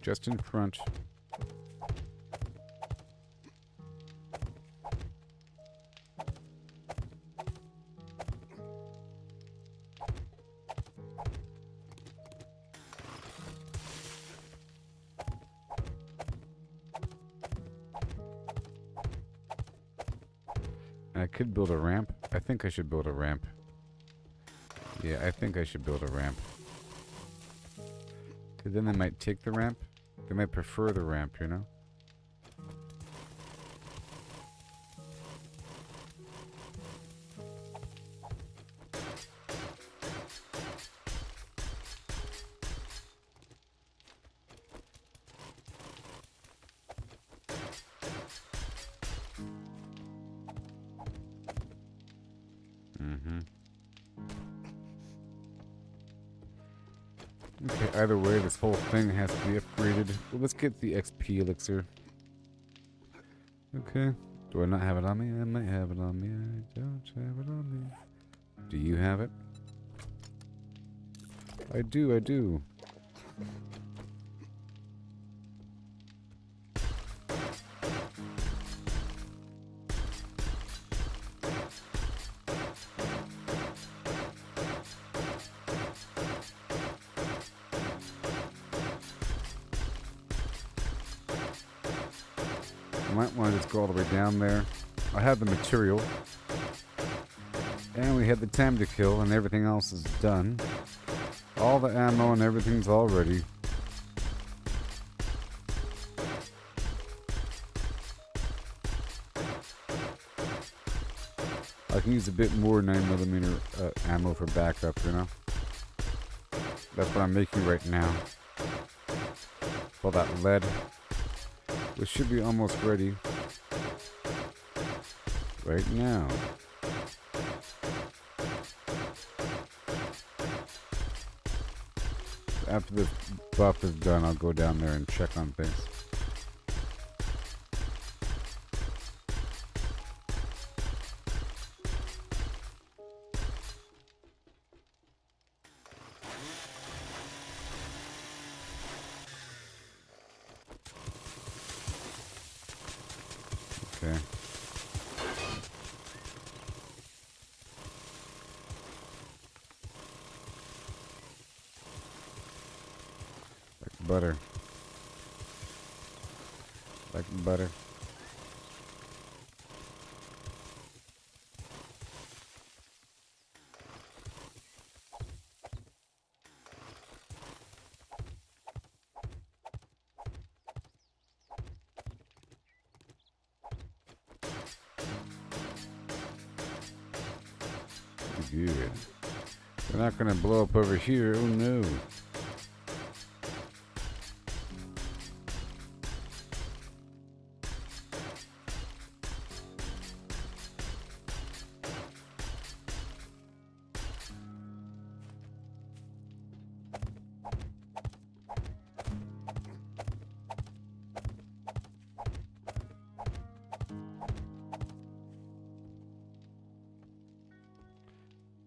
Just in front. I could build a ramp. I think I should build a ramp. Yeah, I think I should build a ramp. Because then they might take the ramp. They might prefer the ramp, you know? Okay, either way, this whole thing has to be upgraded. Well, let's get the XP elixir. Okay. Do I not have it on me? I might have it on me. I don't have it on me. Do you have it? I do, I do. I might want to just go all the way down there. I have the material. And we had the time to kill and everything else is done. All the ammo and everything's all ready. I can use a bit more 9mm ammo for backup, you know? That's what I'm making right now. All that lead. Which should be almost ready. right now. After this buff is done, I'll go down there and check on things. Okay. Like butter. Like butter. Good. They're not gonna blow up over here. Oh no.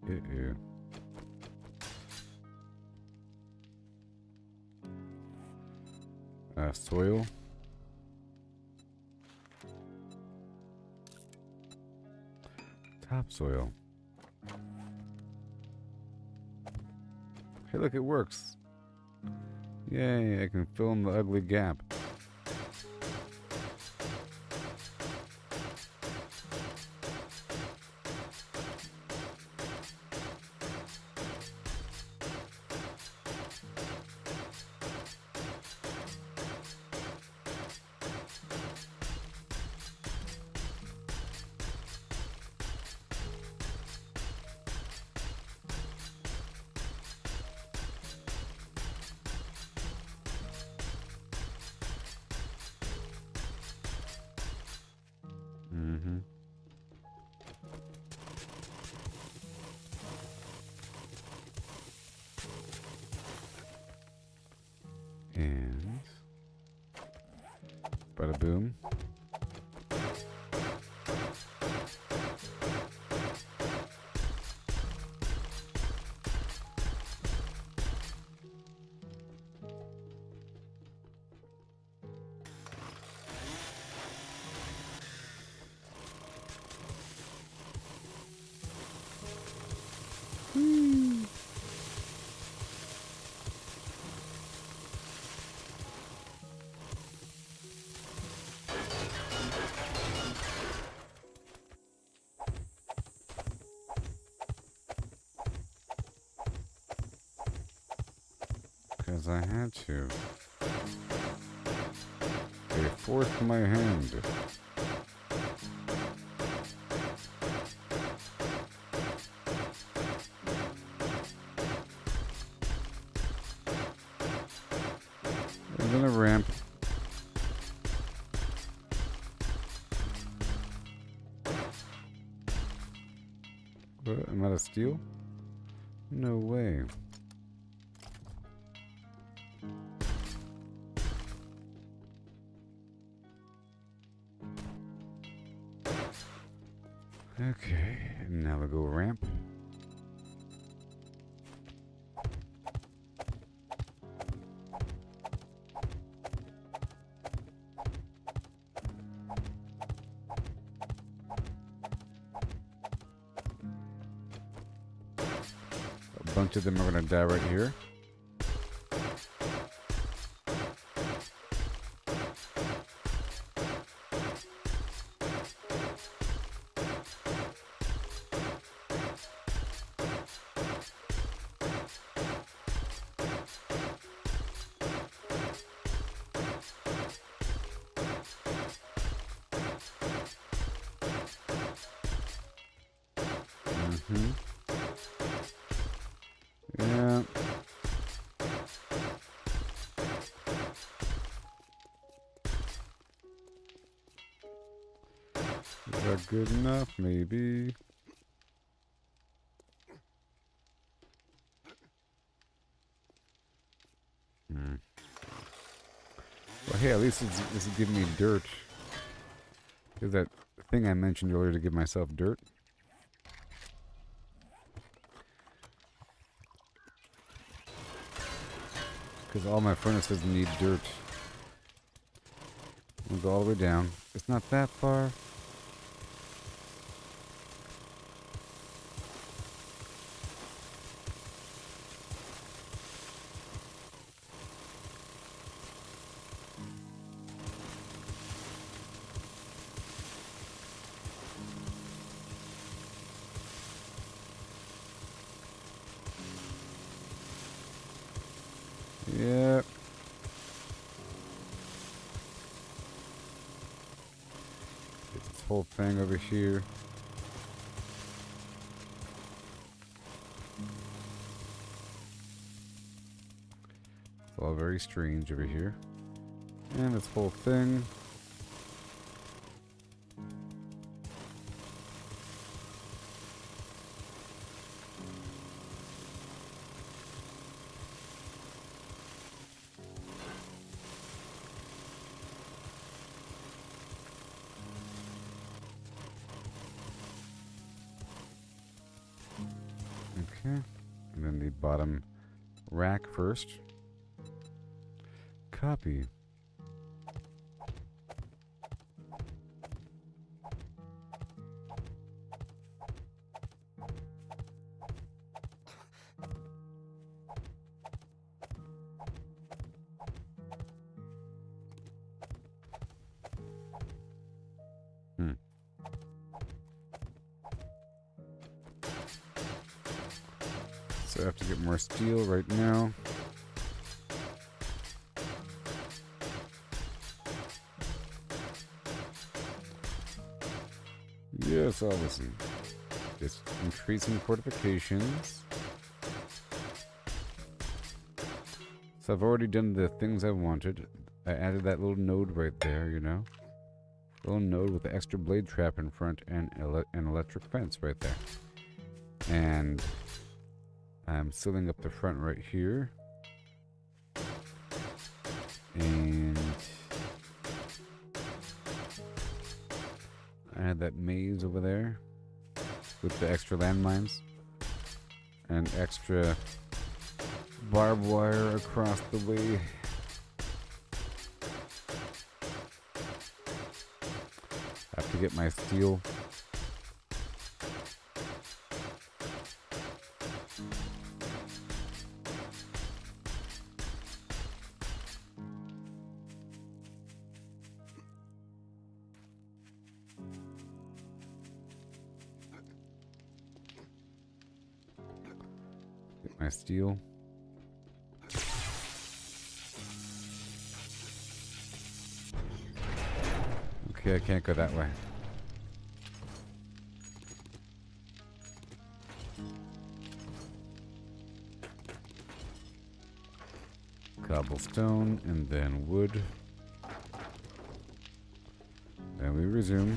Uh-oh. Soil. Topsoil. Hey, look, it works. Yay, I can fill in the ugly gap. Mm-hmm. And bada boom. Because I had to. They forced my hand. And then a ramp. What? I'm out of steel? No way. Okay, now we go ramp. A bunch of them are gonna die right here. Yeah. Is that good enough? Maybe. Well, hey, at least this is giving me dirt. Is that thing I mentioned earlier to give myself dirt? Because all my furnaces need dirt. We'll go all the way down. It's not that far. Yep. Get this whole thing over here. It's all very strange over here. And this whole thing. Okay, and then the bottom rack first. Copy. So I have to get more steel right now. Yes, obviously. Just increasing fortifications. So I've already done the things I wanted. I added that little node right there, you know. Little node with the extra blade trap in front and an electric fence right there. And I'm sealing up the front right here. And I had that maze over there with the extra landmines and extra barbed wire across the way. Have to get my steel. Get my steel. Okay, I can't go that way. Cobblestone and then wood. Then we resume.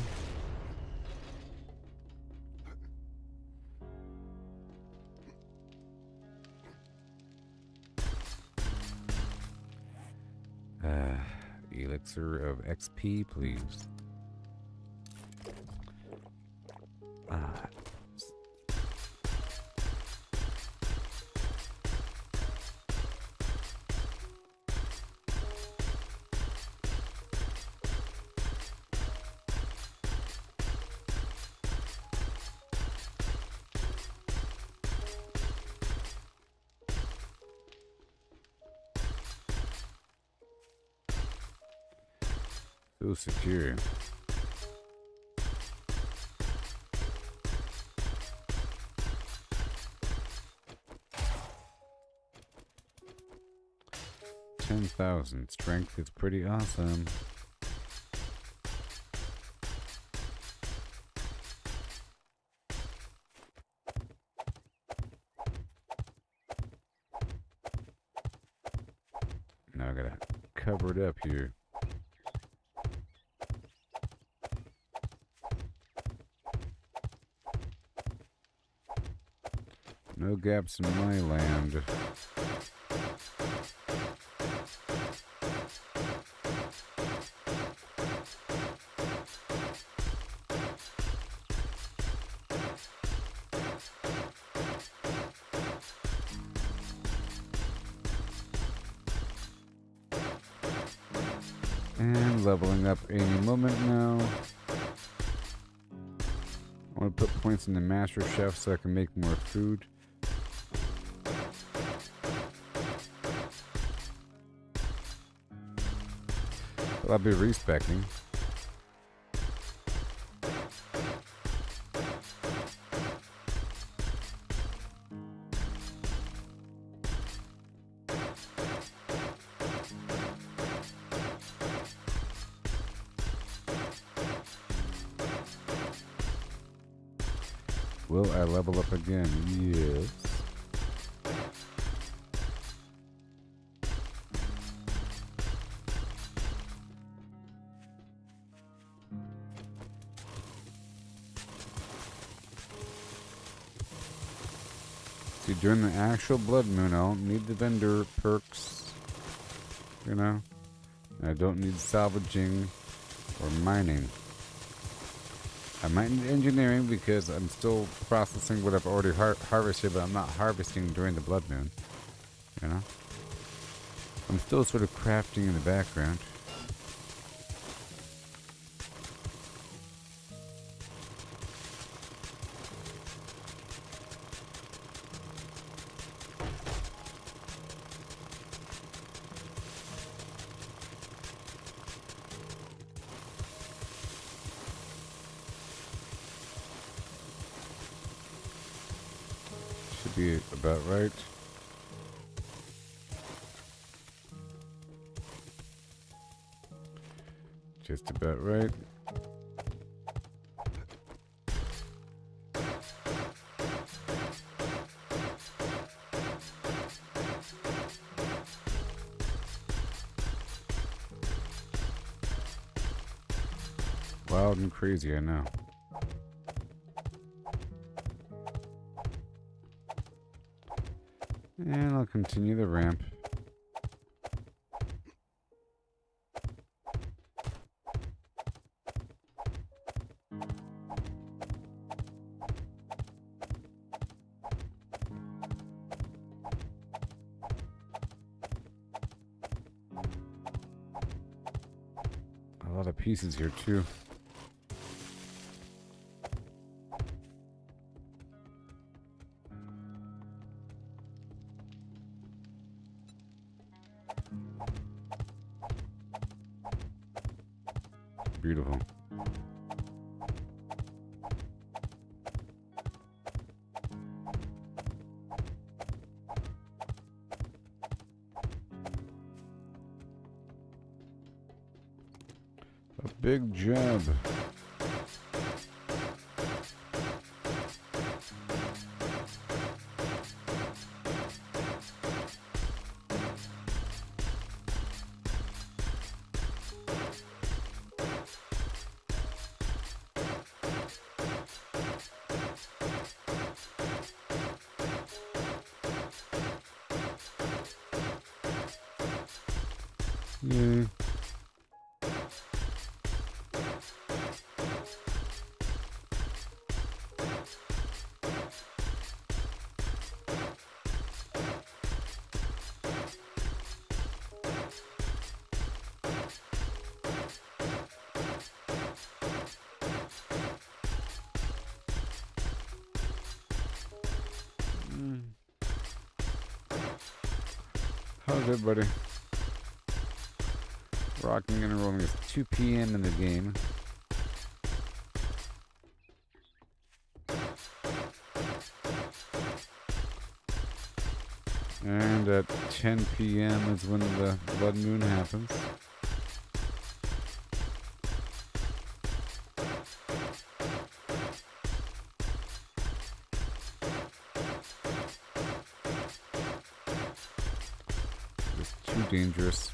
Elixir of XP, please. So secure. $10,000 strength is pretty awesome. Now I gotta cover it up here. No gaps in my land. And leveling up any moment now. I want to put points in the Master Chef so I can make more food. But I'll be respecing. Will I level up again? Yes. See, during the actual blood moon, I don't need the vendor perks, you know? I don't need salvaging or mining. I might need engineering because I'm still processing what I've already harvested, but I'm not harvesting during the blood moon, you know? I'm still sort of crafting in the background. Be about right. Just about right. Wild and crazy, I know. And I'll continue the ramp. A lot of pieces here too. Beautiful. A big job. Yeah. How's everybody? Rocking and rolling. It's 2 p.m. in the game. And at 10 p.m. is when the blood moon happens. It's too dangerous.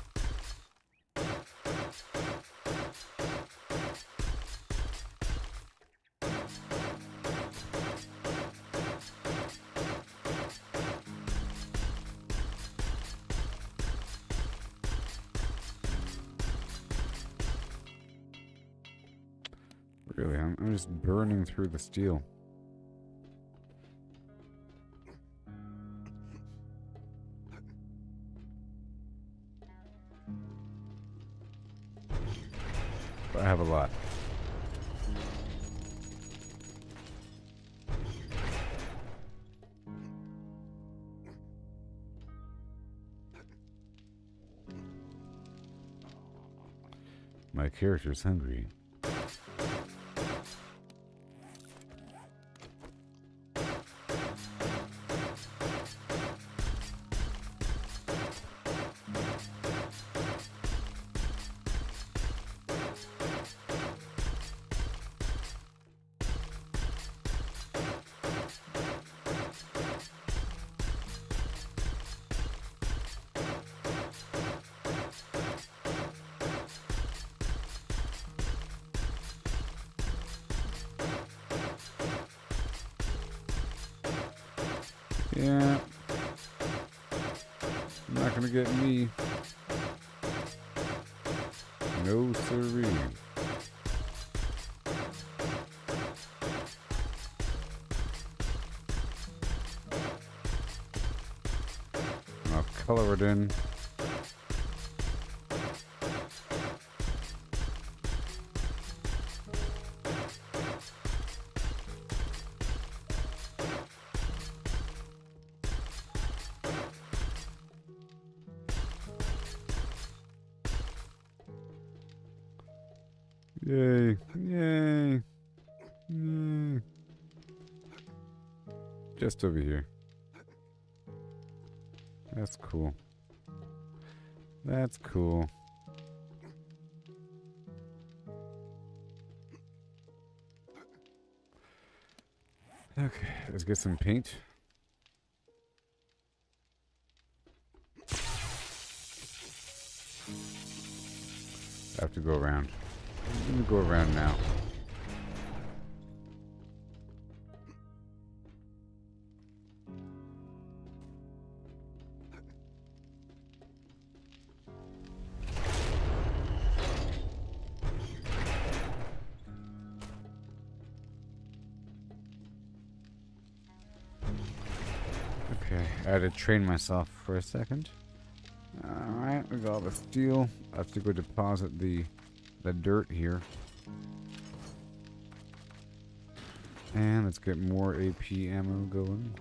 Really, I'm just burning through the steel. But I have a lot. My character's hungry. Yeah. Not gonna get me. No siree. I'll color it in. Yay. Yay. Yay. Just over here. That's cool. That's cool. Okay, let's get some paint. I have to go around. I'm gonna go around now. Okay, I had to train myself for a second. Alright, we got all the steel. I have to go deposit the dirt here. And let's get more AP ammo going.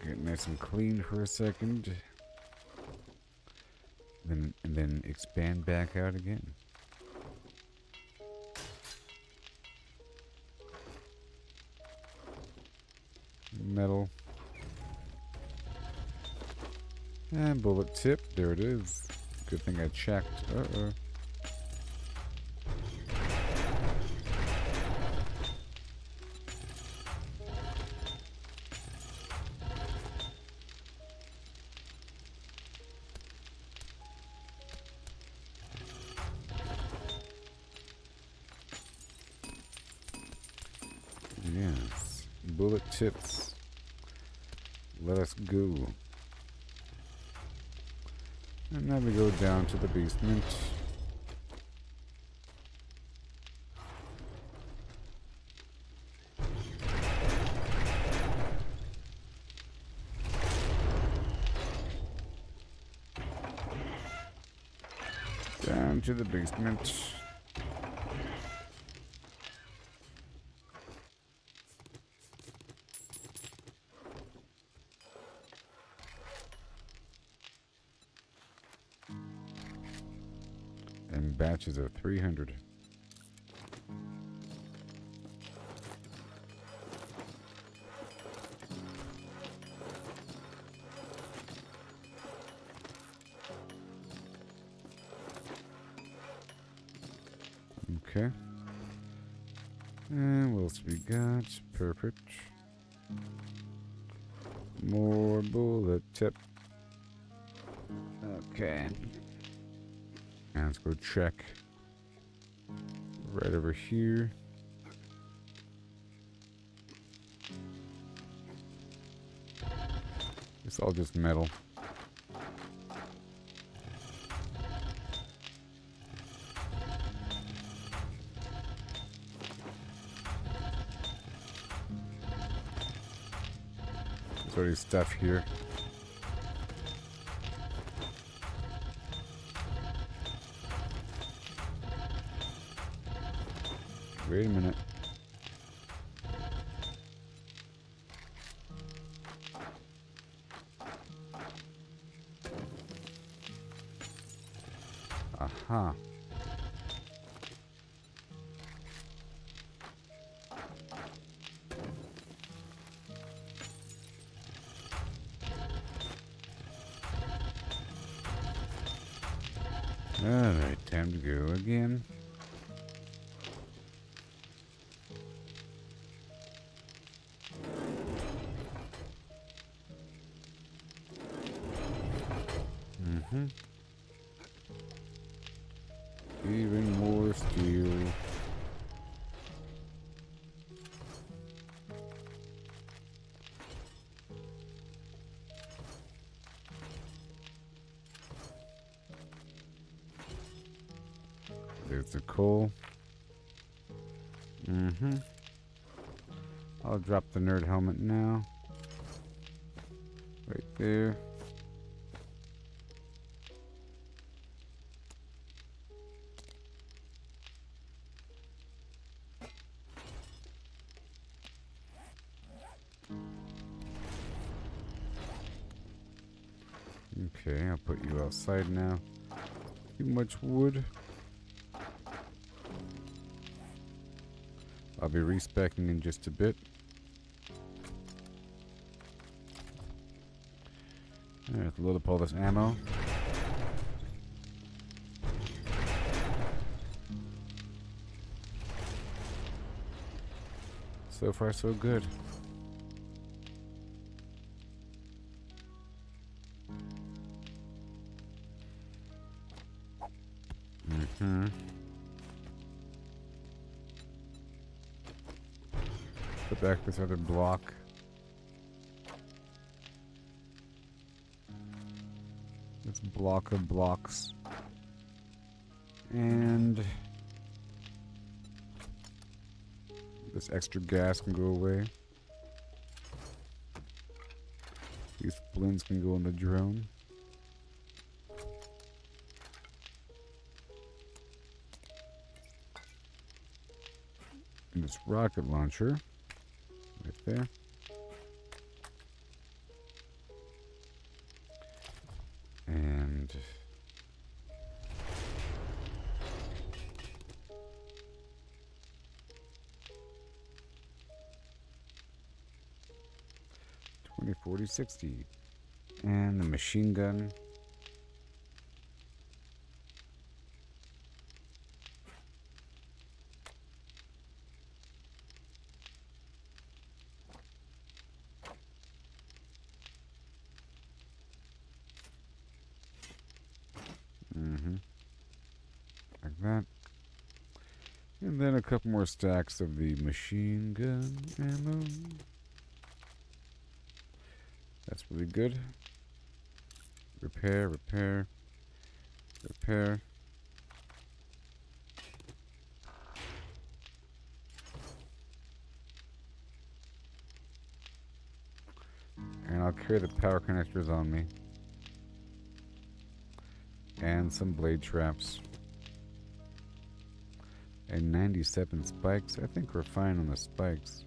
Get nice and clean for a second. And then expand back out again. Metal. And bullet tip. There it is. Good thing I checked. Uh-oh. Yes. Bullet tips. Let us go. And then we go down to the basement. Down to the basement. And batches of 300. Okay. And what else we got? Perfect. More bullet tip. Okay. And let's go check right over here. It's all just metal. There's already stuff here. Wait a minute. Aha. Alright, time to go again. Even more steel. There's the coal. I'll drop the nerd helmet now. Right there. Okay, I'll put you outside now. Too much wood. I'll be respecking in just a bit. Alright, load up all this ammo. So far, so good. Put back this other block. This block of blocks. And this extra gas can go away. These splints can go in the drone. And this rocket launcher. Right there. And $20, $40, $60. And the machine gun. Like that. And then a couple more stacks of the machine gun ammo. That's really good. Repair, repair, repair. And I'll carry the power connectors on me. And some blade traps. And 97 spikes. I think we're fine on the spikes.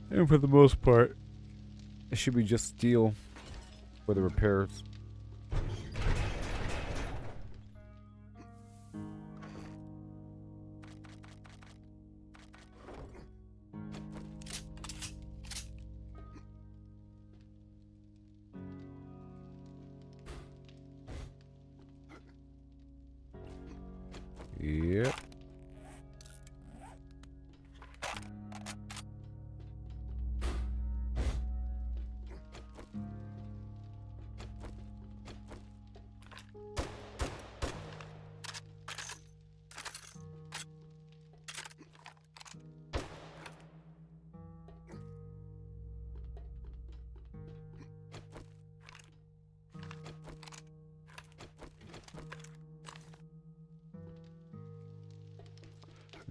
And for the most part, it should be just steel for the repairs. Yep.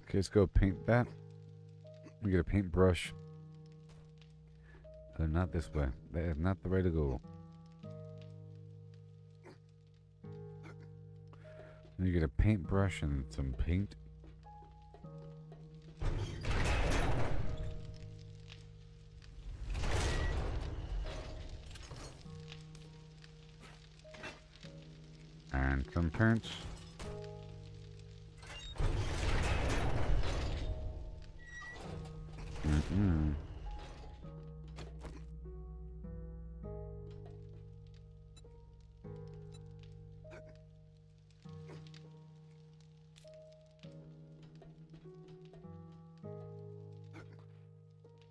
Okay, let's go paint that. We get a paintbrush. Not this way. That is not the way to go. Then you get a paintbrush and some paint. And some paint. Mm-mm.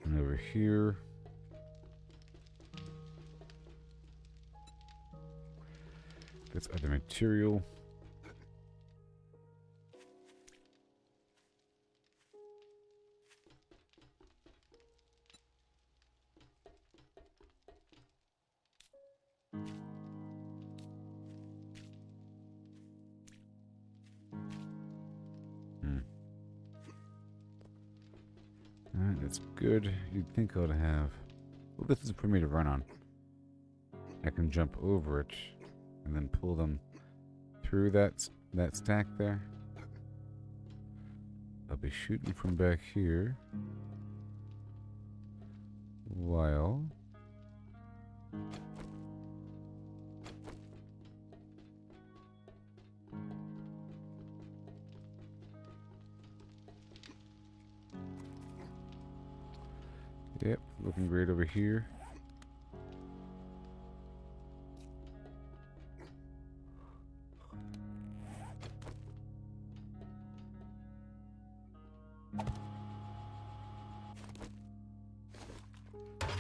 And over here. This other material. Alright, that's good. You'd think I would have... Well, this is for me to run on. I can jump over it and then pull them through that stack there. I'll be shooting from back here. While... Yep, looking great over here.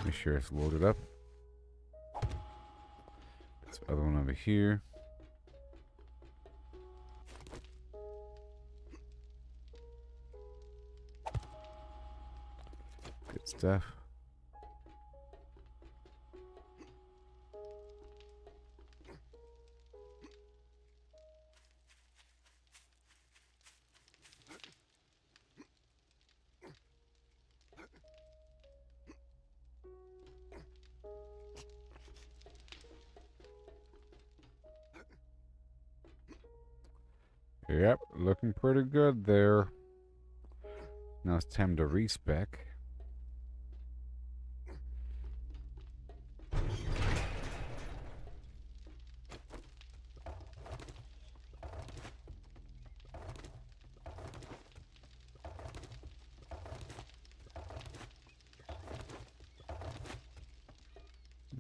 Make sure it's loaded up. This other one over here. Good stuff. Yep, looking pretty good there. Now it's time to respec.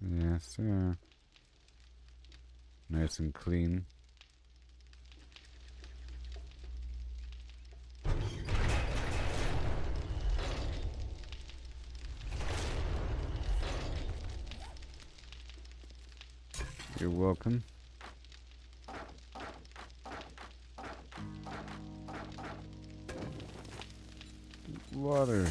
Yes, sir. Nice and clean. You're welcome. Water.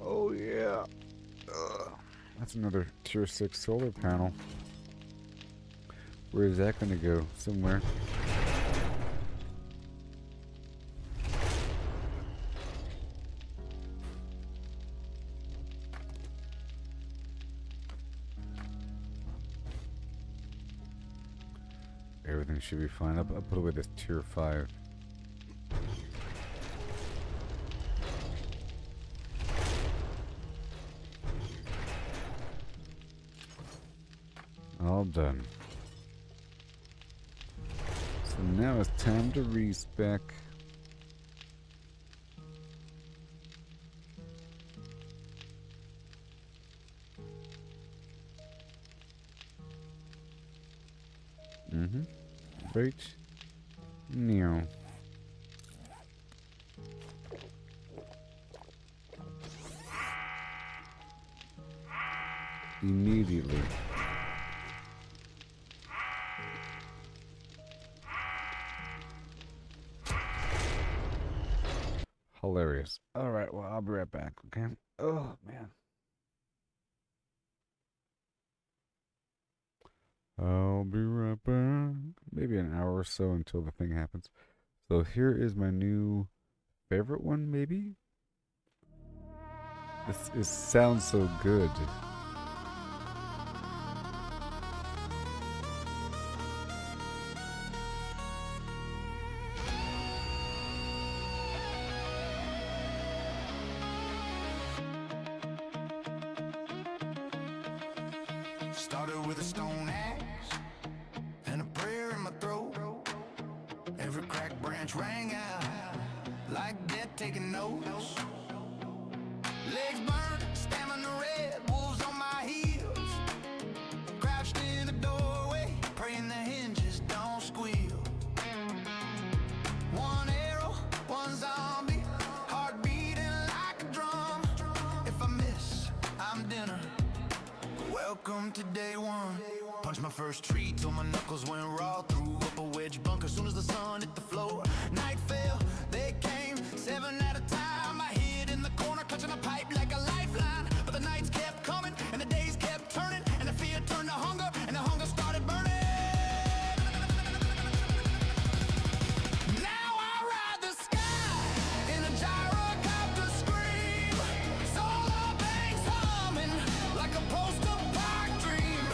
Oh yeah. That's another tier 6 solar panel. Where is that going to go? Somewhere. Everything should be fine. I'll put away this tier 5. All done. So now it's time to respec. Right now. immediately. Hilarious. All right, well, I'll be right back, okay? Oh, man. I'll be right back. Maybe an hour or so until the thing happens. So here is my new favorite one, maybe? This sounds so good. Started with a stone axe and a prayer in my throat. Every cracked branch rang out like death taking notes. Legs burned, stamina red, wolves on my heels. Crouched in the doorway, praying the hinges don't squeal. One arrow, one zombie, heart beating like a drum. If I miss, I'm dinner. Welcome to day one. Punched my first tree till my knuckles went raw. Threw up a wedge bunker soon as the sun hit the floor. Night fell, they came, 7 at a time. I hid in the corner, clutching a pipe like a lifeline. But the nights kept coming, and the days kept turning, and the fear turned to hunger, and the hunger started burning. Now I ride the sky in a gyrocopter scream. Solar banks humming like a post-apoc dream.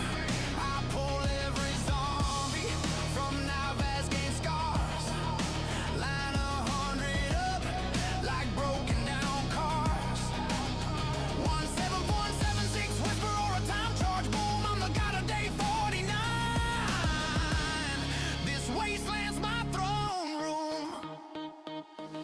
I pull every zombie from Navas gain scars. Line 100 up like broken down cars. 17176 whisper or a time charge boom. I'm the god of day 49. This wasteland's my throne room.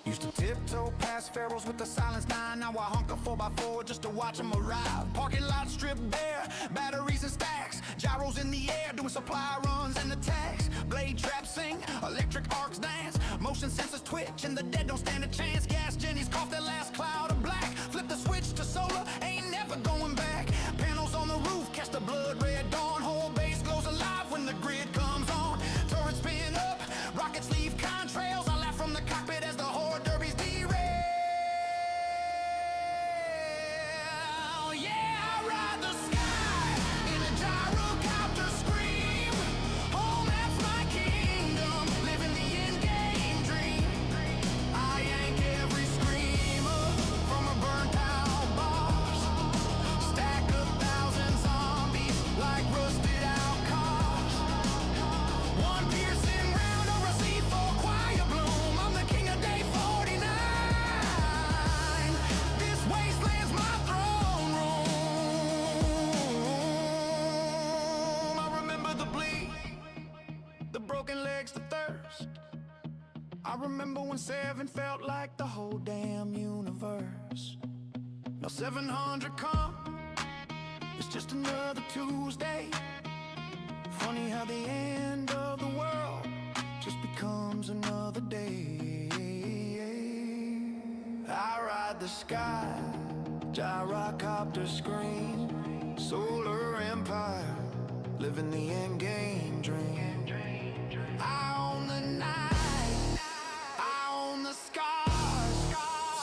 Used to tiptoe past pharaohs with the silence 9. Now I hunker 4x4 just to watch them arrive. Parking lot stripped bare, batteries and stacks. Gyros in the air, doing supply runs and attacks. Blade traps sing, electric arcs dance. Motion sensors twitch and the dead don't stand a chance. Gas jennies cough their last cloud of black. Flip the switch to solar, ain't never going back. Panels on the roof, catch the blood red dawn. Whole base glows alive when the grid comes on. Turrets spin up, rockets leave contrails. I laugh from the cockpit as the horde derbies derail. Yeah, I ride the sky in a gyrocopter scream. Home, that's my kingdom, living the endgame dream. I yank every screamer from a burnt out boss. Stack 1,000 zombies like rusted out cars. One piercing round or a C4 choir bloom. I'm the king of day 49. This wasteland's my throne room. I remember the bleed, the broken legs, the thirst. I remember when 7 felt like the whole damn universe. Now 700 come, it's just another Tuesday. Funny how the end of the world just becomes another day. I ride the sky, gyrocopter scream. Solar empire, living the end game dream. I own the night, I own the scars.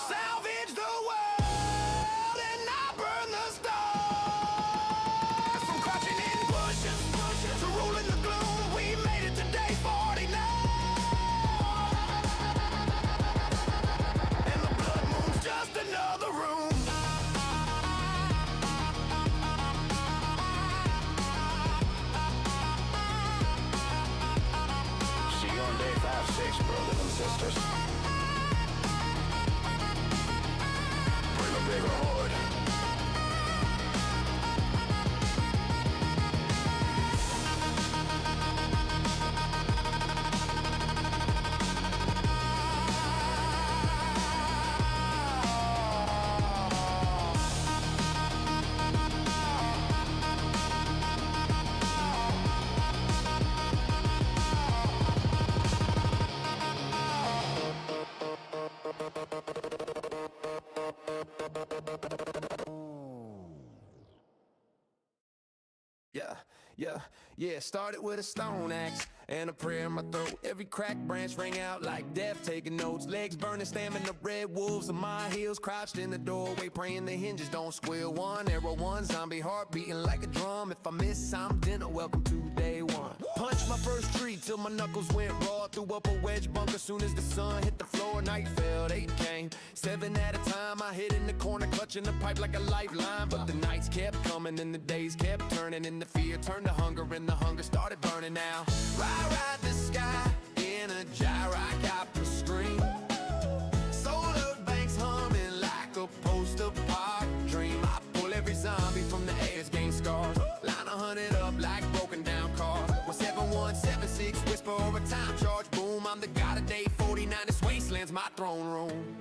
Salvage the world and I burn the stars. From crouching in bushes to ruling the gloom, we made it to day 49. And the blood moon's just another room. See you on day 5-6, brothers and sisters. Bring a bigger horde. Yeah, started with a stone axe and a prayer in my throat. Every cracked branch rang out like death taking notes. Legs burning, stamping the red wolves on my heels. Crouched in the doorway, praying the hinges don't squeal. One arrow, one zombie heart beating like a drum. If I miss, I'm dinner. Welcome to day one. Punched my first tree till my knuckles went raw. Threw up a wedge bunker soon as the sun hit the floor. Night fell, 8 came, 7 at a time. I hid in the corner, clutching the pipe like a lifeline. But the nights kept coming and the days kept turning, and the fear turned to hunger, and the hunger started burning now. Ride the sky in a gyrocopter scream. Solar banks humming like a post-apart dream. I pull every zombie from the edge, gain scars. Line 100 up like broken down cars. 17176 whisper over time charge. Boom, I'm the god of day 49. This wasteland's my throne room.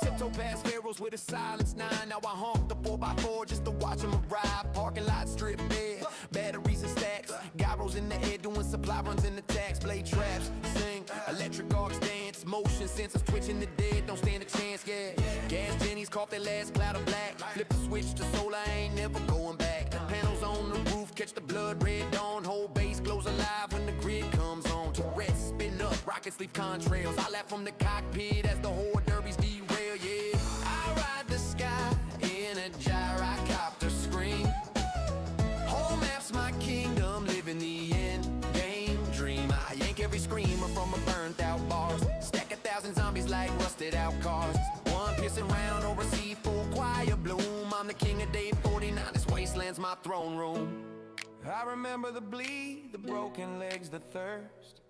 Tiptoe past pharaohs with a silence 9. Now I honk the 4x4 just to watch them arrive. Parking lot strip bare, batteries and stacks. Gyros in the air doing supply runs in the tax. Blade traps, sing, electric arcs dance. Motion sensors twitching the dead, don't stand a chance, yeah. Gas Jennies caught their last cloud of black. Flip the switch to solar, I ain't never going back. Panels on the roof, catch the blood red dawn. Whole base glows alive when the grid comes on. To rest, spin up, rockets leave contrails. I laugh from the cockpit as the whole derbies derail. Yeah, I ride the sky in a gyrocopter scream. Whole map's my kingdom, living the end game dream. I yank every screamer from a burnt out bars. Stack 1,000 zombies like rusted out cars. One piercing round over C4 choir bloom. I'm the king of day 49. This wasteland's my throne room. I remember the bleed, the broken legs, the thirst.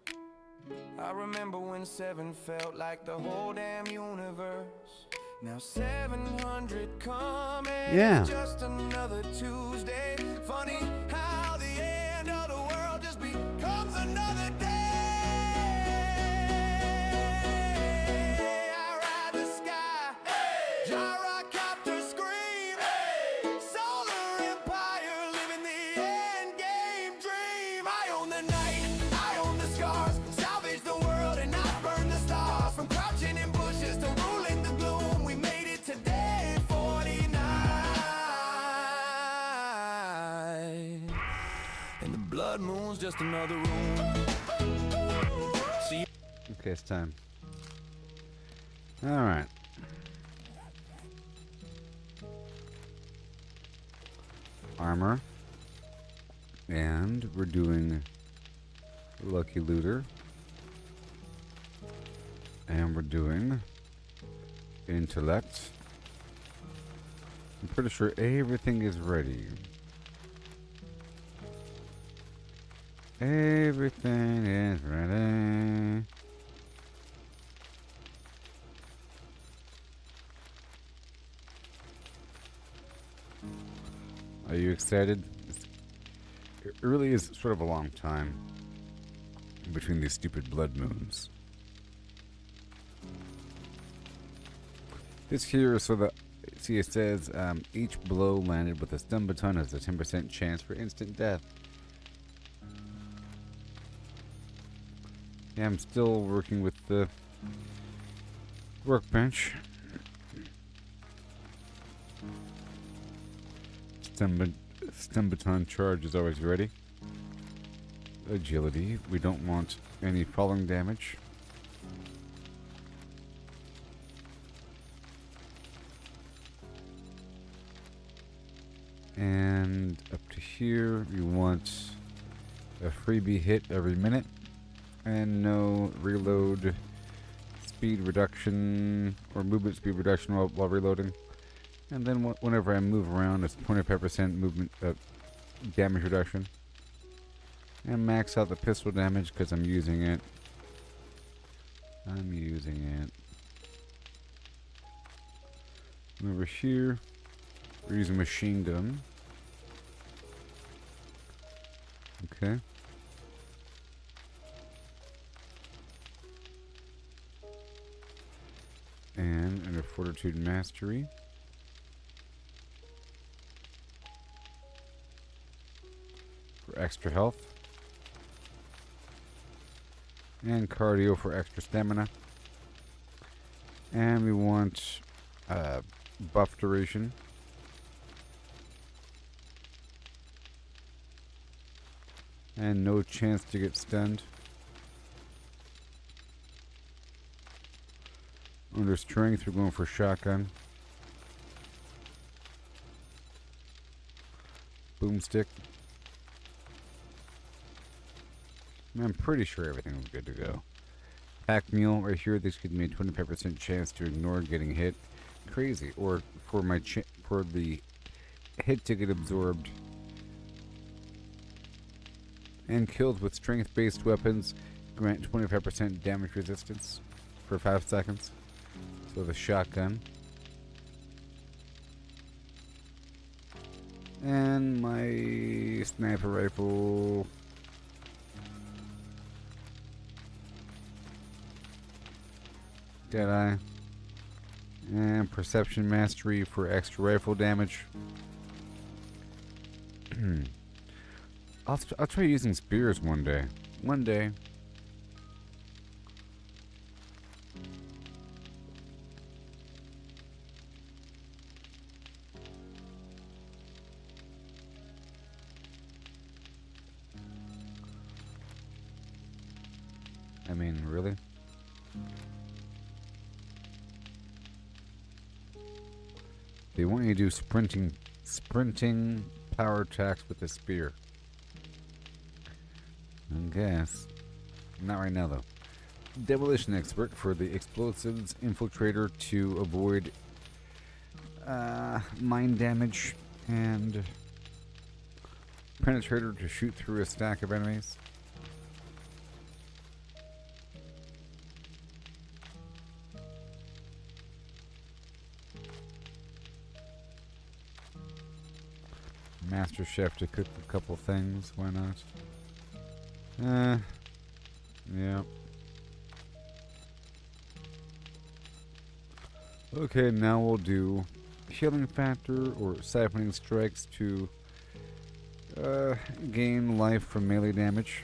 I remember when 7 felt like the whole damn universe. Now 700 come and just another Tuesday. Funny how the end of the world just becomes another day. I ride the sky, gyrocopter scream. Solar empire, living the end game dream. I own the night, I own the scars. Salvage the world and not burn the stars. From crouching in bushes to ruling the gloom, we made it to day 49. And the blood moon's just another room. See. Okay, it's time. Alright. Armor. And we're doing Lucky Looter. And we're doing Intellect. I'm pretty sure everything is ready. Everything is ready. Are you excited? It really is sort of a long time between these stupid blood moons. This here is so that, see, it says each blow landed with a stun baton has a 10% chance for instant death. Yeah, I'm still working with the workbench. Stun baton charge is always ready. Agility. We don't want any falling damage. And up to here, we want a freebie hit every minute. And no reload speed reduction or movement speed reduction while reloading. And then whenever I move around, it's 25% movement damage reduction. And max out the pistol damage because I'm using it. And over here, we're using machine gun. Okay. And under Fortitude Mastery, for extra health. And cardio for extra stamina. And we want buff duration. And no chance to get stunned. Under strength, we're going for shotgun. Boomstick. I'm pretty sure everything was good to go. Pack mule right here. This gives me a 25% chance to ignore getting hit. Crazy. Or for my for the hit to get absorbed and killed with strength-based weapons. Grant 25% damage resistance for 5 seconds. So the shotgun. And my sniper rifle. Deadeye. And perception mastery for extra rifle damage. I'll try using spears one day. One day. I mean, really? They want you to do sprinting power attacks with a spear. I guess. Not right now, though. Demolition expert for the explosives infiltrator to avoid mine damage, and penetrator to shoot through a stack of enemies. Master chef to cook a couple things. Why not? Yeah. Okay, now we'll do healing factor or siphoning strikes to gain life from melee damage.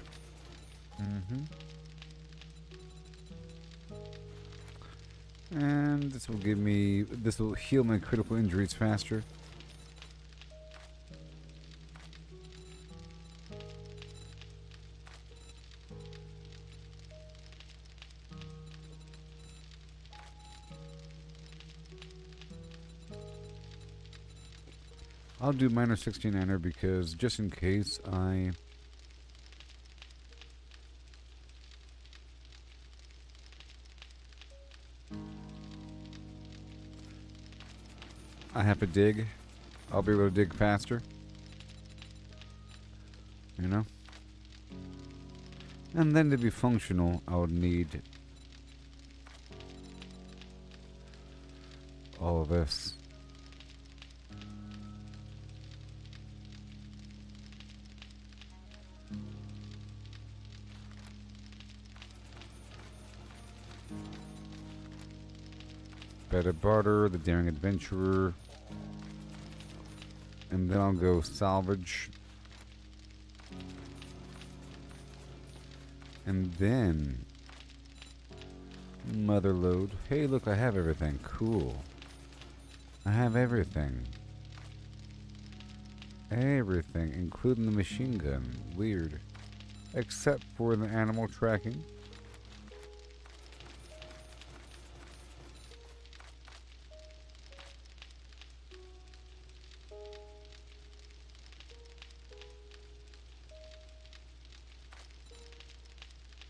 And this will heal my critical injuries faster. I'll do minor 69er because just in case I have to dig, I'll be able to dig faster. You know? And then to be functional, I would need all of this. Better barter, the daring adventurer, and then I'll go salvage, and then mother load. Hey, look, I have everything. Cool. I have everything. Everything, including the machine gun. Weird. Except for the animal tracking.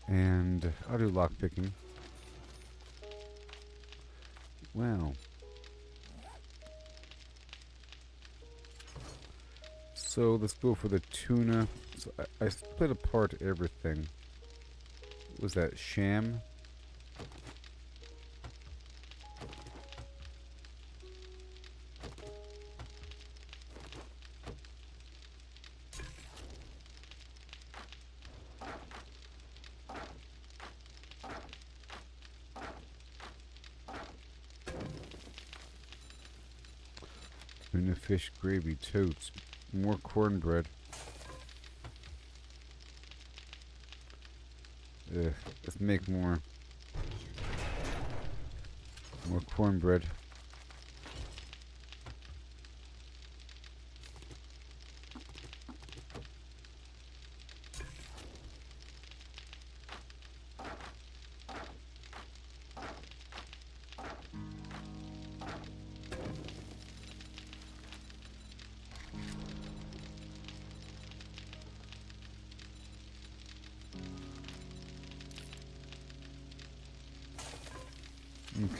And I'll do lockpicking. Wow. So let's go for the tuna. So I split apart everything. What was that sham? Tuna fish gravy totes. More cornbread. Let's make more cornbread.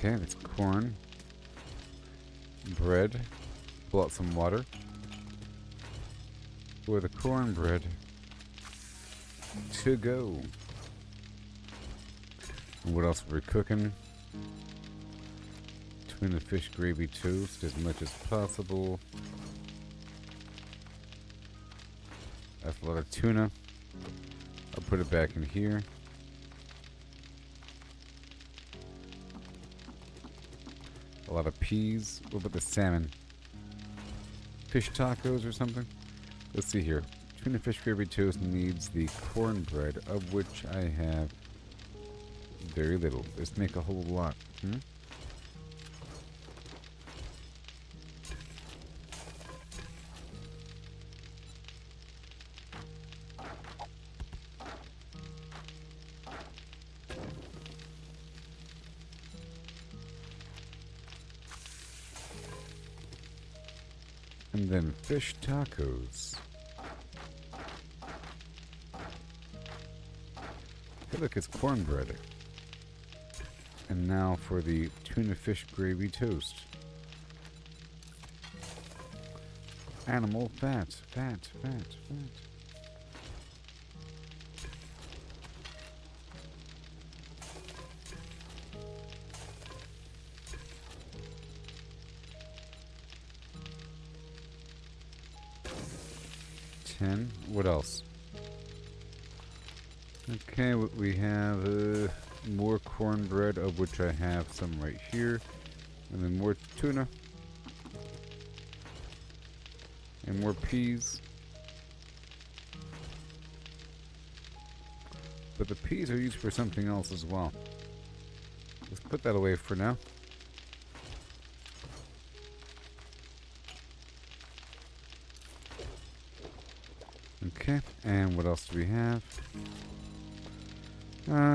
Okay, that's corn. Bread. Pull out some water. For the cornbread to go. And what else are we cooking? Tuna fish gravy toast as much as possible. That's a lot of tuna. I'll put it back in here. A lot of peas. What about the salmon? Fish tacos or something? Let's see here. Tuna fish gravy toast needs the cornbread, of which I have very little. Let's make a whole lot. And then fish tacos. Hey, look, it's cornbread. And now for the tuna fish gravy toast. Animal fat, fat, fat, fat. What else? Okay, we have more cornbread, of which I have some right here. And then more tuna. And more peas. But the peas are used for something else as well. Let's put that away for now. Okay, and what else do we have?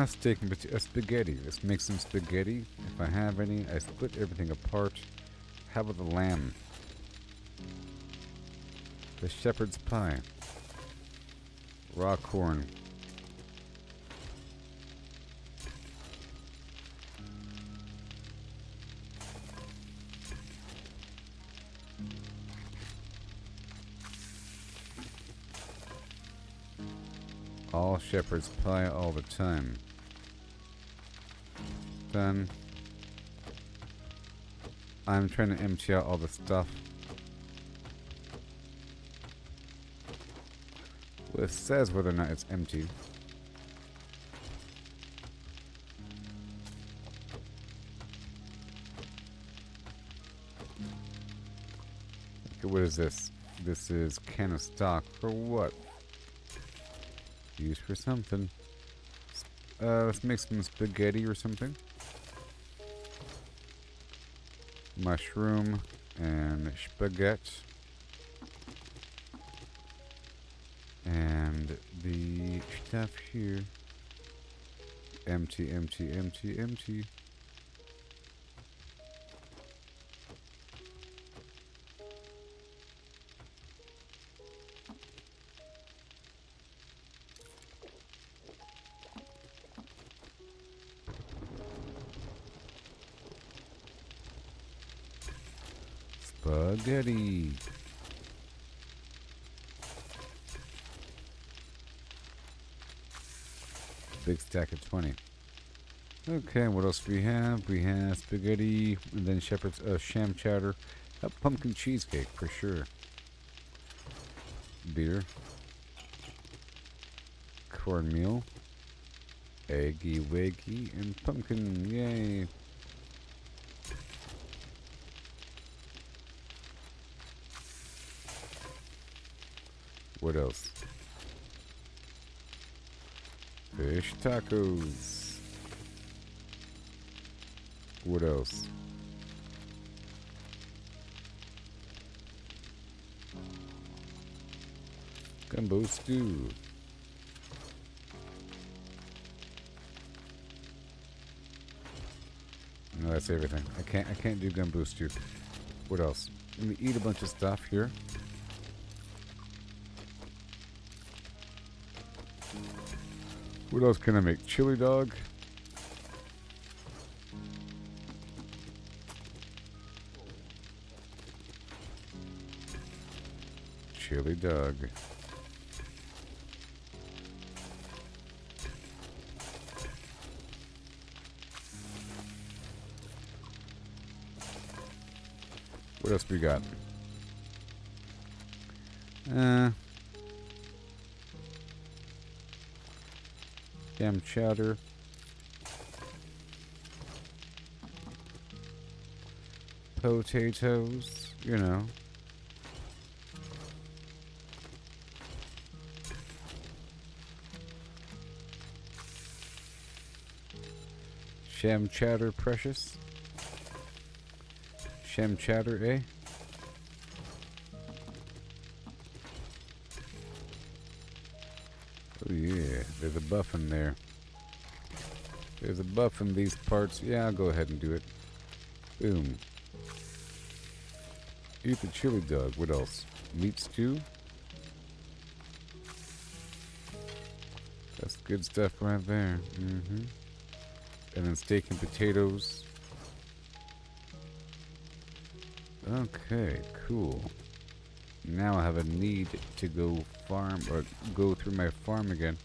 Steak and spaghetti. Let's make some spaghetti. If I have any, I split everything apart. How about the lamb? The shepherd's pie. Raw corn. All shepherd's pie all the time. Done. I'm trying to empty out all the stuff. Well, it says whether or not it's empty. Okay, what is this? This is can of stock. For what? Used for something. Let's make some spaghetti or something. Mushroom and spaghetti. And the stuff here. Empty, empty, empty, empty. Spaghetti. Big stack of 20. Okay, what else do we have? We have spaghetti, and then shepherd's sham chowder. A pumpkin cheesecake for sure. Beer. Cornmeal. Eggy wiggy and pumpkin. Yay. What else? Fish tacos. What else? Gumbo stew. No, that's everything. I can't do gumbo stew. What else? Let me eat a bunch of stuff here. What else can I make? Chili dog. chili dog. What else we got? Jam chowder. Potatoes, you know. Sham chowder, precious. Sham chowder, eh? Oh yeah, there's a buff in there. There's a buff in these parts. Yeah, I'll go ahead and do it. Boom. Eat the chili dog. What else? Meat stew? That's good stuff right there. Mm-hmm. And then steak and potatoes. Okay, cool. Now I have a need to go farm, or go through my farm again.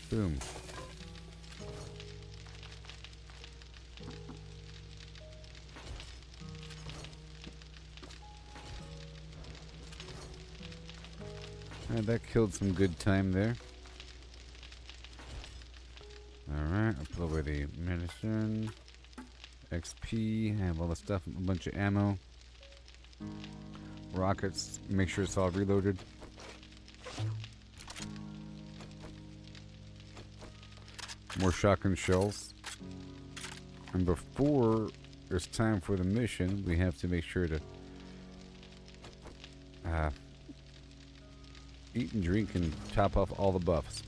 Boom. And that killed some good time there. Alright, I'll put away the medicine. XP, have all the stuff, a bunch of ammo. Rockets, make sure it's all reloaded. More shotgun shells. And before it's time for the mission, we have to make sure to eat and drink and top off all the buffs.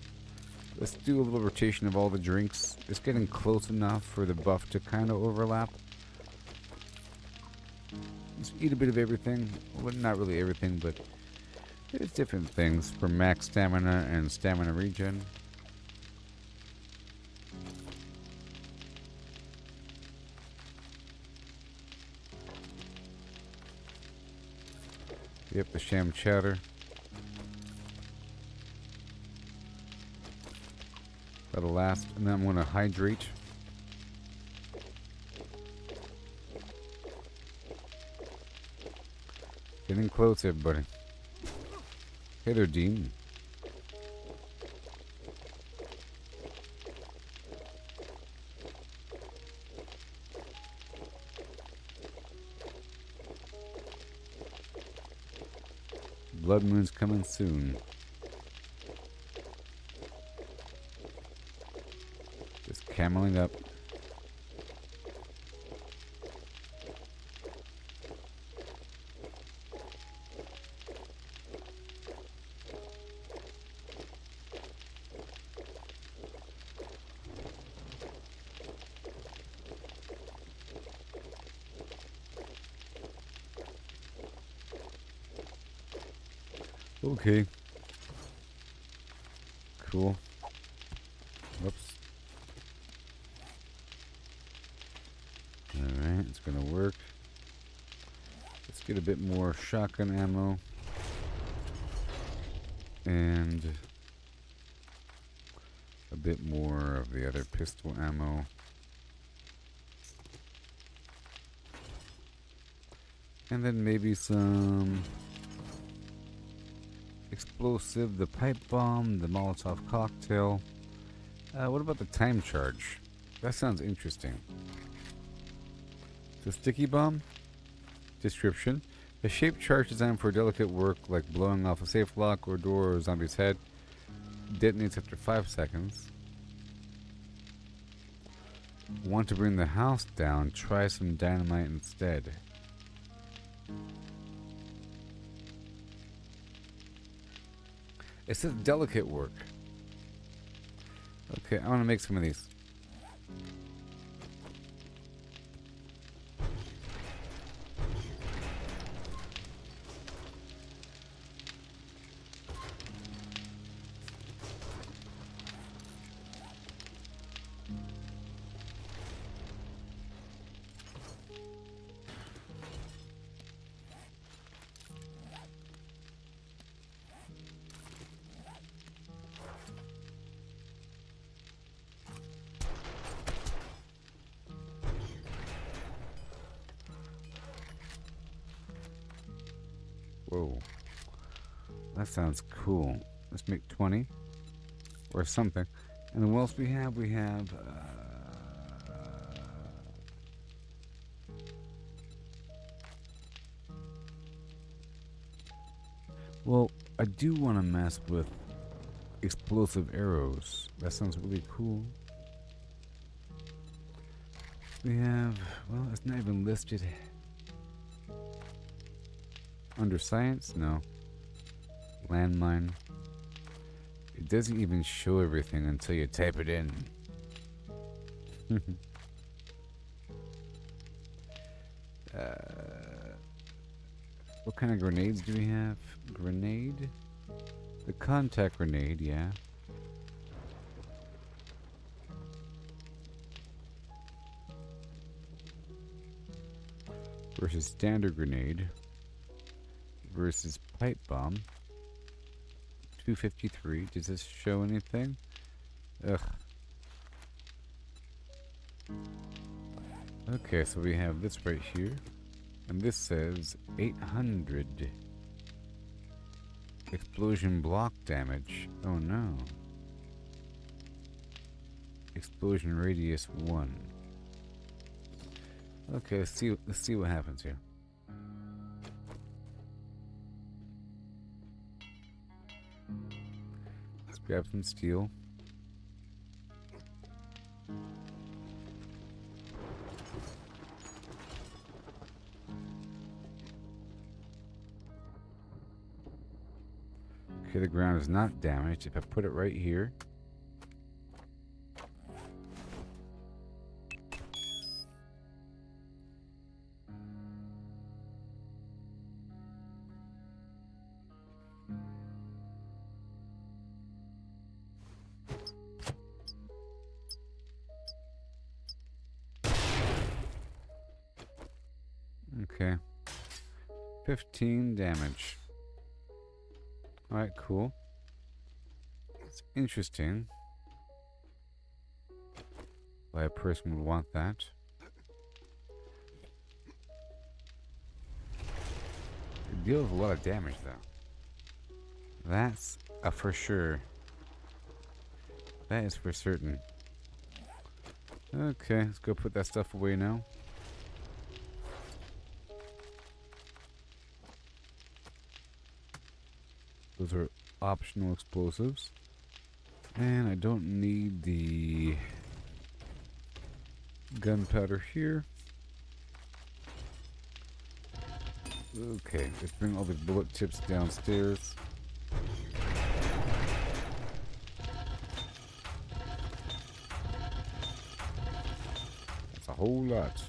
Let's do a little rotation of all the drinks. It's getting close enough for the buff to kind of overlap. Just eat a bit of everything. Well, not really everything, but there's different things for max stamina and stamina regen. Yep, the sham chowder. That'll last, and then I'm going to hydrate. Getting close, everybody. Hey there, Dean. Blood moon's coming soon. Just cameling up. Okay. Cool. Whoops. Alright, it's gonna work. Let's get a bit more shotgun ammo. And a bit more of the other pistol ammo. And then maybe some explosive, the pipe bomb, the Molotov cocktail. What about the time charge? That sounds interesting. The sticky bomb? Description. A shaped charge designed for delicate work like blowing off a safe lock or door or a zombie's head. Detonates after 5 seconds. Want to bring the house down? Try some dynamite instead. It says delicate work. Okay, I want to make some of these. Whoa. That sounds cool. Let's make 20. Or something. And then what else we have? We have... well, I do want to mess with explosive arrows. That sounds really cool. We have... well, it's not even listed. Under science? No. Landmine. It doesn't even show everything until you type it in. What kind of grenades do we have? Grenade? The contact grenade, yeah. Versus standard grenade. Versus pipe bomb. 253. Does this show anything? Ugh. Okay, so we have this right here. And this says 800 explosion block damage. Oh no. Explosion radius 1. Okay, let's see what happens here. Let's grab some steel. Okay, the ground is not damaged. If I put it right here. Okay. 15 damage. Alright, cool. It's interesting why a person would want that. It deals a lot of damage, though. That's a for sure. That is for certain. Okay, let's go put that stuff away now. Those are optional explosives. And I don't need the gunpowder here. Okay, let's bring all the bullet tips downstairs. That's a whole lot.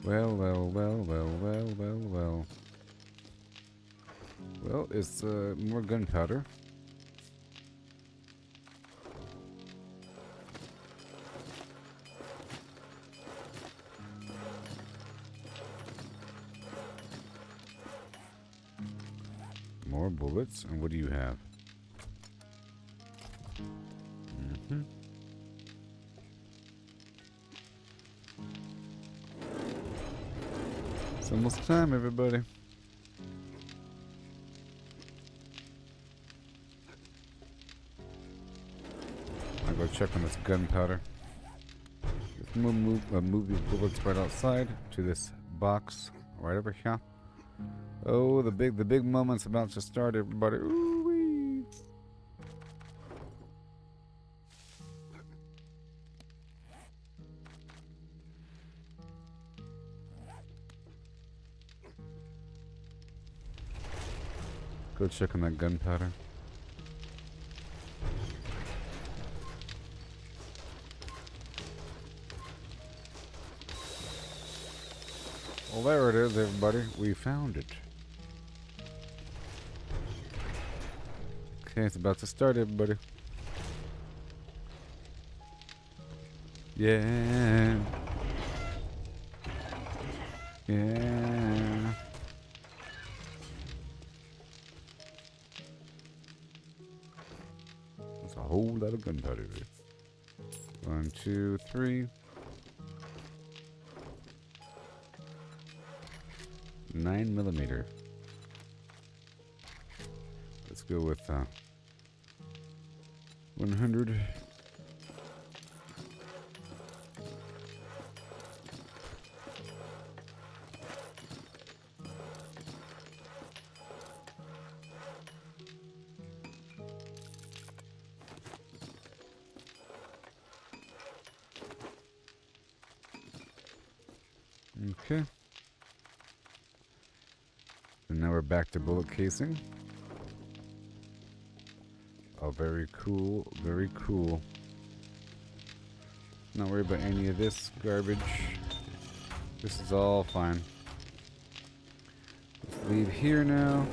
Well. Well, it's more gunpowder. More bullets. And what do you have? It's almost time, everybody. I'll go check on this gunpowder. Let's move these bullets right outside to this box right over here. Oh, the big moment's about to start, everybody. Ooh-wee. Go check on that gunpowder. Well, there it is, everybody. We found it. Okay, it's about to start, everybody. Yeah. Yeah. That's a whole lot of gunpowder. 1, 2, 3. 9mm. Let's go with 100. Okay. And now we're back to bullet casing. Oh, very cool. Very cool. Not worried about any of this garbage. This is all fine. Let's leave here now.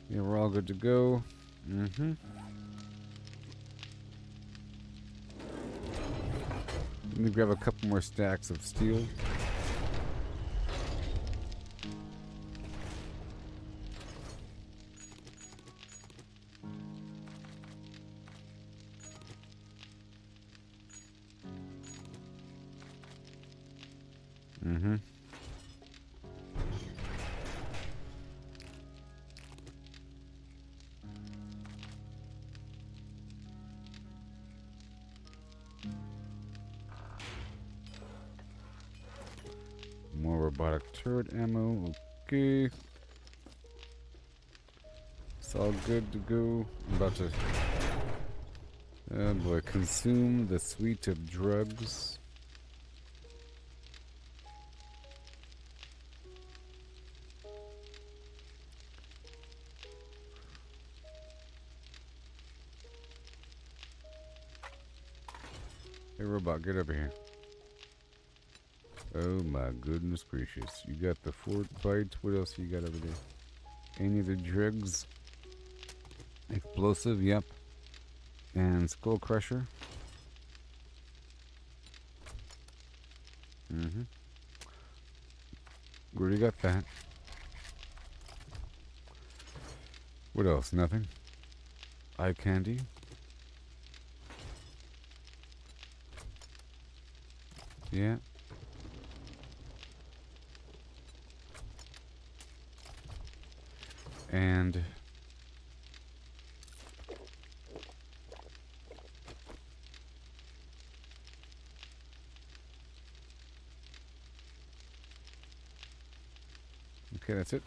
Yeah, we're all good to go. Mm-hmm. Let me grab a couple more stacks of steel. Mm-hmm. More robotic turret ammo. Okay. It's all good to go. I'm about to, oh boy, consume the suite of drugs. Hey robot, get over here. Oh my goodness gracious. You got the fort bites. What else you got over there? Any other drugs? Explosive, yep. And skull crusher. Mm-hmm. Already got that. What else? Nothing? Eye candy. Yeah. And okay, that's it.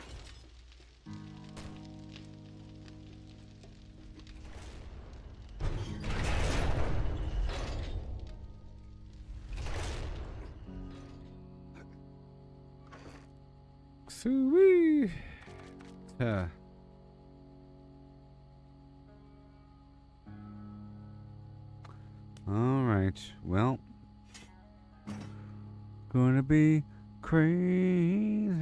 Sweet. All right. Well, gonna be crazy.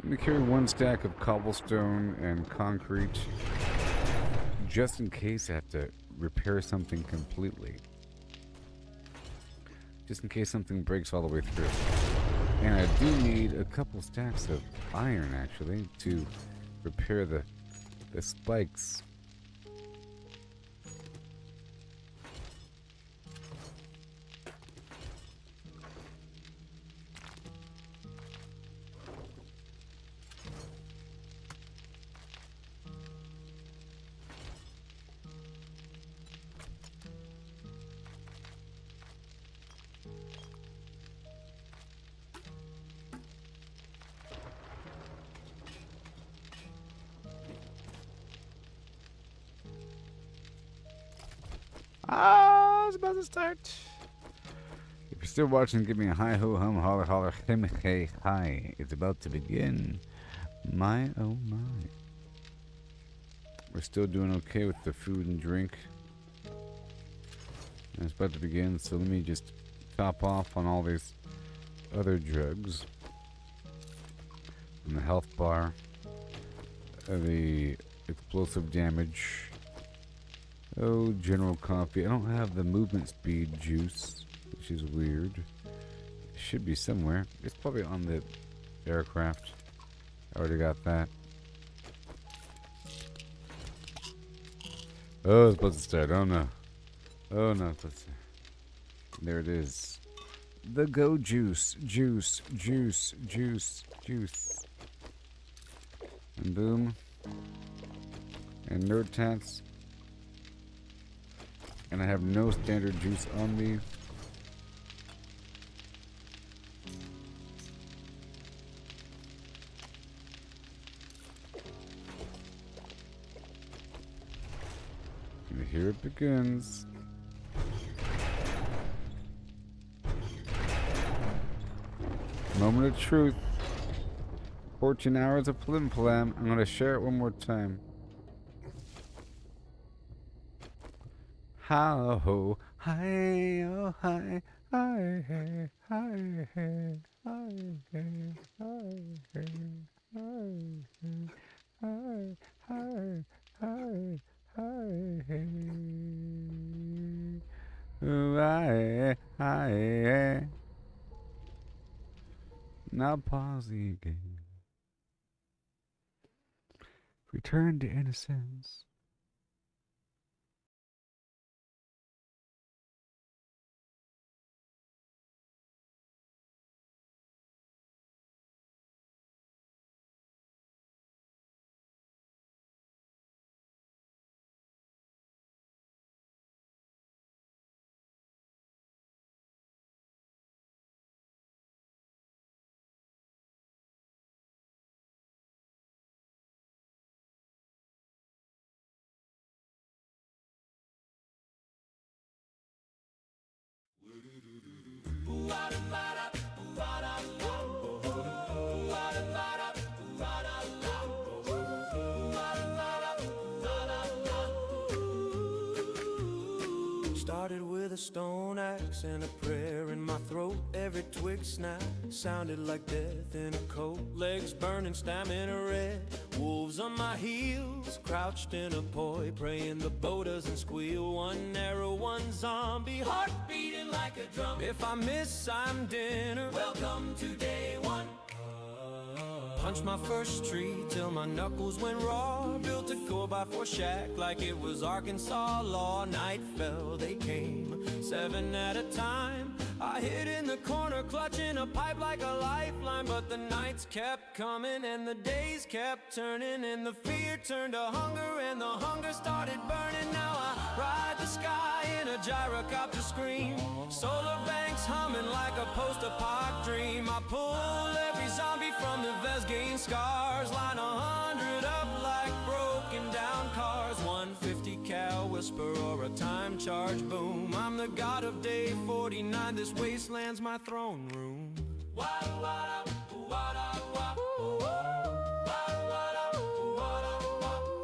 Let me carry one stack of cobblestone and concrete, just in case I have to repair something completely. Just in case something breaks all the way through. And I do need a couple stacks of iron, actually, to repair the spikes. Ah, it's about to start. If you're still watching, give me a hi ho hum holler holler hem hey hi. It's about to begin. My oh my. We're still doing okay with the food and drink. And it's about to begin, so let me just top off on all these other drugs. And the health bar. The explosive damage. Oh, general coffee. I don't have the movement speed juice, which is weird. It should be somewhere. It's probably on the aircraft. I already got that. Oh, it's supposed to start. Oh no. Oh no, it's supposed to. There it is. The go juice. Juice. Juice. Juice. Juice. And boom. And nerd tats. And I have no standard juice on me. And here it begins. Moment of truth. 14 hours of flim flam. I'm gonna share it one more time. How ho, hi, oh hi, hi, hey, hi, hey, hi, hey, hi, hey, hi, hey, hi, hi, hi, hi, hey. Oh, hi. Now pause the game. Return to innocence. Started with a stone axe and a prayer in my throat. Every twig snap sounded like death in a coat. Legs burning, stamina red, wolves on my heels, crouched in a poi, praying the bow doesn't squeal. One arrow, one zombie, heart beating like a drum. If I miss, I'm dinner. Welcome to day one. Punched my first tree till my knuckles went raw. Built a 4x4 shack like it was Arkansas law. Night fell, they came, 7 at a time. I hid in the corner clutching a pipe like a lifeline. But the nights kept coming and the days kept turning, and the fear turned to hunger and the hunger started burning. Now I ride the sky in a gyrocopter scream, solar banks humming like a post-apoc dream. I pull every zombie from the vest, gain scars, line 100 up like broken down cars. 150 cal whisper or a time charge boom. I'm the god of day 49, this wasteland's my throne room.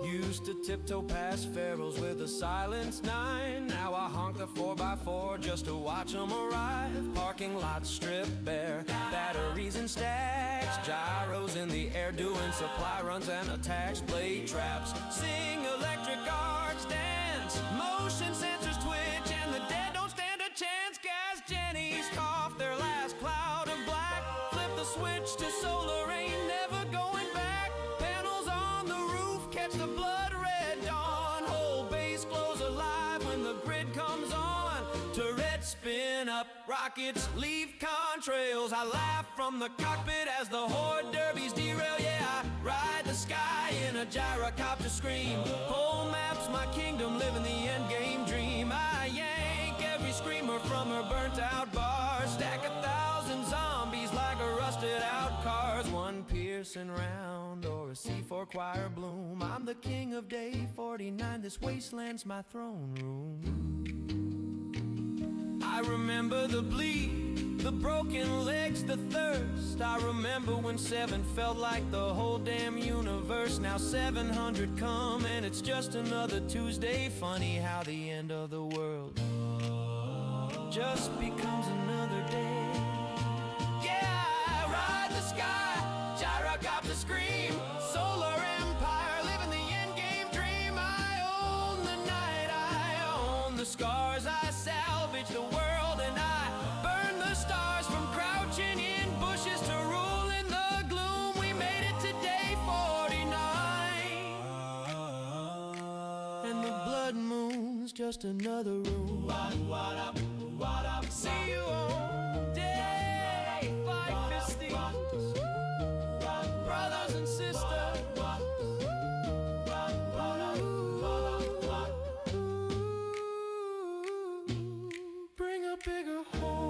Used to tiptoe past pharaohs with a silenced 9. Now I honk the 4x4 just to watch them arrive. Parking lot stripped bare, batteries in stacks, gyros in the air doing supply runs and attacks. Blade traps, sing electric arcs, dance, motion sensors twitch, and the dead don't stand a chance. Gas Jennies cough their last cloud of black. Flip the switch to solar, ain't never going back. Panels on the roof catch the blood red dawn. Whole base glows alive when the grid comes on. Turrets spin up, rockets leave contrails. I laugh from the cockpit as the horde derbies derail. Yeah, I ride the sky in a gyrocopter scream. Pole maps my kingdom, living the endgame dream. I yank every screamer from her burnt out bar. Stack 1,000 zombies like a rusted out cars. One piercing round or a C4 choir bloom. I'm the king of day 49, this wasteland's my throne room. I remember the bleed, the broken legs, the thirst. I remember when 7 felt like the whole damn universe. Now 700 come and it's just another Tuesday. Funny how the end of the world just becomes another day. Yeah, I ride the sky, gyrocopter scream, solar empire, living the endgame blood moon's just another room. See you on day 550. Brothers and sisters. Bring a bigger hood.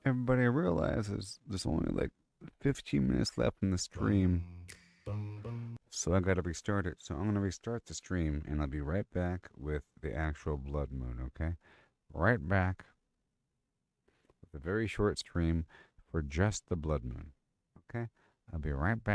Everybody realizes there's only like 15 minutes left in the stream. So I gotta restart it. So I'm gonna restart the stream and I'll be right back with the actual blood moon, okay? Right back with a very short stream for just the blood moon. Okay? I'll be right back.